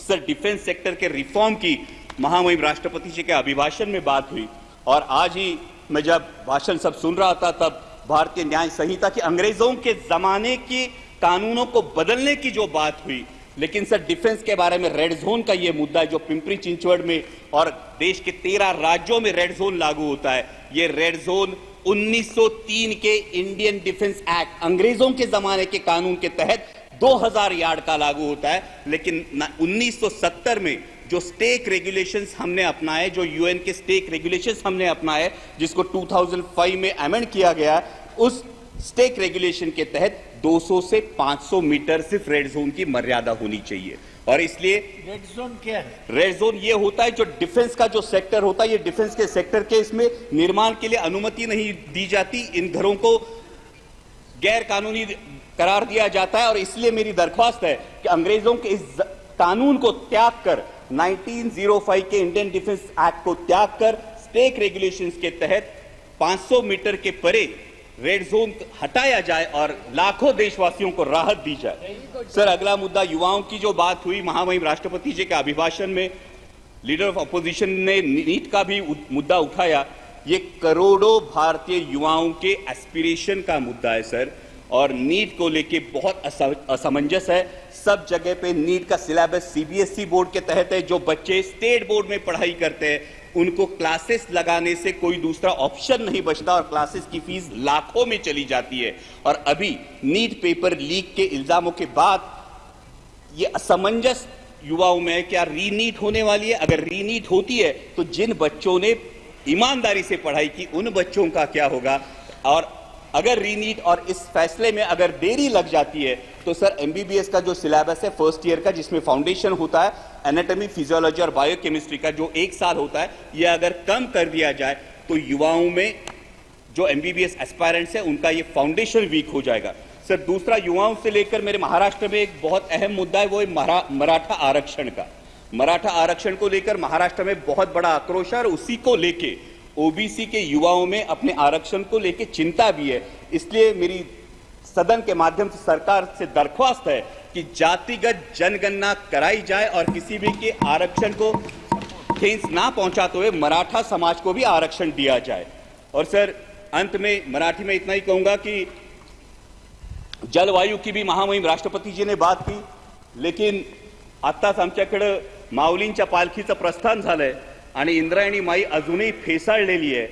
सर, डिफेंस सेक्टर के रिफॉर्म की महामहिम राष्ट्रपति जी के अभिभाषण में बात हुई और आज ही मैं जब भाषण सब सुन रहा था तब भारतीय न्याय संहिता की अंग्रेजों के जमाने की कानूनों को बदलने की जो बात हुई, लेकिन सर डिफेंस के बारे में रेड जोन का ये मुद्दा जो पिंपरी चिंचवड़ में और देश के 13 राज्यों में रेड जोन लागू होता है, ये रेड जोन 1903 के इंडियन डिफेंस एक्ट अंग्रेजों के जमाने के कानून के तहत 2000 यार्ड का लागू होता है। लेकिन 1970 में जो स्टेक रेगुलेशंस हमने अपनाए, जो यूएन के स्टेक रेगुलेशंस हमने अपनाए, जिसको 2005 में अमेंड किया गया, उस स्टेक रेगुलेशन के तहत 200 से 500 मीटर सिर्फ रेड जोन की मर्यादा होनी चाहिए। और इसलिए रेड जोन क्या है? रेड जोन ये होता है जो डिफेंस का जो सेक्टर होता है, ये डिफेंस के सेक्टर के इसमें निर्माण के लिए अनुमति नहीं दी जाती, इन घरों को गैर कानूनी करार दिया जाता है। और इसलिए मेरी दरख्वास्त है कि अंग्रेजों के इस कानून को त्याग कर 1905 के इंडियन डिफेंस एक्ट को त्याग कर स्टेक रेगुलेशंस के तहत 500 मीटर के परे रेड जोन हटाया जाए और लाखों देशवासियों को राहत दी जाए। सर, अगला मुद्दा युवाओं की जो बात हुई महामहिम राष्ट्रपति जी के अभिभाषण में, लीडर ऑफ अपोजिशन ने नीट का भी मुद्दा उठाया। ये करोड़ों भारतीय युवाओं के एस्पिरेशन का मुद्दा है सर, और नीट को लेके बहुत असमंजस है। सब जगह पे नीट का सिलेबस सीबीएसई बोर्ड के तहत है। जो बच्चे स्टेट बोर्ड में पढ़ाई करते हैं उनको क्लासेस लगाने से कोई दूसरा ऑप्शन नहीं बचता और क्लासेस की फीस लाखों में चली जाती है। और अभी नीट पेपर लीक के इल्जामों के बाद ये असमंजस युवाओं में है, क्या रीनीट होने वाली है? अगर रीनीट होती है तो जिन बच्चों ने ईमानदारी से पढ़ाई की उन बच्चों का क्या होगा? और अगर रीनीट और इस फैसले में अगर देरी लग जाती है तो सर एमबीबीएस का जो सिलेबस है फर्स्ट ईयर का, जिसमें फाउंडेशन होता है एनाटॉमी, फिजियोलॉजी और बायोकेमिस्ट्री का, जो 1 साल होता है, यह अगर कम कर दिया जाए तो युवाओं में जो एमबीबीएस एस्पायरेंट्स है उनका ये फाउंडेशन वीक हो जाएगा। सर, दूसरा युवाओं से लेकर मेरे महाराष्ट्र में एक बहुत अहम मुद्दा है, वो है मराठा आरक्षण का। मराठा आरक्षण को लेकर महाराष्ट्र में बहुत बड़ा आक्रोश है और उसी को लेके ओबीसी के युवाओं में अपने आरक्षण को लेकर चिंता भी है। इसलिए मेरी सदन के माध्यम से सरकार से दरख्वास्त है कि जातिगत जनगणना कराई जाए और किसी भी के आरक्षण को ठेस ना पहुंचाते हुए मराठा समाज को भी आरक्षण दिया जाए। और सर, अंत में मराठी में इतना ही कहूंगा कि जलवायु की भी महामहिम राष्ट्रपति जी ने बात की, लेकिन आत्ताच आमच्याकडे माऊलींच्या पालखीचं प्रस्थान झालंय आणि इंद्रायणी माई अजूनही फेसाळलेली आहे।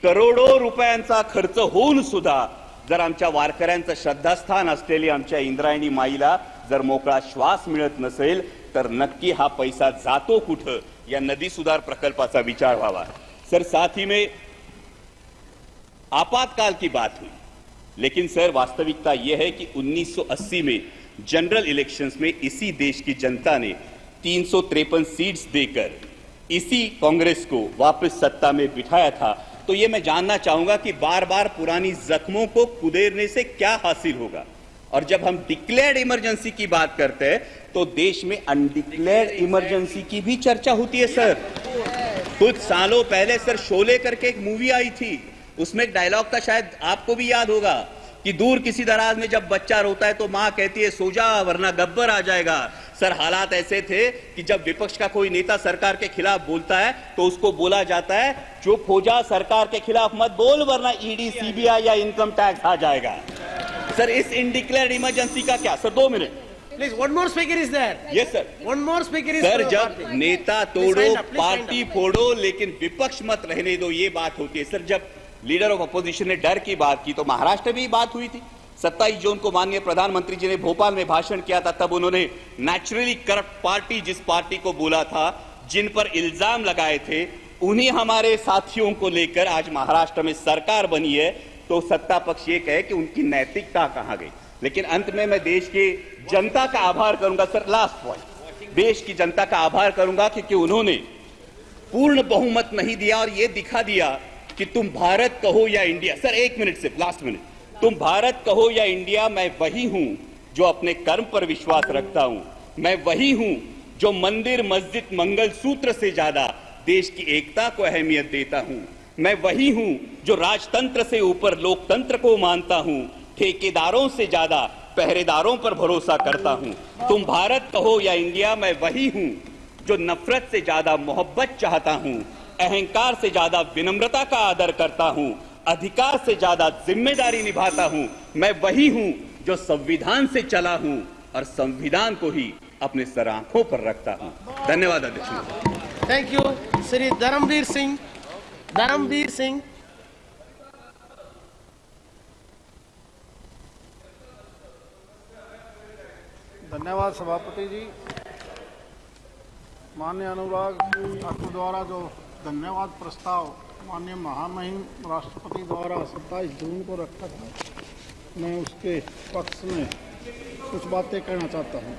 करोडो रुपयांचा खर्च होऊन सुद्धा जर आमच्या वारकऱ्यांचं श्रद्धास्थान असलेली आमच्या इंद्रायणी माईला जर मोकळा श्वास मिळत नसेल तर नक्की हा पैसा जातो कुठं, या नदी सुधार प्रकल्पाचा विचार व्हावा। सर, साथ ही में आपातकाल की बात हुई, लेकिन सर वास्तविकता यह है कि 1980 में जनरल इलेक्शंस में इसी देश की जनता ने 353 सीट्स देकर इसी कांग्रेस को वापस सत्ता में बिठाया था। तो ये मैं जानना चाहूंगा कि बार बार पुरानी जख्मों को कुदेरने से क्या हासिल होगा? और जब हम डिक्लेयर्ड इमरजेंसी की बात करते हैं तो देश में अनडिक्लेयर्ड इमरजेंसी की भी चर्चा होती है सर। कुछ सालों पहले सर शोले करके एक मूवी आई थी, उसमें एक डायलॉग था, शायद आपको भी याद होगा, कि दूर किसी दराज में जब बच्चा रोता है तो मां कहती है सो जा वरना गब्बर आ जाएगा। सर, हालात ऐसे थे कि जब विपक्ष का कोई नेता सरकार के खिलाफ बोलता है तो उसको बोला जाता है चुप हो जा, सरकार के खिलाफ मत बोल वरना ईडी, सीबीआई या इनकम टैक्स आ जाएगा। सर, इस इनडिक्लेयर्ड इमरजेंसी का क्या? Sir, 2 minute please, one more speaker is there. Yes sir, one more speaker is. Sir, जब नेता तोड़ो पार्टी फोड़ो लेकिन विपक्ष मत रहने दो, ये बात होती है। सर, जब लीडर ऑफ अपोजिशन ने डर की बात की तो महाराष्ट्र में भी बात हुई थी। 27 जून को माननीय प्रधानमंत्री जी ने भोपाल में भाषण किया था, तब उन्होंने नेचुरली करप्ट पार्टी, जिस पार्टी को बोला था, जिन पर इल्जाम लगाए थे, उन्हीं हमारे साथियों को लेकर आज महाराष्ट्र में सरकार बनी है। तो सत्ता पक्ष ये कहे कि उनकी नैतिकता कहां गई। लेकिन अंत में मैं देश की जनता का आभार करूंगा सर, लास्ट पॉइंट, देश की जनता का आभार करूंगा क्योंकि उन्होंने पूर्ण बहुमत नहीं दिया और ये दिखा दिया कि तुम भारत कहो या इंडिया। सर, 1 मिनट से लास्ट मिनट, तुम भारत कहो या इंडिया, मैं वही हूं जो अपने कर्म पर विश्वास रखता हूं। मैं वही हूं जो मंदिर, मस्जिद, मंगल सूत्र से ज्यादा देश की एकता को अहमियत देता हूं। मैं वही हूं जो राजतंत्र से ऊपर लोकतंत्र को मानता हूं। ठेकेदारों से ज्यादा पहरेदारों पर भरोसा करता हूं। तुम भारत कहो या इंडिया, मैं वही हूं जो नफरत से ज्यादा मोहब्बत चाहता हूं। अहंकार से ज्यादा विनम्रता का आदर करता हूं। अधिकार से ज्यादा जिम्मेदारी निभाता हूं। मैं वही हूं जो संविधान से चला हूं और संविधान को ही अपने सर आंखों पर रखता हूं। धन्यवाद अध्यक्ष। Thank you. श्री धर्मवीर सिंह। धर्मवीर सिंह। धन्यवाद सभापति जी। माननीय अनुराग ठाकुर द्वारा जो धन्यवाद प्रस्ताव माननीय महामहिम राष्ट्रपति द्वारा 27 जून को रखा था, मैं उसके पक्ष में कुछ बातें कहना चाहता हूं।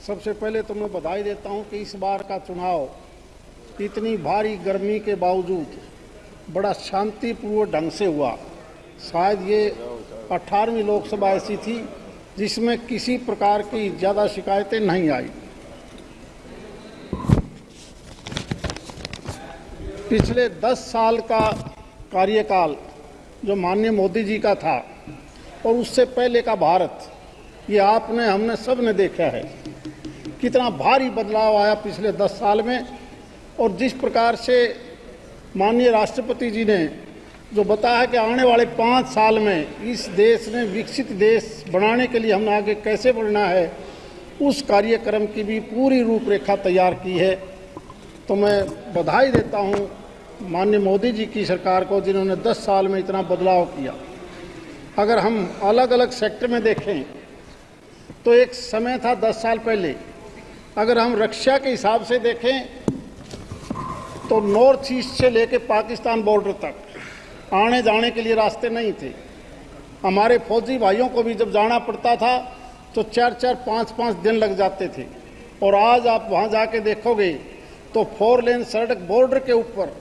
सबसे पहले तो मैं बधाई देता हूं कि इस बार का चुनाव इतनी भारी गर्मी के बावजूद बड़ा शांतिपूर्ण ढंग से हुआ। शायद ये 18वीं लोकसभा ऐसी थी जिसमें किसी प्रकार की ज़्यादा शिकायतें नहीं आई। पिछले 10 साल का कार्यकाल जो माननीय मोदी जी का था और उससे पहले का भारत, ये आपने हमने सब ने देखा है कितना भारी बदलाव आया पिछले 10 साल में। और जिस प्रकार से माननीय राष्ट्रपति जी ने जो बताया कि आने वाले 5 साल में इस देश ने विकसित देश बनाने के लिए हमने आगे कैसे बढ़ना है, उस कार्यक्रम की भी पूरी रूपरेखा तैयार की है। तो मैं बधाई देता हूं माननीय मोदी जी की सरकार को, जिन्होंने 10 साल में इतना बदलाव किया। अगर हम अलग अलग सेक्टर में देखें तो एक समय था 10 साल पहले, अगर हम रक्षा के हिसाब से देखें तो नॉर्थ ईस्ट से लेकर पाकिस्तान बॉर्डर तक आने जाने के लिए रास्ते नहीं थे। हमारे फौजी भाइयों को भी जब जाना पड़ता था तो 4-4, 5-5 दिन लग जाते थे। और आज आप वहां जाके देखोगे तो 4 लेन सड़क बॉर्डर के ऊपर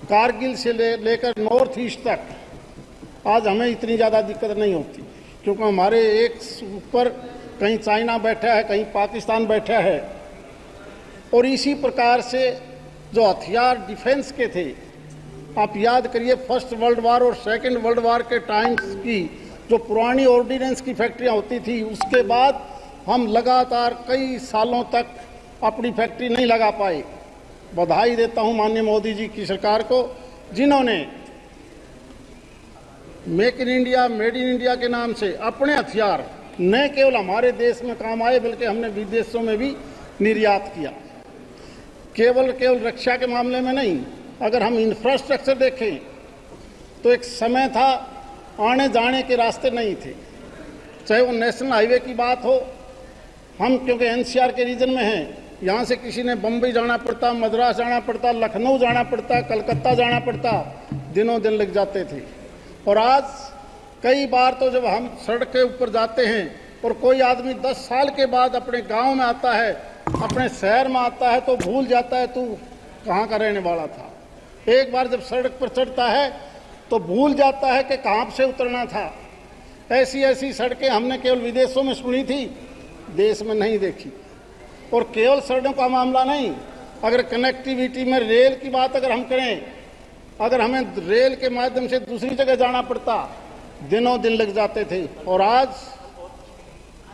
कारगिल से लेकर नॉर्थ ईस्ट तक आज हमें इतनी ज़्यादा दिक्कत नहीं होती, क्योंकि हमारे एक ऊपर कहीं चाइना बैठा है, कहीं पाकिस्तान बैठा है। और इसी प्रकार से जो हथियार डिफेंस के थे, आप याद करिए फर्स्ट वर्ल्ड वार और सेकंड वर्ल्ड वार के टाइम्स की जो पुरानी ऑर्डिनेंस की फैक्ट्रियां होती थी, उसके बाद हम लगातार कई सालों तक अपनी फैक्ट्री नहीं लगा पाए। बधाई देता हूं माननीय मोदी जी की सरकार को, जिन्होंने make in India, made in India के नाम से अपने हथियार न केवल हमारे देश में काम आए बल्कि हमने विदेशों में भी निर्यात किया। केवल रक्षा के मामले में नहीं, अगर हम इंफ्रास्ट्रक्चर देखें तो एक समय था आने जाने के रास्ते नहीं थे, चाहे वो नेशनल हाईवे की बात हो। हम क्योंकि एनसीआर के रीजन में हैं, यहाँ से किसी ने बम्बई जाना पड़ता, मद्रास जाना पड़ता, लखनऊ जाना पड़ता, कलकत्ता जाना पड़ता, दिनों दिन लग जाते थे। और आज कई बार तो जब हम सड़क के ऊपर जाते हैं और कोई आदमी 10 साल के बाद अपने गांव में आता है, अपने शहर में आता है, तो भूल जाता है तू कहाँ का रहने वाला था। एक बार जब सड़क पर चढ़ता है तो भूल जाता है कि कहाँ से उतरना था। ऐसी ऐसी सड़कें हमने केवल विदेशों में सुनी थी, देश में नहीं देखी। और केवल सड़कों का मामला नहीं, अगर कनेक्टिविटी में रेल की बात अगर हम करें, अगर हमें रेल के माध्यम से दूसरी जगह जाना पड़ता, दिनों दिन लग जाते थे। और आज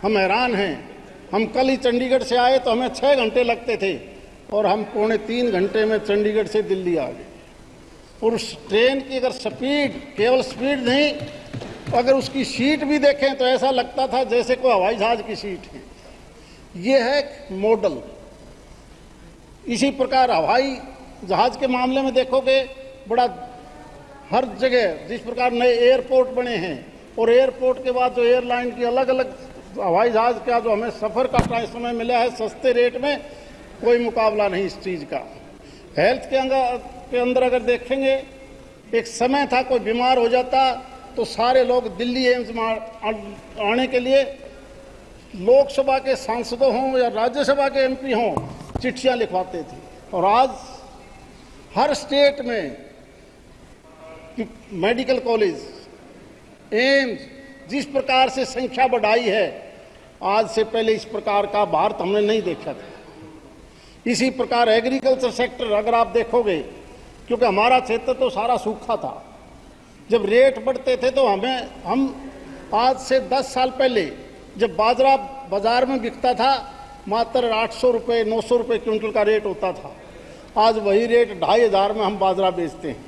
हम हैरान हैं, हम कल ही चंडीगढ़ से आए तो हमें 6 घंटे लगते थे और हम 2.25 घंटे में चंडीगढ़ से दिल्ली आ गए। और उस ट्रेन की अगर स्पीड, केवल स्पीड नहीं, अगर उसकी सीट भी देखें तो ऐसा लगता था जैसे कोई हवाई जहाज की सीट है। ये है मॉडल। इसी प्रकार हवाई जहाज के मामले में देखोगे, बड़ा हर जगह जिस प्रकार नए एयरपोर्ट बने हैं और एयरपोर्ट के बाद जो एयरलाइन की अलग अलग हवाई जहाज का जो हमें सफ़र का समय मिला है सस्ते रेट में, कोई मुकाबला नहीं इस चीज़ का। हेल्थ के अंदर अगर देखेंगे, एक समय था कोई बीमार हो जाता तो सारे लोग दिल्ली एम्स में आने के लिए लोकसभा के सांसदों हों या राज्यसभा के एमपी हों, चिट्ठियां लिखवाते थे। और आज हर स्टेट में मेडिकल कॉलेज, एम्स, जिस प्रकार से संख्या बढ़ाई है, आज से पहले इस प्रकार का भारत हमने नहीं देखा था। इसी प्रकार एग्रीकल्चर सेक्टर अगर आप देखोगे, क्योंकि हमारा क्षेत्र तो सारा सूखा था, जब रेट बढ़ते थे तो हम आज से 10 साल पहले जब बाजरा बाजार में बिकता था मात्र 800 रुपये 900 रुपये क्विंटल का रेट होता था, आज वही रेट 2500 में हम बाजरा बेचते हैं।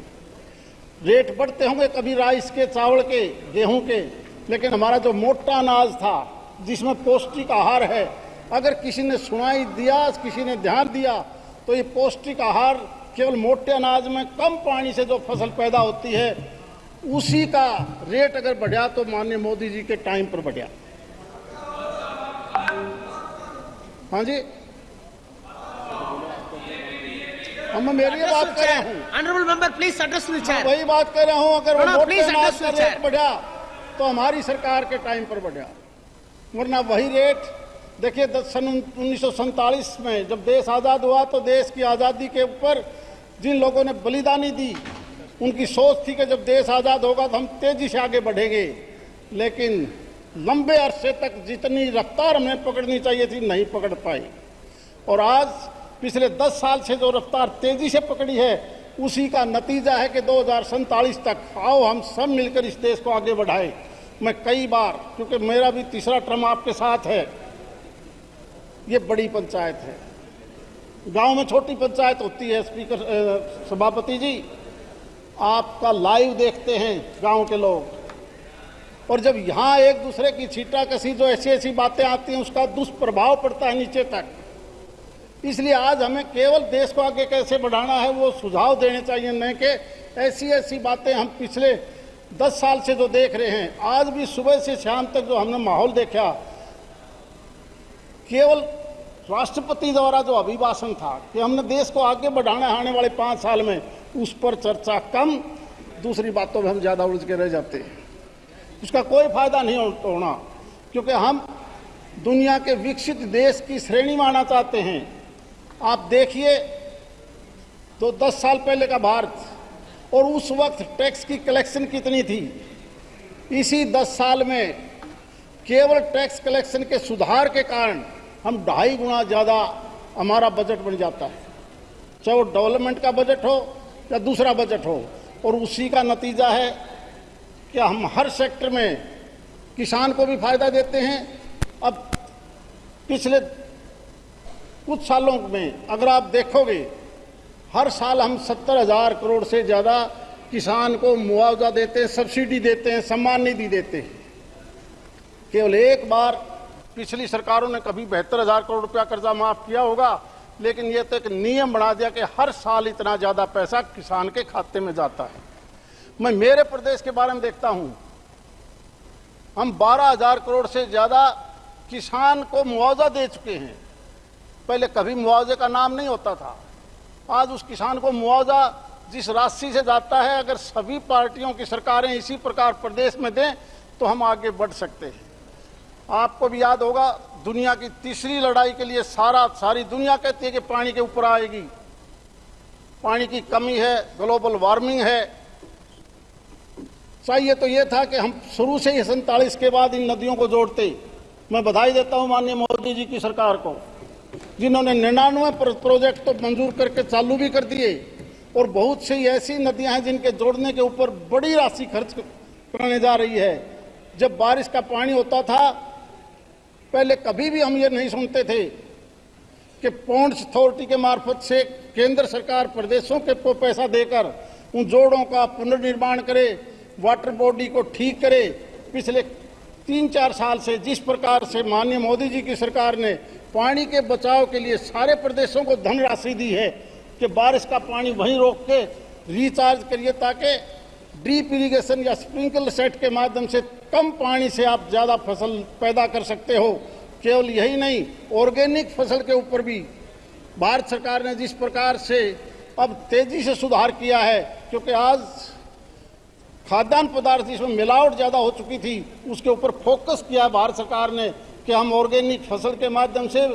रेट बढ़ते होंगे कभी राइस के, चावल के, गेहूं के, लेकिन हमारा जो मोटा अनाज था जिसमें पौष्टिक आहार है, अगर किसी ने सुनाई दिया, किसी ने ध्यान दिया, तो ये पौष्टिक आहार केवल मोटे अनाज में कम पानी से जो फसल पैदा होती है उसी का रेट अगर बढ़ा तो माननीय मोदी जी के टाइम पर बढ़ा। हाँ जी, हम मेरी बात कर रहा हूँ। Honourable member please address the chair. वही बात कर रहा हूँ, अगर वो मोटे अनाज का रेट बढ़ा तो हमारी सरकार के टाइम पर बढ़ा, वरना वही रेट देखिए सन 1947 में जब देश आज़ाद हुआ तो देश की आज़ादी के ऊपर जिन लोगों ने बलिदानी दी उनकी सोच थी कि जब देश आज़ाद होगा तो हम तेजी से आगे बढ़ेंगे, लेकिन लंबे अरसे तक जितनी रफ्तार हमें पकड़नी चाहिए थी नहीं पकड़ पाई। और आज पिछले 10 साल से जो रफ्तार तेजी से पकड़ी है उसी का नतीजा है कि 2047 तक आओ हम सब मिलकर इस देश को आगे बढ़ाएं। मैं कई बार, क्योंकि मेरा भी तीसरा टर्म आपके साथ है, ये बड़ी पंचायत है, गांव में छोटी पंचायत होती है। स्पीकर सभापति जी, आपका लाइव देखते हैं गांव के लोग, और जब यहाँ एक दूसरे की छींटाकशी जो ऐसी ऐसी बातें आती हैं उसका दुष्प्रभाव पड़ता है नीचे तक। इसलिए आज हमें केवल देश को आगे कैसे बढ़ाना है वो सुझाव देने चाहिए, नहीं कि ऐसी ऐसी बातें हम पिछले 10 साल से जो देख रहे हैं। आज भी सुबह से शाम तक जो हमने माहौल देखा, केवल राष्ट्रपति द्वारा जो अभिभाषण था कि हमने देश को आगे बढ़ाना है आने वाले 5 साल में, उस पर चर्चा कम, दूसरी बातों में हम ज़्यादा उलझ के रह जाते हैं। उसका कोई फायदा नहीं होना, क्योंकि हम दुनिया के विकसित देश की श्रेणी में आना चाहते हैं। आप देखिए तो 10 साल पहले का भारत और उस वक्त टैक्स की कलेक्शन कितनी थी। इसी 10 साल में केवल टैक्स कलेक्शन के सुधार के कारण हम 2.5 गुना ज़्यादा हमारा बजट बन जाता है, चाहे वो डेवलपमेंट का बजट हो या दूसरा बजट हो। और उसी का नतीजा है कि हम हर सेक्टर में किसान को भी फायदा देते हैं। अब पिछले कुछ सालों में अगर आप देखोगे, हर साल हम 70,000 करोड़ से ज़्यादा किसान को मुआवजा देते हैं, सब्सिडी देते हैं, सम्मान निधि देते हैं। केवल एक बार पिछली सरकारों ने कभी 72,000 करोड़ रुपया कर्जा माफ किया होगा, लेकिन ये तो एक नियम बना दिया कि हर साल इतना ज़्यादा पैसा किसान के खाते में जाता है। मैं मेरे प्रदेश के बारे में देखता हूँ, हम 12,000 करोड़ से ज़्यादा किसान को मुआवजा दे चुके हैं। पहले कभी मुआवजे का नाम नहीं होता था, आज उस किसान को मुआवजा जिस राशि से जाता है, अगर सभी पार्टियों की सरकारें इसी प्रकार प्रदेश में दें तो हम आगे बढ़ सकते हैं। आपको भी याद होगा, दुनिया की तीसरी लड़ाई के लिए सारी दुनिया कहती है कि पानी के ऊपर आएगी, पानी की कमी है, ग्लोबल वार्मिंग है। चाहिए तो ये था कि हम शुरू से ही 47 के बाद इन नदियों को जोड़ते। मैं बधाई देता हूं माननीय मोदी जी की सरकार को, जिन्होंने 99 प्रोजेक्ट तो मंजूर करके चालू भी कर दिए, और बहुत सी ऐसी नदियां हैं जिनके जोड़ने के ऊपर बड़ी राशि खर्च करने जा रही है। जब बारिश का पानी होता था, पहले कभी भी हम ये नहीं सुनते थे कि पॉन्ड्स अथॉरिटी के मार्फत से केंद्र सरकार प्रदेशों के को पैसा देकर उन जोड़ों का पुनर्निर्माण करे, वाटर बॉडी को ठीक करे। पिछले 3-4 साल से जिस प्रकार से माननीय मोदी जी की सरकार ने पानी के बचाव के लिए सारे प्रदेशों को धनराशि दी है कि बारिश का पानी वहीं रोक के रिचार्ज करिए, ताकि ड्रीप इरिगेशन या स्प्रिंकलर सेट के माध्यम से कम पानी से आप ज़्यादा फसल पैदा कर सकते हो। केवल यही नहीं, ऑर्गेनिक फसल के ऊपर भी भारत सरकार ने जिस प्रकार से अब तेजी से सुधार किया है, क्योंकि आज खाद्यान्न पदार्थ जिसमें मिलावट ज़्यादा हो चुकी थी उसके ऊपर फोकस किया भारत सरकार ने कि हम ऑर्गेनिक फसल के माध्यम से,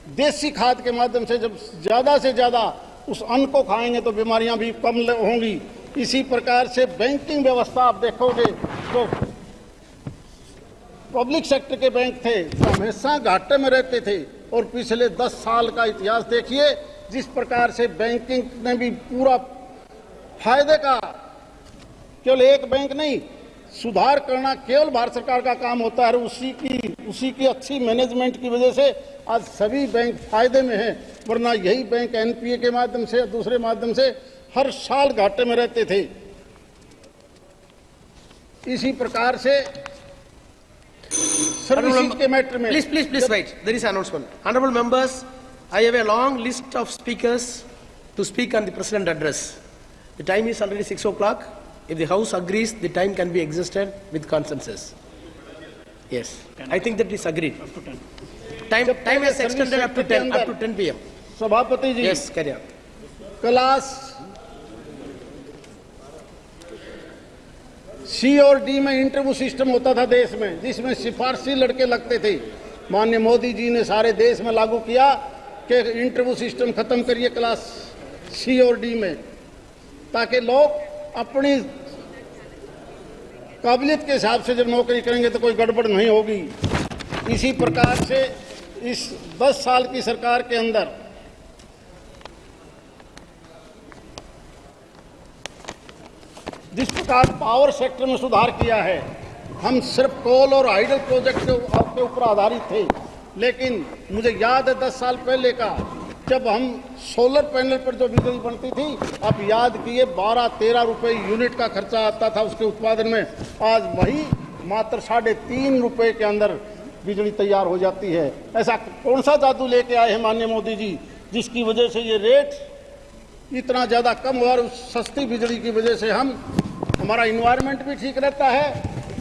देसी खाद के माध्यम से जब ज़्यादा से ज़्यादा उस अन्न को खाएंगे तो बीमारियां भी कम होंगी। इसी प्रकार से बैंकिंग व्यवस्था आप देखोगे तो पब्लिक सेक्टर के बैंक थे वो हमेशा घाटे में रहते थे, और पिछले 10 साल का इतिहास देखिए जिस प्रकार से बैंकिंग ने भी पूरा फायदे का, केवल एक बैंक नहीं, सुधार करना केवल भारत सरकार का काम होता है। उसी की अच्छी मैनेजमेंट की वजह से आज सभी बैंक फायदे में हैं, वरना यही बैंक एनपीए के माध्यम से दूसरे माध्यम से हर साल घाटे में रहते थे। इसी प्रकार से सर्विसेज के मैटर में please right, there is announcement. Honourable members, I have a long list of speakers to speak on the President address. The time is already 6 o'clock. If the House agrees, the time can be exhausted with consensus. Yes, I think that is agreed. Time is extended up to 10 p.m. सभापति जी, Yes, carry on. Class C और D में interview system होता था देश में, जिसमें सिफारशी लड़के लगते थे। माननीय मोदी जी ने सारे देश में लागू किया कि इंटरव्यू सिस्टम खत्म करिए क्लास सी और डी में, ताकि लोग अपनी काबिलियत के हिसाब से जब नौकरी करेंगे तो कोई गड़बड़ नहीं होगी। इसी प्रकार से इस 10 साल की सरकार के अंदर जिस प्रकार पावर सेक्टर में सुधार किया है, हम सिर्फ कोल और हाइडल प्रोजेक्ट के ऊपर आधारित थे, लेकिन मुझे याद है 10 साल पहले का, जब हम सोलर पैनल पर जो बिजली बनती थी, आप याद किए 12-13 रुपए यूनिट का खर्चा आता था उसके उत्पादन में। आज वही मात्र 3.5 रुपए के अंदर बिजली तैयार हो जाती है। ऐसा कौन सा जादू लेके आए हैं माननीय मोदी जी, जिसकी वजह से ये रेट इतना ज़्यादा कम हुआ, और उस सस्ती बिजली की वजह से हमारा इन्वायरमेंट भी ठीक रहता है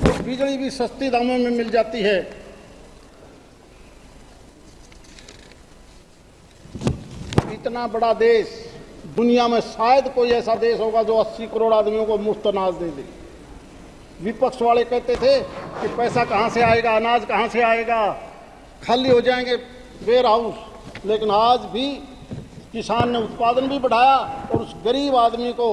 और बिजली भी सस्ती दामों में मिल जाती है। इतना बड़ा देश दुनिया में शायद कोई ऐसा देश होगा जो 80 करोड़ आदमियों को मुफ्त अनाज दे दे। विपक्ष वाले कहते थे कि पैसा कहाँ से आएगा, अनाज कहाँ से आएगा, खाली हो जाएंगे वेयर हाउस, लेकिन आज भी किसान ने उत्पादन भी बढ़ाया और उस गरीब आदमी को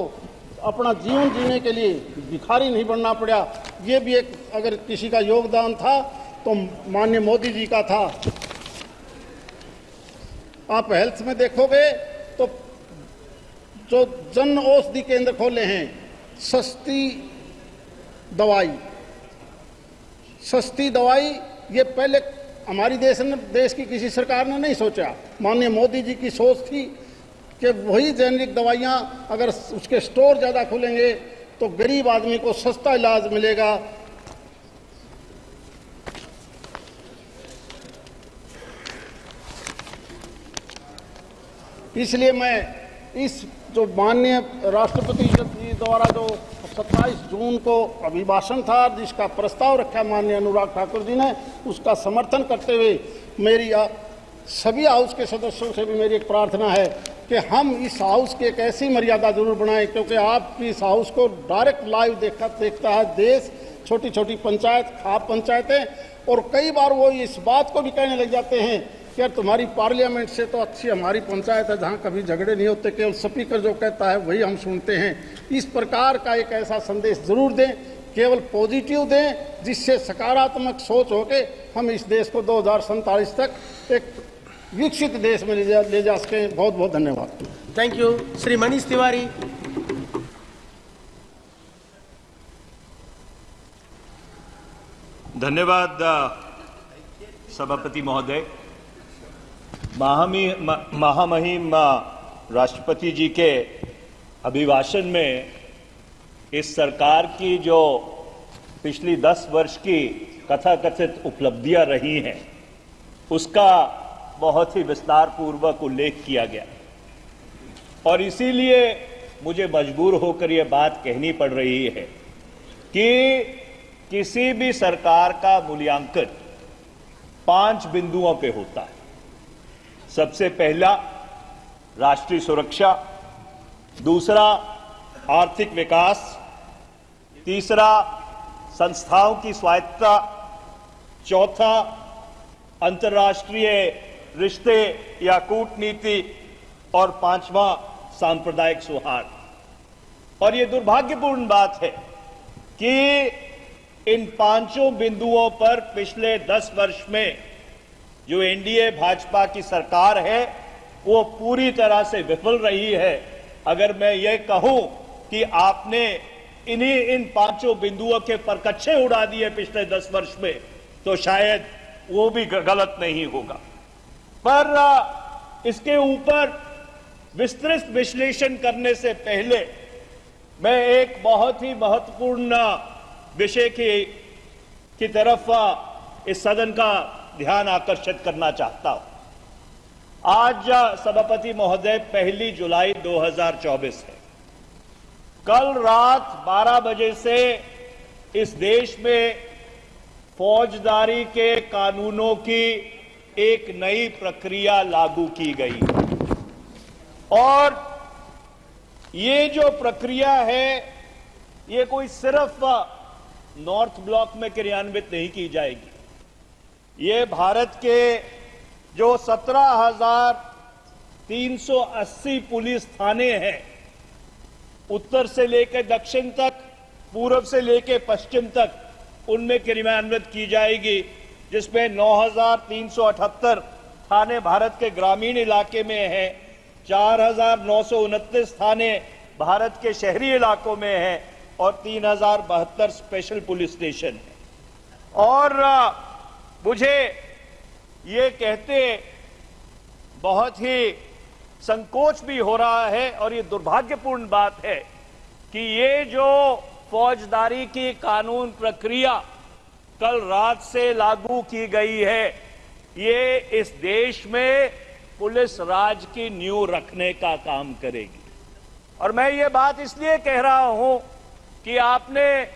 अपना जीवन जीने के लिए भिखारी नहीं बनना पड़ा। ये भी एक अगर किसी का योगदान था तो माननीय मोदी जी का था। आप हेल्थ में देखोगे तो जो जन औषधि केंद्र खोले हैं, सस्ती दवाई ये पहले हमारी देश की किसी सरकार ने नहीं सोचा। माननीय मोदी जी की सोच थी कि वही जेनरिक दवाइयाँ अगर उसके स्टोर ज़्यादा खुलेंगे तो गरीब आदमी को सस्ता इलाज मिलेगा। इसलिए मैं इस जो माननीय राष्ट्रपति जी द्वारा जो 27 जून को अभिभाषण था जिसका प्रस्ताव रखा माननीय अनुराग ठाकुर जी ने, उसका समर्थन करते हुए मेरी सभी हाउस के सदस्यों से भी मेरी एक प्रार्थना है कि हम इस हाउस की एक ऐसी मर्यादा जरूर बनाएं, क्योंकि आपकी इस हाउस को डायरेक्ट लाइव देखता है देश, छोटी छोटी पंचायत, खाप पंचायतें, और कई बार वो इस बात को भी कहने लग जाते हैं कि यार तुम्हारी पार्लियामेंट से तो अच्छी हमारी पंचायत है जहाँ कभी झगड़े नहीं होते, केवल स्पीकर जो कहता है वही हम सुनते हैं। इस प्रकार का एक ऐसा संदेश जरूर दें, केवल पॉजिटिव दें, जिससे सकारात्मक सोच होके हम इस देश को 2047 तक एक विकसित देश में ले जा सकें। बहुत बहुत धन्यवाद। Thank you. श्री मनीष तिवारी। धन्यवाद सभापति महोदय। महामहिम राष्ट्रपति जी के अभिभाषण में इस सरकार की जो पिछली 10 वर्ष की कथाकथित उपलब्धियां रही हैं उसका बहुत ही विस्तार पूर्वक उल्लेख किया गया, और इसीलिए मुझे मजबूर होकर यह बात कहनी पड़ रही है कि किसी भी सरकार का मूल्यांकन 5 बिंदुओं पे होता है। सबसे पहला राष्ट्रीय सुरक्षा, दूसरा आर्थिक विकास, तीसरा संस्थाओं की स्वायत्तता, चौथा अंतर्राष्ट्रीय रिश्ते या कूटनीति, और पांचवा सांप्रदायिक सौहार्द। और यह दुर्भाग्यपूर्ण बात है कि इन पांचों बिंदुओं पर पिछले 10 वर्ष में जो एनडीए भाजपा की सरकार है वो पूरी तरह से विफल रही है। अगर मैं ये कहूं कि आपने इन पांचों बिंदुओं के परकच्छे उड़ा दिए पिछले 10 वर्ष में, तो शायद वो भी गलत नहीं होगा। पर इसके ऊपर विस्तृत विश्लेषण करने से पहले मैं एक बहुत ही महत्वपूर्ण विषय की तरफ इस सदन का ध्यान आकर्षित करना चाहता हूं। आज सभापति महोदय 1 जुलाई 2024 है। कल रात 12 बजे से इस देश में फौजदारी के कानूनों की एक नई प्रक्रिया लागू की गई और ये जो प्रक्रिया है ये कोई सिर्फ नॉर्थ ब्लॉक में क्रियान्वित नहीं की जाएगी। ये भारत के जो 17,380 पुलिस थाने हैं, उत्तर से लेकर दक्षिण तक, पूर्व से लेकर पश्चिम तक, उनमें क्रियान्वित की जाएगी, जिसमें 9,378 थाने भारत के ग्रामीण इलाके में हैं, 4,929 थाने भारत के शहरी इलाकों में हैं और 3,072 स्पेशल पुलिस स्टेशन हैं। और मुझे ये कहते बहुत ही संकोच भी हो रहा है और ये दुर्भाग्यपूर्ण बात है कि ये जो फौजदारी की कानून प्रक्रिया कल रात से लागू की गई है, ये इस देश में पुलिस राज की नींव रखने का काम करेगी। और मैं ये बात इसलिए कह रहा हूं कि आपने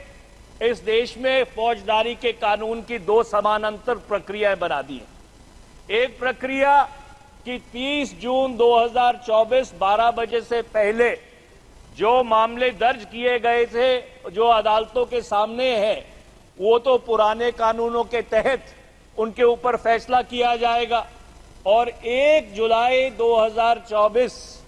इस देश में फौजदारी के कानून की 2 समानांतर प्रक्रियाएं बना दी हैं। एक प्रक्रिया कि 30 जून 2024 12 बजे से पहले जो मामले दर्ज किए गए थे, जो अदालतों के सामने हैं, वो तो पुराने कानूनों के तहत उनके ऊपर फैसला किया जाएगा और 1 जुलाई 2024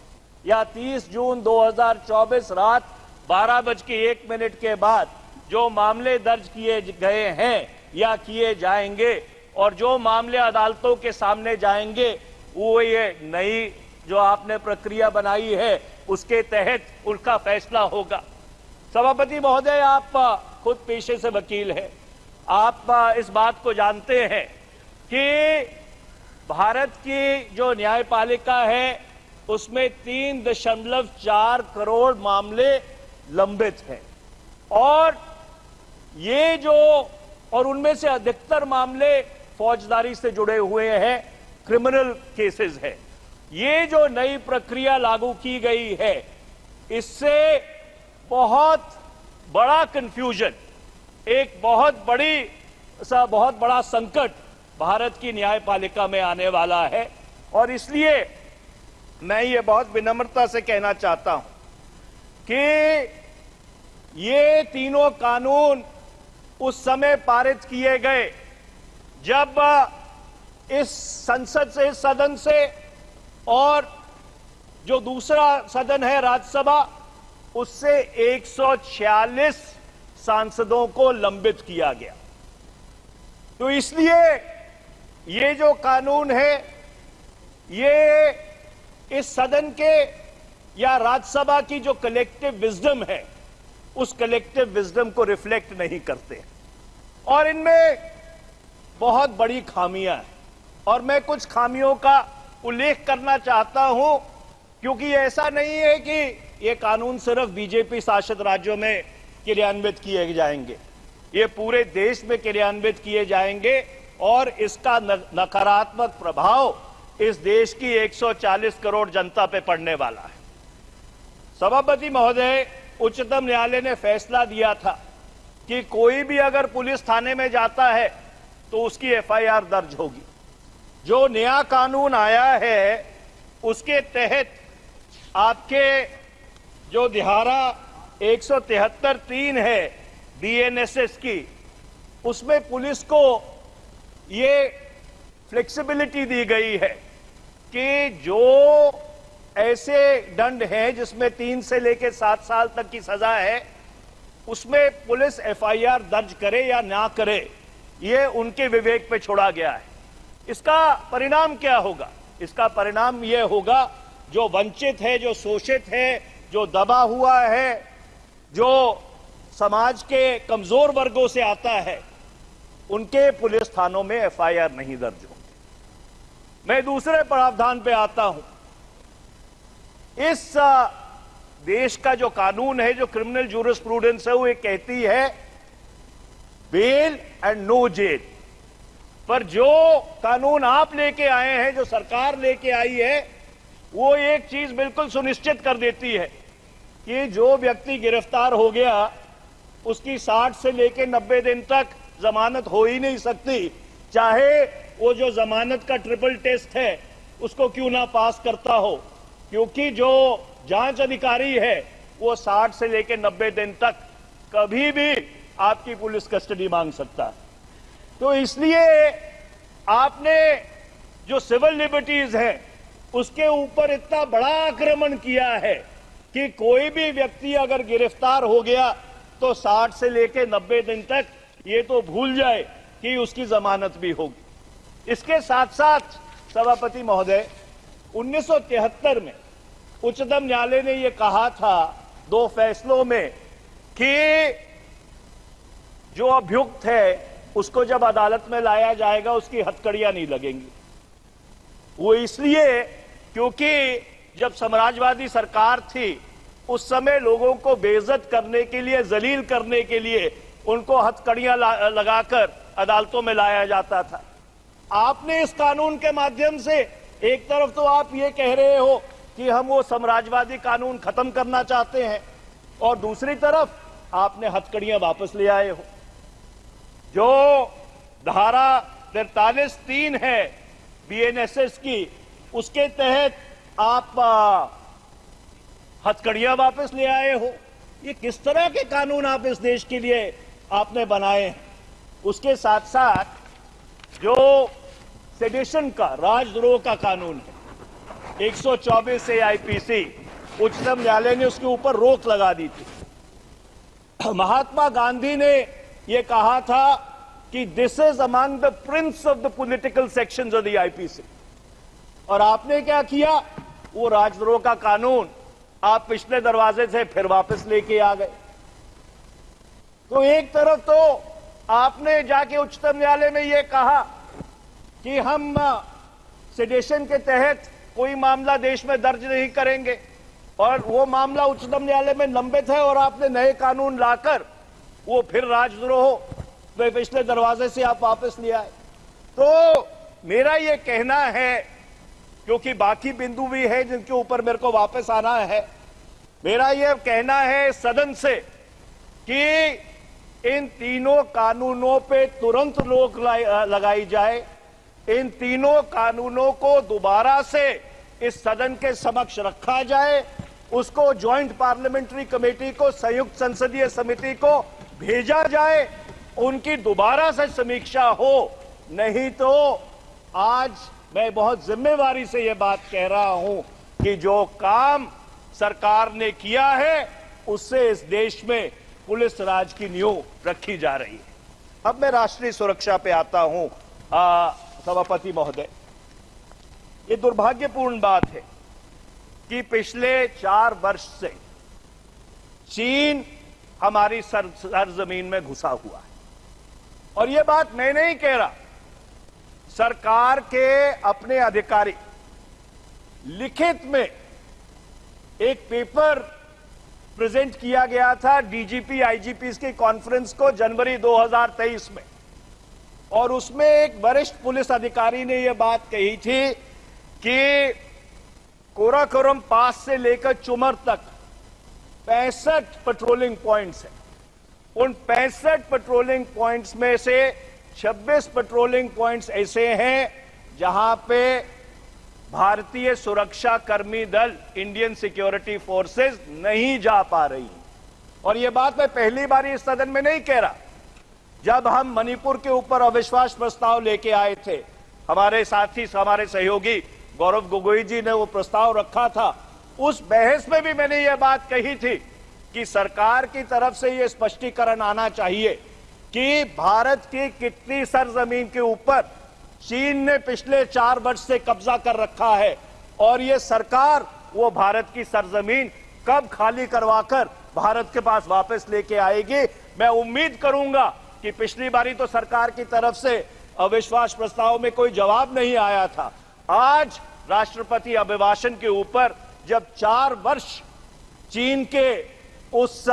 या 30 जून 2024 रात 12:01 के बाद जो मामले दर्ज किए गए हैं या किए जाएंगे और जो मामले अदालतों के सामने जाएंगे, वो ये नई जो आपने प्रक्रिया बनाई है उसके तहत उनका फैसला होगा। सभापति महोदय, आप खुद पेशे से वकील हैं, आप इस बात को जानते हैं कि भारत की जो न्यायपालिका है उसमें 3.4 करोड़ मामले लंबित हैं और ये जो और उनमें से अधिकतर मामले फौजदारी से जुड़े हुए हैं, क्रिमिनल केसेस है। ये जो नई प्रक्रिया लागू की गई है, इससे बहुत बड़ा कंफ्यूजन, एक बहुत बड़ा संकट भारत की न्यायपालिका में आने वाला है। और इसलिए मैं ये बहुत विनम्रता से कहना चाहता हूं कि ये तीनों कानून उस समय पारित किए गए जब इस संसद से, इस सदन से, और जो दूसरा सदन है राज्यसभा, उससे 146 सांसदों को लंबित किया गया। तो इसलिए ये जो कानून है, ये इस सदन के या राज्यसभा की जो कलेक्टिव विजडम है, उस कलेक्टिव विजडम को रिफ्लेक्ट नहीं करते और इनमें बहुत बड़ी खामियां हैं। और मैं कुछ खामियों का उल्लेख करना चाहता हूं, क्योंकि ऐसा नहीं है कि ये कानून सिर्फ बीजेपी शासित राज्यों में क्रियान्वित किए जाएंगे, ये पूरे देश में क्रियान्वित किए जाएंगे और इसका नकारात्मक प्रभाव इस देश की 140 करोड़ जनता पे पड़ने वाला है। सभापति महोदय, उच्चतम न्यायालय ने फैसला दिया था कि कोई भी अगर पुलिस थाने में जाता है तो उसकी एफआईआर दर्ज होगी। जो नया कानून आया है उसके तहत आपके जो धारा 173(3) है बीएनएसएस की, उसमें पुलिस को ये फ्लेक्सिबिलिटी दी गई है कि जो ऐसे दंड हैं जिसमें 3 से लेकर 7 साल तक की सजा है, उसमें पुलिस एफआईआर दर्ज करे या ना करे, ये उनके विवेक पे छोड़ा गया है। इसका परिणाम क्या होगा? इसका परिणाम यह होगा, जो वंचित है, जो शोषित है, जो दबा हुआ है, जो समाज के कमजोर वर्गों से आता है, उनके पुलिस थानों में एफआईआर नहीं दर्ज होंगे। मैं दूसरे प्रावधान पे आता हूं। इस देश का जो कानून है, जो क्रिमिनल जूरिस्प्रूडेंस है, वो ये कहती है बेल एंड नो जेल। पर जो कानून आप लेके आए हैं, जो सरकार लेके आई है, वो एक चीज बिल्कुल सुनिश्चित कर देती है कि जो व्यक्ति गिरफ्तार हो गया उसकी 60 से लेकर 90 दिन तक जमानत हो ही नहीं सकती, चाहे वो जो जमानत का ट्रिपल टेस्ट है उसको क्यों ना पास करता हो, क्योंकि जो जांच अधिकारी है वो 60 से लेकर 90 दिन तक कभी भी आपकी पुलिस कस्टडी मांग सकता है। तो इसलिए आपने जो सिविल लिबर्टीज है उसके ऊपर इतना बड़ा आक्रमण किया है कि कोई भी व्यक्ति अगर गिरफ्तार हो गया तो 60 से लेकर 90 दिन तक ये तो भूल जाए कि उसकी जमानत भी होगी। इसके साथ साथ सभापति महोदय, 1973 में उच्चतम न्यायालय ने यह कहा था 2 फैसलों में कि जो अभियुक्त है उसको जब अदालत में लाया जाएगा उसकी हथकड़ियां नहीं लगेंगी। वो इसलिए क्योंकि जब साम्राज्यवादी सरकार थी उस समय लोगों को बेइज्जत करने के लिए, जलील करने के लिए उनको हथकड़ियां लगाकर अदालतों में लाया जाता था। आपने इस कानून के माध्यम से एक तरफ तो आप ये कह रहे हो कि हम वो साम्राज्यवादी कानून खत्म करना चाहते हैं, और दूसरी तरफ आपने हथकड़ियां वापस ले आए हो। जो धारा 43(3) है बीएनएसएस की, उसके तहत आप हथकड़ियां वापस ले आए हो। ये किस तरह के कानून आप इस देश के लिए आपने बनाए हैं? उसके साथ साथ जो सेडिशन का, राजद्रोह का कानून है 124 AIPC, उच्चतम न्यायालय ने उसके ऊपर रोक लगा दी थी। महात्मा गांधी ने यह कहा था कि this is among the Prince of the political sections of the IPC, और आपने क्या किया? वो राजद्रोह का कानून आप पिछले दरवाजे से फिर वापस लेके आ गए। तो एक तरफ तो आपने जाके उच्चतम न्यायालय में यह कहा कि हम सेडेशन के तहत कोई मामला देश में दर्ज नहीं करेंगे, और वो मामला उच्चतम न्यायालय में लंबित है, और आपने नए कानून लाकर वो फिर राजद्रोह पिछले दरवाजे से आप वापस ले आए। तो मेरा ये कहना है, क्योंकि बाकी बिंदु भी है जिनके ऊपर मेरे को वापस आना है, मेरा ये कहना है सदन से कि इन तीनों कानूनों पे तुरंत रोक लगाई जाए। इन तीनों कानूनों को दोबारा से इस सदन के समक्ष रखा जाए, उसको ज्वाइंट पार्लियामेंट्री कमेटी को, संयुक्त संसदीय समिति को भेजा जाए, उनकी दोबारा से समीक्षा हो। नहीं तो आज मैं बहुत जिम्मेवारी से यह बात कह रहा हूं कि जो काम सरकार ने किया है उससे इस देश में पुलिस राज की नींव रखी जा रही है। अब मैं राष्ट्रीय सुरक्षा पे आता हूं। सभापति महोदय, ये दुर्भाग्यपूर्ण बात है कि पिछले 4 वर्ष से चीन हमारी सरजमीन में घुसा हुआ है, और यह बात मैं नहीं कह रहा, सरकार के अपने अधिकारी लिखित में एक पेपर प्रेजेंट किया गया था डीजीपी आईजीपी की कॉन्फ्रेंस को जनवरी 2023 में, और उसमें एक वरिष्ठ पुलिस अधिकारी ने यह बात कही थी कि कोराकोरम पास से लेकर चुमर तक 65 पेट्रोलिंग पॉइंट्स हैं। उन 65 पेट्रोलिंग पॉइंट्स में से 26 पेट्रोलिंग पॉइंट्स ऐसे हैं जहां पे भारतीय सुरक्षा कर्मी दल, इंडियन सिक्योरिटी फोर्सेस नहीं जा पा रही। और यह बात मैं पहली बार इस सदन में नहीं कह रहा। जब हम मणिपुर के ऊपर अविश्वास प्रस्ताव लेके आए थे, हमारे साथी, हमारे सहयोगी गौरव गोगोई जी ने वो प्रस्ताव रखा था, उस बहस में भी मैंने यह बात कही थी कि सरकार की तरफ से यह स्पष्टीकरण आना चाहिए कि भारत की कितनी सरजमीन के ऊपर चीन ने पिछले 4 वर्ष से कब्जा कर रखा है और यह सरकार वो भारत की सरजमीन कब खाली करवाकर भारत के पास वापस लेके आएगी। मैं उम्मीद करूंगा कि पिछली बारी तो सरकार की तरफ से अविश्वास प्रस्ताव में कोई जवाब नहीं आया था। आज राष्ट्रपति अभिभाषण के ऊपर जब 4 वर्ष चीन के उस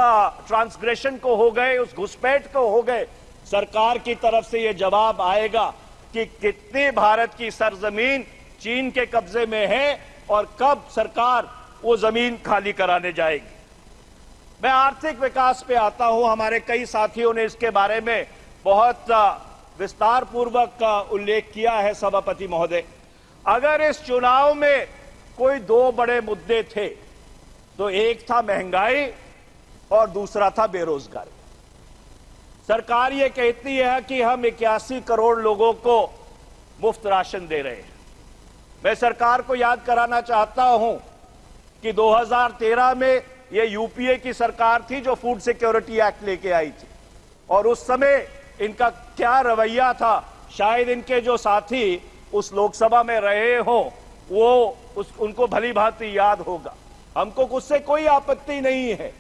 ट्रांसग्रेशन को हो गए, उस घुसपैठ को हो गए, सरकार की तरफ से यह जवाब आएगा कि कितनी भारत की सरजमीन चीन के कब्जे में है और कब सरकार वो जमीन खाली कराने जाएगी। मैं आर्थिक विकास पे आता हूं। हमारे कई साथियों ने इसके बारे में बहुत विस्तार पूर्वक उल्लेख किया है। सभापति महोदय, अगर इस चुनाव में कोई 2 बड़े मुद्दे थे तो एक था महंगाई और दूसरा था बेरोजगारी। सरकार ये कहती है कि हम 81 करोड़ लोगों को मुफ्त राशन दे रहे हैं। मैं सरकार को याद कराना चाहता हूं कि 2013 में ये यूपीए की सरकार थी जो फूड सिक्योरिटी एक्ट लेके आई थी और उस समय इनका क्या रवैया था, शायद इनके जो साथी उस लोकसभा में रहे हों वो उनको भली भांति याद होगा। हमको उससे कोई आपत्ति नहीं है।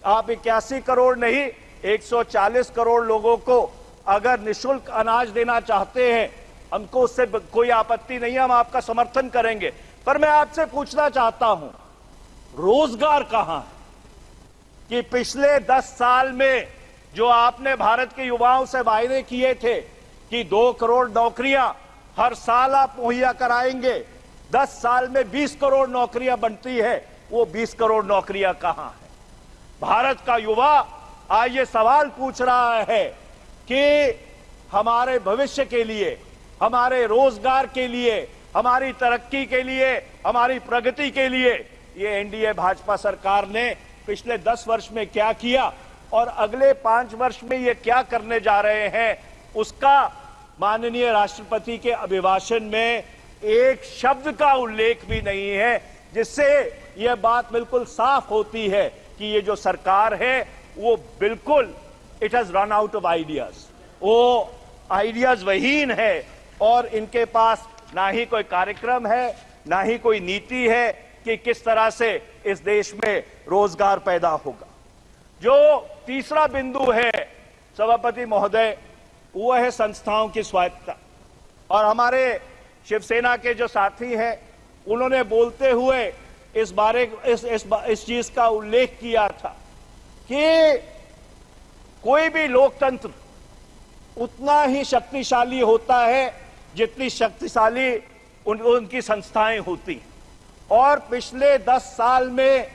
आप 81 करोड़ नहीं 140 करोड़ लोगों को अगर निःशुल्क अनाज देना चाहते हैं, हमको उससे कोई आपत्ति नहीं है, हम आपका समर्थन करेंगे। पर मैं आपसे पूछना चाहता हूं, रोजगार कहां है? कि पिछले 10 साल में जो आपने भारत के युवाओं से वायदे किए थे कि 2 करोड़ नौकरियां हर साल आप मुहैया कराएंगे, 10 साल में 20 करोड़ नौकरियां बनती है, वो 20 करोड़ नौकरियां कहां है? भारत का युवा आज ये सवाल पूछ रहा है कि हमारे भविष्य के लिए, हमारे रोजगार के लिए, हमारी तरक्की के लिए, हमारी प्रगति के लिए ये एनडीए भाजपा सरकार ने पिछले 10 वर्ष में क्या किया और अगले 5 वर्ष में ये क्या करने जा रहे हैं, उसका माननीय राष्ट्रपति के अभिभाषण में एक शब्द का उल्लेख भी नहीं है, जिससे यह बात बिल्कुल साफ होती है कि ये जो सरकार है वो बिल्कुल it has run out of ideas, वो आइडियाज वहीन है और इनके पास ना ही कोई कार्यक्रम है, ना ही कोई नीति है कि किस तरह से इस देश में रोजगार पैदा होगा। जो तीसरा बिंदु है सभापति महोदय, वो है संस्थाओं की स्वायत्तता। और हमारे शिवसेना के जो साथी हैं उन्होंने बोलते हुए इस चीज का उल्लेख किया था कि कोई भी लोकतंत्र उतना ही शक्तिशाली होता है जितनी शक्तिशाली उनकी संस्थाएं होती हैं। और पिछले 10 साल में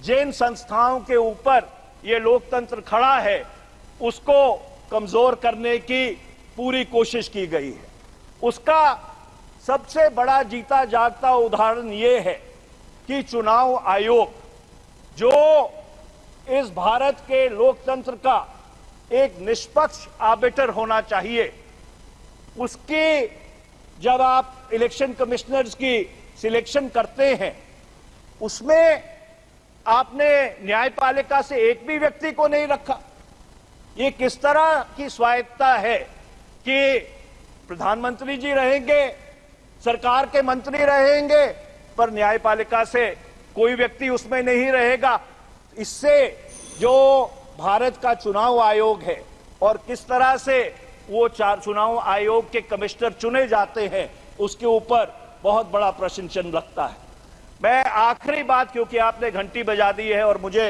जिन संस्थाओं के ऊपर ये लोकतंत्र खड़ा है उसको कमजोर करने की पूरी कोशिश की गई है। उसका सबसे बड़ा जीता जागता उदाहरण ये है कि चुनाव आयोग, जो इस भारत के लोकतंत्र का एक निष्पक्ष आर्बिटर होना चाहिए, उसकी जब आप इलेक्शन कमिश्नर्स की सिलेक्शन करते हैं उसमें आपने न्यायपालिका से एक भी व्यक्ति को नहीं रखा। ये किस तरह की स्वायत्तता है कि प्रधानमंत्री जी रहेंगे, सरकार के मंत्री रहेंगे, पर न्यायपालिका से कोई व्यक्ति उसमें नहीं रहेगा। इससे जो भारत का चुनाव आयोग है और किस तरह से वो चुनाव आयोग के कमिश्नर चुने जाते हैं, उसके ऊपर बहुत बड़ा प्रश्न चिन्ह लगता है। मैं आखिरी बात, क्योंकि आपने घंटी बजा दी है और मुझे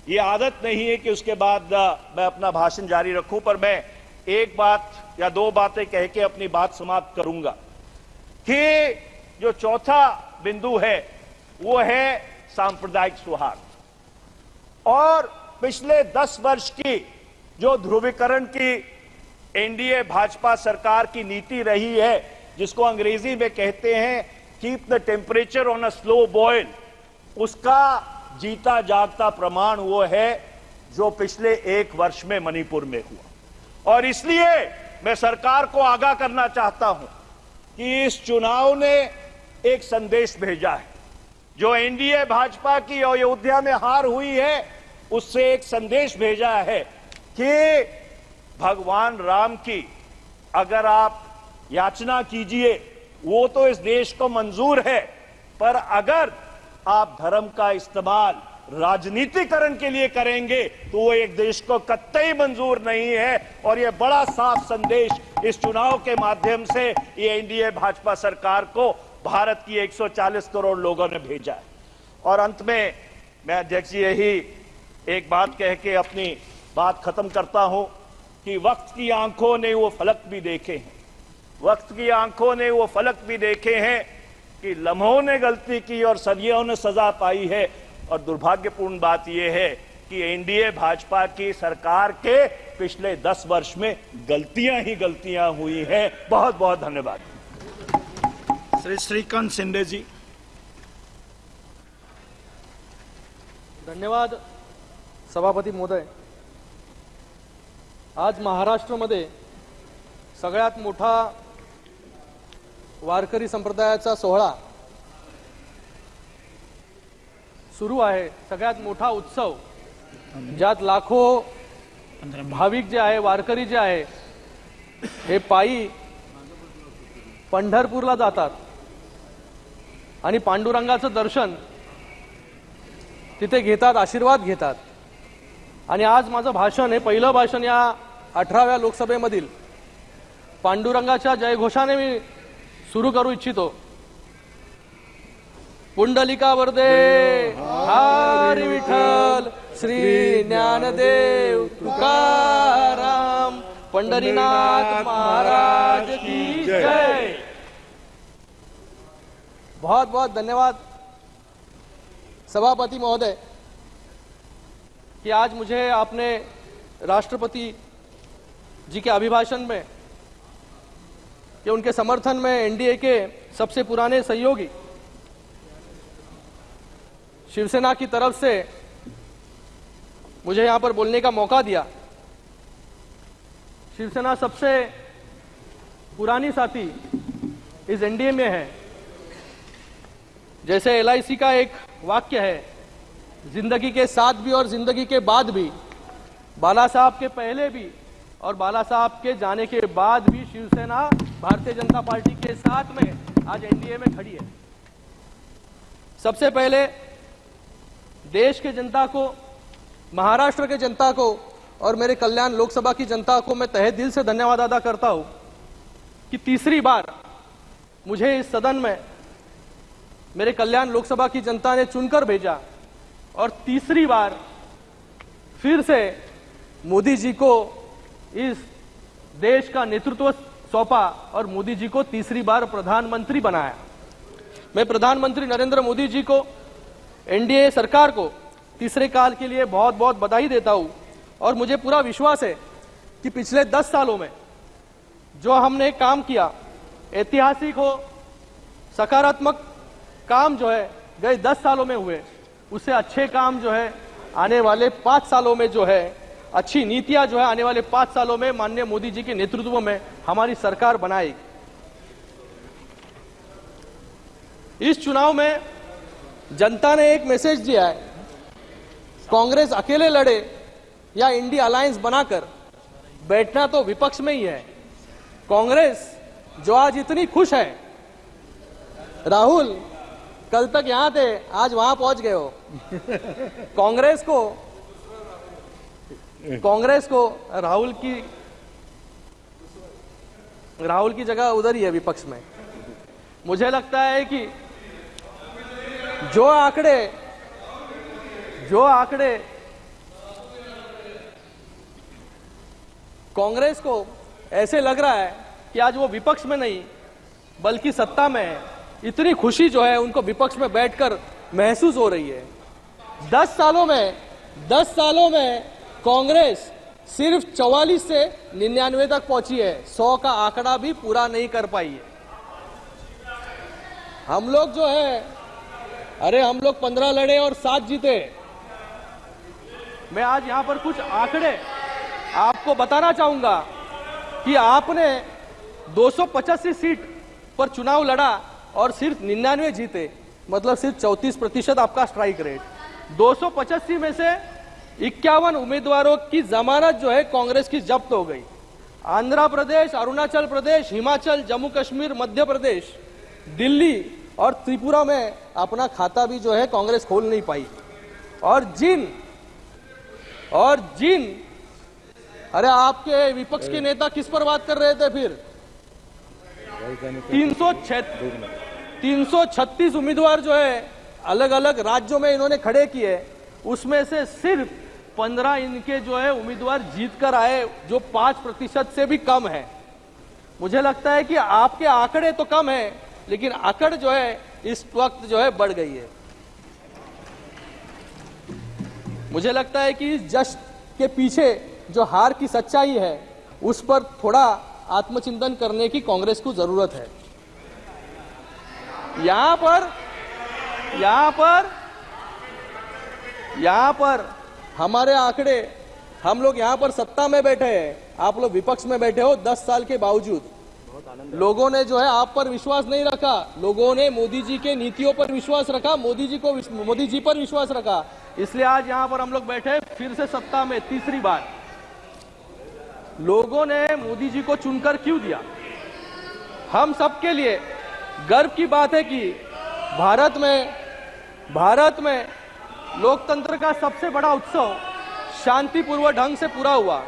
ये आदत नहीं है कि उसके बाद मैं अपना भाषण जारी रखूं, पर मैं एक बात या 2 बातें कह के अपनी बात समाप्त करूंगा कि जो चौथा बिंदु है वो है सांप्रदायिक सौहार्द। और पिछले 10 वर्ष की जो ध्रुवीकरण की एनडीए भाजपा सरकार की नीति रही है, जिसको अंग्रेजी में कहते हैं keep the temperature on a slow boil, उसका जीता जागता प्रमाण वो है जो पिछले 1 वर्ष में मणिपुर में हुआ। और इसलिए मैं सरकार को आगाह करना चाहता हूं कि इस चुनाव ने एक संदेश भेजा है। जो एनडीए भाजपा की अयोध्या में हार हुई है, उससे एक संदेश भेजा है कि भगवान राम की अगर आप याचना कीजिए वो तो इस देश को मंजूर है, पर अगर आप धर्म का इस्तेमाल राजनीतिकरण के लिए करेंगे तो वो एक देश को कतई मंजूर नहीं है। और ये बड़ा साफ संदेश इस चुनाव के माध्यम से ये एनडीए भाजपा सरकार को भारत की 140 करोड़ लोगों ने भेजा है। और अंत में मैं अध्यक्ष जी यही एक बात कह के अपनी बात खत्म करता हूं कि वक्त की आंखों ने वो फलक भी देखे हैं, वक्त की आंखों ने वो फलक भी देखे हैं कि लम्हों ने गलती की और सदियों ने सजा पाई है। और दुर्भाग्यपूर्ण बात यह है कि एनडीए भाजपा की सरकार के पिछले 10 वर्ष में गलतियां ही गलतियां हुई हैं। बहुत बहुत धन्यवाद। श्री श्रीकांत शिंदे जी। धन्यवाद सभापती महोदय। आज महाराष्ट्रामध्ये सगळ्यात मोठा वारकरी संप्रदायाचा सोहळा सुरू आहे, सगळ्यात मोठा उत्सव ज्यात लाखो भाविक जे आहे, वारकरी जे आहे हे पायी पंढरपूरला जातात आणि पांडुरंगाचं दर्शन तिथे घेतात, आशीर्वाद घेतात। आणि आज माझं भाषण हे पहिलं भाषण या 18व्या लोकसभेमधील पांडुरंगाच्या जयघोषाने मी सुरू करू इच्छितो। पुंडलिका वरदे हरी विठ्ठल, श्री ज्ञानदेव तुकाराम, पंढरीनाथ महाराज की जय। बहुत बहुत धन्यवाद सभापति महोदय कि आज मुझे आपने राष्ट्रपति जी के अभिभाषण में कि उनके समर्थन में एनडीए के सबसे पुराने सहयोगी शिवसेना की तरफ से मुझे यहां पर बोलने का मौका दिया। शिवसेना सबसे पुरानी साथी इस एनडीए में है। जैसे एलआईसी का एक वाक्य है, जिंदगी के साथ भी और जिंदगी के बाद भी, बाला साहब के पहले भी और बाला साहब के जाने के बाद भी शिवसेना भारतीय जनता पार्टी के साथ में आज एनडीए में खड़ी है। सबसे पहले देश के जनता को, महाराष्ट्र के जनता को और मेरे कल्याण लोकसभा की जनता को मैं तहे दिल से धन्यवाद अदा करता हूं कि तीसरी बार मुझे इस सदन में मेरे कल्याण लोकसभा की जनता ने चुनकर भेजा और तीसरी बार फिर से मोदी जी को इस देश का नेतृत्व सौंपा और मोदी जी को तीसरी बार प्रधानमंत्री बनाया। मैं प्रधानमंत्री नरेंद्र मोदी जी को, एनडीए सरकार को तीसरे काल के लिए बहुत बहुत बधाई देता हूं। और मुझे पूरा विश्वास है कि पिछले 10 सालों में जो हमने काम किया, ऐतिहासिक हो, सकारात्मक काम जो है गए 10 सालों में हुए, उससे अच्छे काम जो है आने वाले 5 सालों में जो है, अच्छी नीतियां जो है आने वाले 5 सालों में माननीय मोदी जी के नेतृत्व में हमारी सरकार बनाएगी। इस चुनाव में जनता ने एक मैसेज दिया है, कांग्रेस अकेले लड़े या इंडिया अलायंस बनाकर, बैठना तो विपक्ष में ही है। कांग्रेस जो आज इतनी खुश है, राहुल कल तक यहां थे, आज वहां पहुंच गए हो। कांग्रेस को राहुल की जगह उधर ही है विपक्ष में। मुझे लगता है कि जो आंकड़े कांग्रेस को ऐसे लग रहा है कि आज वो विपक्ष में नहीं बल्कि सत्ता में है, इतनी खुशी जो है उनको विपक्ष में बैठकर महसूस हो रही है। 10 सालों में कांग्रेस सिर्फ 44 से 99 तक पहुंची है, 100 का आंकड़ा भी पूरा नहीं कर पाई है। हम लोग जो है, हम लोग 15 लड़े और 7 जीते। मैं आज यहां पर कुछ आंकड़े आपको बताना चाहूंगा कि आपने 285 सीट पर चुनाव लड़ा और सिर्फ 99 जीते, मतलब सिर्फ 34% आपका स्ट्राइक रेट। 285 में से 51 उम्मीदवारों की जमानत जो है कांग्रेस की जब्त हो गई। आंध्र प्रदेश, अरुणाचल प्रदेश, हिमाचल, जम्मू कश्मीर, मध्य प्रदेश, दिल्ली और त्रिपुरा में अपना खाता भी जो है कांग्रेस खोल नहीं पाई। और जिन अरे आपके विपक्ष के नेता किस पर बात कर रहे थे फिर? 336 उम्मीदवार जो है अलग अलग राज्यों में इन्होंने खड़े किए, उसमें से सिर्फ 15 इनके जो है उम्मीदवार जीत कर आए, जो 5% से भी कम है। मुझे लगता है कि आपके आंकड़े तो कम है, लेकिन अकड़ जो है इस वक्त जो है बढ़ गई है। मुझे लगता है कि इस जश्न के पीछे जो हार की सच्चाई है, उस पर थोड़ा आत्मचिंतन करने की कांग्रेस को जरूरत है। यहां पर हमारे आंकड़े, हम लोग यहां पर सत्ता में बैठे हैं, आप लोग विपक्ष में बैठे हो। 10 साल के बावजूद लोगों ने जो है आप पर विश्वास नहीं रखा, लोगों ने मोदी जी के नीतियों पर विश्वास रखा, मोदी जी पर विश्वास रखा, इसलिए आज यहां पर हम लोग बैठे फिर से सत्ता में तीसरी बार। लोगों ने मोदी जी को चुनकर क्यों दिया? हम सबके लिए गर्व की बात है कि भारत में लोकतंत्र का सबसे बड़ा उत्सव शांतिपूर्वक ढंग से पूरा हुआ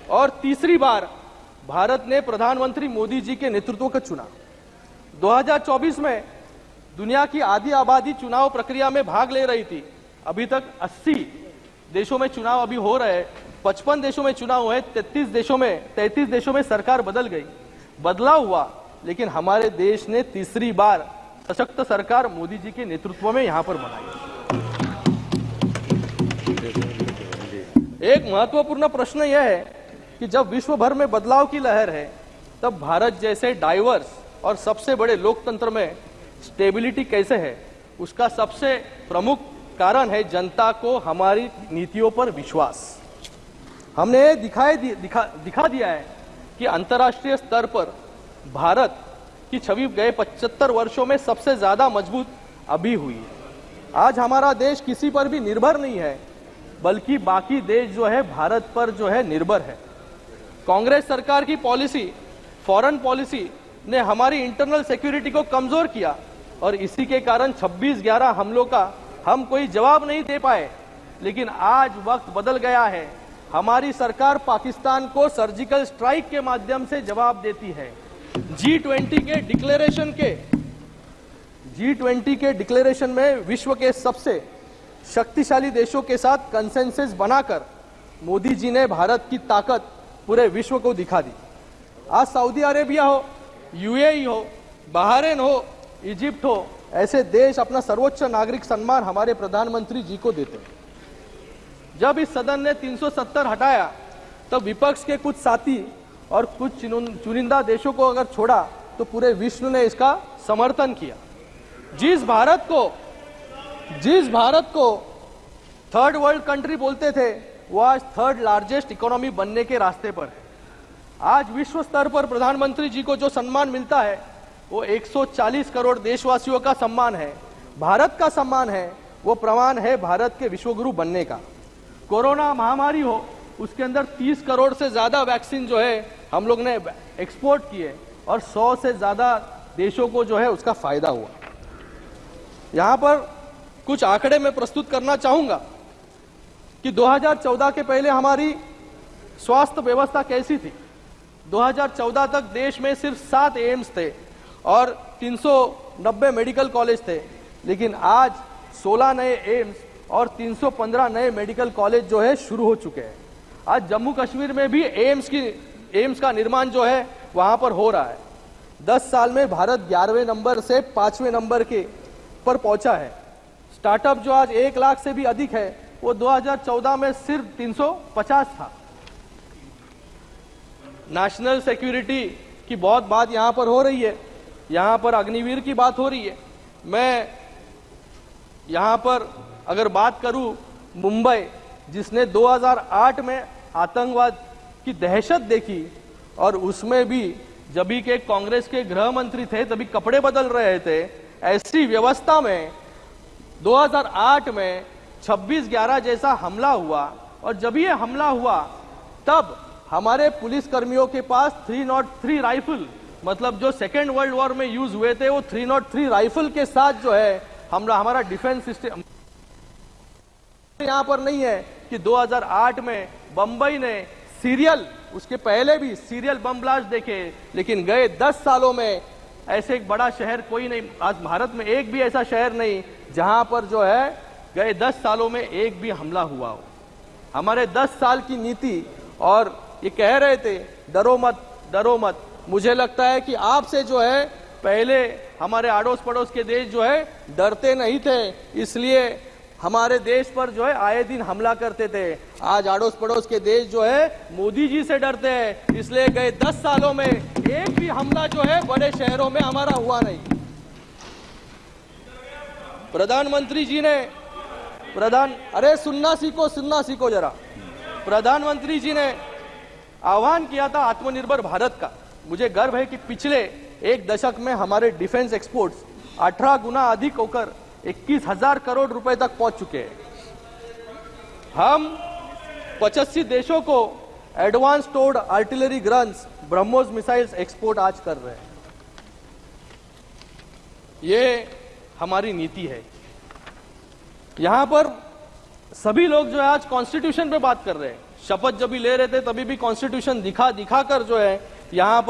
और तीसरी बार भारत ने प्रधानमंत्री मोदी जी के नेतृत्व को चुना। 2024 में दुनिया की आधी आबादी चुनाव प्रक्रिया में भाग ले रही थी। अभी तक 80 देशों में चुनाव अभी हो रहे हैं, 55 देशों में चुनाव हुए, 33 देशों में सरकार बदल गई, बदलाव हुआ, लेकिन हमारे देश ने तीसरी बार सशक्त सरकार मोदी जी के नेतृत्व में यहां पर बनाई। एक महत्वपूर्ण प्रश्न यह है कि जब विश्व भर में बदलाव की लहर है, तब भारत जैसे डाइवर्स और सबसे बड़े लोकतंत्र में स्टेबिलिटी कैसे है? उसका सबसे प्रमुख कारण है जनता को हमारी नीतियों पर विश्वास। हमने दिखा दिया है कि अंतर्राष्ट्रीय स्तर पर भारत की छवि गए 75 वर्षों में सबसे ज्यादा मजबूत अभी हुई है। आज हमारा देश किसी पर भी निर्भर नहीं है, बल्कि बाकी देश जो है भारत पर जो है निर्भर है। कांग्रेस सरकार की पॉलिसी, फॉरेन पॉलिसी ने हमारी इंटरनल सिक्योरिटी को कमजोर किया और इसी के कारण 26/11 हमलों का हम कोई जवाब नहीं दे पाए। लेकिन आज वक्त बदल गया है, हमारी सरकार पाकिस्तान को सर्जिकल स्ट्राइक के माध्यम से जवाब देती है। G20 के डिक्लेरेशन में विश्व के सबसे शक्तिशाली देशों के साथ कंसेंसस बनाकर मोदी जी ने भारत की ताकत पूरे विश्व को दिखा दी। आज सऊदी अरेबिया हो, UAE हो, बहरीन हो, इजिप्ट हो, ऐसे देश अपना सर्वोच्च नागरिक सम्मान हमारे प्रधानमंत्री जी को देते हैं। जब इस सदन ने 370 हटाया, तब विपक्ष के कुछ साथी और कुछ चुनिंदा देशों को अगर छोड़ा तो पूरे विश्व ने इसका समर्थन किया। जिस भारत को थर्ड वर्ल्ड कंट्री बोलते थे, वो आज थर्ड लार्जेस्ट इकोनॉमी बनने के रास्ते पर है। आज विश्व स्तर पर प्रधानमंत्री जी को जो सम्मान मिलता है, वो 140 करोड़ देशवासियों का सम्मान है, भारत का सम्मान है, वो प्रमाण है भारत के विश्वगुरु बनने का। कोरोना महामारी हो, उसके अंदर 30 करोड़ से ज्यादा वैक्सीन जो है हम लोग ने एक्सपोर्ट किए और 100 से ज्यादा देशों को जो है उसका फायदा हुआ। यहां पर कुछ आंकड़े में प्रस्तुत करना चाहूंगा कि 2014 के पहले हमारी स्वास्थ्य व्यवस्था कैसी थी। 2014 तक देश में सिर्फ 7 एम्स थे और 390 मेडिकल कॉलेज थे, लेकिन आज 16 नए एम्स और 315 नए मेडिकल कॉलेज जो है शुरू हो चुके हैं। आज जम्मू कश्मीर में भी एम्स का निर्माण जो है वहां पर हो रहा है। 10 साल में भारत 11वें नंबर से 5वें नंबर पर पहुंचा है। स्टार्टअप जो आज 1 लाख से भी अधिक है, वो 2014 में सिर्फ 350 था। नेशनल सिक्योरिटी की बहुत बात यहां पर हो रही है, यहां पर अग्निवीर की बात हो रही है। मैं यहां पर अगर बात करूं मुंबई, जिसने 2008 में आतंकवाद की दहशत देखी और उसमें भी जभी के कांग्रेस के गृह मंत्री थे तभी कपड़े बदल रहे थे, ऐसी व्यवस्था में 2008 में 26/11 जैसा हमला हुआ और जब ये हमला हुआ तब हमारे पुलिस कर्मियों के पास 303 राइफल, मतलब जो सेकेंड वर्ल्ड वॉर में यूज हुए थे, वो 303 राइफल के साथ जो है हमारा डिफेंस सिस्टम यहां पर नहीं है कि 2008 में बंबई ने सीरियल, उसके पहले भी सीरियल बम ब्लास्ट देखे, लेकिन गए 10 सालों में ऐसे एक बड़ा शहर कोई नहीं, आज भारत में एक भी ऐसा शहर नहीं जहां पर जो है गए 10 सालों में एक भी हमला हुआ हो। हमारे 10 साल की नीति, और ये कह रहे थे डरो मत डरो मत, मुझे लगता है कि आपसे जो है पहले हमारे आड़ोस पड़ोस के देश जो है डरते नहीं थे, इसलिए हमारे देश पर जो है आए दिन हमला करते थे। आज आड़ोस पड़ोस के देश जो है मोदी जी से डरते हैं, इसलिए गए 10 सालों में एक भी हमला जो है बड़े शहरों में हमारा हुआ नहीं। प्रधानमंत्री जी ने अरे सुनना सीखो जरा। प्रधानमंत्री जी ने आह्वान किया था आत्मनिर्भर भारत का। मुझे गर्व है कि पिछले एक दशक में हमारे डिफेंस एक्सपोर्ट्स 18 गुना अधिक होकर 21,000 करोड़ रुपए तक पहुंच चुके हैं। हम 85 देशों को एडवांस टोर्ड artillery guns, BrahMos missiles export आज कर रहे हैं। ये हमारी नीति है। यहां पर सभी लोग जो है आज कॉन्स्टिट्यूशन पे बात कर रहे हैं। शपथ जब भी ले रहे थे तभी भी कॉन्स्टिट्यूशन दिखाकर जो है यहां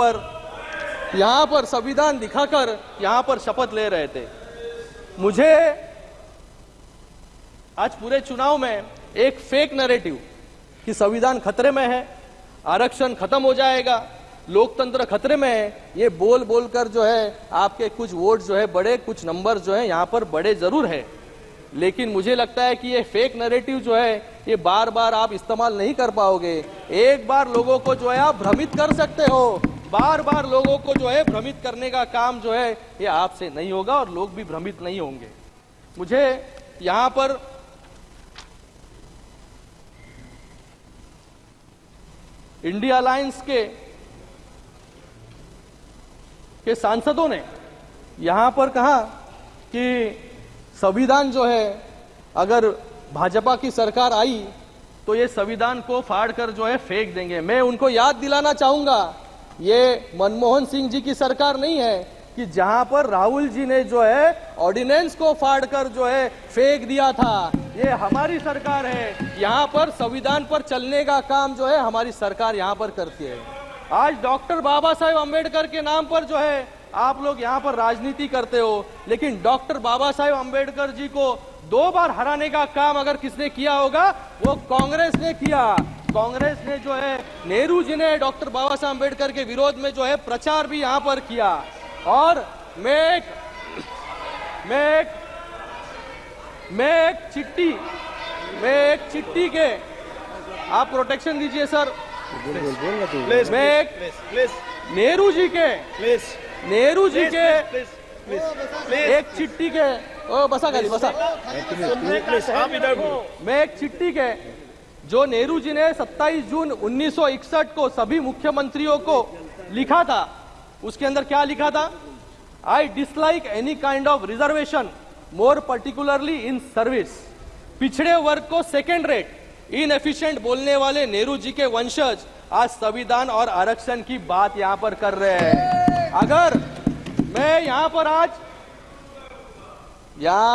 पर संविधान दिखाकर यहां पर शपथ ले रहे थे। मुझे आज पूरे चुनाव में एक फेक नैरेटिव कि संविधान खतरे में है, आरक्षण खत्म हो जाएगा, लोकतंत्र खतरे में है, ये बोल कर जो है आपके कुछ वोट जो है बढ़े, कुछ नंबर जो है यहां पर बढ़े जरूर है, लेकिन मुझे लगता है कि ये फेक नैरेटिव जो है ये बार बार आप इस्तेमाल नहीं कर पाओगे। एक बार लोगों को जो है आप भ्रमित कर सकते हो, बार बार लोगों को जो है भ्रमित करने का काम जो है ये आपसे नहीं होगा और लोग भी भ्रमित नहीं होंगे। मुझे यहां पर इंडिया अलायंस के सांसदों ने यहां पर कहा कि संविधान जो है अगर भाजपा की सरकार आई तो ये संविधान को फाड़ कर जो है फेंक देंगे। मैं उनको याद दिलाना चाहूंगा, ये मनमोहन सिंह जी की सरकार नहीं है कि जहां पर राहुल जी ने जो है ऑर्डिनेंस को फाड़ कर जो है फेंक दिया था। ये हमारी सरकार है, यहाँ पर संविधान पर चलने का काम जो है हमारी सरकार यहाँ पर करती है। आज डॉक्टर बाबा साहेब अम्बेडकर के नाम पर जो है आप लोग यहाँ पर राजनीति करते हो, लेकिन डॉक्टर बाबा साहेब अम्बेडकर जी को 2 बार हराने का काम अगर किसने किया होगा वो कांग्रेस ने किया। कांग्रेस ने जो है नेहरू जी ने डॉक्टर बाबा साहेब अम्बेडकर के विरोध में जो है प्रचार भी यहाँ पर किया। और मैं एक चिट्ठी के आप प्रोटेक्शन दीजिए सर। नेहरू जी के एक चिट्ठी के मैं एक चिट्ठी के जो नेहरू जी ने 27 जून 1961 को सभी मुख्यमंत्रियों को लिखा था, उसके अंदर क्या लिखा था? I dislike any kind of reservation, more particularly in service. पिछड़े वर्ग को सेकेंड रेट, इनएफिशिएंट बोलने वाले नेहरू जी के वंशज आज संविधान और आरक्षण की बात यहां पर कर रहे हैं। अगर मैं यहां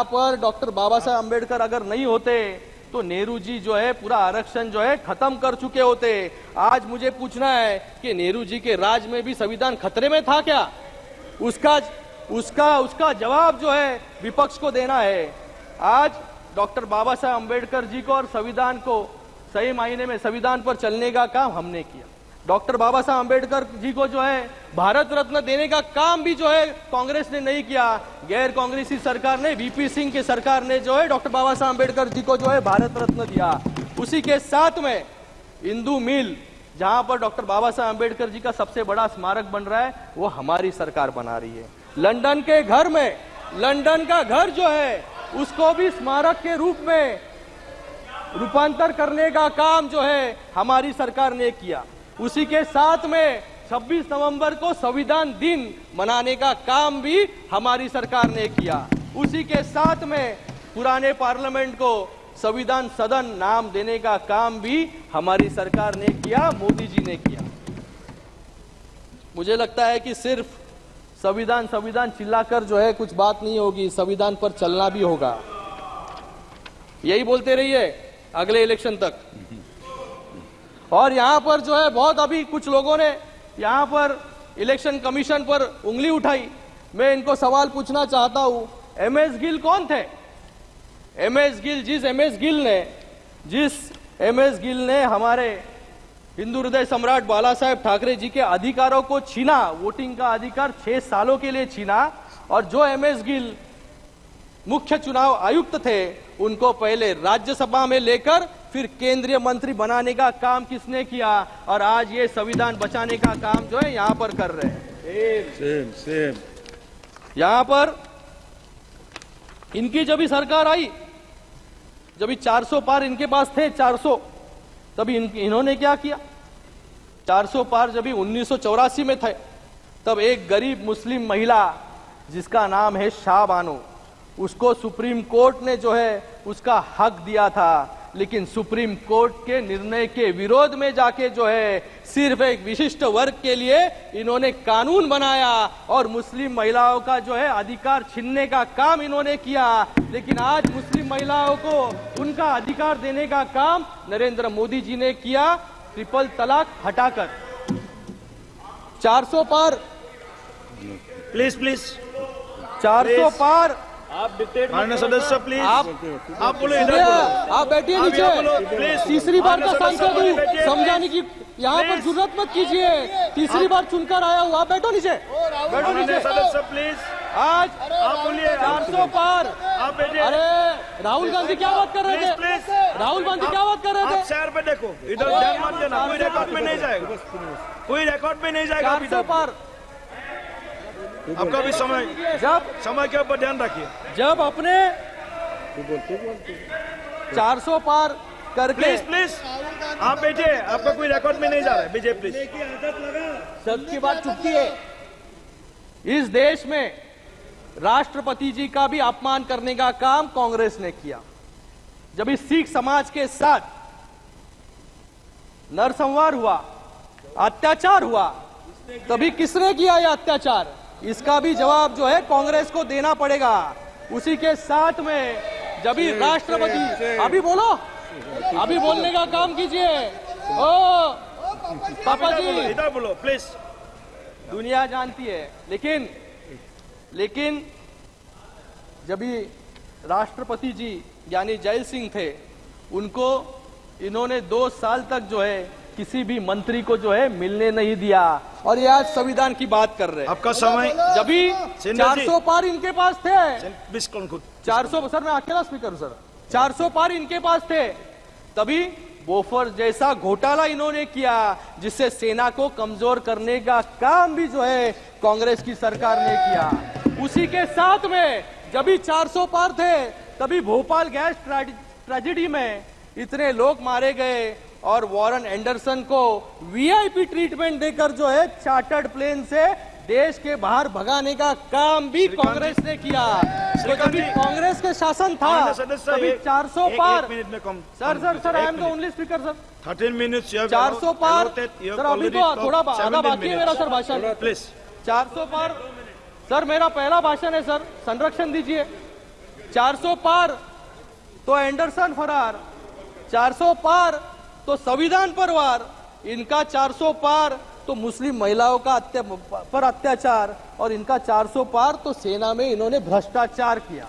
पर डॉक्टर बाबा साहेब अम्बेडकर अगर नहीं होते तो नेहरू जी जो है पूरा आरक्षण जो है खत्म कर चुके होते। आज मुझे पूछना है कि नेहरू जी के राज में भी संविधान खतरे में था क्या? उसका जवाब जो है विपक्ष को देना है। आज डॉक्टर बाबा साहेब अम्बेडकर जी को और संविधान को सही मायने में संविधान पर चलने का काम हमने किया। डॉक्टर बाबा साहब अम्बेडकर जी को जो है भारत रत्न देने का काम भी जो है कांग्रेस ने नहीं किया। गैर कांग्रेसी सरकार ने, वीपी सिंह की सरकार ने जो है डॉक्टर बाबा साहब अम्बेडकर जी को जो है भारत रत्न दिया। उसी के साथ में इंदू मिल, जहां पर डॉक्टर बाबा साहब अम्बेडकर जी का सबसे बड़ा स्मारक बन रहा है, वो हमारी सरकार बना रही है। लंदन के घर में, लंदन का घर जो है उसको भी स्मारक के रूप में रूपांतर करने का काम जो है हमारी सरकार ने किया। उसी के साथ में 26 नवंबर को संविधान दिन मनाने का काम भी हमारी सरकार ने किया। उसी के साथ में पुराने पार्लियामेंट को संविधान सदन नाम देने का काम भी हमारी सरकार ने किया, मोदी जी ने किया। मुझे लगता है कि सिर्फ संविधान संविधान चिल्लाकर जो है कुछ बात नहीं होगी, संविधान पर चलना भी होगा। यही बोलते रहिए अगले इलेक्शन तक। और यहां पर जो है बहुत अभी कुछ लोगों ने यहां पर इलेक्शन कमीशन पर उंगली उठाई। मैं इनको सवाल पूछना चाहता हूं, एमएस गिल कौन थे? एमएस गिल, जिस एमएस गिल ने हमारे हिंदू हृदय सम्राट बाला साहेब ठाकरे जी के अधिकारों को छीना, वोटिंग का अधिकार 6 सालों के लिए छीना, और जो एमएस गिल मुख्य चुनाव आयुक्त थे, उनको पहले राज्यसभा में लेकर फिर केंद्रीय मंत्री बनाने का काम किसने किया? और आज ये संविधान बचाने का काम जो है यहां पर कर रहे हैं। सेम। यहां पर इनकी जब भी सरकार आई, जब भी 400 पार इनके पास थे, 400, तभी इन्होंने क्या किया? 400 पार जब भी 1984 में थे, तब एक गरीब मुस्लिम महिला जिसका नाम है शाह बानो, उसको सुप्रीम कोर्ट ने जो है उसका हक दिया था। लेकिन सुप्रीम कोर्ट के निर्णय के विरोध में जाके जो है सिर्फ एक विशिष्ट वर्ग के लिए इन्होंने कानून बनाया और मुस्लिम महिलाओं का जो है अधिकार छीनने का काम इन्होंने किया। लेकिन आज मुस्लिम महिलाओं को उनका अधिकार देने का काम नरेंद्र मोदी जी ने किया, ट्रिपल तलाक हटाकर। 400 पार, प्लीज 400 पार। आप माननीय सदस्य प्लीज, आप बोलो, आप बैठिए नीचे। तीसरी बार का सांसद हूँ, समझाने की यहाँ पर जरूरत मत कीजिए। तीसरी बार चुनकर आया हूँ, आप बैठो नीचे, बैठो नीचे। सदस्य प्लीज, आज आप बोलिए। 400 पार, आप बैठिए। अरे राहुल गांधी क्या बात कर रहे थे? राहुल गांधी क्या बात कर रहे थे? शेयर पे देखो, इधर ध्यान मत देना, कोई रिकॉर्ड में नहीं जाएगा, कोई रिकॉर्ड में नहीं जाएगा। 400 पार, आपका भी समय के ऊपर ध्यान रखिए। जब अपने 400 पार करके, प्लीज आप बैठिए, आपका कोई रिकॉर्ड में नहीं जा रहा है। बीजेपी प्लीज, सबकी बात चुपकी है। इस देश में राष्ट्रपति जी का भी अपमान करने का काम कांग्रेस ने किया। जब इस सिख समाज के साथ नरसंहार हुआ, अत्याचार हुआ, तभी किसने किया यह अत्याचार? इसका भी जवाब जो है कांग्रेस को देना पड़ेगा। उसी के साथ में जब भी राष्ट्रपति, अभी बोलो, अभी बोलने का काम कीजिए। ओ पापा जी, इधर बोलो प्लीज। दुनिया जानती है, लेकिन जब भी राष्ट्रपति जी यानी जय सिंह थे, उनको इन्होंने 2 साल तक जो है किसी भी मंत्री को जो है मिलने नहीं दिया। और ये आज संविधान की बात कर रहे हैं। आपका समय, जब भी 400 पार इनके पास थे, 400, सर मैं अकेला स्पीकर हूं सर, 400 पार इनके पास थे, तभी बोफर जैसा घोटाला इन्होंने किया, जिससे सेना को कमजोर करने का काम भी जो है कांग्रेस की सरकार ने किया। उसी के साथ में जब भी 400 पार थे, तभी भोपाल गैस ट्रेजेडी में इतने लोग मारे गए और वॉरेन एंडरसन को वीआईपी ट्रीटमेंट देकर जो है चार्टर्ड प्लेन से देश के बाहर भगाने का काम भी कांग्रेस ने किया। तो जब भी कांग्रेस के शासन था, तभी 400 पार, sir I am the only speaker sir, 13 minutes 400 पार, सर अभी तो थोड़ा आधा बाकी है मेरा सर भाषण। प्लीज 400 पार, सर मेरा पहला भाषण है सर, संरक्षण दीजिए। 400 पार तो एंडरसन फरार, 400 पार तो संविधान पर वार, इनका 400 पार तो मुस्लिम महिलाओं का पर अत्याचार, और इनका 400 पार तो सेना में इन्होंने भ्रष्टाचार किया।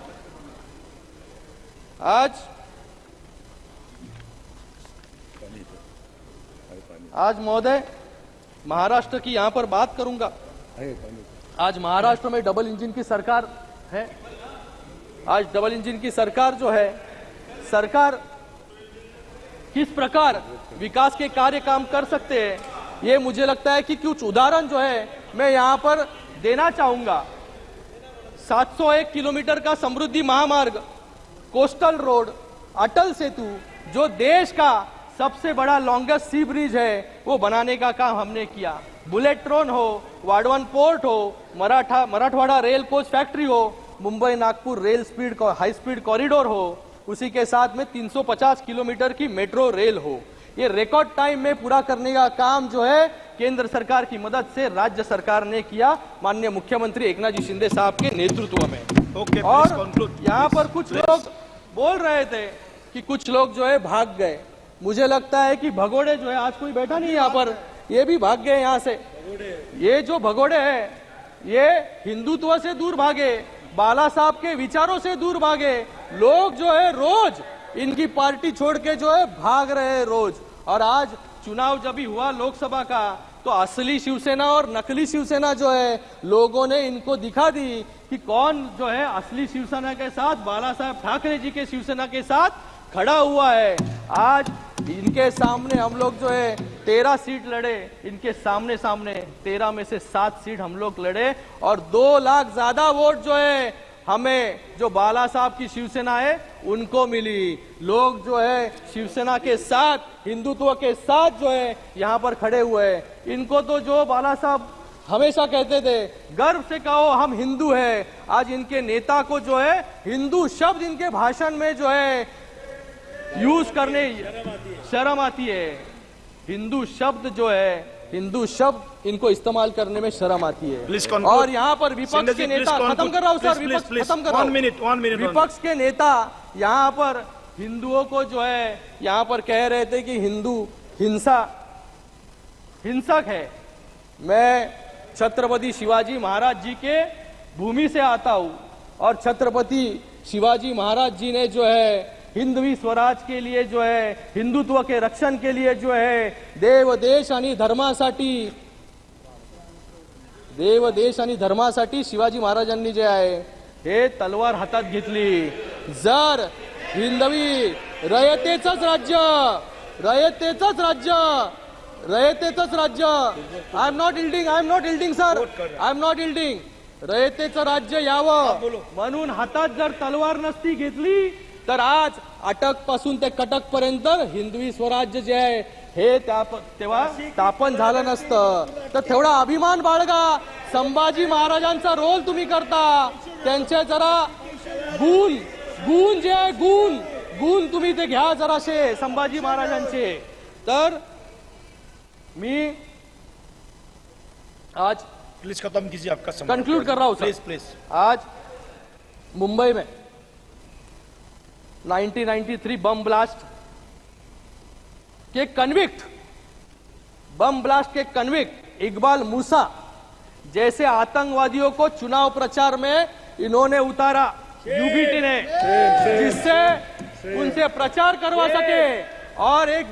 आज महोदय महाराष्ट्र की यहां पर बात करूंगा। आज महाराष्ट्र में डबल इंजन की सरकार है। आज डबल इंजन की सरकार जो है, सरकार किस प्रकार विकास के कार्य काम कर सकते हैं, ये मुझे लगता है कि कुछ उदाहरण जो है मैं यहां पर देना चाहूंगा। 701 किलोमीटर का समृद्धि महामार्ग, कोस्टल रोड, अटल सेतु, जो देश का सबसे बड़ा लॉन्गेस्ट सी ब्रिज है, वो बनाने का काम हमने किया। बुलेट ट्रेन हो, वाडवन पोर्ट हो, मराठवाड़ा रेल कोच फैक्ट्री हो, Mumbai Nagpur rail speed high speed corridor हो, उसी के साथ में 350 किलोमीटर की मेट्रो रेल हो। ये रिकॉर्ड टाइम में पूरा करने का काम जो है केंद्र सरकार की मदद से राज्य सरकार ने किया, माननीय मुख्यमंत्री एकनाथ जी शिंदे साहब के नेतृत्व में। और यहाँ पर कुछ लोग बोल रहे थे कि कुछ लोग जो है भाग गए। मुझे लगता है कि भगोड़े जो है, आज कोई बैठा नहीं यहाँ पर, ये भी भाग गए यहाँ से। ये जो भगोड़े हैं ये हिंदुत्व से दूर भागे, बाला साहब के विचारों से दूर भागे। लोग जो है रोज इनकी पार्टी छोड़ के जो है भाग रहे हैं रोज। और आज चुनाव जब भी हुआ लोकसभा का, तो असली शिवसेना और नकली शिवसेना जो है लोगों ने इनको दिखा दी कि कौन जो है असली शिवसेना के साथ, बाला साहब ठाकरे जी के शिवसेना के साथ खड़ा हुआ है। आज इनके सामने हम लोग जो है 13 सीट लड़े, इनके सामने 13 में से 7 सीट हम लोग लड़े और 2 लाख ज्यादा वोट जो है हमें, जो बाला साहब की शिवसेना है उनको मिली। लोग जो है शिवसेना के साथ, हिंदुत्व के साथ जो है यहाँ पर खड़े हुए हैं। इनको तो जो बाला साहब हमेशा कहते थे गर्व से कहो हम हिंदू हैं, आज इनके नेता को जो है हिंदू शब्द इनके भाषण में जो है यूज करने शर्म आती है। हिंदू शब्द जो है, हिंदू शब्द इनको इस्तेमाल करने में शर्म आती है। और यहाँ पर विपक्ष के नेता, खत्म कर रहा हूँ सर, विपक्ष खत्म कर रहा हूँ, विपक्ष के नेता यहाँ पर हिंदुओं को जो है यहाँ पर कह रहे थे कि हिंदू हिंसक है। मैं छत्रपति शिवाजी महाराज जी के भूमि से आता हूँ और छत्रपति शिवाजी महाराज जी ने जो है हिंदवी स्वराज के लिए जो है, हिंदुत्व के रक्षण के लिए जो है देव देश आणि धर्मासाठी शिवाजी महाराजांनी जे आहे हे तलवार हातात घेतली। जर हिंदवी रयतेचंच राज्य I am not yielding sir, I am not yielding, रयतेचं राज्य यावं म्हणून हातात जर तलवार नसती घेतली तर आज अटक पासून ते कटक पर्यंत हिंदवी स्वराज्य जे आहे हे तेव्हा स्थापन झालं नसतं। तर तेवढा अभिमान बाळगा, संभाजी महाराजांचा रोल तुम्ही करता, त्यांचे जरा गुण जे आहे गुण तुम्ही ते घ्या जराशे संभाजी महाराजांचे। तर मी आज प्लीज खत्म कीजिए आपका समय, कंक्लूड कर रहा हूं सर। प्लीज। आज मुंबई में 1993 बम ब्लास्ट के कन्विक्ट इकबाल मूसा जैसे आतंकवादियों को चुनाव प्रचार में इन्होंने उतारा यूबीटी ने, जिससे उनसे प्रचार करवा सके और एक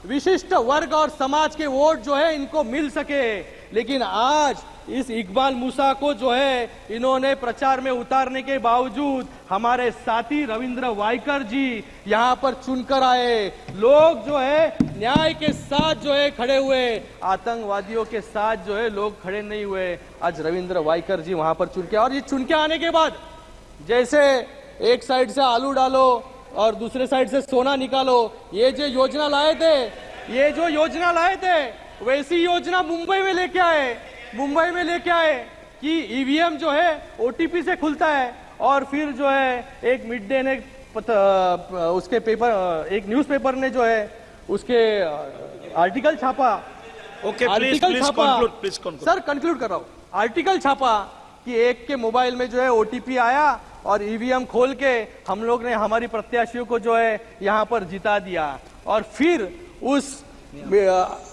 विशिष्ट वर्ग और समाज के वोट जो है इनको मिल सके। लेकिन आज इस इकबाल मूसा को जो है इन्होंने प्रचार में उतारने के बावजूद हमारे साथी रविंद्र वाइकर जी यहाँ पर चुनकर आए। लोग जो है न्याय के साथ जो है खड़े हुए, आतंकवादियों के साथ जो है लोग खड़े नहीं हुए। आज रविंद्र वाइकर जी वहां पर चुन के, और ये चुन के आने के बाद जैसे एक साइड से आलू डालो और दूसरे साइड से सोना निकालो, ये जो योजना लाए थे वैसी योजना मुंबई में लेके आए कि ईवीएम जो है ओटीपी से खुलता है और फिर जो है एक मिड डे ने उसके पेपर, एक न्यूज़पेपर ने जो है उसके आर्टिकल छापा। प्लीज कंक्लूड सर, कंक्लूड कर रहा हूँ। आर्टिकल छापा कि एक के मोबाइल में जो है ओटीपी आया और ईवीएम खोल के हम लोग ने हमारी प्रत्याशियों को जो है यहाँ पर जिता दिया। और फिर उस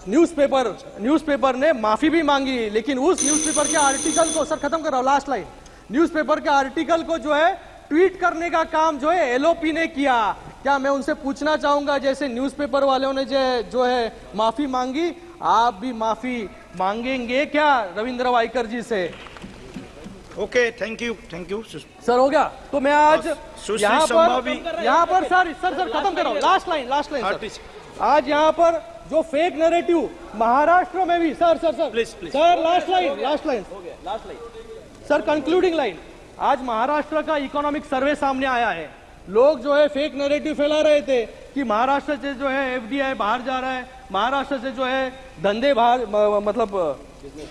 न्यूज़पेपर ने माफी भी मांगी, लेकिन उस न्यूज़पेपर के आर्टिकल को, सर खत्म कर रहा हूं, लास्ट लाइन, न्यूज़पेपर के आर्टिकल को जो है ट्वीट करने का काम जो है एलओपी ने किया। क्या मैं उनसे पूछना चाहूंगा, जैसे न्यूज़पेपर वालों ने जो है माफी मांगी, आप भी माफी मांगेंगे क्या रविंद्र वाइकर जी से? Okay, thank you sir. हो गया। तो मैं आज यहाँ पर सर खत्म कर रहा हूँ, लास्ट लाइन। आज यहाँ पर जो फेक नैरेटिव महाराष्ट्र में भी, sir last line sir, concluding line. आज महाराष्ट्र का इकोनॉमिक सर्वे सामने आया है। लोग जो है फेक नैरेटिव फैला रहे थे कि महाराष्ट्र से जो है एफडीआई बाहर जा रहा है, महाराष्ट्र से जो है धंधे बाहर, मतलब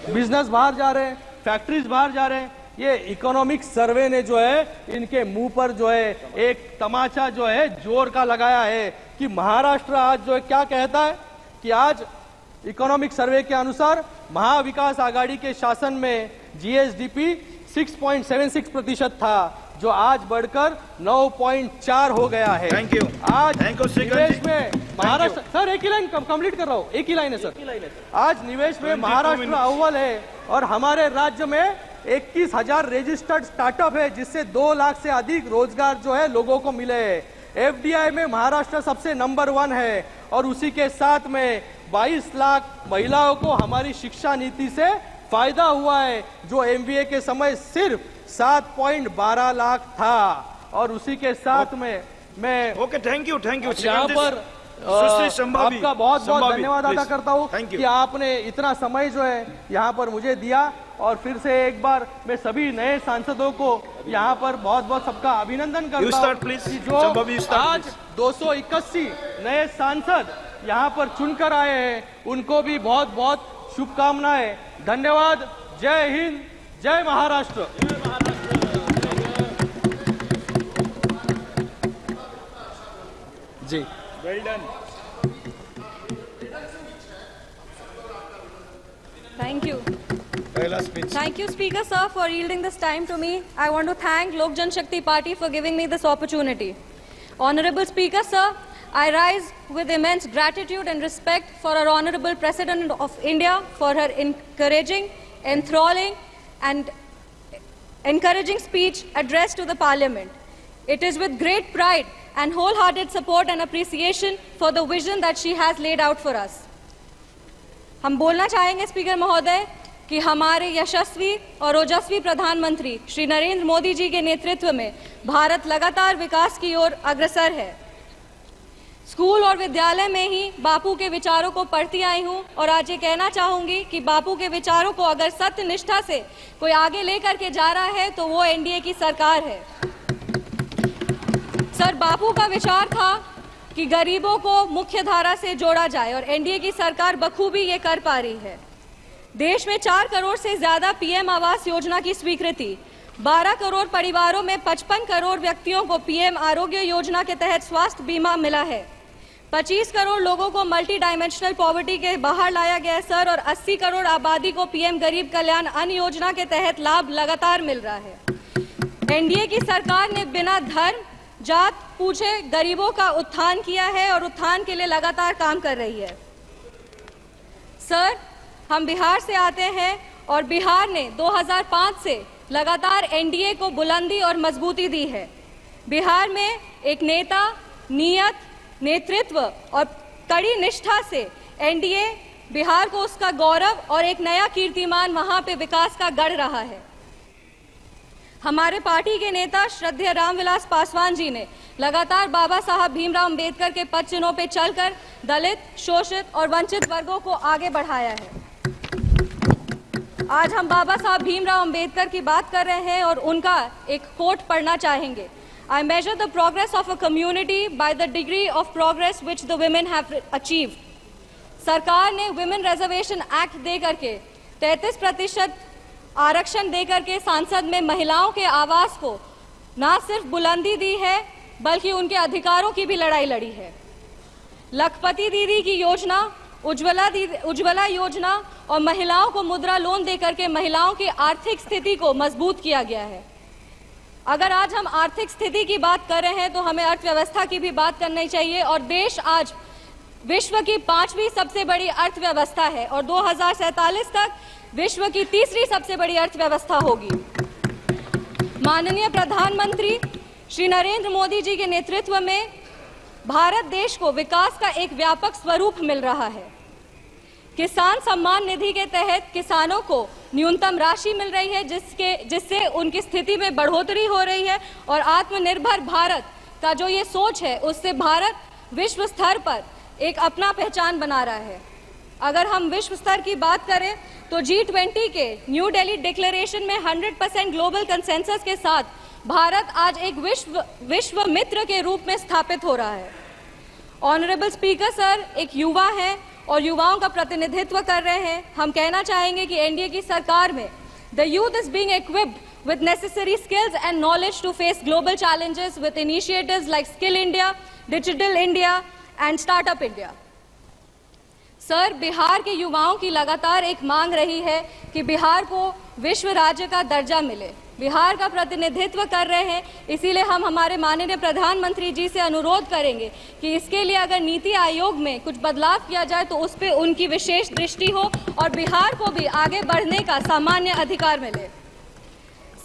बिजनेस बाहर जा रहे हैं, फैक्ट्रीज बाहर जा रहे हैं। ये इकोनॉमिक सर्वे ने जो है इनके मुंह पर जो है एक तमाचा जो है जोर का लगाया है कि महाराष्ट्र आज जो है क्या कहता है कि आज इकोनॉमिक सर्वे के अनुसार महाविकास आघाड़ी के शासन में जीएसडीपी 6.76% था, जो आज बढ़कर 9.4 हो गया है। Thank you. आज निवेश जी। में महाराष्ट्र, सर एक ही लाइन कंप्लीट कर रहा हूँ, एक ही लाइन है सर। आज निवेश में महाराष्ट्र अव्वल है और हमारे राज्य में 21,000 रजिस्टर्ड स्टार्टअप है, जिससे 2 लाख से अधिक रोजगार जो है लोगों को मिले हैं। एफडीआई में महाराष्ट्र सबसे नंबर 1 है और उसी के साथ में 22 लाख महिलाओं को हमारी शिक्षा नीति से फायदा हुआ है, जो एमबीए के समय सिर्फ 7.12 लाख था। और उसी के साथ में मैं ओके, थैंक यू यहाँ पर आपका बहुत बहुत धन्यवाद अदा करता हूँ कि आपने इतना समय जो है यहाँ पर मुझे दिया। और फिर से एक बार मैं सभी नए सांसदों को यहाँ पर बहुत बहुत सबका अभिनंदन करता हूँ कि जो आज 281 नए सांसद यहाँ पर चुनकर आए हैं, उनको भी बहुत बहुत शुभकामनाएं। धन्यवाद। जय हिंद, जय महाराष्ट्र। जी, well done. Thank you. Thank you, Speaker Sir, for yielding this time to me. I want to thank Lok Jan Shakti Party for giving me this opportunity. Honorable Speaker Sir, I rise with immense gratitude and respect for our Honorable President of India for her encouraging, enthralling and encouraging speech addressed to the Parliament. It is with great pride and wholehearted support and appreciation for the vision that she has laid out for us. हम बोलना चाहेंगे speaker महोदय कि हमारे यशस्वी और ओजस्वी प्रधानमंत्री श्री नरेंद्र मोदी जी के नेतृत्व में भारत लगातार विकास की ओर अग्रसर है। स्कूल और विद्यालय में ही बापू के विचारों को पढ़ती आई हूं और आज ये कहना चाहूंगी कि बापू के विचारों को अगर सत्य निष्ठा से कोई आगे लेकर के जा रहा है तो वो एनडीए की सरकार है। सर, बापू का विचार था कि गरीबों को मुख्य धारा से जोड़ा जाए और एनडीए की सरकार बखूबी ये कर पा रही है। देश में 4 करोड़ से ज्यादा पीएम आवास योजना की स्वीकृति, 12 करोड़ परिवारों में 55 करोड़ व्यक्तियों को पीएम आरोग्य योजना के तहत स्वास्थ्य बीमा मिला है। 25 करोड़ लोगों को मल्टी डायमेंशनल पॉवर्टी के बाहर लाया गया है सर, और 80 करोड़ आबादी को पीएम गरीब कल्याण अन्न योजना के तहत लाभ लगातार मिल रहा है। एनडीए की सरकार ने बिना धर्म जात पूछे गरीबों का उत्थान किया है और उत्थान के लिए लगातार काम कर रही है। सर, हम बिहार से आते हैं और बिहार ने 2005 से लगातार एनडीए को बुलंदी और मजबूती दी है। बिहार में एक नेता, नियत, नेतृत्व और कड़ी निष्ठा से एनडीए बिहार को उसका गौरव और एक नया कीर्तिमान वहां पे विकास का गढ़ रहा है। हमारे पार्टी के नेता श्रद्धेय रामविलास पासवान जी ने लगातार बाबा साहब भीमराव अंबेडकर के पद चिन्हों पर चलकर दलित, शोषित और वंचित वर्गों को आगे बढ़ाया है। आज हम बाबा साहब भीमराव अंबेडकर की बात कर रहे हैं और उनका एक कोट पढ़ना चाहेंगे। I measure the progress of a community by the degree of progress which the women have achieved. सरकार ने वुमेन रिजर्वेशन एक्ट दे करके 33% आरक्षण दे करके सांसद में महिलाओं के आवास को ना सिर्फ बुलंदी दी है बल्कि उनके अधिकारों की भी लड़ाई लड़ी है। लखपति दीदी की योजना, उज्ज्वला योजना और महिलाओं को मुद्रा लोन दे करके महिलाओं की आर्थिक स्थिति को मजबूत किया गया है। अगर आज हम आर्थिक स्थिति की बात कर रहे हैं तो हमें अर्थव्यवस्था की भी बात करनी चाहिए और देश आज विश्व की 5वीं सबसे बड़ी अर्थव्यवस्था है और 2047 तक विश्व की 3री सबसे बड़ी अर्थव्यवस्था होगी। माननीय प्रधानमंत्री श्री नरेंद्र मोदी जी के नेतृत्व में भारत देश को विकास का एक व्यापक स्वरूप मिल रहा है। किसान सम्मान निधि के तहत किसानों को न्यूनतम राशि मिल रही है जिससे उनकी स्थिति में बढ़ोतरी हो रही है और आत्मनिर्भर भारत का जो ये सोच है उससे भारत विश्व स्तर पर एक अपना पहचान बना रहा है। अगर हम विश्व स्तर की बात करें तो G20 के न्यू दिल्ली डिक्लेरेशन में 100% ग्लोबल कंसेंसस के साथ भारत आज एक विश्व मित्र के रूप में स्थापित हो रहा है। ऑनरेबल स्पीकर सर एक युवा हैं और युवाओं का प्रतिनिधित्व कर रहे हैं। हम कहना चाहेंगे कि एनडीए की सरकार में the youth is being equipped with necessary skills and knowledge to face global challenges with initiatives like Skill India, Digital India and Startup India. Sir, Bihar के युवाओं की लगातार एक मांग रही है कि बिहार को विश्व राज्य का दर्जा मिले। बिहार का प्रतिनिधित्व कर रहे हैं, इसीलिए हम हमारे माननीय प्रधानमंत्री जी से अनुरोध करेंगे कि इसके लिए अगर नीति आयोग में कुछ बदलाव किया जाए तो उस पर उनकी विशेष दृष्टि हो और बिहार को भी आगे बढ़ने का सामान्य अधिकार मिले।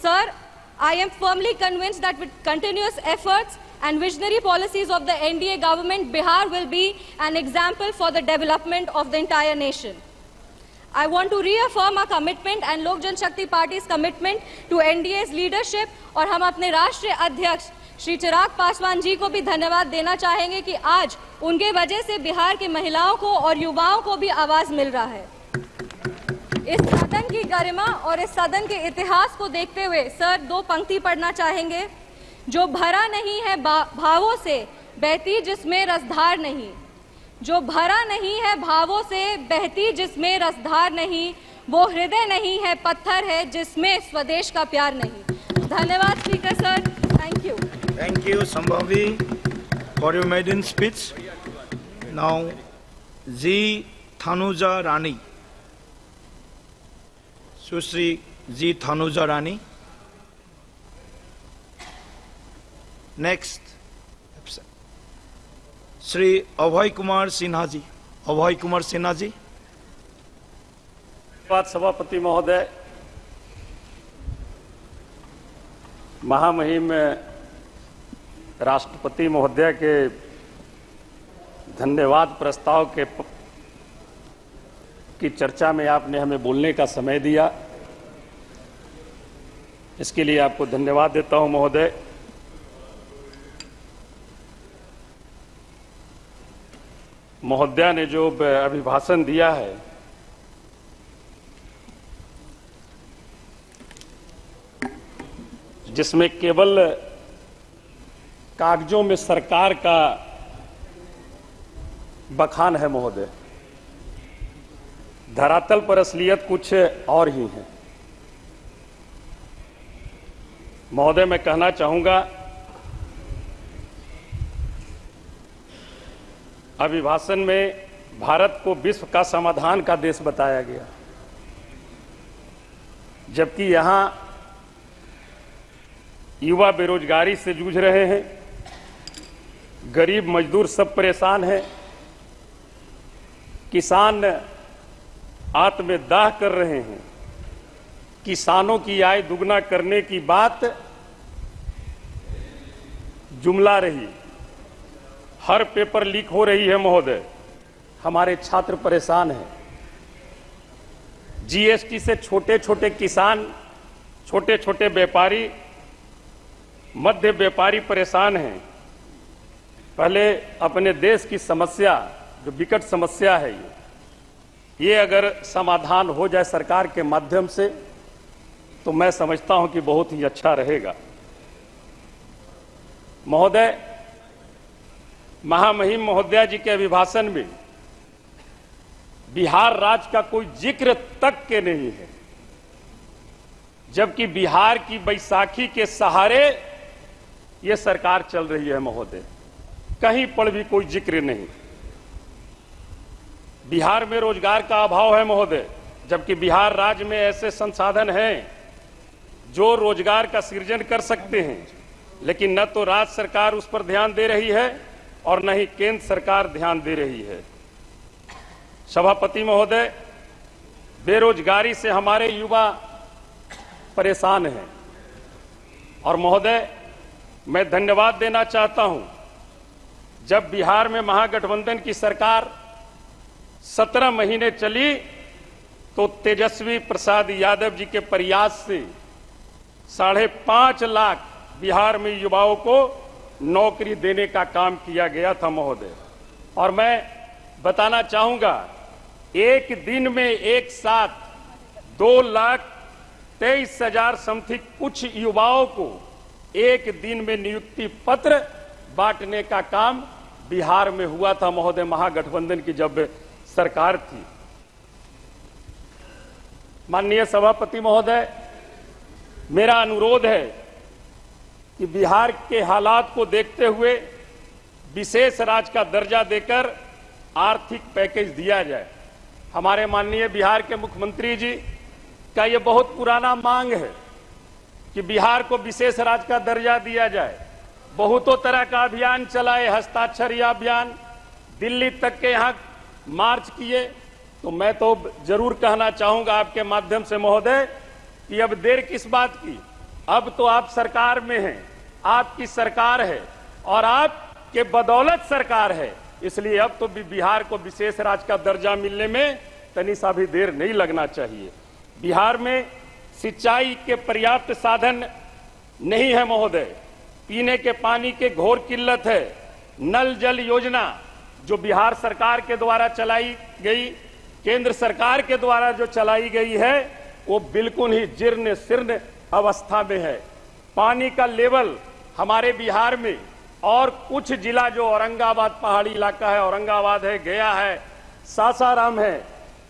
Sir, I am firmly convinced that with continuous efforts and visionary policies of the NDA government, Bihar will be an example for the development of the entire nation. I want to reaffirm our commitment and Lok Janshakti Party's commitment to NDA's leadership और हम अपने राष्ट्रीय अध्यक्ष श्री चिराग पासवान जी को भी धन्यवाद देना चाहेंगे कि आज उनके वजह से बिहार की महिलाओं को और युवाओं को भी आवाज मिल रहा है। इस सदन की गरिमा और इस सदन के इतिहास को देखते हुए सर, दो पंक्ति पढ़ना चाहेंगे। जो भरा नहीं है भावों से बहती जिसमें रसधार नहीं, जो भरा नहीं है भावों से बहती जिसमें रसधार नहीं, वो हृदय नहीं है पत्थर है जिसमें स्वदेश का प्यार नहीं। धन्यवाद speaker sir, thank you. Thank you, Sambhavi, for your maiden speech. Now, G. Thanuja Rani. Sushri G. Thanuja Rani. Next, Shri Abhay Kumar Sinha ji. Abhay Kumar Sinha ji. धन्यवाद सभापति महोदय। महामहिम राष्ट्रपति महोदय के धन्यवाद प्रस्ताव की चर्चा में आपने हमें बोलने का समय दिया, इसके लिए आपको धन्यवाद देता हूं महोदय। महोदया ने जो अभिभाषण दिया है, जिसमें केवल कागजों में सरकार का बखान है महोदय, धरातल पर असलियत कुछ और ही है। महोदय, मैं कहना चाहूंगा, अभिभाषण में भारत को विश्व का समाधान का देश बताया गया, जबकि यहां युवा बेरोजगारी से जूझ रहे हैं, गरीब मजदूर सब परेशान हैं, किसान आत्मदाह कर रहे हैं। किसानों की आय दुगना करने की बात जुमला रही, हर पेपर लीक हो रही है महोदय, हमारे छात्र परेशान हैं। जीएसटी से छोटे छोटे किसान, छोटे छोटे व्यापारी, मध्य व्यापारी परेशान हैं। पहले अपने देश की समस्या, जो विकट समस्या है, ये अगर समाधान हो जाए सरकार के माध्यम से, तो मैं समझता हूं कि बहुत ही अच्छा रहेगा। महोदय, महामहिम महोदया जी के अभिभाषण में बिहार राज्य का कोई जिक्र तक के नहीं है, जबकि बिहार की बैसाखी के सहारे ये सरकार चल रही है महोदय, कहीं पर भी कोई जिक्र नहीं। बिहार में रोजगार का अभाव है महोदय, जबकि बिहार राज्य में ऐसे संसाधन हैं जो रोजगार का सृजन कर सकते हैं, लेकिन न तो राज्य सरकार उस पर ध्यान दे रही है और न ही केंद्र सरकार ध्यान दे रही है। सभापति महोदय, बेरोजगारी से हमारे युवा परेशान हैं, और महोदय मैं धन्यवाद देना चाहता हूं, जब बिहार में महागठबंधन की सरकार 17 महीने चली तो तेजस्वी प्रसाद यादव जी के प्रयास से 5.5 लाख बिहार में युवाओं को नौकरी देने का काम किया गया था महोदय। और मैं बताना चाहूंगा, एक दिन में एक साथ 2,23,000 समथिंग कुछ युवाओं को एक दिन में नियुक्ति पत्र बांटने का काम बिहार में हुआ था महोदय, महागठबंधन की जब सरकार थी। माननीय सभापति महोदय, मेरा अनुरोध है कि बिहार के हालात को देखते हुए विशेष राज्य का दर्जा देकर आर्थिक पैकेज दिया जाए। हमारे माननीय बिहार के मुख्यमंत्री जी का यह बहुत पुराना मांग है कि बिहार को विशेष राज्य का दर्जा दिया जाए। बहुतों तरह का अभियान चलाए, हस्ताक्षर अभियान, दिल्ली तक के यहाँ मार्च किए। तो मैं तो जरूर कहना चाहूंगा आपके माध्यम से महोदय कि अब देर किस बात की, अब तो आप सरकार में हैं, आपकी सरकार है और आपके बदौलत सरकार है, इसलिए अब तो बिहार को विशेष राज्य का दर्जा मिलने में तनी सा भी देर नहीं लगना चाहिए। बिहार में सिंचाई के पर्याप्त साधन नहीं है महोदय, पीने के पानी के घोर किल्लत है। नल जल योजना जो बिहार सरकार के द्वारा चलाई गई, केंद्र सरकार के द्वारा जो चलाई गई है, वो बिल्कुल ही जीर्ण शीर्ण अवस्था में है। पानी का लेवल हमारे बिहार में और कुछ जिला जो औरंगाबाद पहाड़ी इलाका है, औरंगाबाद है, गया है, सासाराम है,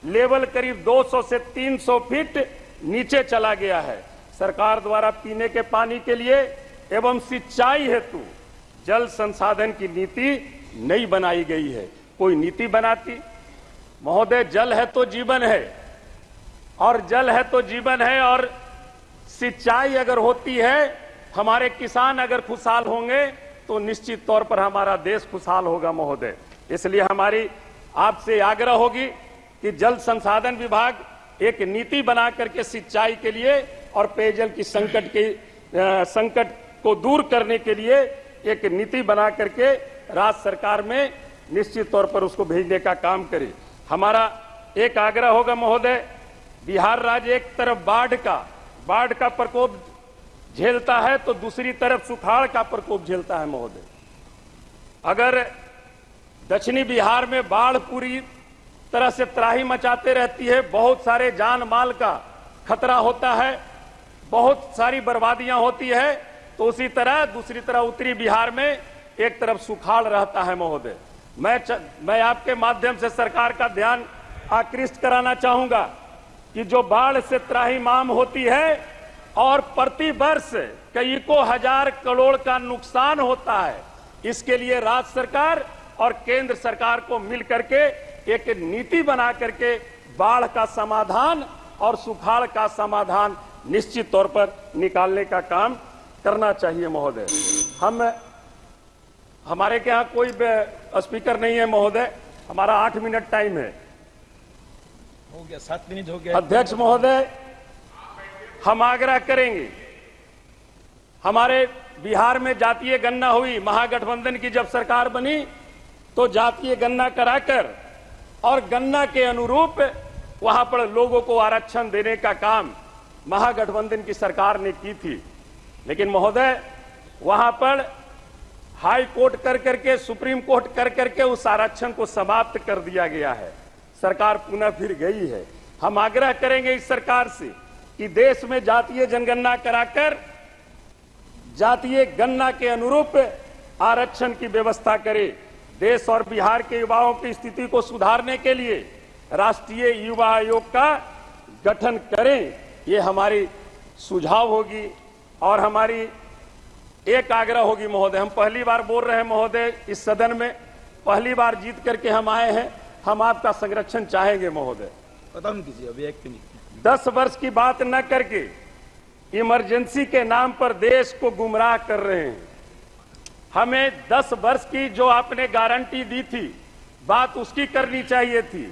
लेवल करीब 200 से 300 फीट नीचे चला गया है। सरकार द्वारा पीने के पानी के लिए एवं सिंचाई हेतु जल संसाधन की नीति नहीं बनाई गई है। कोई नीति बनाती महोदय, जल है तो जीवन है, और जल है तो जीवन है, और सिंचाई अगर होती है, हमारे किसान अगर खुशहाल होंगे तो निश्चित तौर पर हमारा देश खुशहाल होगा महोदय। इसलिए हमारी आपसे आग्रह होगी कि जल संसाधन विभाग एक नीति बना करके सिंचाई के लिए और पेयजल की संकट को दूर करने के लिए एक नीति बना करके राज्य सरकार में निश्चित तौर पर उसको भेजने का काम करे। हमारा एक आग्रह होगा महोदय, बिहार राज्य एक तरफ बाढ़ का प्रकोप झेलता है तो दूसरी तरफ सुखाड़ का प्रकोप झेलता है महोदय। अगर दक्षिणी बिहार में बाढ़ पूरी तरह से त्राही मचाते रहती है, बहुत सारे जान माल का खतरा होता है, बहुत सारी बर्बादियां होती है, तो उसी तरह दूसरी तरह उत्तरी बिहार में एक तरफ सुखाड़ रहता है महोदय। मैं आपके माध्यम से सरकार का ध्यान आकृष्ट कराना चाहूंगा कि जो बाढ़ से त्राहिमाम होती है और प्रति वर्ष कई को हजार करोड़ का नुकसान होता है, इसके लिए राज्य सरकार और केंद्र सरकार को मिल करके एक नीति बना करके बाढ़ का समाधान और सुखाड़ का समाधान निश्चित तौर पर निकालने का काम करना चाहिए महोदय। हमारे के यहाँ कोई स्पीकर नहीं है महोदय, हमारा 8 मिनट टाइम है। हो गया, 7 मिनट हो गया। अध्यक्ष महोदय, हम आग्रह करेंगे, हमारे बिहार में जातीय गणना हुई, महागठबंधन की जब सरकार बनी तो जातीय गणना कराकर और गणना के अनुरूप वहां पर लोगों को आरक्षण देने का काम महागठबंधन की सरकार ने की थी। लेकिन महोदय वहां पर हाई कोर्ट कर करके, सुप्रीम कोर्ट कर करके उस आरक्षण को समाप्त कर दिया गया है, सरकार पुनः फिर गई है। हम आग्रह करेंगे इस सरकार से कि देश में जातीय जनगणना कराकर जातीय गणना के अनुरूप आरक्षण की व्यवस्था करे। देश और बिहार के युवाओं की स्थिति को सुधारने के लिए राष्ट्रीय युवा आयोग का गठन करें, ये हमारी सुझाव होगी। और हमारी एक आग्रह होगी महोदय, हम पहली बार बोल रहे हैं महोदय, इस सदन में पहली बार जीत करके हम आए हैं, हम आपका संरक्षण चाहेंगे महोदय। खत्म कीजिए अभी 1 मिनट। 10 वर्ष की बात न करके इमरजेंसी के नाम पर देश को गुमराह कर रहे हैं। हमें 10 वर्ष की जो आपने गारंटी दी थी, बात उसकी करनी चाहिए थी।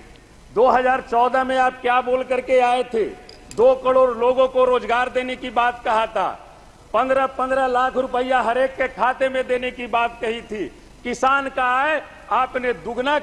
2014 में आप क्या बोल करके आए थे? 2 करोड़ लोगों को रोजगार देने की बात कहा था, 15-15 लाख रुपया हर एक के खाते में देने की बात कही थी, किसान का आय आपने दुगना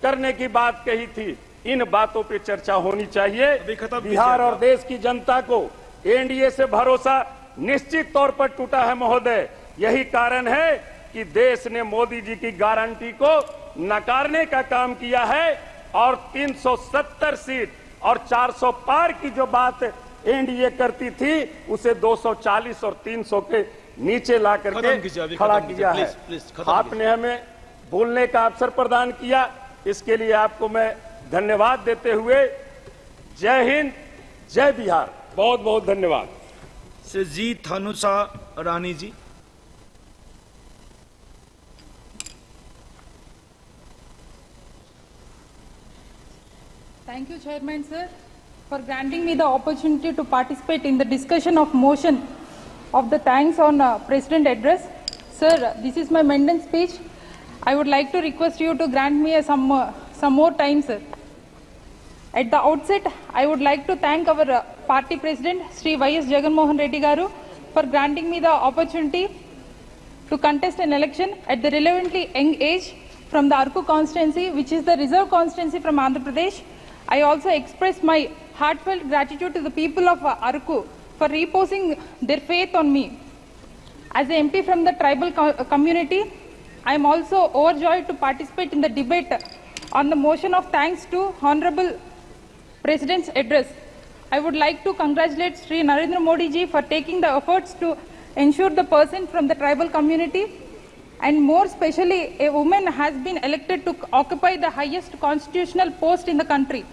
करने की बात कही थी। इन बातों पे चर्चा होनी चाहिए। बिहार और देश की जनता को एनडीए से भरोसा निश्चित तौर पर टूटा है महोदय। यही कारण है कि देश ने मोदी जी की गारंटी को नकारने का काम किया है और 370 सीट और 400 पार की जो बात एनडीए करती थी उसे 240 और 300 के नीचे ला करके खड़ा किया है। आपने हमें बोलने का अवसर प्रदान किया, इसके लिए आपको मैं धन्यवाद देते हुए जय हिंद, जय बिहार, बहुत बहुत धन्यवाद। से जी थानुसा रानी जी। Thank you, Chairman, sir, for granting me the opportunity to participate in the discussion of motion of the thanks on President address. Sir, this is my maiden speech. I would like to request you to grant me some more time, sir. At the outset, I would like to thank our party president, Sri Y.S. Jagan Mohan Reddy Garu, for granting me the opportunity to contest an election at the relevantly young age from the Arku constituency, which is the reserve constituency from Andhra Pradesh. I also express my heartfelt gratitude to the people of Arku for reposing their faith on me. As an MP from the tribal community, I am also overjoyed to participate in the debate on the motion of thanks to Honorable President's address. I would like to congratulate Sri Narendra Modi ji for taking the efforts to ensure the person from the tribal community, and more especially a woman has been elected to occupy the highest constitutional post in the country.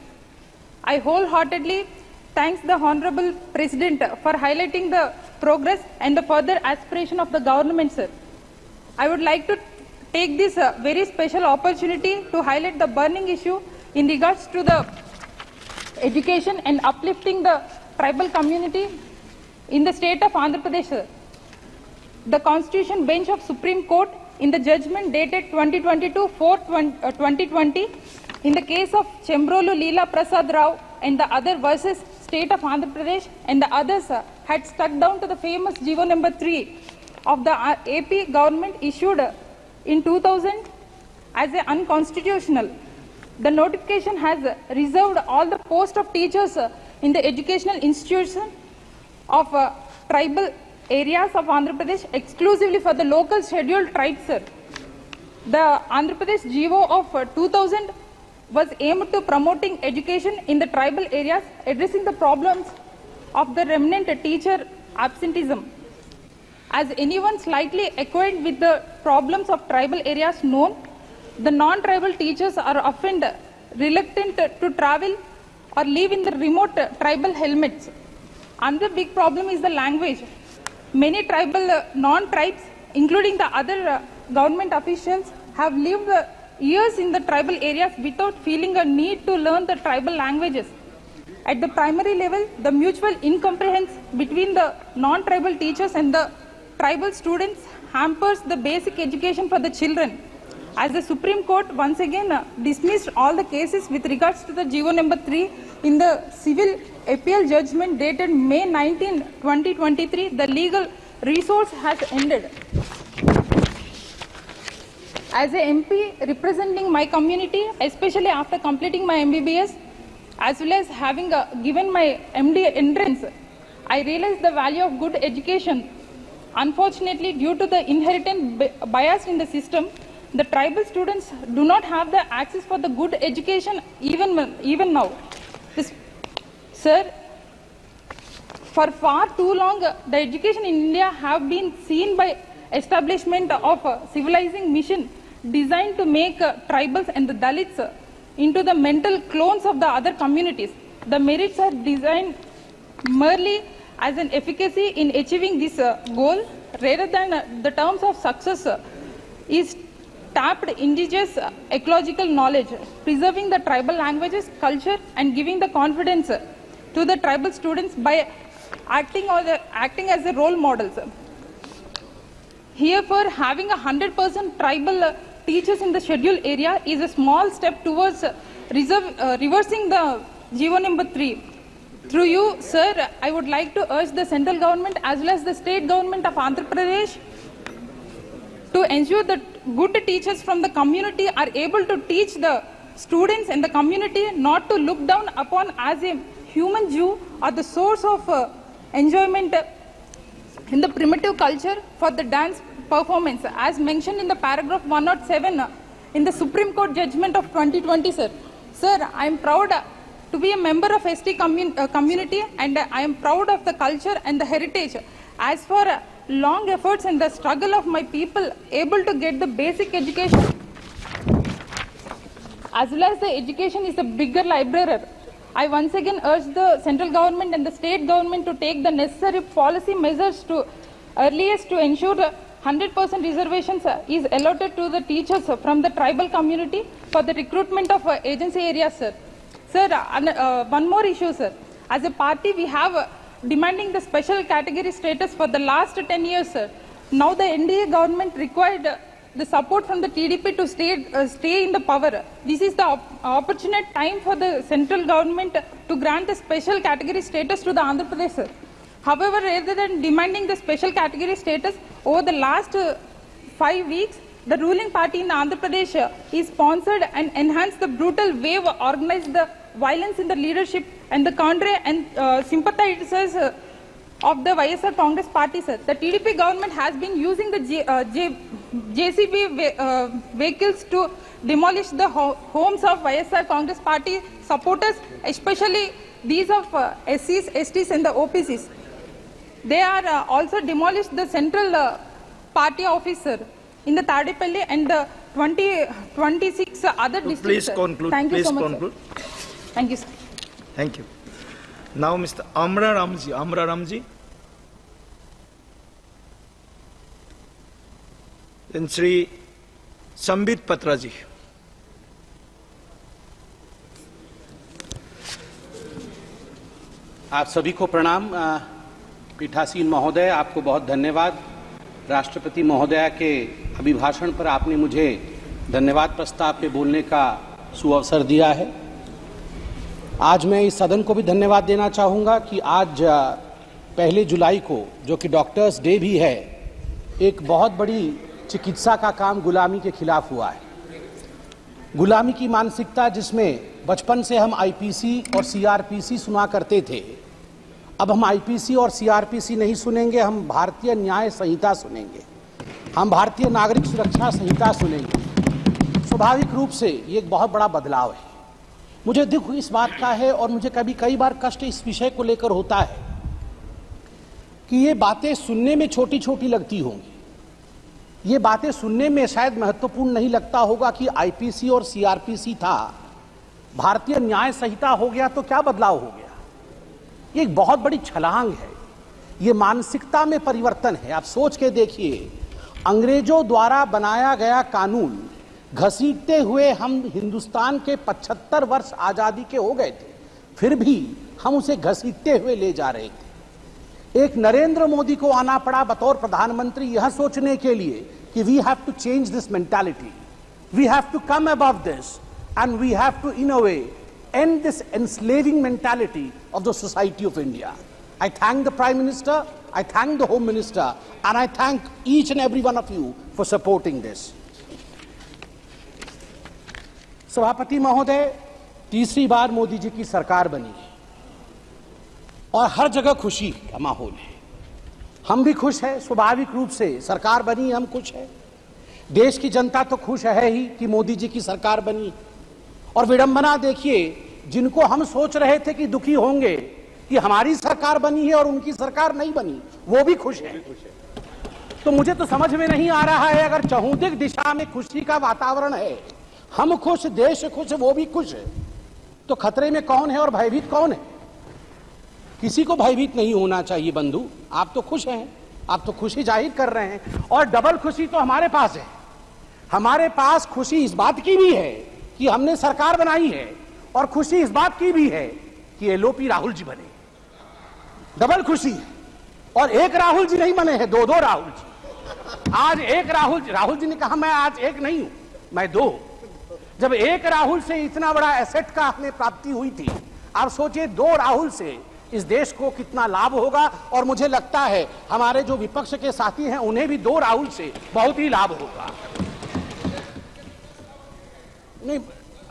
I wholeheartedly thank the Honorable President for highlighting the progress and the further aspiration of the government, sir. I would like to take this very special opportunity to highlight the burning issue in regards to the education and uplifting the tribal community in the state of Andhra Pradesh, sir. The Constitution Bench of Supreme Court in the judgment dated 2022-4-2020 in the case of Chembrolu Leela Prasad Rao and the other versus state of Andhra Pradesh and the others had stuck down to the famous Jivo number 3 of the AP government issued in 2000 as unconstitutional. The notification has reserved all the posts of teachers in the educational institution of tribal areas of Andhra Pradesh exclusively for the local scheduled tribes, sir. The Andhra Pradesh GO of 2000 was aimed to promoting education in the tribal areas, addressing the problems of the remnant teacher absenteeism. As anyone slightly acquainted with the problems of tribal areas known, the non-tribal teachers are often reluctant to travel or live in the remote tribal hamlets. Another big problem is the language. Many tribal non-tribes, including the other government officials, have lived years in the tribal areas without feeling a need to learn the tribal languages. At the primary level, the mutual incomprehension between the non-tribal teachers and the tribal students hampers the basic education for the children. As the Supreme Court once again dismissed all the cases with regards to the GO number 3 in the civil appeal judgment dated May 19, 2023, the legal resource has ended. As an MP representing my community, especially after completing my MBBS, as well as having given my MD entrance, I realized the value of good education. Unfortunately, due to the inherent bias in the system, the tribal students do not have the access for the good education even now. Sir, for far too long, the education in India have been seen by establishment of a civilizing mission designed to make tribals and the Dalits into the mental clones of the other communities. The merits are designed merely as an efficacy in achieving this goal rather than the terms of success is tapped indigenous ecological knowledge, preserving the tribal languages, culture, and giving the confidence to the tribal students by acting as the role models. Herefore, having 100% tribal teachers in the scheduled area is a small step towards reversing the GO number 3. Through you, sir, I would like to urge the central government as well as the state government of Andhra Pradesh to ensure that good teachers from the community are able to teach the students and the community not to look down upon as a human Jew or the source of enjoyment in the primitive culture for the dance performance, as mentioned in the paragraph 107 in the Supreme Court judgment of 2020, sir. Sir, I am proud to be a member of ST community, and I am proud of the culture and the heritage. As for long efforts and the struggle of my people able to get the basic education, as well as the education is a bigger library. I once again urge the central government and the state government to take the necessary policy measures to earliest to ensure 100% reservations is allotted to the teachers from the tribal community for the recruitment of agency areas, sir. Sir, one more issue, sir. As a party, we have demanding the special category status for the last 10 years, sir. Now the NDA government required the support from the TDP to stay in the power. This is the opportune time for the central government to grant the special category status to the Andhra Pradesh, sir. However, rather than demanding the special category status, over the last 5 weeks, the ruling party in Andhra Pradesh is sponsored and enhanced the brutal wave, organized the violence in the leadership and the cadre and sympathizers of the YSR Congress party, sir. The TDP government has been using the JCB vehicles to demolish the homes of YSR Congress party supporters, especially these of SCs, STs and the OPCs. They are also demolished the central party office, sir, in the Tadepalli and the 26 other districts. Please conclude. Thank you so much, conclude. sir. Thank you, sir. Thank you. Now, Mr. Amra Ramji. Then Sri Sambit Patraji. आप सभी को प्रणाम। पीठासीन महोदय, आपको बहुत धन्यवाद। राष्ट्रपति महोदया के अभिभाषण पर आपने मुझे धन्यवाद प्रस्ताव पे बोलने का सुअवसर दिया है। आज मैं इस सदन को भी धन्यवाद देना चाहूँगा कि आज 1 जुलाई को, जो कि डॉक्टर्स डे भी है, एक बहुत बड़ी चिकित्सा का काम गुलामी के खिलाफ हुआ है। गुलामी की मानसिकता जिसमें बचपन से हम आईपीसी और सीआरपीसी सुना करते थे, अब हम आईपीसी और सीआरपीसी नहीं सुनेंगे, हम भारतीय न्याय संहिता सुनेंगे, हम भारतीय नागरिक सुरक्षा संहिता सुनेंगे। स्वाभाविक रूप से ये एक बहुत बड़ा बदलाव है। मुझे दुख इस बात का है और मुझे कई बार कष्ट इस विषय को लेकर होता है कि ये बातें सुनने में छोटी छोटी लगती होंगी, ये बातें सुनने में शायद महत्वपूर्ण नहीं लगता होगा कि आईपीसी और सीआरपीसी था, भारतीय न्याय संहिता हो गया तो क्या बदलाव हो गया। ये एक बहुत बड़ी छलांग है, ये मानसिकता में परिवर्तन है। आप सोच के देखिए, अंग्रेजों द्वारा बनाया गया कानून घसीटते हुए हम हिंदुस्तान के 75 वर्ष आजादी के हो गए थे, फिर भी हम उसे घसीटते हुए ले जा रहे थे। एक नरेंद्र मोदी को आना पड़ा बतौर प्रधानमंत्री यह सोचने के लिए कि we have to change this mentality, we have to come above this and we have to in a way end this enslaving mentality of the society of India. I thank the Prime Minister, I thank the Home Minister, and I thank each and every one of you for supporting this. सभापति महोदय, तीसरी बार मोदी जी की सरकार बनी है और हर जगह खुशी का माहौल है। हम भी खुश हैं, स्वाभाविक रूप से सरकार बनी, हम खुश हैं। देश की जनता तो खुश है ही कि मोदी जी की सरकार बनी। और विडंबना देखिए, जिनको हम सोच रहे थे कि दुखी होंगे कि हमारी सरकार बनी है और उनकी सरकार नहीं बनी, वो भी खुश है। तो मुझे तो समझ में नहीं आ रहा है, अगर चहुंदिक दिशा में खुशी का वातावरण है, हम खुश, देश खुश, वो भी खुश है, तो खतरे में कौन है और भयभीत कौन है? किसी को भयभीत नहीं होना चाहिए बंधु। आप तो खुश हैं, आप तो खुशी जाहिर कर रहे हैं, और डबल खुशी तो हमारे पास है। हमारे पास खुशी इस बात की भी है कि हमने सरकार बनाई है, और खुशी इस बात की भी है कि एलओपी राहुल जी बने। डबल खुशी है। और एक राहुल जी नहीं बने हैं, दो राहुल जी। आज एक राहुल जी ने कहा मैं आज एक नहीं हूं, मैं 2। जब एक राहुल से इतना बड़ा एसेट का हमें प्राप्ति हुई थी, आप सोचिए 2 राहुल से इस देश को कितना लाभ होगा। और मुझे लगता है हमारे जो विपक्ष के साथी हैं उन्हें भी 2 राहुल से बहुत ही लाभ होगा। नहीं,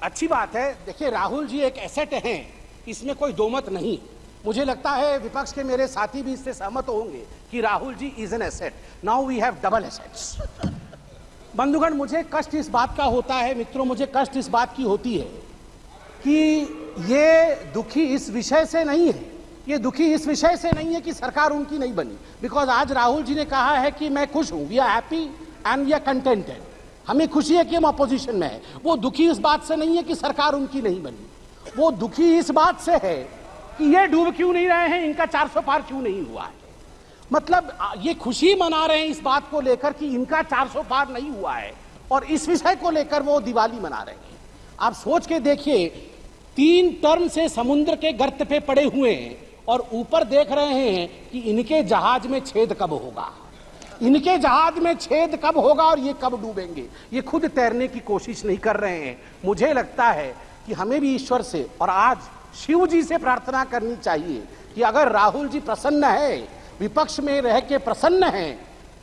अच्छी बात है। देखिए, राहुल जी एक एसेट हैं, इसमें कोई दो मत नहीं। मुझे लगता है विपक्ष के मेरे साथी भी इससे सहमत होंगे कि Rahul ji is an asset. Now we have double assets. बंधुगण, मुझे कष्ट इस बात का होता है, मित्रों, मुझे कष्ट इस बात की होती है कि ये दुखी इस विषय से नहीं है, ये दुखी इस विषय से नहीं है कि सरकार उनकी नहीं बनी। बिकॉज आज राहुल जी ने कहा है कि मैं खुश हूं, we are happy and we are contented. हमें खुशी है कि हम अपोजिशन में है। वो दुखी इस बात से नहीं है कि सरकार उनकी नहीं बनी। वो दुखी इस बात से है कि ये डूब क्यों नहीं रहे हैं, इनका 400 पार क्यों नहीं हुआ है। मतलब ये खुशी मना रहे हैं इस बात को लेकर कि इनका 400 पार नहीं हुआ है, और इस विषय को लेकर वो दिवाली मना रहे हैं। आप सोच के देखिए, 3 टर्म से समुद्र के गर्त पे पड़े हुए हैं और ऊपर देख रहे हैं कि इनके जहाज में छेद कब होगा, इनके जहाज में छेद कब होगा और ये कब डूबेंगे। ये खुद तैरने की कोशिश नहीं कर रहे हैं। मुझे लगता है कि हमें भी ईश्वर से और आज शिव जी से प्रार्थना करनी चाहिए कि अगर राहुल जी प्रसन्न है, विपक्ष में रह के प्रसन्न है,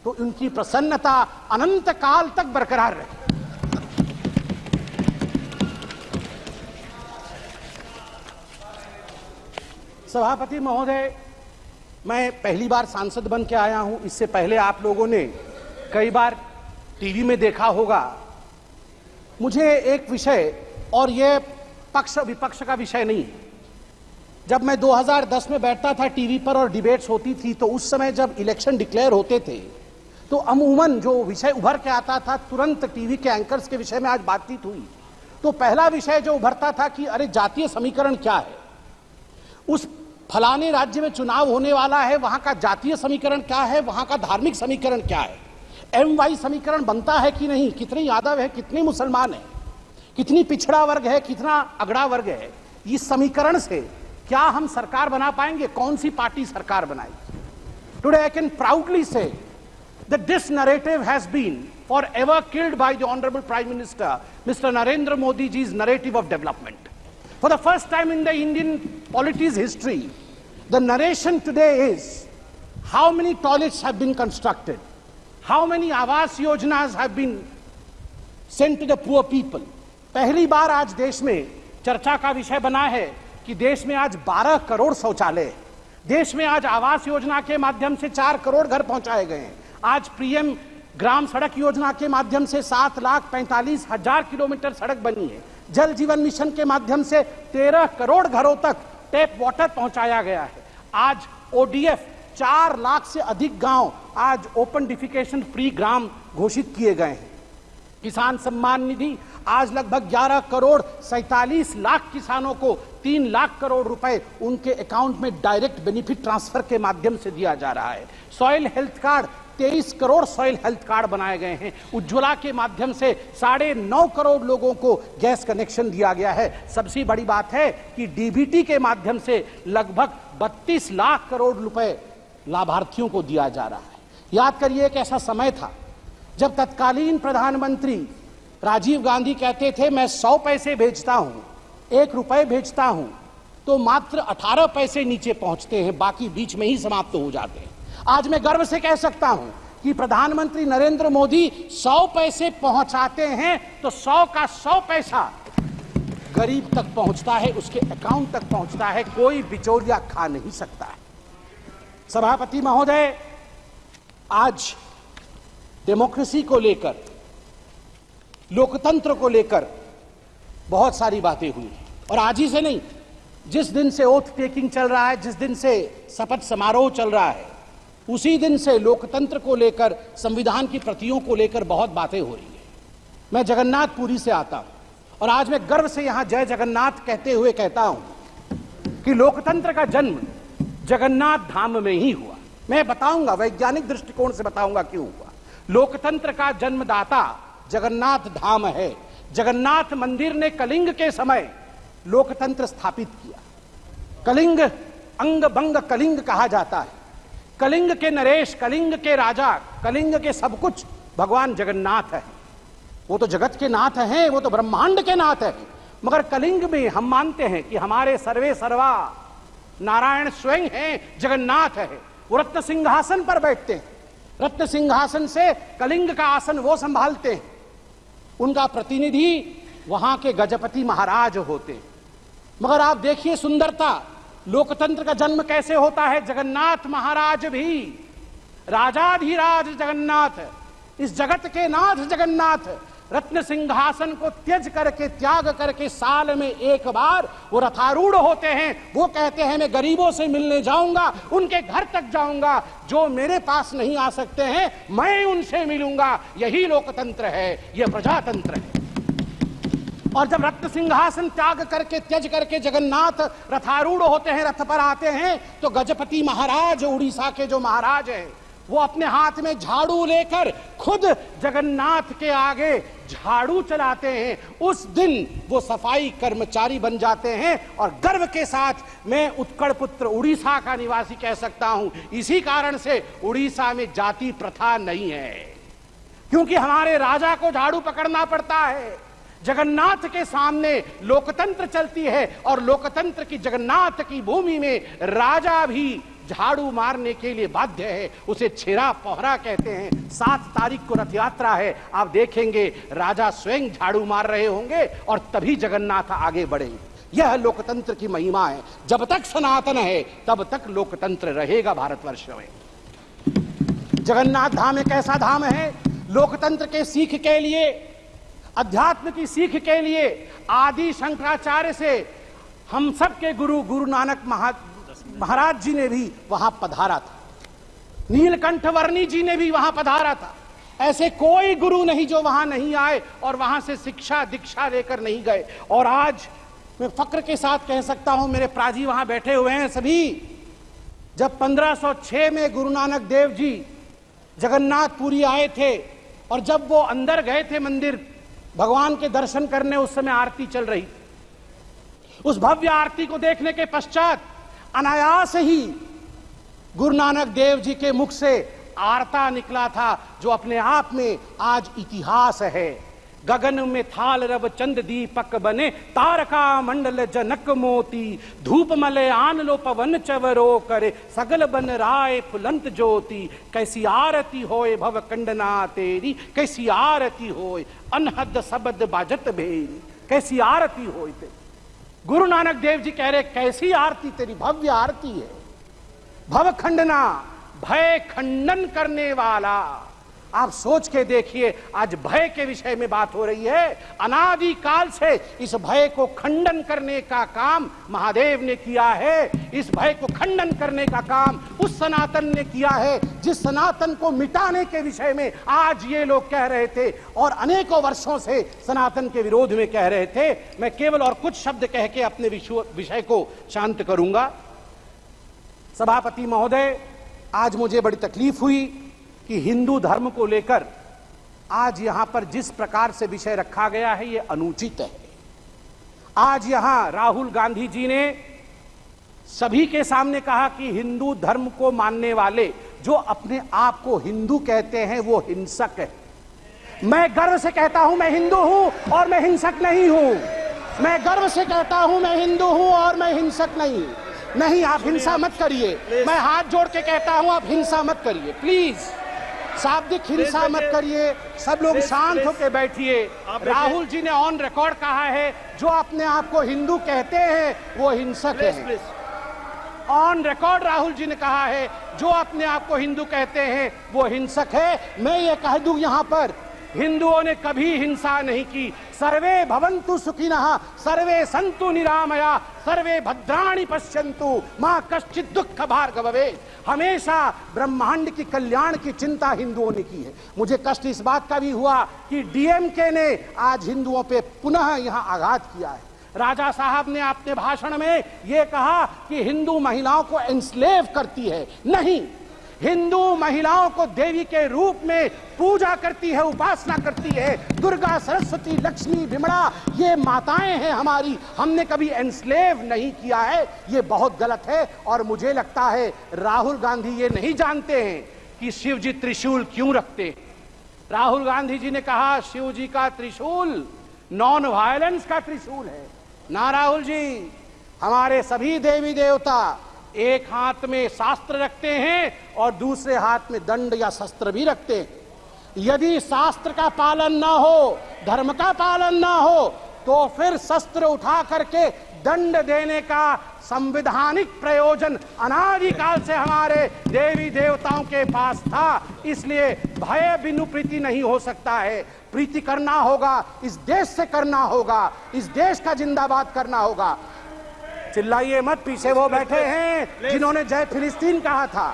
तो उनकी प्रसन्नता अनंत काल तक बरकरार रहे। सभापति महोदय, मैं पहली बार सांसद बन के आया हूं। इससे पहले आप लोगों ने कई बार टीवी में देखा होगा। मुझे एक विषय, और यह पक्ष विपक्ष का विषय नहीं है, जब मैं 2010 में बैठता था टीवी पर और डिबेट्स होती थी, तो उस समय जब इलेक्शन डिक्लेयर होते थे तो अमूमन जो विषय उभर के आता था, तुरंत टीवी के एंकर्स के विषय में आज बातचीत हुई तो पहला विषय जो उभरता था कि अरे जातीय समीकरण क्या है, उस फलाने राज्य में चुनाव होने वाला है, वहां का जातीय समीकरण क्या है, वहां का धार्मिक समीकरण क्या है, MY समीकरण बनता है कि नहीं, कितने यादव है, कितने मुसलमान है, कितनी पिछड़ा वर्ग है, कितना अगड़ा वर्ग है। इस समीकरण से क्या हम सरकार बना पाएंगे, कौन सी पार्टी सरकार बनाएगी। Today I can proudly say that this narrative has been forever killed by the honorable Prime Minister Mr. Narendra Modi ji's narrative of development. For the first time in the Indian polity's history, the narration today is how many toilets have been constructed, how many Awas Yojanas have been sent to the poor people. पहली बार आज देश में चर्चा का विषय बना है कि देश में आज 12 करोड़ शौचालय, देश में आज आवास योजना के माध्यम से 4 करोड़ घर पहुंचाए गए हैं। आज पीएम ग्राम सड़क योजना के माध्यम से 7,45,000 किलोमीटर सड़क बनी है। जल जीवन मिशन के माध्यम से 13 करोड़ घरों तक टैप वाटर पहुंचाया गया है। आज ODF 4 लाख से अधिक गांव आज ओपन डिफिकेशन फ्री ग्राम घोषित किए गए हैं। किसान सम्मान निधि आज लगभग 11 करोड़ 47 लाख किसानों को 3 लाख करोड़ रुपए उनके अकाउंट में डायरेक्ट बेनिफिट ट्रांसफर के माध्यम से दिया जा रहा है। Soil health card 23 crore soil health card बनाए गए हैं। उज्ज्वला के माध्यम से 9.5 करोड़ लोगों को गैस कनेक्शन दिया गया है। सबसे बड़ी बात है कि डीबीटी के माध्यम से लगभग 32 लाख करोड़ रुपए लाभार्थियों को दिया जा रहा है। याद करिए एक ऐसा समय था जब तत्कालीन प्रधानमंत्री राजीव गांधी कहते थे मैं 100 पैसे भेजता हूं, 1 रुपए भेजता हूं, तो मात्र 18 पैसे नीचे पहुंचते हैं, बाकी बीच में ही समाप्त हो जाते हैं। आज मैं गर्व से कह सकता हूं कि प्रधानमंत्री नरेंद्र मोदी 100 पैसे पहुंचाते हैं तो 100 का 100 पैसा गरीब तक पहुंचता है, उसके अकाउंट तक पहुंचता है, कोई बिचौलिया खा नहीं सकता है। सभापति महोदय, आज डेमोक्रेसी को लेकर, लोकतंत्र को लेकर बहुत सारी बातें हुई और आज ही से नहीं, जिस दिन से ओथ टेकिंग चल रहा है, जिस दिन से शपथ समारोह चल रहा है, उसी दिन से लोकतंत्र को लेकर, संविधान की प्रतियों को लेकर बहुत बातें हो रही है। मैं जगन्नाथपुरी से आता हूं और आज मैं गर्व से यहां जय जगन्नाथ कहते हुए कहता हूं कि लोकतंत्र का जन्म जगन्नाथ धाम में ही हुआ। मैं बताऊंगा, वैज्ञानिक दृष्टिकोण से बताऊंगा क्यों हुआ। लोकतंत्र का जन्मदाता जगन्नाथ धाम है। जगन्नाथ मंदिर ने कलिंग के समय लोकतंत्र स्थापित किया। कलिंग अंग बंग कलिंग कहा जाता है। कलिंग के नरेश, कलिंग के राजा, कलिंग के सब कुछ भगवान जगन्नाथ है। वो तो जगत के नाथ हैं, वो तो ब्रह्मांड के नाथ है। मगर कलिंग में हम मानते हैं कि हमारे सर्वे सर्वा नारायण स्वयं हैं, जगन्नाथ है। वो रत्न सिंहासन पर बैठते हैं। रत्न सिंहासन से कलिंग का आसन वो संभालते हैं। उनका प्रतिनिधि वहां के गजपति महाराज होते हैं। मगर आप देखिए सुंदरता, लोकतंत्र का जन्म कैसे होता है। जगन्नाथ महाराज भी राजाधिराज जगन्नाथ, इस जगत के नाथ जगन्नाथ रत्न सिंहासन को त्याग करके साल में एक बार वो रथारूढ़ होते हैं। वो कहते हैं मैं गरीबों से मिलने जाऊंगा, उनके घर तक जाऊंगा, जो मेरे पास नहीं आ सकते हैं मैं उनसे मिलूंगा। यही लोकतंत्र है, यह प्रजातंत्र है। और जब रत्न सिंहासन त्यज करके जगन्नाथ रथारूढ़ होते हैं, रथ पर आते हैं, तो गजपति महाराज, उड़ीसा के जो महाराज हैं, वो अपने हाथ में झाड़ू लेकर खुद जगन्नाथ के आगे झाड़ू चलाते हैं। उस दिन वो सफाई कर्मचारी बन जाते हैं और गर्व के साथ मैं उत्कल पुत्र उड़ीसा का निवासी कह सकता हूं। इसी कारण से उड़ीसा में जाति प्रथा नहीं है, क्योंकि हमारे राजा को झाड़ू पकड़ना पड़ता है। जगन्नाथ के सामने लोकतंत्र चलती है और लोकतंत्र की जगन्नाथ की भूमि में राजा भी झाड़ू मारने के लिए बाध्य है। उसे छेरा पोहरा कहते हैं। 7 तारीख को रथ यात्रा है, आप देखेंगे राजा स्वयं झाड़ू मार रहे होंगे और तभी जगन्नाथ आगे बढ़ेंगे। यह लोकतंत्र की महिमा है। जब तक सनातन है तब तक लोकतंत्र रहेगा भारतवर्ष में। जगन्नाथ धाम एक ऐसा धाम है, लोकतंत्र के सीख के लिए, अध्यात्म की सीख के लिए आदि शंकराचार्य से हम सब के गुरु नानक महाराज जी ने भी वहां पधारा था। नीलकंठ वर्णी जी ने भी वहां पधारा था। ऐसे कोई गुरु नहीं जो वहां नहीं आए और वहां से शिक्षा दीक्षा लेकर नहीं गए। और आज मैं फक्र के साथ कह सकता हूं, मेरे प्राजी वहां बैठे हुए हैं सभी। जब 1506 में गुरु नानक देव जी जगन्नाथपुरी आए थे और जब वो अंदर गए थे मंदिर भगवान के दर्शन करने, उस समय आरती चल रही। उस भव्य आरती को देखने के पश्चात अनायास ही गुरु नानक देव जी के मुख से आरता निकला था, जो अपने आप में आज इतिहास है। गगन में थाल रव चंद दीपक बने, तारका मंडल जनक मोती, धूप मले आन लो पवन चवरो करे, सगल बन राय फुलंत ज्योति, कैसी आरती होए भव कंडना तेरी, कैसी आरती होए अनहद शब्द बाजत भेरी, कैसी आरती होए तेरी। गुरु नानक देव जी कह रहे कैसी आरती तेरी, भव्य आरती है। भव खंडना, भय खंडन करने वाला। आप सोच के देखिए, आज भय के विषय में बात हो रही है। अनादि काल से इस भय को खंडन करने का काम महादेव ने किया है। इस भय को खंडन करने का काम उस सनातन ने किया है, जिस सनातन को मिटाने के विषय में आज ये लोग कह रहे थे और अनेकों वर्षों से सनातन के विरोध में कह रहे थे। मैं केवल और कुछ शब्द कह के अपने विषय को शांत करूंगा। सभापति महोदय, आज मुझे बड़ी तकलीफ हुई कि हिंदू धर्म को लेकर आज यहां पर जिस प्रकार से विषय रखा गया है, यह अनुचित है। आज यहां राहुल गांधी जी ने सभी के सामने कहा कि हिंदू धर्म को मानने वाले जो अपने आप को हिंदू कहते हैं वो हिंसक है। मैं गर्व से कहता हूं मैं हिंदू हूं और मैं हिंसक नहीं हूं। मैं गर्व से कहता हूं मैं हिंदू हूं और मैं हिंसक नहीं। आप हिंसा मत करिए। मैं हाथ जोड़ के कहता हूं आप हिंसा मत करिए, प्लीज। शाब्दिक हिंसा मत करिए। सब लोग शांत होकर बैठिए। राहुल जी ने ऑन रिकॉर्ड कहा है जो अपने आप को हिंदू कहते हैं वो हिंसक है। ऑन रिकॉर्ड राहुल जी ने कहा है जो अपने आप को हिंदू कहते हैं वो हिंसक है। मैं ये कह दूं यहां पर, हिंदुओं ने कभी हिंसा नहीं की। सर्वे भवन्तु सुखिनः, सर्वे सन्तु निरामया, सर्वे भद्राणि पश्यन्तु, मां कश्चित् दुःख भाग् भवेत्। हमेशा ब्रह्मांड की कल्याण की चिंता हिंदुओं ने की है। मुझे कष्ट इस बात का भी हुआ कि डीएमके ने आज हिंदुओं पे पुनः यहां आघात किया है। राजा साहब ने अपने भाषण में यह कहा कि हिंदू महिलाओं को एंस्लेव करती है। नहीं, हिंदू महिलाओं को देवी के रूप में पूजा करती है, उपासना करती है। दुर्गा, सरस्वती, लक्ष्मी, विमला ये माताएं हैं हमारी। हमने कभी एंस्लेव नहीं किया है। ये बहुत गलत है। और मुझे लगता है राहुल गांधी ये नहीं जानते हैं कि शिव जी त्रिशूल क्यों रखते हैं। राहुल गांधी जी ने कहा शिव जी का त्रिशूल नॉन वायलेंस का त्रिशूल है। ना राहुल जी, हमारे सभी देवी देवता एक हाथ में शास्त्र रखते हैं और दूसरे हाथ में दंड या शस्त्र भी रखते हैं। यदि शास्त्र का पालन ना हो, धर्म का पालन ना हो, तो फिर शस्त्र उठा करके दंड देने का संवैधानिक प्रयोजन अनादिकाल से हमारे देवी देवताओं के पास था। इसलिए भय बिनु प्रीति नहीं हो सकता है। प्रीति करना होगा, इस देश से करना होगा, इस देश का जिंदाबाद करना होगा। चिल्लाइए मत, पीछे वो बैठे हैं जिन्होंने जय फिलिस्तीन कहा था।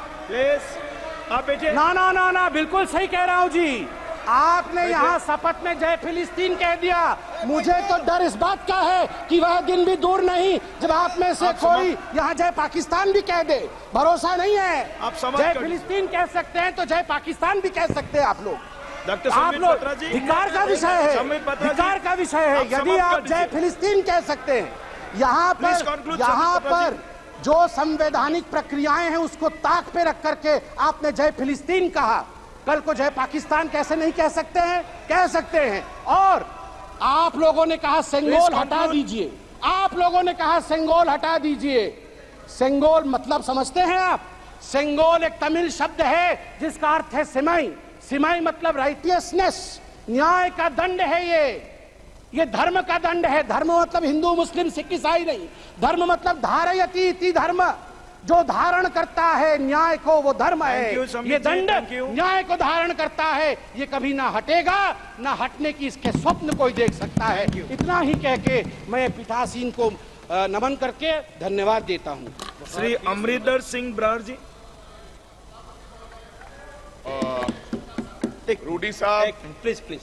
ना, बिल्कुल सही कह रहा हूं जी। आपने यहाँ शपथ में जय फिलिस्तीन कह दिया मुझे तो डर इस बात का है कि वह दिन भी दूर नहीं जब आप में से कोई यहाँ जय पाकिस्तान भी कह दे। भरोसा नहीं है। जय फिलिस्तीन कह सकते हैं तो जय पाकिस्तान भी कह सकते हैं आप लोग। आप लोग धिक्कार का विषय है, धिक्कार का विषय है। यदि आप जय फिलिस्तीन कह सकते हैं, यहाँ पर जो संवैधानिक प्रक्रियाएं हैं उसको ताक पे रख करके आपने जय फिलिस्तीन कहा, कल को जय पाकिस्तान कैसे नहीं कह सकते हैं? कह सकते हैं। और आप लोगों ने कहा सेंगोल हटा दीजिए, आप लोगों ने कहा सेंगोल हटा दीजिए। सेंगोल मतलब समझते हैं आप? सेंगोल एक तमिल शब्द है जिसका अर्थ है सिमाई। सिमाई मतलब राइटियसनेस, न्याय का दंड है। ये धर्म का दंड है। धर्म मतलब हिंदू मुस्लिम सिख ईसाई नहीं, धर्म मतलब धारयति इति धर्म, जो धारण करता है न्याय को वो धर्म है। ये दंड न्याय को धारण करता है, ये कभी ना हटेगा, ना हटने की इसके स्वप्न कोई देख सकता है। इतना ही कह के मैं पीठासीन को नमन करके धन्यवाद देता हूँ। श्री अमरिंदर सिंह ब्रार जी। रूडी साहब प्लीज प्लीज।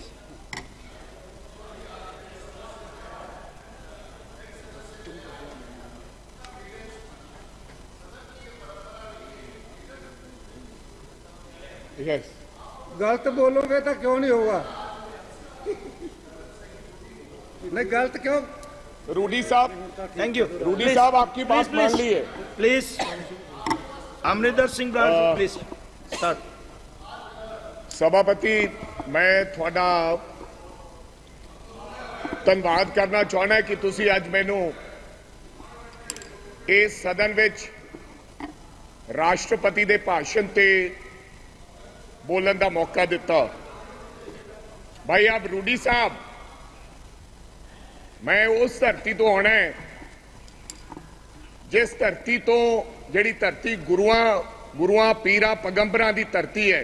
यस, गलत बोलोगे तो क्यों नहीं होगा? नहीं गलत क्यों? रूडी साहब, थैंक यू। रूडी साहब आपकी बात मान ली है। Please Amarinder Singh Brar ji please start. सभापति, मैं थोड़ा धन्यवाद करना चाहना कि तुसी अज मैनू इस सदन विच राष्ट्रपति दे भाषण ते बोलन का मौका दिता। भाई अब रूडी साहब, मैं उस धरती तो आना है जिस धरती तो जिहड़ी धरती गुरुआं पीरां पैगंबरां दी धरती है,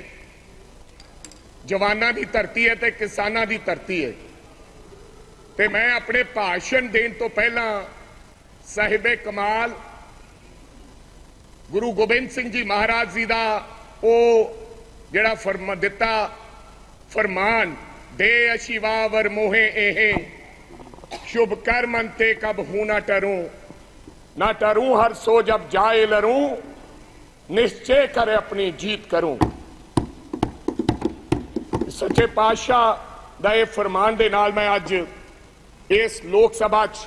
जवानां दी धरती है ते किसानां दी धरती है। ते मैं अपने भाषण देण तो पहला साहिबे कमाल गुरु गोबिंद सिंह जी महाराज जी का वो जिहड़ा फरमा दिता फरमान, दे अशिवावर मोहे एहे शुभ कर मनते कब हूं ना टरूं हर सो जब जाए लरूं निश्चय कर अपनी जीत करूं। सच्चे पातशाह दा ये फरमान दे नाल मैं अज इस लोक सभा च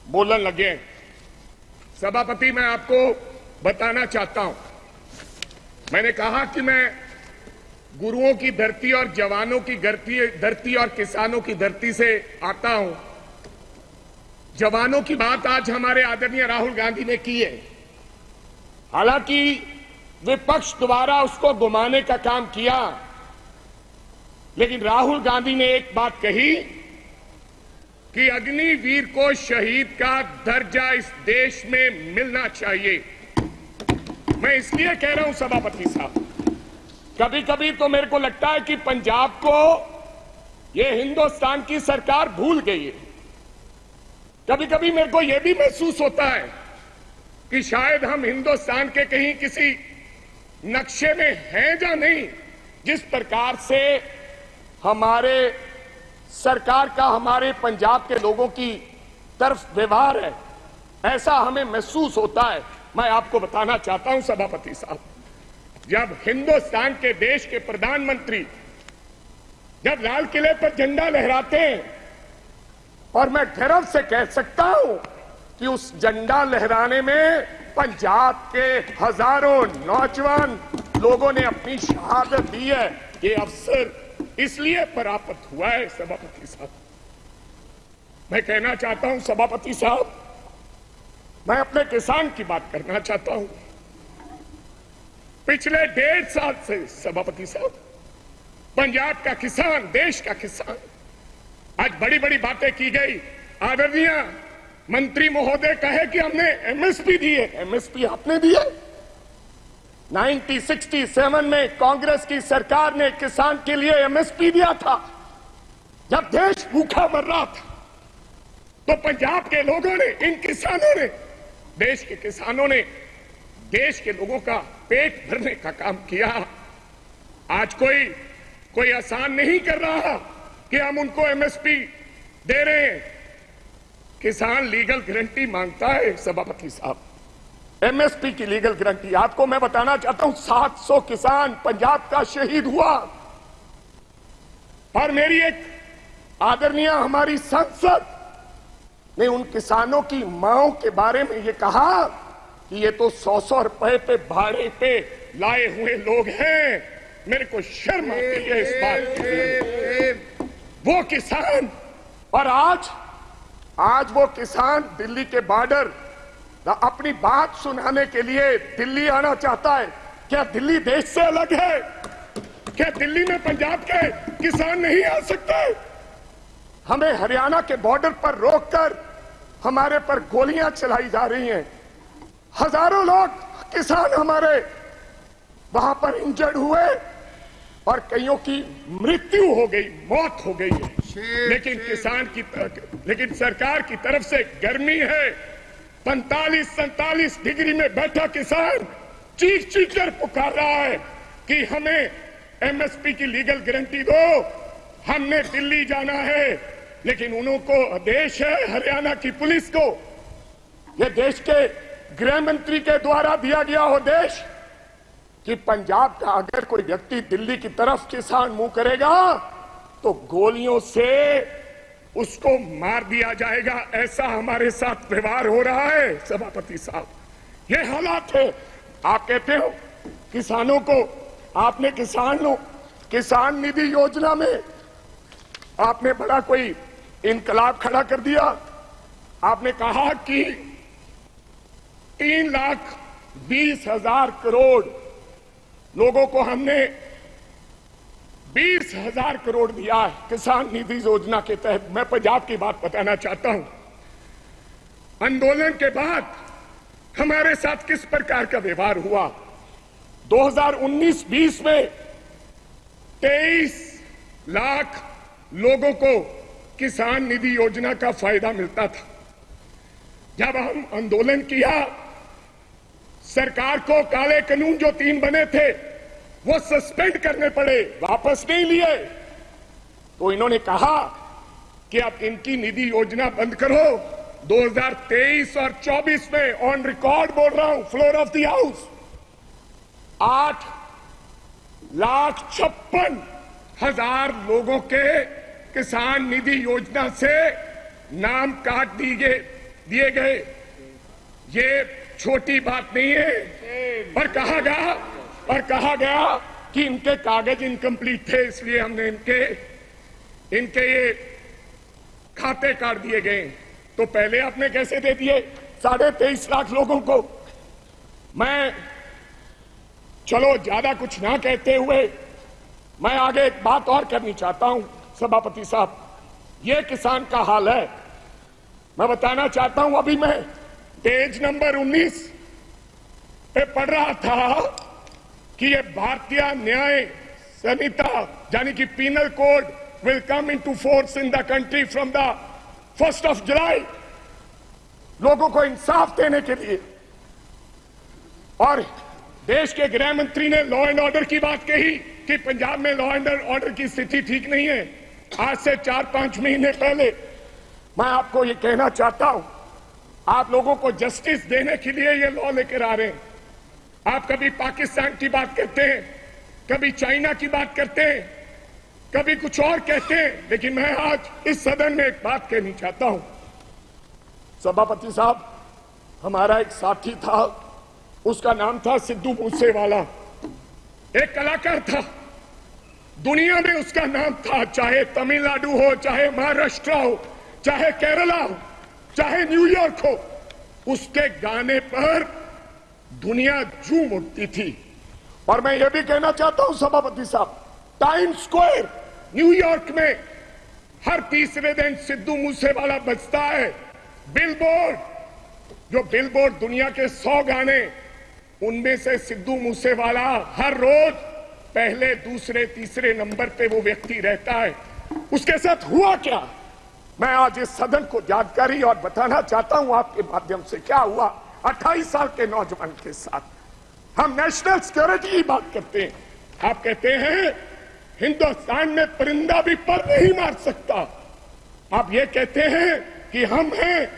बोलन लगे। सभापति, मैं आपको बताना चाहता हूं, मैंने कहा कि मैं गुरुओं की धरती और जवानों की धरती और किसानों की धरती से आता हूं। जवानों की बात आज हमारे आदरणीय राहुल गांधी ने की है। हालांकि विपक्ष द्वारा उसको घुमाने का काम किया, लेकिन राहुल गांधी ने एक बात कही कि अग्निवीर को शहीद का दर्जा इस देश में मिलना चाहिए। मैं इसलिए कह रहा हूं सभापति साहब, कभी कभी तो मेरे को लगता है कि पंजाब को यह हिंदुस्तान की सरकार भूल गई है। कभी कभी मेरे को यह भी महसूस होता है कि शायद हम हिंदुस्तान के कहीं किसी नक्शे में हैं या नहीं। जिस प्रकार से हमारे सरकार का हमारे पंजाब के लोगों की तरफ व्यवहार है, ऐसा हमें महसूस होता है। मैं आपको बताना चाहता हूं सभापति साहब, जब हिंदुस्तान के देश के प्रधानमंत्री जब लाल किले पर झंडा लहराते हैं, और मैं गर्व से कह सकता हूं कि उस झंडा लहराने में पंजाब के हजारों नौजवान लोगों ने अपनी शहादत दी है। ये अवसर इसलिए प्राप्त हुआ है सभापति साहब। मैं कहना चाहता हूं सभापति साहब, मैं अपने किसान की बात करना चाहता हूं। पिछले 1.5 साल से सभापति साहब, पंजाब का किसान, देश का किसान, आज बड़ी बड़ी बातें की गई। आदरणीय मंत्री महोदय कहे कि हमने एमएसपी दी है। एमएसपी आपने दी है। 1967 में कांग्रेस की सरकार ने किसान के लिए एमएसपी दिया था। जब देश भूखा मर रहा था तो पंजाब के लोगों ने, इन किसानों ने, देश के किसानों ने देश के लोगों का पेट भरने का काम किया। आज कोई आसान नहीं कर रहा कि हम उनको एमएसपी दे रहे हैं। किसान लीगल गारंटी मांगता है सभापति साहब, एमएसपी की लीगल गारंटी। आपको मैं बताना चाहता हूं 700 किसान पंजाब का शहीद हुआ, और मेरी एक आदरणीय हमारी सांसद ने उन किसानों की मांओं के बारे में ये कहा कि ये तो 100-100 रुपए पे भाड़े पे लाए हुए लोग हैं। मेरे को शर्म आती है इस बात की। वो किसान, और आज वो किसान दिल्ली के बॉर्डर अपनी बात सुनाने के लिए दिल्ली आना चाहता है। क्या दिल्ली देश से अलग है? क्या दिल्ली में पंजाब के किसान नहीं आ सकते? हमें हरियाणा के बॉर्डर पर रोककर हमारे पर गोलियां चलाई जा रही हैं। हजारों लोग किसान हमारे वहां पर इंजर्ड हुए और कईयों की मृत्यु हो गई, मौत हो गई है। लेकिन सरकार की तरफ से गर्मी है। 45-47 डिग्री में बैठा किसान चीख कर पुकार रहा है कि हमें एमएसपी की लीगल गारंटी दो, हमने दिल्ली जाना है। लेकिन उनको आदेश है हरियाणा की पुलिस को, यह देश के गृह मंत्री के द्वारा दिया गया आदेश कि पंजाब का अगर कोई व्यक्ति दिल्ली की तरफ किसान मुंह करेगा तो गोलियों से उसको मार दिया जाएगा। ऐसा हमारे साथ व्यवहार हो रहा है सभापति साहब, ये हालात है। आप कहते हो किसानों को, आपने किसान निधि योजना में आपने बड़ा कोई इनकलाब खड़ा कर दिया। आपने कहा कि 3,20,000 करोड़ लोगों को हमने 20,000 करोड़ दिया है किसान निधि योजना के तहत। मैं पंजाब की बात बताना चाहता हूं, आंदोलन के बाद हमारे साथ किस प्रकार का व्यवहार हुआ। 2019-20 में 23 लाख लोगों को किसान निधि योजना का फायदा मिलता था। जब हम आंदोलन किया, सरकार को काले कानून जो 3 बने थे वो सस्पेंड करने पड़े, वापस नहीं लिए। तो इन्होंने कहा कि अब इनकी निधि योजना बंद करो। 2023 और 24 में ऑन रिकॉर्ड बोल रहा हूं, फ्लोर ऑफ द हाउस, 8,56,000 लोगों के किसान निधि योजना से नाम काट दिए गए। ये छोटी बात नहीं है। और कहा गया कि इनके कागज इनकम्प्लीट थे, इसलिए हमने इनके ये खाते काट दिए गए। तो पहले आपने कैसे दे दिए 23.5 लाख लोगों को? मैं चलो ज्यादा कुछ ना कहते हुए मैं आगे एक बात और करनी चाहता हूं सभापति साहब। ये किसान का हाल है, मैं बताना चाहता हूं। अभी मैं पेज नंबर 19 पे पढ़ रहा था कि ये भारतीय न्याय संहिता यानी कि penal code will come into force in the country from the 1st of July, लोगों को इंसाफ देने के लिए। और देश के गृह मंत्री ने लॉ एंड ऑर्डर की बात कही कि पंजाब में लॉ एंड ऑर्डर की स्थिति ठीक नहीं है। आज से 4-5 महीने पहले मैं आपको ये कहना चाहता हूं, आप लोगों को जस्टिस देने के लिए ये लॉ लेकर आ रहे हैं। आप कभी पाकिस्तान की बात करते हैं, कभी चाइना की बात करते हैं, कभी कुछ और कहते हैं। लेकिन मैं आज इस सदन में एक बात कहनी चाहता हूं सभापति साहब। हमारा एक साथी था, उसका नाम था सिद्धू मूसेवाला, एक कलाकार था। दुनिया में उसका नाम था, चाहे तमिलनाडु हो, चाहे महाराष्ट्र हो, चाहे केरला हो, चाहे न्यूयॉर्क हो, उसके गाने पर दुनिया झूम उठती थी। और मैं ये भी कहना चाहता हूं सभापति साहब, टाइम स्क्वायर न्यूयॉर्क में हर तीसरे दिन सिद्धू मूसेवाला बजता है। बिलबोर्ड, जो बिलबोर्ड दुनिया के 100 गाने, उनमें से सिद्धू मूसेवाला हर रोज पहले, दूसरे, तीसरे नंबर पे वो व्यक्ति रहता है। उसके साथ हुआ क्या, मैं आज इस सदन को जानकारी और बताना चाहता हूं आपके माध्यम से। क्या हुआ 28 साल के नौजवान के साथ? हम नेशनल सिक्योरिटी की बात करते हैं, आप कहते हैं हिंदुस्तान में परिंदा भी पर नहीं मार सकता। आप ये कहते हैं कि हम हैं,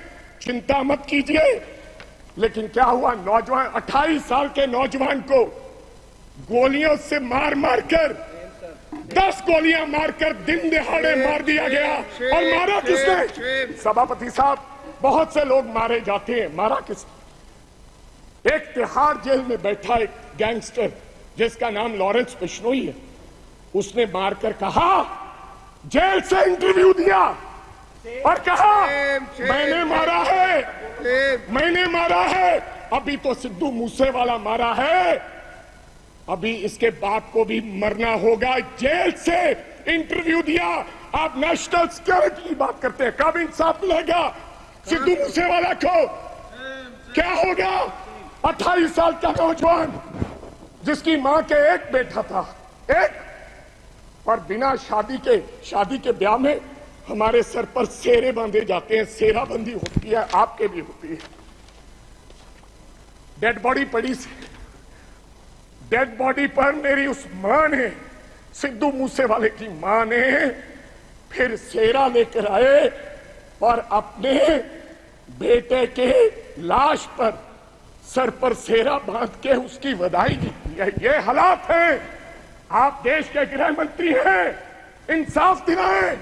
चिंता मत कीजिए। लेकिन क्या हुआ, नौजवान 28 साल के नौजवान को गोलियों से मार मारकर 10 गोलियां मारकर दिन दहाड़े मार दिया गया। और मारा किसने? सभापति साहब, बहुत से लोग मारे जाते हैं, मारा किसने? एक तिहाड़ जेल में बैठा एक गैंगस्टर जिसका नाम लॉरेंस बिश्नोई है, उसने मारकर कहा, जेल से इंटरव्यू दिया और कहा मैंने मारा है, मैंने मारा है। अभी तो सिद्धू मूसेवाला मारा है, अभी इसके बाप को भी मरना होगा। जेल से इंटरव्यू दिया। आप नेशनल सिक्योरिटी की बात करते हैं, कब इंसाफ मिलेगा सिद्धू मूसेवाला को? क्या होगा? 28 साल का नौजवान जिसकी मां के एक बेटा था, एक, और बिना शादी के ब्याह में हमारे सर पर सेरे बांधे जाते हैं। सेराबंदी होती है, आपके भी होती है। डेड बॉडी पड़ी, डेड बॉडी पर मेरी उस मां ने, सिद्धू मूसेवाले की मां ने फिर सेरा लेकर आए और अपने बेटे के लाश पर सर पर सेरा बांध के उसकी बधाई दी। ये हालात हैं। आप देश के गृह मंत्री हैं, इंसाफ दिलाएं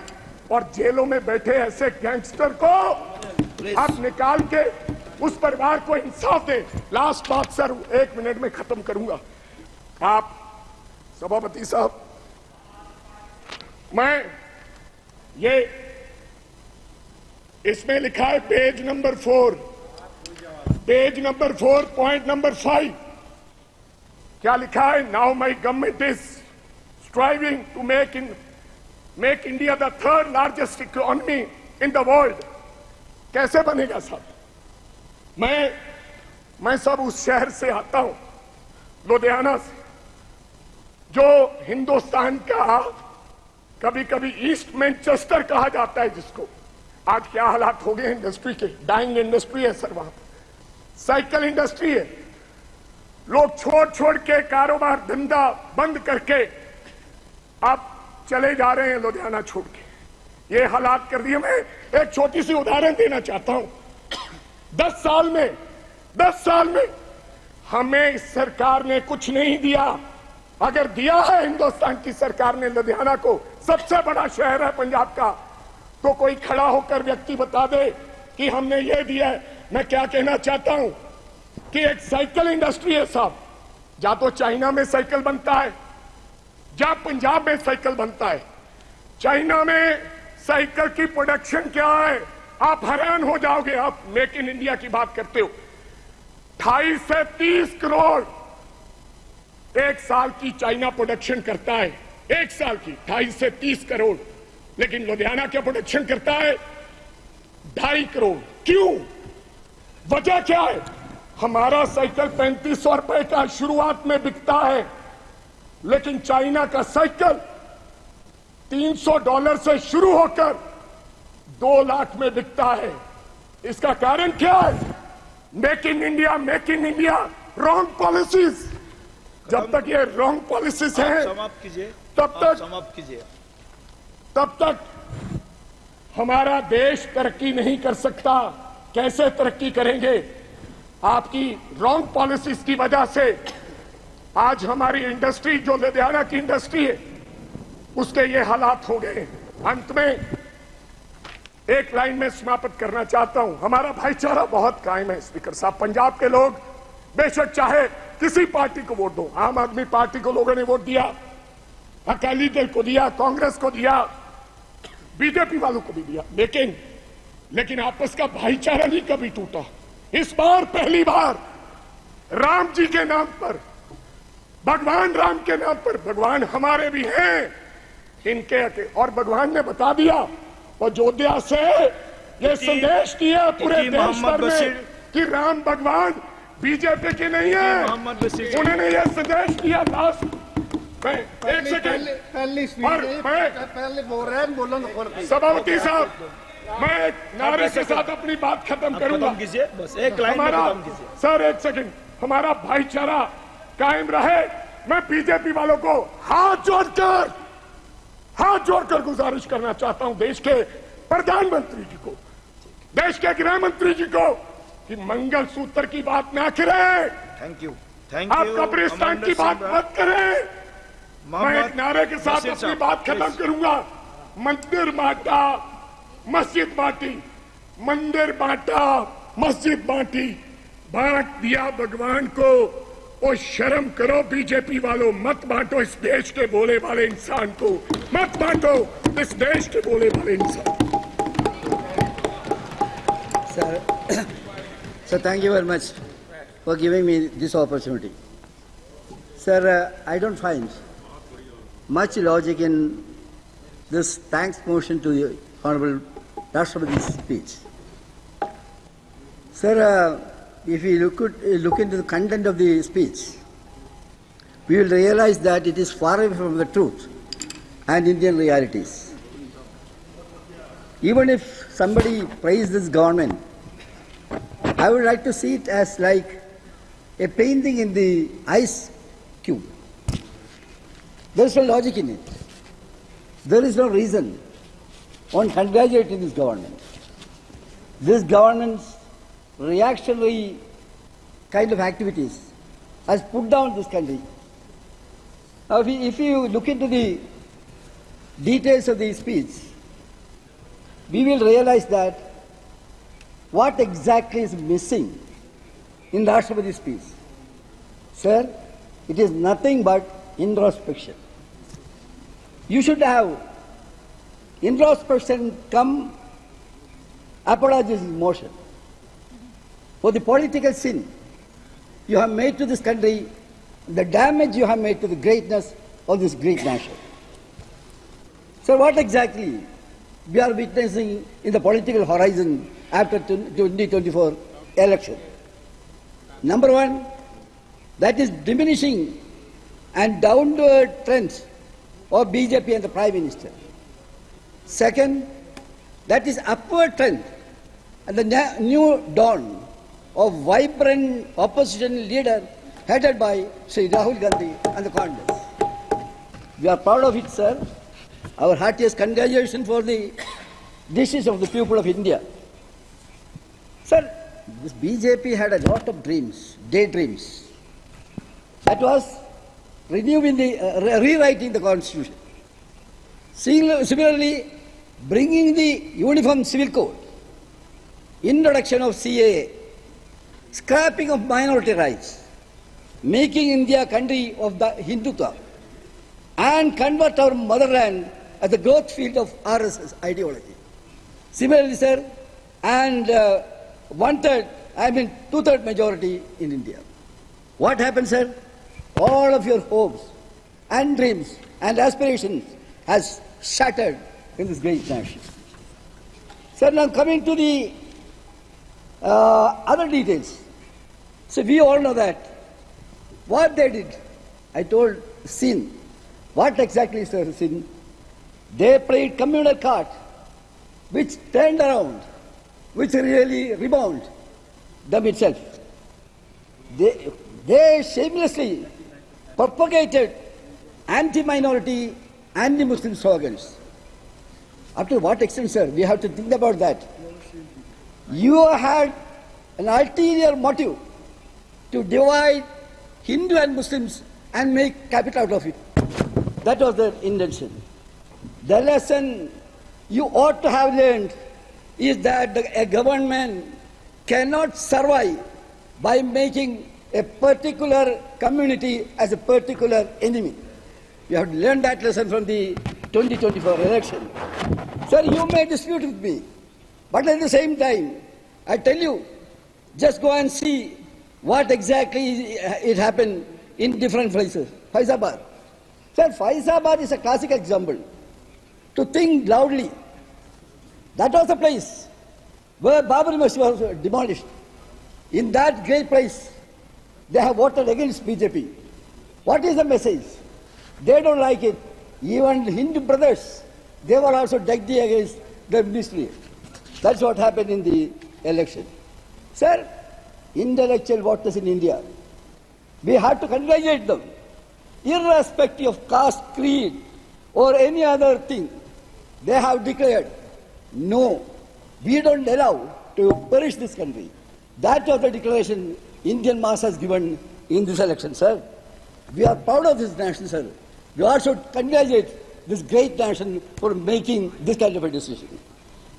और जेलों में बैठे ऐसे गैंगस्टर को आप निकाल के उस परिवार को इंसाफ दें। लास्ट बात सर, 1 मिनट में खत्म करूंगा। आप सभापति साहब, मैं ये इसमें लिखा है पेज नंबर 4, पॉइंट नंबर 5, क्या लिखा है? Now my government is striving to make India the 3rd largest economy in the world. कैसे बनेगा साहब? मैं सब उस शहर से आता हूं, लुधियाना से, जो हिंदुस्तान का कभी कभी ईस्ट मैनचेस्टर कहा जाता है, जिसको आज क्या हालात हो गए इंडस्ट्री के, डाइंग इंडस्ट्री है सर, वहां साइकिल इंडस्ट्री है। लोग छोड़ के कारोबार धंधा बंद करके आप चले जा रहे हैं लुधियाना छोड़ के। ये हालात कर दिए। मैं एक छोटी सी उदाहरण देना चाहता हूं। 10 साल में हमें इस सरकार ने कुछ नहीं दिया। अगर दिया है हिंदुस्तान की सरकार ने लुधियाना को, सबसे बड़ा शहर है पंजाब का, तो कोई खड़ा होकर व्यक्ति बता दे कि हमने ये दिया है। मैं क्या कहना चाहता हूं कि एक साइकिल इंडस्ट्री है साहब, या तो चाइना में साइकिल बनता है, या पंजाब में साइकिल बनता है। चाइना में साइकिल की प्रोडक्शन क्या है, आप हैरान हो जाओगे। आप मेक इन इंडिया की बात करते हो, 28 से 30 करोड़ एक साल की चाइना प्रोडक्शन करता है, एक साल की 28 से 30 करोड़। लेकिन लुधियाना क्या प्रोडक्शन करता है? 2.5 करोड़। क्यों? वजह क्या है? हमारा साइकिल 3500 रुपए का शुरुआत में बिकता है, लेकिन चाइना का साइकिल $300 से शुरू होकर 2 लाख में बिकता है। इसका कारण क्या है? Make in India wrong policies. जब तक ये रॉन्ग पॉलिसीज हैं, तब तक हमारा देश तरक्की नहीं कर सकता। कैसे तरक्की करेंगे? आपकी रॉन्ग पॉलिसीज की वजह से आज हमारी इंडस्ट्री, जो लुधियाना की इंडस्ट्री है, उसके ये हालात हो गए। अंत में एक लाइन में समाप्त करना चाहता हूं। हमारा भाईचारा बहुत कायम है स्पीकर साहब। पंजाब के लोग बेशक चाहे किसी पार्टी को वोट दो, आम आदमी पार्टी को लोगों ने वोट दिया, अकाली दल को दिया, कांग्रेस को दिया, बीजेपी वालों को भी दिया, लेकिन आपस का भाईचारा नहीं कभी टूटा। इस बार पहली बार राम जी के नाम पर, भगवान राम के नाम पर, भगवान हमारे भी हैं इनके, और भगवान ने बता दिया अयोध्या से ये संदेश दिया पूरे देश भर में कि राम भगवान बीजेपी के नहीं है। उन्होंने ये संदेश दिया। लास्ट एक सेकेंड, पहले बोल रहे हैं, बोलो सभापति साहब, मैं एक नारे के साथ अपनी बात खत्म करूंगा। बस एक लाइन में खत्म कीजिए सर। एक सेकंड, हमारा भाईचारा कायम रहे। मैं बीजेपी वालों को हाथ जोड़कर हाथ जोड़कर गुजारिश करना चाहता हूं देश के प्रधानमंत्री जी को, देश के गृह मंत्री जी को कि मंगलसूत्र की बात ना करें। थैंक यू आप कब्रिस्तान की बात मत करें। मैं एक नारे के साथ अपनी बात खत्म करूंगा। मंदिर बांटा, मस्जिद बांटी, मंदिर बांटा, मस्जिद बांटी, बांट दिया भगवान को। ओ शर्म करो बीजेपी वालों, मत बांटो इस देश के बोले वाले इंसान को, मत बांटो इस देश के बोले वाले इंसान। Sir, thank you very much for giving me this opportunity. Sir, I don't find much logic in this thanks motion to the Honorable Rashtrapati's speech. Sir, if we look into the content of the speech, we will realize that it is far away from the truth and Indian realities. Even if somebody praised this government, I would like to see it as like a painting in the ice cube. There is no logic in it. There is no reason on congratulating this government. This government's reactionary kind of activities has put down this country. Now, if you look into the details of the speech, we will realize that what exactly is missing in the Rashtrapati's speech. Sir, it is nothing but introspection. You should have introspection come apologizing motion for the political sin you have made to this country, the damage you have made to the greatness of this great nation. So what exactly we are witnessing in the political horizon after 2024 election? Number one, that is diminishing and downward trends of BJP and the Prime Minister. Second, that is upward trend and the new dawn of vibrant opposition leader headed by Sri Rahul Gandhi and the Congress. We are proud of it, sir. Our heartiest congratulations for the wishes of the people of India. Sir, this BJP had a lot of dreams, daydreams. That was renewing rewriting the constitution. Similarly, bringing the Uniform Civil Code, introduction of CAA, scrapping of minority rights, making India a country of the Hindutva, and convert our motherland as the growth field of RSS ideology. Similarly, sir, and two-third majority in India. What happened, sir? All of your hopes and dreams and aspirations has shattered in this great nation. Sir, now coming to the other details. So we all know that what they did, I told sin. What exactly is the sin? They played communal card, which turned around, which really rebounded them itself. They shamelessly propagated anti-minority, anti-Muslim slogans. Up to what extent, sir? We have to think about that. You had an ulterior motive to divide Hindu and Muslims and make capital out of it. That was their intention. The lesson you ought to have learned is that a government cannot survive by making a particular community as a particular enemy. You have to learn that lesson from the 2024 election. Sir, you may dispute with me, but at the same time, I tell you, just go and see what exactly it happened in different places. Faizabad. Sir, Faizabad is a classic example. To think loudly. That was the place where Babri Masjid was demolished. In that great place, they have voted against BJP. What is the message? They don't like it. Even Hindu brothers, they were also decked against the ministry. That's what happened in the election. Sir, intellectual voters in India, we have to congratulate them, irrespective of caste, creed, or any other thing. They have declared, no, we don't allow to perish this country. That was the declaration Indian mass has given in this election, sir. We are proud of this nation, sir. We also congratulate this great nation for making this kind of a decision.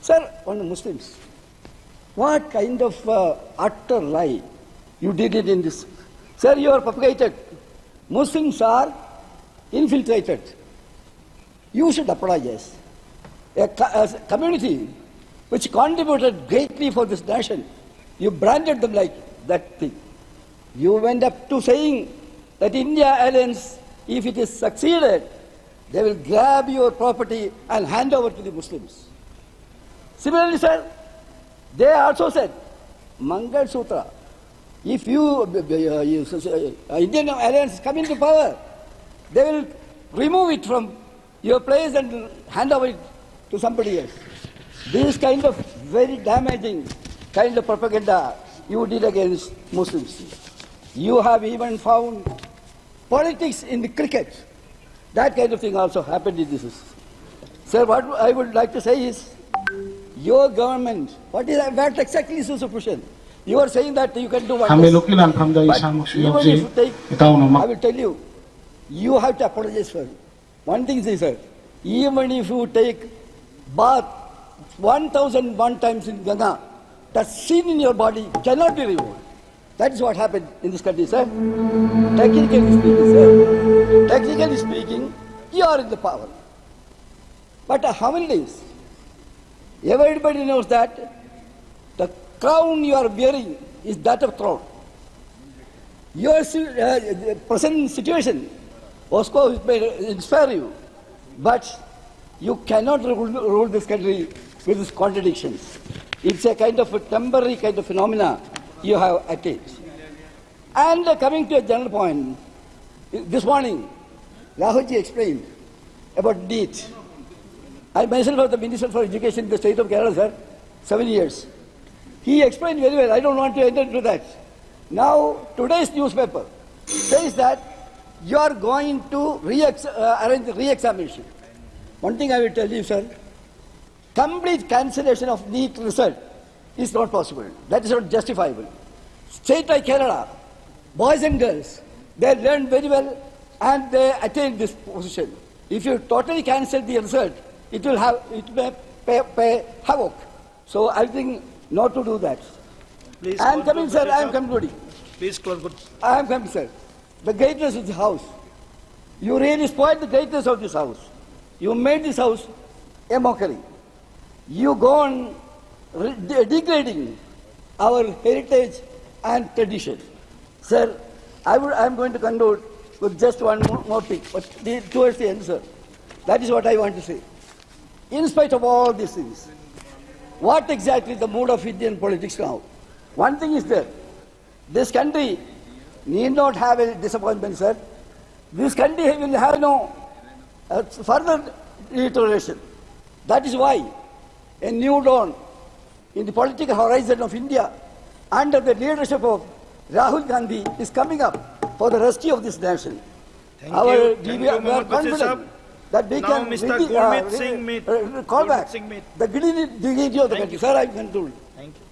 Sir, on the Muslims, what kind of utter lie you did it in this? Sir, you are propagated. Muslims are infiltrated. You should apologize. A community which contributed greatly for this nation, you branded them like that thing. You went up to saying that India alliance, if it is succeeded, they will grab your property and hand over to the Muslims. Similarly, sir, they also said, Mangal Sutra, if Indian alliance come into power, they will remove it from your place and hand over it to somebody else. This kind of very damaging kind of propaganda you did against Muslims. You have even found politics in the cricket. That kind of thing also happened in this. Sir, what I would like to say is, your government, what exactly is the solution? You are saying that you can do what? But even if you take, I will tell you, you have to apologize for it. One thing is, sir, even if you take bath 1001 times in Ganga, the sin in your body cannot be removed. That is what happened in this country, sir. Technically speaking, you are in the power. But how many days? Everybody knows that the crown you are wearing is that of throne. Your present situation also may inspire you, but you cannot rule this country with these contradictions. It's a kind of a temporary kind of phenomena you have attained. And coming to a general point, this morning, Rahul ji explained about NEET. I myself was the Minister for Education in the state of Kerala, sir, 7 years. He explained very well. I don't want to enter into that. Now, today's newspaper says that you are going to arrange the re-examination. One thing I will tell you, sir, complete cancellation of NEET result is not possible. That is not justifiable. State like Kerala, boys and girls, they learned very well and they attained this position. If you totally cancel the result, it may pay havoc. So I think not to do that. Please, I am coming, sir. I am concluding. Please close. I am coming, sir. The greatness of the house. You really spoiled the greatness of this house. You made this house a mockery. You go on degrading our heritage and tradition. Sir, I am going to conclude with just one more thing, but towards the end, sir. That is what I want to say. In spite of all these things, what exactly is the mood of Indian politics now? One thing is that this country need not have a disappointment, sir. This country will have no further deterioration. That is why a new dawn in the political horizon of India under the leadership of Rahul Gandhi is coming up for the rescue of this nation. We are confident that we can call back the dignity of the country. Sir, I conclude.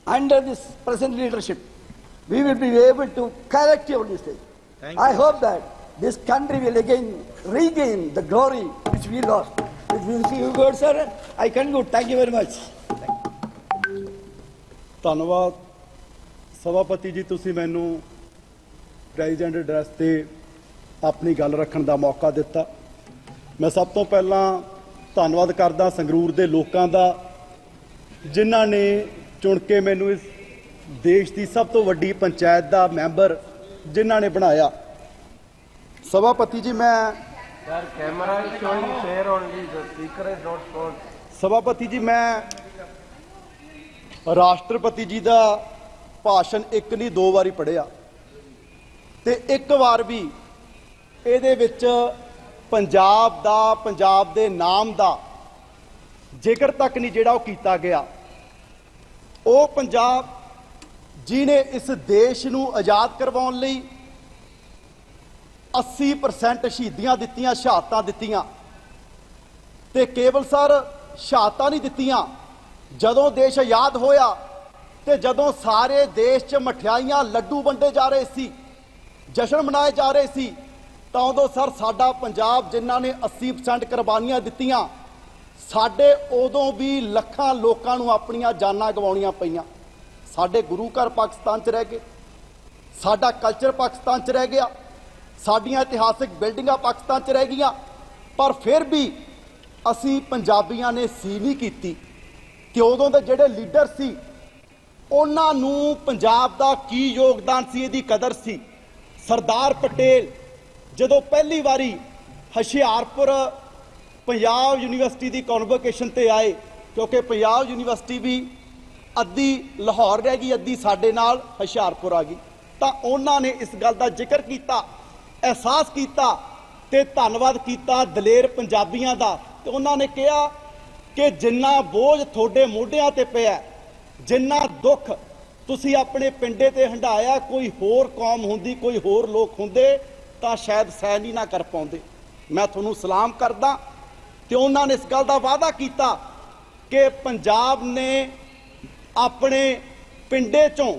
Under this present leadership, we will be able to correct your mistake. I hope that this country will again regain the glory which we lost. With few words, sir, I conclude. Thank you very much. ਧੰਨਵਾਦ ਸਭਾਪਤੀ ਜੀ, ਤੁਸੀਂ ਮੈਨੂੰ president address ਤੇ ਆਪਣੀ ਗੱਲ ਰੱਖਣ ਦਾ ਮੌਕਾ ਦਿੱਤਾ। ਮੈਂ ਸਭ ਤੋਂ ਪਹਿਲਾਂ ਧੰਨਵਾਦ ਕਰਦਾ ਸੰਗਰੂਰ ਦੇ ਲੋਕਾਂ ਦਾ, ਜਿਨ੍ਹਾਂ ਨੇ ਚੁਣ ਕੇ ਮੈਨੂੰ ਇਸ ਦੇਸ਼ ਦੀ ਸਭ ਤੋਂ ਵੱਡੀ ਪੰਚਾਇਤ ਦਾ ਮੈਂਬਰ ਜਿਨ੍ਹਾਂ ਨੇ ਬਣਾਇਆ। ਸਭਾਪਤੀ ਜੀ, ਮੈਂ ਸਭਾਪਤੀ ਜੀ, ਮੈਂ ਰਾਸ਼ਟਰਪਤੀ ਜੀ ਦਾ ਭਾਸ਼ਣ ਇੱਕ ਨਹੀਂ 2 ਵਾਰੀ ਪੜ੍ਹਿਆ ਤੇ ਇੱਕ ਵਾਰ ਵੀ ਇਹਦੇ ਵਿੱਚ ਪੰਜਾਬ ਦਾ, ਪੰਜਾਬ ਦੇ ਨਾਮ ਦਾ ਜ਼ਿਕਰ ਤੱਕ ਨਹੀਂ ਜਿਹੜਾ ਉਹ ਕੀਤਾ ਗਿਆ। ਉਹ ਪੰਜਾਬ ਜਿਹਨੇ ਇਸ ਦੇਸ਼ ਨੂੰ ਆਜ਼ਾਦ ਕਰਵਾਉਣ ਲਈ 80% ਸ਼ਹੀਦੀਆਂ ਦਿੱਤੀਆਂ, ਸ਼ਹਾਦਤਾਂ ਦਿੱਤੀਆਂ, ਤੇ ਕੇਵਲ ਸਰ ਸ਼ਹਾਦਤਾਂ ਨਹੀਂ ਦਿੱਤੀਆਂ। ਜਦੋਂ ਦੇਸ਼ ਆਜ਼ਾਦ ਹੋਇਆ ਤੇ ਜਦੋਂ ਸਾਰੇ ਦੇਸ਼ 'ਚ ਮਠਿਆਈਆਂ ਲੱਡੂ ਵੰਡੇ ਜਾ ਰਹੇ ਸੀ, ਜਸ਼ਨ ਮਨਾਏ ਜਾ ਰਹੇ ਸੀ, ਤਾਂ ਉਦੋਂ ਸਰ ਸਾਡਾ ਪੰਜਾਬ ਜਿਨ੍ਹਾਂ ਨੇ 80% ਕੁਰਬਾਨੀਆਂ ਦਿੱਤੀਆਂ, ਸਾਡੇ ਉਦੋਂ ਵੀ ਲੱਖਾਂ ਲੋਕਾਂ ਨੂੰ ਆਪਣੀਆਂ ਜਾਨਾਂ ਗਵਾਉਣੀਆਂ ਪਈਆਂ। ਸਾਡੇ ਗੁਰੂ ਘਰ ਪਾਕਿਸਤਾਨ 'ਚ ਰਹਿ ਗਏ, ਸਾਡਾ ਕਲਚਰ ਪਾਕਿਸਤਾਨ 'ਚ ਰਹਿ ਗਿਆ, ਸਾਡੀਆਂ ਇਤਿਹਾਸਿਕ ਬਿਲਡਿੰਗਾਂ ਪਾਕਿਸਤਾਨ 'ਚ ਰਹਿ ਗਈਆਂ, ਪਰ ਫਿਰ ਵੀ ਅਸੀਂ ਪੰਜਾਬੀਆਂ ਨੇ ਸੀ ਨਹੀਂ ਕੀਤੀ ਕਿ ਉਦੋਂ ਦੇ ਜਿਹੜੇ ਲੀਡਰ ਸੀ ਉਹਨਾਂ ਨੂੰ ਪੰਜਾਬ ਦਾ ਕੀ ਯੋਗਦਾਨ ਸੀ, ਇਹਦੀ ਕਦਰ ਸੀ। ਸਰਦਾਰ ਪਟੇਲ ਜਦੋਂ ਪਹਿਲੀ ਵਾਰੀ ਹੁਸ਼ਿਆਰਪੁਰ ਪੰਜਾਬ ਯੂਨੀਵਰਸਿਟੀ ਦੀ ਕਨਵੋਕੇਸ਼ਨ ਤੇ ਆਏ, ਕਿਉਂਕਿ ਪੰਜਾਬ ਯੂਨੀਵਰਸਿਟੀ ਵੀ ਅੱਧੀ ਲਾਹੌਰ ਰਹਿ ਗਈ, ਅੱਧੀ ਸਾਡੇ ਨਾਲ ਹੁਸ਼ਿਆਰਪੁਰ ਆ ਗਈ, ਤਾਂ ਉਹਨਾਂ ਨੇ ਇਸ ਗੱਲ ਦਾ ਜ਼ਿਕਰ ਕੀਤਾ, ਅਹਿਸਾਸ ਕੀਤਾ ਤੇ ਧੰਨਵਾਦ ਕੀਤਾ ਦਲੇਰ ਪੰਜਾਬੀਆਂ ਦਾ। ਤੇ ਉਹਨਾਂ ਨੇ ਕਿਹਾ ਕਿ ਜਿੰਨਾ ਬੋਝ ਤੁਹਾਡੇ ਮੋਢਿਆਂ ਤੇ ਪਿਆ, ਜਿੰਨਾ ਦੁੱਖ ਤੁਸੀਂ ਆਪਣੇ ਪਿੰਡੇ ਤੇ ਹੰਢਾਇਆ, ਕੋਈ ਹੋਰ ਕੌਮ ਹੁੰਦੀ, ਕੋਈ ਹੋਰ ਲੋਕ ਹੁੰਦੇ ਤਾਂ ਸ਼ਾਇਦ ਸਹਿਣ ਹੀ ਨਾ ਕਰ ਪਾਉਂਦੇ। ਮੈਂ ਤੁਹਾਨੂੰ ਸਲਾਮ ਕਰਦਾ। ਤੇ ਉਹਨਾਂ ਨੇ ਇਸ ਗੱਲ ਦਾ ਵਾਅਦਾ ਕੀਤਾ ਕਿ ਪੰਜਾਬ ਨੇ ਆਪਣੇ ਪਿੰਡੇ ਚੋਂ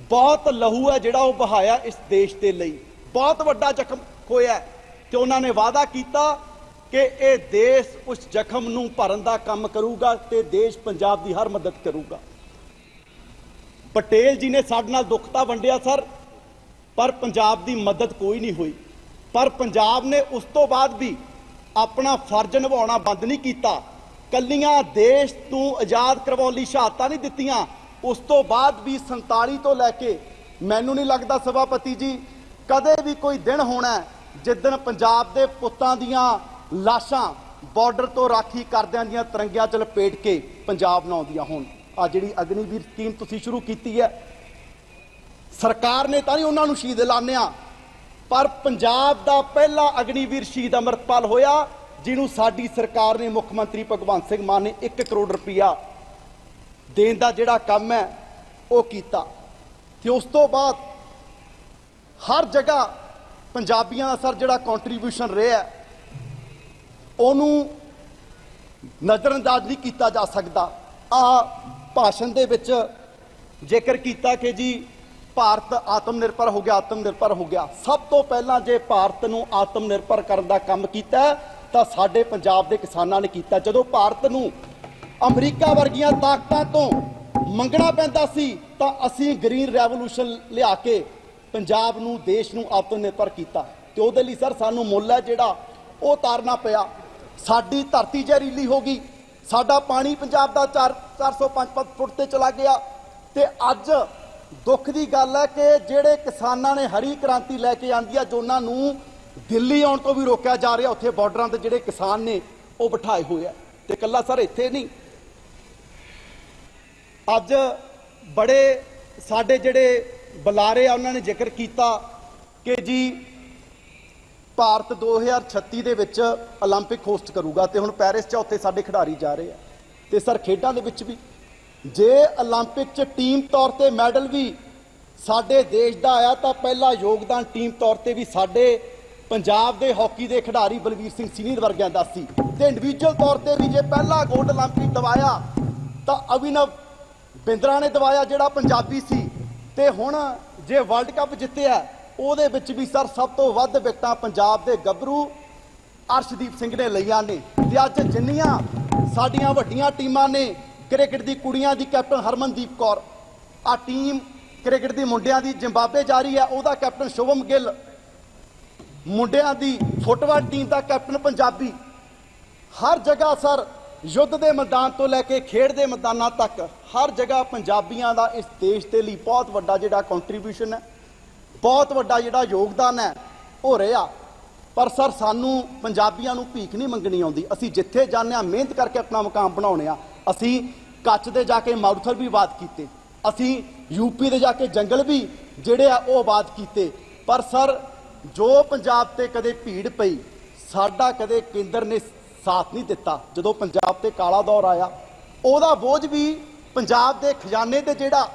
ਬਹੁਤ ਲਹੂ ਹੈ ਜਿਹੜਾ ਉਹ ਬਹਾਇਆ ਇਸ ਦੇਸ਼ ਦੇ ਲਈ, ਬਹੁਤ ਵੱਡਾ ਜ਼ਖਮ ਹੋਇਆ, ਤੇ ਉਹਨਾਂ ਨੇ ਵਾਅਦਾ ਕੀਤਾ ਕਿ ਇਹ ਦੇਸ਼ ਉਸ ਜ਼ਖਮ ਨੂੰ ਭਰਨ ਦਾ ਕੰਮ ਕਰੂਗਾ ਤੇ ਦੇਸ਼ ਪੰਜਾਬ ਦੀ ਹਰ ਮਦਦ ਕਰੂਗਾ। ਪਟੇਲ ਜੀ ਨੇ ਸਾਡੇ ਨਾਲ ਦੁੱਖ ਤਾਂ ਵੰਡਿਆ ਸਰ, ਪਰ ਪੰਜਾਬ ਦੀ ਮਦਦ ਕੋਈ ਨਹੀਂ ਹੋਈ। ਪਰ ਪੰਜਾਬ ਨੇ ਉਸ ਤੋਂ ਬਾਅਦ ਵੀ ਆਪਣਾ ਫਰਜ਼ ਨਿਭਾਉਣਾ ਬੰਦ ਨਹੀਂ ਕੀਤਾ। ਕੱਲੀਆਂ ਦੇਸ਼ ਨੂੰ ਆਜ਼ਾਦ ਕਰਵਾਉਣ ਲਈ ਸ਼ਹਾਦਤਾਂ ਨਹੀਂ ਦਿੱਤੀਆਂ, ਉਸ ਤੋਂ ਬਾਅਦ ਵੀ 47 ਤੋਂ ਲੈ ਕੇ ਮੈਨੂੰ ਨਹੀਂ ਲੱਗਦਾ ਸਭਾਪਤੀ ਜੀ ਕਦੇ ਵੀ ਕੋਈ ਦਿਨ ਹੋਣਾ ਜਿੱਦਣ ਪੰਜਾਬ ਦੇ ਪੁੱਤਾਂ ਦੀਆਂ ਲਾਸ਼ਾਂ ਬਾਰਡਰ ਤੋਂ ਰਾਖੀ ਕਰਦਿਆਂ ਦੀਆਂ ਤਿਰੰਗਿਆਂ 'ਚ ਲਪੇਟ ਕੇ ਪੰਜਾਬ ਨਾ ਆਉਂਦੀਆਂ ਹੋਣ। ਆ ਜਿਹੜੀ ਅਗਨੀਵੀਰ ਸਕੀਮ ਤੁਸੀਂ ਸ਼ੁਰੂ ਕੀਤੀ ਹੈ, ਸਰਕਾਰ ਨੇ ਤਾਂ ਨਹੀਂ ਉਹਨਾਂ ਨੂੰ ਸ਼ਹੀਦ ਐਲਾਨਿਆ, ਪਰ ਪੰਜਾਬ ਦਾ ਪਹਿਲਾ ਅਗਨੀਵੀਰ ਸ਼ਹੀਦ ਅੰਮ੍ਰਿਤਪਾਲ ਹੋਇਆ, ਜਿਹਨੂੰ ਸਾਡੀ ਸਰਕਾਰ ਨੇ, ਮੁੱਖ ਮੰਤਰੀ ਭਗਵੰਤ ਸਿੰਘ ਮਾਨ ਨੇ 1 ਕਰੋੜ ਰੁਪਇਆ ਦੇਣ ਦਾ ਜਿਹੜਾ ਕੰਮ ਹੈ ਉਹ ਕੀਤਾ। ਤੇ ਉਸ ਤੋਂ ਬਾਅਦ ਹਰ ਜਗ੍ਹਾ ਪੰਜਾਬੀਆਂ ਦਾ ਸਰ ਜਿਹੜਾ ਕੰਟਰੀਬਿਊਸ਼ਨ ਰਿਹਾ ਉਹਨੂੰ ਨਜ਼ਰਅੰਦਾਜ਼ ਨਹੀਂ ਕੀਤਾ ਜਾ ਸਕਦਾ। ਆ ਭਾਸ਼ਣ ਦੇ ਵਿੱਚ ਜ਼ਿਕਰ ਕੀਤਾ ਕਿ ਜੀ ਭਾਰਤ ਆਤਮ ਨਿਰਭਰ ਹੋ ਗਿਆ, ਆਤਮ ਨਿਰਭਰ ਹੋ ਗਿਆ। ਸਭ ਤੋਂ ਪਹਿਲਾਂ ਜੇ ਭਾਰਤ ਨੂੰ ਆਤਮ ਨਿਰਭਰ ਕਰਨ ਦਾ ਕੰਮ ਕੀਤਾ ਤਾਂ ਸਾਡੇ ਪੰਜਾਬ ਦੇ ਕਿਸਾਨਾਂ ਨੇ ਕੀਤਾ। ਜਦੋਂ ਭਾਰਤ ਨੂੰ ਅਮਰੀਕਾ ਵਰਗੀਆਂ ਤਾਕਤਾਂ ਤੋਂ ਮੰਗਣਾ ਪੈਂਦਾ ਸੀ ਤਾਂ ਅਸੀਂ ਗ੍ਰੀਨ ਰੈਵੋਲੂਸ਼ਨ ਲਿਆ ਕੇ ਪੰਜਾਬ ਨੂੰ, ਦੇਸ਼ ਨੂੰ ਆਤਮ ਨਿਰਭਰ ਕੀਤਾ। ਤੇ ਉਹਦੇ ਲਈ ਸਰ ਸਾਨੂੰ ਮੁੱਲ ਹੈ ਜਿਹੜਾ ਉਹ ਤਾਰਨਾ ਪਿਆ। ਸਾਡੀ ਧਰਤੀ ਜ਼ਹਿਰੀਲੀ ਹੋ ਗਈ, ਸਾਡਾ ਪਾਣੀ ਪੰਜਾਬ ਦਾ 405 ਫੁੱਟ ਤੇ ਚਲਾ ਗਿਆ। ਤੇ ਅੱਜ ਦੁੱਖ ਦੀ ਗੱਲ ਹੈ ਕਿ ਜਿਹੜੇ ਕਿਸਾਨਾਂ ਨੇ ਹਰੀ ਕ੍ਰਾਂਤੀ ਲੈ ਕੇ ਆਂਦੀ ਆ, ਜੋ ਉਹਨਾਂ ਨੂੰ ਦਿੱਲੀ ਆਉਣ ਤੋਂ ਵੀ ਰੋਕਿਆ ਜਾ ਰਿਹਾ, ਉੱਥੇ ਬਾਰਡਰਾਂ ਤੇ ਜਿਹੜੇ ਕਿਸਾਨ ਨੇ ਉਹ ਬਿਠਾਏ ਹੋਏ ਆ। ਤੇ ਇਕੱਲਾ ਸਰ ਇੱਥੇ ਨਹੀਂ, ਅੱਜ ਬੜੇ ਸਾਡੇ ਜਿਹੜੇ ਬੁਲਾਰੇ ਆ ਉਹਨਾਂ ਨੇ ਜ਼ਿਕਰ ਕੀਤਾ ਕਿ ਜੀ ਭਾਰਤ 2036 ਦੇ ਵਿੱਚ 올림픽 ਹੋਸਟ ਕਰੂਗਾ ਤੇ ਹੁਣ ਪੈਰਿਸ 'ਚ ਉੱਥੇ ਸਾਡੇ ਖਿਡਾਰੀ ਜਾ ਰਹੇ ਆ। ਤੇ ਸਰ ਖੇਡਾਂ ਦੇ ਵਿੱਚ ਵੀ ਜੇ 올림픽 'ਚ ਟੀਮ ਤੌਰ ਤੇ ਮੈਡਲ ਵੀ ਸਾਡੇ ਦੇਸ਼ ਦਾ ਆਇਆ ਤਾਂ ਪਹਿਲਾ ਯੋਗਦਾਨ ਟੀਮ ਤੌਰ ਤੇ ਵੀ ਸਾਡੇ ਪੰਜਾਬ ਦੇ ਹਾਕੀ ਦੇ ਖਿਡਾਰੀ ਬਲਵੀਰ ਸਿੰਘ ਸੀਨੀਅਰ ਵਰਗਿਆਂ ਦਾ ਸੀ। ਤੇ ਇੰਡੀਵਿਜੂਅਲ ਤੌਰ ਤੇ ਵੀ ਜੇ ਪਹਿਲਾ ਗੋਲਡ 올림픽 ਦਿਵਾਇਆ ਤਾਂ ਅਭਿਨਵ ਬਿੰਦਰਾ ਨੇ ਦਿਵਾਇਆ ਜਿਹੜਾ ਪੰਜਾਬੀ ਸੀ। ਤੇ ਹੁਣ ਜੇ ਵਰਲਡ ਕੱਪ ਜਿੱਤਿਆ ਉਹਦੇ ਵਿੱਚ ਵੀ ਸਰ ਸਭ ਤੋਂ ਵੱਧ ਵਿਕਟਾਂ ਪੰਜਾਬ ਦੇ ਗੱਭਰੂ ਅਰਸ਼ਦੀਪ ਸਿੰਘ ਨੇ ਲਈਆਂ ਨੇ। ਤੇ ਅੱਜ ਜਿੰਨੀਆਂ ਸਾਡੀਆਂ ਵੱਡੀਆਂ ਟੀਮਾਂ ਨੇ, ਕ੍ਰਿਕਟ ਦੀ ਕੁੜੀਆਂ ਦੀ ਕੈਪਟਨ ਹਰਮਨਦੀਪ ਕੌਰ, ਆ ਟੀਮ ਕ੍ਰਿਕਟ ਦੀ ਮੁੰਡਿਆਂ ਦੀ ਜ਼ਿੰਬਾਬਵੇ ਜਾਰੀ ਹੈ, ਉਹਦਾ ਕੈਪਟਨ ਸ਼ੁਭਮ ਗਿੱਲ, ਮੁੰਡਿਆਂ ਦੀ ਫੁੱਟਬਾਲ ਟੀਮ ਦਾ ਕੈਪਟਨ ਪੰਜਾਬੀ। ਹਰ ਜਗ੍ਹਾ ਸਰ ਯੁੱਧ ਦੇ ਮੈਦਾਨ ਤੋਂ ਲੈ ਕੇ ਖੇਡ ਦੇ ਮੈਦਾਨਾਂ ਤੱਕ ਹਰ ਜਗ੍ਹਾ ਪੰਜਾਬੀਆਂ ਦਾ ਇਸ ਦੇਸ਼ ਦੇ ਲਈ ਬਹੁਤ ਵੱਡਾ ਜਿਹੜਾ ਕੰਟਰੀਬਿਊਸ਼ਨ ਹੈ, ਬਹੁਤ ਵੱਡਾ ਜਿਹੜਾ ਯੋਗਦਾਨ ਹੈ ਹੋ ਰਿਹਾ। ਪਰ ਸਰ ਸਾਨੂੰ ਪੰਜਾਬੀਆਂ ਨੂੰ ਭੀਖ ਨਹੀਂ ਮੰਗਣੀ ਆਉਂਦੀ। ਅਸੀਂ ਜਿੱਥੇ ਜਾਂਦੇ ਹਾਂ ਮਿਹਨਤ ਕਰਕੇ ਆਪਣਾ ਮੁਕਾਮ ਬਣਾਉਣੇ ਆ। ਅਸੀਂ ਕੱਚ ਦੇ ਜਾ ਕੇ ਮਾਰੂਥਲ ਵੀ ਆਬਾਦ ਕੀਤੇ, ਅਸੀਂ ਯੂਪੀ ਦੇ ਜਾ ਕੇ ਜੰਗਲ ਵੀ ਜਿਹੜੇ ਆ ਉਹ ਆਬਾਦ ਕੀਤੇ। ਪਰ ਸਰ ਜੋ ਪੰਜਾਬ ਤੇ ਕਦੇ ਭੀੜ ਪਈ, ਸਾਡਾ ਕਦੇ ਕੇਂਦਰ ਨੇ ਸਾਥ ਨਹੀਂ ਦਿੱਤਾ। ਜਦੋਂ ਪੰਜਾਬ ਤੇ ਕਾਲਾ ਦੌਰ ਆਇਆ ਉਹਦਾ ਬੋਝ ਵੀ ਪੰਜਾਬ ਦੇ ਖਜ਼ਾਨੇ ਤੇ ਜਿਹੜਾ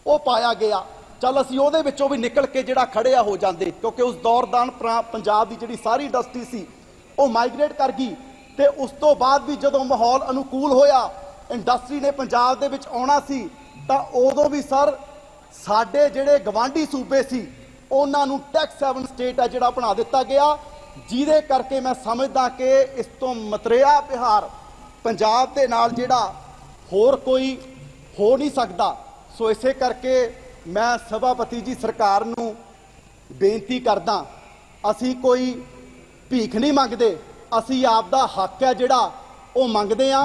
ਉਹ ਪਾਇਆ ਗਿਆ। ਚੱਲ ਅਸੀਂ ਉਹਦੇ ਵਿੱਚੋਂ ਵੀ ਨਿਕਲ ਕੇ ਜਿਹੜਾ ਖੜਿਆ ਹੋ ਜਾਂਦੇ, ਕਿਉਂਕਿ ਉਸ ਦੌਰਾਨ ਪੰਜਾਬ ਦੀ ਜਿਹੜੀ ਸਾਰੀ ਇੰਡਸਟਰੀ ਸੀ ਉਹ ਮਾਈਗ੍ਰੇਟ ਕਰ ਗਈ ਤੇ ਉਸ ਤੋਂ ਬਾਅਦ ਵੀ ਜਦੋਂ ਮਾਹੌਲ ਅਨੁਕੂਲ ਹੋਇਆ, ਇੰਡਸਟਰੀ ਨੇ ਪੰਜਾਬ ਦੇ ਵਿੱਚ ਆਉਣਾ ਸੀ, ਤਾਂ ਉਦੋਂ ਵੀ ਸਰ ਸਾਡੇ ਜਿਹੜੇ ਗਵਾਂਢੀ ਸੂਬੇ ਸੀ ਉਹਨਾਂ ਨੂੰ ਟੈਕਸ ਹੈਵਨ ਸਟੇਟ ਹੈ ਜਿਹੜਾ ਬਣਾ ਦਿੱਤਾ ਗਿਆ, ਜਿਹਦੇ ਕਰਕੇ ਮੈਂ ਸਮਝਦਾ ਕਿ ਇਸ ਤੋਂ ਮਤਰੇਆ ਬਿਹਾਰ ਪੰਜਾਬ ਦੇ ਨਾਲ ਜਿਹੜਾ ਹੋਰ ਕੋਈ ਹੋ ਨਹੀਂ ਸਕਦਾ। ਸੋ ਇਸੇ ਕਰਕੇ ਮੈਂ ਸਭਾਪਤੀ ਜੀ ਸਰਕਾਰ ਨੂੰ ਬੇਨਤੀ ਕਰਦਾ, ਅਸੀਂ ਕੋਈ ਭੀਖ ਨਹੀਂ ਮੰਗਦੇ, ਅਸੀਂ ਆਪ ਦਾ ਹੱਕ ਹੈ ਜਿਹੜਾ ਉਹ ਮੰਗਦੇ ਆ।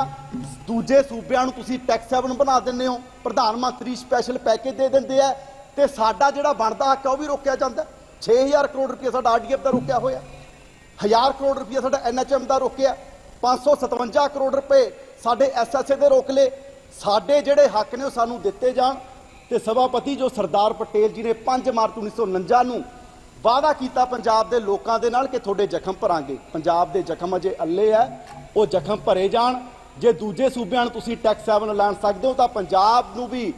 ਦੂਜੇ ਸੂਬਿਆਂ ਨੂੰ ਤੁਸੀਂ ਟੈਕਸ ਹੈਵਨ ਬਣਾ ਦਿੰਦੇ ਹੋ, ਪ੍ਰਧਾਨ ਮੰਤਰੀ ਸਪੈਸ਼ਲ ਪੈਕੇਜ ਦੇ ਦਿੰਦੇ ਆ, ਤੇ ਸਾਡਾ ਜਿਹੜਾ ਬਣਦਾ ਹੱਕ ਉਹ ਵੀ ਰੋਕਿਆ ਜਾਂਦਾ। 6000 ਕਰੋੜ ਰੁਪਏ ਸਾਡਾ ਆਰਡੀਐਫ ਦਾ ਰੋਕਿਆ ਹੋਇਆ, 1000 ਕਰੋੜ ਰੁਪਏ ਸਾਡਾ ਐਨਐਚਐਮ ਦਾ ਰੋਕਿਆ, 557 ਕਰੋੜ ਰੁਪਏ ਸਾਡੇ ਐਸਐਸਏ ਦੇ ਰੋਕ ਲਏ। ਸਾਡੇ ਜਿਹੜੇ ਹੱਕ ਨੇ ਉਹ ਸਾਨੂੰ ਦਿੱਤੇ ਜਾਣ। ਤੇ ਸਭਾਪਤੀ ਜੋ ਸਰਦਾਰ ਪਟੇਲ ਜੀ ਨੇ 5 ਮਾਰਚ 1949 ਨੂੰ ਵਾਅਦਾ ਕੀਤਾ ਪੰਜਾਬ ਦੇ ਲੋਕਾਂ ਦੇ ਨਾਲ ਕਿ ਤੁਹਾਡੇ ਜ਼ਖਮ ਭਰਾਂਗੇ, ਪੰਜਾਬ ਦੇ ਜ਼ਖਮ ਅਜੇ ਅੱਲੇ ਹੈ, ਉਹ ਜ਼ਖਮ ਭਰੇ ਜਾਣ। ਜੇ ਦੂਜੇ ਸੂਬਿਆਂ ਨੂੰ ਤੁਸੀਂ ਟੈਕਸ ਹੈਵਨ ਐਲਾਨ ਸਕਦੇ ਹੋ ਤਾਂ ਪੰਜਾਬ ਨੂੰ ਵੀ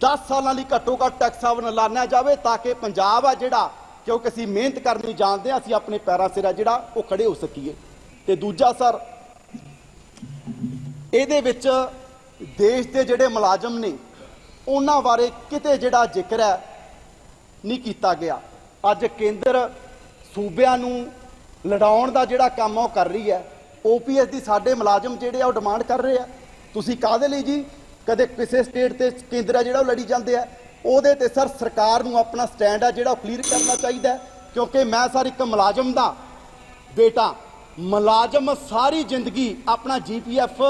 10 ਸਾਲਾਂ ਲਈ ਘੱਟੋ ਘੱਟ ਟੈਕਸ ਹੈਵਨ ਐਲਾਨਿਆ ਜਾਵੇ, ਤਾਂ ਕਿ ਪੰਜਾਬ ਆ ਜਿਹੜਾ, ਕਿਉਂਕਿ ਅਸੀਂ ਮਿਹਨਤ ਕਰਨੀ ਜਾਣਦੇ ਹਾਂ, ਅਸੀਂ ਆਪਣੇ ਪੈਰਾਂ ਸਿਰ ਆ ਜਿਹੜਾ ਉਹ ਖੜੇ ਹੋ ਸਕੀਏ। ਤੇ ਦੂਜਾ ਸਰ, ਇਹਦੇ ਵਿੱਚ ਦੇਸ਼ ਦੇ ਜਿਹੜੇ ਮੁਲਾਜ਼ਮ ਨੇ ਉਹਨਾਂ ਬਾਰੇ ਕਿਤੇ ਜਿਹੜਾ ਜ਼ਿਕਰ ਹੈ ਨਹੀਂ ਕੀਤਾ ਗਿਆ। ਅੱਜ ਕੇਂਦਰ ਸੂਬਿਆਂ ਨੂੰ ਲੜਾਉਣ ਦਾ ਜਿਹੜਾ ਕੰਮ ਉਹ ਕਰ ਰਹੀ ਹੈ, ਓਪੀਐਸ ਦੀ ਸਾਡੇ ਮੁਲਾਜ਼ਮ ਜਿਹੜੇ ਆ ਉਹ ਡਿਮਾਂਡ ਕਰ ਰਹੇ ਆ। ਤੁਸੀਂ ਕਾਹਦੇ ਲਈ ਜੀ? ਕਦੇ ਕਿਸੇ ਸਟੇਟ ਤੇ ਕੇਂਦਰ ਆ ਜਿਹੜਾ ਉਹ ਲੜੀ ਜਾਂਦੇ ਆ, ਉਹਦੇ ਤੇ ਸਰ ਸਰਕਾਰ ਨੂੰ ਆਪਣਾ ਸਟੈਂਡ ਆ ਜਿਹੜਾ ਉਹ ਕਲੀਅਰ ਕਰਨਾ ਚਾਹੀਦਾ। ਕਿਉਂਕਿ ਮੈਂ ਸਰ ਇੱਕ ਮੁਲਾਜ਼ਮ ਦਾ ਬੇਟਾ, ਮੁਲਾਜ਼ਮ ਸਾਰੀ ਜ਼ਿੰਦਗੀ ਆਪਣਾ ਜੀਪੀਐਫ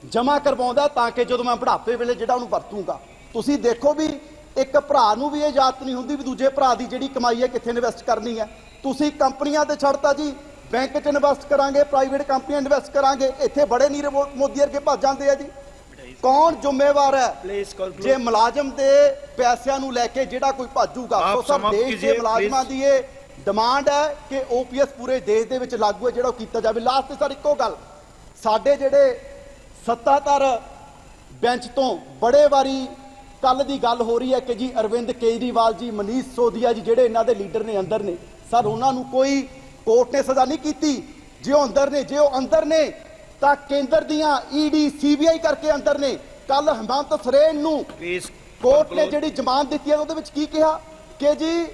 ਜਮ੍ਹਾਂ ਕਰਵਾਉਂਦਾ ਤਾਂ ਕਿ ਜਦੋਂ ਮੈਂ ਬੁਢਾਪੇ ਵੇਲੇ ਜਿਹੜਾ ਉਹਨੂੰ ਵਰਤੂੰਗਾ। ਤੁਸੀਂ ਦੇਖੋ ਵੀ ਇੱਕ ਭਰਾ ਨੂੰ ਵੀ ਇਹ ਯਾਦ ਨਹੀਂ ਹੁੰਦੀ ਵੀ ਦੂਜੇ ਭਰਾ ਦੀ ਜਿਹੜੀ ਕਮਾਈ ਹੈ ਕਿੱਥੇ ਇਨਵੈਸਟ ਕਰਨੀ ਹੈ। ਤੁਸੀਂ ਕੰਪਨੀਆਂ ਤੇ ਛੱਡਤਾ ਜੀ, ਬੈਂਕ 'ਚ ਇਨਵੈਸਟ ਕਰਾਂਗੇ, ਪ੍ਰਾਈਵੇਟ ਕੰਪਨੀਆਂ ਇਨਵੈਸਟ ਕਰਾਂਗੇ, ਇੱਥੇ ਬੜੇ ਨੀਰਵ ਮੋਦੀ ਵਰਗੇ ਭੱਜ ਜਾਂਦੇ ਆ ਜੀ। ਕੌਣ ਜ਼ਿੰਮੇਵਾਰ ਹੈ ਜੇ ਮੁਲਾਜ਼ਮ ਦੇ ਪੈਸਿਆਂ ਨੂੰ ਲੈ ਕੇ ਜਿਹੜਾ ਕੋਈ ਭੱਜੂਗਾ? ਸੋ ਸਰ ਦੇਸ਼ ਦੇ ਮੁਲਾਜ਼ਮਾਂ ਦੀ ਇਹ ਡਿਮਾਂਡ ਹੈ ਕਿ ਓਪੀਐਸ ਪੂਰੇ ਦੇਸ਼ ਦੇ ਵਿੱਚ ਲਾਗੂ ਹੈ ਜਿਹੜਾ ਉਹ ਕੀਤਾ ਜਾਵੇ। ਲਾਸਟ ਤੇ ਸਰ ਇੱਕੋ ਗੱਲ, ਸਾਡੇ ਜਿਹੜੇ ਸੱਤਾਧਰ ਬੈਂਚ ਤੋਂ ਬੜੇ ਵਾਰੀ ਕੱਲ ਦੀ ਗੱਲ ਹੋ ਰਹੀ ਹੈ ਕਿ ਜੀ ਅਰਵਿੰਦ ਕੇਜਰੀਵਾਲ ਜੀ, ਮਨੀਸ਼ ਸਿਸੋਦੀਆ ਜੀ ਜਿਹੜੇ ਇਹਨਾਂ ਦੇ ਲੀਡਰ ਨੇ ਅੰਦਰ ਨੇ, ਸਰ ਉਹਨਾਂ ਨੂੰ ਕੋਈ ਕੋਰਟ ਨੇ ਸਜ਼ਾ ਨਹੀਂ ਕੀਤੀ। ਜੇ ਉਹ ਅੰਦਰ ਨੇ, ਜੇ ਉਹ ਅੰਦਰ ਨੇ ਤਾਂ ਕੇਂਦਰ ਦੀਆਂ ਈਡੀ ਸੀਬੀਆਈ ਕਰਕੇ ਅੰਦਰ ਨੇ। ਕੱਲ ਹਿਮੰਤ ਸਰੇਨ ਨੂੰ ਕੋਰਟ ਨੇ ਜਿਹੜੀ ਜ਼ਮਾਨਤ ਦਿੱਤੀ ਹੈ ਉਹਦੇ ਵਿੱਚ ਕੀ ਕਿਹਾ ਕਿ ਜੀ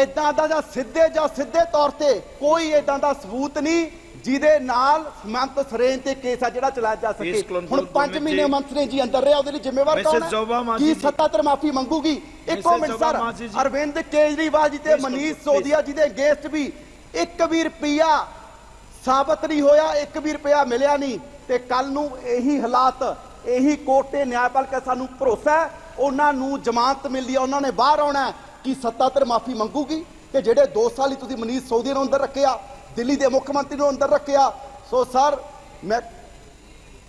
ਇਦਾਂ ਦਾ ਜਾਂ ਸਿੱਧੇ ਤੌਰ ਤੇ ਕੋਈ ਇਦਾਂ ਦਾ ਸਬੂਤ ਨਹੀਂ ਜਿਹਦੇ ਨਾਲ ਹਿਮੰਤ ਸਰੇਨ ਤੇ ਕੇਸ ਆ ਜਿਹੜਾ ਚਲਾਇਆ ਜਾ ਸਕੇ। ਹੁਣ 5 ਮਹੀਨੇ ਹਿਮੰਤ ਸਰੇਨ ਜੀ ਅੰਦਰ ਰਿਹਾ, ਉਹਦੇ ਲਈ ਜ਼ਿੰਮੇਵਾਰ ਕੌਣ ਹੈ? ਕੀ ਸੱਤਾਧਰ ਮਾਫੀ ਮੰਗੂਗੀ? ਇੱਕੋ ਮਿੰਟ ਸਰ, ਅਰਵਿੰਦ ਕੇਜਰੀਵਾਲ ਜੀ ਤੇ ਮਨੀਸ਼ ਸਿਸੋਦੀਆ ਜੀ ਦੇ ਅਗੇਂਸਟ ਵੀ 1 ਵੀ ਰੁਪਿਆ ਸਾਬਤ ਨਹੀਂ ਹੋਇਆ, 1 ਵੀ ਰੁਪਿਆ ਮਿਲਿਆ ਨਹੀਂ। ਤੇ ਕੱਲ ਨੂੰ ਇਹੀ ਹਾਲਾਤ, ਇਹੀ ਕੋਰਟ ਤੇ ਨਿਆਂਪਾਲਿਕਾ ਸਾਨੂੰ ਭਰੋਸਾ ਹੈ ਉਹਨਾਂ ਨੂੰ ਜ਼ਮਾਨਤ ਮਿਲਦੀ ਹੈ, ਉਹਨਾਂ ਨੇ ਬਾਹਰ ਆਉਣਾ। ਕੀ ਸੱਤਾਧਰ ਮਾਫੀ ਮੰਗੂਗੀ? ਕਿ ਜਿਹੜੇ 2 ਸਾਲ ਹੀ ਤੁਸੀਂ ਮਨੀਸ਼ ਸਿਸੋਦੀਆ ਨੂੰ ਅੰਦਰ ਰੱਖਿਆ, ਦਿੱਲੀ ਦੇ ਮੁੱਖ ਮੰਤਰੀ ਨੂੰ ਅੰਦਰ ਰੱਖਿਆ। ਸੋ ਸਰ ਮੈਂ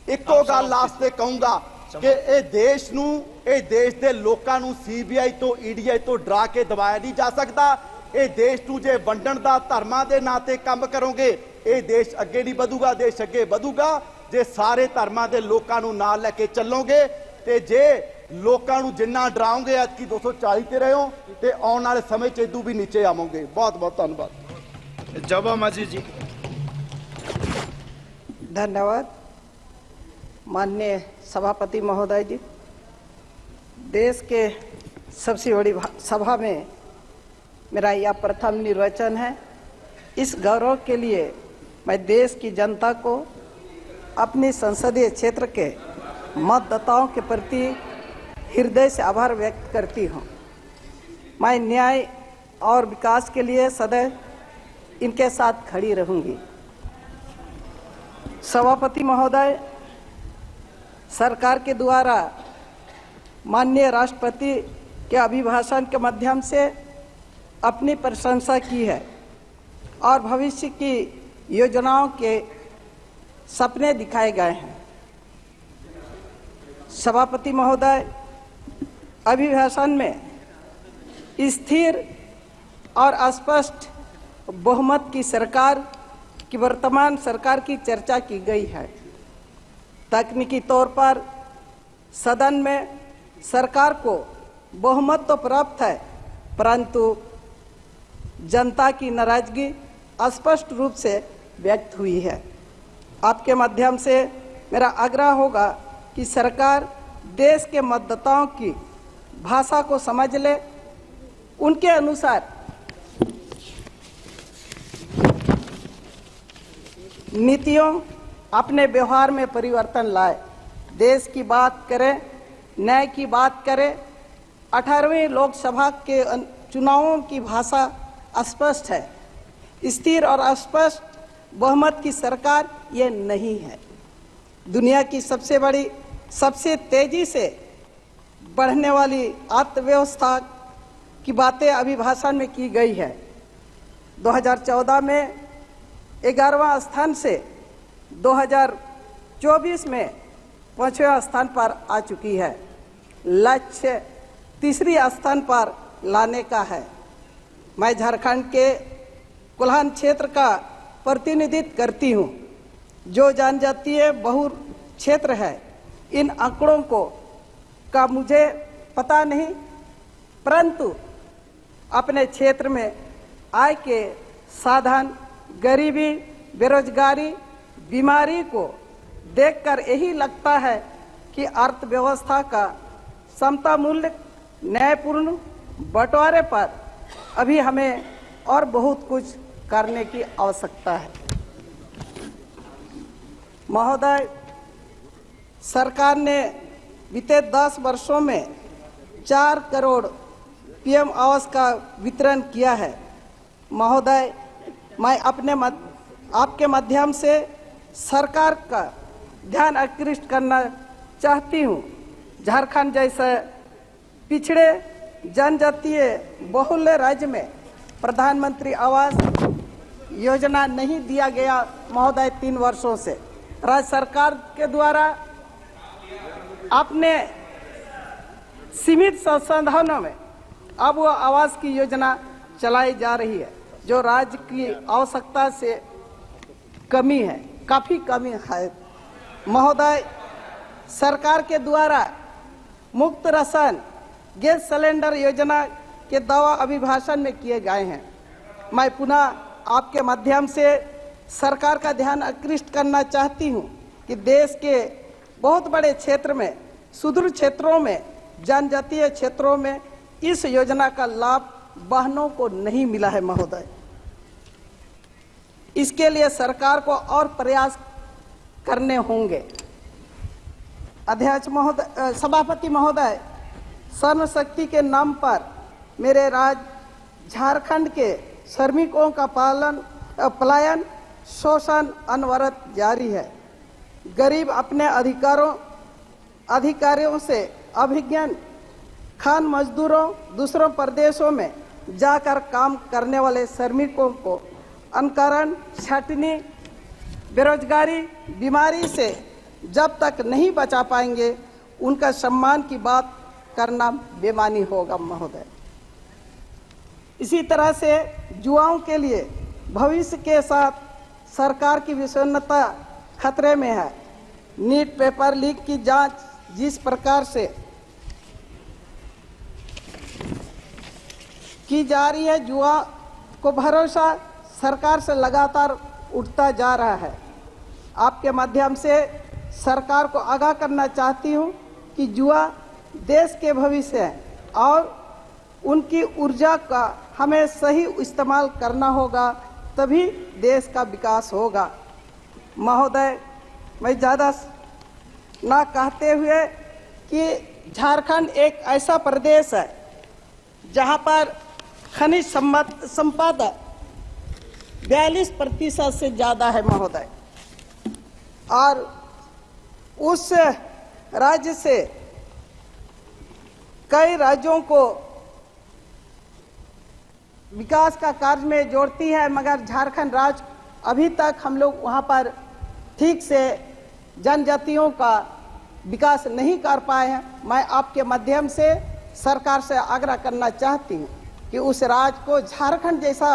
ਇੱਕੋ ਗੱਲ ਲਾਸਟ ਤੇ ਕਹੂੰਗਾ ਕਿ ਇਹ ਦੇਸ਼ ਨੂੰ, ਇਹ ਦੇਸ਼ ਦੇ ਲੋਕਾਂ ਨੂੰ ਸੀਬੀਆਈ ਤੋਂ, ਈਡੀਆਈ ਤੋਂ ਡਰਾ ਕੇ ਦਬਾਇਆ ਨਹੀਂ ਜਾ ਸਕਦਾ। ਇਹ ਦੇਸ਼ ਨੂੰ ਜੇ ਵੰਡਣ ਦਾ ਧਰਮਾਂ ਦੇ ਨਾਂ ਤੇ ਕੰਮ ਕਰੋਗੇ, ਇਹ ਦੇਸ਼ ਅੱਗੇ ਨਹੀਂ ਵਧੂਗਾ। ਦੇਸ਼ ਅੱਗੇ ਵਧੂਗਾ ਜੇ ਸਾਰੇ ਧਰਮਾਂ ਦੇ ਲੋਕਾਂ ਨੂੰ ਨਾਲ ਲੈ ਕੇ ਚੱਲੋਗੇ। ਤੇ ਜੇ ਲੋਕਾਂ ਨੂੰ ਜਿੰਨਾ ਡਰਾਓਗੇ, ਐਤਕੀ 240 ਤੇ ਰਹੋ ਤੇ ਆਉਣ ਵਾਲੇ ਸਮੇਂ 'ਚ ਇਦੋਂ ਵੀ ਨੀਚੇ ਆਵੋਗੇ। बहुत बहुत धन्यवाद। जवाब माजी जी। धन्यवाद माननीय सभापति महोदय जी। देश के सबसे बड़ी सभा में मेरा यह प्रथम निर्वाचन है। इस गौरव के लिए मैं देश की जनता को, अपने संसदीय क्षेत्र के मतदाताओं के प्रति हृदय से आभार व्यक्त करती हूँ। मैं न्याय और विकास के लिए सदैव इनके साथ खड़ी रहूंगी। सभापति महोदय, सरकार के द्वारा माननीय राष्ट्रपति के अभिभाषण के माध्यम से अपनी प्रशंसा की है और भविष्य की योजनाओं के सपने दिखाए गए हैं। सभापति महोदय, अभिभाषण में स्थिर और स्पष्ट बहुमत की सरकार की, वर्तमान सरकार की चर्चा की गई है। तकनीकी तौर पर सदन में सरकार को बहुमत तो प्राप्त है, परंतु जनता की नाराजगी स्पष्ट रूप से व्यक्त हुई है। आपके माध्यम से मेरा आग्रह होगा कि सरकार देश के मतदाताओं की भाषा को समझ ले, उनके अनुसार नीतियों अपने व्यवहार में परिवर्तन लाए, देश की बात करें, न्याय की बात करें। 18वीं लोकसभा के चुनावों की भाषा अस्पष्ट है, स्थिर और स्पष्ट बहुमत की सरकार ये नहीं है। दुनिया की सबसे बड़ी, सबसे तेजी से बढ़ने वाली अर्थव्यवस्था की बातें अभिभाषण में की गई है। 2014 में 11वां स्थान से 2024 में 5वें स्थान पर आ चुकी है। लक्ष्य तीसरी स्थान पर लाने का है। मैं झारखंड के कोल्हान क्षेत्र का प्रतिनिधित्व करती हूँ, जो जनजातीय बहुल क्षेत्र है। इन आंकड़ों का मुझे पता नहीं, परंतु अपने क्षेत्र में आय के साधन, गरीबी, बेरोजगारी, बीमारी को देखकर यही लगता है कि अर्थव्यवस्था का समता मूल्य, न्यायपूर्ण बंटवारे पर अभी हमें और बहुत कुछ करने की आवश्यकता है। महोदय, सरकार ने बीते 10 वर्षों में 4 करोड़ पीएम आवास का वितरण किया है। महोदय, मैं आपके माध्यम से सरकार का ध्यान आकृष्ट करना चाहती हूँ। झारखंड जैसे पिछड़े जनजातीय बहुल राज्य में प्रधानमंत्री आवास योजना नहीं दिया गया महोदय 3 वर्षों से। राज्य सरकार के द्वारा अपने सीमित संसाधनों में अब वो आवास की योजना चलाई जा रही है, जो राज्य की आवश्यकता से कमी है, काफ़ी कमी है। महोदय, सरकार के द्वारा मुफ्त राशन गैस सिलेंडर योजना के दावा अभिभाषण में किए गए हैं। मैं पुनः आपके माध्यम से सरकार का ध्यान आकृष्ट करना चाहती हूं कि देश के बहुत बड़े क्षेत्र में, सुदूर क्षेत्रों में, जनजातीय क्षेत्रों में इस योजना का लाभ बहनों को नहीं मिला है। महोदय, इसके लिए सरकार को और प्रयास करने होंगे। अध्यक्ष महोदय, सभापति महोदय, सर्वशक्ति के नाम पर मेरे राज्य झारखंड के श्रमिकों का पलायन, शोषण अनवरत जारी है। गरीब अपने अधिकारियों से अभिज्ञ खान मजदूरों, दूसरों प्रदेशों में जाकर काम करने वाले श्रमिकों को अनकरण, छटनी, बेरोजगारी, बीमारी से जब तक नहीं बचा पाएंगे, उनका सम्मान की बात करना बेमानी होगा। महोदय, इसी तरह से युवाओं के लिए भविष्य के साथ सरकार की विसन्नता खतरे में है। नीट पेपर लीक की जांच जिस प्रकार से की जा रही है, युवा को भरोसा सरकार से लगातार उठता जा रहा है। आपके माध्यम से सरकार को आगाह करना चाहती हूं कि युवा देश के भविष्य है और उनकी ऊर्जा का हमें सही इस्तेमाल करना होगा, तभी देश का विकास होगा। महोदय, मैं ज़्यादा ना कहते हुए कि झारखंड एक ऐसा प्रदेश है जहां पर खनिज संपदा 42% से ज़्यादा है। महोदय, और उस राज्य से कई राज्यों को विकास का कार्य में जोड़ती है, मगर झारखंड राज्य अभी तक हम लोग वहाँ पर ठीक से जनजातियों का विकास नहीं कर पाए हैं। मैं आपके माध्यम से सरकार से आग्रह करना चाहती हूँ कि उस राज्य को झारखंड जैसा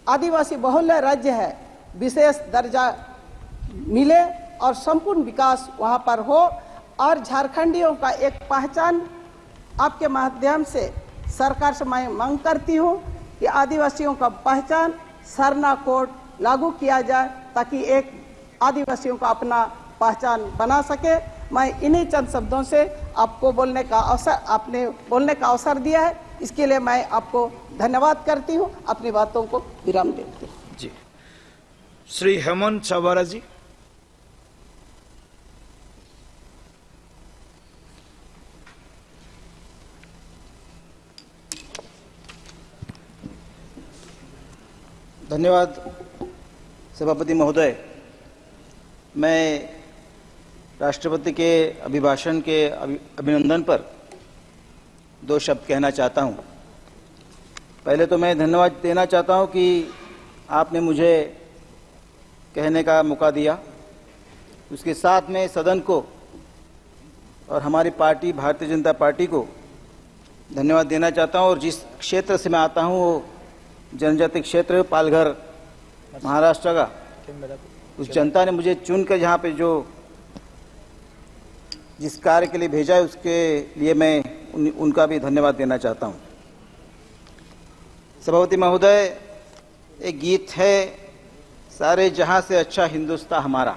आदिवासी बहुल राज्य है, विशेष दर्जा मिले और संपूर्ण विकास वहाँ पर हो, और झारखंडियों का एक पहचान आपके माध्यम से सरकार से मैं मांग करती हूँ कि आदिवासियों का पहचान सरना कोड लागू किया जाए, ताकि एक आदिवासियों को अपना पहचान बना सके। मैं इन्हीं चंद शब्दों से आपको बोलने का अवसर, आपने बोलने का अवसर दिया है, इसके लिए मैं आपको धन्यवाद करती हूँ। अपनी बातों को विराम देती हूँ। जी, श्री हेमंत सवारा जी। धन्यवाद सभापति महोदय। मैं राष्ट्रपति के अभिभाषण के अभिनंदन पर दो शब्द कहना चाहता हूं। पहले तो मैं धन्यवाद देना चाहता हूं कि आपने मुझे कहने का मौका दिया। उसके साथ में सदन को और हमारी पार्टी भारतीय जनता पार्टी को धन्यवाद देना चाहता हूं। और जिस क्षेत्र से मैं आता हूं वो जनजाति क्षेत्र पालघर महाराष्ट्र का, उस जनता ने मुझे चुनकर यहाँ पे जो जिस कार्य के लिए भेजा है उसके लिए मैं उनका भी धन्यवाद देना चाहता हूँ। सभापति महोदय, एक गीत है, सारे जहां से अच्छा हिंदुस्तान हमारा,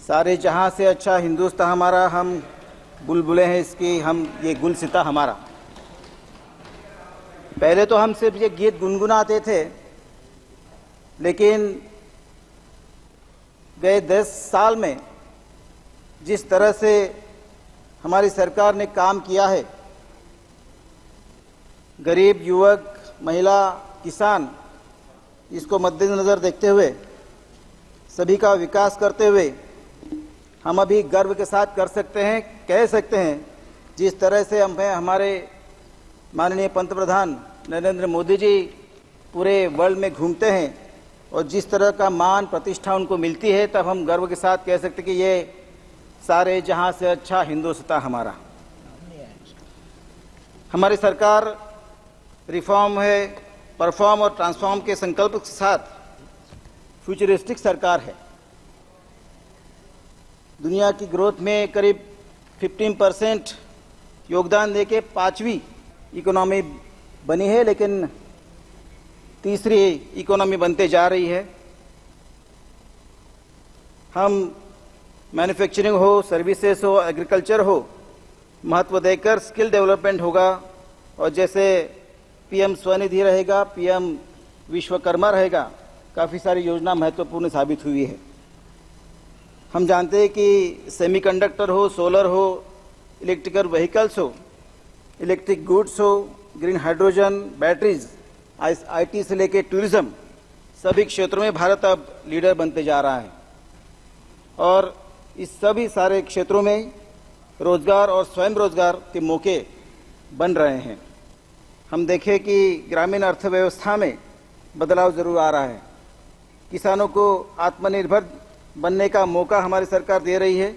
सारे जहां से अच्छा हिंदुस्तान हमारा, हम बुलबुलें हैं इसकी, हम ये गुलसिता हमारा। पहले तो हम सिर्फ ये गीत गुनगुनाते थे, लेकिन गए 10 साल में जिस तरह से हमारी सरकार ने काम किया है, गरीब, युवक, महिला, किसान, इसको मद्देनजर देखते हुए सभी का विकास करते हुए हम अभी गर्व के साथ कर सकते हैं, कह सकते हैं, जिस तरह से हमारे माननीय पंतप्रधान नरेंद्र मोदी जी पूरे वर्ल्ड में घूमते हैं और जिस तरह का मान प्रतिष्ठा उनको मिलती है, तब हम गर्व के साथ कह सकते कि ये सारे जहां से अच्छा हिंदुस्तान हमारा। हमारी सरकार रिफॉर्म है, परफॉर्म और ट्रांसफॉर्म के संकल्प के साथ फ्यूचरिस्टिक सरकार है। दुनिया की ग्रोथ में करीब 15% योगदान देके 5वीं इकोनॉमी बनी है, लेकिन तीसरी इकोनॉमी बनते जा रही है। हम मैन्युफैक्चरिंग हो, सर्विसेज हो, एग्रीकल्चर हो, महत्व देकर स्किल डेवलपमेंट होगा। और जैसे पीएम स्वनिधि रहेगा, पीएम विश्वकर्मा रहेगा, काफ़ी सारी योजना महत्वपूर्ण साबित हुई है। हम जानते हैं कि सेमीकंडक्टर हो, सोलर हो, इलेक्ट्रिकल व्हीकल्स हो, इलेक्ट्रिक गुड्स हो, ग्रीन हाइड्रोजन, बैटरीज, आईटी से लेकर टूरिज्म, सभी क्षेत्रों में भारत अब लीडर बनते जा रहा है। और इस सभी सारे क्षेत्रों में रोजगार और स्वयं रोजगार के मौके बन रहे हैं। हम देखें कि ग्रामीण अर्थव्यवस्था में बदलाव जरूर आ रहा है। किसानों को आत्मनिर्भर बनने का मौका हमारी सरकार दे रही है।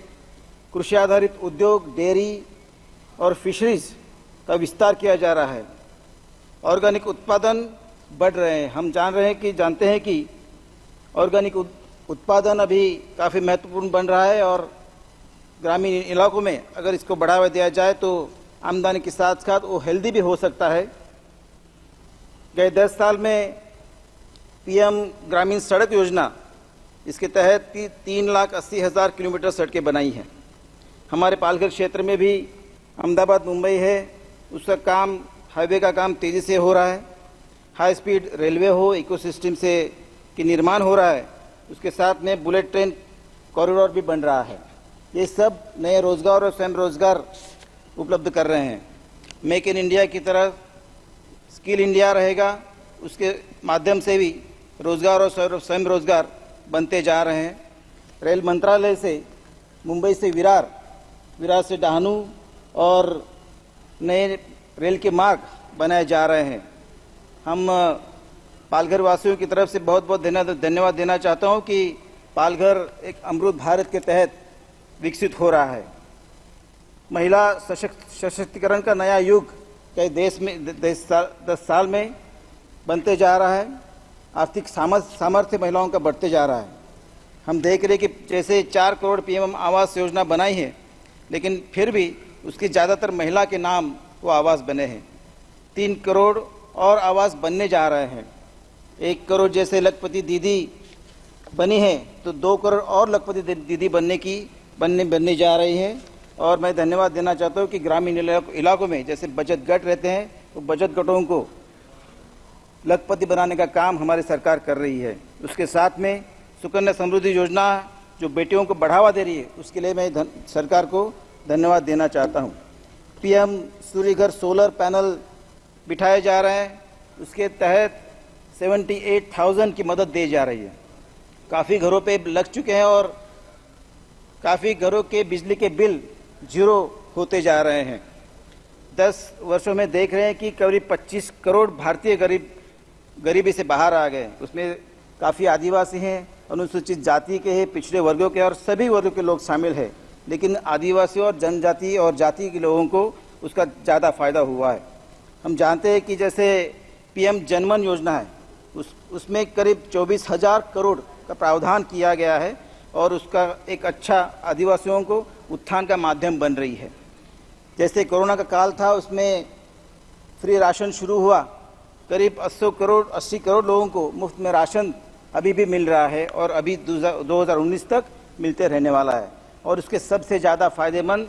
कृषि आधारित उद्योग, डेयरी और फिशरीज का विस्तार किया जा रहा है। ऑर्गेनिक उत्पादन बढ़ रहे हैं। हम जानते हैं कि ऑर्गेनिक उत्पादन अभी काफ़ी महत्वपूर्ण बन रहा है और ग्रामीण इलाकों में अगर इसको बढ़ावा दिया जाए तो आमदनी के साथ साथ वो हेल्दी भी हो सकता है। गए 10 साल में पीएम ग्रामीण सड़क योजना, इसके तहत 3,80,000 किलोमीटर सड़कें बनाई हैं। हमारे पालघर क्षेत्र में भी अहमदाबाद मुंबई है, उसका काम, हाईवे का काम तेज़ी से हो रहा है। हाई स्पीड रेलवे हो, इकोसिस्टम से की निर्माण हो रहा है। उसके साथ में बुलेट ट्रेन कॉरिडोर भी बन रहा है। ये सब नए रोजगार और स्वयं रोजगार उपलब्ध कर रहे हैं। मेक इन इंडिया की तरह स्किल इंडिया रहेगा, उसके माध्यम से भी रोजगार और स्वयं रोजगार बनते जा रहे हैं। रेल मंत्रालय से मुंबई से विरार, विरार से डहानू और नए रेल के मार्ग बनाए जा रहे हैं। हम पालघर वासियों की तरफ से बहुत बहुत धन्यवाद देना चाहता हूं कि पालघर एक अमृत भारत के तहत विकसित हो रहा है। महिला सशक्तिकरण का नया युग कई देश में 10 साल में बनते जा रहा है। आर्थिक सामर्थ्य महिलाओं का बढ़ते जा रहा है। हम देख रहे हैं कि जैसे 4 करोड़ पीएम आवास योजना बनाई है, लेकिन फिर भी उसकी ज़्यादातर महिला के नाम वो आवास बने हैं। 3 करोड़ और आवास बनने जा रहे हैं। 1 करोड़ जैसे लखपति दीदी बनी है तो 2 करोड़ और लखपति दीदी बनने जा रही है। और मैं धन्यवाद देना चाहता हूँ कि ग्रामीण इलाकों में जैसे बचत गट रहते हैं तो बचत गटों को लखपति बनाने का काम हमारी सरकार कर रही है। उसके साथ में सुकन्या समृद्धि योजना जो बेटियों को बढ़ावा दे रही है उसके लिए मैं सरकार को धन्यवाद देना चाहता हूँ। पीएम सूर्य घर सोलर पैनल बिठाए जा रहे हैं, उसके तहत 78,000 की मदद दी जा रही है। काफ़ी घरों पे लग चुके हैं और काफ़ी घरों के बिजली के बिल 0 होते जा रहे हैं। 10 वर्षों में देख रहे हैं कि करीब 25 करोड़ भारतीय गरीबी से बाहर आ गए। उसमें काफ़ी आदिवासी हैं, अनुसूचित जाति के हैं, पिछड़े वर्गों के और सभी वर्गों के लोग शामिल हैं, लेकिन आदिवासी और जनजाति और जाति के लोगों को उसका ज़्यादा फायदा हुआ है। हम जानते हैं कि जैसे पीएम जनमन योजना है उसमें करीब 24,000 करोड़ का प्रावधान किया गया है और उसका एक अच्छा आदिवासियों को उत्थान का माध्यम बन रही है। जैसे कोरोना का काल था उसमें फ्री राशन शुरू हुआ, करीब 80 करोड़ लोगों को मुफ्त में राशन अभी भी मिल रहा है और अभी 2019 तक मिलते रहने वाला है। और उसके सबसे ज़्यादा फायदेमंद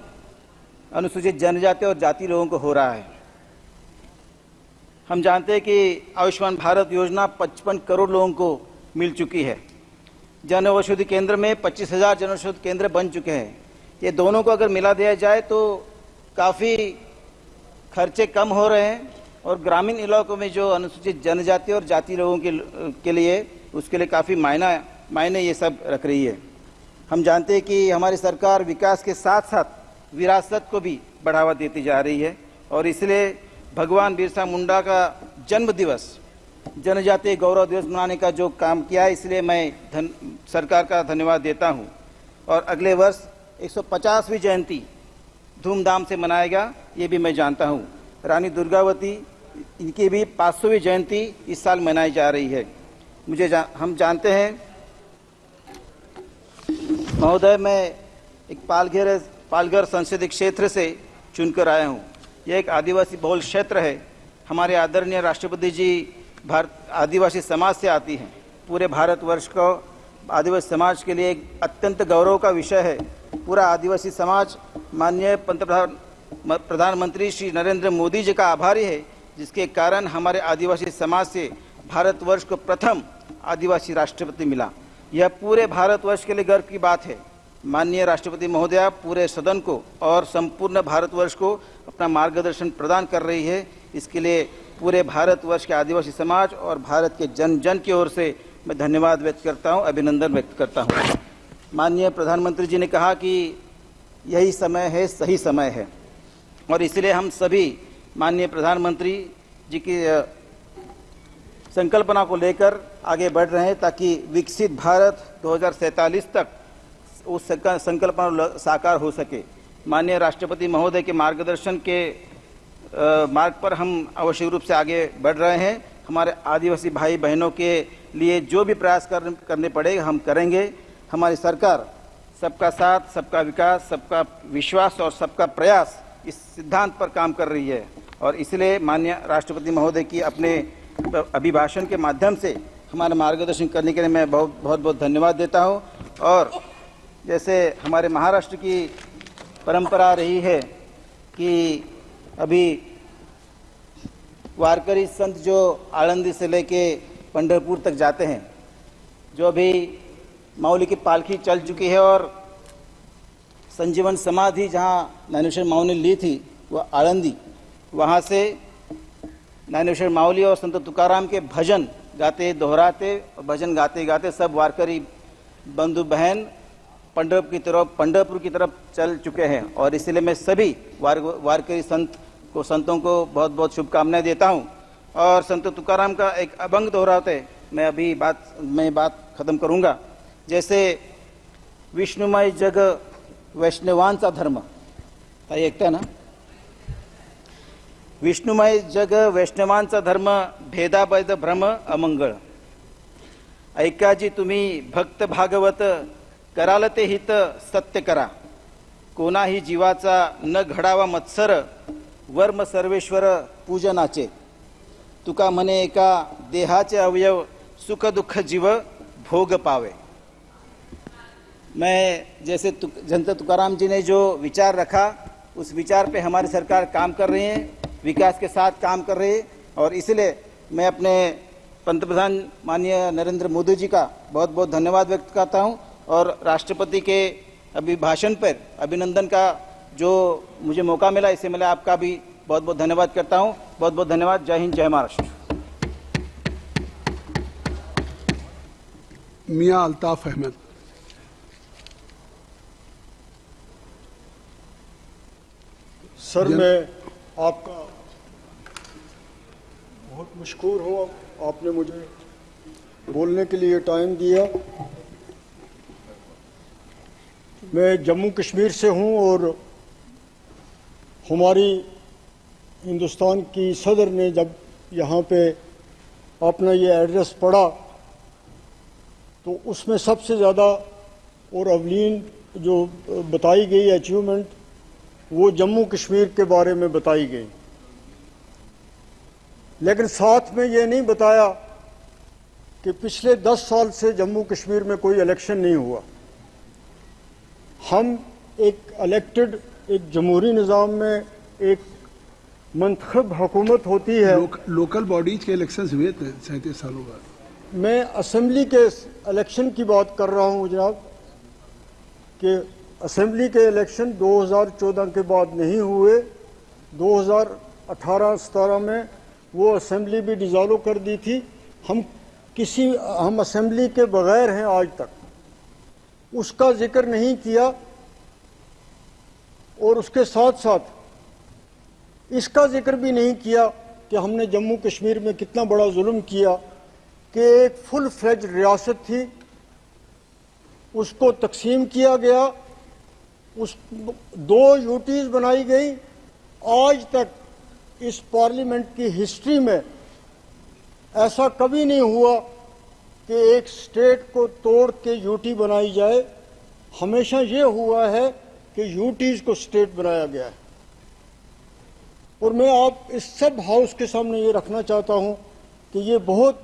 अनुसूचित जनजाति और जाति लोगों को हो रहा है। हम जानते हैं कि आयुष्मान भारत योजना 55 करोड़ लोगों को मिल चुकी है। जन औषधि केंद्र में 25,000 जन औषधि केंद्र बन चुके हैं। ये दोनों को अगर मिला दिया जाए तो काफ़ी खर्चे कम हो रहे हैं और ग्रामीण इलाकों में जो अनुसूचित जनजाति और जाति लोगों के लिए उसके लिए काफ़ी मायने ये सब रख रही है। हम जानते हैं कि हमारी सरकार विकास के साथ साथ विरासत को भी बढ़ावा देती जा रही है और इसलिए भगवान बिरसा मुंडा का जन्म दिवस जनजातीय गौरव दिवस मनाने का जो काम किया है, इसलिए मैं सरकार का धन्यवाद देता हूं। और अगले वर्ष 150वीं जयंती धूमधाम से मनाएगा, ये भी मैं जानता हूं। रानी दुर्गावती इनकी भी 500वीं जयंती इस साल मनाई जा रही है। हम जानते हैं महोदय, मैं एक पालघर संसदीय क्षेत्र से चुनकर आया हूँ। यह एक आदिवासी बहुल क्षेत्र है। हमारे आदरणीय राष्ट्रपति जी आदिवासी समाज से आती हैं। पूरे भारतवर्ष को आदिवासी समाज के लिए एक अत्यंत गौरव का विषय है। पूरा आदिवासी समाज माननीय प्रधानमंत्री श्री नरेंद्र मोदी जी का आभारी है, जिसके कारण हमारे आदिवासी समाज से भारतवर्ष को प्रथम आदिवासी राष्ट्रपति मिला। यह पूरे भारतवर्ष के लिए गर्व की बात है। माननीय राष्ट्रपति महोदया पूरे सदन को और संपूर्ण भारतवर्ष को अपना मार्गदर्शन प्रदान कर रही है। इसके लिए पूरे भारतवर्ष के आदिवासी समाज और भारत के जन जन की ओर से मैं धन्यवाद व्यक्त करता हूं, अभिनंदन व्यक्त करता हूं। माननीय प्रधानमंत्री जी ने कहा कि यही समय है, सही समय है और इसलिए हम सभी माननीय प्रधानमंत्री जी की संकल्पना को लेकर आगे बढ़ रहे हैं ताकि विकसित भारत 2047 तक उस संकल्पना साकार हो सके। माननीय राष्ट्रपति महोदय के मार्गदर्शन के मार्ग पर हम आवश्यक रूप से आगे बढ़ रहे हैं। हमारे आदिवासी भाई बहनों के लिए जो भी प्रयास करने पड़ेगा हम करेंगे। हमारी सरकार सबका साथ, सबका विकास, सबका विश्वास और सबका प्रयास इस सिद्धांत पर काम कर रही है और इसलिए माननीय राष्ट्रपति महोदय की अपने अभिभाषण के माध्यम से हमारा मार्गदर्शन करने के लिए मैं बहुत धन्यवाद देता हूं। और जैसे हमारे महाराष्ट्र की परंपरा रही है कि अभी वारकरी संत जो आळंदी से लेके पंढरपुर तक जाते हैं, जो अभी माऊली की पालकी चल चुकी है और संजीवन समाधि जहां ज्ञानेश्वर माऊली ली थी वो आळंदी, वहां से ज्ञानेश्वर माऊली और संत तुकाराम के भजन गाते दोहराते भजन गाते गाते सब वारकरी बंधु बहन पंढरपुर की तरफ चल चुके हैं और इसलिए मैं सभी वारकरी संतों को बहुत बहुत शुभकामनाएं देता हूं। और संत तुकाराम का एक अभंग दोहराते मैं बात खत्म करूंगा। जैसे विष्णुमय जग वैष्णवांचा धर्म, ताई ऐकताय ना? विष्णुमय जग वैष्णवांचा धर्म, भेदाभेद भ्रम अमंगळ। ऐका जी तुम्ही भक्त भागवत, कराल ते हित सत्य करा। कोणाही जीवाचा न घडावा मत्सर, वर्म सर्वेश्वर पूजनाचे। तुका म्हणे एका देहाचे अवयव, सुख दुःख जीव भोग पावे। मैं जैसे जनता तुकाराम जी ने जो विचार रखा उस विचार पे हमारी सरकार काम कर रही है, विकास के साथ काम कर रही है, और इसलिए मैं अपने पंतप्रधान माननीय नरेंद्र मोदी जी का बहुत बहुत धन्यवाद व्यक्त करता हूं और राष्ट्रपति के अभिभाषण पर अभिनंदन का जो मुझे मौका मिला, इससे मैं आपका भी बहुत बहुत धन्यवाद करता हूं। बहुत बहुत धन्यवाद। जय हिंद, जय महाराष्ट्र। मियां अल्ताफ अहमद। सर, मैं आपका बहुत मशकूर हूँ, आपने मुझे बोलने के लिए टाइम दिया। मैं जम्मू कश्मीर से हूँ और हमारी हिंदुस्तान की सदर ने जब यहाँ पे अपना ये एड्रेस पढ़ा तो उसमें सबसे ज़्यादा और अवलीन जो बताई गई अचीवमेंट वो जम्मू कश्मीर के बारे में बताई गई, लेकिन साथ में ये नहीं बताया कि पिछले 10 साल से जम्मू कश्मीर में कोई इलेक्शन नहीं हुआ। हम एक इलेक्टेड, एक जमहूरी निज़ाम में एक मंतखब हुकूमत होती है। लोकल बॉडीज के इलेक्शन हुए थे 37 सालों बाद। मैं असेंबली के इलेक्शन की बात कर रहा हूँ जनाब, कि असेंबली के इलेक्शन 2014 के बाद नहीं हुए। 2018-17 में वो असेंबली भी डिज़ोल्व कर दी थी। हम असेंबली के बगैर हैं आज तक, उसका जिक्र नहीं किया। और उसके साथ साथ इसका जिक्र भी नहीं किया कि हमने जम्मू कश्मीर में कितना बड़ा जुल्म किया कि एक फुल फ्लेज रियासत थी, उसको तकसीम किया गया, उस 2 यूटीज बनाई गई। आज तक इस पार्लियामेंट की हिस्ट्री में ऐसा कभी नहीं हुआ कि एक स्टेट को तोड़ के यूटी बनाई जाए। हमेशा ये हुआ है कि यूटीज को स्टेट बनाया गया है। और मैं आप इस सब हाउस के सामने ये रखना चाहता हूं कि ये बहुत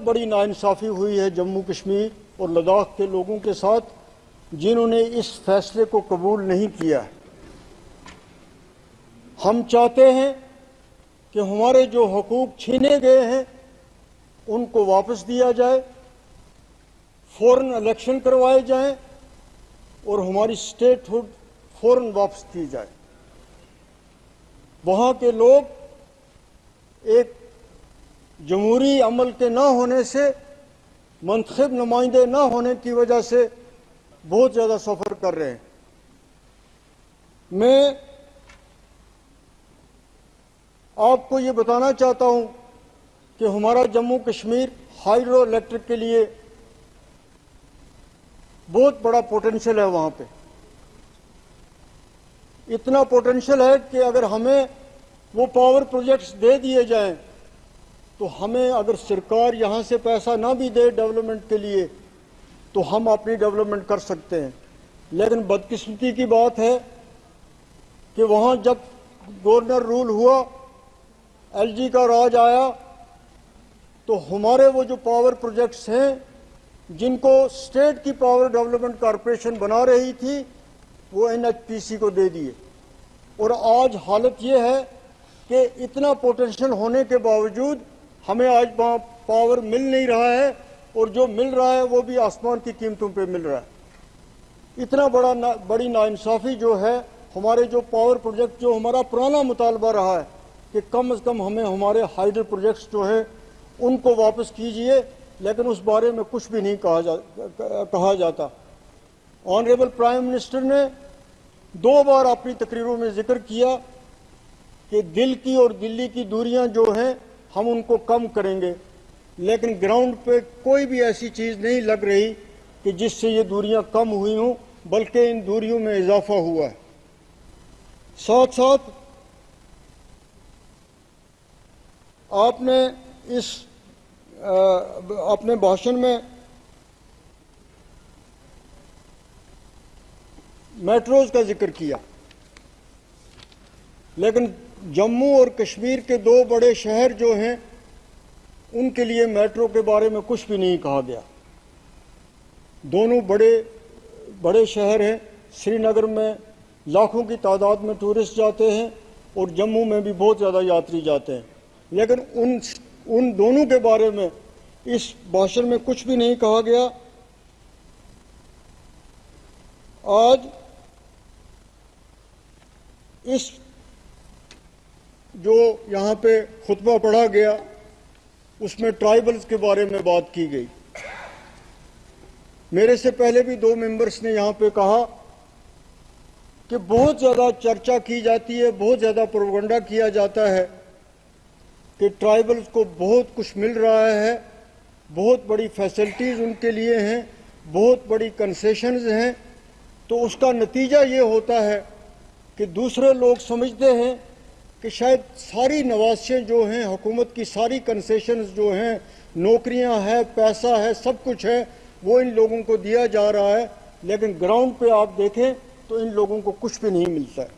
बड़ी नाइंसाफ़ी हुई है जम्मू कश्मीर और लद्दाख के लोगों के साथ, जिन्होंने इस फैसले को कबूल नहीं किया है। हम चाहते हैं कि हमारे जो हकूक छीने गए हैं उनको वापस दिया जाए, फौरन इलेक्शन करवाए जाएं और हमारी स्टेटहुड फौरन वापस की जाए। वहाँ के लोग एक जमहूरी अमल के ना होने से, मुंतखब नुमाइंदे ना होने की वजह से बहुत ज़्यादा सफ़र कर रहे हैं। मैं आपको ये बताना चाहता हूँ कि हमारा जम्मू कश्मीर हाइड्रो इलेक्ट्रिक के लिए बहुत बड़ा पोटेंशियल है। वहाँ पे इतना पोटेंशियल है कि अगर हमें वो पावर प्रोजेक्ट्स दे दिए जाएं तो हमें, अगर सरकार यहाँ से पैसा ना भी दे डेवलपमेंट के लिए, तो हम अपनी डेवलपमेंट कर सकते हैं। लेकिन बदकिस्मती की बात है कि वहाँ जब गवर्नर रूल हुआ, एलजी का राज आया, तो हमारे वो जो पावर प्रोजेक्ट्स हैं जिनको स्टेट की पावर डेवलपमेंट कॉरपोरेशन बना रही थी, वो एनएचपीसी को दे दिए। और आज हालत ये है कि इतना पोटेंशियल होने के बावजूद हमें आज वहाँ पावर मिल नहीं रहा है, और जो मिल रहा है वो भी आसमान की कीमतों पे मिल रहा है। इतना बड़ी नाइंसाफ़ी जो है, हमारे जो पावर प्रोजेक्ट, जो हमारा पुराना मुतालबा रहा है कि कम से कम हमें हमारे हाइड्रो प्रोजेक्ट्स जो हैं उनको वापस कीजिए, लेकिन उस बारे में कुछ भी नहीं कहा जाता। ऑनरेबल प्राइम मिनिस्टर ने 2 बार अपनी तकरीरों में जिक्र किया कि दिल की और दिल्ली की दूरियां जो हैं हम उनको कम करेंगे, लेकिन ग्राउंड पे कोई भी ऐसी चीज़ नहीं लग रही कि जिससे ये दूरियां कम हुई हों, बल्कि इन दूरियों में इजाफा हुआ है। साथ साथ आपने अपने भाषण में मेट्रोज का जिक्र किया, लेकिन जम्मू और कश्मीर के 2 बड़े शहर जो हैं उनके लिए मेट्रो के बारे में कुछ भी नहीं कहा गया। दोनों बड़े बड़े शहर हैं। श्रीनगर में लाखों की तादाद में टूरिस्ट जाते हैं और जम्मू में भी बहुत ज़्यादा यात्री जाते हैं, लेकिन उन दोनों के बारे में इस भाषण में कुछ भी नहीं कहा गया। आज इस जो यहाँ पे खुतबा पढ़ा गया उसमें ट्राइबल्स के बारे में बात की गई। मेरे से पहले भी 2 मेंबर्स ने यहाँ पे कहा कि बहुत ज़्यादा चर्चा की जाती है, बहुत ज़्यादा प्रोपगेंडा किया जाता है कि ट्राइबल्स को बहुत कुछ मिल रहा है, बहुत बड़ी फैसिलिटीज़ उनके लिए हैं, बहुत बड़ी कंसेशंस हैं। तो उसका नतीजा ये होता है कि दूसरे लोग समझते हैं कि शायद सारी नवासियाँ जो हैं, हुकूमत की सारी कंसेशंस जो हैं, नौकरियां हैं, पैसा है, सब कुछ है, वो इन लोगों को दिया जा रहा है, लेकिन ग्राउंड पे आप देखें तो इन लोगों को कुछ भी नहीं मिलता है।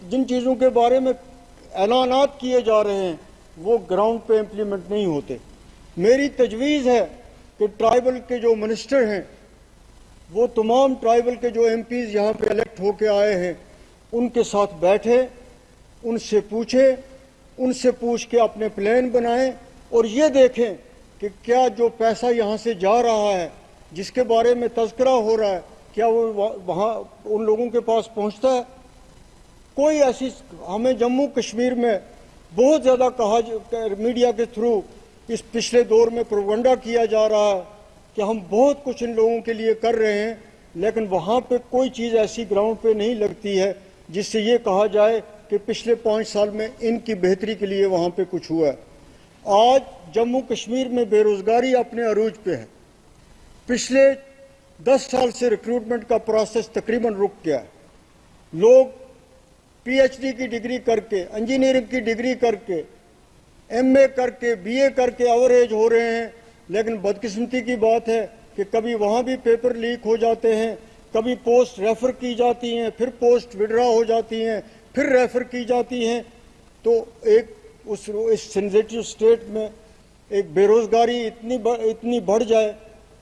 जिन चीज़ों के बारे में ऐलानात किए जा रहे हैं वो ग्राउंड पे इम्प्लीमेंट नहीं होते। मेरी तजवीज़ है कि ट्राइबल के जो मिनिस्टर हैं वो तमाम ट्राइबल के जो एमपीज़ यहाँ पे इलेक्ट होके आए हैं उनके साथ बैठे, उनसे पूछ के अपने प्लान बनाएं और ये देखें कि क्या जो पैसा यहाँ से जा रहा है, जिसके बारे में तज़किरा हो रहा है, क्या वो वहाँ उन लोगों के पास पहुँचता है? कोई ऐसी, हमें जम्मू कश्मीर में बहुत ज़्यादा कहा, मीडिया के थ्रू इस पिछले दौर में प्रोपगेंडा किया जा रहा है कि हम बहुत कुछ इन लोगों के लिए कर रहे हैं, लेकिन वहाँ पे कोई चीज़ ऐसी ग्राउंड पे नहीं लगती है जिससे ये कहा जाए कि पिछले 5 साल में इनकी बेहतरी के लिए वहाँ पे कुछ हुआ है। आज जम्मू कश्मीर में बेरोज़गारी अपने अरूज पे है। पिछले 10 साल से रिक्रूटमेंट का प्रोसेस तकरीबन रुक गया है। लोग पीएचडी की डिग्री करके, इंजीनियरिंग की डिग्री करके, एमए करके, बीए करके एवरेज हो रहे हैं, लेकिन बदकिस्मती की बात है कि कभी वहाँ भी पेपर लीक हो जाते हैं, कभी पोस्ट रेफर की जाती हैं, फिर पोस्ट विड्रॉ हो जाती हैं, फिर रेफर की जाती हैं। तो इस सेंसिटिव स्टेट में एक बेरोज़गारी इतनी बढ़ जाए,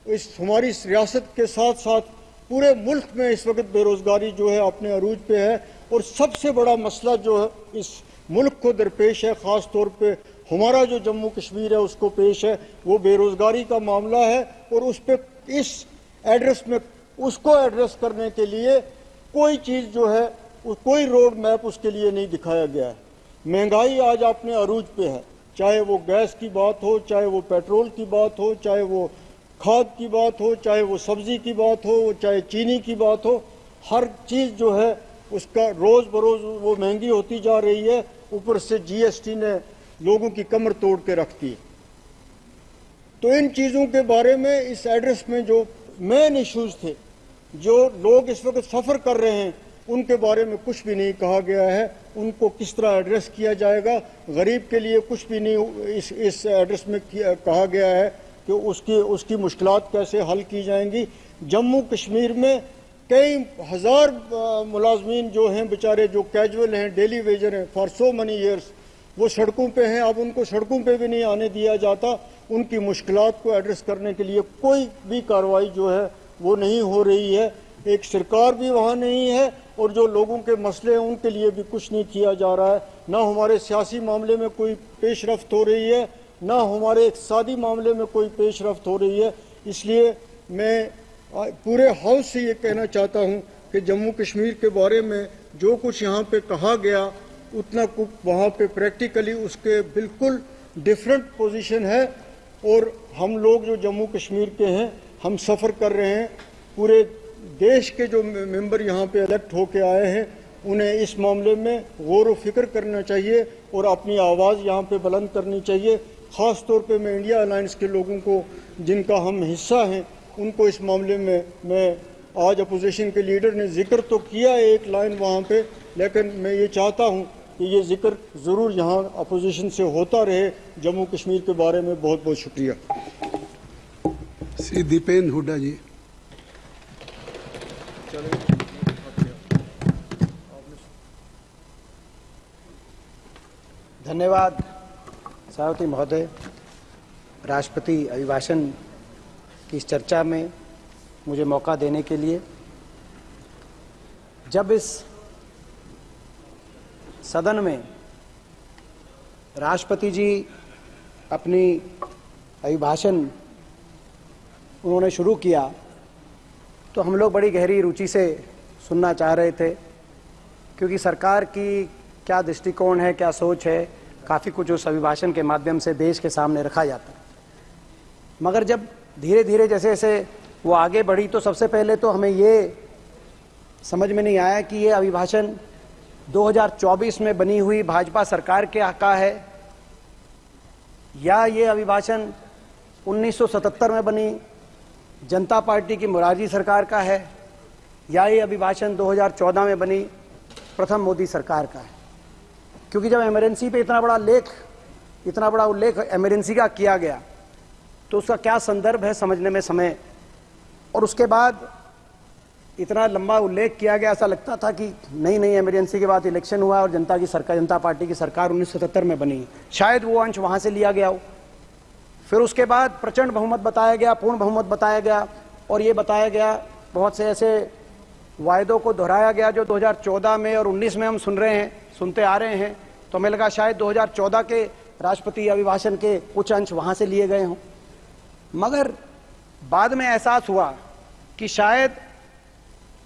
इस हमारी रियासत के साथ साथ पूरे मुल्क में इस वक्त बेरोज़गारी जो है अपने अरूज पे है। और सबसे बड़ा मसला जो है इस मुल्क को दरपेश है, ख़ास तौर पे हमारा जो जम्मू कश्मीर है उसको पेश है, वो बेरोज़गारी का मामला है। और उस पे इस एड्रेस में उसको एड्रेस करने के लिए कोई चीज़ जो है, कोई रोड मैप उसके लिए नहीं दिखाया गया है। महंगाई आज अपने अरूज पे है, चाहे वो गैस की बात हो, चाहे वो पेट्रोल की बात हो, चाहे वो खाद की बात हो, चाहे वो सब्जी की बात हो, चाहे चीनी की बात हो, हर चीज़ जो है उसका रोज़ बरोज़ वो महंगी होती जा रही है। ऊपर से जीएसटी ने लोगों की कमर तोड़ के रख दी। तो इन चीज़ों के बारे में इस एड्रेस में जो मेन इश्यूज थे, जो लोग इस वक्त सफ़र कर रहे हैं, उनके बारे में कुछ भी नहीं कहा गया है। उनको किस तरह एड्रेस किया जाएगा, गरीब के लिए कुछ भी नहीं इस एड्रेस में कहा गया है कि उसकी मुश्किलात कैसे हल की जाएंगी। जम्मू कश्मीर में कई हज़ार मुलाजमीन जो हैं बेचारे, जो कैजुअल हैं, डेली वेजर हैं, फॉर सो मनी ईयर्स वो सड़कों पे हैं। अब उनको सड़कों पे भी नहीं आने दिया जाता। उनकी मुश्किलात को एड्रेस करने के लिए कोई भी कार्रवाई जो है वो नहीं हो रही है। एक सरकार भी वहाँ नहीं है और जो लोगों के मसले हैं उनके लिए भी कुछ नहीं किया जा रहा है। ना हमारे सियासी मामले में कोई पेशरफ्त हो रही है, ना हमारे इक़्तिसादी मामले में कोई पेशरफ्त हो रही है। इसलिए मैं पूरे हाउस से ये कहना चाहता हूँ कि जम्मू कश्मीर के बारे में जो कुछ यहाँ पे कहा गया, उतना कुछ वहाँ पे प्रैक्टिकली उसके बिल्कुल डिफरेंट पोजीशन है। और हम लोग जो जम्मू कश्मीर के हैं, हम सफ़र कर रहे हैं। पूरे देश के जो मेंबर यहाँ पे इलेक्ट होके आए हैं, उन्हें इस मामले में गौर व फिक्र करना चाहिए और अपनी आवाज़ यहाँ पे बुलंद करनी चाहिए। ख़ास तौर पे मैं इंडिया अलायंस के लोगों को, जिनका हम हिस्सा हैं, उनको इस मामले में, मैं आज अपोजिशन के लीडर ने जिक्र तो किया एक लाइन वहाँ पे, लेकिन मैं ये चाहता हूँ कि ये जिक्र ज़रूर यहाँ अपोजिशन से होता रहे जम्मू कश्मीर के बारे में। बहुत बहुत शुक्रिया। श्री दीपेन हुड्डा जी। धन्यवाद सभापति महोदय। राष्ट्रपति अभिभाषण कि इस चर्चा में मुझे मौका देने के लिए। जब इस सदन में राष्ट्रपति जी अपनी अभिभाषण उन्होंने शुरू किया तो हम लोग बड़ी गहरी रुचि से सुनना चाह रहे थे, क्योंकि सरकार की क्या दृष्टिकोण है, क्या सोच है, काफ़ी कुछ उस अभिभाषण के माध्यम से देश के सामने रखा जाता है। मगर जब धीरे धीरे जैसे जैसे वो आगे बढ़ी तो सबसे पहले तो हमें ये समझ में नहीं आया कि ये अभिभाषण 2024 में बनी हुई भाजपा सरकार के का है या ये अभिभाषण 1977 में बनी जनता पार्टी की मोरारजी सरकार का है या ये अभिभाषण 2014 में बनी प्रथम मोदी सरकार का है। क्योंकि जब इमरजेंसी पे इतना बड़ा उल्लेख इमरजेंसी का किया गया तो उसका क्या संदर्भ है समझने में समय, और उसके बाद इतना लंबा उल्लेख किया गया, ऐसा लगता था कि नहीं इमरजेंसी के बाद इलेक्शन हुआ और जनता पार्टी की सरकार 1977 में बनी, शायद वो अंश वहाँ से लिया गया हो। फिर उसके बाद प्रचंड बहुमत बताया गया, पूर्ण बहुमत बताया गया, और ये बताया गया, बहुत से ऐसे वायदों को दोहराया गया जो 2014 में और 19 में हम सुनते आ रहे हैं। तो हमें लगा शायद 2014 के राष्ट्रपति अभिभाषण के कुछ अंश वहाँ से लिए गए हों। मगर बाद में एहसास हुआ कि शायद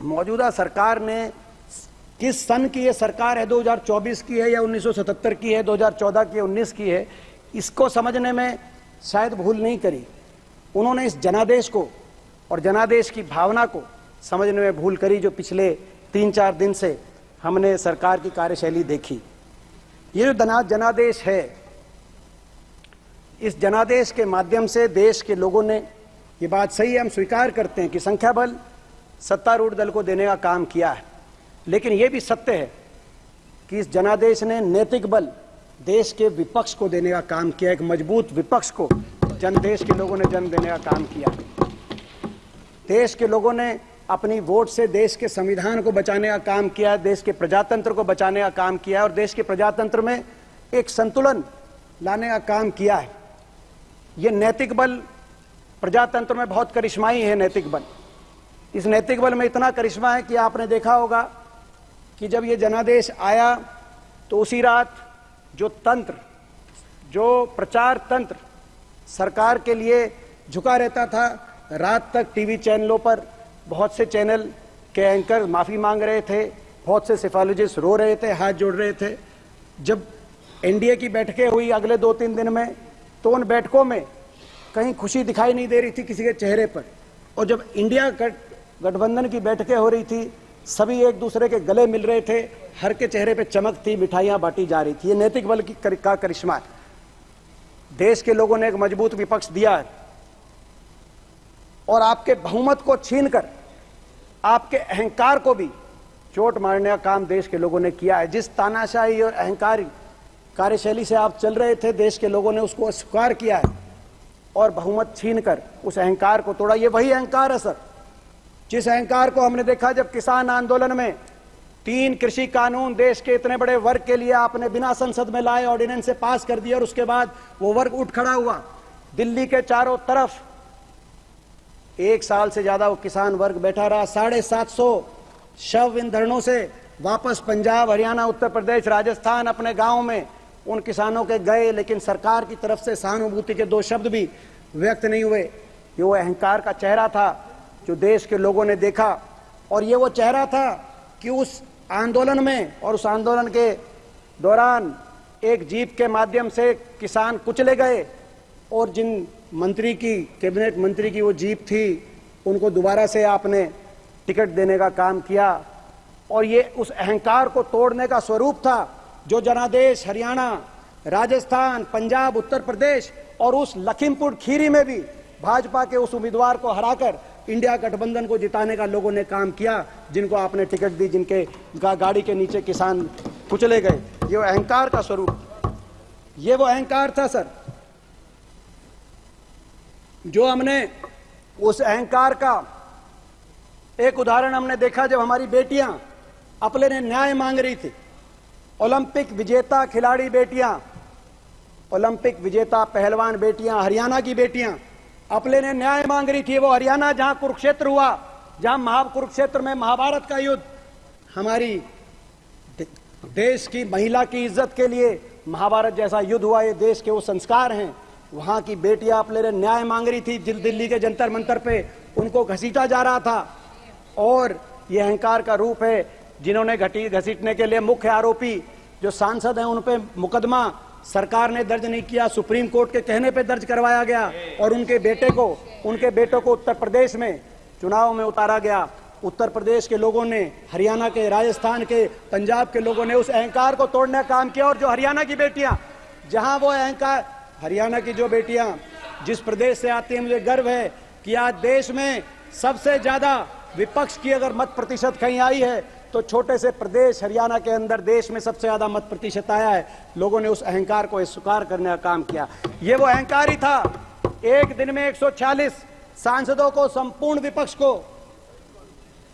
मौजूदा सरकार ने किस सन की ये सरकार है, 2024 की है या 1977 की है, 2014 की, 19 की है, इसको समझने में शायद भूल नहीं करी। उन्होंने इस जनादेश को और जनादेश की भावना को समझने में भूल करी जो पिछले 3-4 दिन से हमने सरकार की कार्यशैली देखी। ये जो जनादेश है, इस जनादेश के माध्यम से देश के लोगों ने, ये बात सही है, हम स्वीकार करते हैं कि संख्या बल सत्तारूढ़ दल को देने का काम किया है, लेकिन ये भी सत्य है कि इस जनादेश ने नैतिक बल देश के विपक्ष को देने का काम किया। एक मजबूत विपक्ष को देश के लोगों ने जन्म देने का काम किया। देश के लोगों ने अपनी वोट से देश के संविधान को बचाने का काम किया, देश के प्रजातंत्र को बचाने का काम किया और देश के प्रजातंत्र में एक संतुलन लाने का काम किया है। ये नैतिक बल प्रजातंत्र में बहुत करिश्माई है। नैतिक बल, इस नैतिक बल में इतना करिश्मा है कि आपने देखा होगा कि जब ये जनादेश आया तो उसी रात जो प्रचार तंत्र सरकार के लिए झुका रहता था, रात तक टीवी चैनलों पर बहुत से चैनल के एंकर माफ़ी मांग रहे थे, बहुत से सेफोलॉजिस्ट रो रहे थे, हाथ जोड़ रहे थे। जब एनडीए की बैठकें हुई अगले 2-3 दिन में, तो उन बैठकों में कहीं खुशी दिखाई नहीं दे रही थी किसी के चेहरे पर, और जब इंडिया गठबंधन की बैठकें हो रही थी, सभी एक दूसरे के गले मिल रहे थे, हर के चेहरे पे चमक थी, मिठाइयाँ बांटी जा रही थी। ये नैतिक बल का करिश्मा है। देश के लोगों ने एक मजबूत विपक्ष दिया है और आपके बहुमत को छीनकर आपके अहंकार को भी चोट मारने का काम देश के लोगों ने किया है। जिस तानाशाही और अहंकारी कार्यशैली से आप चल रहे थे, देश के लोगों ने उसको अस्वीकार किया है और बहुमत छीनकर उस अहंकार को तोड़ा। ये वही अहंकार है सर, जिस अहंकार को हमने देखा जब किसान आंदोलन में 3 कृषि कानून देश के इतने बड़े वर्ग के लिए आपने बिना संसद में लाए ऑर्डिनेंस से पास कर दिया और उसके बाद वो वर्ग उठ खड़ा हुआ। दिल्ली के चारों तरफ 1 साल से ज्यादा वो किसान वर्ग बैठा रहा। 750 शव इन धरनों से वापस पंजाब, हरियाणा, उत्तर प्रदेश, राजस्थान अपने गांव में उन किसानों के गए, लेकिन सरकार की तरफ से सहानुभूति के 2 शब्द भी व्यक्त नहीं हुए। ये वो अहंकार का चेहरा था जो देश के लोगों ने देखा, और ये वो चेहरा था कि उस आंदोलन में और उस आंदोलन के दौरान एक जीप के माध्यम से किसान कुचले गए और जिन मंत्री की, कैबिनेट मंत्री की वो जीप थी, उनको दोबारा से आपने टिकट देने का काम किया। और ये उस अहंकार को तोड़ने का स्वरूप था जो जनादेश हरियाणा, राजस्थान, पंजाब, उत्तर प्रदेश और उस लखीमपुर खीरी में भी भाजपा के उस उम्मीदवार को हराकर इंडिया गठबंधन को जिताने का लोगों ने काम किया, जिनको आपने टिकट दी, जिनके गाड़ी के नीचे किसान कुचले गए। ये वो अहंकार का स्वरूप, ये वो अहंकार था सर, जो हमने उस अहंकार का एक उदाहरण हमने देखा जब हमारी बेटियां अपने ने न्याय मांग रही थी। ओलंपिक विजेता खिलाड़ी बेटियां, ओलंपिक विजेता पहलवान बेटियां, हरियाणा की बेटियां अपने ने न्याय मांग रही थी। वो हरियाणा जहां कुरुक्षेत्र हुआ, जहां कुरुक्षेत्र में महाभारत का युद्ध, हमारी देश की महिला की इज्जत के लिए महाभारत जैसा युद्ध हुआ, ये देश के वो संस्कार हैं। वहां की बेटियां अपने ने न्याय मांग रही थी, दिल्ली के जंतर मंतर पे उनको घसीटा जा रहा था। और ये अहंकार का रूप है। जिन्होंने घसीटने के लिए मुख्य आरोपी जो सांसद हैं, उन पे मुकदमा सरकार ने दर्ज नहीं किया, सुप्रीम कोर्ट के कहने पे दर्ज करवाया गया। और उनके बेटों को उत्तर प्रदेश में चुनाव में उतारा गया। उत्तर प्रदेश के लोगों ने, हरियाणा के, राजस्थान के, पंजाब के लोगों ने उस अहंकार को तोड़ने का काम किया। और जो हरियाणा की बेटियां, जहां वो अहंकार, हरियाणा की जो बेटियां जिस प्रदेश से आती हैं, मुझे गर्व है कि आज देश में सबसे ज्यादा विपक्ष की अगर मत प्रतिशत कहीं आई है तो छोटे से प्रदेश हरियाणा के अंदर देश में सबसे ज्यादा मत प्रतिशत आया है। लोगों ने उस अहंकार को स्वीकार करने का काम किया। ये वो अहंकार ही था। एक दिन में 140 सांसदों को, संपूर्ण विपक्ष को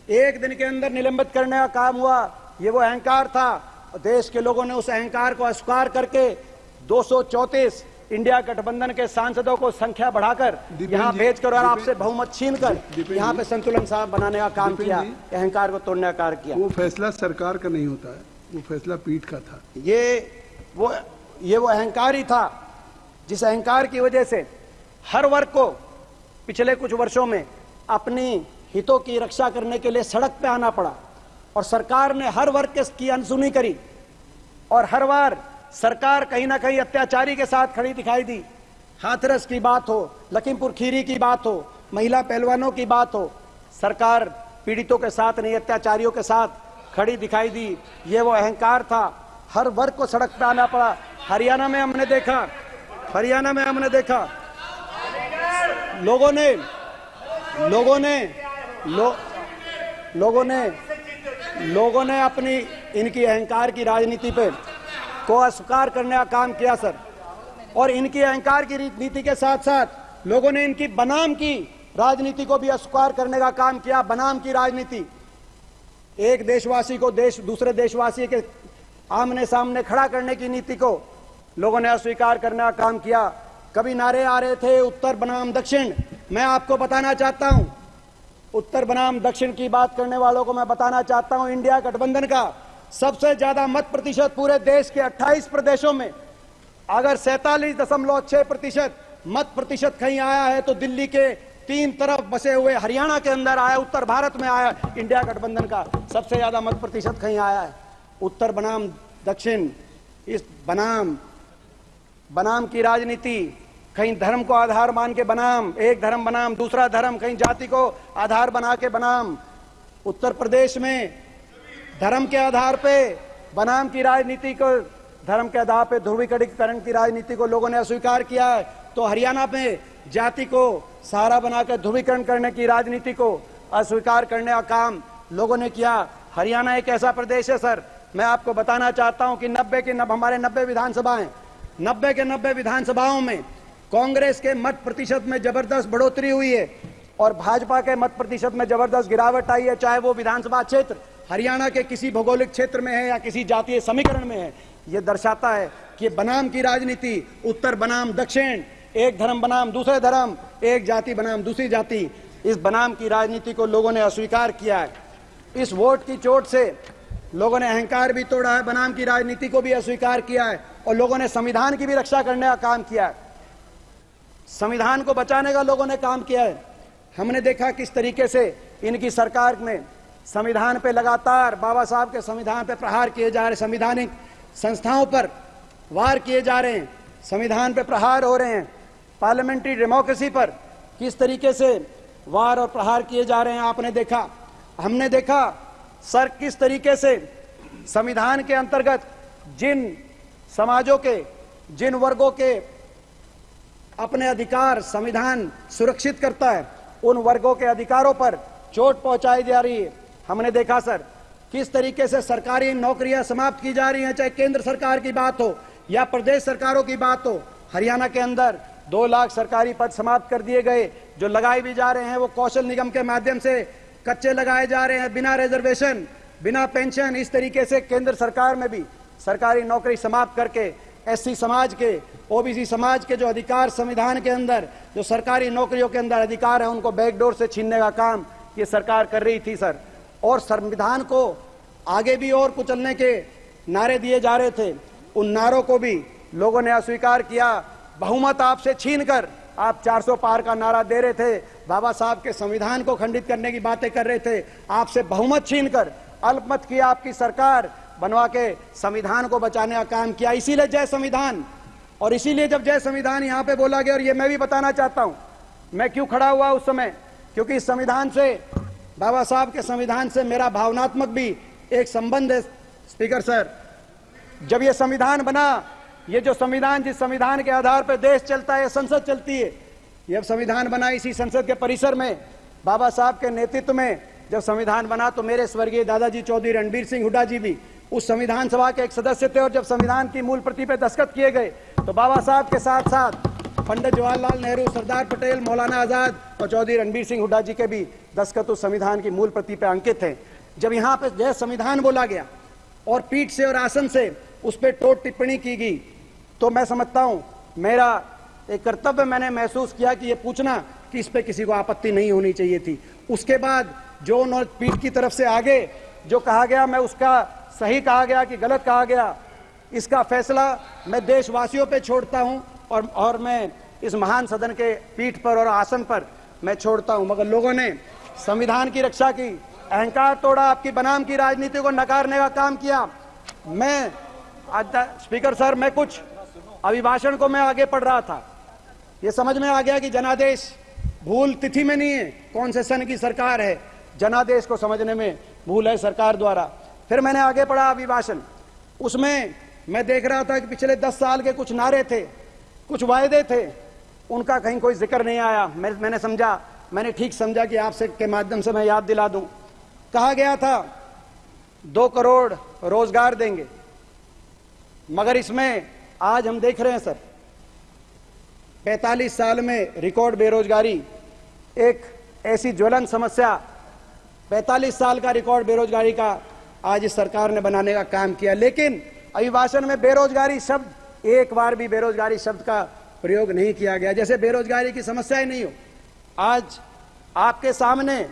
एक दिन के अंदर निलंबित करने का काम हुआ। ये वो अहंकार था। देश के लोगों ने उस अहंकार को अस्वीकार करके 234 इंडिया गठबंधन के सांसदों को संख्या बढ़ाकर यहां भेजकर और आपसे बहुमत छीनकर यहां पे संतुलन साहब बनाने का काम किया, अहंकार को तोड़ने का कार्य किया। वो फैसला सरकार का नहीं होता है, वो फैसला पीठ का था। ये वो अहंकार ही था जिस अहंकार की वजह से हर वर्ग को पिछले कुछ वर्षों में अपनी हितों की रक्षा करने के लिए सड़क पे आना पड़ा। और सरकार ने हर वर्ग की अनसुनी करी और हर बार सरकार कहीं ना कहीं अत्याचारी के साथ खड़ी दिखाई दी। हाथरस की बात हो, लखीमपुर खीरी की बात हो, महिला पहलवानों की बात हो, सरकार पीड़ितों के साथ नहीं, अत्याचारियों के साथ खड़ी दिखाई दी। ये वो अहंकार था। हर वर्ग को सड़क पे आना पड़ा। हरियाणा में हमने देखा लोगों ने अपनी इनकी अहंकार की राजनीति पे को अस्वीकार करने का काम किया सर। और इनकी अहंकार की नीति के साथ साथ लोगों ने इनकी बनाम की राजनीति को भी अस्वीकार करने का काम किया। बनाम की राजनीति, एक देशवासी को दूसरे देशवासी के आमने सामने खड़ा करने की नीति को लोगों ने अस्वीकार करने का काम किया। कभी नारे आ रहे थे उत्तर बनाम दक्षिण। मैं आपको बताना चाहता हूं, उत्तर बनाम दक्षिण की बात करने वालों को मैं बताना चाहता हूं, इंडिया गठबंधन का सबसे ज्यादा मत प्रतिशत पूरे देश के 28 प्रदेशों में अगर 47.6% मत प्रतिशत कहीं आया है तो दिल्ली के 3 तरफ बसे हुए हरियाणा के अंदर आया, उत्तर भारत में आया। इंडिया गठबंधन का सबसे ज्यादा मत प्रतिशत कहीं आया है। उत्तर बनाम दक्षिण, इस बनाम की राजनीति, कहीं धर्म को आधार मान के बनाम, एक धर्म बनाम दूसरा धर्म, कहीं जाति को आधार बना के बनाम। उत्तर प्रदेश में धर्म के आधार पे बनाम की राजनीति को, धर्म के आधार पे ध्रुवीकरण की राजनीति को लोगों ने अस्वीकार किया है। तो हरियाणा में जाति को सहारा बनाकर ध्रुवीकरण करने की राजनीति को अस्वीकार करने का काम लोगों ने किया। हरियाणा एक ऐसा प्रदेश है सर, मैं आपको बताना चाहता हूं कि हमारे 90 विधानसभाएं, 90 के 90 विधानसभाओं में कांग्रेस के मत प्रतिशत में जबरदस्त बढ़ोतरी हुई है और भाजपा के मत प्रतिशत में जबरदस्त गिरावट आई है। चाहे वो विधानसभा क्षेत्र हरियाणा के किसी भौगोलिक क्षेत्र में है या किसी जातीय समीकरण में है। यह दर्शाता है कि बनाम की राजनीति, उत्तर बनाम दक्षिण, एक धर्म बनाम दूसरे धर्म, एक जाति बनाम दूसरी जाति, इस बनाम की राजनीति को लोगों ने अस्वीकार किया है। इस वोट की चोट से लोगों ने अहंकार भी तोड़ा है, बनाम की राजनीति को भी अस्वीकार किया है और लोगों ने संविधान की भी रक्षा करने का काम किया है। संविधान को बचाने का लोगों ने काम किया है। हमने देखा किस तरीके से इनकी सरकार में संविधान पे लगातार बाबा साहब के संविधान पे प्रहार किए जा रहे, संवैधानिक संस्थाओं पर वार किए जा रहे हैं, संविधान पे प्रहार हो रहे हैं, पार्लियामेंट्री डेमोक्रेसी पर किस तरीके से वार और प्रहार किए जा रहे हैं। आपने देखा, हमने देखा सर किस तरीके से संविधान के अंतर्गत जिन समाजों के, जिन वर्गों के अपने अधिकार संविधान सुरक्षित करता है, उन वर्गों के अधिकारों पर चोट पहुंचाई जा रही है। हमने देखा सर किस तरीके से सरकारी नौकरियां समाप्त की जा रही हैं, चाहे केंद्र सरकार की बात हो या प्रदेश सरकारों की बात हो। हरियाणा के अंदर 2 लाख सरकारी पद समाप्त कर दिए गए। जो लगाए भी जा रहे हैं वो कौशल निगम के माध्यम से कच्चे लगाए जा रहे हैं, बिना रिजर्वेशन, बिना पेंशन। इस तरीके से केंद्र सरकार में भी सरकारी नौकरी समाप्त करके SC समाज के, OBC समाज के जो अधिकार संविधान के अंदर, जो सरकारी नौकरियों के अंदर अधिकार है, उनको बैकडोर से छीनने का काम ये सरकार कर रही थी सर। और संविधान को आगे भी और कुचलने के नारे दिए जा रहे थे, उन नारों को भी लोगों ने अस्वीकार किया। बहुमत आपसे छीनकर आप 400 पार का नारा दे रहे थे, बाबा साहब के संविधान को खंडित करने की बातें कर रहे थे, आपसे बहुमत छीनकर अल्पमत की आपकी सरकार बनवा के संविधान को बचाने का काम किया। इसीलिए जय संविधान, और इसीलिए जब जय संविधान यहां पे बोला गया, और ये मैं भी बताना चाहता हूं मैं क्यों खड़ा हुआ उस समय, क्योंकि इस संविधान से, बाबा साहब के संविधान से मेरा भावनात्मक भी एक संबंध है स्पीकर सर। जब ये संविधान बना, ये जो संविधान, जिस संविधान के आधार पर देश चलता है, संसद चलती है, यह संविधान बना इसी संसद के परिसर में, बाबा साहब के नेतृत्व में जब संविधान बना, तो मेरे स्वर्गीय दादाजी चौधरी रणबीर सिंह हुड्डा जी भी उस संविधान सभा के एक सदस्य थे। और जब संविधान की मूल प्रति पे दस्तखत किए गए, तो बाबा साहब के साथ साथ पंडित जवाहरलाल नेहरू, सरदार पटेल, मौलाना आजाद और चौधरी रणबीर सिंह हुड्डा जी के भी दस्तखत उस संविधान की मूल प्रति पे अंकित हैं। जब यहाँ पे जय संविधान बोला गया और पीठ से और आसन से उस पर टोट टिप्पणी की गई, तो मैं समझता हूं मेरा एक कर्तव्य मैंने महसूस किया कि ये पूछना कि इस पे किसी को आपत्ति नहीं होनी चाहिए थी। उसके बाद जो पीठ की तरफ से आगे जो कहा गया, मैं उसका सही कहा गया कि गलत कहा गया, इसका फैसला मैं देशवासियों पे छोड़ता हूं और मैं इस महान सदन के पीठ पर और आसन पर मैं छोड़ता हूं। मगर लोगों ने संविधान की रक्षा की, अहंकार तोड़ा, आपकी बनाम की राजनीति को नकारने का काम किया। मैं आज स्पीकर सर, मैं कुछ अभिभाषण को मैं आगे पढ़ रहा था, ये समझ में आ गया कि जनादेश भूल तिथि में नहीं है, कौन से सन की सरकार है, जनादेश को समझने में भूल है सरकार द्वारा। फिर मैंने आगे पढ़ा अभिभाषण, उसमें मैं देख रहा था कि पिछले 10 साल के कुछ नारे थे, कुछ वायदे थे, उनका कहीं कोई जिक्र नहीं आया। मैंने ठीक समझा कि आपसे के माध्यम से मैं याद दिला दूं। कहा गया था 2 करोड़ रोजगार देंगे, मगर इसमें आज हम देख रहे हैं सर 45 साल में रिकॉर्ड बेरोजगारी, एक ऐसी ज्वलंत समस्या, 45 साल का रिकॉर्ड बेरोजगारी का आज इस सरकार ने बनाने का काम किया। लेकिन अभिभाषण में बेरोजगारी शब्द, एक बार भी बेरोजगारी शब्द का प्रयोग नहीं किया गया, जैसे बेरोजगारी की समस्या ही नहीं हो। आज आपके सामने,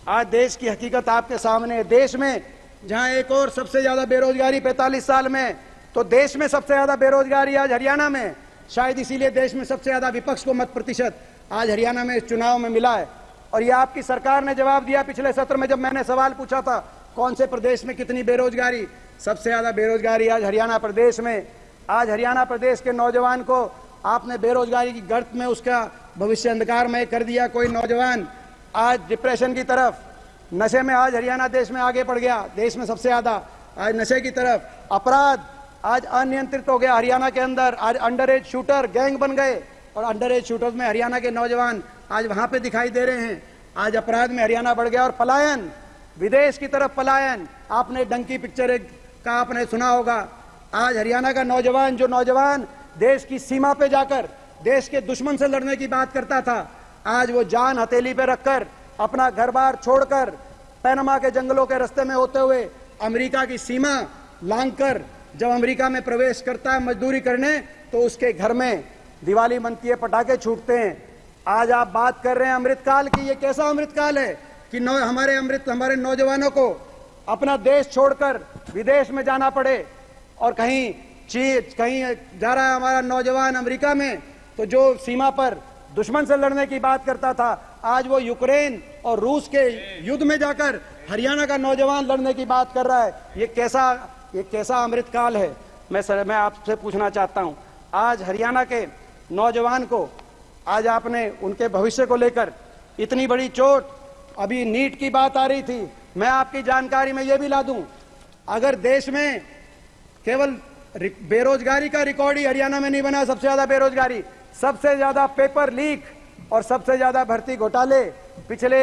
आज देश की हकीकत आपके सामने, देश में जहां एक और सबसे ज्यादा बेरोजगारी 45 साल में, तो देश में सबसे ज्यादा बेरोजगारी आज हरियाणा में, शायद इसीलिए देश में सबसे ज्यादा विपक्ष को मत प्रतिशत आज हरियाणा में इस चुनाव में मिला है। और ये आपकी सरकार ने जवाब दिया पिछले सत्र में, जब मैंने सवाल पूछा था कौन से प्रदेश में कितनी बेरोजगारी, सबसे ज्यादा बेरोजगारी आज हरियाणा प्रदेश में। आज हरियाणा प्रदेश के नौजवान को आपने बेरोजगारी की गर्त में उसका भविष्य अंधकारमय कर दिया। कोई नौजवान आज डिप्रेशन की तरफ, नशे में आज हरियाणा देश में आगे बढ़ गया, देश में सबसे ज्यादा आज नशे की तरफ। अपराध आज अनियंत्रित हो गया हरियाणा के अंदर, आज अंडर एज शूटर गैंग बन गए, और अंडर एज शूटर्स में हरियाणा के नौजवान आज वहां पे दिखाई दे रहे हैं। आज अपराध में हरियाणा बढ़ गया, और पलायन, विदेश की तरफ पलायन, आपने डंकी पिक्चर का आपने सुना होगा। आज हरियाणा का नौजवान, जो नौजवान देश की सीमा पे जाकर देश के दुश्मन से लड़ने की बात करता था, आज वो जान हथेली पे रखकर अपना घर बार छोड़कर पैनमा के जंगलों के रास्ते में होते हुए अमेरिका की सीमा लांघकर जब अमेरिका में प्रवेश करता है मजदूरी करने, तो उसके घर में दिवाली मनती है, पटाखे छूटते हैं। आज आप बात कर रहे हैं अमृतकाल की, ये कैसा अमृतकाल है कि हमारे नौजवानों को अपना देश छोड़कर विदेश में जाना पड़े, और कहीं जा रहा है हमारा नौजवान अमेरिका में, तो जो सीमा पर दुश्मन से लड़ने की बात करता था, आज वो यूक्रेन और रूस के युद्ध में जाकर हरियाणा का नौजवान लड़ने की बात कर रहा है। ये कैसा अमृतकाल है। मैं आपसे पूछना चाहता हूं, आज हरियाणा के नौजवान को आज आपने उनके भविष्य को लेकर इतनी बड़ी चोट, अभी नीट की बात आ रही थी, मैं आपकी जानकारी में ये भी ला दूं, अगर देश में केवल बेरोजगारी का रिकॉर्ड ही हरियाणा में नहीं बना, सबसे ज्यादा बेरोजगारी, सबसे ज्यादा पेपर लीक और सबसे ज्यादा भर्ती घोटाले पिछले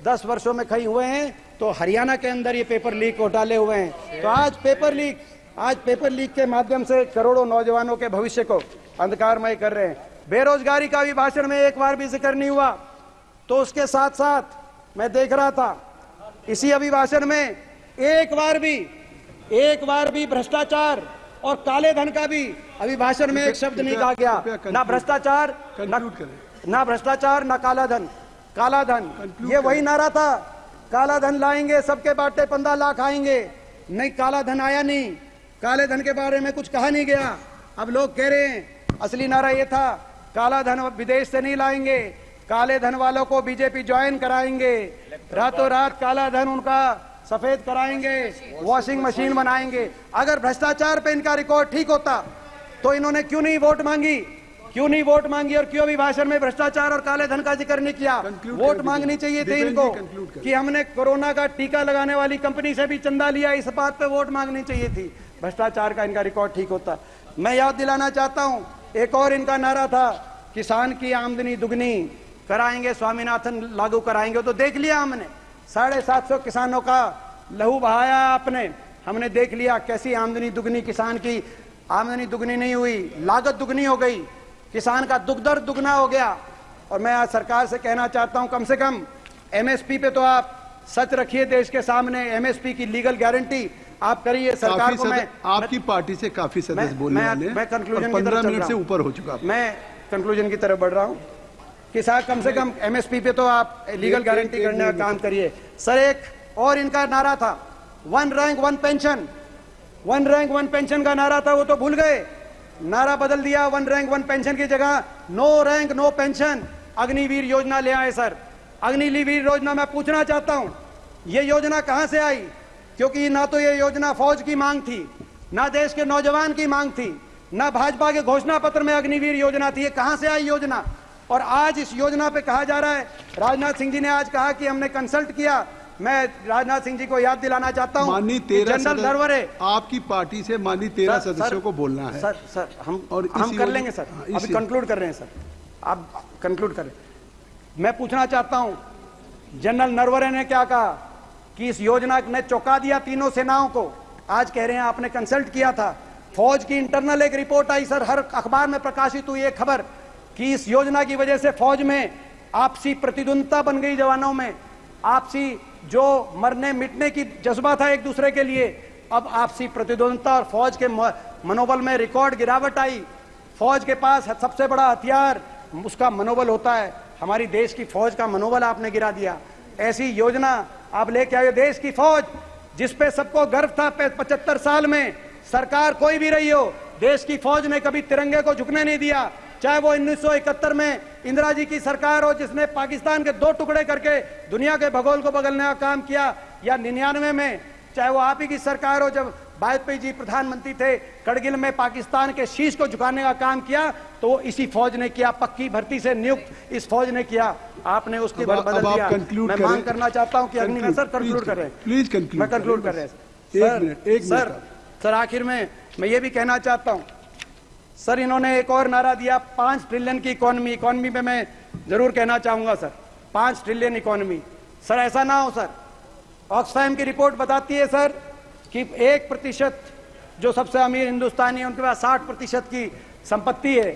10 वर्षों में कहीं हुए हैं, तो हरियाणा के अंदर ये पेपर लीक घोटाले हुए हैं। तो आज पेपर लीक के माध्यम से करोड़ों नौजवानों के भविष्य को अंधकारमय कर रहे हैं। बेरोजगारी का भी भाषण में एक बार भी जिक्र नहीं हुआ। तो उसके साथ साथ मैं देख रहा था इसी अभिभाषण में एक बार भी भ्रष्टाचार और काले धन का भी अभिभाषण में एक शब्द नहीं कहा गया। ना भ्रष्टाचार, ना भ्रष्टाचार, ना काला धन। काला धन, ये वही नारा था, काला धन लाएंगे, सबके बाटे 15 लाख आएंगे। नहीं, काला धन आया नहीं, काले धन के बारे में कुछ कहा नहीं गया। अब लोग कह रहे हैं असली नारा ये था, काला धन विदेश से नहीं लाएंगे, काले धन वालों को बीजेपी ज्वाइन कराएंगे, रातों रात काला धन उनका सफेद कराएंगे, वॉशिंग मशीन बनाएंगे। अगर भ्रष्टाचार पे इनका रिकॉर्ड ठीक होता तो इन्होंने क्यों नहीं वोट मांगी, क्यों नहीं वोट मांगी और क्यों भी भाषण में भ्रष्टाचार और काले धन का जिक्र नहीं किया। वोट मांगनी चाहिए थी इनको कि हमने कोरोना का टीका लगाने वाली कंपनी से भी चंदा लिया, इस बात पे वोट मांगनी चाहिए थी। भ्रष्टाचार का इनका रिकॉर्ड ठीक होता। मैं याद दिलाना चाहता हूं, एक और इनका नारा था, किसान की आमदनी दुगनी कराएंगे, स्वामीनाथन लागू कराएंगे। तो देख लिया हमने, 750 किसानों का लहू बहाया आपने, हमने देख लिया कैसी आमदनी दुगनी। किसान की आमदनी दुगनी नहीं हुई, लागत दुगनी हो गई, किसान का दुख दर्द दुगना हो गया। और मैं आज सरकार से कहना चाहता हूं, कम से कम एमएसपी पे तो आप सच रखिए देश के सामने, एमएसपी की लीगल गारंटी आप करिए। सरकार को मैं आपकी पार्टी से काफी सदस्य बोलने वाले हैं, मैं कंक्लूजन की 15 तरफ मिनट से ऊपर हो चुका, मैं कंक्लूजन की तरफ बढ़ रहा हूं कि साहब कम से कम एमएसपी पे तो आप लीगल गारंटी करने का काम करिए। सर एक और इनका नारा था, 1 रैंक 1 पेंशन, 1 रैंक 1 पेंशन का नारा था, वो तो भूल गए, नारा बदल दिया। 1 रैंक 1 पेंशन की जगह no rank no pension. Agniveer योजना ले आए सर। अग्निवीर योजना मैं पूछना चाहता हूं, ये योजना कहां से आई? क्योंकि ना तो ये योजना फौज की मांग थी, ना देश के नौजवान की मांग थी, ना भाजपा के घोषणा पत्र में अग्निवीर योजना थी। ये कहां से आई योजना? और आज इस योजना पे कहा जा रहा है, राजनाथ सिंह जी ने आज कहा कि हमने कंसल्ट किया। मैं राजनाथ सिंह जी को याद दिलाना चाहता हूं, जनरल नरवरे आपकी पार्टी से माननीय 13 सदस्यों को बोलना है। सर हम कर लेंगे सर, अभी कंक्लूड कर रहे हैं सर, आप कंक्लूड करें। मैं पूछना चाहता हूं, जनरल नरवरे ने क्या कहा कि इस योजना ने चौंका दिया तीनों सेनाओं को। आज कह रहे हैं आपने कंसल्ट किया था। फौज की इंटरनल एक रिपोर्ट आई सर, हर अखबार में प्रकाशित हुई एक खबर कि इस योजना की वजह से फौज में आपसी प्रतिद्वंदता बन गई, जवानों में आपसी जो मरने मिटने की जज्बा था एक दूसरे के लिए, अब आपसी प्रतिद्वंदता और फौज के मनोबल में रिकॉर्ड गिरावट आई। फौज के पास सबसे बड़ा हथियार उसका मनोबल होता है, हमारी देश की फौज का मनोबल आपने गिरा दिया। ऐसी योजना आप लेके आए, देश की फौज जिसपे सबको गर्व था 75 साल में, सरकार कोई भी रही हो, देश की फौज ने कभी तिरंगे को झुकने नहीं दिया। चाहे वो 1971 में इंदिरा जी की सरकार हो जिसने पाकिस्तान के 2 टुकड़े करके दुनिया के भूगोल को बदलने का काम किया, या 99 में चाहे वो आप ही की सरकार हो जब वाजपेयी जी प्रधानमंत्री थे, करगिल में पाकिस्तान के शीश को झुकाने का काम किया, तो वो इसी फौज ने किया, पक्की भर्ती से नियुक्त इस फौज ने किया। आपने उसके बाद बदल दिया। मैं मांग करना चाहता हूं कि अग्नि सर कंक्लूड कर रहे हैं, प्लीज कंक्लूड। मैं कंक्लूड कर रहे हैं सर। आखिर में मैं ये भी कहना चाहता हूं सर, इन्होंने एक और नारा दिया 5 ट्रिलियन की इकोनॉमी। इकोनॉमी पे मैं जरूर कहना चाहूंगा सर, 5 ट्रिलियन इकोनॉमी। सर ऐसा ना हो सर, ऑक्सफैम की रिपोर्ट बताती है सर कि 1% जो सबसे अमीर हिंदुस्तानी है उनके पास 60% की संपत्ति है।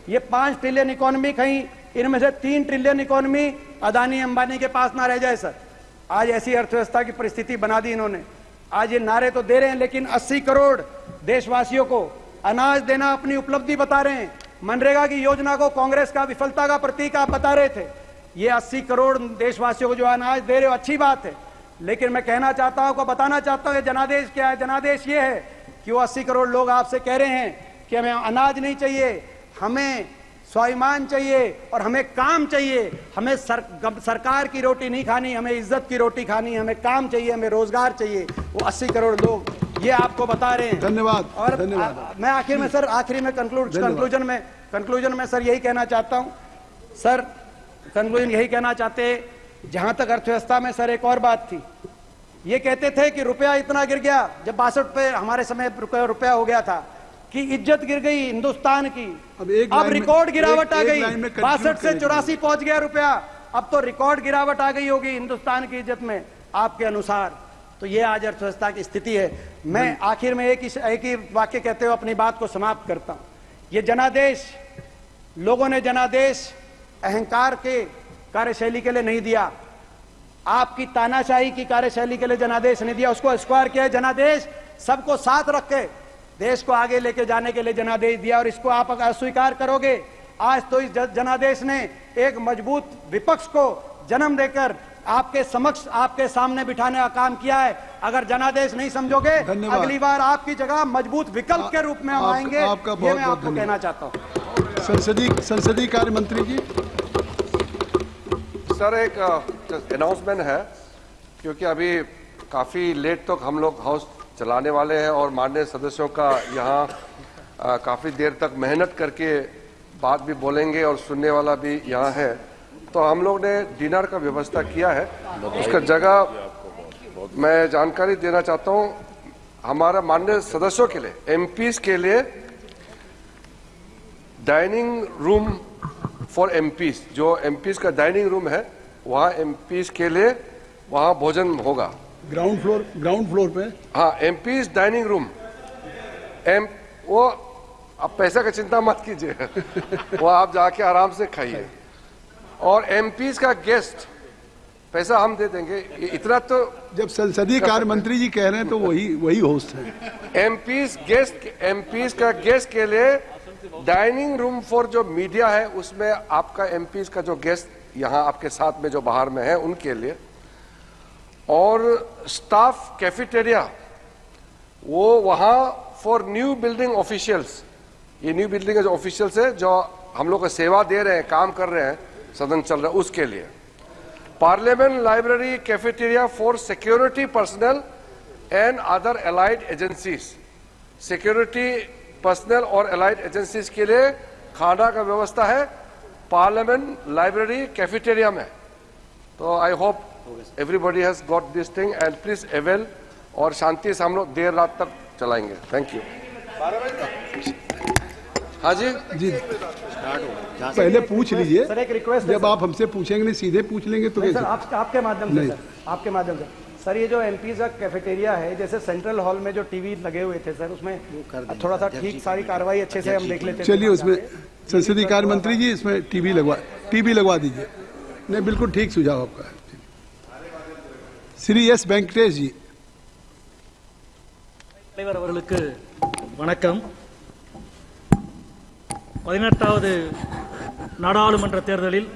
ये 5 ट्रिलियन इकोनॉमी, कहीं इनमें से 3 ट्रिलियन इकोनॉमी अदानी अंबानी के पास ना रह जाए सर। आज ऐसी अर्थव्यवस्था की परिस्थिति बना दी इन्होंने। आज ये नारे तो दे रहे हैं, लेकिन 80 करोड़ देशवासियों को अनाज देना अपनी उपलब्धि बता रहे हैं। मनरेगा की योजना को कांग्रेस का विफलता का प्रतीक आप बता रहे थे। ये 80 करोड़ देशवासियों को जो अनाज दे रहे हो, अच्छी बात है, लेकिन मैं कहना चाहता हूं, को बताना चाहता हूं, ये जनादेश क्या है। जनादेश ये है कि वो 80 करोड़ लोग आपसे कह रहे हैं कि हमें अनाज नहीं चाहिए, हमें स्वाभिमान चाहिए और हमें काम चाहिए। हमें सरकार की रोटी नहीं खानी, हमें इज्जत की रोटी खानी, हमें काम चाहिए, हमें रोजगार चाहिए। वो 80 करोड़ लोग ये आपको बता रहे हैं। धन्यवाद। और मैं आखिर में सर, आखिरी में कंक्लूजन में सर यही कहना चाहता हूं सर, कंक्लूजन यही कहना चाहते, जहां तक अर्थव्यवस्था में सर एक और बात थी, ये कहते थे कि रुपया इतना गिर गया, जब 62 पे हमारे समय रुपया हो गया था कि इज्जत गिर गई हिंदुस्तान की। अब रिकॉर्ड गिरावट आ गई, 62 से 84 पहुंच गया रुपया, अब तो रिकॉर्ड गिरावट आ गई होगी हिंदुस्तान की इज्जत में आपके अनुसार। तो ये आज अर्थव्यवस्था की स्थिति है। मैं आखिर में एक ही वाक्य कहते हुए अपनी बात को समाप्त करता हूं। ये जनादेश, लोगों ने जनादेश अहंकार के कार्यशैली के लिए नहीं दिया, आपकी तानाशाही की कार्यशैली के लिए जनादेश नहीं दिया, उसको स्क्वायर किया। जनादेश सबको साथ रख के देश को आगे लेके जाने के लिए जनादेश दिया और इसको आप अगर अस्वीकार करोगे, आज तो इस जनादेश ने एक मजबूत विपक्ष को जन्म देकर आपके समक्ष, आपके सामने बिठाने का काम किया है। अगर जनादेश नहीं समझोगे, अगली बार आपकी जगह मजबूत विकल्प के रूप में हम आएंगे। ये मैं आपको कहना चाहता हूँ। संसदीय कार्य मंत्री जी। सर, एक अनाउंसमेंट है, क्योंकि अभी काफी लेट तक हम लोग हाउस चलाने वाले हैं और माननीय सदस्यों का यहाँ काफी देर तक मेहनत करके बात भी बोलेंगे और सुनने वाला भी यहाँ है, तो हम लोग ने डिनर का व्यवस्था किया है। उसका जगह मैं जानकारी देना चाहता हूँ, हमारा माननीय सदस्यों के लिए, एमपीज के लिए डाइनिंग रूम फॉर एमपीज, जो एमपीज का डाइनिंग रूम है, वहाँ एमपीज के लिए वहाँ भोजन होगा। ग्राउंड फ्लोर पे। हाँ, एमपीज डाइनिंग रूम। वो आप पैसा का चिंता मत कीजिए, वो आप जाके आराम से खाइए। और एमपीज का गेस्ट पैसा हम दे देंगे। इतना तो जब संसदीय कार्य मंत्री जी कह रहे हैं तो वही होस्ट है। एमपीज का गेस्ट के लिए डाइनिंग रूम फॉर जो मीडिया है, उसमें आपका एमपीज का जो गेस्ट यहाँ आपके साथ में जो बाहर में है उनके लिए, और स्टाफ कैफेटेरिया वो वहाँ फॉर न्यू बिल्डिंग ऑफिशियल्स। ये न्यू बिल्डिंग जो ऑफिशियल्स है, जो हम लोग को सेवा दे रहे हैं, काम कर रहे हैं, सदन चल रहा है, उसके लिए parliament library cafeteria for security personal and other allied agencies. Security personal और एलाइड एजेंसीज के लिए खाना का व्यवस्था है पार्लियामेंट लाइब्रेरी कैफेटेरिया में। तो I hope everybody has got this thing and please avail, और शांति से हम लोग देर रात तक चलाएंगे। Thank you. हाँ जी पहले पूछ लीजिए सर, एक रिक्वेस्ट जब आप हमसे पूछेंगे नहीं, सीधे पूछ लेंगे तो सर आपके माध्यम से, सर आपके माध्यम से सर, ये जो एमपीज का कैफेटेरिया है, जैसे सेंट्रल हॉल में जो टीवी लगे हुए थे सर, उसमें थोड़ा सा ठीक सारी कार्रवाई अच्छे से हम देख लेते हैं। चलिए, उसमें संसदीय कार्य मंत्री जी इसमें टीवी लगवा दीजिए। नहीं, बिल्कुल ठीक सुझाव आपका। श्री एस वेंकटेश जी। அவர்களுக்கு வணக்கம். 18வது நாடாளுமன்ற தேர்தலில்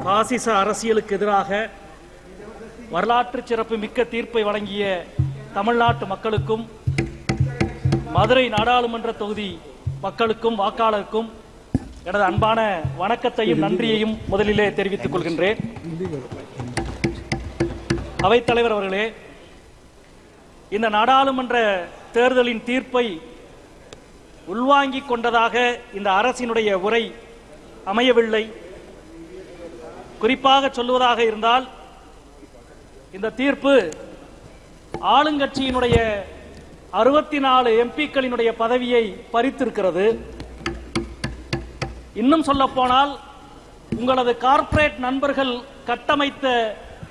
பாசிச அரசியலுக்கு எதிராக வரலாற்று சிறப்பு மிக்க தீர்ப்பை வழங்கிய தமிழ்நாட்டு மக்களுக்கும் மதுரை நாடாளுமன்ற தொகுதி மக்களுக்கும் வாக்காளருக்கும் எனது அன்பான வணக்கத்தையும் நன்றியையும் முதலிலே தெரிவித்துக் கொள்கின்றேன். அவைத்தலைவர் அவர்களே, இந்த நாடாளுமன்ற தேர்தலின் தீர்ப்பை உள்வாங்கிக் கொண்டதாக இந்த அரசினுடைய உரை அமையவில்லை. குறிப்பாக சொல்வதாக இருந்தால், இந்த தீர்ப்பு ஆளுங்கட்சியினுடைய 64 எம்பிக்களினுடைய பதவியை பறித்திருக்கிறது. இன்னும் சொல்ல போனால், உங்களது கார்ப்பரேட் நண்பர்கள் கட்டமைத்த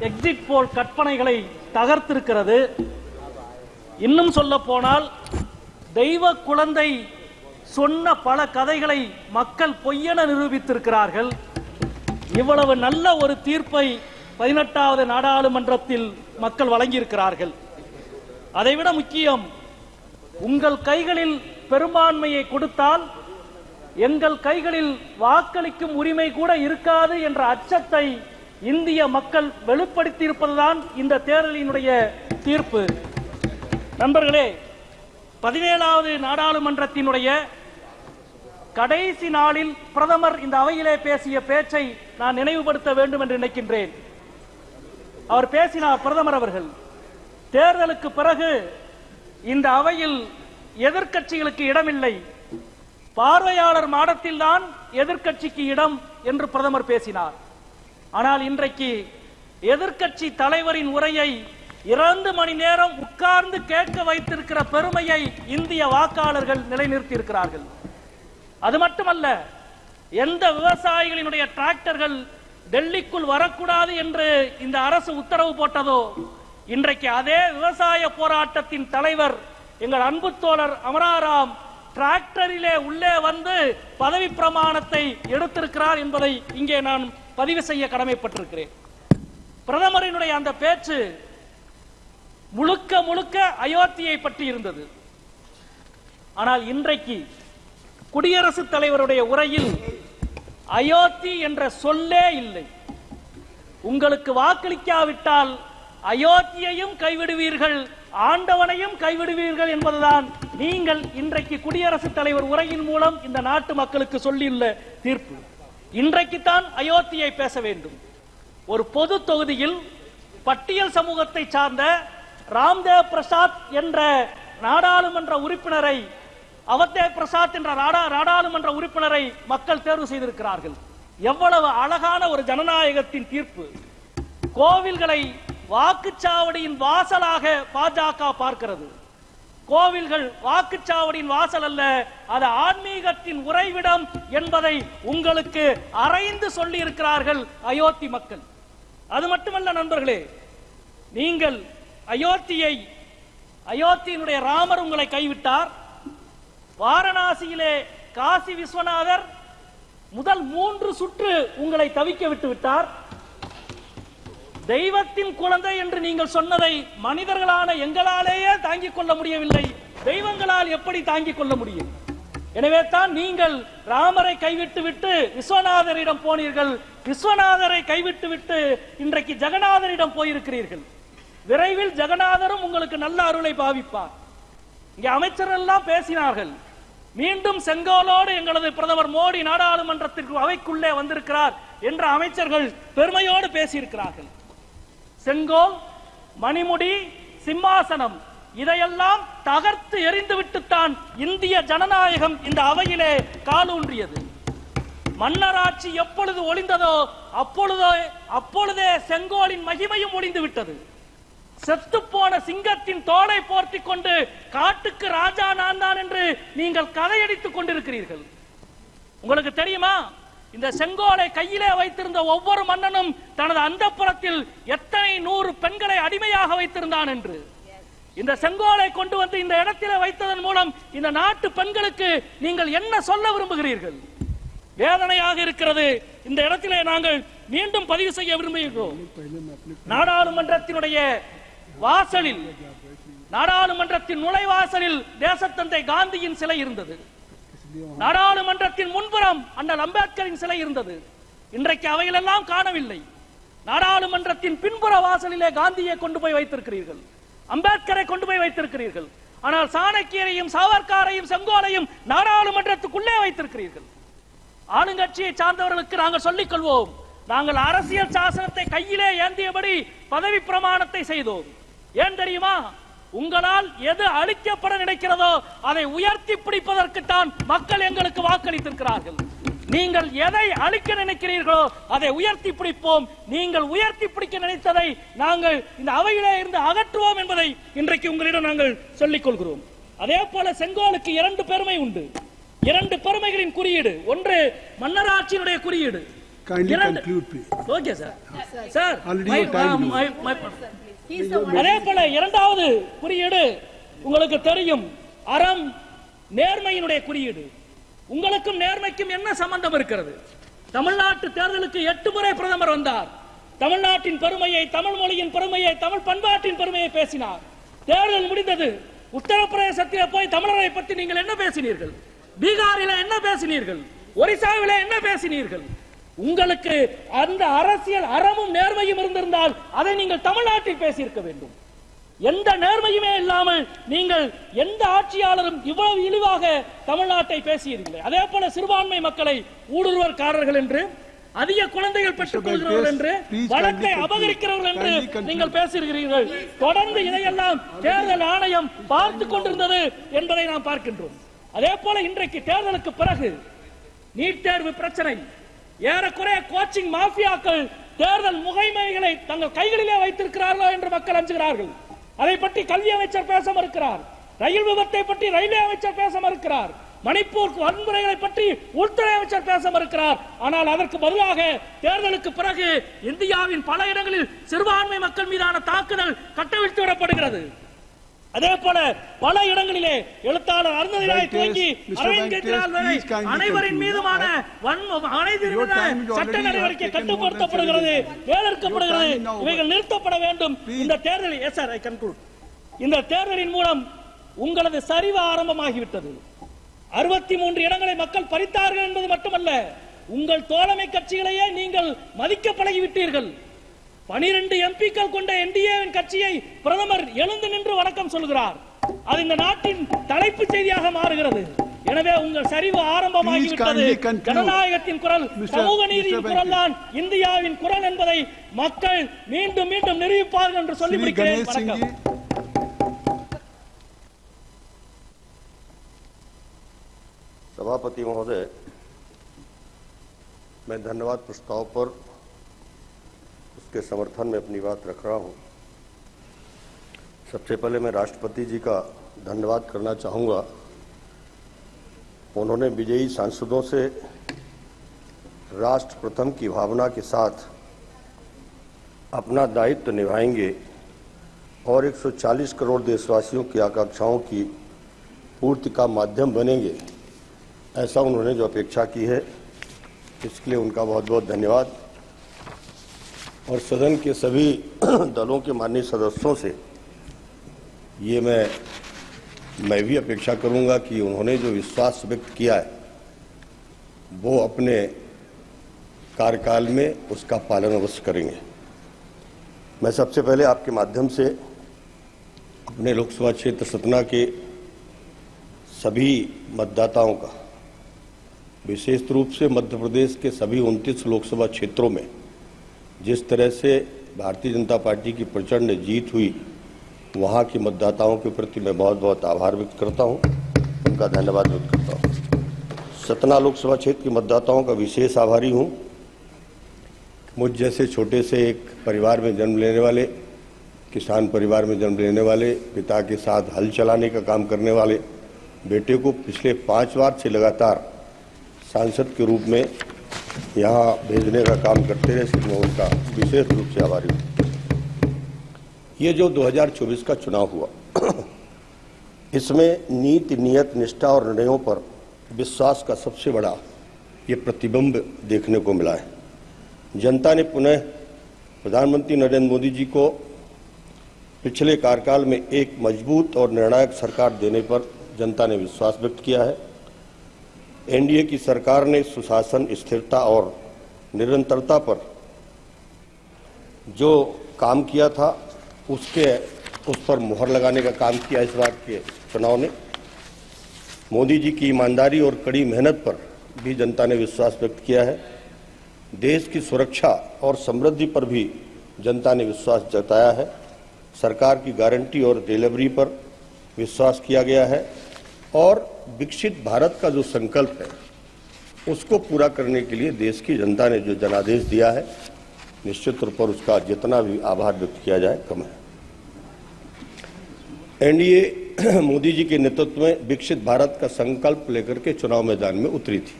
எக்ஸிட் போல் கற்பனைகளை தகர்த்திருக்கிறது. இன்னும் சொல்ல போனால், தெய்வ குழந்தை சொன்ன பல கதைகளை மக்கள் பொய்யென நிரூபித்திருக்கிறார்கள். இவ்வளவு நல்ல ஒரு தீர்ப்பை 18வது நாடாளுமன்றத்தில் மக்கள் வழங்கியிருக்கிறார்கள். அதைவிட முக்கியம், உங்கள் கைகளில் பெரும்பான்மையை கொடுத்தால் எங்கள் கைகளில் வாக்களிக்கும் உரிமை கூட இருக்காது என்ற அச்சத்தை இந்திய மக்கள் வெளிப்படுத்தியிருப்பதுதான் இந்த தேர்தலினுடைய தீர்ப்பு. நண்பர்களே, 17வது நாடாளுமன்றத்தினுடைய கடைசி நாளில் பிரதமர் இந்த அவையிலே பேசிய பேச்சை நான் நினைவுபடுத்த வேண்டும் என்று நினைக்கின்றேன். அவர் பேசினார், பிரதமர் அவர்கள், தேர்தலுக்கு பிறகு இந்த அவையில் எதிர்க்கட்சிகளுக்கு இடமில்லை, பார்வையாளர் மாடத்தில் தான் எதிர்க்கட்சிக்கு இடம் என்று பிரதமர் பேசினார். ஆனால் இன்றைக்கு எதிர்க்கட்சி தலைவரின் உரையை 2 மணி நேரம் உட்கார்ந்து கேட்க வைத்திருக்கிற பெருமையை இந்திய வாக்காளர்கள் நிலைநிறுத்தியிருக்கிறார்கள். அது மட்டுமல்ல, எந்த விவசாயிகளினுடைய டிராக்டர்கள் டெல்லிக்குள் வரக்கூடாது என்று இந்த அரசு உத்தரவு போட்டதோ, இன்றைக்கு அதே விவசாய போராட்டத்தின் தலைவர் எங்கள் அன்பு தோழர் அமராராம் டிராக்டரிலே உள்ளே வந்து பதவி பிரமாணத்தை எடுத்திருக்கிறார் என்பதை இங்கே நான் பதிவு செய்ய கடமைப்பட்டிருக்கிறேன். பிரதமரினுடைய அந்த பேச்சு முழுக்க முழுக்க அயோத்தியை பற்றி இருந்தது. ஆனால் இன்றைக்கு குடியரசுத் தலைவருடைய உரையில் அயோத்தி என்ற சொல்லே இல்லை. உங்களுக்கு வாக்களிக்காவிட்டால் அயோத்தியையும் கைவிடுவீர்கள், ஆண்டவனையும் கைவிடுவீர்கள் என்பதுதான் நீங்கள் இன்றைக்கு குடியரசுத் தலைவர் உரையின் மூலம் இந்த நாட்டு மக்களுக்கு சொல்லியுள்ள தீர்ப்பு. இன்றைக்குத்தான் அயோத்தியை பேச வேண்டும். ஒரு பொது தொகுதியில் பட்டியல் சமூகத்தை சார்ந்த ராம்தேவ் பிரசாத் என்ற நாடாளுமன்ற உறுப்பினரை, அவத்தேவ் பிரசாத் என்ற நாடாளுமன்ற உறுப்பினரை மக்கள் தேர்வு செய்திருக்கிறார்கள். எவ்வளவு அழகான ஒரு ஜனநாயகத்தின் தீர்ப்பு. கோவில்களை வாக்குச்சாவடியின் வாசலாக பாஜக பார்க்கிறது. கோவில்கள் வாக்குச்சாவடியின் வாசல் அல்ல, அது ஆன்மீகத்தின் உறைவிடம் என்பதை உங்களுக்கு அறைந்து சொல்லி இருக்கிறார்கள் அயோத்தி மக்கள். அது மட்டுமல்ல நண்பர்களே, நீங்கள் அயோத்தியினுடைய ராமர் உங்களை கைவிட்டார். வாரணாசியிலே காசி விஸ்வநாதர் முதல் 3 சுற்று உங்களை தவிக்க விட்டு விட்டார். தெய்வத்தின் குழந்தை என்று நீங்கள் சொன்னதை மனிதர்களான எங்களாலேயே தாங்கிக் கொள்ள முடியவில்லை, தெய்வங்களால் எப்படி தாங்கிக் கொள்ள முடியும்? எனவே தான் நீங்கள் ராமரை கைவிட்டு விட்டு விஸ்வநாதரிடம் போனீர்கள். விஸ்வநாதரை கைவிட்டு விட்டு இன்றைக்கு ஜெகநாதரிடம் போயிருக்கிறீர்கள். விரைவில் ஜெகநாதரும் உங்களுக்கு நல்ல அருளை பாவிப்பார். இங்கே அமைச்சர்கள் எல்லாம் பேசினார்கள். மீண்டும் செங்கோலோடு எங்களது பிரதமர் மோடி நாடாளுமன்றத்திற்கு அவைக்குள்ளே வந்திருக்கிறார் என்ற அமைச்சர்கள் பெருமையோடு பேசியிருக்கிறார்கள். செங்கோல், மணிமுடி, சிம்மாசனம் இதையெல்லாம் தகர்த்து எறிந்துவிட்டுத்தான் இந்திய ஜனநாயகம் இந்த அவையிலே காலூன்றியது. மன்னராட்சி எப்பொழுது ஒளிந்ததோ அப்பொழுதே செங்கோலின் மகிமையும் ஒளிந்து விட்டது. செத்துப்போன சிங்கத்தின் தோலை போர்த்திக் கொண்டு காட்டுக்கு ராஜா நான் தான் என்று நீங்கள் கதையடித்துக் கொண்டிருக்கிறீர்கள். உங்களுக்கு தெரியுமா, இந்த செங்கோலை கையிலே வைத்திருந்த ஒவ்வொரு மன்னனும் தனது அந்தப்புறத்தில் எத்தனை 100 பெண்களை அடிமையாக வைத்திருந்தான் என்று. இந்த செங்கோலை கொண்டு வந்து இந்த இடத்திலே வைத்ததன் மூலம் இந்த நாட்டு பெண்களுக்கு நீங்கள் என்ன சொல்ல விரும்புகிறீர்கள்? வேதனையாக இருக்கிறது. இந்த இடத்திலே நாங்கள் மீண்டும் பதிவு செய்ய விரும்புகிறோம். நாடாளுமன்றத்தினுடைய வாசலில், நாடாளுமன்றத்தின் நுழைவாசலில் தேசத்தந்தை காந்தியின் சிலை இருந்தது. நாடாளுமன்றத்தின் முன்புறம் அண்ணல் அம்பேத்கரின் சிலை இருந்தது. இன்றைக்கு அவைகளெல்லாம் காணவில்லை. நாடாளுமன்றத்தின் பின்புற வாசலிலே காந்தியை கொண்டு போய் வைத்திருக்கிறீர்கள், அம்பேத்கரை கொண்டு போய் வைத்திருக்கிறீர்கள். ஆனால் சாணக்கியரையும் சாவர்காரையும் செங்கோலையும் நாடாளுமன்றத்துக்குள்ளே வைத்திருக்கிறீர்கள். ஆளுங்கட்சியை சார்ந்தவர்களுக்கு நாங்கள் சொல்லிக் கொள்வோம், நாங்கள் அரசியல் சாசனத்தை கையிலே ஏந்தியபடி பதவி பிரமாணத்தை செய்தோம். ஏன் தெரியுமா? உங்களால் எது அழிக்கப்பட நினைக்கிறதோ அதை உயர்த்தி பிடிப்பதற்குத்தான் மக்கள் எங்களுக்கு வாக்களித்திருக்கிறார்கள். நீங்கள் எதை அழிக்க நினைக்கிறீர்களோ அதை உயர்த்தி பிடிப்போம். நீங்கள் உயர்த்தி பிடிக்க நினைத்ததை நாங்கள் இந்த அவையிலே இருந்து அகற்றுவோம் என்பதை இன்றைக்கு உங்களிடம் நாங்கள் சொல்லிக் கொள்கிறோம். அதே போல செங்கோலுக்கு 2 பெருமை உண்டு. 2 பெருமைகளின் குறியீடு. ஒன்று மன்னராட்சியினுடைய குறியீடு. Okay sir. சார் அதே போல 2வது குறியீடு உங்களுக்கு தெரியும், அறம் நேர்மையினுடைய குறியீடு. உங்களுக்கும் நேர்மைக்கும் என்ன சம்பந்தம் இருக்கிறது? தமிழ்நாட்டு தேர்தலுக்கு 8 முறை பிரதமர் வந்தார். தமிழ்நாட்டின் பெருமையை, தமிழ் மொழியின் பெருமையை, தமிழ் பண்பாட்டின் பெருமையை பேசினார். தேர்தல் முடிந்தது. உத்தரப்பிரதேசத்திலே போய் தமிழரை பற்றி நீங்கள் என்ன பேசினீர்கள்? பீகாரில் என்ன பேசினீர்கள்? ஒரிசாவில் என்ன பேசினீர்கள்? உங்களுக்கு அந்த அரசியல் அறமும் நேர்மையும் இருந்திருந்தால் அதை நீங்கள் தமிழ்நாட்டில் பேசியிருக்க வேண்டும். எந்த நேர்மையுமே இல்லாமல் நீங்கள் எந்த ஆட்சியாளரும் இவ்வளவு இழிவாக தமிழ்நாட்டை பேசியதில்லை. அதே போல சிறுபான்மை மக்களை ஊடுருவற்காரர்கள் என்று, அதிக குழந்தைகள் பெற்றுக் கொள்கிறவர்கள் என்று, வழக்கை அபகரிக்கிறவர்கள் என்று நீங்கள் பேசுகிறீர்கள். தொடர்ந்து இதையெல்லாம் தேர்தல் ஆணையம் பார்த்துக் கொண்டிருந்தது என்பதை நாம் பார்க்கின்றோம். அதே போல இன்றைக்கு தேர்தலுக்கு பிறகு நீட் தேர்வு பிரச்சனை, ஏறக்குறைய கோச்சிங் மாஃபியாக்கள் தேர்தல் முகைமைகளை தங்கள் கைகளிலே வைத்திருக்கிறார்களோ என்று மக்கள் அஞ்சுகிறார்கள். அதை பற்றி கல்வி அமைச்சர் பேச மறுக்கிறார். ரயில் விபத்தை பற்றி ரயில்வே அமைச்சர் பேச மறுக்கிறார். மணிப்பூர் வன்முறைகளை பற்றி உள்துறை அமைச்சர் பேச மறுக்கிறார். ஆனால் அதற்கு பதிலாக தேர்தலுக்கு பிறகு இந்தியாவின் பல இடங்களில் சிறுபான்மை மக்கள் மீதான தாக்குதல் கட்டவிழ்த்து விடப்படுகிறது. அதே போல பல இடங்களிலே எழுத்தாளர் அருந்ததி ராய் துவங்கி அரவிந்த் கெஜ்ரிவால் வரை அனைவரின் மீதுமான சட்ட நடவடிக்கை கட்டுப்படுத்தப்படுகிறது, வேலைப்படுகிறது. இவைகள் நிறுத்தப்பட வேண்டும். இந்த தேர்தலில் இந்த தேர்தலின் மூலம் உங்களது சரிவு ஆரம்பமாகிவிட்டது. 63 இடங்களை மக்கள் பறித்தார்கள் என்பது மட்டுமல்ல, உங்கள் தோழமை கட்சிகளையே நீங்கள் மதிக்க பழகிவிட்டீர்கள். 12 எம்பிக்கள் கொண்ட என்டிஏவின் கட்சியை பிரதமர் எழுந்து நின்று வணக்கம் சொல்கிறார். அது இந்த நாட்டின் தலைப்பு செய்தியாக மாறுகிறது. எனவே உங்கள் சரிவு ஆரம்பமாகிவிட்டது. ஜனநாயகத்தின் குரல், சமூக நீதியின் குரல் தான் இந்தியாவின் குரல் என்பதை மக்கள் மீண்டும் மீண்டும் நிரூபிப்பார்கள் என்று சொல்லி முடிக்கிறேன். வணக்கம். सभापति महोदय, मैं धन्यवाद प्रस्ताव पर उसके समर्थन में अपनी बात रख रहा हूं। सबसे पहले मैं राष्ट्रपति जी का धन्यवाद करना चाहूँगा। उन्होंने विजयी सांसदों से राष्ट्र प्रथम की भावना के साथ अपना दायित्व निभाएंगे और 140 करोड़ देशवासियों की आकांक्षाओं की पूर्ति का माध्यम बनेंगे, ऐसा उन्होंने जो अपेक्षा की है, इसके लिए उनका बहुत बहुत धन्यवाद। और सदन के सभी दलों के माननीय सदस्यों से ये मैं भी अपेक्षा करूंगा कि उन्होंने जो विश्वास व्यक्त किया है वो अपने कार्यकाल में उसका पालन अवश्य करेंगे। मैं सबसे पहले आपके माध्यम से अपने लोकसभा क्षेत्र सतना के सभी मतदाताओं का, विशेष रूप से मध्य प्रदेश के सभी 29 लोकसभा क्षेत्रों में जिस तरह से भारतीय जनता पार्टी की प्रचंड जीत हुई, वहाँ के मतदाताओं के प्रति मैं बहुत बहुत आभार व्यक्त करता हूँ, उनका धन्यवाद व्यक्त करता हूँ। सतना लोकसभा क्षेत्र के मतदाताओं का विशेष आभारी हूँ। मुझ जैसे छोटे से एक परिवार में जन्म लेने वाले, किसान परिवार में जन्म लेने वाले, पिता के साथ हल चलाने का काम करने वाले बेटे को पिछले 5 बार से लगातार सांसद के रूप में यहाँ भेजने का काम करते रहे, इसलिए मैं उनका विशेष रूप से आभारी हूँ। ये जो 2024 का चुनाव हुआ, इसमें नीति, नियत, निष्ठा और निर्णयों पर विश्वास का सबसे बड़ा ये प्रतिबिंब देखने को मिला है। जनता ने पुनः प्रधानमंत्री नरेंद्र मोदी जी को पिछले कार्यकाल में एक मजबूत और निर्णायक सरकार देने पर जनता ने विश्वास व्यक्त किया है। एनडीए की सरकार ने सुशासन, स्थिरता और निरंतरता पर जो काम किया था उस पर मुहर लगाने का काम किया। इस बार के चुनाव ने मोदी जी की ईमानदारी और कड़ी मेहनत पर भी जनता ने विश्वास व्यक्त किया है। देश की सुरक्षा और समृद्धि पर भी जनता ने विश्वास जताया है। सरकार की गारंटी और डिलीवरी पर विश्वास किया गया है और विकसित भारत का जो संकल्प है उसको पूरा करने के लिए देश की जनता ने जो जनादेश दिया है, निश्चित तौर पर उसका जितना भी आभार व्यक्त किया जाए कम है। एनडीए मोदी जी के नेतृत्व में विकसित भारत का संकल्प लेकर के चुनाव मैदान में उतरी थी,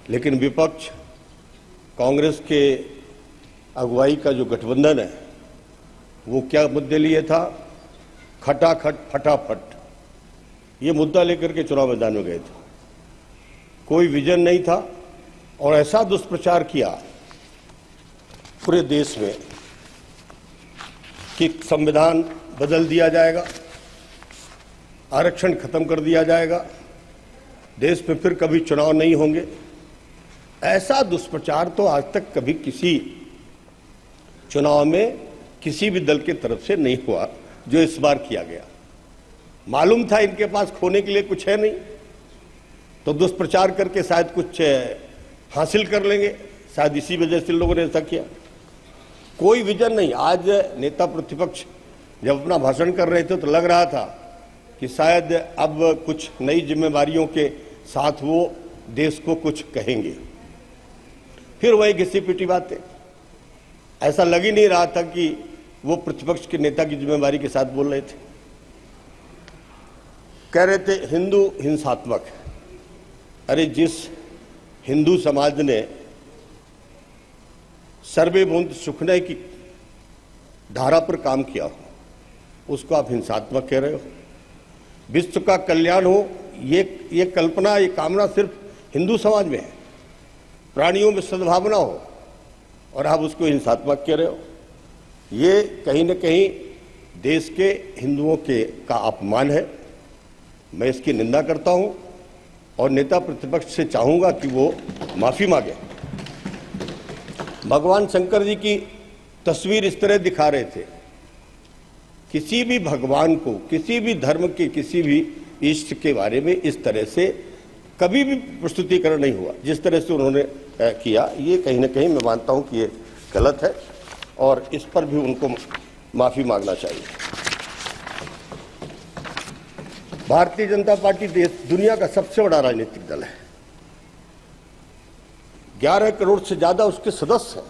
लेकिन विपक्ष कांग्रेस के अगुवाई का जो गठबंधन है वो क्या मुद्दे लिए था? खटाखट फटाफट, ये मुद्दा लेकर के चुनाव मैदान में गए थे। कोई विजन नहीं था और ऐसा दुष्प्रचार किया पूरे देश में कि संविधान बदल दिया जाएगा, आरक्षण खत्म कर दिया जाएगा, देश में फिर कभी चुनाव नहीं होंगे। ऐसा दुष्प्रचार तो आज तक कभी किसी चुनाव में किसी भी दल के तरफ से नहीं हुआ जो इस बार किया गया। मालूम था इनके पास खोने के लिए कुछ है नहीं, तो दुष्प्रचार करके शायद कुछ हासिल कर लेंगे, शायद इसी वजह से लोगों ने ऐसा किया। कोई विजन नहीं। आज नेता प्रतिपक्ष जब अपना भाषण कर रहे थे तो लग रहा था कि शायद अब कुछ नई जिम्मेवारियों के साथ वो देश को कुछ कहेंगे, फिर वही घिसी पिटी बातें। ऐसा लग ही नहीं रहा था कि वो प्रतिपक्ष के नेता की जिम्मेवारी के साथ बोल रहे थे। कह रहे थे हिंदू हिंसात्मक। अरे जिस हिंदू समाज ने सर्वे बूंद सुखने की धारा पर काम किया हो उसको आप हिंसात्मक कह रहे हो। विश्व का कल्याण हो ये कल्पना, ये कामना सिर्फ हिंदू समाज में है। प्राणियों में सद्भावना हो और आप उसको हिंसात्मक कह रहे हो। ये कहीं न कहीं देश के हिंदुओं का अपमान है। मैं इसकी निंदा करता हूं और नेता प्रतिपक्ष से चाहूंगा कि वो माफी मांगे। भगवान शंकर जी की तस्वीर इस तरह दिखा रहे थे, किसी भी भगवान को, किसी भी धर्म के, किसी भी इष्ट के बारे में इस तरह से कभी भी प्रस्तुतिकरण नहीं हुआ जिस तरह से उन्होंने किया। ये कहीं ना कहीं मैं मानता हूं कि ये गलत है और इस पर भी उनको माफी मांगना चाहिए। भारतीय जनता पार्टी दुनिया का सबसे बड़ा राजनीतिक दल है। 11 करोड़ से ज्यादा उसके सदस्य हैं।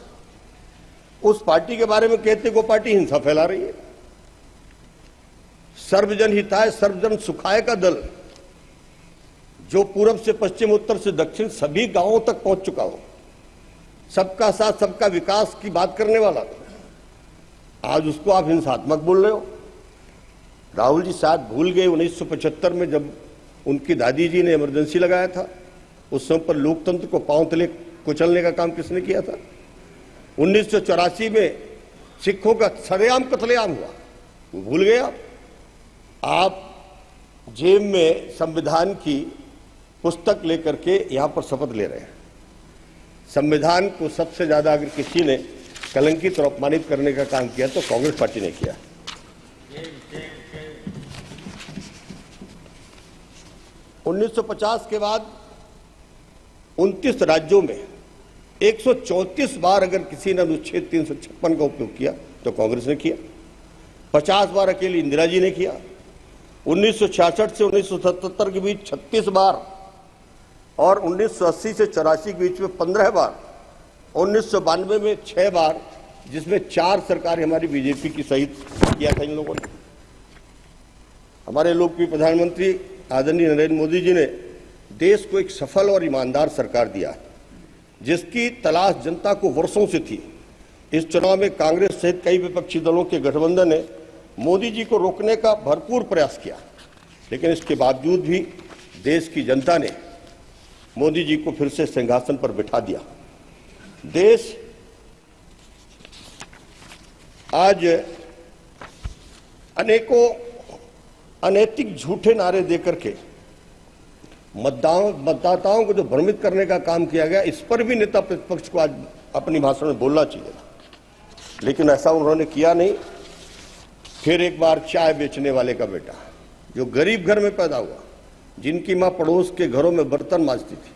उस पार्टी के बारे में कहते वो पार्टी हिंसा फैला रही है। सर्वजन हिताय सर्वजन सुखाय का दल, जो पूरब से पश्चिम, उत्तर से दक्षिण सभी गांवों तक पहुंच चुका हो, सबका साथ सबका विकास की बात करने वाला, आज उसको आप हिंसात्मक बोल रहे हो। राहुल जी शायद भूल गए 1975 में जब उनकी दादी जी ने इमरजेंसी लगाया था, उस समय पर लोकतंत्र को पांव तले कुचलने का काम किसने किया था। 1984 में सिखों का सरेआम कत्लेआम हुआ, वो भूल गए आप जेब में संविधान की पुस्तक लेकर के यहां पर शपथ ले रहे हैं। संविधान को सबसे ज्यादा अगर किसी ने कलंकित और अपमानित करने का काम किया तो कांग्रेस पार्टी ने किया। 1950 के बाद 29 राज्यों में 134 बार अगर किसी ने अनुच्छेद 356 का उपयोग किया तो कांग्रेस ने किया। 50 बार अकेली इंदिरा जी ने किया। 1966 से 1977 के बीच 36 बार और 1980 से 84 के बीच में 15 बार, 1992 में 6 बार, जिसमें 4 सरकारें हमारी बीजेपी की सहित किया था इन लोगों ने। हमारे लोकप्रिय प्रधानमंत्री आदरणीय नरेंद्र मोदी जी ने देश को एक सफल और ईमानदार सरकार दिया, जिसकी तलाश जनता को वर्षों से थी। इस चुनाव में कांग्रेस सहित कई विपक्षी दलों के गठबंधन ने मोदी जी को रोकने का भरपूर प्रयास किया, लेकिन इसके बावजूद भी देश की जनता ने मोदी जी को फिर से सिंहासन पर बिठा दिया। देश आज अनेकों अनैतिक झूठे नारे देकर के मतदाताओं को जो भ्रमित करने का काम किया गया, इस पर भी नेता प्रतिपक्ष को आज अपनी भाषण में बोलना चाहिए, लेकिन ऐसा उन्होंने किया नहीं। फिर एक बार चाय बेचने वाले का बेटा, जो गरीब घर में पैदा हुआ, जिनकी मां पड़ोस के घरों में बर्तन मांजती थी,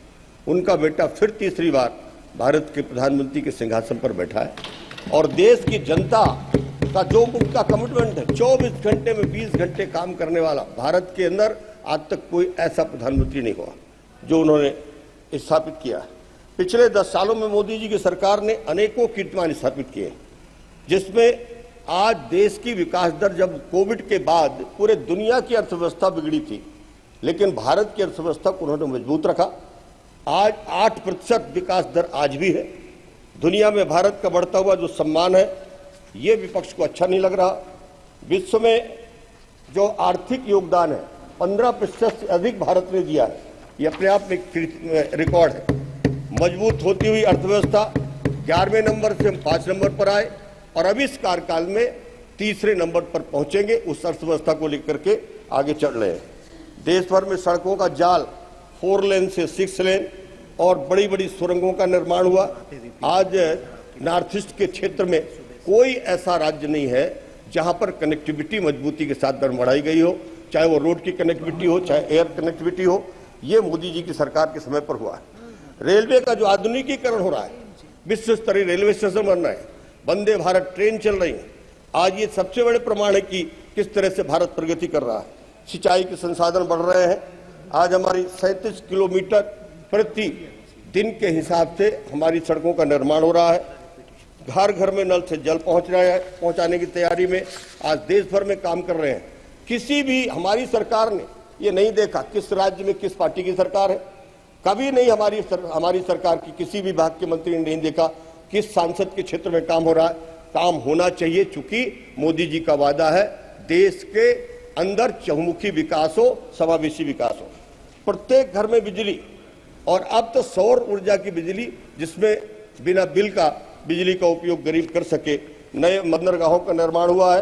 उनका बेटा फिर तीसरी बार भारत के प्रधानमंत्री के सिंहासन पर बैठा है। और देश की जनता का जो उनका कमिटमेंट है, 24 घंटे में 20 घंटे काम करने वाला, भारत के अंदर आज तक कोई ऐसा प्रधानमंत्री नहीं हुआ जो उन्होंने स्थापित किया। पिछले 10 सालों में मोदी जी की सरकार ने अनेकों कीर्तिमान स्थापित किए, जिसमें आज देश की विकास दर, जब कोविड के बाद पूरे दुनिया की अर्थव्यवस्था बिगड़ी थी, लेकिन भारत की अर्थव्यवस्था को उन्होंने मजबूत रखा। आज 8% विकास दर आज भी है। दुनिया में भारत का बढ़ता हुआ जो सम्मान है, ये विपक्ष को अच्छा नहीं लग रहा। विश्व में जो आर्थिक योगदान है 15% से अधिक भारत ने दिया है, ये अपने आप में एक रिकॉर्ड है। मजबूत होती हुई अर्थव्यवस्था 11वें नंबर से हम 5 नंबर पर आए और अब इस कार्यकाल में 3रे नंबर पर पहुंचेंगे। उस अर्थव्यवस्था को लेकर के आगे चल रहे हैं। देश भर में सड़कों का जाल 4 लेन से 6 लेन और बड़ी बड़ी सुरंगों का निर्माण हुआ। आज नॉर्थ ईस्ट के क्षेत्र में कोई ऐसा राज्य नहीं है जहां पर कनेक्टिविटी मजबूती के साथ बढ़ाई गई हो, चाहे वो रोड की कनेक्टिविटी हो, चाहे एयर कनेक्टिविटी हो। ये मोदी जी की सरकार के समय पर हुआ है। रेलवे का जो आधुनिकीकरण हो रहा है, विश्व स्तरीय रेलवे स्टेशन बन रहे हैं, वंदे भारत ट्रेन चल रही है। आज ये सबसे बड़े प्रमाण है कि किस तरह से भारत प्रगति कर रहा है। सिंचाई के संसाधन बढ़ रहे हैं। आज हमारी 37 किलोमीटर प्रति दिन के हिसाब से हमारी सड़कों का निर्माण हो रहा है। घर घर में नल से जल पहुंच रहा है, पहुंचाने की तैयारी में आज देश भर में काम कर रहे हैं। किसी भी हमारी सरकार ने ये नहीं देखा किस राज्य में किस पार्टी की सरकार है। कभी नहीं हमारी सरकार की किसी भी विभाग के मंत्री ने नहीं देखा किस सांसद के क्षेत्र में काम हो रहा है। काम होना चाहिए, चूंकि मोदी जी का वादा है देश के अंदर चहुमुखी विकास हो, समावेशी विकास हो। प्रत्येक घर में बिजली, और अब तो सौर ऊर्जा की बिजली, जिसमें बिना बिल का बिजली का उपयोग गरीब कर सके। नए बंदरगाहों का निर्माण हुआ है।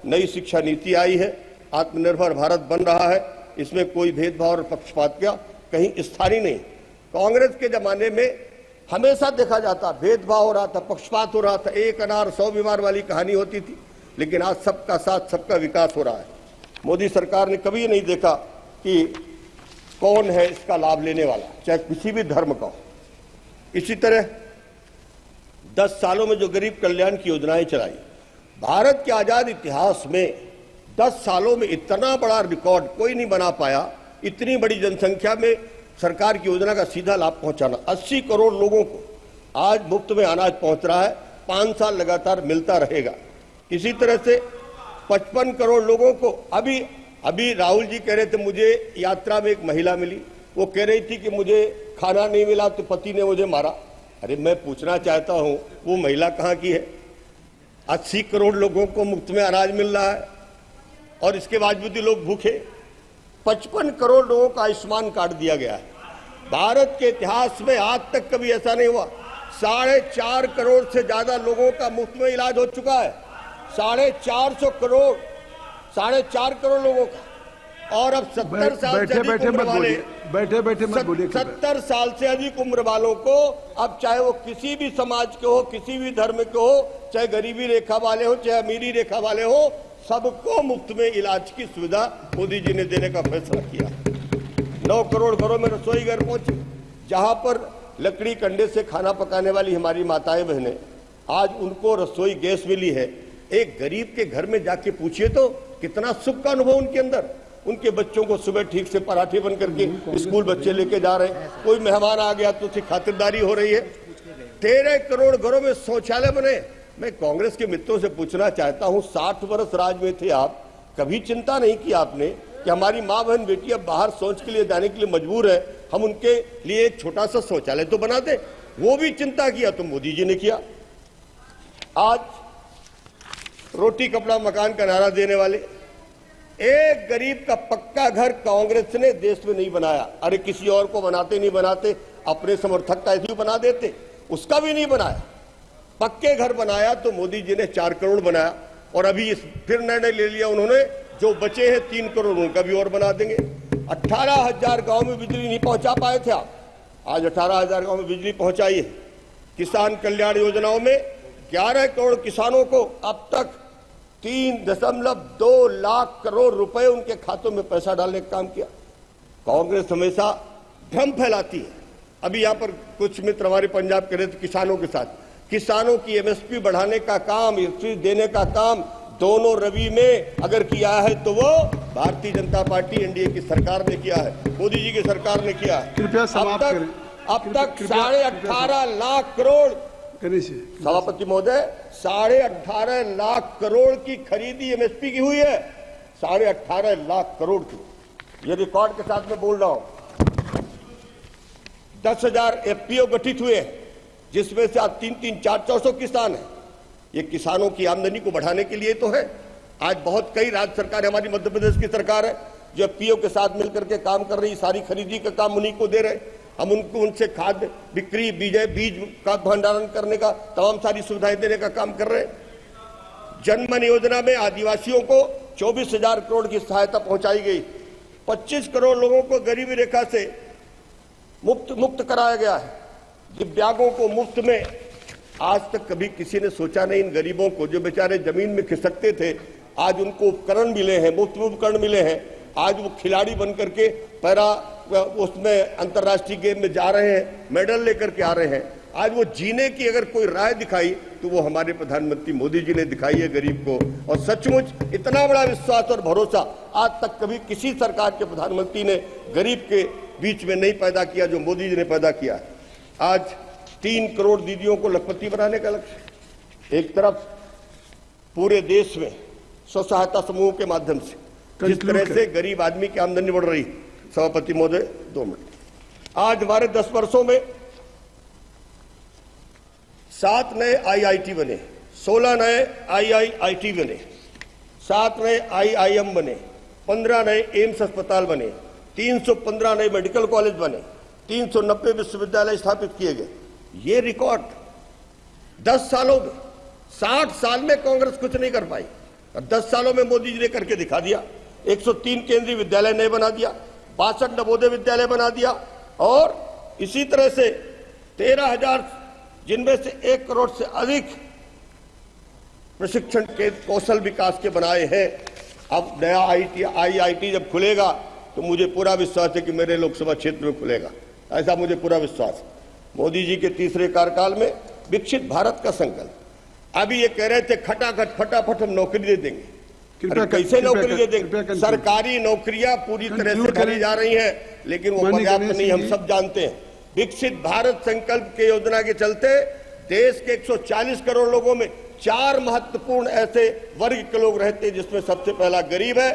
नई शिक्षा नीति आई है, आत्मनिर्भर भारत बन रहा है, इसमें कोई भेदभाव और पक्षपात का कहीं स्थान ही नहीं। कांग्रेस के जमाने में हमेशा देखा जाता भेदभाव हो रहा था, पक्षपात हो रहा था, एक अनार 100 बीमार वाली कहानी होती थी। लेकिन आज सबका साथ सबका विकास हो रहा है। मोदी सरकार ने कभी नहीं देखा कि कौन है इसका लाभ लेने वाला, चाहे किसी भी धर्म का हो। इसी तरह 10 सालों में जो गरीब कल्याण की योजनाएं चलाई, भारत के आजाद इतिहास में 10 सालों में इतना बड़ा रिकॉर्ड कोई नहीं बना पाया। इतनी बड़ी जनसंख्या में सरकार की योजना का सीधा लाभ पहुंचाना, 80 करोड़ लोगों को आज मुफ्त में अनाज पहुंच रहा है, 5 साल लगातार मिलता रहेगा। इसी तरह से 55 करोड़ लोगों को अभी राहुल जी कह रहे थे, मुझे यात्रा में एक महिला मिली, वो कह रही थी कि मुझे खाना नहीं मिला तो पति ने मुझे मारा। अरे मैं पूछना चाहता हूं वो महिला कहां की है? 80 करोड़ लोगों को मुफ्त में अनाज मिल रहा है और इसके बावजूद लोग भूखे। 55 करोड़ लोगों का आयुष्मान कार्ड दिया गया है। भारत के इतिहास में आज तक कभी ऐसा नहीं हुआ। 4.5 करोड़ से ज्यादा लोगों का मुफ्त में इलाज हो चुका है। 450 करोड़ 4.5 करोड़ लोगों का। और अब 70 साल से अधिक उम्र वाले, 70 साल से अधिक उम्र वालों को अब चाहे वो किसी भी समाज के हो, किसी भी धर्म के हो, चाहे गरीबी रेखा वाले हो, चाहे अमीरी रेखा वाले हो, सबको मुफ्त में इलाज की सुविधा मोदी जी ने देने का फैसला किया। 9 करोड़ घरों में रसोई घर पहुंचे। जहां पर लकड़ी कंडे से खाना पकाने वाली हमारी माताएं बहनें, आज उनको रसोई गैस मिली है। एक गरीब के घर में जाके पूछिए तो कितना सुख का अनुभव उनके अंदर। उनके बच्चों को सुबह ठीक से पराठे बन करके स्कूल बच्चे लेके जा रहे हैं, कोई मेहमान आ गया तो उसकी खातिरदारी हो रही है। 13 करोड़ घरों में शौचालय बने। मैं कांग्रेस के मित्रों से पूछना चाहता हूं, 60 वर्ष राज में थे आप, कभी चिंता नहीं की आपने कि हमारी माँ बहन बेटी अब बाहर शौच के लिए जाने के लिए मजबूर है, हम उनके लिए एक छोटा सा शौचालय तो बना दे? वो भी चिंता किया तो मोदी जी ने किया। आज रोटी कपड़ा मकान का नारा देने वाले, एक गरीब का पक्का घर कांग्रेस ने देश में नहीं बनाया। अरे किसी और को बनाते नहीं बनाते, अपने समर्थक का ऐसे बना देते, उसका भी नहीं बनाया। पक्के घर बनाया तो मोदी जी ने 4 करोड़ बनाया। और अभी फिर निर्णय ले लिया उन्होंने, जो बचे हैं 3 करोड़ उनका भी और बना देंगे। 18,000 गांव में बिजली नहीं पहुंचा पाए थे आप, आज 18,000 गांव में बिजली पहुंचाई है। किसान कल्याण योजनाओं में 11 करोड़ किसानों को अब तक 3.2 लाख करोड़ रुपए उनके खातों में पैसा डालने का काम किया। कांग्रेस हमेशा भ्रम फैलाती है। अभी यहां पर कुछ मित्र हमारे पंजाब के रहे थे, किसानों के साथ, किसानों की एमएसपी बढ़ाने का काम, सब्सिडी देने का काम दोनों रवि में अगर किया है तो वो भारतीय जनता पार्टी एनडीए की सरकार ने किया है, मोदी जी की सरकार ने किया है। कृपया समाप्त करें। अब तक 18.5 लाख करोड़, सभापति महोदय, 18.5 लाख करोड़ की खरीदी एमएसपी की हुई है। 18.5 लाख करोड़ की, ये रिकॉर्ड के साथ में बोल रहा हूं। 10,000 एफपीओ गठित हुए हैं, जिसमें से आज 300, 400 किसान हैं। ये किसानों की आमदनी को बढ़ाने के लिए तो है। आज बहुत कई राज्य सरकार, हमारी मध्य प्रदेश की सरकार है जो एफपीओ के साथ मिलकर के काम कर रही, सारी खरीदी का काम उन्हीं को दे रहे। हम उनको उनसे खाद बिक्री, बीज का भंडारण करने का तमाम सारी सुविधाएं देने का काम कर रहे हैं। जनधन योजना में आदिवासियों को 24,000 करोड़ की सहायता पहुंचाई गई। 25 करोड़ लोगों को गरीबी रेखा से मुक्त कराया गया है। दिव्यांगों को मुफ्त में, आज तक कभी किसी ने सोचा नहीं इन गरीबों को जो बेचारे जमीन में खिसकते थे, आज उनको उपकरण मिले हैं, मुफ्त उपकरण मिले हैं। आज वो खिलाड़ी बन करके पैरा उसमें अंतर्राष्ट्रीय गेम में जा रहे हैं, मेडल लेकर के आ रहे हैं। आज वो जीने की अगर कोई राह दिखाई तो वो हमारे प्रधानमंत्री मोदी जी ने दिखाई है गरीब को। और सचमुच इतना बड़ा विश्वास और भरोसा आज तक कभी किसी सरकार के प्रधानमंत्री ने गरीब के बीच में नहीं पैदा किया जो मोदी जी ने पैदा किया है। आज 3 करोड़ दीदियों को लखपति बनाने का लक्ष्य। एक तरफ पूरे देश में स्व सहायता समूह के माध्यम से जिस तरह से गरीब आदमी की आमदनी बढ़ रही, सभापति महोदय 2 मिनट, आज हमारे 10 वर्षों में 7 नए आईआईटी बने, 16 नए आईआईआईटी बने, 7 नए आईआईएम बने, 15 नए एम्स अस्पताल बने, 315 नए मेडिकल कॉलेज बने, 390 विश्वविद्यालय स्थापित किए गए। ये रिकॉर्ड 10 सालों में, 60 साल में कांग्रेस कुछ नहीं कर पाई। और 10 सालों में मोदी जी ने करके दिखा दिया। 103 केंद्रीय विद्यालय नए बना दिया, 62 नवोदय विद्यालय बना दिया, और इसी तरह से 13,000 जिनमें से 1 करोड़ से अधिक प्रशिक्षण के कौशल विकास के बनाए हैं। अब नया IIT जब खुलेगा तो मुझे पूरा विश्वास है कि मेरे लोकसभा क्षेत्र में खुलेगा, ऐसा मुझे पूरा विश्वास है। मोदी जी के तीसरे कार्यकाल में विकसित भारत का संकल्प। अभी ये कह रहे थे खटाखट फटाफट हम नौकरी दे देंगे, अरे कैसे नौकरी दे देंगे? सरकारी नौकरियां पूरी तरह से भरी जा रही हैं, लेकिन वो पर्याप्त नहीं, हम सब जानते हैं। विकसित भारत संकल्प के योजना के चलते देश के 140 करोड़ लोगों में 4 महत्वपूर्ण ऐसे वर्ग के लोग रहते हैं, जिसमें सबसे पहला गरीब है,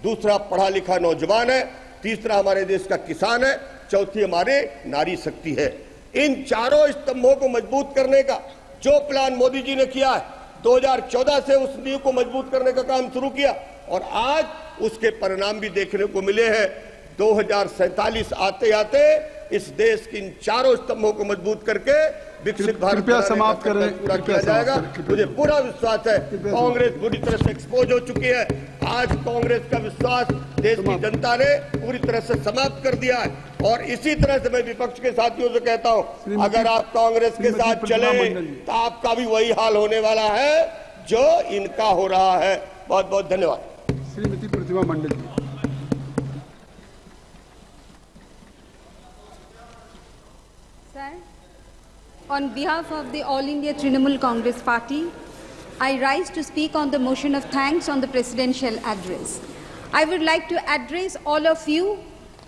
दूसरा पढ़ा लिखा नौजवान है, तीसरा हमारे देश का किसान है, चौथी हमारे नारी शक्ति है। इन चारों स्तंभों को मजबूत करने का जो प्लान मोदी जी ने किया है, 2014 से उस नींव को मजबूत करने का काम शुरू किया और आज उसके परिणाम भी देखने को मिले हैं। 2047 आते आते इस देश की इन चारों स्तंभों को मजबूत करके विकसित भारत समाप्त करें, पूरा किया जाएगा। मुझे पूरा विश्वास है कांग्रेस बुरी तरह से एक्सपोज हो चुकी है। आज कांग्रेस का विश्वास देश की जनता ने पूरी तरह से समाप्त कर दिया है। और इसी तरह से मैं विपक्ष के साथियों से कहता हूं, अगर आप कांग्रेस के साथ चले तो आपका भी वही हाल होने वाला है जो इनका हो रहा है। बहुत बहुत धन्यवाद। श्रीमती प्रतिमा मंडल जी। On behalf of the All India Trinamool Congress Party, I rise to speak on the motion of thanks on the presidential address. I would like to address all of you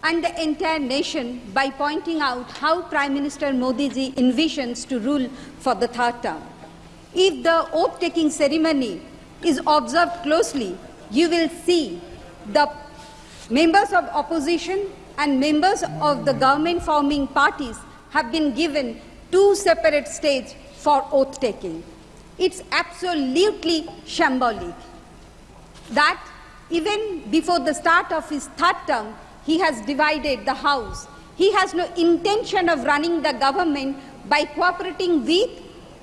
and the entire nation by pointing out how Prime Minister Modi ji envisions to rule for the third term. If the oath-taking ceremony is observed closely, you will see the members of opposition and members of the government-forming parties have been given 2 separate stages for oath-taking. It's absolutely shambolic that even before the start of his third term, he has divided the House. He has no intention of running the government by cooperating with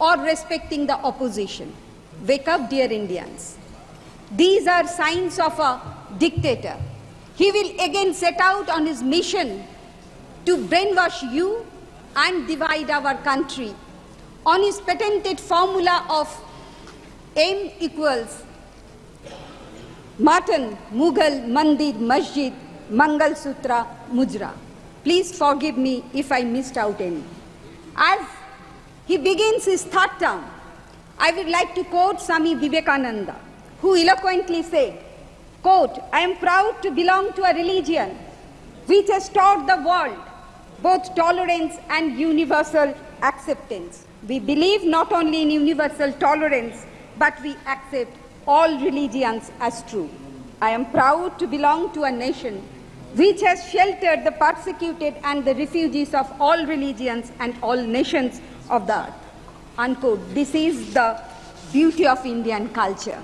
or respecting the opposition. Wake up, dear Indians. These are signs of a dictator. He will again set out on his mission to brainwash you and divide our country on his patented formula of M equals mutton, Mughal, Mandir, Masjid, Mangal Sutra, Mujra. Please forgive me if I missed out any. As he begins his third term, I would like to quote Swami Vivekananda, who eloquently said, quote, "I am proud to belong to a religion which has taught the world both tolerance and universal acceptance. We believe not only in universal tolerance, but we accept all religions as true. I am proud to belong to a nation which has sheltered the persecuted and the refugees of all religions and all nations of the earth." Unquote. This is the beauty of Indian culture.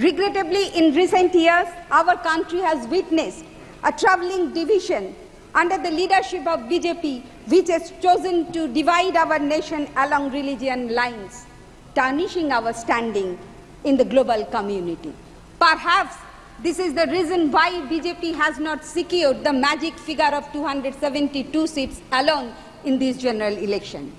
Regrettably, in recent years, our country has witnessed a troubling division under the leadership of BJP, which has chosen to divide our nation along religion lines, tarnishing our standing in the global community. Perhaps this is the reason why BJP has not secured the magic figure of 272 seats alone in this general election.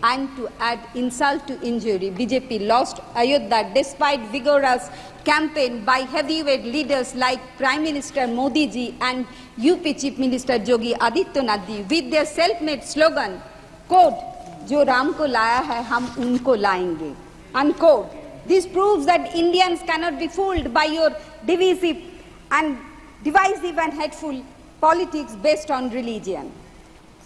And to add insult to injury, BJP lost Ayodhya despite vigorous campaign by heavyweight leaders like Prime Minister Modi ji and UP Chief Minister Yogi Adityanath ji with their self-made slogan, quote, "Jo Ram ko laya hai, hum unko laenge," unquote. This proves that Indians cannot be fooled by your divisive and hateful politics based on religion.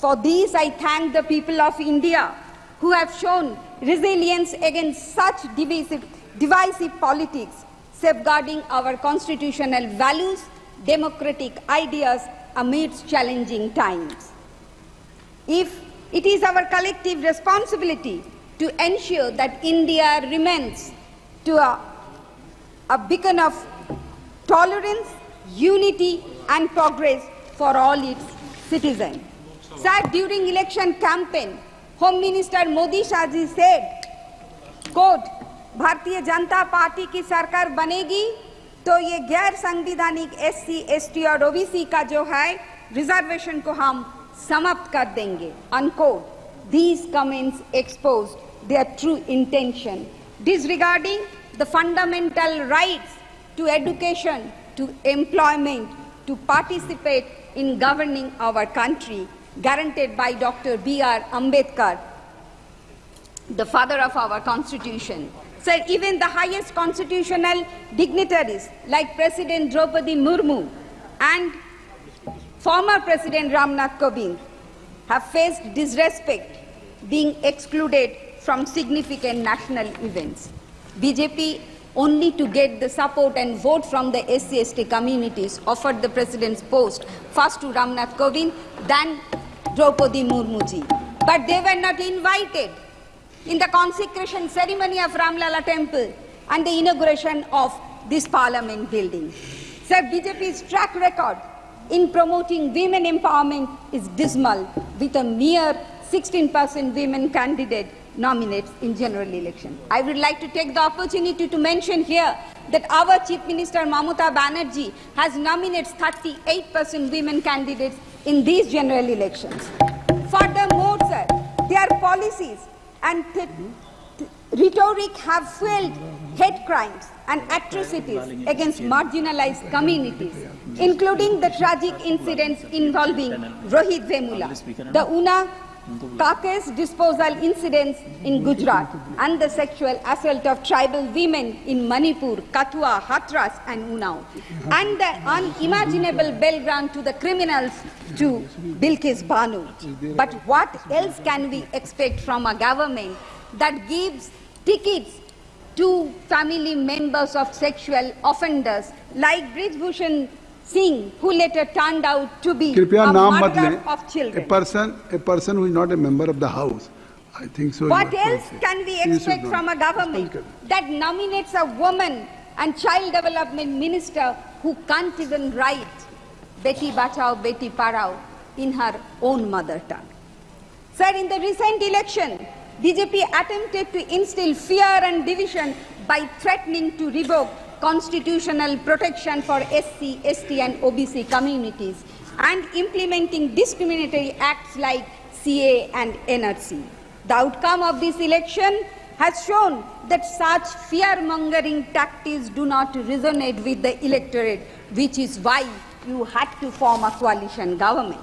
For this, I thank the people of India who have shown resilience against such divisive politics, safeguarding our constitutional values, democratic ideas amidst challenging times. If it is our collective responsibility to ensure that India remains to a beacon of tolerance, unity and progress for all its citizens. Sir, during election campaign, Home Minister Modi Shahji said, quote, Bharatiya Janata party की सरकार बनेगी तो ये गैर संवैधानिक SC, ST और OBC का जो है रिजर्वेशन को हम समाप्त कर देंगे। Unquote. These comments exposed their true intention, disregarding the fundamental rights to education, to employment, to participate in governing our country, guaranteed by Dr. B.R. Ambedkar, the father of our constitution. Sir, even the highest constitutional dignitaries like President Draupadi Murmu and former President Ramnath Kovind have faced disrespect, being excluded from significant national events. BJP, only to get the support and vote from the SC/ST communities, offered the president's post first to Ramnath Kovind, then Draupadi Murmu ji. But they were not invited in the consecration ceremony of Ramlala Temple and the inauguration of this parliament building. Sir, BJP's track record in promoting women empowerment is dismal, with a mere 16% women candidate nominates in general election. I would like to take the opportunity to mention here that our Chief Minister Mamata Banerjee has nominated 38% women candidates in these general elections. Furthermore, sir, their policies and rhetoric have fueled hate crimes and atrocities against marginalized communities, including the tragic incidents involving Rohit Vemula, the Una carcass disposal incidents in Gujarat, and the sexual assault of tribal women in Manipur, Kathua, Hathras and Unnao, and the unimaginable bail grant to the criminals to Bilkis Banu. But what else can we expect from a government that gives tickets to family members of sexual offenders like Brij Bhushan Singh, who later turned out to be a murderer of children? A person who is not a member of the House. I think so. What else can we expect from a government that nominates a woman and child development minister who can't even write Beti Bachao, Beti Parao in her own mother tongue? Sir, in the recent election, BJP attempted to instill fear and division by threatening to revoke constitutional protection for SC, ST and OBC communities and implementing discriminatory acts like CA and NRC. The outcome of this election has shown that such fear-mongering tactics do not resonate with the electorate, which is why you had to form a coalition government.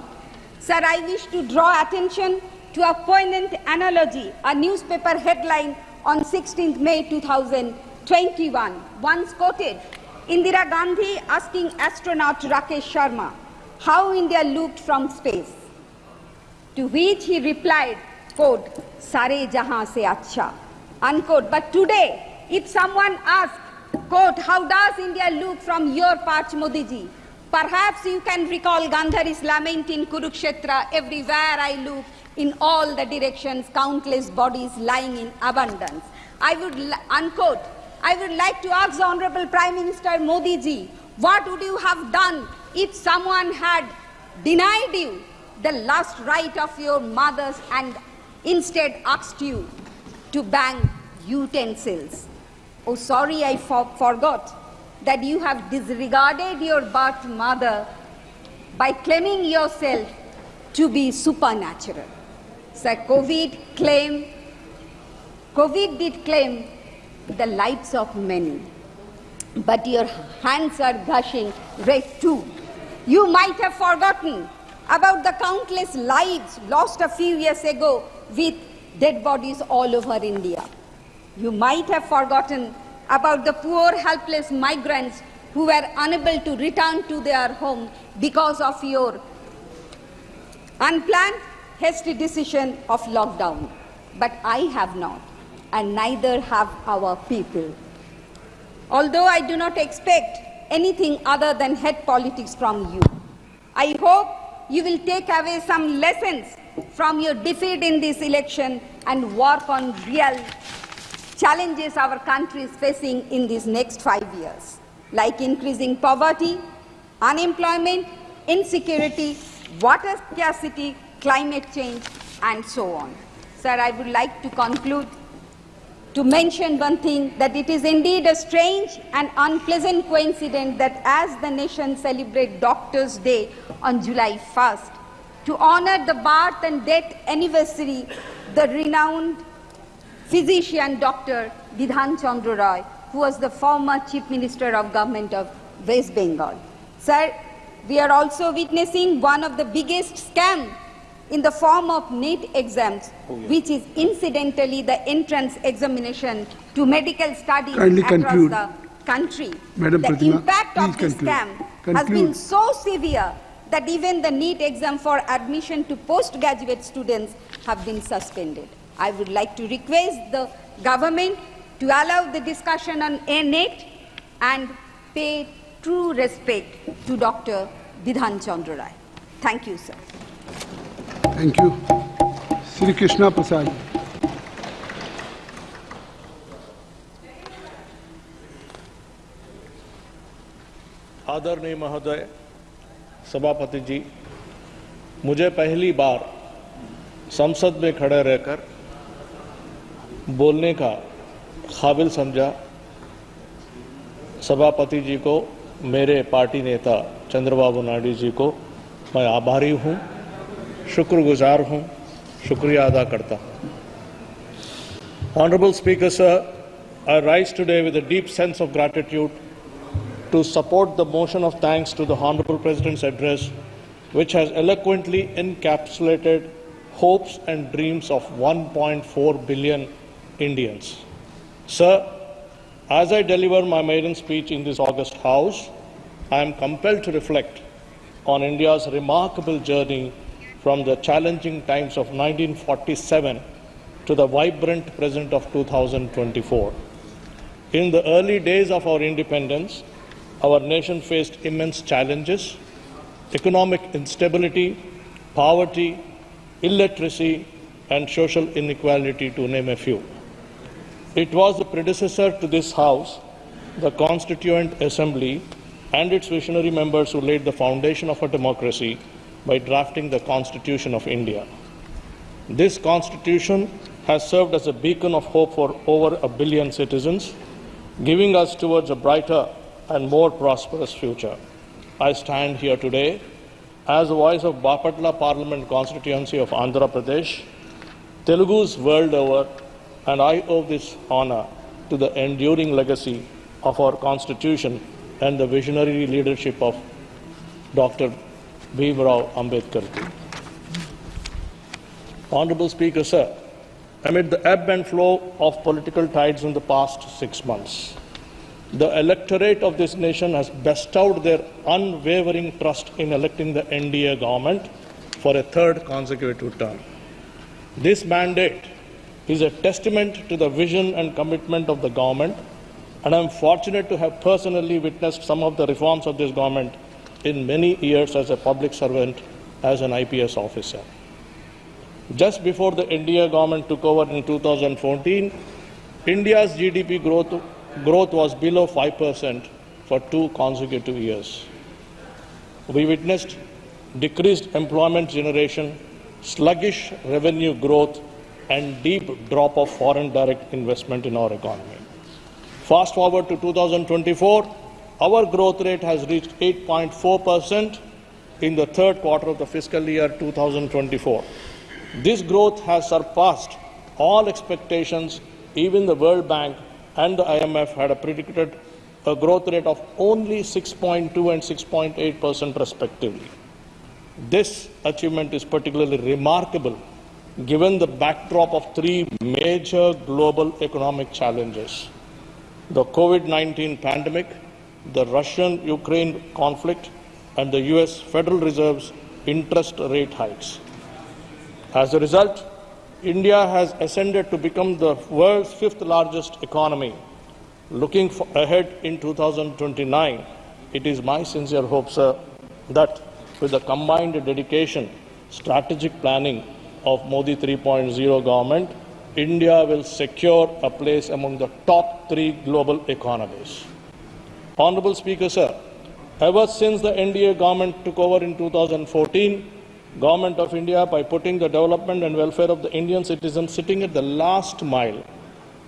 Sir, I wish to draw attention to a poignant analogy, a newspaper headline on 16th May 2021 once quoted Indira Gandhi asking astronaut Rakesh Sharma how India looked from space, to which he replied, quote, "Sare jahan se acha," unquote. But today, if someone asks, quote, "How does India look from your perch, Modi ji?" perhaps you can recall Gandhari's lament in Kurukshetra, "Everywhere I look, in all the directions, countless bodies lying in abundance." I would, unquote, I would like to ask the Honorable Prime Minister Modi ji, what would you have done if someone had denied you the last right of your mothers and instead asked you to bang utensils? Oh, sorry, I forgot that you have disregarded your birth mother by claiming yourself to be supernatural. So COVID did claim the lives of many, but your hands are gushing red too. You might have forgotten about the countless lives lost a few years ago with dead bodies all over India. You might have forgotten about the poor, helpless migrants who were unable to return to their home because of your unplanned, hasty decision of lockdown. But I have not, and neither have our people. Although I do not expect anything other than head politics from you, I hope you will take away some lessons from your defeat in this election and work on real challenges our country is facing in these next 5 years, like increasing poverty, unemployment, insecurity, water scarcity, climate change, and so on. Sir, I would like to conclude to mention one thing, that it is indeed a strange and unpleasant coincidence that as the nation celebrates Doctors' Day on July 1st, to honor the birth and death anniversary, the renowned physician Dr. Bidhan Chandra Roy, who was the former Chief Minister of Government of West Bengal. Sir, we are also witnessing one of the biggest scams in the form of NEET exams, which is incidentally the entrance examination to medical studies across the country. Madam The Pratima, impact of please this scam has been so severe that even the NEET exam for admission to postgraduate students have been suspended. I would like to request the government to allow the discussion on NEET and pay true respect to Dr. Bidhan Chandra Roy. Thank you, sir. Thank you. Sri Krishna Prasad. आदरणीय महोदय, सभापति जी, मुझे पहली बार संसद में खड़े रहकर बोलने का काबिल समझा। सभापति जी को, मेरे पार्टी नेता चंद्रबाबू नायडू जी को मैं आभारी हूँ, शुक्रगुजार हूँ, शुक्रिया अदा करता हूँ। Honorable Speaker, sir, I rise today with a deep sense of gratitude to support the motion of thanks to the Honorable President's address, which has eloquently encapsulated hopes and dreams of 1.4 billion Indians. Sir, as I deliver my maiden speech in this august House, I am compelled to reflect on India's remarkable journey from the challenging times of 1947 to the vibrant present of 2024. In the early days of our independence, our nation faced immense challenges: economic instability, poverty, illiteracy, and social inequality, to name a few. It was the predecessor to this House, the Constituent Assembly, and its visionary members who laid the foundation of our democracy by drafting the Constitution of India. This Constitution has served as a beacon of hope for over 1 billion citizens, giving us towards a brighter and more prosperous future. I stand here today as the voice of Bapatla Parliament constituency of Andhra Pradesh, Telugus world over, and I owe this honor to the enduring legacy of our Constitution and the visionary leadership of Dr. Bhimrao Ambedkar. Honorable Speaker, sir, amid the ebb and flow of political tides in the past 6 months, the electorate of this nation has bestowed their unwavering trust in electing the NDA government for a third consecutive term. This mandate is a testament to the vision and commitment of the government, and I am fortunate to have personally witnessed some of the reforms of this government in many years as a public servant, as an IPS officer. Just before the NDA government took over in 2014, India's GDP growth was below 5% for 2 consecutive years. We witnessed decreased employment generation, sluggish revenue growth, and deep drop of foreign direct investment in our economy. Fast forward to 2024, our growth rate has reached 8.4% in the third quarter of the fiscal year 2024. This growth has surpassed all expectations. Even the World Bank and the IMF had predicted a growth rate of only 6.2 and 6.8% respectively. This achievement is particularly remarkable given the backdrop of 3 major global economic challenges: the COVID-19 pandemic, the Russian-Ukraine conflict, and the US Federal Reserve's interest rate hikes. As a result, India has ascended to become the world's 5th largest economy. Looking ahead in 2029, it is my sincere hope, sir, that with the combined dedication, strategic planning of Modi 3.0 government, India will secure a place among the top 3 global economies. Honorable Speaker, sir, ever since the NDA government took over in 2014, Government of India, by putting the development and welfare of the Indian citizens sitting at the last mile,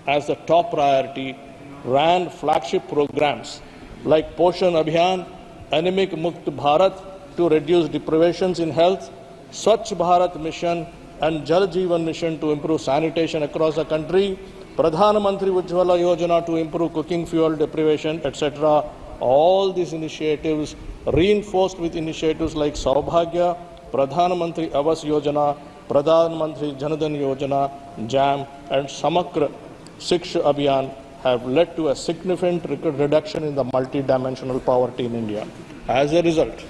as the top priority, ran flagship programs like Poshan Abhiyan, Anemic Mukt Bharat to reduce deprivations in health, Swachh Bharat Mission and Jal Jeevan Mission to improve sanitation across the country, Pradhan Mantri Ujjwala Yojana to improve cooking fuel deprivation, etc. All these initiatives reinforced with initiatives like Saubhagya, Pradhan Mantri Awas Yojana, Pradhan Mantri Janadhan Yojana, JAM and Samakra Shiksha Abhiyan have led to a significant reduction in the multi-dimensional poverty in India. As a result,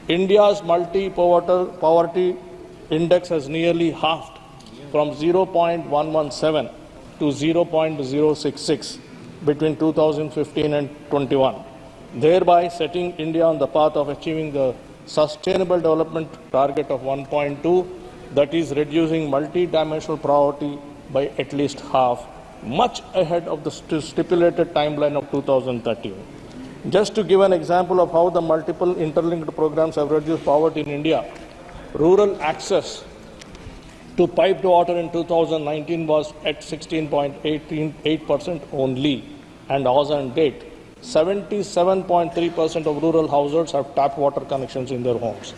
India's multi-poverty index has nearly halved from 0.117 to 0.066 between 2015 and 21, thereby setting India on the path of achieving the Sustainable Development Target of 1.2, that is reducing multi-dimensional poverty by at least half, much ahead of the stipulated timeline of 2013. Just to give an example of how the multiple interlinked programs have reduced poverty in India, rural access to piped water in 2019 was at 16.8% only, and as on date, 77.3% of rural households have tap water connections in their homes.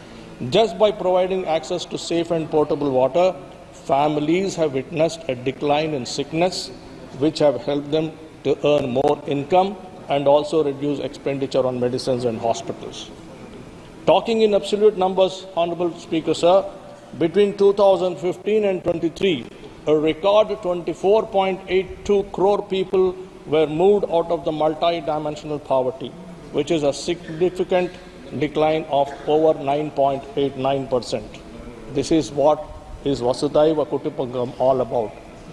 Just by providing access to safe and potable water, families have witnessed a decline in sickness, which have helped them to earn more income and also reduce expenditure on medicines and hospitals. Talking in absolute numbers, Honorable Speaker, sir, between 2015 and 23, a record 24.82 crore people were moved out of the multi-dimensional poverty, which is a significant decline of over 9.89%. This is what is Vasudhaiva Kutumbakam all about.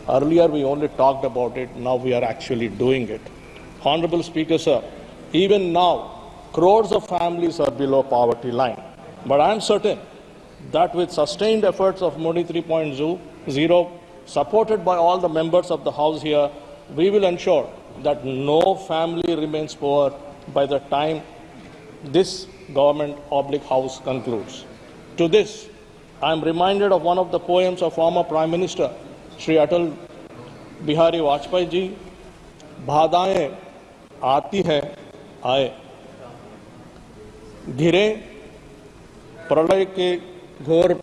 Earlier we only talked about it, now we are actually doing it. Honorable Speaker, sir, even now, crores of families are below poverty line. But I am certain that with sustained efforts of Modi 3.0, supported by all the members of the House here, we will ensure that no family remains poor by the time this government/House concludes. To this, I am reminded of one of the poems of former Prime Minister Shri Atal Bihari Vajpayee ji, बाधाएं आती है आए, घिरे प्रलय के घोर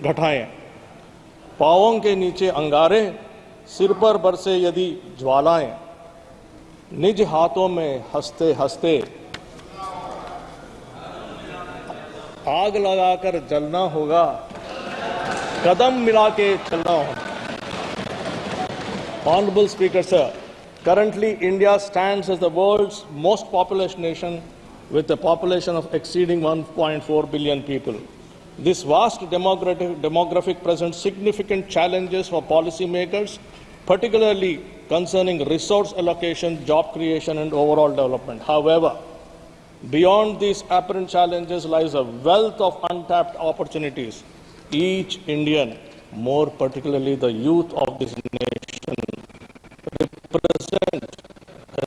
घटाएं, पांवों के नीचे अंगारे, सिर पर बरसे यदि ज्वालाएं, निज हाथों में हंसते हंसते आग लगाकर जलना होगा, कदम मिला के चलना होगा. Honorable Speaker, sir, currently India stands as the world's most populous nation with a population of exceeding 1.4 billion people. This vast demographic presents significant challenges for policymakers, particularly concerning resource allocation, job creation, and overall development. However, beyond these apparent challenges lies a wealth of untapped opportunities. Each Indian, more particularly the youth of this nation, represent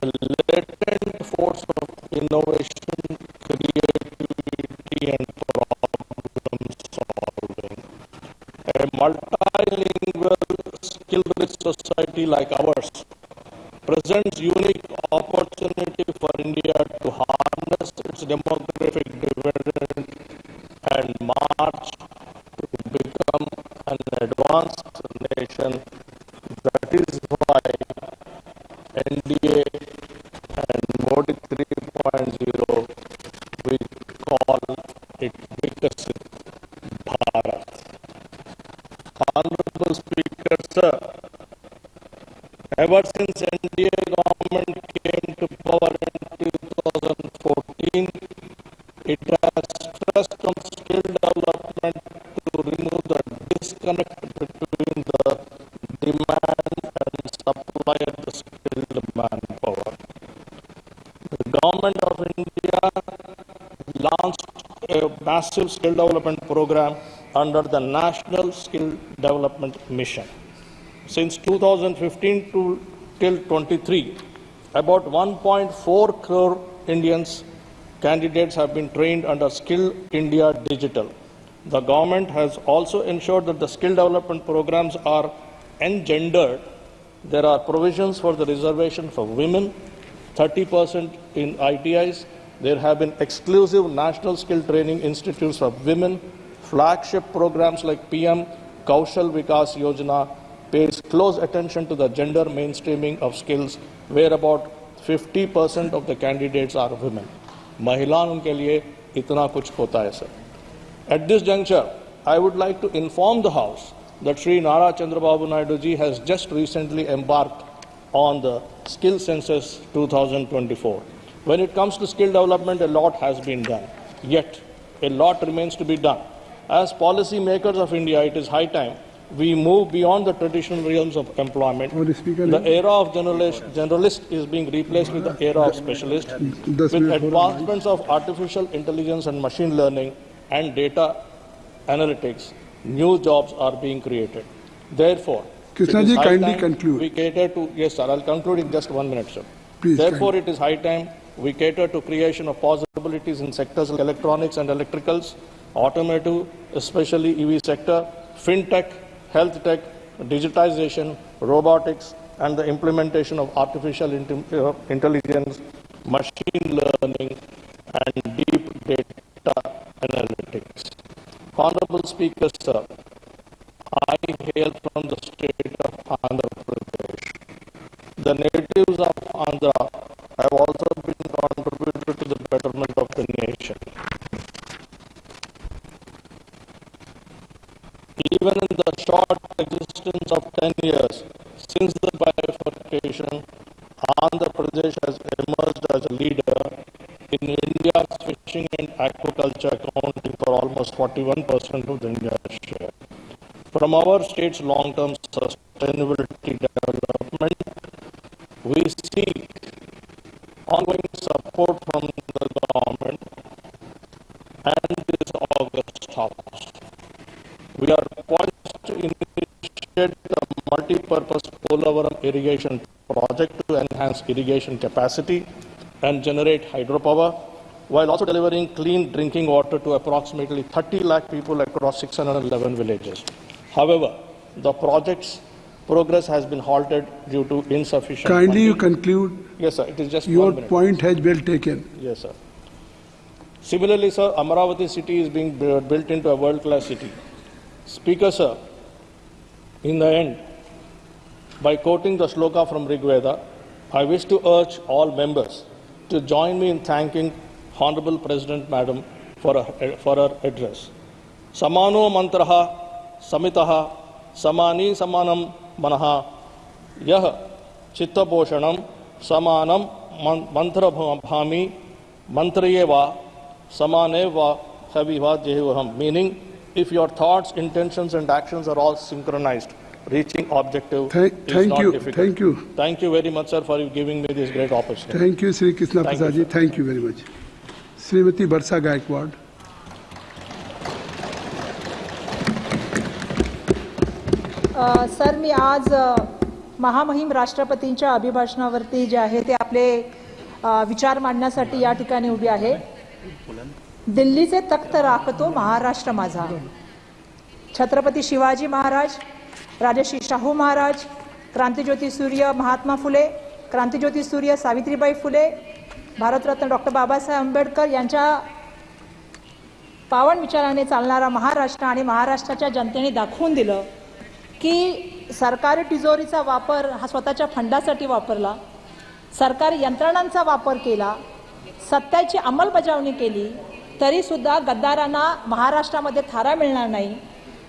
a latent force of innovation, creativity, and problem solving. A multilingual, skill-rich society like ours presents unique opportunity for India to harness its demographic dividend and march to become an advanced nation. That is why NDA and Modi 3.0, we call it Vikasit Bharat. Honorable Speaker, sir, ever since NDA government came to power in 2014, it has stressed on skill development to remove the disconnect between the demand and supply of the skilled manpower. The government of India launched a massive skill development program under the National Skill Development Mission. Since 2015 till 23, about 1.4 crore Indians candidates have been trained under Skill India Digital. The government has also ensured that the skill development programs are engendered There are provisions for the reservation for women, 30% in ITIs. There have been exclusive national skill training institutes for women. Flagship programs like PM Kaushal Vikas Yojana pays close attention to the gender mainstreaming of skills, where about 50% of the candidates are women. महिलाओं के लिए इतना कुछ होता है sir. At this juncture, I would like to inform the House that Sri Nara Chandrababu Naidu ji has just recently embarked on the Skill Census 2024. When it comes to skill development, a lot has been done. Yet, a lot remains to be done. As policy makers of India, it is high time we move beyond the traditional realms of employment. The era of generalist is being replaced with the era of specialist. With advancements of artificial intelligence and machine learning and data analytics, new jobs are being created. Therefore, Krishna ji, kindly conclude. We cater to, yes sir, I'll conclude in just 1 minute, sir. Please, therefore, it is high time we cater to creation of possibilities in sectors like electronics and electricals, automotive, especially EV sector, fintech, health tech, digitization, robotics, and the implementation of artificial intelligence, machine learning, and deep data analytics. Honorable Speaker, sir, I hail from the state of Andhra Pradesh. The natives of Andhra have also been contributed to the betterment of the nation. Even in the short existence of 10 years since the bifurcation, Andhra Pradesh has emerged as a leader in India's fishing and aquaculture, accounting for almost 41% of the India's share. From our state's long-term sustainability development, we seek ongoing support from the government and this August House. We are poised to initiate a multi-purpose Polavaram irrigation project to enhance irrigation capacity and generate hydropower, while also delivering clean drinking water to approximately 30 lakh people across 611 villages. However, the project's progress has been halted due to insufficient Kindly funding. you conclude. Yes, sir. It is just Your 1 minute. point has well taken. Yes, sir. Similarly, sir, Amaravati city is being built into a world-class city. Speaker, sir, in the end, by quoting the shloka from Rig Veda, I wish to urge all members to join me in thanking Honorable President Madam for her address. Samano mantraha samitaha samani samanam manaha yah chittaposhanam samanam mantra bhami mantrayeva samaneva haviva jehuvaham. Meaning, if your thoughts, intentions and actions are all synchronized, reaching objective is Thank not you. difficult. Thank you. Thank you very much, sir, for giving me this great opportunity. Thank you, Sri Krishna Thank Prasad you, ji. sir. Thank you very much. Srimati Barsa Gaikwad. Sir, मी आज महामहिम राष्ट्रपतींच्या अभिभाषणावरती जे आहे ते आपले विचार मांडण्यासाठी या ठिकाणी उभी आहे. दिल्लीचे तख्त राखतो महाराष्ट्र माझा. छत्रपती शिवाजी महाराज, राजर्षी शाहू महाराज, क्रांतिज्योती सूर्य महात्मा फुले, क्रांतिज्योती सूर्य सावित्रीबाई फुले, भारतरत्न डॉक्टर बाबासाहेब आंबेडकर यांच्या पावन विचाराने चालणारा महाराष्ट्र आणि महाराष्ट्राच्या जनतेने दाखवून दिलं की सरकारी तिजोरीचा वापर हा स्वतःच्या फंडासाठी वापरला, सरकारी यंत्रणांचा वापर केला, सत्याची अंमलबजावणी केली, तरी सुद्धा गद्दारांना महाराष्ट्रामध्ये थारा मिळणार नाही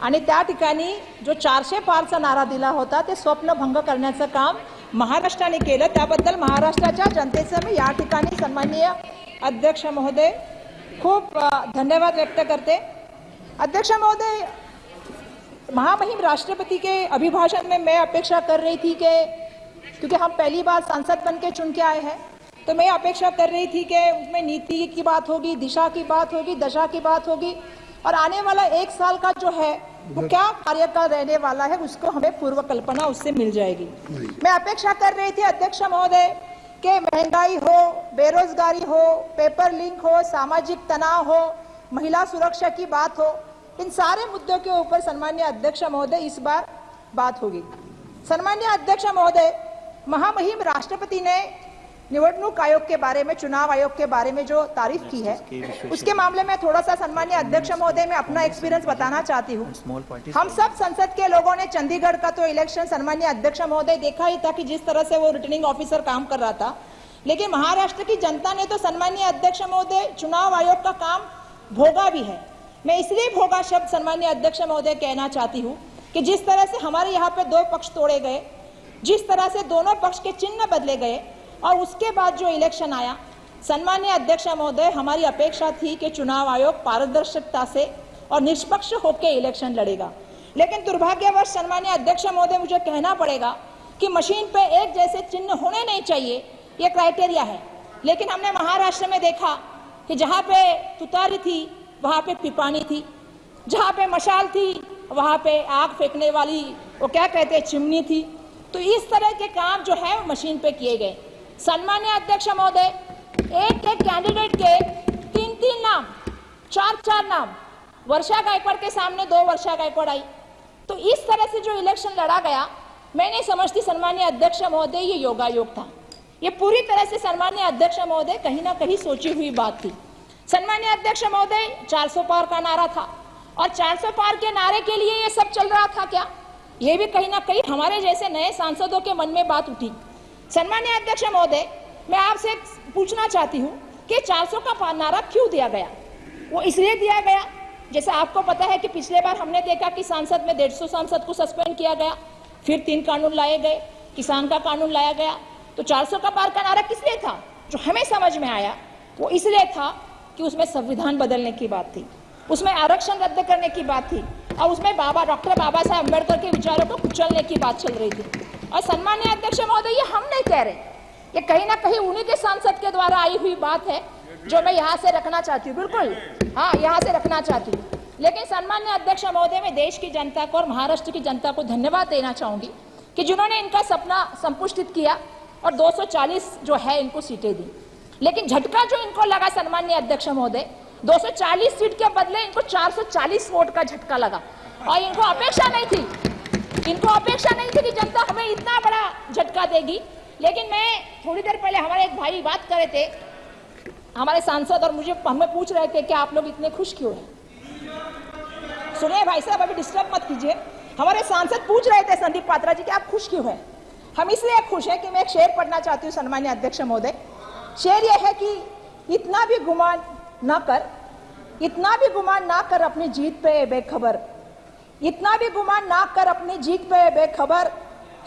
आणि त्या ठिकाणी जो 400 पारचा नारा दिला होता ते स्वप्नभंग करण्याचं काम महाराष्ट्राने केलं. त्याबद्दल महाराष्ट्राच्या जनतेचं मी या ठिकाणी सन्माननीय अध्यक्ष महोदय खूप धन्यवाद व्यक्त करते. अध्यक्ष महोदय, महामहिम राष्ट्रपति के अभिभाषण में मैं अपेक्षा कर रही थी कि क्योंकि हम पहली बार सांसद बन के चुन के आए हैं, तो मैं अपेक्षा कर रही थी कि उसमें नीति की बात होगी, दिशा की बात होगी, दशा की बात होगी और आने वाला 1 साल का जो है वो क्या कार्यकाल रहने वाला है उसको हमें पूर्व कल्पना उससे मिल जाएगी. मैं अपेक्षा कर रही थी अध्यक्ष महोदय कि महंगाई हो, बेरोजगारी हो, पेपर लिंक हो, सामाजिक तनाव हो, महिला सुरक्षा की बात हो, इन सारे मुद्दों के ऊपर सम्माननीय अध्यक्ष महोदय इस बार बात होगी. सन्मान्य अध्यक्ष महोदय, महामहिम राष्ट्रपति ने निवडणूक आयोग के बारे में, चुनाव आयोग के बारे में जो तारीफ की है, उसके मामले में थोड़ा सा सन्मान्य अध्यक्ष महोदय मैं अपना एक्सपीरियंस बताना चाहती हूँ। हम सब संसद के लोगों ने चंडीगढ़ का तो इलेक्शन सन्मान्य अध्यक्ष महोदय देखा ही था कि जिस तरह से वो रिटर्निंग ऑफिसर काम कर रहा था, लेकिन महाराष्ट्र की जनता ने तो सन्मान्य अध्यक्ष महोदय चुनाव आयोग का काम भोगा भी है। मैं इसलिए भोगा शब्द सन्मान्य अध्यक्ष महोदय कहना चाहती हूँ कि जिस तरह से हमारे यहाँ पे दो पक्ष तोड़े गए, जिस तरह से दोनों पक्ष के चिन्ह बदले गए और उसके बाद जो इलेक्शन आया, सन्मान्य अध्यक्ष महोदय हमारी अपेक्षा थी कि चुनाव आयोग पारदर्शिता से और निष्पक्ष होकर इलेक्शन लड़ेगा। लेकिन दुर्भाग्यवश सन्मान्य अध्यक्ष महोदय मुझे कहना पड़ेगा कि मशीन पे एक जैसे चिन्ह होने नहीं चाहिए, ये क्राइटेरिया है। लेकिन हमने महाराष्ट्र में देखा कि जहाँ पे तुतारी थी वहाँ पे पिपानी थी, जहाँ पे मशाल थी वहाँ पे आग फेंकने वाली वो क्या कहते हैं चिमनी थी। तो इस तरह के काम जो है मशीन पे किए गए। सन्मान्य अध्यक्ष महोदय, एक एक कैंडिडेट के 3-3 नाम, 4-4 नाम, वर्षा गायकवाड़ के सामने 2 वर्षा गायकवाड़ आई। तो इस तरह से जो इलेक्शन लड़ा गया, मैं नहीं समझती सन्मान्य अध्यक्ष महोदय ये योगायोग था। ये पूरी तरह से सन्मान्य अध्यक्ष महोदय कहीं ना कहीं सोची हुई बात थी। सन्मान्य अध्यक्ष महोदय 400 पार का नारा था और 400 पार के नारे के लिए ये सब चल रहा था क्या? ये भी कहीं ना कहीं हमारे जैसे नए सांसदों के मन में बात उठी। सन्मान्य अध्यक्ष महोदय, मैं आपसे पूछना चाहती हूँ कि 400 का नारा क्यों दिया गया? वो इसलिए दिया गया, जैसे आपको पता है कि पिछले बार हमने देखा कि सांसद में 150 सांसद को सस्पेंड किया गया, फिर 3 कानून लाए गए, किसान का कानून लाया गया। तो 400 का पार का नारा किस लिए था? जो हमें समझ में आया वो इसलिए था कि उसमें संविधान बदलने की बात थी, उसमें आरक्षण रद्द करने की बात थी और उसमें डॉक्टर बाबा साहब अम्बेडकर के विचारों को कुचलने की बात चल रही थी। और सन्मान्य अध्यक्ष महोदय, ये हम नहीं कह रहे, ये कहीं ना कहीं उन्हीं के सांसद के द्वारा आई हुई बात है जो मैं यहाँ से रखना चाहती हूँ। बिल्कुल, हाँ, यहाँ से रखना चाहती हूँ। लेकिन सन्मान्य अध्यक्ष महोदय, मैं देश की जनता को और महाराष्ट्र की जनता को धन्यवाद देना चाहूंगी कि जिन्होंने इनका सपना संपुष्टित किया और 240 जो है इनको सीटें दी। लेकिन झटका जो इनको लगा सन्मान्य अध्यक्ष महोदय, 240 सीट के बदले इनको 440 वोट का झटका लगा। और इनको अपेक्षा नहीं थी, इनको अपेक्षा नहीं थी कि जनता हमें इतना बड़ा झटका देगी। लेकिन मैं थोड़ी देर पहले, हमारे एक भाई बात कर रहे थे, हमारे सांसद, और हमें पूछ रहे थे कि आप लोग इतने खुश क्यों हैं। सुनिए भाई साहब, अभी डिस्टर्ब मत कीजिए। हमारे सांसद पूछ रहे थे संदीप पात्रा जी कि आप खुश क्यों हैं। हम इसलिए खुश हैं कि मैं एक शेर पढ़ना चाहती हूँ सन्मान्य अध्यक्ष महोदय। शेर यह है कि इतना भी गुमान ना कर, इतना भी गुमान ना कर अपनी जीत पे बेखबर, इतना भी गुमान ना कर अपनी जीत पे बेखबर,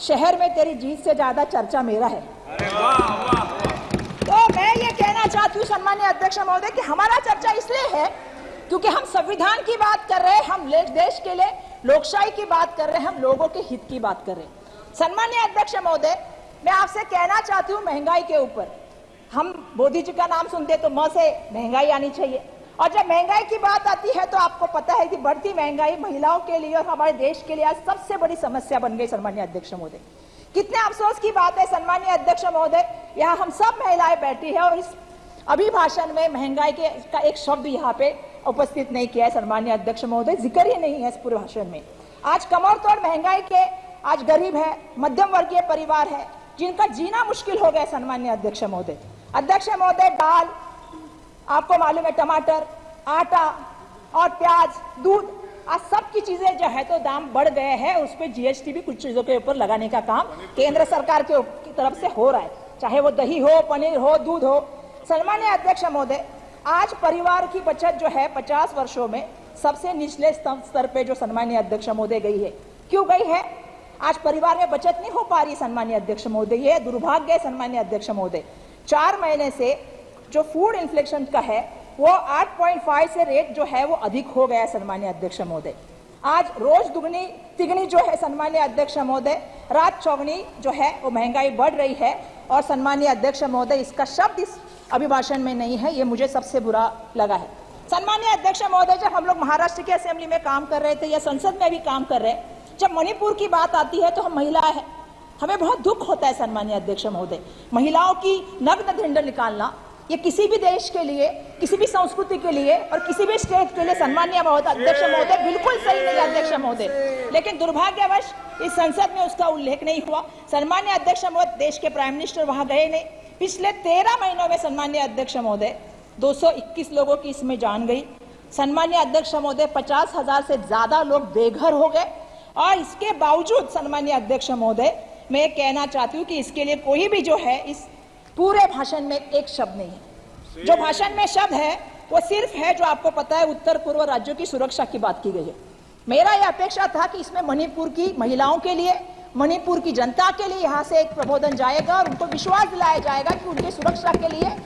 शहर में तेरी जीत से ज्यादा चर्चा मेरा है। तो मैं ये कहना चाहती हूँ सन्मान्य अध्यक्ष महोदय कि हमारा चर्चा इसलिए है क्योंकि हम संविधान की बात कर रहे हैं, हम देश के लिए लोकशाही की बात कर रहे हैं, हम लोगों के हित की बात कर रहे हैं। सन्मान्य अध्यक्ष महोदय, मैं आपसे कहना चाहती हूँ महंगाई के ऊपर, हम मोदी जी का नाम सुनते तो म से महंगाई आनी चाहिए, और जब महंगाई की बात आती है तो आपको पता है कि बढ़ती महंगाई महिलाओं के लिए और हमारे देश के लिए आज सबसे बड़ी समस्या बन गई। सन्मान्य अध्यक्ष महोदय, कितने अफसोस की बात है सन्मान्य अध्यक्ष महोदय, यहाँ हम सब महिलाएं बैठी है और इस अभिभाषण में महंगाई का एक शब्द यहाँ पे उपस्थित नहीं किया है। सन्मान्य अध्यक्ष महोदय, जिक्र ही नहीं है इस पूरे भाषण में। आज कमर तोड़ महंगाई के, आज गरीब है, मध्यम वर्गीय परिवार है जिनका जीना मुश्किल हो गया। सन्मान्य अध्यक्ष महोदय, दाल, आपको मालूम है टमाटर, आटा और प्याज, दूध, आज सब की चीजें जो है तो दाम बढ़ गए हैं। उस पर जीएसटी भी कुछ चीजों के ऊपर लगाने का काम केंद्र सरकार की तरफ से हो रहा है, चाहे वो दही हो, पनीर हो, दूध हो। सन्मान्य अध्यक्ष महोदय, आज परिवार की बचत जो है 50 वर्षों में सबसे निचले स्तर पे जो सन्मान्य अध्यक्ष महोदय गई है। क्यों गई है? आज परिवार में बचत नहीं हो पा रही सन्मान्य अध्यक्ष महोदय, ये दुर्भाग्य है सन्मान्य अध्यक्ष महोदय। 4 महीने से जो फूड इन्फ्लेशन का है वो 8.5 से रेट जो है वो अधिक हो गया है सन्मान्य अध्यक्ष महोदय। आज रोज दुगनी तिगनी जो है सन्मान्य अध्यक्ष महोदय, रात चौगनी जो है वो महंगाई बढ़ रही है। और सन्मान्य अध्यक्ष महोदय, इसका शब्द इस अभिभाषण में नहीं है, ये मुझे सबसे बुरा लगा है। सन्मान्य अध्यक्ष महोदय, जब हम लोग महाराष्ट्र की असेंबली में काम कर रहे थे या संसद में भी काम कर रहे हैं, जब मणिपुर की बात आती है तो हम महिलाएं हैं, हमें बहुत दुख होता है सन्मान्य अध्यक्ष महोदय। महिलाओं की नग्न ढिंड निकालना ये किसी भी देश के लिए, किसी भी संस्कृति के लिए और किसी भी स्टेट के लिए सन्मान्य अध्यक्ष महोदय बिल्कुल सही नहीं है। अध्यक्ष अध्यक्ष महोदय, लेकिन दुर्भाग्यवश इस संसद में उसका उल्लेख नहीं हुआ। सम्मान्य अध्यक्ष महोदय, देश के प्राइम मिनिस्टर वहां गए नहीं। पिछले 13 महीनों में सम्मान्य अध्यक्ष महोदय 221 लोगों की इसमें जान गई। सम्मान्य अध्यक्ष महोदय 50,000 से ज्यादा लोग बेघर हो गए। और इसके बावजूद सम्मान्य अध्यक्ष महोदय, मैं कहना चाहती हूँ कि इसके लिए कोई भी जो है इस पूरे भाषण में एक शब्द नहीं है। जो भाषण में शब्द है वो सिर्फ है जो आपको पता है उत्तर पूर्व राज्यों की सुरक्षा की बात की गई है। मेरा यह अपेक्षा था कि इसमें मणिपुर की महिलाओं के लिए, मणिपुर की जनता के लिए यहाँ से एक प्रबोधन जाएगा और उनको विश्वास दिलाया जाएगा कि उनकी सुरक्षा के लिए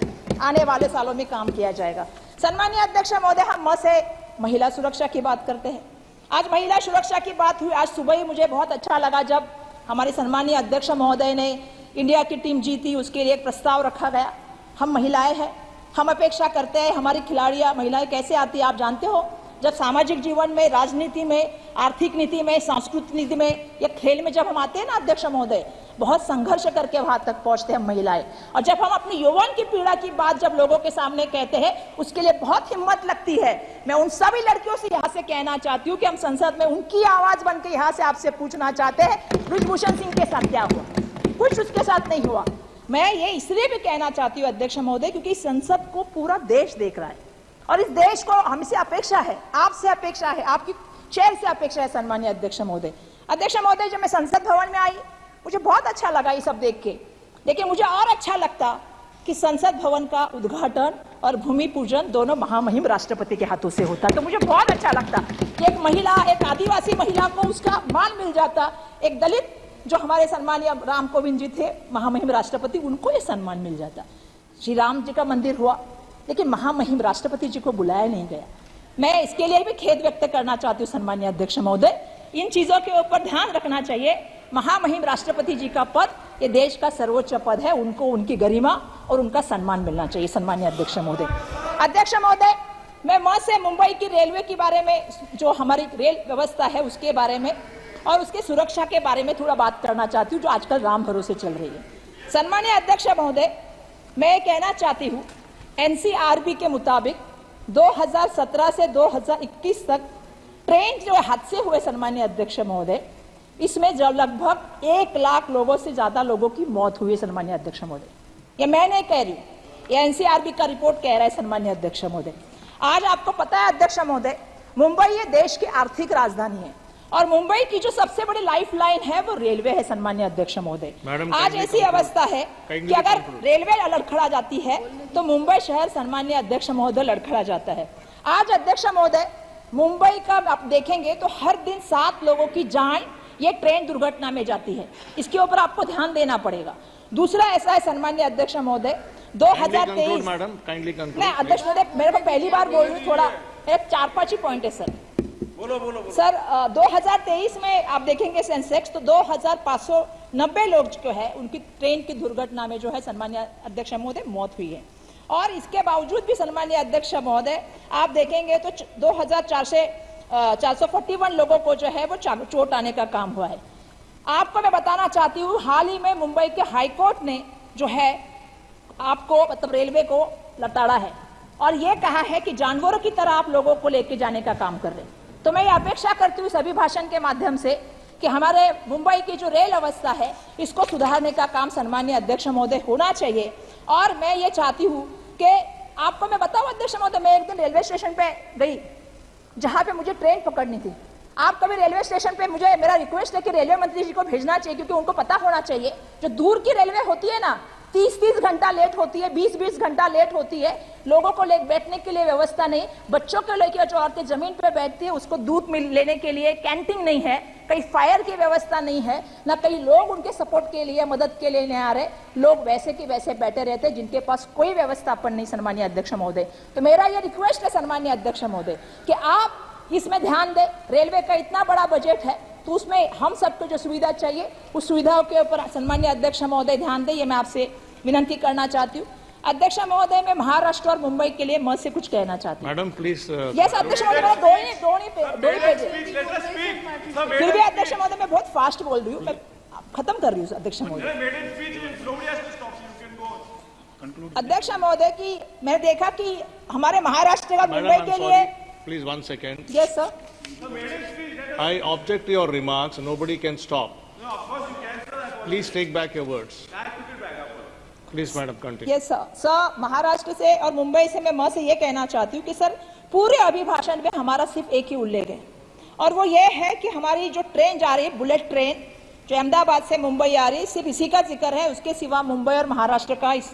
आने वाले सालों में काम किया जाएगा। सम्मानीय अध्यक्ष महोदय, हम म से महिला सुरक्षा की बात करते हैं। आज महिला सुरक्षा की बात हुई। आज सुबह ही मुझे बहुत अच्छा लगा जब हमारे सम्मानीय अध्यक्ष महोदय ने इंडिया की टीम जीती, उसके लिए एक प्रस्ताव रखा गया। हम महिलाएं हैं, हम अपेक्षा करते हैं हमारी खिलाड़ियां महिलाएं कैसे आती है आप जानते हो। जब सामाजिक जीवन में, राजनीति में, आर्थिक नीति में, सांस्कृतिक नीति में या खेल में जब हम आते हैं ना अध्यक्ष महोदय, बहुत संघर्ष करके वहां तक पहुंचते हैं महिलाएं। और जब हम अपनी यौवन की पीड़ा की बात जब लोगों के सामने कहते हैं, उसके लिए बहुत हिम्मत लगती है। मैं उन सभी लड़कियों से यहाँ से कहना चाहती हूँ कि हम संसद में उनकी आवाज बन के यहाँ से आपसे पूछना चाहते हैं, ब्रिजभूषण सिंह के साथ क्या हुआ? कुछ उसके साथ नहीं हुआ। मैं ये इसलिए भी कहना चाहती हूँ अध्यक्ष महोदय, क्योंकि संसद को पूरा देश देख रहा है और इस देश को हमसे अपेक्षा है, आपसे अपेक्षा है, आपकी चेयर से अपेक्षा है। सम्मानीय अध्यक्ष महोदय, अध्यक्ष महोदय, जब मैं संसद भवन में आई मुझे बहुत अच्छा लगा ये सब देख के, लेकिन मुझे और अच्छा लगता कि संसद भवन का उद्घाटन और भूमि पूजन दोनों महामहिम राष्ट्रपति के हाथों से होता। तो मुझे बहुत अच्छा लगता कि एक महिला, एक आदिवासी महिला को उसका मान मिल जाता, एक दलित जो हमारे सम्मानीय राम कोविंद जी थे महामहिम राष्ट्रपति, उनको ये सम्मान मिल जाता। श्री राम जी का मंदिर हुआ लेकिन महामहिम राष्ट्रपति जी को बुलाया नहीं गया। मैं इसके लिए भी खेद व्यक्त करना चाहती हूँ सम्मानीय अध्यक्ष महोदय, इन चीजों के ऊपर ध्यान रखना चाहिए। महामहिम राष्ट्रपति जी का पद ये देश का सर्वोच्च पद है, उनको उनकी गरिमा और उनका सम्मान मिलना चाहिए। सम्मानीय अध्यक्ष महोदय, अध्यक्ष महोदय, मैं म से मुंबई की रेलवे के बारे में, जो हमारी रेल व्यवस्था है उसके बारे में और उसके सुरक्षा के बारे में थोड़ा बात करना चाहती हूँ, जो आजकल राम भरोसे चल रही है। सम्मानीय अध्यक्ष महोदय, मैं कहना चाहती हूँ एनसीआरबी के मुताबिक 2017 से 2021 तक ट्रेन जो हादसे हुए सम्मानीय अध्यक्ष महोदय, इसमें जो लगभग 1 लाख लोगों से ज्यादा लोगों की मौत हुई है। सम्मानीय अध्यक्ष महोदय, ये मैं नहीं कह रही हूँ, ये एनसीआरबी का रिपोर्ट कह रहा है। सम्मानीय अध्यक्ष महोदय, आज आपको पता है अध्यक्ष महोदय, मुंबई ये देश की आर्थिक राजधानी है और मुंबई की जो सबसे बड़ी लाइफलाइन है वो रेलवे है। सम्मानीय अध्यक्ष महोदय, आज ऐसी अवस्था है कि अगर रेलवे लड़खड़ा जाती है तो मुंबई शहर सम्मानीय अध्यक्ष महोदय लड़खड़ा जाता है। आज अध्यक्ष महोदय, मुंबई का आप देखेंगे तो हर दिन 7 लोगों की जान ये ट्रेन दुर्घटना में जाती है। इसके ऊपर आपको ध्यान देना पड़ेगा। दूसरा ऐसा है सम्मानीय अध्यक्ष महोदय, 2023 मैं अध्यक्ष महोदय मेरे को पहली बार बोल रही हूँ, थोड़ा 4-5 ही पॉइंट है सर। बोलो। सर 2023 में आप देखेंगे सेंसेक्स तो 2590 लोग जो है उनकी ट्रेन की दुर्घटना में जो है सम्मानीय अध्यक्ष महोदय मौत हुई है। और इसके बावजूद भी सम्मानीय अध्यक्ष महोदय आप देखेंगे तो 441 लोगों को जो है वो चोट आने का काम हुआ है। आपको मैं बताना चाहती हूँ, हाल ही में मुंबई के हाईकोर्ट ने जो है आपको मतलब रेलवे को लताड़ा है और ये कहा है कि जानवरों की तरह आप लोगों को लेके जाने का काम कर रहे हैं। तो मैं ये अपेक्षा करती हूँ सभी भाषण के माध्यम से कि हमारे मुंबई की जो रेल अवस्था है इसको सुधारने का काम सम्मानीय अध्यक्ष महोदय होना चाहिए। और मैं ये चाहती हूँ कि आपको मैं बताऊँ अध्यक्ष महोदय, मैं एक दिन रेलवे स्टेशन पे गई जहाँ पे मुझे ट्रेन पकड़नी थी। आप कभी रेलवे स्टेशन पे, मुझे मेरा रिक्वेस्ट है कि रेलवे मंत्री जी को भेजना चाहिए, क्योंकि उनको पता होना चाहिए जो दूर की रेलवे होती है ना 30-30 घंटा लेट होती है, 20-20 घंटा लेट होती है, लोगों को बैठने के लिए व्यवस्था नहीं, बच्चों को लेकर जो औरतें जमीन पर बैठती है उसको दूध लेने के लिए कैंटीन नहीं है, कहीं फायर की व्यवस्था नहीं है, ना कई लोग उनके सपोर्ट के लिए मदद के लिए नहीं आ रहे, लोग वैसे के वैसे बैठे रहते हैं जिनके पास कोई व्यवस्थापन नहीं। सम्मानीय अध्यक्ष महोदय, तो मेरा ये रिक्वेस्ट है सम्मानीय अध्यक्ष महोदय कि आप इसमें ध्यान दें। रेलवे का इतना बड़ा बजट है तो उसमें हम सबको जो सुविधा चाहिए उस सुविधाओं के ऊपर सम्मानीय अध्यक्ष महोदय ध्यान दें, ये मैं आपसे विनती करना चाहती हूँ। अध्यक्ष महोदय, मैं महाराष्ट्र और मुंबई के लिए म से कुछ कहना चाहती हूँ। Madam please. यस अध्यक्ष महोदय, मेरा दो ही पेज है। फिर भी अध्यक्ष महोदय मैं बहुत फास्ट बोल रही हूँ, मैं खत्म कर रही हूँ अध्यक्ष महोदय। अध्यक्ष महोदय की मैंने देखा कि हमारे महाराष्ट्र और मुंबई के लिए please 1 second. Yes sir. I object to your remarks. Nobody can stop. Please take back your words. Please, madam, continue. Yes sir, Maharashtra से और मुंबई से मैं से ये कहना चाहती हूँ कि सर पूरे अभिभाषण में हमारा सिर्फ एक ही उल्लेख है, और वो ये है कि हमारी जो ट्रेन जा रही है, बुलेट ट्रेन जो अहमदाबाद से मुंबई आ रही है, सिर्फ इसी का जिक्र है। उसके सिवा मुंबई और महाराष्ट्र का इस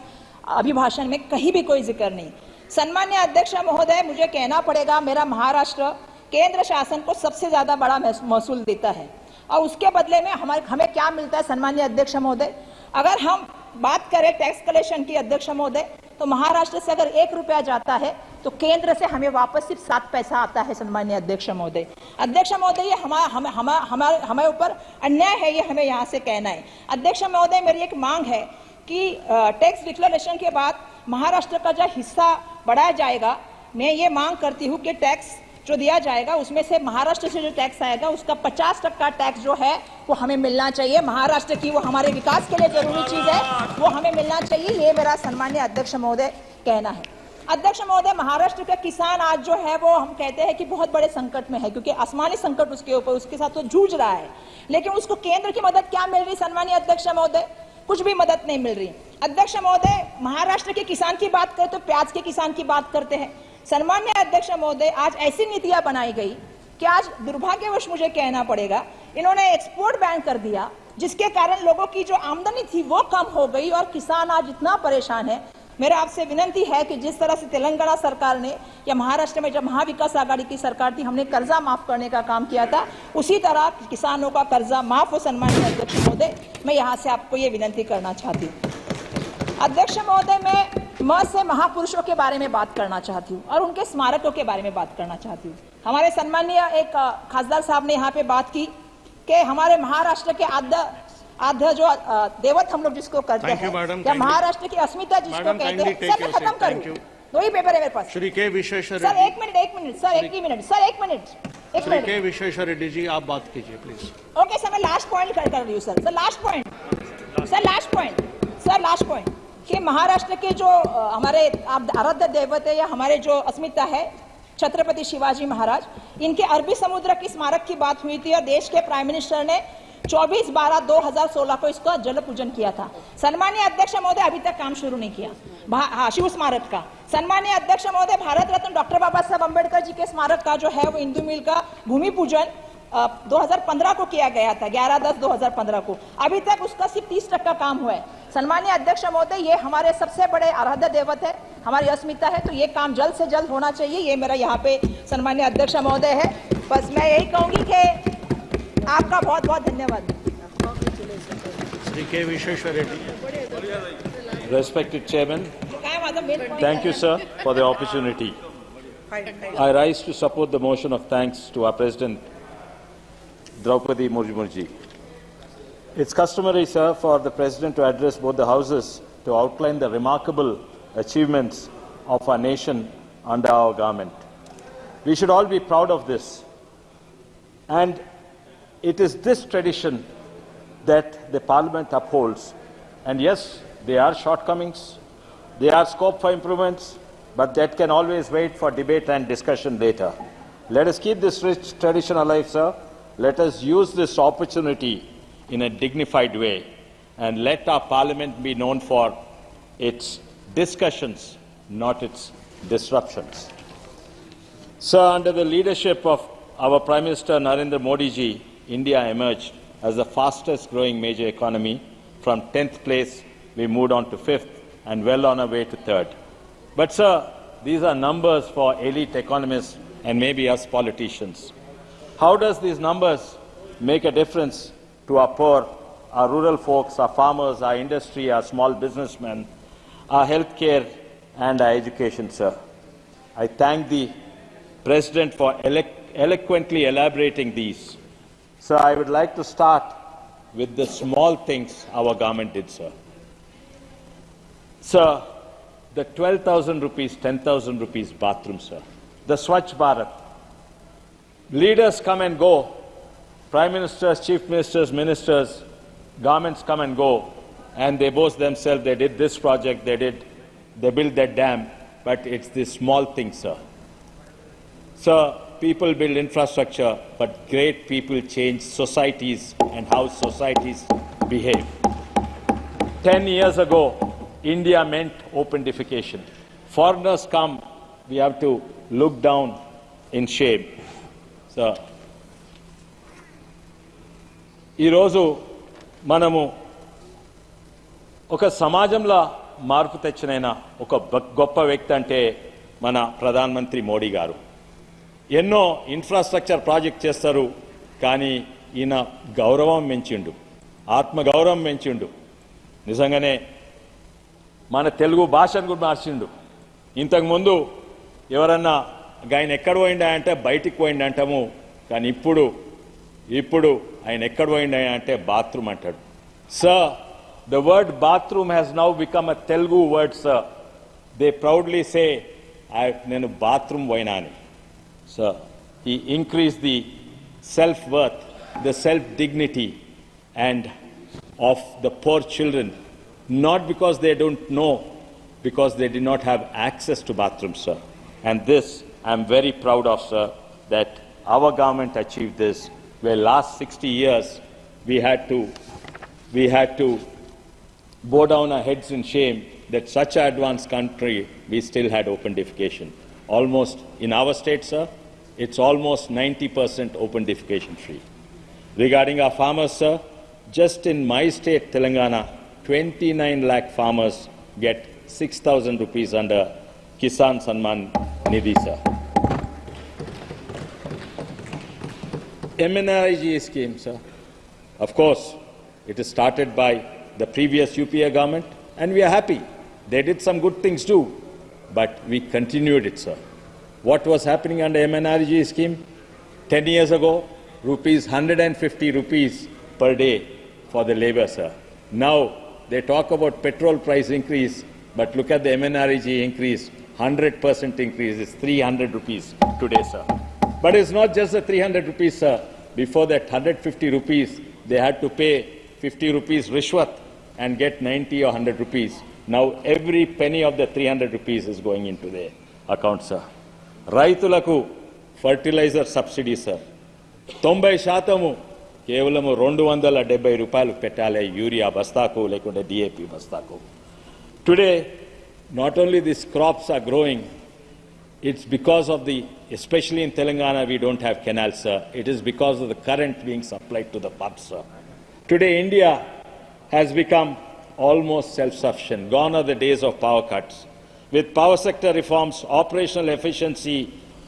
अभिभाषण में कहीं भी कोई जिक्र नहीं। सम्मान्य अध्यक्ष महोदय, मुझे कहना पड़ेगा, मेरा महाराष्ट्र केंद्र शासन को सबसे ज्यादा बड़ा महसूल देता है, और उसके बदले में हमें क्या मिलता है सम्मान्य अध्यक्ष महोदय? अगर हम बात करें टैक्स कलेक्शन की अध्यक्ष महोदय, तो महाराष्ट्र से अगर 1 रुपया जाता है तो केंद्र से हमें वापस सिर्फ 7 पैसा आता है सम्मान्य अध्यक्ष महोदय। अध्यक्ष महोदय, ये हमारे ऊपर अन्याय है, ये हमें यहाँ से कहना है। अध्यक्ष महोदय, मेरी एक मांग है कि टैक्स डिक्लेरेशन के बाद महाराष्ट्र का जो हिस्सा बढ़ाया जाएगा, मैं ये मांग करती हूँ कि टैक्स जो दिया जाएगा उसमें से महाराष्ट्र से जो टैक्स आएगा उसका 50% टैक्स जो है वो हमें मिलना चाहिए। महाराष्ट्र की वो हमारे विकास के लिए जरूरी चीज है, वो हमें मिलना चाहिए। ये मेरा सम्मान्य अध्यक्ष महोदय कहना है। अध्यक्ष महोदय, महाराष्ट्र का किसान आज जो है वो हम कहते हैं कि बहुत बड़े संकट में है, क्योंकि आसमानी संकट उसके ऊपर, उसके साथ तो जूझ रहा है, लेकिन उसको केंद्र की मदद क्या मिल रही सम्मान्य अध्यक्ष महोदय? कुछ भी मदद नहीं मिल रही। अध्यक्ष महोदय, महाराष्ट्र के किसान की बात करें तो प्याज के किसान की बात करते हैं। सम्मान्य अध्यक्ष महोदय, आज ऐसी नीतियां बनाई गई कि आज दुर्भाग्यवश मुझे कहना पड़ेगा, इन्होंने एक्सपोर्ट बैन कर दिया, जिसके कारण लोगों की जो आमदनी थी वो कम हो गई और किसान आज इतना परेशान है। मेरा आपसे विनती है कि जिस तरह से तेलंगाना सरकार ने या महाराष्ट्र में जब महाविकास आघाड़ी की सरकार थी, हमने कर्जा माफ करने का काम किया था, उसी तरह किसानों का कर्जा माफ हो। सम्मानित अध्यक्ष महोदय, मैं यहाँ से आपको ये विनती करना चाहती हूँ। अध्यक्ष महोदय, मैं से महापुरुषों के बारे में बात करना चाहती हूँ और उनके स्मारकों के बारे में बात करना चाहती हूँ। हमारे सम्मानीय एक खासदार साहब ने यहाँ पे बात की कि हमारे महाराष्ट्र के आद्य जो देवत हम लोग जिसको करते हैं, या महाराष्ट्र की अस्मिता जिसको कहते हैं। सर, मैं खत्म करूँ, 2 ही पेपर है मेरे पास। श्री के विश्वेश्वर सर, एक मिनट सर, एक मिनट श्री के विश्वेश्वर रेड्डी जी, आप बात कीजिए प्लीज। ओके सर, मैं लास्ट पॉइंट कर रही हूँ सर, लास्ट पॉइंट कि महाराष्ट्र के जो हमारे आराध्य देवत है या हमारे जो अस्मिता है छत्रपति शिवाजी महाराज, इनके अरबी समुद्र की स्मारक की बात हुई थी और देश के प्राइम मिनिस्टर ने 24/12/2016 को इसका जल पूजन किया था। सम्मानीय अध्यक्ष महोदय, अभी तक काम शुरू नहीं किया शिव स्मारक का। सम्मानीय अध्यक्ष महोदय, भारत रत्न डॉक्टर बाबा साहब अम्बेडकर जी के स्मारक का जो है वो इंदू मिल का भूमि पूजन 2015 को किया गया था, 11/10/2015 को। अभी तक उसका सिर्फ 30% काम हुआ है। सम्मानीय अध्यक्ष महोदय, ये हमारे सबसे बड़े आराध्य देवत है, हमारी अस्मिता है, तो ये काम जल्द से जल्द होना चाहिए। ये मेरा यहाँ पे सम्मानीय अध्यक्ष महोदय है। बस मैं यही कहूंगी कि आपका बहुत बहुत धन्यवाद। श्री के Vishweshwar Reddy. Respected Chairman, thank you, sir, for the opportunity. I rise to support the motion of thanks to our President, Draupadi Murmu ji. It's customary, sir, for the President to address both the houses to outline the remarkable achievements of our nation under our government. We should all be proud of this. And it is this tradition that the Parliament upholds. And yes, there are shortcomings, there are scope for improvements, but that can always wait for debate and discussion later. Let us keep this rich tradition alive, sir. Let us use this opportunity in a dignified way, and let our Parliament be known for its discussions, not its disruptions. Sir, under the leadership of our Prime Minister Narendra Modi ji, India emerged as the fastest growing major economy. From 10th place, we moved on to 5th and well on our way to 3rd. But sir, these are numbers for elite economists and maybe us politicians. How does these numbers make a difference to our poor, our rural folks, our farmers, our industry, our small businessmen, our healthcare and our education, sir? I thank the President for eloquently elaborating these. Sir, I would like to start with the small things our government did, sir. Sir, the 12,000 rupees, 10,000 rupees bathroom, sir. The Swachh Bharat. Leaders come and go. Prime ministers, chief ministers, ministers, governments come and go. And they boast themselves, they did this project, they built that dam. But it's this small thing, sir. Sir, people build infrastructure, but great people change societies and how societies behave. 10 years ago, India meant open defecation. Foreigners come, we have to look down in shame. So, ఈరోజు మనము ఒక సమాజంలో మార్పు తెచ్చినైన ఒక గొప్ప వ్యక్తి అంటే మన ప్రధానమంత్రి మోడీ గారు. ఎన్నో ఇన్ఫ్రాస్ట్రక్చర్ ప్రాజెక్ట్ చేస్తారు, కానీ ఈయన గౌరవం పెంచిండు, ఆత్మగౌరవం పెంచిండు. నిజంగానే మన తెలుగు భాషను కూడా మార్చిండు. ఇంతకుముందు ఎవరన్నా ఆయన ఎక్కడ పోయిండా అంటే బయటికి పోయిండా అంటాము, కానీ ఇప్పుడు ఆయన ఎక్కడ పోయిండా అంటే బాత్రూమ్ అంటాడు. Sir, the word bathroom has now become a Telugu word, sir. They proudly say, nenu bathroom poina ani. Sir, he increased the self-worth, the self-dignity and of the poor children, not because they don't know, because they did not have access to bathrooms, sir. And this I'm very proud of, sir, that our government achieved this, where last 60 years we had to bow down our heads in shame that such an advanced country, we still had open defecation. Almost, in our state, sir, it's almost 90% open defecation free. Regarding our farmers, sir, just in my state, Telangana, 29 lakh farmers get 6,000 rupees under Kisan Samman Nidhi, sir. MNREG scheme, sir. Of course, it is started by the previous UPA government, and we are happy. They did some good things too, but we continued it, sir. What was happening under MNREG scheme? 10 years ago, 150 rupees per day for the labor, sir. Now, they talk about petrol price increase, but look at the MNREG increase, 100% increase is 300 rupees today, sir. But it's not just the 300 rupees, sir. Before that 150 rupees, they had to pay 50 rupees rishwat and get 90 or 100 rupees. Now every penny of the 300 rupees is going into their account, sir. Raitulaku fertilizer subsidy, sir. 90% కేవలము 270 రూపాయలు పెట్టాలి urea బస్తాకు లేకుంటే DAP బస్తాకు. Today, not only these crops are growing, it's because of the, especially in Telangana, we don't have canals, sir. It is because of the current being supplied to the pumps, sir. Today, India has become almost self-sufficient. Gone are the days of power cuts. With power sector reforms, operational efficiency,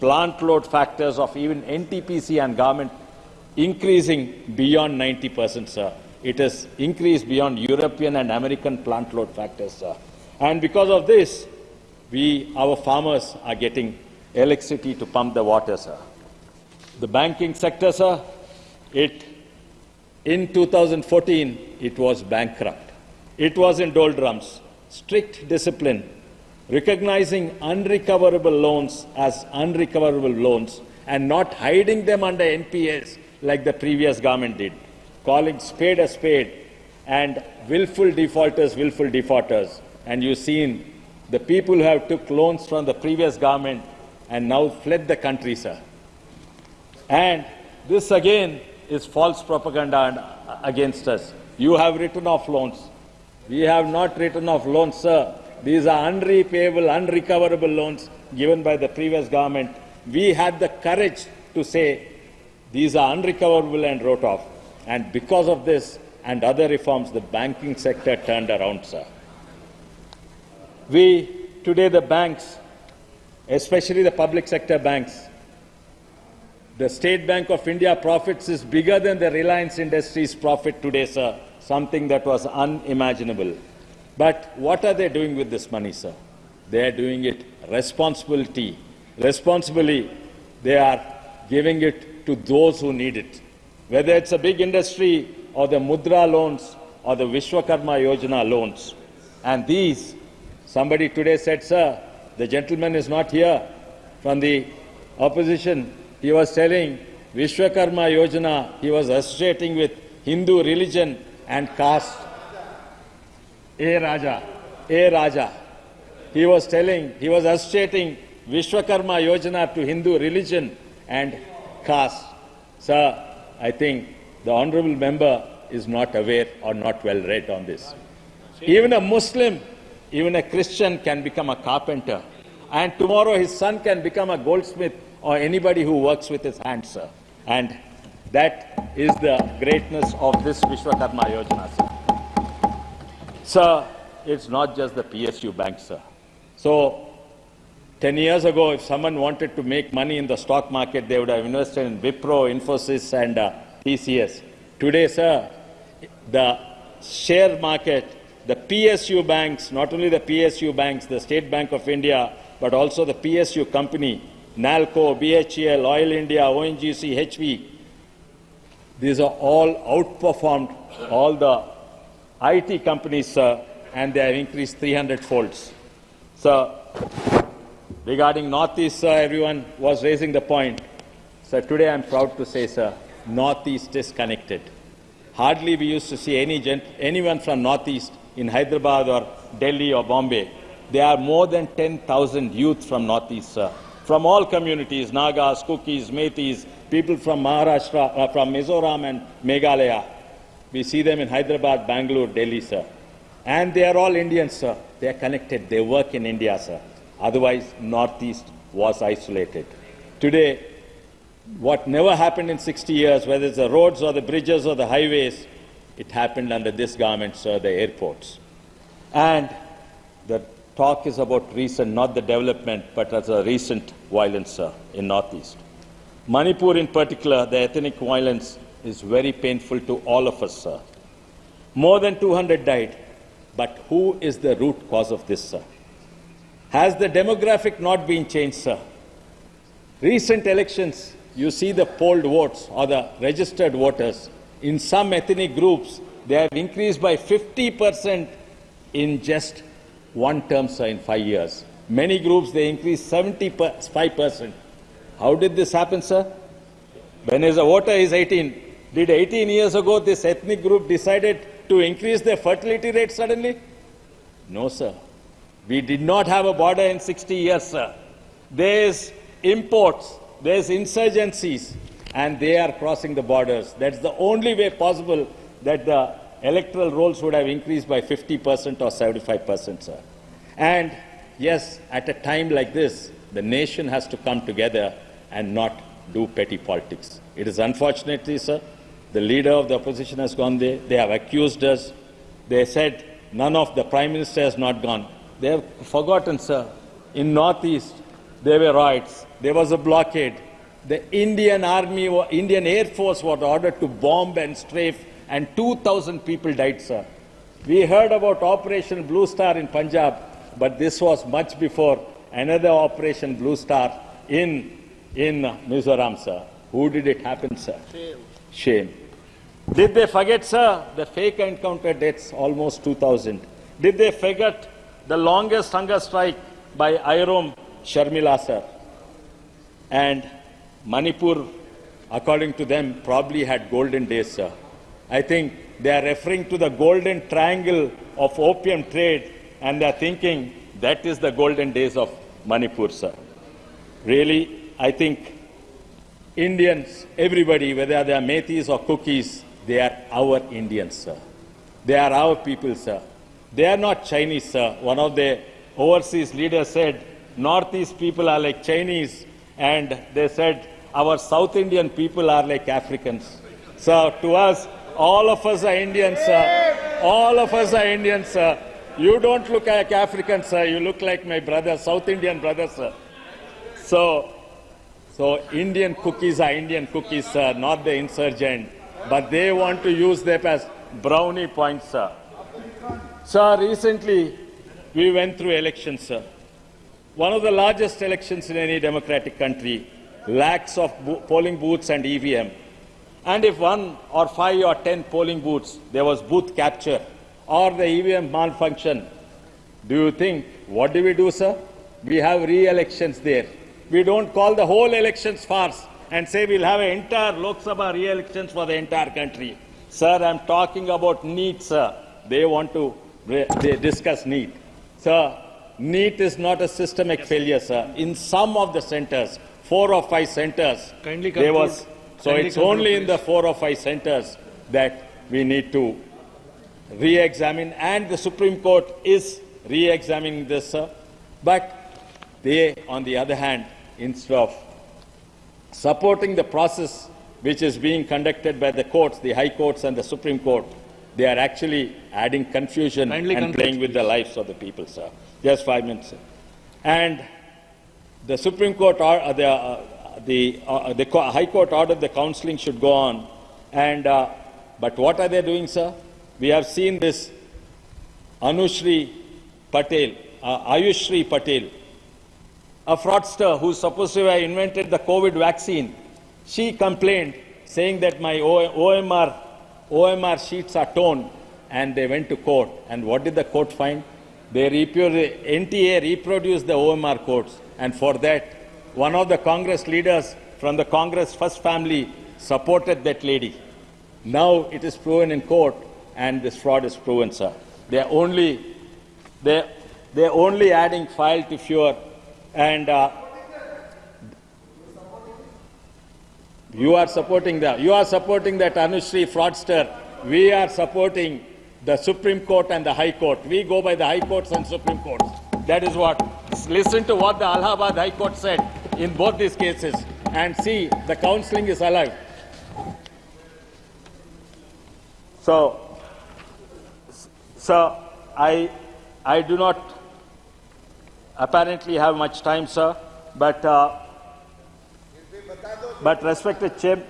plant load factors of even NTPC and government increasing beyond 90%, sir. It has increased beyond European and American plant load factors, sir. And because of this, our farmers are getting electricity to pump the water, sir. The banking sector, sir, in 2014, it was bankrupt. It was in doldrums. Strict discipline, recognizing unrecoverable loans as unrecoverable loans and not hiding them under NPAs like the previous government did, calling spade a spade and willful defaulters. And you've seen the people who have took loans from the previous government and now fled the country, sir. And this again is false propaganda against us. You have written off loans. We have not written off loans, sir. These are unrepayable, unrecoverable loans given by the previous government. We had the courage to say these are unrecoverable and wrote off. And because of this and other reforms, the banking sector turned around, sir. Today the banks, especially the public sector banks, the State Bank of India profits is bigger than the Reliance Industries profit today, sir. Something that was unimaginable. But what are they doing with this money, sir? They are doing it responsibly. They are giving it to those who need it. Whether it's a big industry or the Mudra loans or the Vishwakarma Yojana loans. And these, somebody today said, sir, the gentleman is not here from the opposition. He was telling Vishwakarma Yojana, he was associating with Hindu religion and caste. Raja. He was associating Vishwakarma Yojana to Hindu religion and caste. Sir, I think the honorable member is not aware or not well read on this. Even a Muslim, even a Christian can become a carpenter. And tomorrow his son can become a goldsmith or anybody who works with his hands, sir. And that is the greatness of this Vishwakarma Yojana, sir. Sir, it's not just the PSU bank, sir. So, 10 years ago, if someone wanted to make money in the stock market, they would have invested in Wipro, Infosys, and TCS. Today, sir, the share market, the PSU banks, not only the PSU banks, the State Bank of India, but also the PSU company, NALCO, BHEL, Oil India, ONGC, HV, these are all outperformed all the IT companies, sir, and they have increased 300 folds. Sir, regarding Northeast, sir, everyone was raising the point. Sir, today I'm proud to say, sir, Northeast is connected. Hardly we used to see anyone from Northeast in Hyderabad or Delhi or Bombay. There are more than 10,000 youth from Northeast, sir, from all communities, Nagas, Kukis, Metis, people from Maharashtra, from Mizoram and Meghalaya. We see them in Hyderabad, Bangalore, Delhi, sir. And they are all Indians, sir. They are connected. They work in India, sir. Otherwise, Northeast was isolated. Today, what never happened in 60 years, whether it's the roads or the bridges or the highways, it happened under this government, sir, the airports. And the talk is about recent, not the development, but as a recent violence, sir, in Northeast. Manipur in particular, the ethnic violence is very painful to all of us, sir. More than 200 died. But who is the root cause of this, sir? Has the demographic not been changed, sir? Recent elections, you see the polled votes or the registered voters. In some ethnic groups, they have increased by 50% in just one term, sir, in 5 years. Many groups, they increased 75%. How did this happen, sir? When a voter is 18, did 18 years ago this ethnic group decided to increase their fertility rate suddenly? No, sir. We did not have a border in 60 years, sir. There's imports, there's insurgencies, and they are crossing the borders. That's the only way possible that the electoral rolls would have increased by 50% or 75%, sir. And yes, at a time like this, the nation has to come together and not do petty politics. It is unfortunately, sir, the leader of the opposition has gone there. They have accused us. They said none of the Prime Minister has not gone. They have forgotten, sir. In Northeast, there were riots. There was a blockade. The Indian Army or Indian Air Force was ordered to bomb and strafe, and 2,000 people died, sir. We heard about Operation Blue Star in Punjab, but this was much before another Operation Blue Star in Mizoram, sir. Who did it happen, sir? Shame. Did they forget, sir, the fake encounter deaths, almost 2,000? Did they forget the longest hunger strike by Airom Sharmila, sir? And Manipur, according to them, probably had golden days, sir. I think they are referring to the golden triangle of opium trade, and they are thinking that is the golden days of Manipur, sir. Really, I think Indians, everybody, whether they are Metis or Kukis, they are our Indians, sir. They are our people, sir. They are not Chinese, sir. One of the overseas leaders said, Northeast people are like Chinese, and they said, our South Indian people are like Africans. So to us, all of us are Indians, sir. All of us are Indians, sir. You don't look like Africans, sir. You look like my brother, South Indian brother, sir. So Indian cookies are Indian cookies, sir, not the insurgent. But they want to use them as brownie points, sir. Sir, recently we went through elections, sir. One of the largest elections in any democratic country, lakhs of polling booths and EVM. And if 1 or 5 or 10 polling booths, there was booth capture or the EVM malfunction, do you think, what do we do, sir? We have re-elections there. We don't call the whole elections farce and say we'll have an entire Lok Sabha re-elections for the entire country. Sir, I'm talking about NEET, sir. They want to discuss NEET. Sir, NEET is not a systemic failure, sir. In some of the centers, 4 or 5 centers, there was. So it's only in the 4 or 5 centers that we need to re-examine, and the Supreme Court is re-examining this, sir. But they, on the other hand, instead of supporting the process which is being conducted by the courts, the high courts and the Supreme Court, they are actually adding confusion and playing with the lives of the people, sir. Just 5 minutes, sir. And the Supreme Court, the High Court ordered the counselling should go on. And but what are they doing, sir? We have seen this Ayushri Patel, a fraudster who's supposed to have invented the COVID vaccine. She complained, saying that my OMR sheets are torn, and they went to court. And what did the court find? NTA reproduced the OMR codes, and for that, one of the Congress leaders from the Congress First Family supported that lady. Now it is proven in court, and this fraud is proven, sir. They're only adding file to fuel, and you are supporting that. You are supporting that Ayushri fraudster. We are supporting the Supreme Court and the High Court. We go by the High Courts and Supreme Courts. That is what. Listen to what the Allahabad High Court said in both these cases, and see, the counselling is alive. So I do not apparently have much time, sir, but respected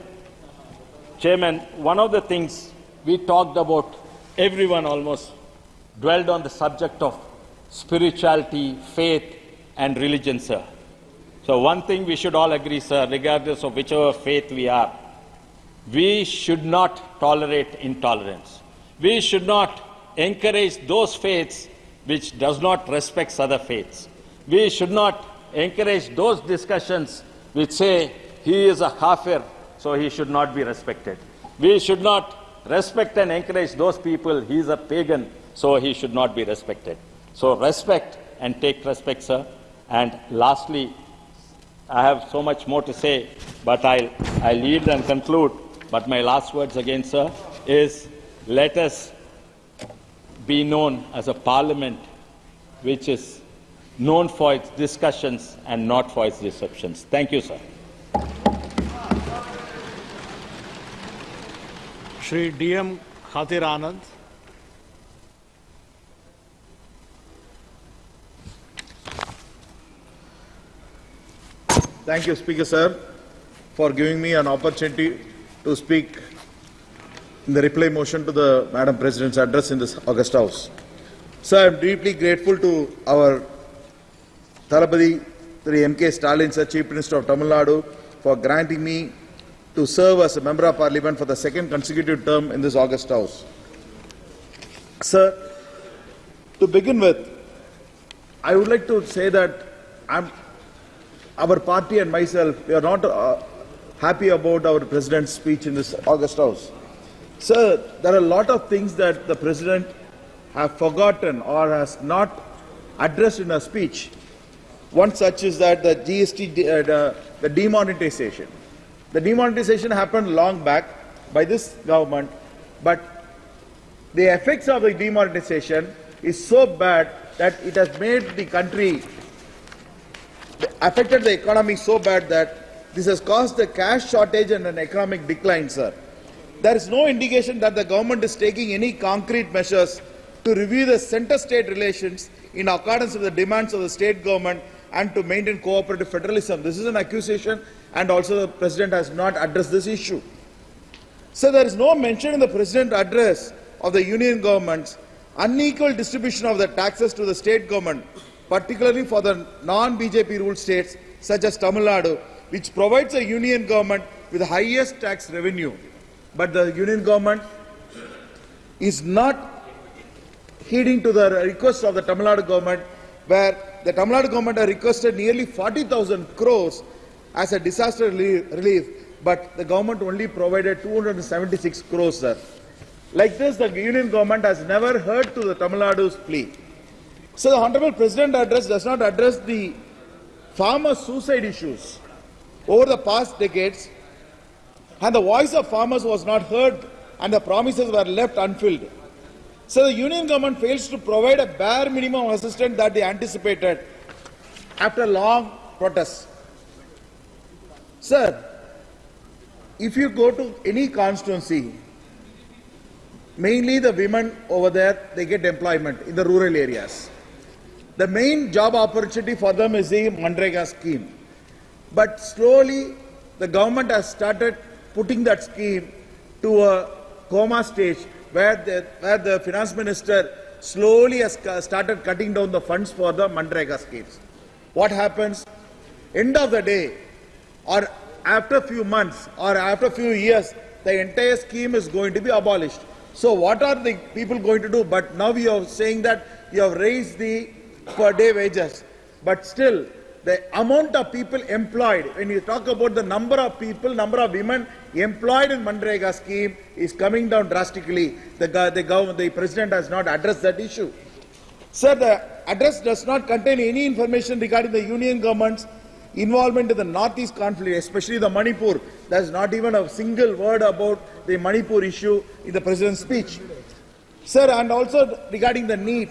Chairman, one of the things we talked about, everyone almost dwelled on the subject of spirituality, faith, and religion, sir. So one thing we should all agree, sir, regardless of whichever faith we are, we should not tolerate intolerance. We should not encourage those faiths which does not respect other faiths. We should not encourage those discussions which say he is a kafir, so he should not be respected. We should not respect and encourage those people, he is a pagan, so he should not be respected. So respect and take respect, sir. And lastly, I have so much more to say, but I'll yield and conclude. But my last words again, sir, is let us be known as a parliament which is known for its discussions and not for its deceptions. Thank you, sir. Shri D.M. Khatir Anand. Thank you, Speaker Sir, for giving me an opportunity to speak in the reply motion to the Madam President's address in this August House. Sir, I am deeply grateful to our Thalapathy, Sri M.K. Stalin, Sir, Chief Minister of Tamil Nadu, for granting me to serve as a Member of Parliament for the second consecutive term in this August House. Sir, to begin with, I would like to say that our party and myself, we are not happy about our President's speech in this August House. Sir, there are a lot of things that the President has forgotten or has not addressed in her speech. One such is that the GST, the demonetization. The demonetization happened long back by this government, but the effects of the demonetization is so bad that it has made the country, affected the economy so bad that this has caused a cash shortage and an economic decline, sir. There is no indication that the government is taking any concrete measures to review the center-state relations in accordance with the demands of the state government and to maintain cooperative federalism. This is an accusation, and also the President has not addressed this issue. So there is no mention in the President's address of the Union government's unequal distribution of the taxes to the state government, particularly for the non-BJP ruled states such as Tamil Nadu, which provides the Union government with the highest tax revenue. But the Union government is not heeding to the request of the Tamil Nadu government, where the Tamil Nadu government has requested nearly 40,000 crores as a disaster relief, but the government only provided 276 crores, sir. Like this, the Union government has never heard to the Tamil Nadu's plea. So the Honorable President address does not address the farmer suicide issues. over the past decades, and the voice of farmers was not heard and the promises were left unfilled. So the union government fails to provide a bare minimum assistance that they anticipated after long protests. Sir, if you go to any constituency, mainly the women over there, they get employment in the rural areas. The main job opportunity for them is the Manrega scheme. But slowly, the government has started putting that scheme to a coma stage where the finance minister slowly has started cutting down the funds for the Manrega schemes. What happens? End of the day, or after a few months, or after a few years, the entire scheme is going to be abolished. So what are the people going to do? But now you are saying that you have raised the per day wages, but still the amount of people employed, when you talk about the number of people, number of women employed in Manrega scheme is coming down drastically. The president has not addressed that issue. Sir, the address does not contain any information regarding the union government's involvement in the Northeast conflict, especially the Manipur. There is not even a single word about the Manipur issue in the president's speech. Sir, and also regarding the NEET,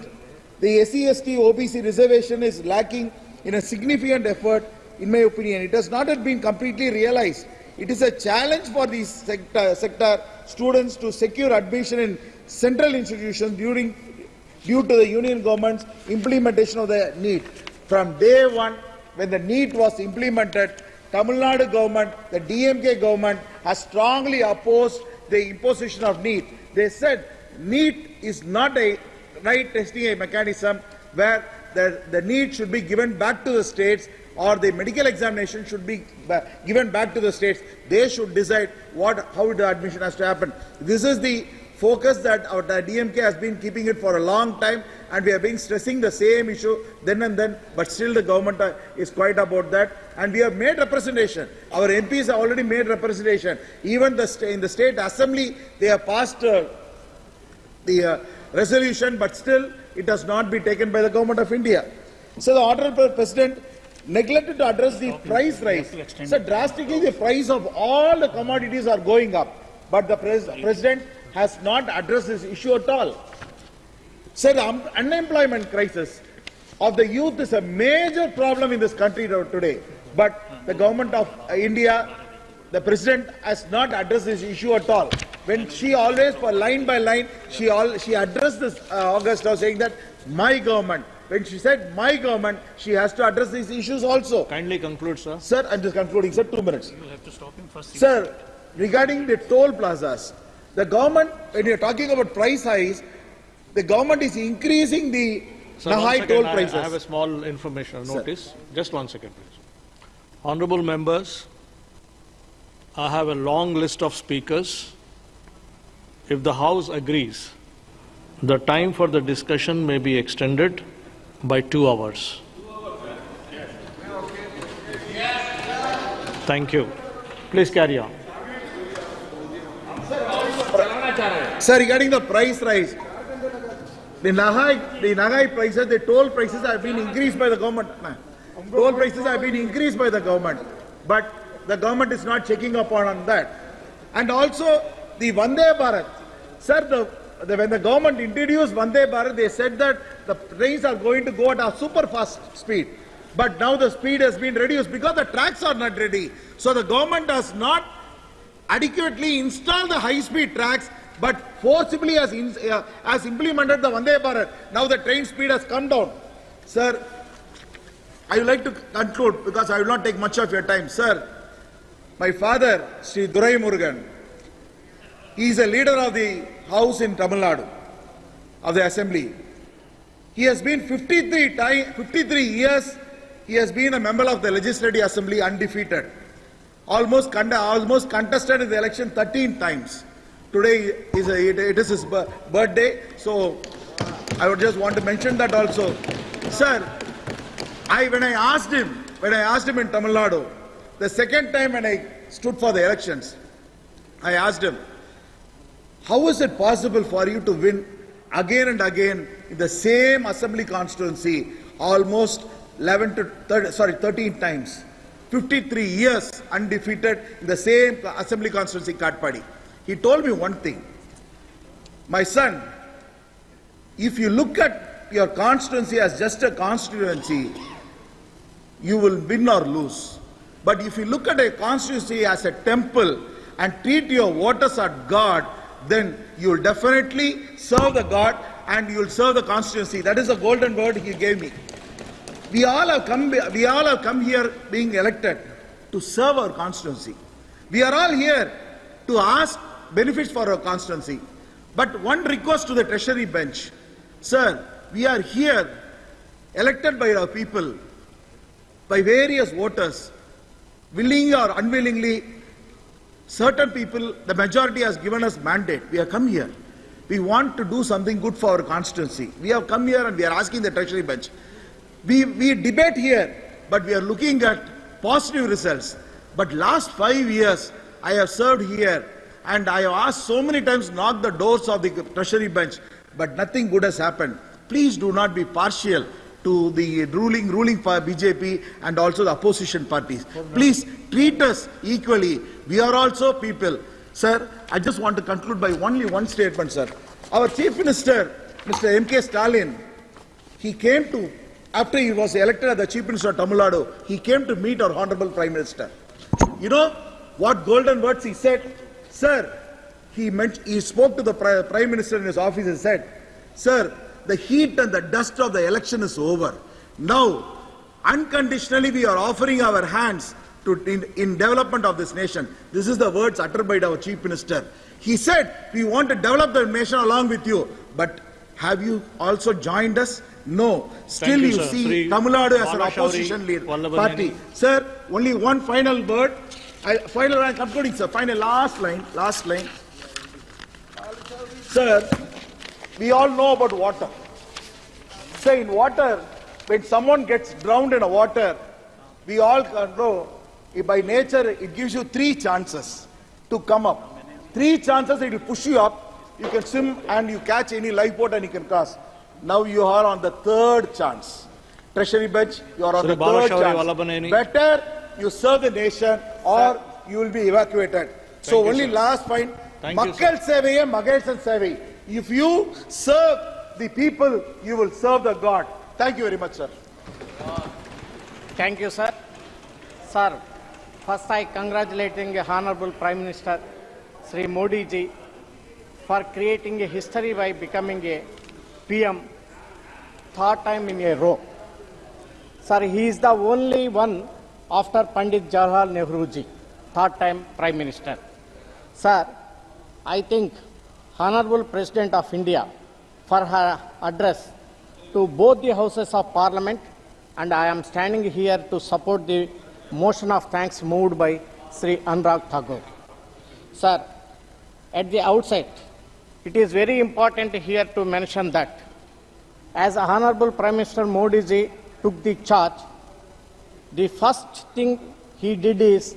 the SC/ST OBC reservation is lacking in a significant effort, in my opinion. It has not yet been completely realized. It is a challenge for these sector students to secure admission in central institutions due to the union government's implementation of the NEET. From day one, when the NEET was implemented, Tamil Nadu government, the DMK government has strongly opposed the imposition of NEET. They said NEET is not a right testing mechanism where the NEET should be given back to the states, or the medical examination should be given back to the states. They should decide how the admission has to happen. This is the focus that our DMK has been keeping it for a long time, and we have been stressing the same issue then and then, but still the government is quiet about that. And we have made representation. Our MPs have already made representation. Even in the state assembly, they have passed the resolution, but still it has not been taken by the government of India. So the Honorable President neglected to address the price rise. So drastically the price of all the commodities are going up, but the President has not addressed this issue at all. So the unemployment crisis of the youth is a major problem in this country today, but the government of India, the President has not addressed this issue at all. When she always, for line by line, she addressed this August now, saying that my government. When she said my government, she has to address these issues also. Kindly conclude, sir. Sir, I'm just concluding, sir, 2 minutes. You have to stop him first. Sir, regarding the toll plazas, the government, when you're talking about price highs, the government is increasing the high toll prices. I have a small information notice. Just 1 second, please. Honorable members, I have a long list of speakers. If the House agrees, the time for the discussion may be extended by 2 hours. Thank you. Please carry on. Sir, regarding the price rise, the Nagai prices, the toll prices have been increased by the government. Toll prices have been increased by the government, but the government is not checking up on that. And also the Vande Bharat. Sir, when the government introduced Vande Bharat, they said that the trains are going to go at a super fast speed. But now the speed has been reduced because the tracks are not ready. So the government does not adequately install the high-speed tracks, but forcibly has implemented the Vande Bharat. Now the train speed has come down. Sir, I would like to conclude because I will not take much of your time. Sir, my father, Sri Durai Murugan, he is a leader of the House in Tamil Nadu, of the Assembly. He has been 53 years, he has been a member of the Legislative Assembly undefeated. Almost contested in the election 13 times. Today it is his birthday, so I would just want to mention that also. Sir, when I asked him in Tamil Nadu, the second time when I stood for the elections, I asked him, how is it possible for you to win again and again in the same assembly constituency almost 13 times? 53 years undefeated in the same assembly constituency, Katpadi. He told me one thing. My son, if you look at your constituency as just a constituency, you will win or lose. But if you look at a constituency as a temple and treat your voters as God, then you will definitely serve the God and you will serve the constituency. That is the golden word he gave me. We all have come here being elected to serve our constituency. We are all here to ask benefits for our constituency. But one request to the Treasury bench. Sir, we are here elected by our people, by various voters. Willingly or unwillingly, certain people, the majority has given us mandate. We have come here. We want to do something good for our constituency. We have come here and we are asking the Treasury bench. We debate here, but we are looking at positive results. But last 5 years, I have served here and I have asked so many times, knock the doors of the Treasury bench, but nothing good has happened. Please do not be partial to the ruling BJP and also the opposition parties. Please treat us equally. We are also people. Sir, I just want to conclude by only one statement, sir. Our Chief Minister, Mr. M.K. Stalin, he came to, after he was elected as the Chief Minister of Tamil Nadu, he came to meet our Honorable Prime Minister. You know what golden words he said? Sir, he spoke to the Prime Minister in his office and said, sir, the heat and the dust of the election is over. Now, unconditionally, we are offering our hands in development of this nation. This is the words uttered by our Chief Minister. He said, we want to develop the nation along with you. But have you also joined us? No. Still you see Tamil Nadu as an opposition party. Sir, only one final word. I'm concluding, sir. Final last line. Sir, we all know about water. Say in water, when someone gets drowned in a water, we all know by nature it gives you 3 chances to come up. 3 chances it will push you up, you can swim and you catch any lifeboat and you can cross. Now you are on the 3rd chance. Treasury bench, you are on the 3rd chance. Better you serve the nation or you will be evacuated. So only last point, Makkal Sevaiye, Magelsan Sevai. If you serve the people, you will serve the God. Thank you very much, sir. Thank you, sir. Sir, first I congratulating the Honorable Prime Minister, Sri Modi ji, for creating a history by becoming a PM 3rd time in a row. Sir, he is the only one after Pandit Jawaharlal Nehru ji, 3rd time Prime Minister. Sir, I think Honorable President of India for her address to both the houses of Parliament, and I am standing here to support the motion of thanks moved by Sri Anurag Thakur. Sir, at the outset, it is very important here to mention that as Honorable Prime Minister Modi ji took the charge, the first thing he did is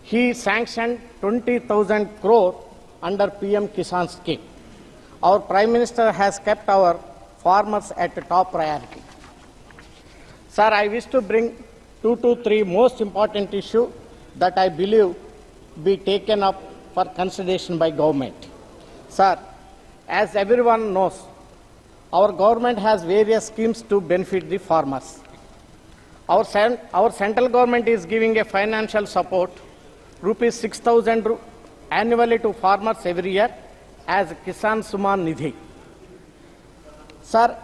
he sanctioned 20,000 crore under PM Kisan scheme. Our Prime Minister has kept our farmers at the top priority. Sir, I wish to bring 2 to 3 most important issues that I believe be taken up for consideration by government. Sir, as everyone knows, our government has various schemes to benefit the farmers. Our central government is giving a financial support, rupees 6,000 annually to farmers every year as Kisan Samman Nidhi. Sir,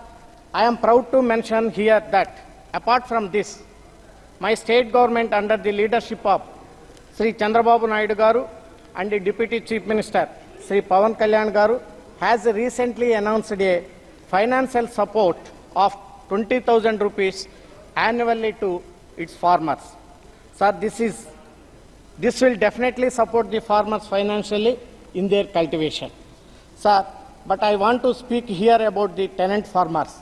I am proud to mention here that apart from this, my state government under the leadership of Sri Chandrababu Naidu Garu and the Deputy Chief Minister Sri Pawan Kalyan Garu has recently announced a financial support of 20,000 rupees annually to its farmers. Sir, this will definitely support the farmers financially in their cultivation. Sir, but I want to speak here about the tenant farmers.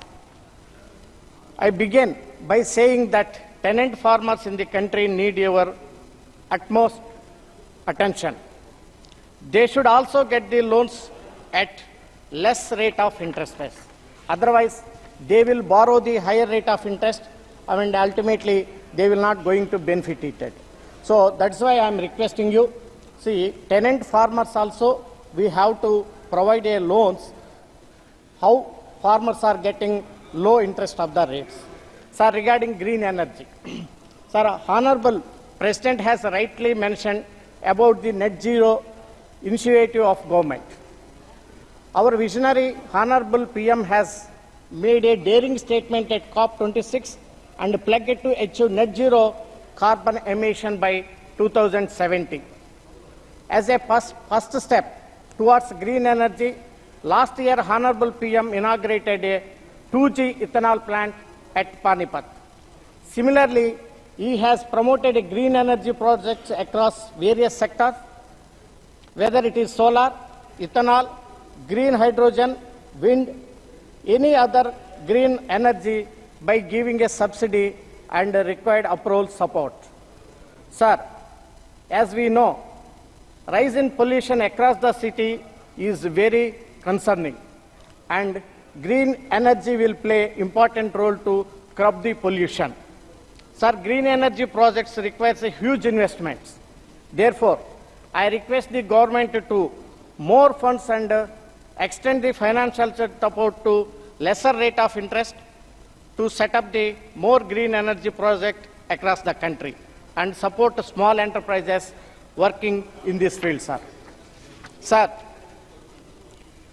I begin by saying that tenant farmers in the country need your utmost attention. They should also get the loans at less rate of interest rates. Otherwise, they will borrow the higher rate of interest and ultimately they will not going to benefit it. So that's why I am requesting you, see, tenant farmers also, we have to provide a loans, how farmers are getting low interest of the rates. Sir, regarding green energy, sir, Honorable President has rightly mentioned about the net zero initiative of government. Our visionary Honorable PM has made a daring statement at COP26 and pledged to achieve net zero carbon emission by 2070. As a first step towards green energy, last year Honorable PM inaugurated a 2G ethanol plant at Panipat. Similarly, he has promoted green energy projects across various sectors, whether it is solar, ethanol, green hydrogen, wind, any other green energy by giving a subsidy and required approval support. Sir, as we know, rise in pollution across the city is very concerning, and green energy will play important role to curb the pollution. Sir, green energy projects requires a huge investments. Therefore, I request the government to more funds and extend the financial support to lesser rate of interest to set up the more green energy project across the country and support small enterprises working in this field, sir. Sir,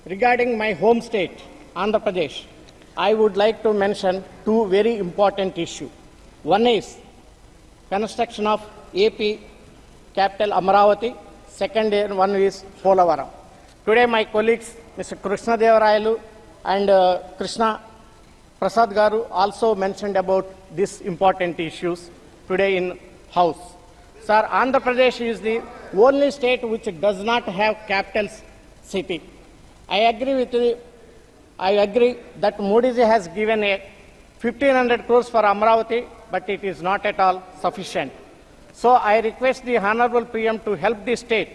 regarding my home state, Andhra Pradesh, I would like to mention two very important issues. One is construction of AP capital Amaravati. Second one is Polavaram. Today my colleagues, Mr. Krishna Devarayalu and Krishna Prasad Garu also mentioned about these important issues today in House. Sir, Andhra Pradesh is the only state which does not have capital city. I agree that Modi ji has given a 1,500 crores for Amaravati, but it is not at all sufficient. So I request the Honorable PM to help the state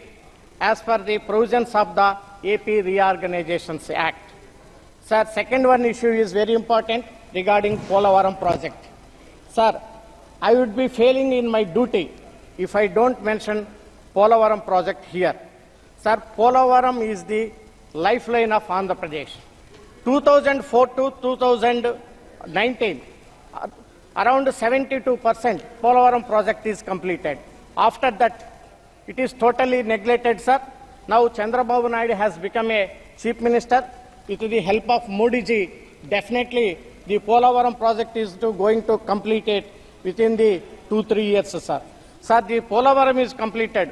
as per the provisions of the AP Reorganizations Act. Sir, second one issue is very important regarding Polavaram project. Sir, I would be failing in my duty if I don't mention Polavaram project here. Sir, Polavaram is the lifeline of Andhra Pradesh. 2004 to 2019, around 72% Polavaram project is completed. After that, it is totally neglected, sir. Now Chandrababu Naidu has become a chief minister. With the help of Modi ji, definitely the Polavaram project is going to complete it within the 2-3 years, sir. Sir, the Polavaram is completed.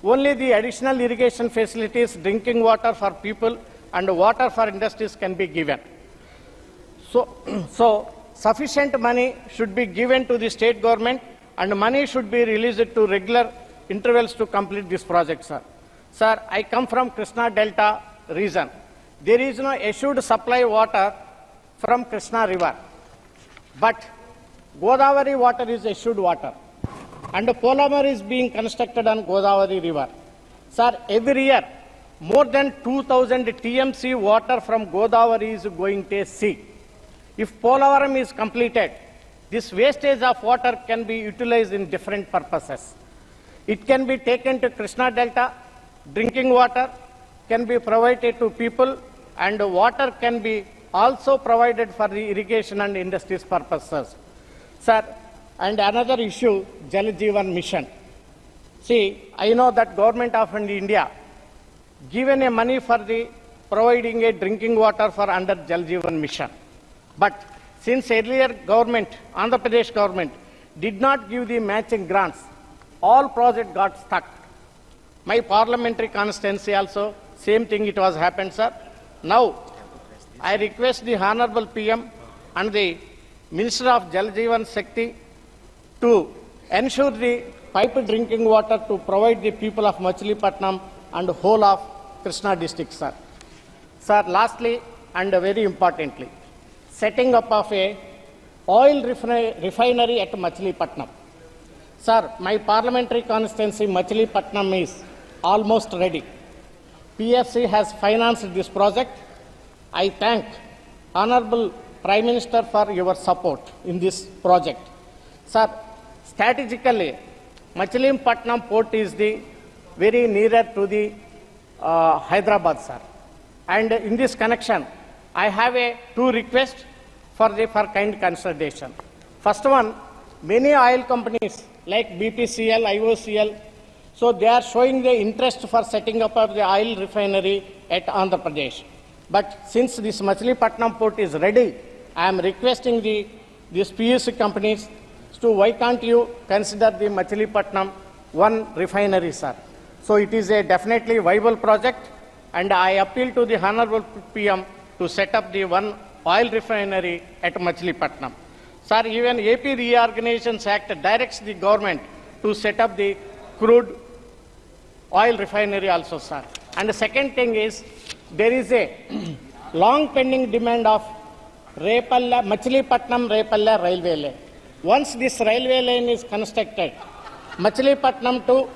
Only the additional irrigation facilities, drinking water for people and water for industries can be given. So sufficient money should be given to the state government and money should be released to regular intervals to complete this project, sir. Sir, I come from Krishna Delta region. There is no assured supply water from Krishna river, but Godavari water is assured water, and Polavaram is being constructed on Godavari river. Sir, every year, more than 2,000 TMC water from Godavari is going to sea. If Polavaram is completed, this wastage of water can be utilized in different purposes. It can be taken to Krishna Delta, drinking water can be provided to people, and water can be also provided for the irrigation and industries purposes. Sir, and another issue, Jal Jeevan Mission. See, I know that government of India given a money for the providing a drinking water for under Jal Jeevan Mission. But since earlier government, Andhra Pradesh government, did not give the matching grants, all projects got stuck. My parliamentary constituency also, same thing it was happened, sir. Now, I request the Honorable PM and the Minister of Jal Jeevan Shakti to ensure the piped drinking water to provide the people of Machilipatnam and whole of Krishna district, sir. Sir, lastly and very importantly, setting up of a oil refinery at Machilipatnam. Sir, my parliamentary constituency Machilipatnam is almost ready. PFC has financed this project. I thank Honorable Prime Minister for your support in this project. Sir, strategically, Machilipatnam port is the very nearer to the Hyderabad, sir. And in this connection, I have two requests for kind consideration. First one, many oil companies like BPCL, IOCL, so they are showing the interest for setting up of the oil refinery at Andhra Pradesh. But since this Machilipatnam port is ready, I am requesting these PSU companies to why can't you consider the Machilipatnam one refinery, sir? So it is a definitely viable project, and I appeal to the Honorable PM to set up the one oil refinery at Machilipatnam. Sir, even AP Reorganizations Act directs the government to set up the crude oil refinery also, sir. And the second thing is, there is a long pending demand of Machilipatnam-Repalla railway lane. Once this railway lane is constructed, Machilipatnam to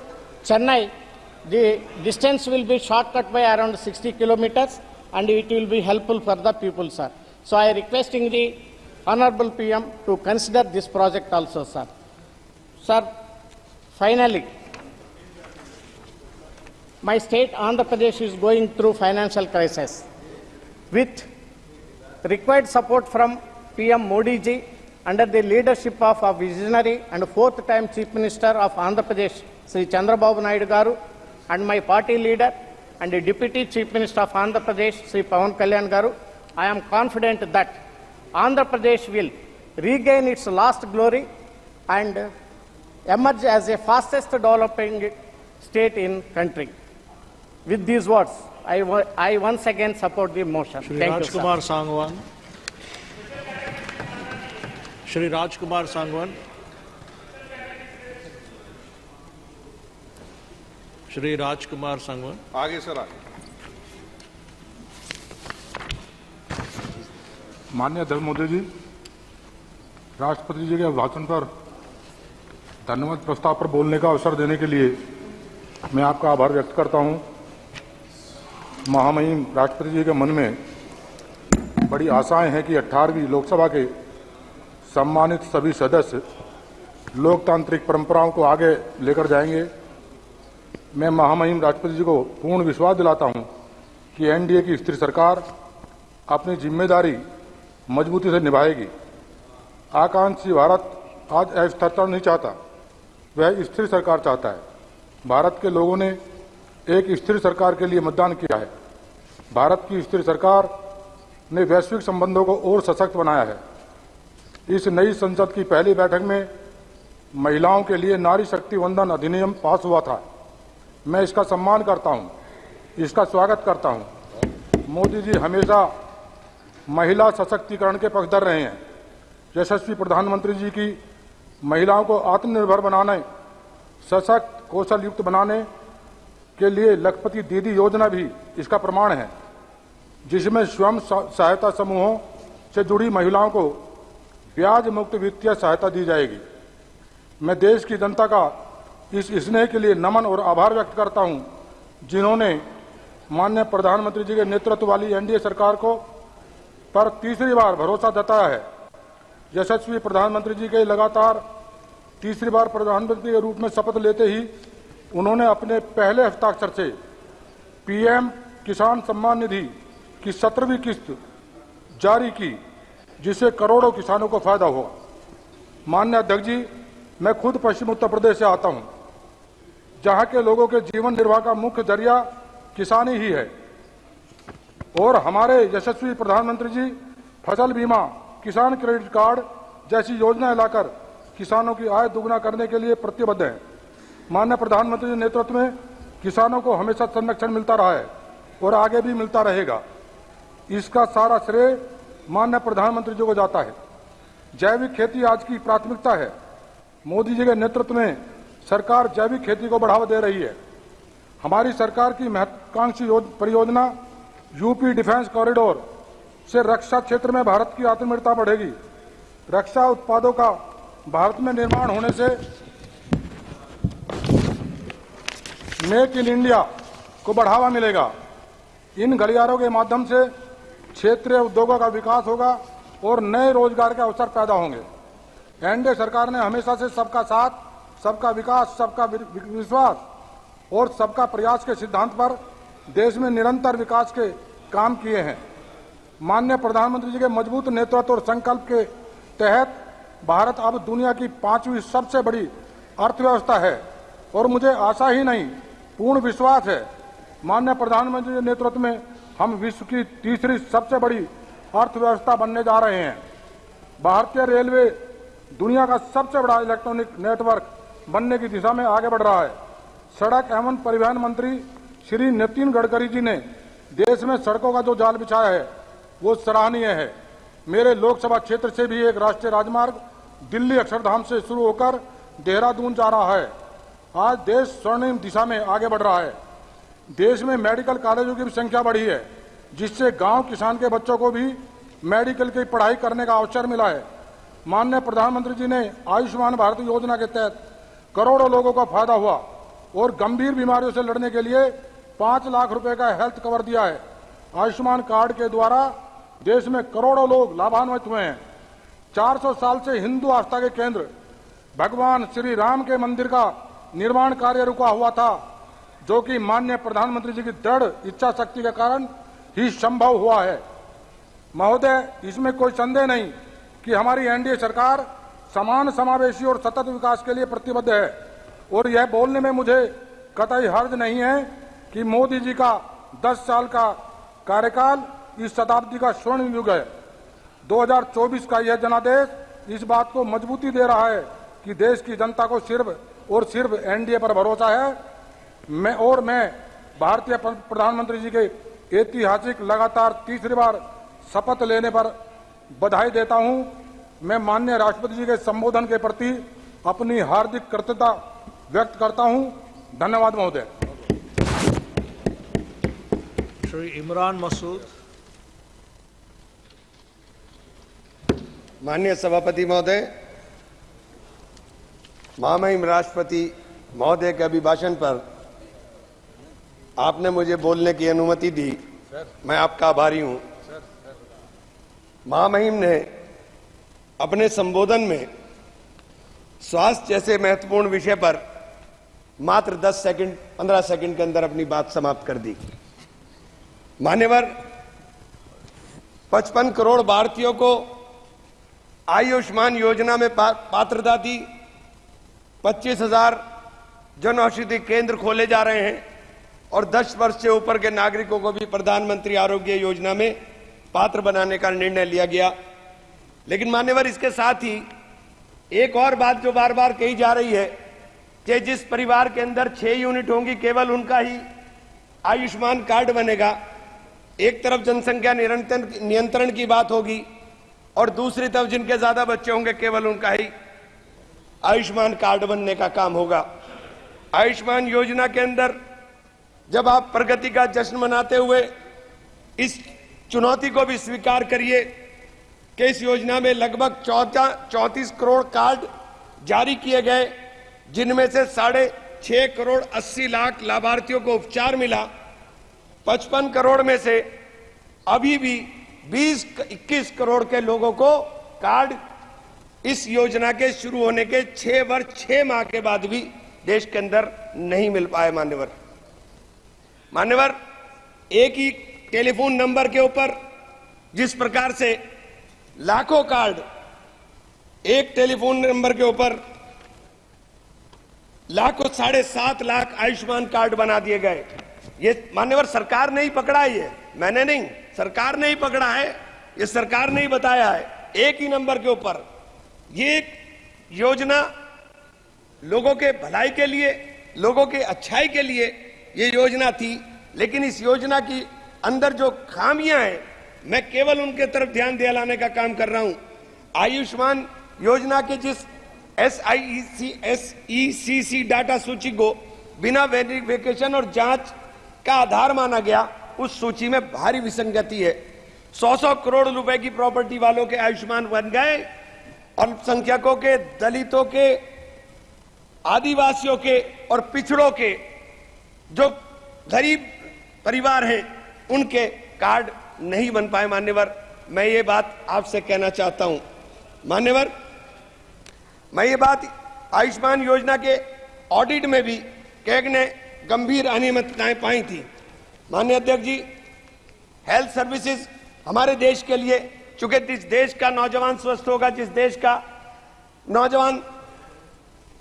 Chennai, the distance will be shortcut by around 60 kilometers, and it will be helpful for the people, sir. So I requesting the Honorable PM to consider this project also, sir. Sir, finally, my state Andhra Pradesh is going through financial crisis. With required support from PM Modi ji under the leadership of a visionary and fourth-time Chief Minister of Andhra Pradesh, Sri Chandrababu Naidu Garu, and my party leader and the Deputy Chief Minister of Andhra Pradesh, Sri Pawan Kalyan Garu, I am confident that Andhra Pradesh will regain its lost glory and emerge as a fastest developing state in country. With these words, I once again support the motion. Shri Thank Raj you, Kumar sir. Sangwan. Shri Raj Kumar Sangwan. Shri Raj Kumar Sangwan. आगे sir आगे। माननीय अध्यक्ष महोदय जी, राष्ट्रपति जी के अभिभाषण पर धन्यवाद प्रस्ताव पर बोलने का अवसर देने के लिए मैं आपका आभार व्यक्त करता हूं। महामहिम राष्ट्रपति जी के मन में बड़ी आशाएं हैं कि 18वीं लोकसभा के सम्मानित सभी सदस्य लोकतांत्रिक परंपराओं को आगे लेकर जाएंगे। मैं महामहिम राष्ट्रपति जी को पूर्ण विश्वास दिलाता हूं कि एनडीए की स्थिर सरकार अपनी जिम्मेदारी मजबूती से निभाएगी। आकांक्षी भारत आज अस्थिरता नहीं चाहता, वह स्थिर सरकार चाहता है। भारत के लोगों ने एक स्थिर सरकार के लिए मतदान किया है। भारत की स्थिर सरकार ने वैश्विक संबंधों को और सशक्त बनाया है। इस नई संसद की पहली बैठक में महिलाओं के लिए नारी शक्ति वंदन अधिनियम पास हुआ था। मैं इसका सम्मान करता हूं, इसका स्वागत करता हूं। मोदी जी हमेशा महिला सशक्तिकरण के पक्षधर रहे हैं। यशस्वी प्रधानमंत्री जी की महिलाओं को आत्मनिर्भर बनाने, सशक्त, कौशल युक्त बनाने के लिए लखपति दीदी योजना भी इसका प्रमाण है, जिसमें स्वयं सहायता समूहों से जुड़ी महिलाओं को ब्याज मुक्त वित्तीय सहायता दी जाएगी। मैं देश की जनता का इस स्नेह के लिए नमन और आभार व्यक्त करता हूं, जिन्होंने माननीय प्रधानमंत्री जी के नेतृत्व वाली एनडीए सरकार को पर तीसरी बार भरोसा जताया है। यशस्वी प्रधानमंत्री जी के लगातार तीसरी बार प्रधानमंत्री के रूप में शपथ लेते ही उन्होंने अपने पहले हस्ताक्षर से पीएम किसान सम्मान निधि की 17वीं किस्त जारी की, जिससे करोड़ों किसानों को फायदा हुआ। माननीय अध्यक्ष जी, मैं खुद पश्चिम उत्तर प्रदेश से आता हूं, जहां के लोगों के जीवन निर्वाह का मुख्य जरिया किसानी ही है, और हमारे यशस्वी प्रधानमंत्री जी फसल बीमा, किसान क्रेडिट कार्ड जैसी योजनाएं लाकर किसानों की आय दुगना करने के लिए प्रतिबद्ध हैं। माननीय प्रधानमंत्री के नेतृत्व में किसानों को हमेशा संरक्षण मिलता रहा है और आगे भी मिलता रहेगा। इसका सारा श्रेय माननीय प्रधानमंत्री जी को जाता है। जैविक खेती आज की प्राथमिकता है। मोदी जी के नेतृत्व में सरकार जैविक खेती को बढ़ावा दे रही है। हमारी सरकार की महत्वाकांक्षी परियोजना यूपी डिफेंस कॉरिडोर से रक्षा क्षेत्र में भारत की आत्मनिर्भरता बढ़ेगी। रक्षा उत्पादों का भारत में निर्माण होने से मेक इन इंडिया को बढ़ावा मिलेगा। इन गलियारों के माध्यम से क्षेत्रीय उद्योगों का विकास होगा और नए रोजगार के अवसर पैदा होंगे। एनडीए सरकार ने हमेशा से सबका साथ, सबका विकास, सबका विश्वास और सबका प्रयास के सिद्धांत पर देश में निरंतर विकास के काम किए हैं। माननीय प्रधानमंत्री जी के मजबूत नेतृत्व और संकल्प के तहत भारत अब दुनिया की 5वीं सबसे बड़ी अर्थव्यवस्था है और मुझे आशा ही नहीं, पूर्ण विश्वास है माननीय प्रधानमंत्री के नेतृत्व में हम विश्व की 3री सबसे बड़ी अर्थव्यवस्था बनने जा रहे हैं। भारतीय रेलवे दुनिया का सबसे बड़ा इलेक्ट्रॉनिक नेटवर्क बनने की दिशा में आगे बढ़ रहा है। सड़क एवं परिवहन मंत्री श्री नितिन गडकरी जी ने देश में सड़कों का जो जाल बिछाया है वो सराहनीय है। मेरे लोकसभा क्षेत्र से भी एक राष्ट्रीय राजमार्ग दिल्ली अक्षरधाम से शुरू होकर देहरादून जा रहा है। आज देश स्वर्णिम दिशा में आगे बढ़ रहा है। देश में मेडिकल कॉलेजों की भी संख्या बढ़ी है, जिससे गांव किसान के बच्चों को भी मेडिकल की पढ़ाई करने का अवसर मिला है। माननीय प्रधानमंत्री जी ने आयुष्मान भारत योजना के तहत करोड़ों लोगों का फायदा हुआ और गंभीर बीमारियों से लड़ने के लिए 5 लाख रुपए का हेल्थ कवर दिया है। आयुष्मान कार्ड के द्वारा देश में करोड़ों लोग लाभान्वित हुए हैं। 400 साल से हिंदू आस्था के केंद्र भगवान श्री राम के मंदिर का निर्माण कार्य रुका हुआ था, जो कि माननीय प्रधानमंत्री जी की दृढ़ इच्छा शक्ति के कारण ही संभव हुआ है। महोदय, इसमें कोई संदेह नहीं कि हमारी एनडीए सरकार समान, समावेशी और सतत विकास के लिए प्रतिबद्ध है और यह बोलने में मुझे कतई हर्ज नहीं है कि मोदी जी का 10 साल का कार्यकाल इस शताब्दी का स्वर्ण युग है। 2024 का यह जनादेश इस बात को मजबूती दे रहा है कि देश की जनता को सिर्फ और सिर्फ एनडीए पर भरोसा है। मैं भारतीय प्रधानमंत्री जी के ऐतिहासिक लगातार 3री बार शपथ लेने पर बधाई देता हूं। मैं माननीय राष्ट्रपति जी के संबोधन के प्रति अपनी हार्दिक कृतज्ञता व्यक्त करता हूं। धन्यवाद महोदय। श्री इमरान मसूद। माननीय सभापति महोदय, महामहिम राष्ट्रपति महोदय के अभिभाषण पर आपने मुझे बोलने की अनुमति दी, मैं आपका आभारी हूं। महामहिम ने अपने संबोधन में स्वास्थ्य जैसे महत्वपूर्ण विषय पर मात्र 10 सेकंड 15 सेकंड के अंदर अपनी बात समाप्त कर दी। मान्यवर, 55 करोड़ भारतीयों को आयुष्मान योजना में पात्रता दी। 25,000 जन औषधि केंद्र खोले जा रहे हैं और 10 वर्ष से ऊपर के नागरिकों को भी प्रधानमंत्री आरोग्य योजना में पात्र बनाने का निर्णय लिया गया। लेकिन मान्यवर, इसके साथ ही एक और बात जो बार बार कही जा रही है कि जिस परिवार के अंदर 6 यूनिट होंगी केवल उनका ही आयुष्मान कार्ड बनेगा। एक तरफ जनसंख्या नियंत्रण की बात होगी और दूसरी तरफ जिनके ज्यादा बच्चे होंगे केवल उनका ही आयुष्मान कार्ड बनने का काम होगा। आयुष्मान योजना के अंदर जब आप प्रगति का जश्न मनाते हुए इस चुनौती को भी स्वीकार करिए कि इस योजना में लगभग 34 करोड़ कार्ड जारी किए गए, जिनमें से 6.5 करोड़ 80 लाख लाभार्थियों को उपचार मिला। 55 करोड़ में से अभी भी 20-21 करोड़ के लोगों को कार्ड इस योजना के शुरू होने के 6 वर्ष 6 माह के बाद भी देश के अंदर नहीं मिल पाए। मान्यवर, एक ही टेलीफोन नंबर के ऊपर जिस प्रकार से लाखों कार्ड, एक टेलीफोन नंबर के ऊपर लाखों 7.5 लाख आयुष्मान कार्ड बना दिए गए। ये मान्यवर सरकार ने ही पकड़ा है, ये मैंने नहीं, सरकार ने ही पकड़ा है, ये सरकार ने ही बताया है। एक ही नंबर के ऊपर ये योजना लोगों के भलाई के लिए, लोगों के अच्छाई के लिए ये योजना थी। लेकिन इस योजना की अंदर जो खामियां हैं, मैं केवल उनके तरफ ध्यान दिलाने का काम कर रहा हूं। आयुष्मान योजना के जिस SECC डाटा सूची को बिना वेरिफिकेशन और जांच का आधार माना गया, उस सूची में भारी विसंगति है। 100 करोड़ रुपए की प्रॉपर्टी वालों के आयुष्मान बन गए, अल्पसंख्यकों के, दलितों के, आदिवासियों के और पिछड़ों के जो गरीब परिवार हैं उनके कार्ड नहीं बन पाए। मान्यवर, मैं ये बात आपसे कहना चाहता हूं। मान्यवर, मैं ये बात आयुष्मान योजना के ऑडिट में भी कैग ने गंभीर अनियमितताएं पाई थी। माननीय अध्यक्ष जी, हेल्थ सर्विसेज हमारे देश के लिए, चूंकि जिस देश का नौजवान स्वस्थ होगा, जिस देश का नौजवान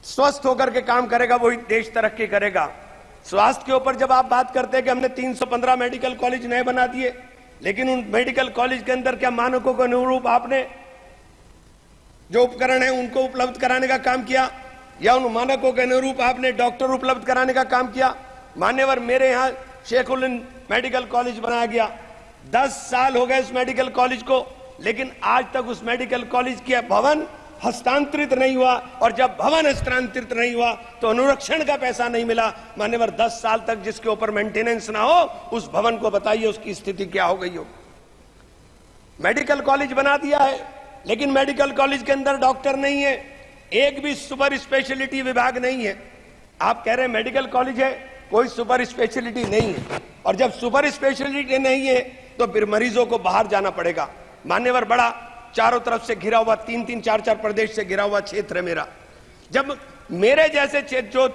स्वस्थ होकर के काम करेगा, वही देश तरक्की करेगा। स्वास्थ्य के ऊपर जब आप बात करते हैं कि हमने 315 मेडिकल कॉलेज नए बना दिए, लेकिन उन मेडिकल कॉलेज के अंदर क्या मानकों के अनुरूप आपने जो उपकरण है उनको उपलब्ध कराने का काम किया, या उन मानकों के अनुरूप आपने डॉक्टर उपलब्ध कराने का काम किया? मान्यवर, मेरे यहाँ शेखुल मेडिकल कॉलेज बनाया गया, 10 साल हो गए उस मेडिकल कॉलेज को, लेकिन आज तक उस मेडिकल कॉलेज के भवन हस्तांतरित नहीं हुआ, और जब भवन हस्तांतरित नहीं हुआ तो अनुरक्षण का पैसा नहीं मिला। मान्यवर, 10 साल तक जिसके ऊपर मेंटेनेंस ना हो, उस भवन को बताइए उसकी स्थिति क्या हो गई हो। मेडिकल कॉलेज बना दिया है, लेकिन मेडिकल कॉलेज के अंदर डॉक्टर नहीं है, एक भी सुपर स्पेशलिटी विभाग नहीं है। आप कह रहे हैं मेडिकल कॉलेज है, कोई सुपर स्पेशलिटी नहीं है, और जब सुपर स्पेशलिटी नहीं है तो फिर मरीजों को बाहर जाना पड़ेगा। मान्यवर, बड़ा चारों तरफ से घिरा हुआ 3-3, 4-4 प्रदेश से घिरा हुआ क्षेत्र है मेरा। जब मेरे जैसे क्षेत्र जो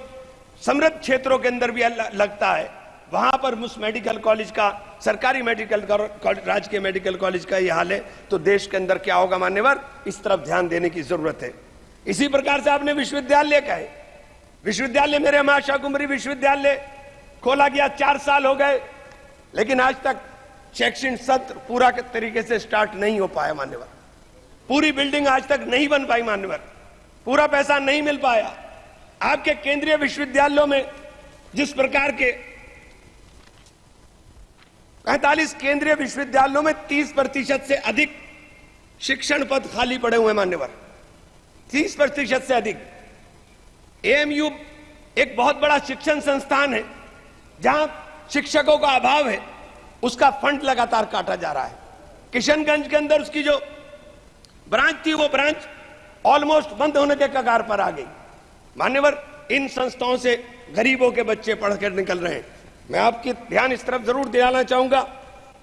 समृद्ध क्षेत्रों के अंदर भी लगता है, वहां पर उस मेडिकल कॉलेज का, सरकारी मेडिकल राजकीय मेडिकल कॉलेज का यह हाल है, तो देश के अंदर क्या होगा? मान्यवर, इस तरफ ध्यान देने की जरूरत है। इसी प्रकार से आपने विश्वविद्यालय का है, विश्वविद्यालय मेरे मां शाकुंभरी विश्वविद्यालय खोला गया, 4 साल हो गए, लेकिन आज तक शैक्षणिक सत्र पूरा तरीके से स्टार्ट नहीं हो पाया। मान्यवर, पूरी बिल्डिंग आज तक नहीं बन पाई। मान्यवर, पूरा पैसा नहीं मिल पाया। आपके केंद्रीय विश्वविद्यालयों में जिस प्रकार के 45 केंद्रीय विश्वविद्यालयों में 30% से अधिक शिक्षण पद खाली पड़े हुए। मान्यवर, 30% से अधिक। एएमयू एक बहुत बड़ा शिक्षण संस्थान है, जहां शिक्षकों का अभाव है, उसका फंड लगातार काटा जा रहा है। किशनगंज के अंदर उसकी जो ब्रांच थी, वो ब्रांच ऑलमोस्ट बंद होने के कगार पर आ गई। मान्यवर, इन संस्थाओं से गरीबों के बच्चे पढ़कर निकल रहे हैं। मैं आपकी ध्यान इस तरफ जरूर दिलाना चाहूंगा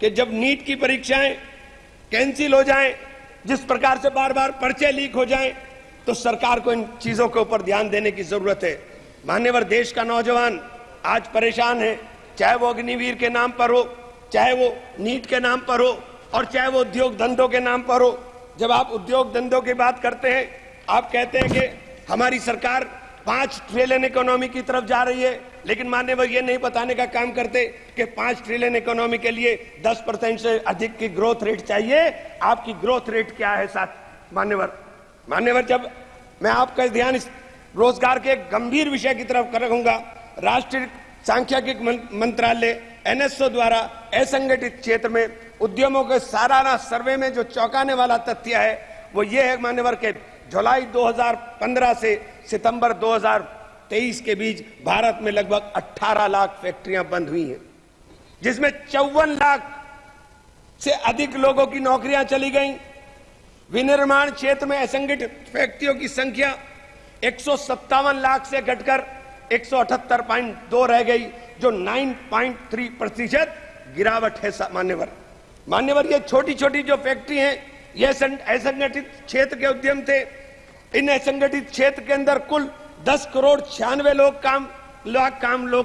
कि जब नीट की परीक्षाएं कैंसिल हो जाएं, जिस प्रकार से बार बार पर्चे लीक हो जाएं, तो सरकार को इन चीजों के ऊपर ध्यान देने की जरूरत है। मान्यवर, देश का नौजवान आज परेशान है, चाहे वो अग्निवीर के नाम पर हो, चाहे वो नीट के नाम पर हो, और चाहे वो उद्योग धंधों के नाम पर हो। जब आप उद्योग धंधों की बात करते हैं, आप कहते हैं कि हमारी सरकार 5 ट्रिलियन इकोनॉमी की तरफ जा रही है, लेकिन मान्यवर ये नहीं बताने का काम करते कि 5 ट्रिलियन इकोनॉमी के लिए 10% से अधिक की ग्रोथ रेट चाहिए। आपकी ग्रोथ रेट क्या है साथ? मान्यवर, जब मैं आपका ध्यान इस रोजगार के एक गंभीर विषय की तरफ रखूंगा, राष्ट्रीय सांख्यिकी मंत्रालय एनएसओ द्वारा असंगठित क्षेत्र में उद्यमों के सालाना सर्वे में जो चौंकाने वाला तथ्य है, वो ये है मान्यवर के जुलाई 2015 से सितंबर 2023 के बीच भारत में लगभग 18 लाख फैक्ट्रियां बंद हुई हैं, जिसमें 54 लाख से अधिक लोगों की नौकरियां चली गईं। विनिर्माण क्षेत्र में असंगठित फैक्ट्रियों की संख्या 157 लाख से घटकर 178.2 रह गई, जो 9.3% गिरावट है। मान्यवर, ये छोटी छोटी जो फैक्ट्री हैं, ये असंगठित क्षेत्र के उद्यम थे। इन असंगठित क्षेत्र के अंदर कुल 10 करोड़ 96 लोग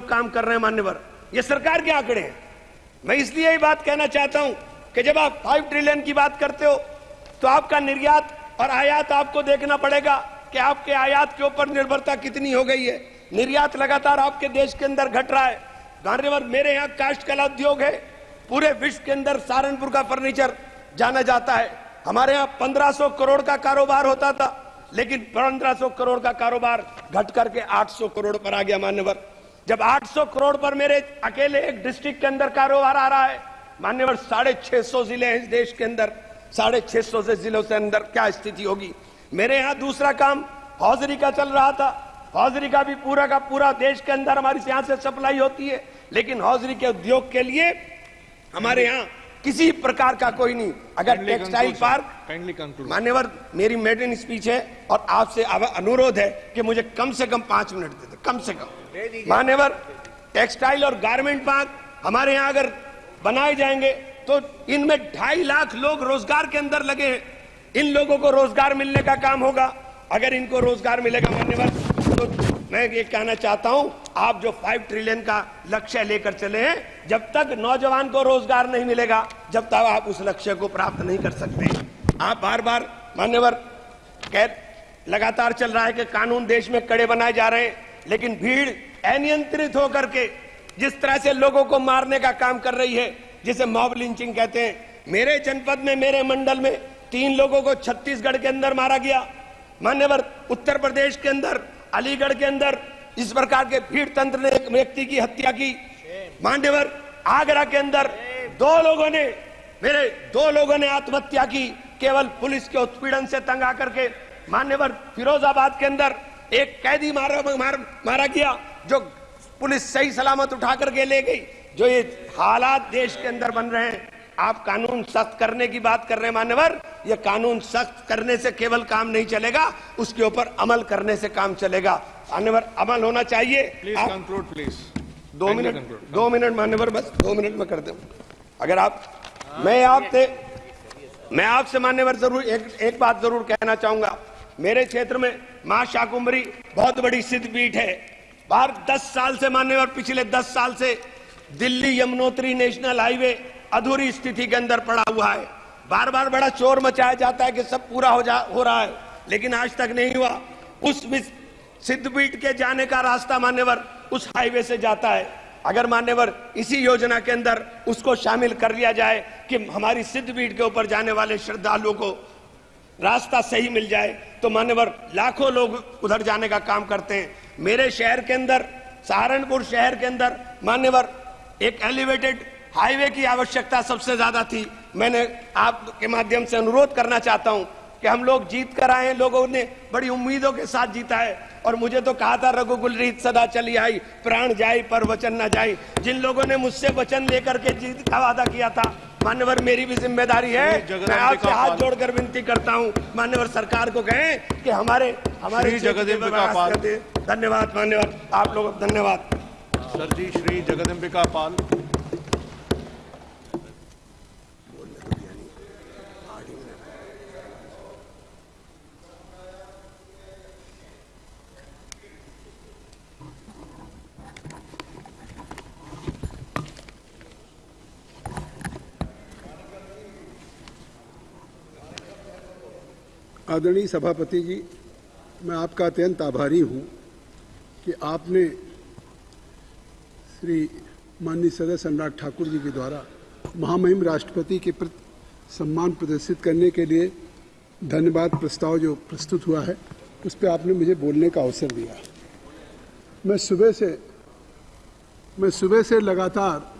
काम कर रहे हैं। मान्यवर, ये सरकार के आंकड़े हैं। मैं इसलिए ये बात कहना चाहता हूं कि जब आप 5 ट्रिलियन की बात करते हो, तो आपका निर्यात और आयात आपको देखना पड़ेगा कि आपके आयात के ऊपर निर्भरता कितनी हो गई है। निर्यात लगातार आपके देश के अंदर घट रहा है। मान्यवर, मेरे यहाँ काष्ठ कला उद्योग है, पूरे विश्व के अंदर सहारनपुर का फर्नीचर जाना जाता है। हमारे यहाँ 1500 करोड़ का कारोबार होता था, लेकिन 1500 करोड़ का कारोबार घट करके 800 करोड़ पर आ गया। मान्यवर, जब 800 करोड़ पर मेरे अकेले एक डिस्ट्रिक्ट के अंदर कारोबार आ रहा है, मान्यवर 650 जिले हैं इस देश के अंदर, 650 से जिलों से अंदर क्या स्थिति होगी। मेरे यहाँ दूसरा काम हौजरी का चल रहा था। हौजरी का भी पूरा का पूरा देश के अंदर हमारी यहाँ से सप्लाई होती है, लेकिन हौजरी के उद्योग के लिए हमारे यहाँ किसी प्रकार का कोई नहीं। अगर टेक्सटाइल पार्क, मान्यवर मेरी मेडन स्पीच है और आपसे अनुरोध है कि मुझे कम से कम 5 मिनट दे दे, कम से कम। मान्यवर, टेक्सटाइल और गारमेंट पार्क हमारे यहाँ अगर बनाए जाएंगे तो इनमें 2.5 लाख लोग रोजगार के अंदर लगे हैं। इन लोगों को रोजगार मिलने का काम होगा, अगर इनको रोजगार मिलेगा मान्यवर, तो मैं ये कहना चाहता हूं, आप जो 5 ट्रिलियन का लक्ष्य लेकर चले हैं, जब तक नौजवान को रोजगार नहीं मिलेगा, जब तक आप उस लक्ष्य को प्राप्त नहीं कर सकते। आप बार बार मान्यवर लगातार चल रहा है कि कानून देश में कड़े बनाए जा रहे हैं, लेकिन भीड़ अनियंत्रित होकर के जिस तरह से लोगों को मारने का काम कर रही है, जिसे मॉब लिंचिंग कहते हैं। मेरे जनपद में, मेरे मंडल में 3 लोगों को छत्तीसगढ़ के अंदर मारा गया मान्यवर। उत्तर प्रदेश के अंदर, अलीगढ़ के अंदर इस प्रकार के भीड़ तंत्र ने एक व्यक्ति की हत्या की मान्यवर। आगरा के अंदर 2 लोगों ने आत्महत्या की केवल पुलिस के उत्पीड़न से तंग आकर के मान्यवर। फिरोजाबाद के अंदर एक कैदी मारा गया, जो पुलिस सही सलामत उठा करके ले गई। जो ये हालात देश के अंदर बन रहे हैं, आप कानून सख्त करने की बात कर रहे हैं मान्यवर। ये कानून सख्त करने से केवल काम नहीं चलेगा, उसके ऊपर अमल करने से काम चलेगा मान्यवर। अमल होना चाहिए। Please conclude please. 2 मिनट मान्यवर, बस 2 मिनट में कर दूं। अगर आप, मैं आपसे मान्यवर जरूर एक बात जरूर कहना चाहूंगा। मेरे क्षेत्र में मां शाकुंभरी बहुत बड़ी सिद्धपीठ है। बाहर 10 साल से मान्यवर, पिछले 10 साल से दिल्ली यमुनोत्री नेशनल हाईवे अधूरी स्थिति के अंदर पड़ा हुआ है। बार बार बड़ा शोर मचाया जाता है कि सब पूरा हो रहा है, लेकिन आज तक नहीं हुआ। उस सिद्धपीठ के जाने का रास्ता मान्यवर उस हाईवे से जाता है। अगर मान्यवर इसी योजना के अंदर उसको शामिल कर लिया जाए कि हमारी सिद्धपीठ के ऊपर जाने वाले श्रद्धालुओं को रास्ता सही मिल जाए, तो मान्यवर लाखों लोग उधर जाने का काम करते हैं। मेरे शहर के अंदर, सहारनपुर शहर के अंदर मान्यवर एक एलिवेटेड हाईवे की आवश्यकता सबसे ज्यादा थी। मैंने आपके माध्यम से अनुरोध करना चाहता हूं कि हम लोग जीत कर आए हैं, लोगों ने बड़ी उम्मीदों के साथ जीता है। और मुझे तो कहा था रघुकुल रीत सदा चली आई, प्राण जाए पर वचन न जाए। जिन लोगों ने मुझसे वचन लेकर के जीत का वादा किया था मान्यवर, मेरी भी जिम्मेदारी है। मैं आपसे हाथ जोड़कर विनती करता हूं मान्यवर, सरकार को कहें कि हमारे जगदम्बिका पाल। धन्यवाद मान्यवर, आप लोग धन्यवाद। सर जी, श्री जगदम्बिका पाल। आदरणीय सभापति जी, मैं आपका अत्यंत आभारी हूं कि आपने श्री माननीय सदस्य अनुराग ठाकुर जी के द्वारा महामहिम राष्ट्रपति के प्रति सम्मान प्रदर्शित करने के लिए धन्यवाद प्रस्ताव जो प्रस्तुत हुआ है, उस पर आपने मुझे बोलने का अवसर दिया। मैं सुबह से लगातार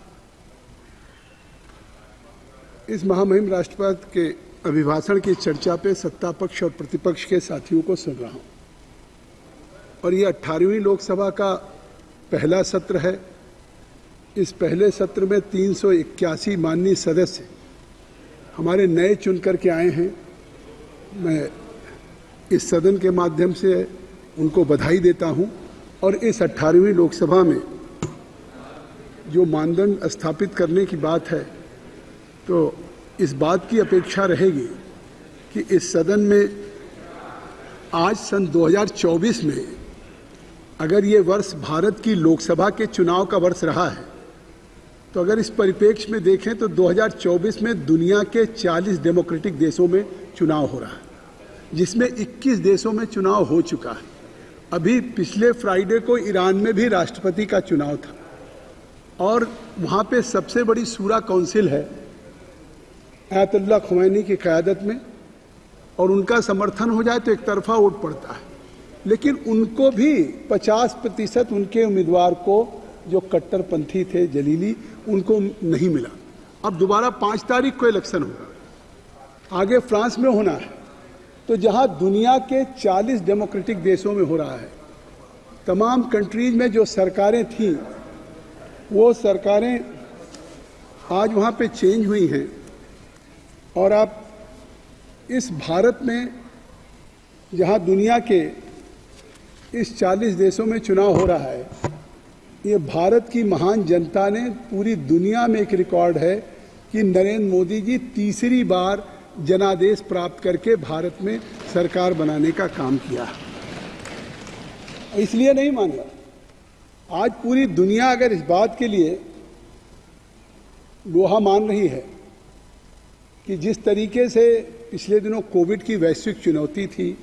इस महामहिम राष्ट्रपति के अभिभाषण की चर्चा पे सत्ता पक्ष और प्रतिपक्ष के साथियों को सुन रहा हूं, और ये 18वीं लोकसभा का पहला सत्र है। इस पहले सत्र में 381 माननीय सदस्य हमारे नए चुन करके आए हैं। मैं इस सदन के माध्यम से उनको बधाई देता हूं, और इस 18वीं लोकसभा में जो मानदंड स्थापित करने की बात है, तो इस बात की अपेक्षा रहेगी कि इस सदन में आज सन 2024 में अगर ये वर्ष भारत की लोकसभा के चुनाव का वर्ष रहा है, तो अगर इस परिप्रेक्ष्य में देखें तो 2024 में दुनिया के 40 डेमोक्रेटिक देशों में चुनाव हो रहा है, जिसमें 21 देशों में चुनाव हो चुका है। अभी पिछले फ्राइडे को ईरान में भी राष्ट्रपति का चुनाव था, और वहाँ पे सबसे बड़ी शूरा काउंसिल है आयतुल्लाह खुमैनी की क़यादत में, और उनका समर्थन हो जाए तो एक तरफा वोट पड़ता है। लेकिन उनको भी 50% उनके उम्मीदवार को, जो कट्टरपंथी थे जलीली, उनको नहीं मिला। अब दोबारा 5 तारीख को इलेक्शन होगा, आगे फ्रांस में होना है। तो जहां दुनिया के 40 डेमोक्रेटिक देशों में हो रहा है, तमाम कंट्रीज में जो सरकारें थीं, वो सरकारें आज वहां पे चेंज हुई हैं। और आप इस भारत में, जहां दुनिया के इस 40 देशों में चुनाव हो रहा है, ये भारत की महान जनता ने पूरी दुनिया में एक रिकॉर्ड है कि नरेंद्र मोदी जी तीसरी बार जनादेश प्राप्त करके भारत में सरकार बनाने का काम किया। इसलिए नहीं माना। आज पूरी दुनिया अगर इस बात के लिए लोहा मान रही है कि जिस तरीके से पिछले दिनों कोविड की वैश्विक चुनौती थी,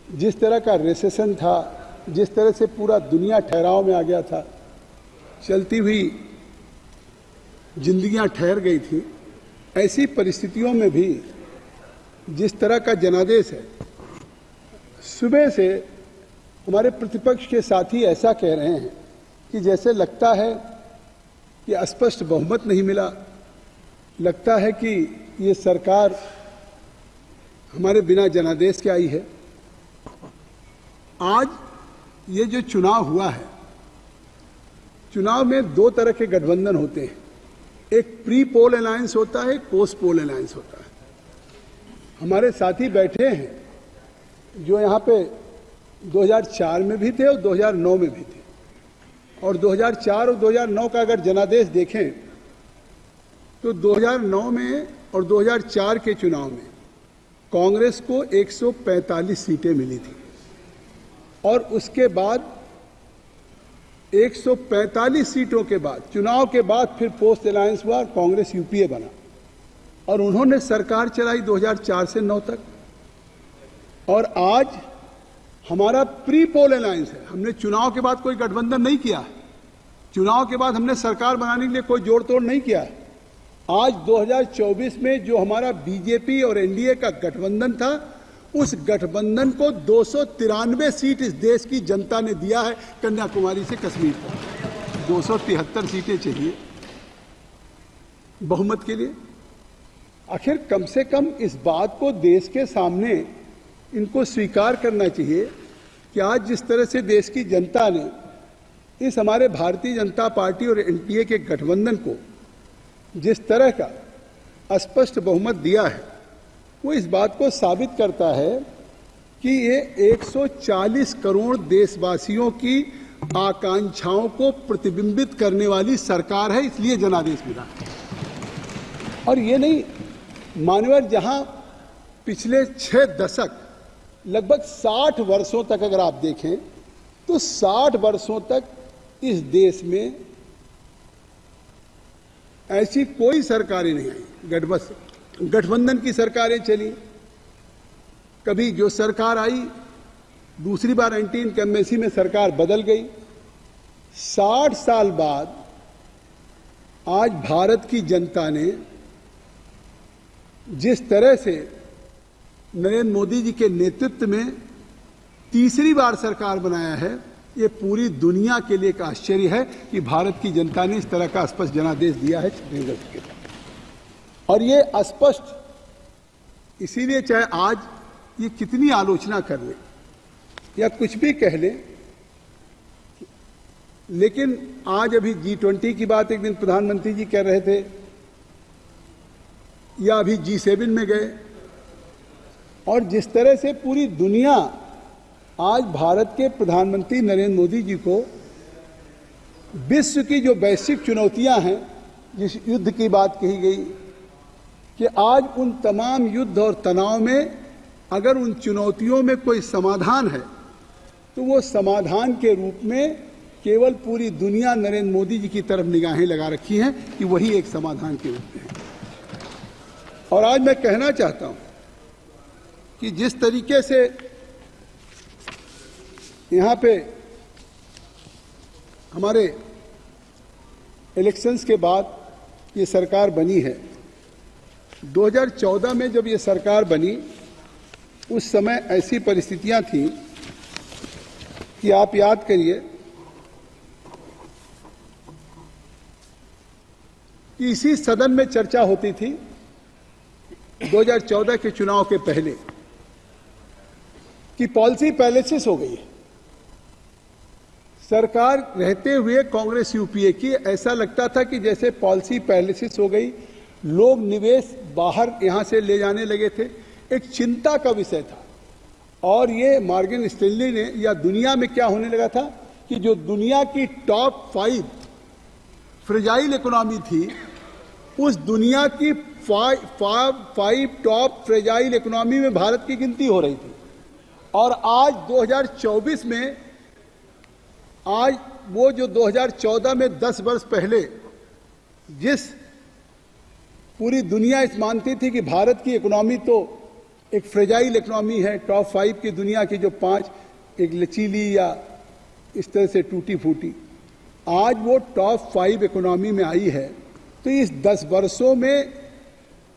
जिस तरह का रिसेशन था, जिस तरह से पूरा दुनिया ठहराव में आ गया था, चलती हुई जिंदगियां ठहर गई थी, ऐसी परिस्थितियों में भी जिस तरह का जनादेश है, सुबह से हमारे प्रतिपक्ष के साथी ऐसा कह रहे हैं कि जैसे लगता है कि स्पष्ट बहुमत नहीं मिला, लगता है कि ये सरकार हमारे बिना जनादेश के आई है। आज ये जो चुनाव हुआ है, चुनाव में दो तरह के गठबंधन होते हैं, एक प्री पोल अलायंस होता है, एक पोस्ट पोल अलायंस होता है। हमारे साथी बैठे हैं जो यहाँ पे 2004 में भी थे और 2009 में भी थे, और 2004 और 2009 का अगर जनादेश देखें तो 2009 में और 2004 के चुनाव में कांग्रेस को 145 सीटें मिली थी, और उसके बाद 145 सीटों के बाद चुनाव के बाद फिर पोस्ट अलायंस हुआ और कांग्रेस यूपीए बना, और उन्होंने सरकार चलाई 2004 से 9 तक। और आज हमारा प्री पोल अलायंस है। हमने चुनाव के बाद कोई गठबंधन नहीं किया, चुनाव के बाद हमने सरकार बनाने के लिए कोई जोड़ तोड़ नहीं किया। आज 2024 में जो हमारा बीजेपी और एनडीए का गठबंधन था, उस गठबंधन को 293 सीट इस देश की जनता ने दिया है, कन्याकुमारी से कश्मीर तक 273 सीटें चाहिए बहुमत के लिए। आखिर कम से कम इस बात को देश के सामने इनको स्वीकार करना चाहिए कि आज जिस तरह से देश की जनता ने इस हमारे भारतीय जनता पार्टी और एनडीए के गठबंधन को जिस तरह का स्पष्ट बहुमत दिया है, वो इस बात को साबित करता है कि ये 140 करोड़ देशवासियों की आकांक्षाओं को प्रतिबिंबित करने वाली सरकार है, इसलिए जनादेश मिला। और ये नहीं मानवर, जहां पिछले 6 दशक लगभग 60 वर्षों तक अगर आप देखें तो 60 वर्षों तक इस देश में ऐसी कोई सरकारें नहीं आई, गठबंधन की सरकारें चली। कभी जो सरकार आई, दूसरी बार एंटी इनकम्बेंसी में सरकार बदल गई। 60 साल बाद आज भारत की जनता ने जिस तरह से नरेंद्र मोदी जी के नेतृत्व में तीसरी बार सरकार बनाया है, ये पूरी दुनिया के लिए एक आश्चर्य है कि भारत की जनता ने इस तरह का स्पष्ट जनादेश दिया है छत्तीसगढ़ के। और ये स्पष्ट इसीलिए, चाहे आज ये कितनी आलोचना कर ले या कुछ भी कह ले, लेकिन आज अभी G20 की बात एक दिन प्रधानमंत्री जी कह रहे थे, या अभी G7 में गए, और जिस तरह से पूरी दुनिया आज भारत के प्रधानमंत्री नरेंद्र मोदी जी को विश्व की जो वैश्विक चुनौतियां हैं, जिस युद्ध की बात कही गई कि आज उन तमाम युद्ध और तनाव में अगर उन चुनौतियों में कोई समाधान है तो वो समाधान के रूप में केवल पूरी दुनिया नरेंद्र मोदी जी की तरफ निगाहें लगा रखी हैं कि वही एक समाधान के रूप में है। और आज मैं कहना चाहता हूं कि जिस तरीके से यहाँ पे हमारे इलेक्शंस के बाद ये सरकार बनी है, 2014 में जब ये सरकार बनी उस समय ऐसी परिस्थितियां थी कि आप याद करिए कि इसी सदन में चर्चा होती थी 2014 के चुनाव के पहले कि पॉलिसी पैरालिसिस हो गई है सरकार रहते हुए कांग्रेस यूपीए की। ऐसा लगता था कि जैसे पॉलिसी पैरालिसिस हो गई, लोग निवेश बाहर यहां से ले जाने लगे थे, एक चिंता का विषय था। और ये मॉर्गन स्टैनली ने, या दुनिया में क्या होने लगा था कि जो दुनिया की टॉप 5 फ्रेजाइल इकोनॉमी थी, उस दुनिया की फाइव टॉप फ्रेजाइल इकोनॉमी में भारत की गिनती हो रही थी, और आज 2024 में, आज वो जो 2014 में 10 वर्ष पहले जिस पूरी दुनिया इस मानती थी कि भारत की इकोनॉमी तो एक फ्रेजाइल इकोनॉमी है, टॉप 5 की दुनिया की जो 5 एक लचीली या इस तरह से टूटी फूटी, आज वो टॉप 5 इकोनॉमी में आई है। तो इस 10 वर्षों में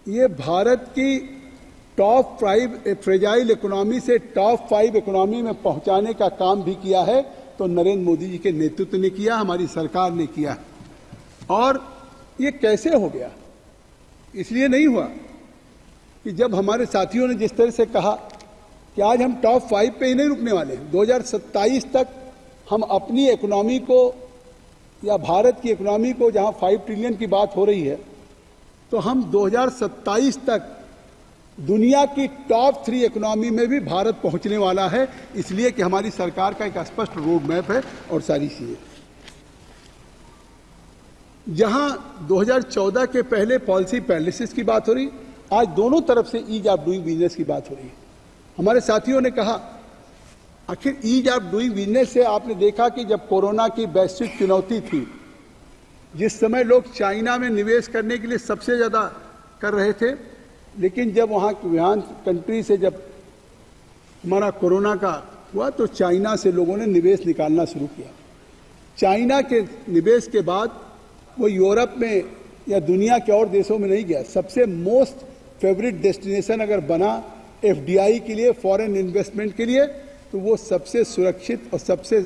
ये भारत की टॉप 5 फ्रेजाइल इकोनॉमी से टॉप 5 इकोनॉमी में पहुंचाने का काम भी किया है, तो नरेंद्र मोदी जी के नेतृत्व ने किया, हमारी सरकार ने किया। और ये कैसे हो गया? इसलिए नहीं हुआ कि जब हमारे साथियों ने जिस तरह से कहा कि आज हम टॉप 5 पे ही नहीं रुकने वाले हैं, 2027 तक हम अपनी इकोनॉमी को या भारत की इकोनॉमी को, जहां 5 ट्रिलियन की बात हो रही है, तो हम 2027 तक दुनिया की टॉप 3 इकोनॉमी में भी भारत पहुंचने वाला है, इसलिए कि हमारी सरकार का एक स्पष्ट रोड मैप है और सारी चीजें। जहां 2014 के पहले पॉलिसी पैरालिसिस की बात हो रही, आज दोनों तरफ से ईज ऑफ डूइंग बिजनेस की बात हो रही है। हमारे साथियों ने कहा आखिर ईज ऑफ डूइंग बिजनेस से आपने देखा कि जब कोरोना की वैश्विक चुनौती थी, जिस समय लोग चाइना में निवेश करने के लिए सबसे ज्यादा कर रहे थे, लेकिन जब वहाँ वुहान कंट्री से जब हमारा कोरोना का हुआ तो चाइना से लोगों ने निवेश निकालना शुरू किया। चाइना के निवेश के बाद वो यूरोप में या दुनिया के और देशों में नहीं गया। सबसे मोस्ट फेवरेट डेस्टिनेशन अगर बना एफडीआई के लिए, फॉरेन इन्वेस्टमेंट के लिए, तो वो सबसे सुरक्षित और सबसे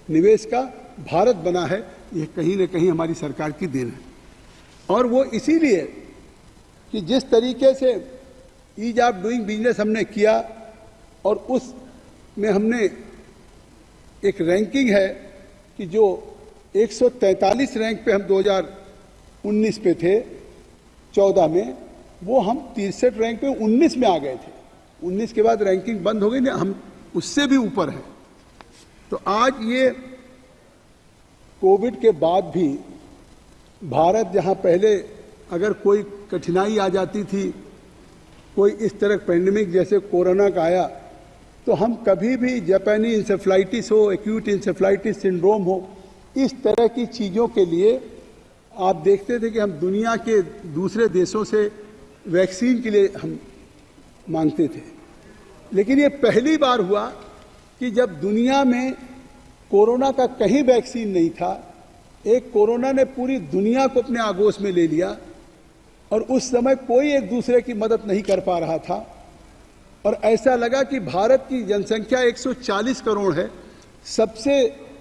निवेश का भारत बना है। ये कहीं न कहीं हमारी सरकार की देन है। और वो इसीलिए कि जिस तरीके से ईज ऑफ डूइंग बिजनेस हमने किया और उसमें हमने एक रैंकिंग है कि जो 143 रैंक पे हम 2019 पे थे, 14 में, वो हम 63 रैंक पे 19 में आ गए थे। 19 के बाद रैंकिंग बंद हो गई ना, हम उससे भी ऊपर हैं। तो आज ये कोविड के बाद भी भारत, जहां पहले अगर कोई कठिनाई आ जाती थी, कोई इस तरह पेंडेमिक जैसे कोरोना का आया, तो हम कभी भी जापानी इंसेफ्लाइटिस हो, एक्यूट इंसेफ्लाइटिस सिंड्रोम हो, इस तरह की चीज़ों के लिए आप देखते थे कि हम दुनिया के दूसरे देशों से वैक्सीन के लिए हम मांगते थे। लेकिन ये पहली बार हुआ कि जब दुनिया में कोरोना का कहीं वैक्सीन नहीं था, एक कोरोना ने पूरी दुनिया को अपने आगोश में ले लिया और उस समय कोई एक दूसरे की मदद नहीं कर पा रहा था। और ऐसा लगा कि भारत की जनसंख्या 140 करोड़ है, सबसे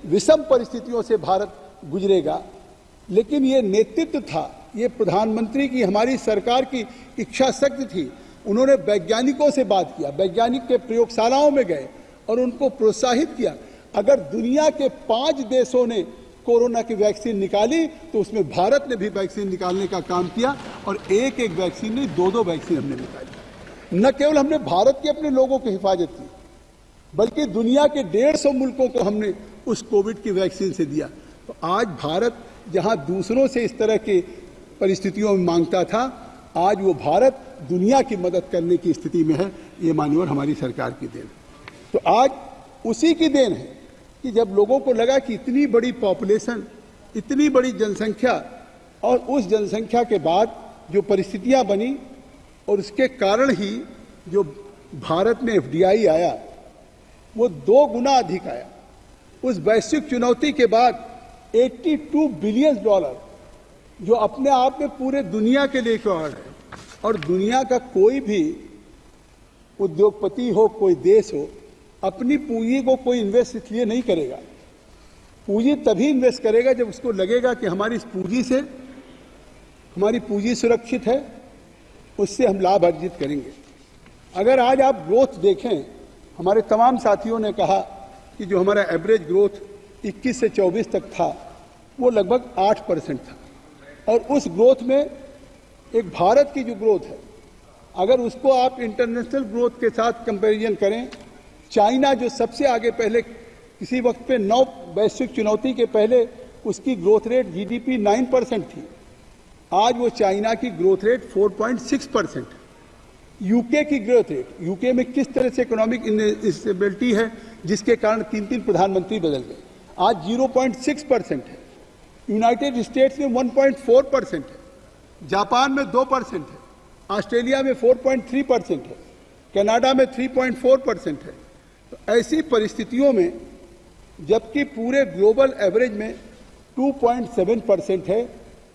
विषम परिस्थितियों से भारत गुजरेगा। लेकिन ये नेतृत्व था, ये प्रधानमंत्री की, हमारी सरकार की इच्छा शक्ति थी। उन्होंने वैज्ञानिकों से बात किया, वैज्ञानिक के प्रयोगशालाओं में गए और उनको प्रोत्साहित किया। अगर दुनिया के 5 देशों ने कोरोना की वैक्सीन निकाली तो उसमें भारत ने भी वैक्सीन निकालने का काम किया और एक एक वैक्सीन नहीं, 2-2 वैक्सीन हमने निकाली। न केवल हमने भारत के अपने लोगों की हिफाजत की, बल्कि दुनिया के 150 मुल्कों को हमने उस कोविड की वैक्सीन से दिया। तो आज भारत जहां दूसरों से इस तरह की परिस्थितियों में मांगता था, आज वो भारत दुनिया की मदद करने की स्थिति में है। ये माननीय हमारी सरकार की देन। तो आज उसी की देन है कि जब लोगों को लगा कि इतनी बड़ी पॉपुलेशन, इतनी बड़ी जनसंख्या, और उस जनसंख्या के बाद जो परिस्थितियां बनी और उसके कारण ही जो भारत में एफडीआई आया वो 2 गुना अधिक आया। उस वैश्विक चुनौती के बाद $82 बिलियन जो अपने आप में पूरे दुनिया के लिए रिकॉर्ड है। और दुनिया का कोई भी उद्योगपति हो, कोई देश हो, अपनी पूंजी को कोई इन्वेस्ट इसलिए नहीं करेगा। पूंजी तभी इन्वेस्ट करेगा जब उसको लगेगा कि हमारी इस पूंजी से, हमारी पूंजी सुरक्षित है, उससे हम लाभ अर्जित करेंगे। अगर आज आप ग्रोथ देखें, हमारे तमाम साथियों ने कहा कि जो हमारा एवरेज ग्रोथ 21 से 24 तक था वो लगभग 8% था। और उस ग्रोथ में एक भारत की जो ग्रोथ है, अगर उसको आप इंटरनेशनल ग्रोथ के साथ कंपैरिजन करें, चाइना जो सबसे आगे पहले किसी वक्त पे 9 वैश्विक चुनौती के पहले उसकी ग्रोथ रेट जीडीपी 9% थी, आज वो चाइना की ग्रोथ रेट 4.6%, यूके की ग्रोथ रेट, यूके में किस तरह से इकोनॉमिक इंस्टेबिलिटी है जिसके कारण 3 प्रधानमंत्री बदल गए, आज 0.6% है। यूनाइटेड स्टेट्स में 1.4% है, जापान में 2% है, ऑस्ट्रेलिया में 4.3% है, कनाडा में 3.4% है। तो ऐसी परिस्थितियों में जबकि पूरे ग्लोबल एवरेज में 2.7% है,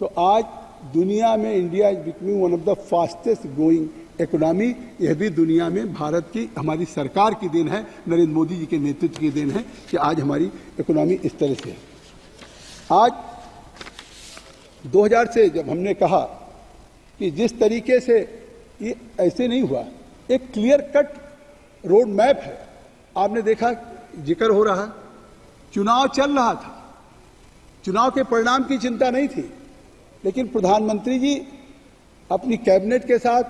तो आज दुनिया में India is becoming one of the fastest growing economy. यह भी दुनिया में भारत की, हमारी सरकार की देन है, नरेंद्र मोदी जी के नेतृत्व की देन है कि आज हमारी इकोनॉमी इस तरह से है। आज 2000 से जब हमने कहा कि जिस तरीके से ये ऐसे नहीं हुआ, एक क्लियर कट रोड मैप है। आपने देखा, जिक्र हो रहा, चुनाव चल रहा था, चुनाव के परिणाम की चिंता नहीं थी, लेकिन प्रधानमंत्री जी अपनी कैबिनेट के साथ,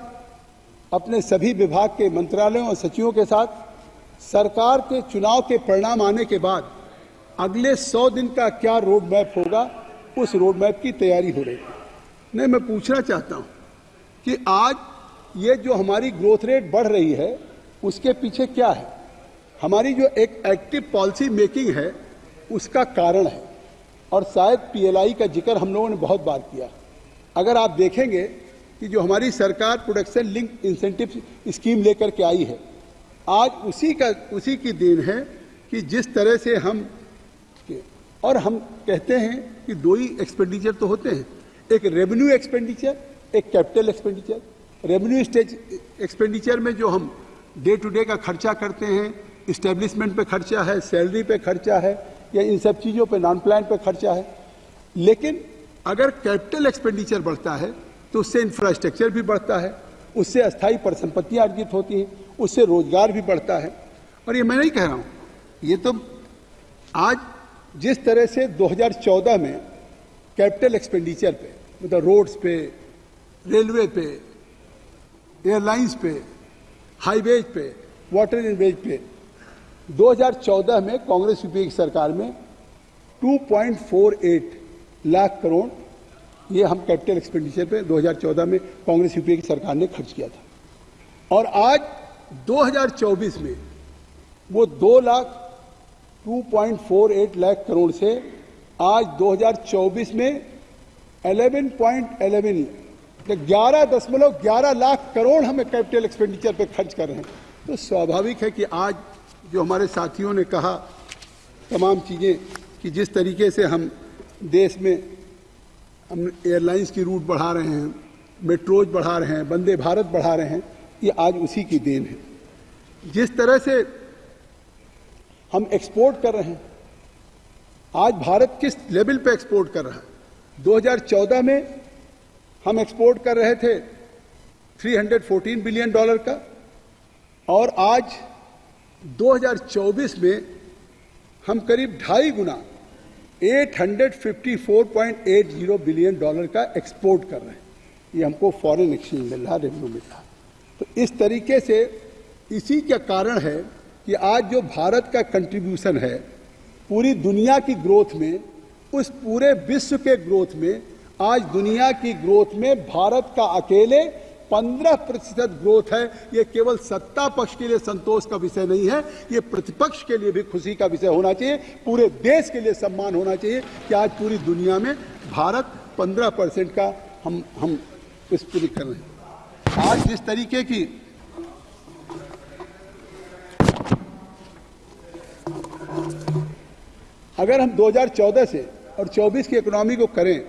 अपने सभी विभाग के मंत्रालयों और सचिवों के साथ सरकार के चुनाव के परिणाम आने के बाद अगले 100 दिन का क्या रोड मैप होगा, उस रोड मैप की तैयारी हो रही है। नहीं, मैं पूछना चाहता हूं कि आज ये जो हमारी ग्रोथ रेट बढ़ रही है, उसके पीछे क्या है? हमारी जो एक एक्टिव पॉलिसी मेकिंग है, उसका कारण है, और शायद पीएलआई का जिक्र हम लोगों ने बहुत बार किया। अगर आप देखेंगे कि जो हमारी सरकार प्रोडक्शन लिंक इंसेंटिव स्कीम लेकर के आई है, आज उसी की देन है कि जिस तरह से हम, और हम कहते हैं कि दो ही एक्सपेंडिचर तो होते हैं, एक रेवेन्यू एक्सपेंडिचर, एक कैपिटल एक्सपेंडिचर। रेवेन्यू एक्सपेंडिचर में जो हम डे टू डे का खर्चा करते हैं, इस्टेब्लिशमेंट पे खर्चा है, सैलरी पे खर्चा है, या इन सब चीज़ों पे नॉन प्लान पे खर्चा है। लेकिन अगर कैपिटल एक्सपेंडिचर बढ़ता है तो उससे इंफ्रास्ट्रक्चर भी बढ़ता है, उससे अस्थायी परिसंपत्तियां अर्जित होती हैं, उससे रोजगार भी बढ़ता है। और ये मैं नहीं कह रहा हूं, ये तो आज जिस तरह से 2014 में कैपिटल एक्सपेंडिचर पे, मतलब रोड्स पे, रेलवे पे, एयरलाइंस पे, हाईवेज पे, वाटर एंड वेज पे 2014 में कांग्रेस यूपीए की सरकार में 2.48 लाख करोड़ ये हम कैपिटल एक्सपेंडिचर पे 2014 में कांग्रेस यूपीए की सरकार ने खर्च किया था। और आज 2024 में वो 2.48 लाख करोड़ से आज 2024 में 11.11 लाख करोड़ हमें कैपिटल एक्सपेंडिचर पे खर्च कर रहे हैं। तो स्वाभाविक है कि आज जो हमारे साथियों ने कहा तमाम चीज़ें, कि जिस तरीके से हम देश में हम एयरलाइंस की रूट बढ़ा रहे हैं, मेट्रोज बढ़ा रहे हैं, वंदे भारत बढ़ा रहे हैं, ये आज उसी की देन है। जिस तरह से हम एक्सपोर्ट कर रहे हैं, आज भारत किस लेवल पे एक्सपोर्ट कर रहा है? 2014 में हम एक्सपोर्ट कर रहे थे $314 बिलियन का, और आज 2024 में हम करीब 2.5 गुना $854.80 बिलियन का एक्सपोर्ट कर रहे हैं। ये हमको फॉरेन एक्सचेंज मिल रहा, रेवेन्यू मिल रहा। तो इस तरीके से इसी का कारण है कि आज जो भारत का कंट्रीब्यूशन है पूरी दुनिया की ग्रोथ में, उस पूरे विश्व के ग्रोथ में, आज दुनिया की ग्रोथ में भारत का अकेले 15% ग्रोथ है। ये केवल सत्ता पक्ष के लिए संतोष का विषय नहीं है, ये प्रतिपक्ष के लिए भी खुशी का विषय होना चाहिए, पूरे देश के लिए सम्मान होना चाहिए कि आज पूरी दुनिया में भारत 15% का हम विस्फोट कर रहे हैं। आज जिस तरीके की अगर हम 2014 से और 24 की इकोनॉमी को करें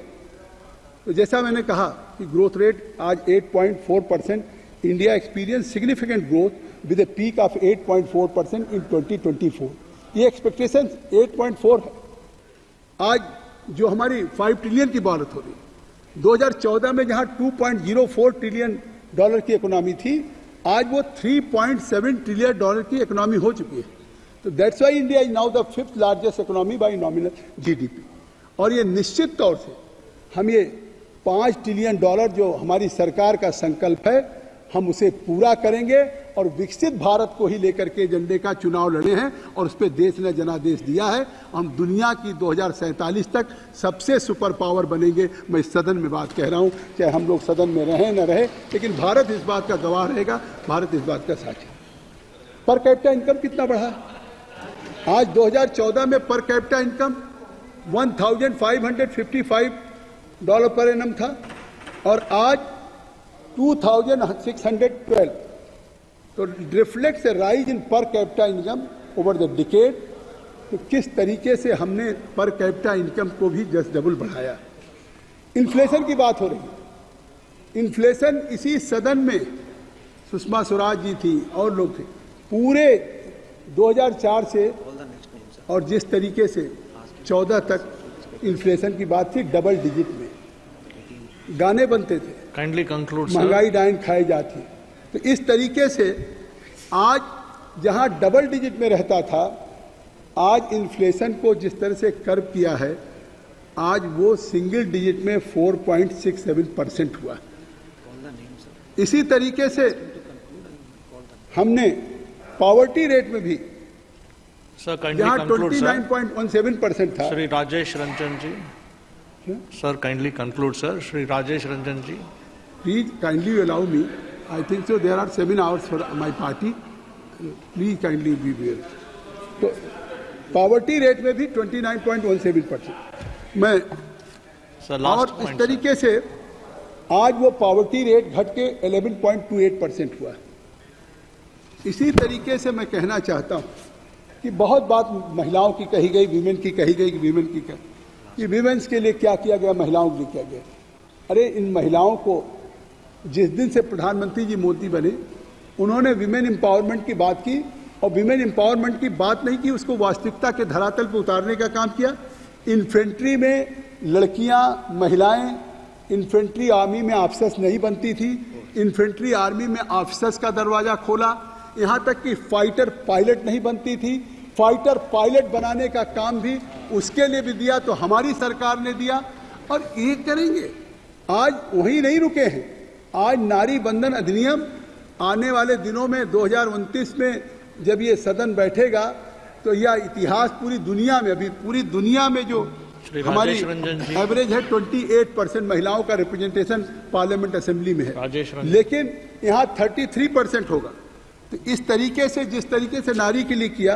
तो जैसा मैंने कहा कि ग्रोथ रेट आज 8.4%, India experience significant growth with a peak of 8.4% इन 2024। ये एक्सपेक्टेशन 8.4 है। आज जो हमारी 5 ट्रिलियन की बात हो रही है, 2014 में जहां $2.04 ट्रिलियन की इकोनॉमी थी, आज वो $3.7 ट्रिलियन की इकोनॉमी हो चुकी है। तो that's why India is now the 5th largest economy bye nominal GDP. और ये निश्चित तौर से हम ये $5 ट्रिलियन जो हमारी सरकार का संकल्प है, हम उसे पूरा करेंगे और विकसित भारत को ही लेकर के एजेंडे का चुनाव लड़े हैं और उस पर देश ने जनादेश दिया है। हम दुनिया की 2047 तक सबसे सुपर पावर बनेंगे। मैं इस सदन में बात कह रहा हूं, चाहे हम लोग सदन में रहें न रहे, लेकिन भारत इस बात का गवाह रहेगा, भारत इस बात का साक्षी। पर कैपिटा इनकम कितना बढ़ा? आज 2014 में per capita income $1,555 per annum था और आज 2,612। तो reflects A rise in per capita income over the decade. तो किस तरीके से हमने पर कैपिटा इनकम को भी जस्ट डबल बढ़ाया। इन्फ्लेशन की बात हो रही है। इन्फ्लेशन इसी सदन में सुषमा स्वराज जी थी और लोग थे, पूरे 2004 से और जिस तरीके से 14 तक इन्फ्लेशन की बात थी, डबल डिजिट में गाने बनते थे, काइंडली कंक्लूड, महंगाई डाइन खाई जाती। तो इस तरीके से आज जहां डबल डिजिट में रहता था, आज इन्फ्लेशन को जिस तरह से कर्व किया है, आज वो सिंगल डिजिट में 4.67% हुआ। इसी तरीके से हमने पॉवर्टी रेट में भी जहां 29.17% था। Shri Rajesh Ranjan ji, sir kindly conclude sir. Shri Rajesh Ranjan ji, please kindly allow me. I think so there are 7 hours for my party, please kindly be here. तो पॉवर्टी रेट में भी 29.17%। मैं और इस तरीके से आज वो पॉवर्टी रेट घट के 11.28% हुआ। इसी तरीके से मैं कहना चाहता हूं कि बहुत बात महिलाओं की कही गई, वीमेन की कही गई, वीमेन की कि वीमेन्स के लिए क्या किया गया, महिलाओं के लिए क्या गया। अरे इन महिलाओं को जिस दिन से प्रधानमंत्री जी मोदी बने, उन्होंने विमेन एम्पावरमेंट की बात की और विमेन एम्पावरमेंट की बात नहीं की, उसको वास्तविकता के धरातल पर उतारने का काम किया। इन्फेंट्री में लड़कियां, महिलाएं, इन्फेंट्री आर्मी में ऑफिसर्स नहीं बनती थी, इन्फेंट्री आर्मी में ऑफिसर्स का दरवाजा खोला। यहाँ तक कि फाइटर पायलट नहीं बनती थी, फाइटर पायलट बनाने का काम भी उसके लिए भी दिया, तो हमारी सरकार ने दिया। और ये करेंगे, आज वहीं नहीं रुके हैं। आज नारी बंधन अधिनियम आने वाले दिनों में 2029 में जब ये सदन बैठेगा तो यह इतिहास पूरी दुनिया में, अभी पूरी दुनिया में जो हमारी एवरेज है 28% महिलाओं का रिप्रेजेंटेशन पार्लियामेंट असेंबली में है, लेकिन यहाँ 33% होगा। तो इस तरीके से जिस तरीके से नारी के लिए किया,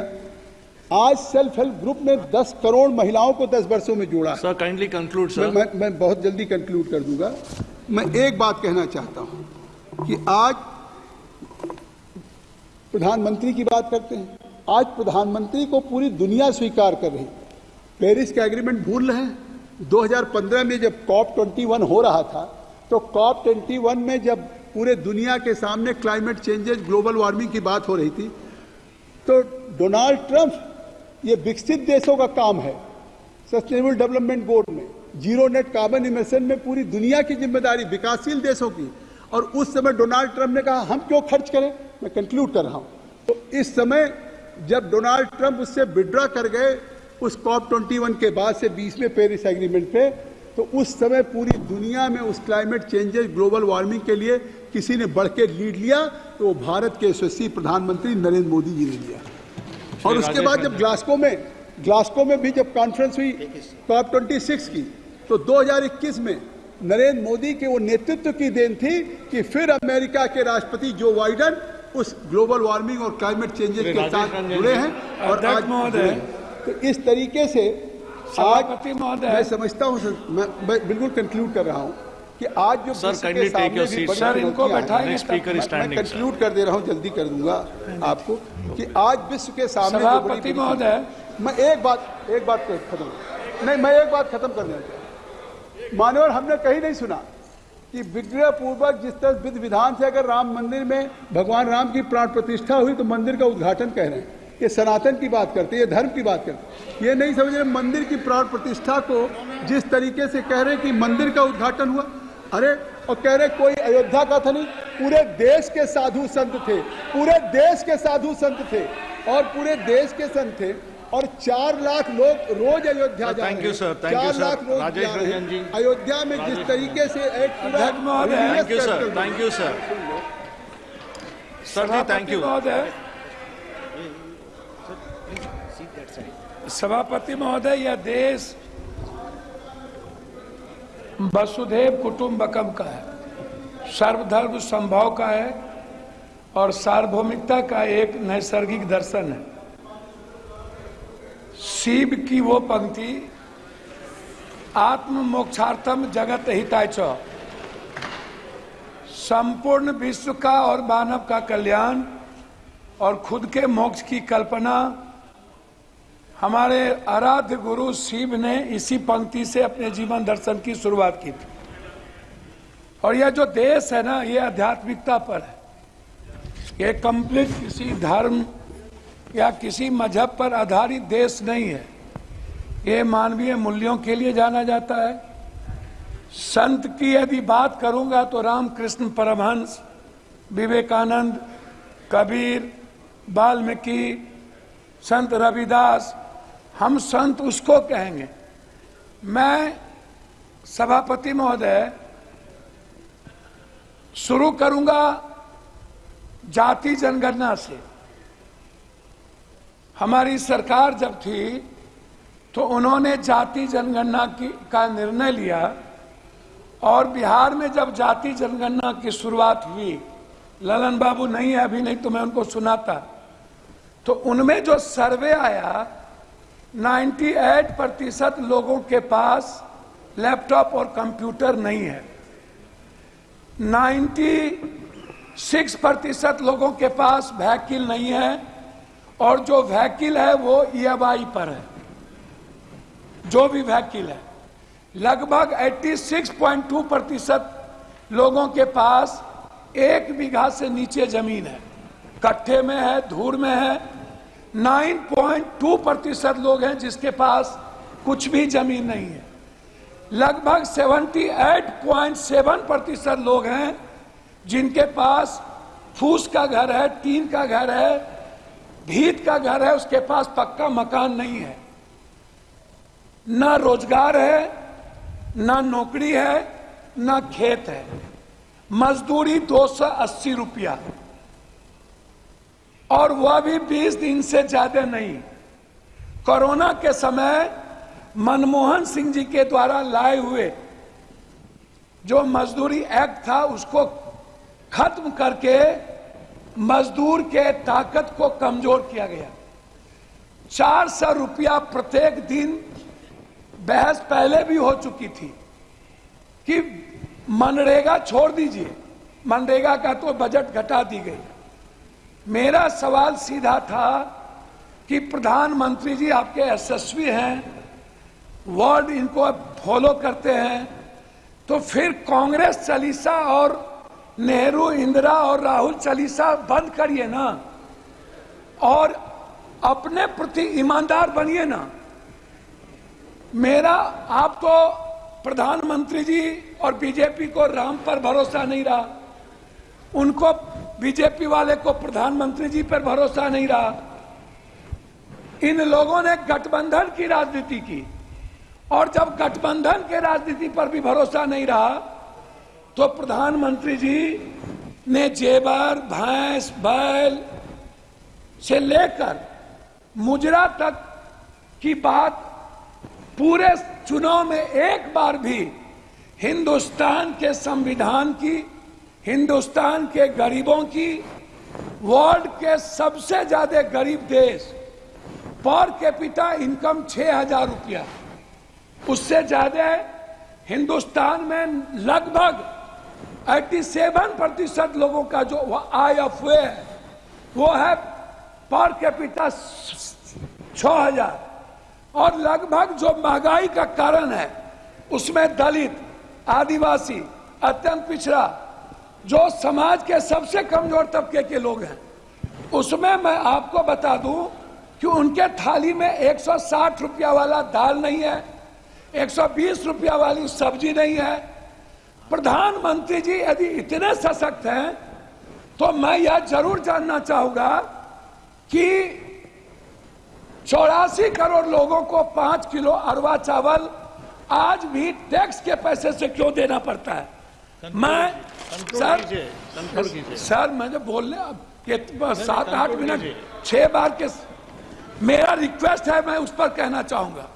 आज सेल्फ हेल्प ग्रुप में 10 करोड़ महिलाओं को 10 वर्षों में जोड़ा। Sir kindly conclude sir. मैं बहुत जल्दी कंक्लूड कर दूंगा। मैं एक बात कहना चाहता हूं कि आज प्रधानमंत्री की बात करते हैं। आज प्रधानमंत्री को पूरी दुनिया स्वीकार कर रही। पेरिस का एग्रीमेंट भूल रहे हैं? 2015 में जब COP21 हो रहा था, तो COP21 में जब पूरे दुनिया के सामने क्लाइमेट चेंजेस, ग्लोबल वार्मिंग की बात हो रही थी, तो डोनाल्ड ट्रंप, ये विकसित देशों का काम है, सस्टेनेबल डेवलपमेंट गोल में जीरो नेट कार्बन इमिशन में पूरी दुनिया की जिम्मेदारी विकासशील देशों की। और उस समय डोनाल्ड ट्रंप ने कहा हम क्यों खर्च करें। मैं कंक्लूड कर रहा हूं। तो इस समय जब डोनाल्ड ट्रंप उससे विड्रॉ कर गए उस COP21 के बाद से 20वें पेरिस एग्रीमेंट पे, तो उस समय पूरी दुनिया में उस क्लाइमेट चेंजेस, ग्लोबल वार्मिंग के लिए किसी ने बढ़ के लीड लिया, तो भारत के यशस्वी प्रधानमंत्री नरेंद्र मोदी जी ने लिया। और उसके बाद जब ग्लासगो में भी जब कॉन्फ्रेंस हुई COP26 की, तो 2021 में नरेंद्र मोदी के वो नेतृत्व की देन थी कि फिर अमेरिका के राष्ट्रपति जो बाइडेन उस ग्लोबल वार्मिंग और क्लाइमेट चेंजेस के साथ जुड़े हैं और आज जुड़े हैं। तो इस तरीके से आज मैं समझता हूं, मैं बिल्कुल कंक्लूड कर रहा हूं कि आज जो मैं कंक्लूड कर दे रहा हूं, जल्दी कर दूंगा आपको, कि आज विश्व के सामने सभापति महोदय, मैं एक बात खत्म कर देना। मान्यवर, हमने कहीं नहीं सुना कि विग्रह पूर्वक जिस तरह विधि विधान से अगर राम मंदिर में भगवान राम की प्राण प्रतिष्ठा हुई तो मंदिर का उद्घाटन कह रहे हैं। ये सनातन की बात करते हैं, ये धर्म की बात करते हैं। ये नहीं समझ रहे मंदिर की प्राण प्रतिष्ठा को जिस तरीके से कह रहे कि मंदिर का उद्घाटन हुआ। अरे और कह रहे कोई अयोध्या का था नहीं, पूरे देश के साधु संत थे, पूरे देश के साधु संत थे और पूरे देश के संत थे और 4 लाख लोग रोज अयोध्या जा रहे हैं। 4 लाख लोग अयोध्या में जिस तरीके से एक सर जी, थैंक यू। सभापति महोदय, यह देश वसुधैव कुटुंबकम का है, सर्वधर्म संभव का है और सार्वभौमिकता का एक नैसर्गिक दर्शन है। शिव की वो पंक्ति, आत्म मोक्षार्थम जगत हिताय च, संपूर्ण विश्व का और मानव का कल्याण और खुद के मोक्ष की कल्पना हमारे आराध्य गुरु शिव ने इसी पंक्ति से अपने जीवन दर्शन की शुरुआत की थी। और यह जो देश है ना, ये आध्यात्मिकता पर है। ये कंप्लीट किसी धर्म या किसी मजहब पर आधारित देश नहीं है। ये मानवीय मूल्यों के लिए जाना जाता है। संत की यदि बात करूंगा तो रामकृष्ण परमहंस, विवेकानंद, कबीर, वाल्मीकि, संत रविदास, हम संत उसको कहेंगे। मैं सभापति महोदय शुरू करूंगा जाति जनगणना से। हमारी सरकार जब थी तो उन्होंने जाति जनगणना का निर्णय लिया और बिहार में जब जाति जनगणना की शुरुआत हुई, ललन बाबू नहीं है अभी, नहीं तो मैं उनको सुनाता, तो उनमें जो सर्वे आया 98% लोगों के पास लैपटॉप और कंप्यूटर नहीं है, 96% लोगों के पास व्हीकल नहीं है और जो व्हीकल है वो EMI पर है। जो भी व्हीकल है, लगभग 86.2% लोगों के पास 1 बीघा से नीचे जमीन है, कट्ठे में है, धूर में है। 9.2% लोग हैं जिसके पास कुछ भी जमीन नहीं है। लगभग 78.7% लोग हैं जिनके पास फूस का घर है, टीन का घर है, भीत का घर है, उसके पास पक्का मकान नहीं है। ना रोजगार है, ना नौकरी है, ना खेत है। मजदूरी 280 रुपया, और वह भी 20 दिन से ज्यादा नहीं। कोरोना के समय मनमोहन सिंह जी के द्वारा लाए हुए जो मजदूरी एक्ट था उसको खत्म करके मजदूर के ताकत को कमजोर किया गया। 400 रुपया प्रत्येक दिन। बहस पहले भी हो चुकी थी कि मनरेगा छोड़ दीजिए, मनरेगा का तो बजट घटा दी गई। मेरा सवाल सीधा था कि प्रधानमंत्री जी आपके यशस्वी हैं, वर्ड इनको फॉलो करते हैं, तो फिर कांग्रेस चालीसा और नेहरू, इंदिरा और राहुल चालीसा बंद करिए ना और अपने प्रति ईमानदार बनिए ना। मेरा आप तो प्रधानमंत्री जी और बीजेपी को राम पर भरोसा नहीं रहा, उनको बीजेपी वाले को प्रधानमंत्री जी पर भरोसा नहीं रहा। इन लोगों ने गठबंधन की राजनीति की और जब गठबंधन के राजनीति पर भी भरोसा नहीं रहा तो प्रधानमंत्री जी ने जेवर, भैंस, बैल से लेकर मुजरा तक की बात पूरे चुनाव में एक बार भी हिंदुस्तान के संविधान की, हिंदुस्तान के गरीबों की, वर्ल्ड के सबसे ज्यादा गरीब देश, पर कैपिटा इनकम 6000 रुपया, उससे ज्यादा हिंदुस्तान में लगभग 87% लोगों का जो IFA है वो है पर कैपिटा 6000। और लगभग जो महंगाई का कारण है उसमें दलित, आदिवासी, अत्यंत पिछड़ा, जो समाज के सबसे कमजोर तबके के लोग हैं, उसमें मैं आपको बता दूं कि उनके थाली में 160 रुपया वाला दाल नहीं है, 120 रुपया वाली सब्जी नहीं है। प्रधानमंत्री जी यदि इतने सशक्त हैं तो मैं यह जरूर जानना चाहूंगा कि 84 करोड़ लोगों को 5 किलो अरवा चावल आज भी टैक्स के पैसे से क्यों देना पड़ता है? सर मैं जो बोलने अब 7-8 मिनट 6 बार के मेरा रिक्वेस्ट है, मैं उस पर कहना चाहूंगा।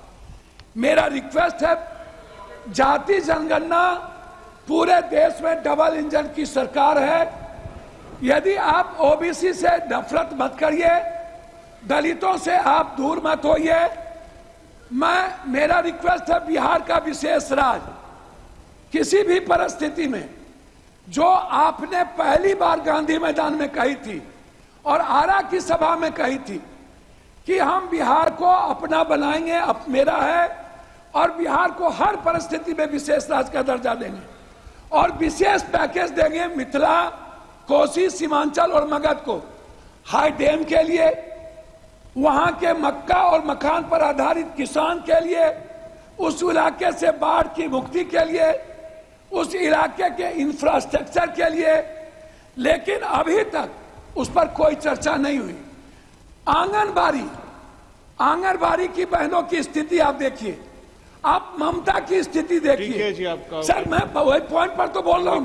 मेरा रिक्वेस्ट है, जाति जनगणना पूरे देश में डबल इंजन की सरकार है। यदि आप ओबीसी से नफरत मत करिए, दलितों से आप दूर मत होइए। मेरा रिक्वेस्ट है, बिहार का विशेष राज्य किसी भी परिस्थिति में जो आपने पहली बार गांधी मैदान में कही थी और आरा की सभा में कही थी कि हम बिहार को अपना बनाएंगे, अब मेरा है, और बिहार को हर परिस्थिति में विशेष राज्य का दर्जा देंगे और विशेष पैकेज देंगे मिथिला, कोसी, सीमांचल और मगध को हाई डैम के लिए, वहां के मक्का और मखान पर आधारित किसान के लिए, उस इलाके से बाढ़ की मुक्ति के लिए, उस इलाके के इंफ्रास्ट्रक्चर के लिए। लेकिन अभी तक उस पर कोई चर्चा नहीं हुई। आंगनबाड़ी की बहनों की स्थिति आप देखिए, आप ममता की स्थिति देखिए। सर मैं वही पॉइंट पर तो बोल रहा हूं,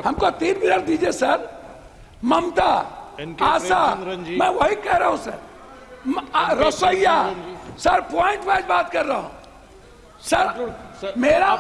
हमको 3 मिनट दीजिए सर। ममता, आशा, मैं वही कह रहा हूं सर। रसोईया, सर पॉइंट वाइज बात कर रहा हूं सर। मेरा